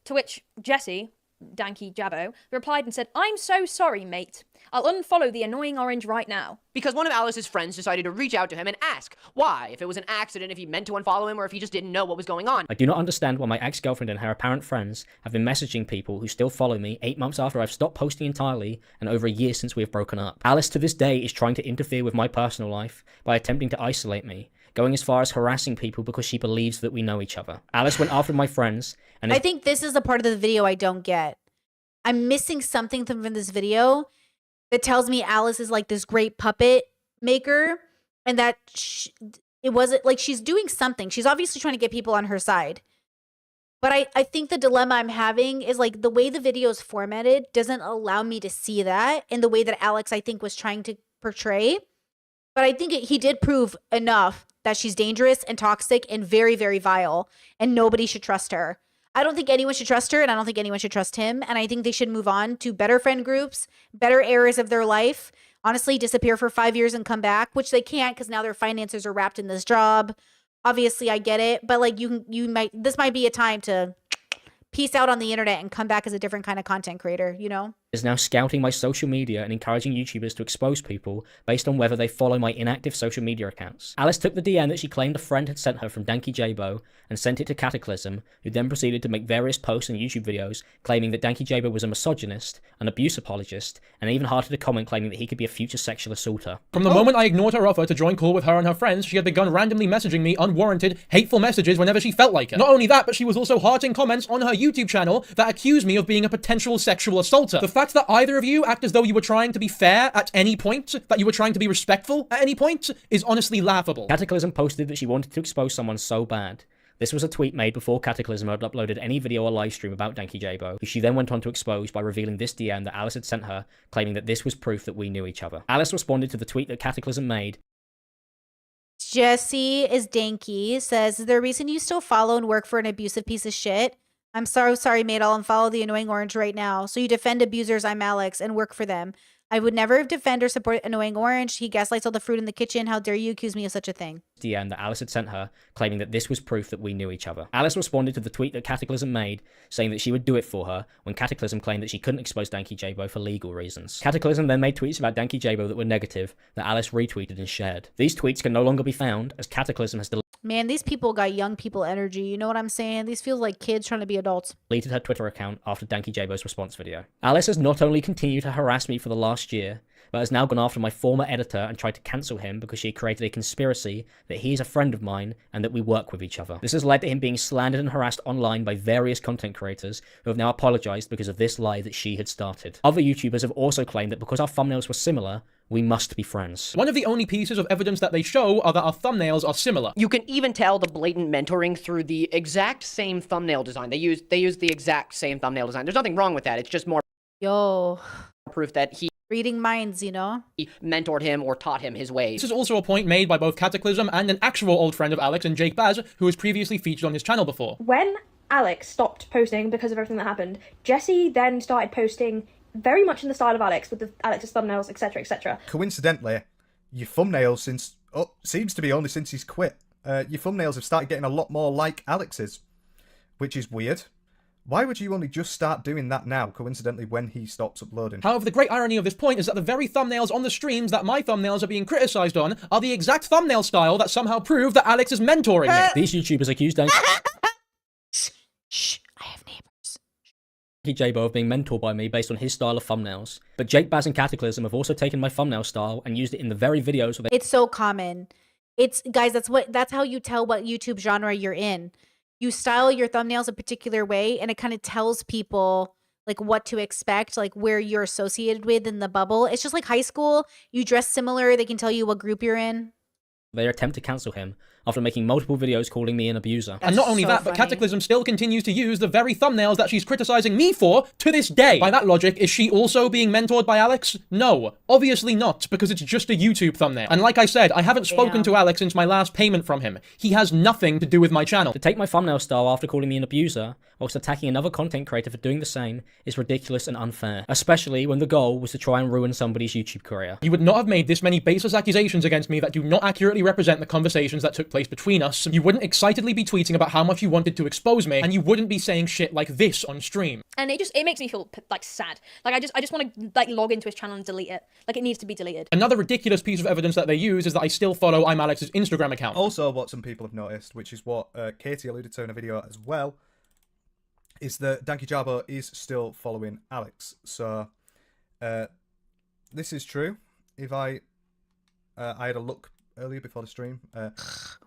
To which Jesse, Danky Jabo, replied and said, I'm so sorry, mate. I'll unfollow the annoying orange right now. Because one of Alice's friends decided to reach out to him and ask why, if it was an accident, if he meant to unfollow him, or if he just didn't know what was going on. I do not understand why my ex-girlfriend and her apparent friends have been messaging people who still follow me 8 months after I've stopped posting entirely and over a year since we have broken up. Alice to this day is trying to interfere with my personal life by attempting to isolate me, going as far as harassing people because she believes that we know each other. Alice went after my friends and... I think this is the part of the video I don't get. I'm missing something from this video that tells me Alice is like this great puppet maker and that it wasn't like she's doing something. She's obviously trying to get people on her side. But I think the dilemma I'm having is like the way the video is formatted doesn't allow me to see that in the way that Alex, I think, was trying to portray. But I think he did prove enough that she's dangerous and toxic and very, very vile and nobody should trust her. I don't think anyone should trust her, and I don't think anyone should trust him. And I think they should move on to better friend groups, better areas of their life. Honestly, disappear for 5 years and come back, which they can't because now their finances are wrapped in this job. Obviously, I get it, but like this might be a time to peace out on the internet and come back as a different kind of content creator, you know? Is now scouting my social media and encouraging YouTubers to expose people based on whether they follow my inactive social media accounts. Alice took the DM that she claimed a friend had sent her from Danky Jabo and sent it to Cataclysm, who then proceeded to make various posts and YouTube videos claiming that Danky Jabo was a misogynist, an abuse apologist, and even hearted a comment claiming that he could be a future sexual assaulter. From the moment I ignored her offer to join call with her and her friends, she had begun randomly messaging me unwarranted, hateful messages whenever she felt like it. Not only that, but she was also hearting comments on her YouTube channel that accused me of being a potential sexual assaulter. The fact that either of you act as though you were trying to be fair at any point, that you were trying to be respectful at any point, is honestly laughable. Cataclysm posted that she wanted to expose someone so bad. This was a tweet made before Cataclysm had uploaded any video or live stream about Danky Jabo, who she then went on to expose by revealing this DM that Alice had sent her, claiming that this was proof that we knew each other. Alice responded to the tweet that Cataclysm made. Jesse is Danky, says, is there a reason you still follow and work for an abusive piece of shit? I'm so sorry, mate. I'll unfollow the annoying orange right now. So you defend abusers, I'm Alex, and work for them. I would never defend or support annoying orange. He gaslights all the fruit in the kitchen. How dare you accuse me of such a thing? DM that Alice had sent her, claiming that this was proof that we knew each other. Alice responded to the tweet that Cataclysm made, saying that she would do it for her, when Cataclysm claimed that she couldn't expose Danky Jabo for legal reasons. Cataclysm then made tweets about Danky Jabo that were negative, that Alice retweeted and shared. These tweets can no longer be found, as Cataclysm has Man, these people got young people energy. You know what I'm saying? These feel like kids trying to be adults. deleted her Twitter account after Danky Jabo's response video. Alice has not only continued to harass me for the last year, but has now gone after my former editor and tried to cancel him because she created a conspiracy that he is a friend of mine and that we work with each other. This has led to him being slandered and harassed online by various content creators who have now apologized because of this lie that she had started. Other YouTubers have also claimed that because our thumbnails were similar, we must be friends. One of the only pieces of evidence that they show are that our thumbnails are similar. You can even tell the blatant mentoring through the exact same thumbnail design. They use the exact same thumbnail design. There's nothing wrong with that. It's just more proof that he reading minds, you know? He mentored him or taught him his ways. This is also a point made by both Cataclysm and an actual old friend of Alex and Jake Baz, who was previously featured on his channel before. When Alex stopped posting because of everything that happened, Jesse then started posting very much in the style of Alex, with Alex's thumbnails, etc., etc. Coincidentally, your thumbnails seems to be only since he's quit. Your thumbnails have started getting a lot more like Alex's, which is weird. Why would you only just start doing that now, coincidentally, when he stops uploading? However, the great irony of this point is that the very thumbnails on the streams that my thumbnails are being criticized on are the exact thumbnail style that somehow prove that Alex is mentoring me. These YouTubers accused Shh, I have neighbors. Jabo of being mentored by me based on his style of thumbnails. But Jake Baz and Cataclysm have also taken my thumbnail style and used it in the very videos where they— It's so common. It's, guys, that's how you tell what YouTube genre you're in. You style your thumbnails a particular way, and it kind of tells people like what to expect, like where you're associated with in the bubble. It's just like high school. You dress similar, they can tell you what group you're in. they attempt to cancel him after making multiple videos calling me an abuser. And not only that, but Cataclysm still continues to use the very thumbnails that she's criticizing me for to this day. By that logic, is she also being mentored by Alex? No, obviously not, because it's just a YouTube thumbnail. And like I said, I haven't spoken to Alex since my last payment from him. He has nothing to do with my channel. To take my thumbnail style after calling me an abuser, whilst attacking another content creator for doing the same, is ridiculous and unfair. Especially when the goal was to try and ruin somebody's YouTube career. You would not have made this many baseless accusations against me that do not accurately represent the conversations that took place between us. You wouldn't excitedly be tweeting about how much you wanted to expose me, and you wouldn't be saying shit like this on stream. And it makes me feel like sad. Like I just want to like log into his channel and delete it. Like it needs to be deleted. Another ridiculous piece of evidence that they use is that I still follow I'm Alex's Instagram account. Also, what some people have noticed, which is what Katie alluded to in a video as well, is that Danky Jabo is still following Alex. So this is true. If I had a look earlier before the stream. Oh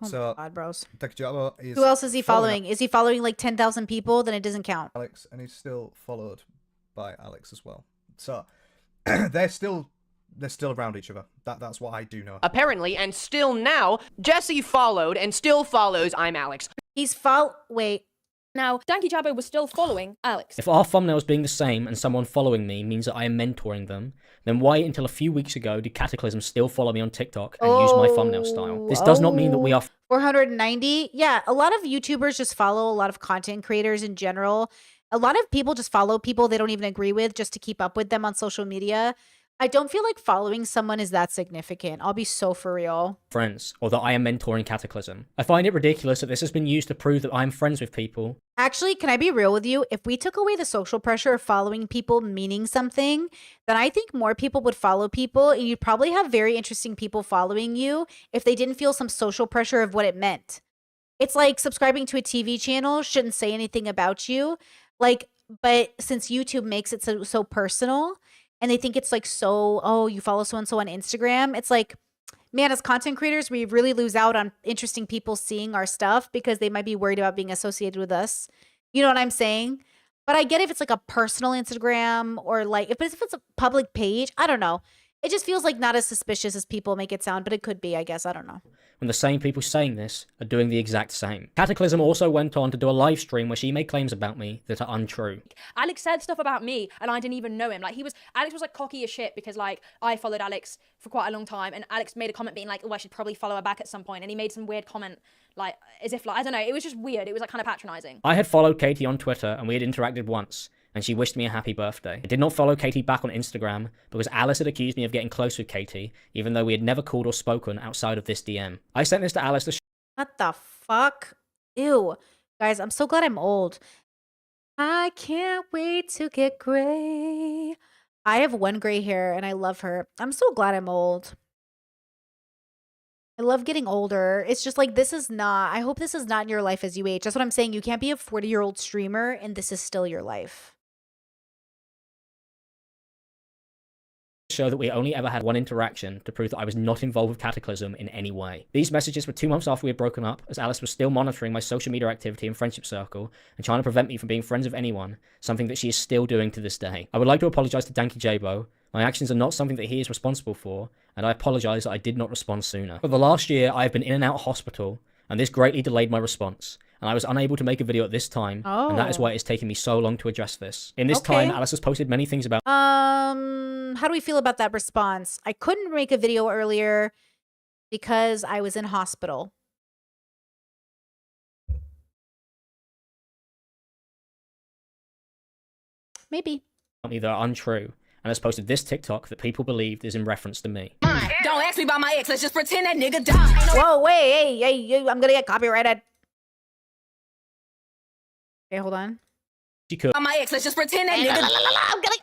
so my God, bros. Danky Jabo is. Who else is he following? Is he following like 10,000 people? Then it doesn't count. Alex, and he's still followed by Alex as well. So they're still around each other. That's what I do know. Apparently, and still now, Jesse followed and still follows I'm Alex. Wait. Now, Danky Jabo was still following Alex. If our thumbnails being the same and someone following me means that I am mentoring them, then why until a few weeks ago did Cataclysm still follow me on TikTok and use my thumbnail style? This does not mean that we are 490. Yeah, a lot of YouTubers just follow a lot of content creators in general. A lot of people just follow people they don't even agree with just to keep up with them on social media. I don't feel like following someone is that significant. I'll be so for real. friends, or that I am mentoring Cataclysm. I find it ridiculous that this has been used to prove that I'm friends with people. Actually, can I be real with you? If we took away the social pressure of following people meaning something, then I think more people would follow people, and you'd probably have very interesting people following you if they didn't feel some social pressure of what it meant. It's like subscribing to a TV channel shouldn't say anything about you. But since YouTube makes it so personal, and they think it's like so, oh, you follow so-and-so on Instagram. It's like, man, as content creators, we really lose out on interesting people seeing our stuff because they might be worried about being associated with us. You know what I'm saying? But I get if it's like a personal Instagram or like, if it's a public page, I don't know. It just feels like not as suspicious as people make it sound, but it could be, I guess. I don't know. When the same people saying this are doing the exact same. Cataclysm also went on to do a live stream where she made claims about me that are untrue. Alex said stuff about me and I didn't even know him. Alex was like cocky as shit because like I followed Alex for quite a long time and Alex made a comment being like, oh, I should probably follow her back at some point. And he made some weird comment like as if like, I don't know, it was just weird. It was like kind of patronizing. I had followed Katie on Twitter and we had interacted once, and she wished me a happy birthday. I did not follow Katie back on Instagram because Alice had accused me of getting close with Katie, even though we had never called or spoken outside of this DM. I sent this to Alice to What the fuck? Ew. Guys, I'm so glad I'm old. I can't wait to get gray. I have one gray hair and I love her. I'm so glad I'm old. I love getting older. It's just like, I hope this is not in your life as you age. That's what I'm saying. You can't be a 40-year-old streamer and this is still your life. show that we only ever had one interaction to prove that I was not involved with Cataclysm in any way. These messages were 2 months after we had broken up, as Alice was still monitoring my social media activity and friendship circle and trying to prevent me from being friends with anyone, something that she is still doing to this day. I would like to apologise to Danky Jabo. My actions are not something that he is responsible for, and I apologise that I did not respond sooner. For the last year, I have been in and out of hospital, and this greatly delayed my response, and I was unable to make a video at this time, and that is why it's taken me so long to address this. In this time, Alice has posted many things about— how do we feel about that response? I couldn't make a video earlier because I was in hospital. maybe. That are untrue, and has posted this TikTok that people believed is in reference to me. Don't ask me about my ex. Let's just pretend that nigga died. Whoa, wait, hey, I'm gonna get copyrighted. Okay, hold on. She could. My ex. Let's just pretend that nigga. I'm gonna...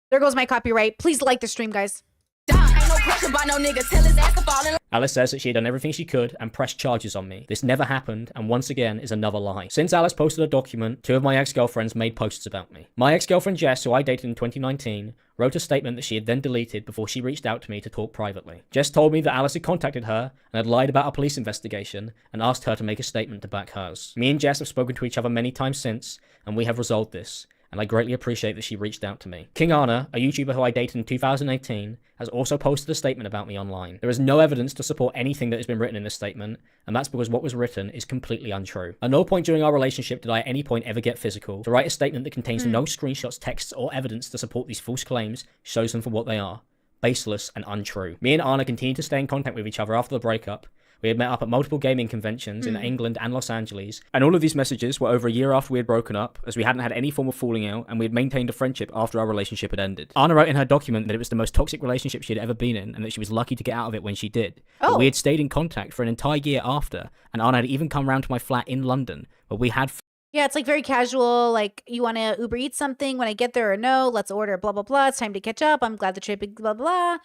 There goes my copyright. Please like the stream, guys. Ain't no pressure by no nigga. Tell his ass to fall in. Alice says that she had done everything she could and pressed charges on me. This never happened, and once again is another lie. Since Alice posted a document, 2 of my ex-girlfriends made posts about me. My ex-girlfriend Jess, who I dated in 2019, wrote a statement that she had then deleted before she reached out to me to talk privately. Jess told me that Alice had contacted her and had lied about a police investigation and asked her to make a statement to back hers. Me and Jess have spoken to each other many times since, and we have resolved this, and I greatly appreciate that she reached out to me. King Anna, a YouTuber who I dated in 2018, has also posted a statement about me online. There is no evidence to support anything that has been written in this statement, and that's because what was written is completely untrue. At no point during our relationship did I at any point ever get physical. To write a statement that contains no screenshots, texts, or evidence to support these false claims shows them for what they are. Baseless and untrue. Me and Anna continued to stay in contact with each other after the breakup. We had met up at multiple gaming conventions in England and Los Angeles, and all of these messages were over a year after we had broken up, as we hadn't had any form of falling out, and we had maintained a friendship after our relationship had ended. Anna wrote in her document that it was the most toxic relationship she had ever been in, and that she was lucky to get out of it when she did. But we had stayed in contact for an entire year after, and Anna had even come round to my flat in London, where we had Yeah, it's like very casual. Like, you want to Uber Eat something when I get there or no? Let's order blah, blah, blah. It's time to catch up. I'm glad the trip, blah, blah.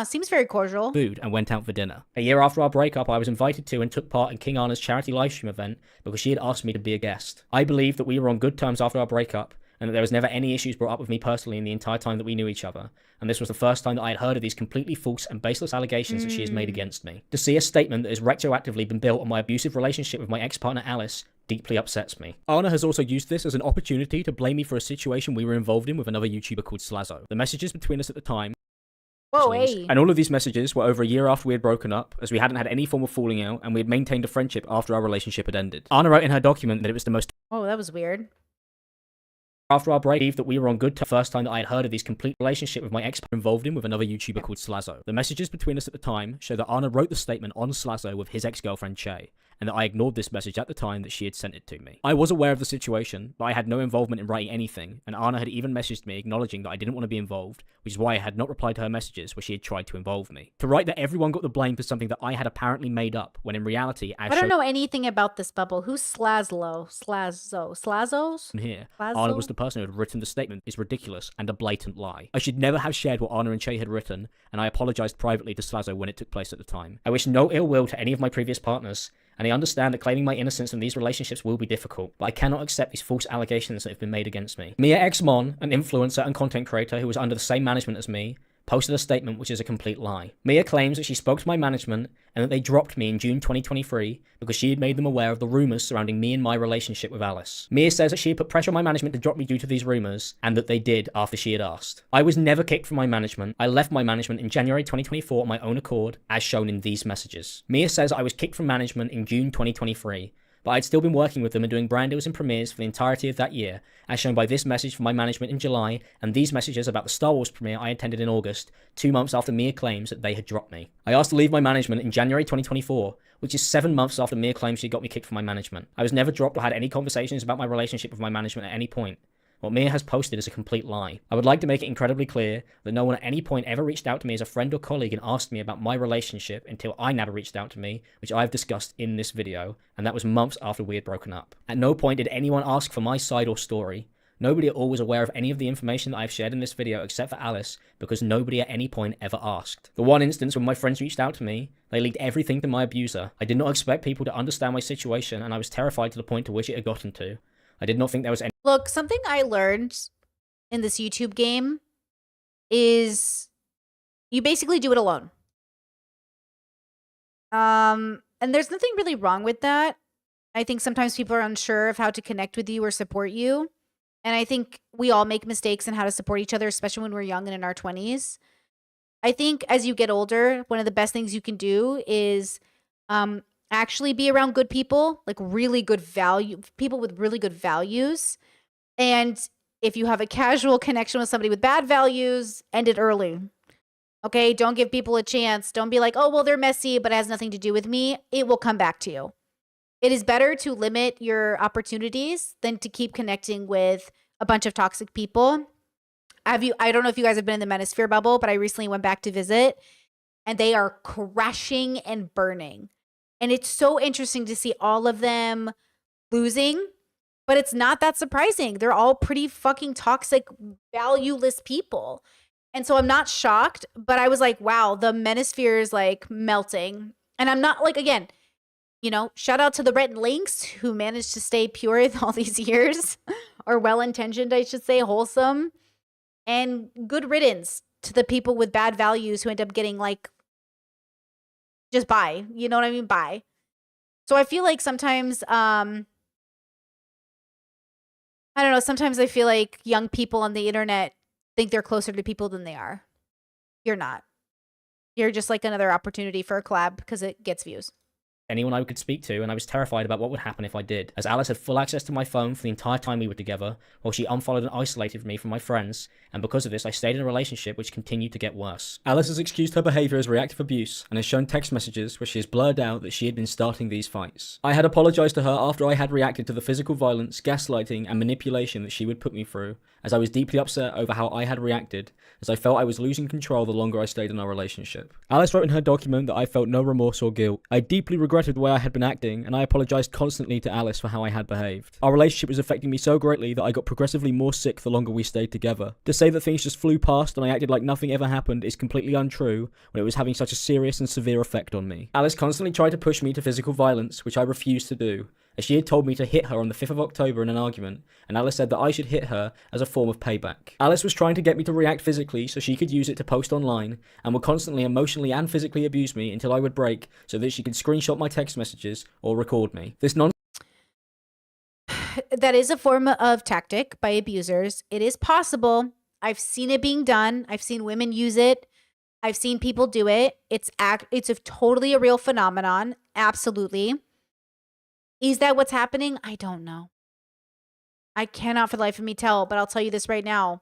Seems very cordial. Food and went out for dinner. A year after our breakup, I was invited to and took part in King Anna's charity livestream event because she had asked me to be a guest. I believe that we were on good terms after our breakup and that there was never any issues brought up with me personally in the entire time that we knew each other. And this was the first time that I had heard of these completely false and baseless allegations that she has made against me. To see a statement that has retroactively been built on my abusive relationship with my ex-partner Alice deeply upsets me. Anna has also used this as an opportunity to blame me for a situation we were involved in with another YouTuber called Slazo. The messages between us at the time, and all of these messages were over a year after we had broken up, as we hadn't had any form of falling out, and we had maintained a friendship after our relationship had ended. Anna wrote in her document that it was the most... Oh, that was weird. After our break, that we were on good terms. First time that I had heard of these complete relationship with my ex involved in with another YouTuber called Slazo. The messages between us at the time show that Anna wrote the statement on Slazo with his ex-girlfriend Che, and that I ignored this message at the time that she had sent it to me. I was aware of the situation, but I had no involvement in writing anything, and Anna had even messaged me acknowledging that I didn't want to be involved, which is why I had not replied to her messages where she had tried to involve me. To write that everyone got the blame for something that I had apparently made up, when in reality, as I don't know anything about this bubble. Who's Slazlo? Slazos? Here, Slazo? Anna was the person who had written the statement is ridiculous and a blatant lie. I should never have shared what Anna and Che had written, and I apologized privately to Slazo when it took place at the time. I wish no ill will to any of my previous partners, and I understand that claiming my innocence in these relationships will be difficult, but I cannot accept these false allegations that have been made against me. Mia Xmon, an influencer and content creator who was under the same management as me, posted a statement which is a complete lie. Mia claims that she spoke to my management and that they dropped me in June 2023 because she had made them aware of the rumours surrounding me and my relationship with Alice. Mia says that she had put pressure on my management to drop me due to these rumours, and that they did after she had asked. I was never kicked from my management. I left my management in January 2024 on my own accord, as shown in these messages. Mia says I was kicked from management in June 2023, but I'd still been working with them and doing brand deals and premieres for the entirety of that year, as shown by this message from my management in July, and these messages about the Star Wars premiere I attended in August, 2 months after Mia claims that they had dropped me. I asked to leave my management in January 2024, which is 7 months after Mia claims she got me kicked from my management. I was never dropped or had any conversations about my relationship with my management at any point. What Mia has posted is a complete lie. I would like to make it incredibly clear that no one at any point ever reached out to me as a friend or colleague and asked me about my relationship until I never reached out to me, which I have discussed in this video, and that was months after we had broken up. At no point did anyone ask for my side or story. Nobody at all was aware of any of the information that I've shared in this video except for Alice, because nobody at any point ever asked. The one instance when my friends reached out to me, they leaked everything to my abuser. I did not expect people to understand my situation, and I was terrified to the point to which it had gotten to. I did not think there was any... Look, something I learned in this YouTube game is you basically do it alone. And there's nothing really wrong with that. I think sometimes people are unsure of how to connect with you or support you. And I think we all make mistakes in how to support each other, especially when we're young and in our 20s. I think as you get older, one of the best things you can do is actually be around good people, like really good people with really good values. And if you have a casual connection with somebody with bad values, end it early. Okay, don't give people a chance. Don't be like, oh, well, they're messy, but it has nothing to do with me. It will come back to you. It is better to limit your opportunities than to keep connecting with a bunch of toxic people. I don't know if you guys have been in the Manosphere bubble, but I recently went back to visit, and they are crashing and burning. And it's so interesting to see all of them losing, but it's not that surprising. They're all pretty fucking toxic, valueless people. And so I'm not shocked, but I was like, wow, the Manosphere is like melting. And I'm not like, again, you know, shout out to the Rhett and Lynx who managed to stay pure all these years, or well-intentioned, I should say, wholesome. And good riddance to the people with bad values who end up getting like, just by, you know what I mean? By. So I feel like sometimes, I don't know, sometimes I feel like young people on the internet think they're closer to people than they are. You're not. You're just like another opportunity for a collab because it gets views. Anyone I could speak to, and I was terrified about what would happen if I did, as Alice had full access to my phone for the entire time we were together, while she unfollowed and isolated me from my friends, and because of this I stayed in a relationship which continued to get worse. Alice has excused her behaviour as reactive abuse, and has shown text messages where she has blurred out that she had been starting these fights. I had apologised to her after I had reacted to the physical violence, gaslighting, and manipulation that she would put me through, as I was deeply upset over how I had reacted, as I felt I was losing control the longer I stayed in our relationship. Alice wrote in her document that I felt no remorse or guilt. I deeply regretted the way I had been acting, and I apologised constantly to Alice for how I had behaved. Our relationship was affecting me so greatly that I got progressively more sick the longer we stayed together. To say that things just flew past and I acted like nothing ever happened is completely untrue when it was having such a serious and severe effect on me. Alice constantly tried to push me to physical violence, which I refused to do, as she had told me to hit her on the 5th of October in an argument, and Alice said that I should hit her as a form of payback. Alice was trying to get me to react physically so she could use it to post online, and would constantly emotionally and physically abuse me until I would break so that she could screenshot my text messages or record me. This That is a form of tactic by abusers. It is possible. I've seen it being done. I've seen women use it. I've seen people do it. It's totally a real phenomenon. Absolutely. Is that what's happening? I don't know. I cannot for the life of me tell, but I'll tell you this right now.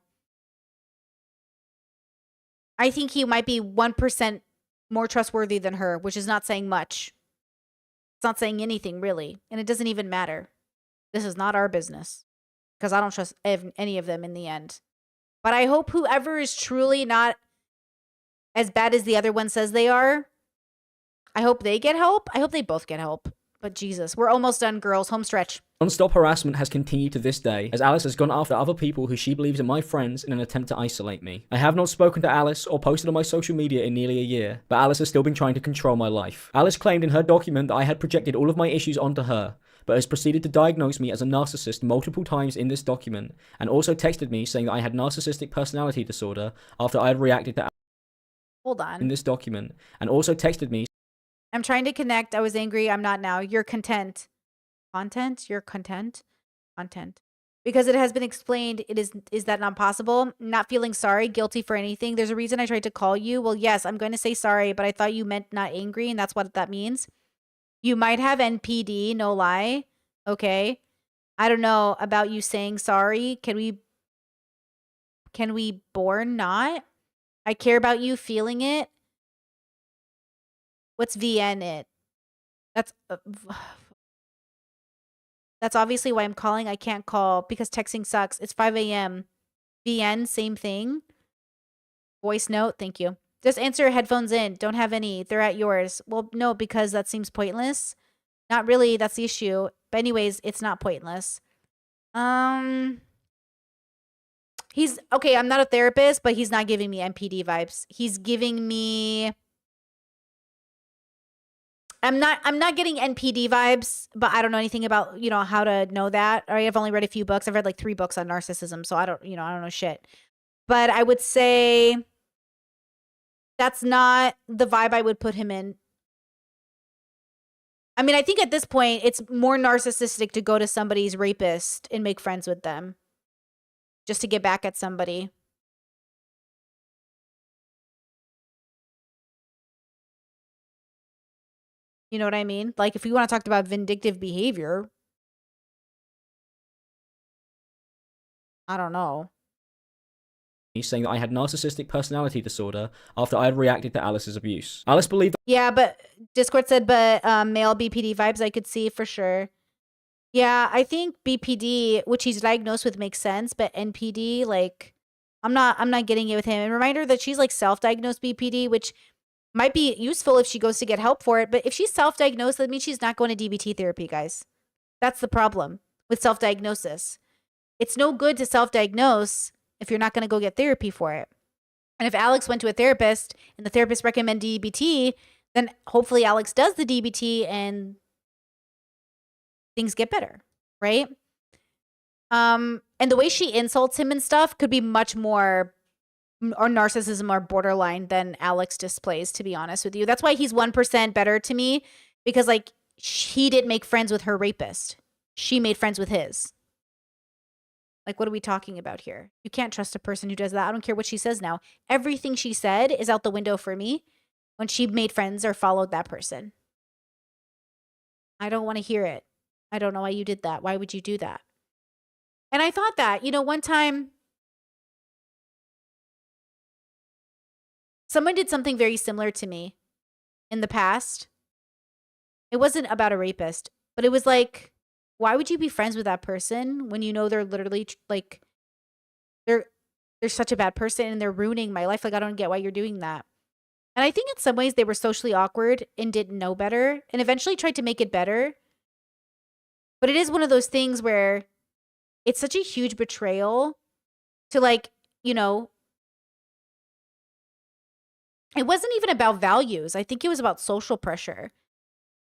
I think he might be 1% more trustworthy than her, which is not saying much. It's not saying anything, really. And it doesn't even matter. This is not our business. Because I don't trust any of them in the end. But I hope whoever is truly not as bad as the other one says they are, I hope they get help. I hope they both get help. But Jesus, we're almost done, girls. Home stretch. Non-stop harassment has continued to this day, as Alice has gone after other people who she believes are my friends in an attempt to isolate me. I have not spoken to Alice or posted on my social media in nearly a year, but Alice has still been trying to control my life. Alice claimed in her document that I had projected all of my issues onto her, but has proceeded to diagnose me as a narcissist multiple times in this document, and also texted me saying that I had narcissistic personality disorder after I had reacted to Hold on. in this document, and also texted me. I'm trying to connect. I was angry. I'm not now. You're content. Content? You're content? Content. Because it has been explained, is that not possible? Not feeling sorry, guilty for anything. There's a reason I tried to call you. Well, yes, I'm going to say sorry, but I thought you meant not angry, and that's what that means. You might have NPD, no lie. Okay. I don't know about you saying sorry. Can we born not? I care about you feeling it. What's VN it? That's obviously why I'm calling. I can't call because texting sucks. It's 5 a.m. VN, same thing. Voice note, thank you. Just answer your headphones in. Don't have any. They're at yours. Well, no, because that seems pointless. Not really. That's the issue. But anyways, it's not pointless. He's okay. I'm not a therapist, but he's not giving me NPD vibes. He's giving me. I'm not getting NPD vibes, but I don't know anything about, how to know that. All right, I've only read a few books. I've read like 3 books on narcissism, so I don't know shit. But I would say that's not the vibe I would put him in. I mean, I think at this point, it's more narcissistic to go to somebody's rapist and make friends with them just to get back at somebody. You know what I mean? Like, if we want to talk about vindictive behavior, I don't know. He's saying that I had narcissistic personality disorder after I had reacted to Alice's abuse. Alice believed that. Yeah, but Discord said, but male BPD vibes I could see for sure. Yeah, I think BPD, which he's diagnosed with, makes sense, but NPD, like, I'm not getting it with him. And reminder that she's like self-diagnosed BPD, which might be useful if she goes to get help for it. But if she's self-diagnosed, that means she's not going to DBT therapy, guys. That's the problem with self-diagnosis. It's no good to self-diagnose if you're not going to go get therapy for it. And if Alex went to a therapist and the therapist recommended DBT, then hopefully Alex does the DBT and things get better, right? And the way she insults him and stuff could be much more or narcissism or borderline than Alex displays, to be honest with you. That's why he's 1% better to me, because like he didn't make friends with her rapist. She made friends with his. Like, what are we talking about here? You can't trust a person who does that. I don't care what she says now. Everything she said is out the window for me when she made friends or followed that person. I don't want to hear it. I don't know why you did that. Why would you do that? And I thought that, one time someone did something very similar to me in the past. It wasn't about a rapist, but it was like, why would you be friends with that person when you know they're literally like, they're such a bad person and they're ruining my life? Like, I don't get why you're doing that. And I think in some ways they were socially awkward and didn't know better and eventually tried to make it better. But it is one of those things where it's such a huge betrayal to like, it wasn't even about values. I think it was about social pressure.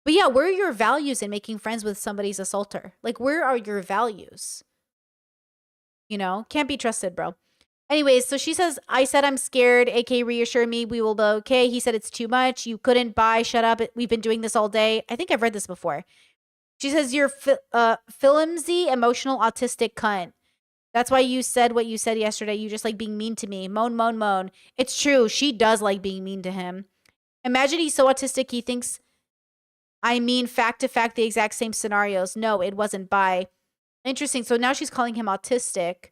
But yeah, where are your values in making friends with somebody's assaulter? Like, where are your values? Can't be trusted, bro. Anyways, so she says, I said I'm scared. AK, reassure me we will be okay. He said it's too much. You couldn't buy. Shut up. We've been doing this all day. I think I've read this before. She says, you're flimsy, emotional, autistic cunt. That's why you said what you said yesterday. You just like being mean to me. Moan, moan, moan. It's true. She does like being mean to him. Imagine he's so autistic he thinks I mean fact to fact the exact same scenarios. No, it wasn't bi. Interesting. So now she's calling him autistic.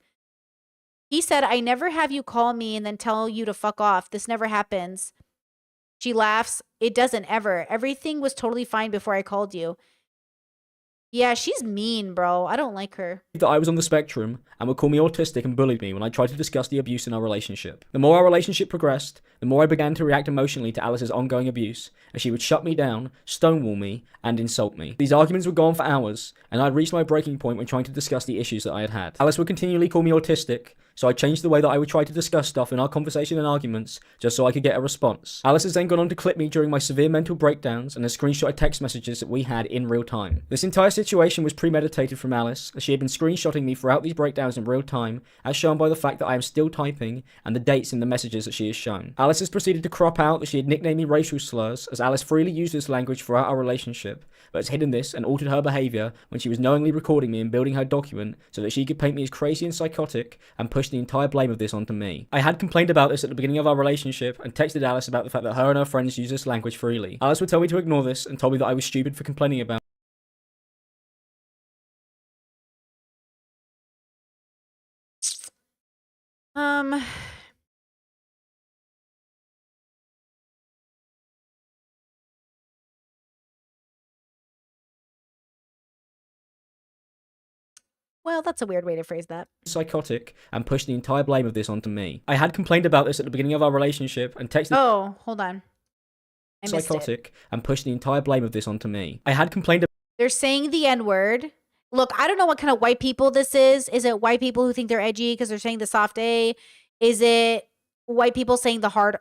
He said, I never have you call me and then tell you to fuck off. This never happens. She laughs. It doesn't ever. Everything was totally fine before I called you. Yeah, she's mean, bro. I don't like her. That I was on the spectrum and would call me autistic and bullied me when I tried to discuss the abuse in our relationship. The more our relationship progressed, the more I began to react emotionally to Alice's ongoing abuse, as she would shut me down, stonewall me, and insult me. These arguments would go on for hours, and I'd reached my breaking point when trying to discuss the issues that I had had. Alice would continually call me autistic, so I changed the way that I would try to discuss stuff in our conversation and arguments, just so I could get a response. Alice has then gone on to clip me during my severe mental breakdowns and has screenshotted text messages that we had in real time. This entire situation was premeditated from Alice, as she had been screenshotting me throughout these breakdowns in real time, as shown by the fact that I am still typing and the dates in the messages that she has shown. Alice has proceeded to crop out that she had nicknamed me racial slurs, as Alice freely used this language throughout our relationship, but has hidden this and altered her behaviour when she was knowingly recording me and building her document so that she could paint me as crazy and psychotic and push the entire blame of this onto me. I had complained about this at the beginning of our relationship and texted Alice about the fact that her and her friends use this language freely. Alice would tell me to ignore this and told me that I was stupid for complaining about Well, that's a weird way to phrase that. Psychotic and push the entire blame of this onto me. I had complained about this at the beginning of our relationship and texted Oh, hold on. I missed it. psychotic and push the entire blame of this onto me. I had complained They're saying the N-word. Look, I don't know what kind of white people this is. Is it white people who think they're edgy because they're saying the soft A? Is it white people saying the hard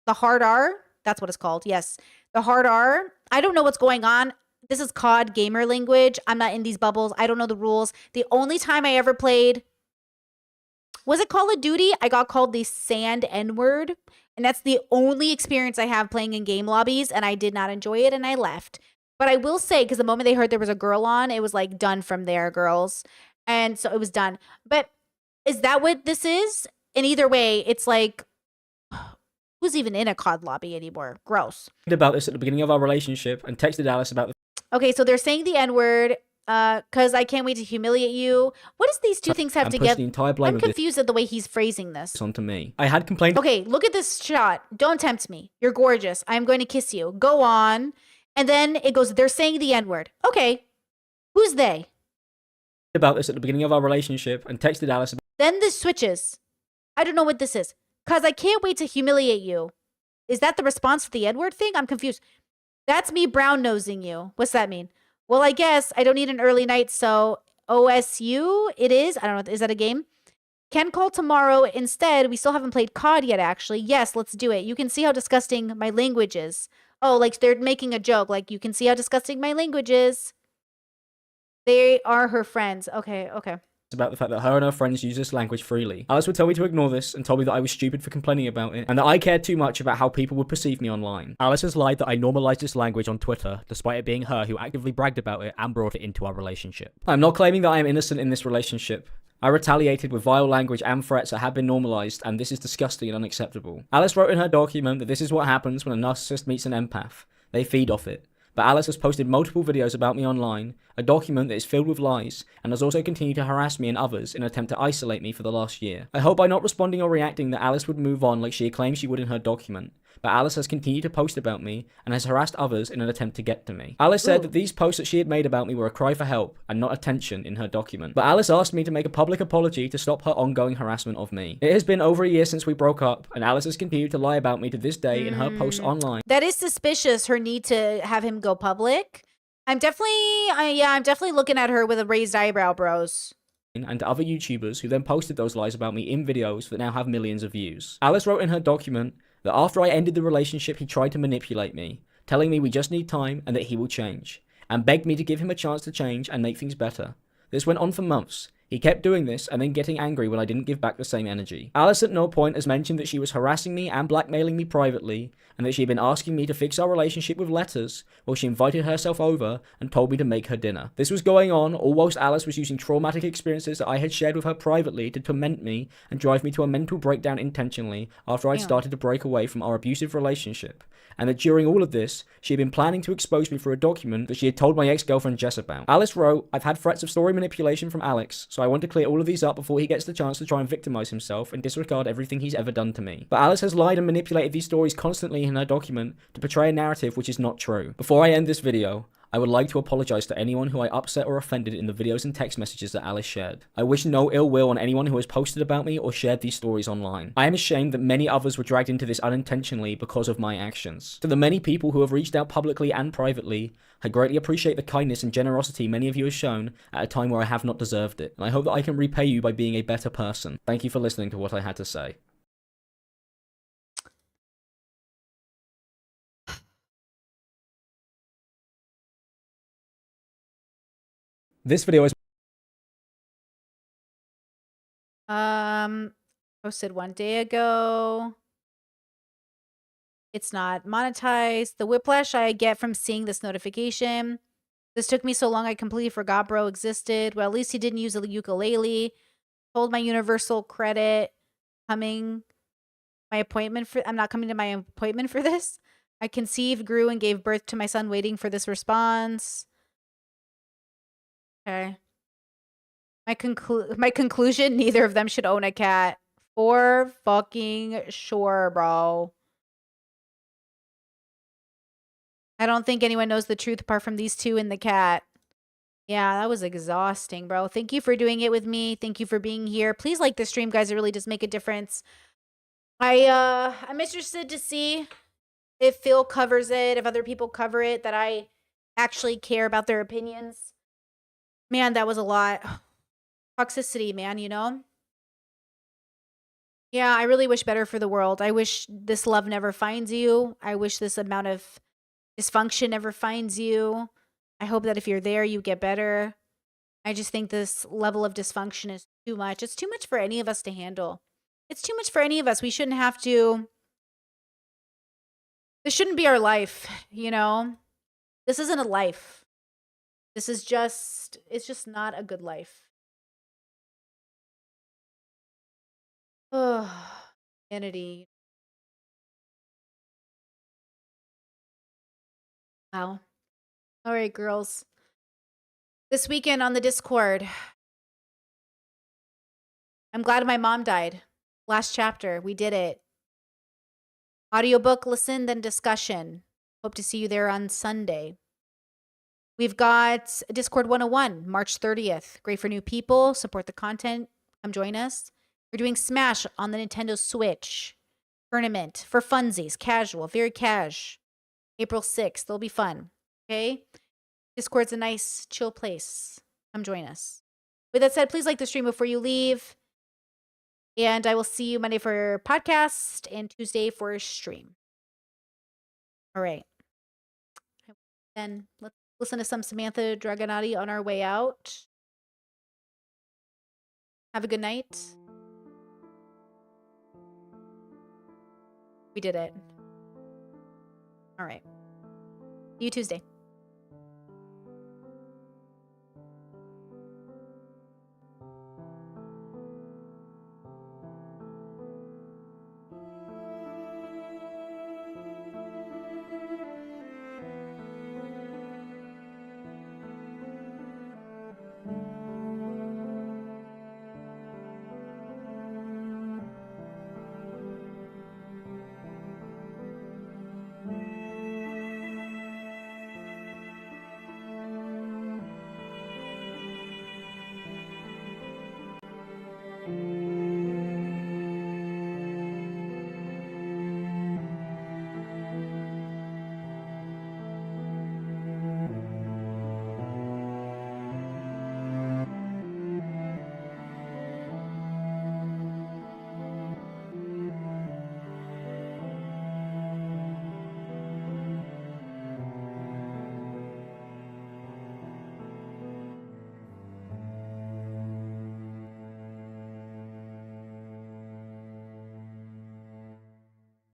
R? That's what it's called. Yes. The hard R. I don't know what's going on. This is COD gamer language. I'm not in these bubbles. I don't know the rules. The only time I ever played, was it Call of Duty? I got called the sand N-word. And that's the only experience I have playing in game lobbies. And I did not enjoy it and I left. But I will say, because the moment they heard there was a girl on, it was like done from there, girls. And so it was done. But is that what this is? And either way, it's like, who's even in a COD lobby anymore? Gross. about this at the beginning of our relationship and texted Alice about the Okay, so they're saying the N-word, because I can't wait to humiliate you. What does these two things have and push together? the entire blame I'm of this confused at the way he's phrasing this. onto me. I had complained Okay, look at this shot. Don't tempt me. You're gorgeous. I'm going to kiss you. Go on. And then it goes, they're saying the N-word. Okay. Who's they? About this at the beginning of our relationship and texted Alice about Then this switches. I don't know what this is. Cause I can't wait to humiliate you. Is that the response to the Edward thing? I'm confused. That's me brown nosing you. What's that mean? Well, I guess I don't need an early night, so OSU it is. I don't know. Is that a game? Can call tomorrow instead. We still haven't played COD yet, actually. Yes, let's do it. You can see how disgusting my language is. Oh, like they're making a joke. Like, you can see how disgusting my language is. They are her friends. Okay, okay. about the fact that her and her friends use this language freely. Alice would tell me to ignore this and told me that I was stupid for complaining about it and that I cared too much about how people would perceive me online. Alice has lied that I normalized this language on Twitter, despite it being her who actively bragged about it and brought it into our relationship. I'm not claiming that I am innocent in this relationship. I retaliated with vile language and threats that have been normalized, and this is disgusting and unacceptable. Alice wrote in her document that this is what happens when a narcissist meets an empath. They feed off it. But Alice has posted multiple videos about me online, a document that is filled with lies, and has also continued to harass me and others in an attempt to isolate me for the last year. I hope by not responding or reacting that Alice would move on like she claims she would in her document, but Alice has continued to post about me and has harassed others in an attempt to get to me. Alice said that these posts that she had made about me were a cry for help and not attention in her document, but Alice asked me to make a public apology to stop her ongoing harassment of me. It has been over a year since we broke up, and Alice has continued to lie about me to this day in her posts online. That is suspicious, her need to have him go public. I'm definitely looking at her with a raised eyebrow, bros. And to other YouTubers who then posted those lies about me in videos that now have millions of views. Alice wrote in her document that after I ended the relationship, he tried to manipulate me, telling me we just need time and that he will change, and begged me to give him a chance to change and make things better. This went on for months. He kept doing this and then getting angry when I didn't give back the same energy. Alice at no point has mentioned that she was harassing me and blackmailing me privately, and that she had been asking me to fix our relationship with letters while she invited herself over and told me to make her dinner. This was going on all whilst Alice was using traumatic experiences that I had shared with her privately to torment me and drive me to a mental breakdown intentionally after I'd started to break away from our abusive relationship. And that during all of this, she had been planning to expose me for a document that she had told my ex-girlfriend Jess about. Alice wrote, I've had threats of story manipulation from Alex, so I want to clear all of these up before he gets the chance to try and victimize himself and disregard everything he's ever done to me. But Alice has lied and manipulated these stories constantly in her document to portray a narrative which is not true. Before I end this video, I would like to apologize to anyone who I upset or offended in the videos and text messages that Alice shared. I wish no ill will on anyone who has posted about me or shared these stories online. I am ashamed that many others were dragged into this unintentionally because of my actions. To the many people who have reached out publicly and privately, I greatly appreciate the kindness and generosity many of you have shown at a time where I have not deserved it, and I hope that I can repay you by being a better person. Thank you for listening to what I had to say. This video is posted 1 day ago. It's not monetized. The whiplash I get from seeing this notification. This took me so long I completely forgot bro existed. Well, at least he didn't use a ukulele. Told my universal credit. I'm not coming to my appointment for this. I conceived, grew, and gave birth to my son waiting for this response. Okay. My conclusion, neither of them should own a cat. For fucking sure, bro. I don't think anyone knows the truth apart from these two and the cat. Yeah, that was exhausting, bro. Thank you for doing it with me. Thank you for being here. Please like this stream, guys. It really does make a difference. I'm interested to see if Phil covers it, if other people cover it, that I actually care about their opinions. Man, that was a lot. Toxicity, man, you know? Yeah, I really wish better for the world. I wish this love never finds you. I wish this amount of dysfunction never finds you. I hope that if you're there, you get better. I just think this level of dysfunction is too much. It's too much for any of us to handle. It's too much for any of us. We shouldn't have to. This shouldn't be our life, you know? This isn't a life. This is just, it's just not a good life. Oh, humanity. Wow. All right, girls. This weekend on the Discord, I'm glad my mom died. Last chapter, we did it. Audiobook listen, then discussion. Hope to see you there on Sunday. We've got Discord 101, March 30th. Great for new people. Support the content. Come join us. We're doing Smash on the Nintendo Switch. Tournament for funsies. Casual. Very cash. April 6th. It'll be fun. Okay? Discord's a nice, chill place. Come join us. With that said, please like the stream before you leave. And I will see you Monday for podcast and Tuesday for stream. All right. Then let's listen to some Samantha Dragonati on our way out. Have a good night. We did it. All right. See you Tuesday.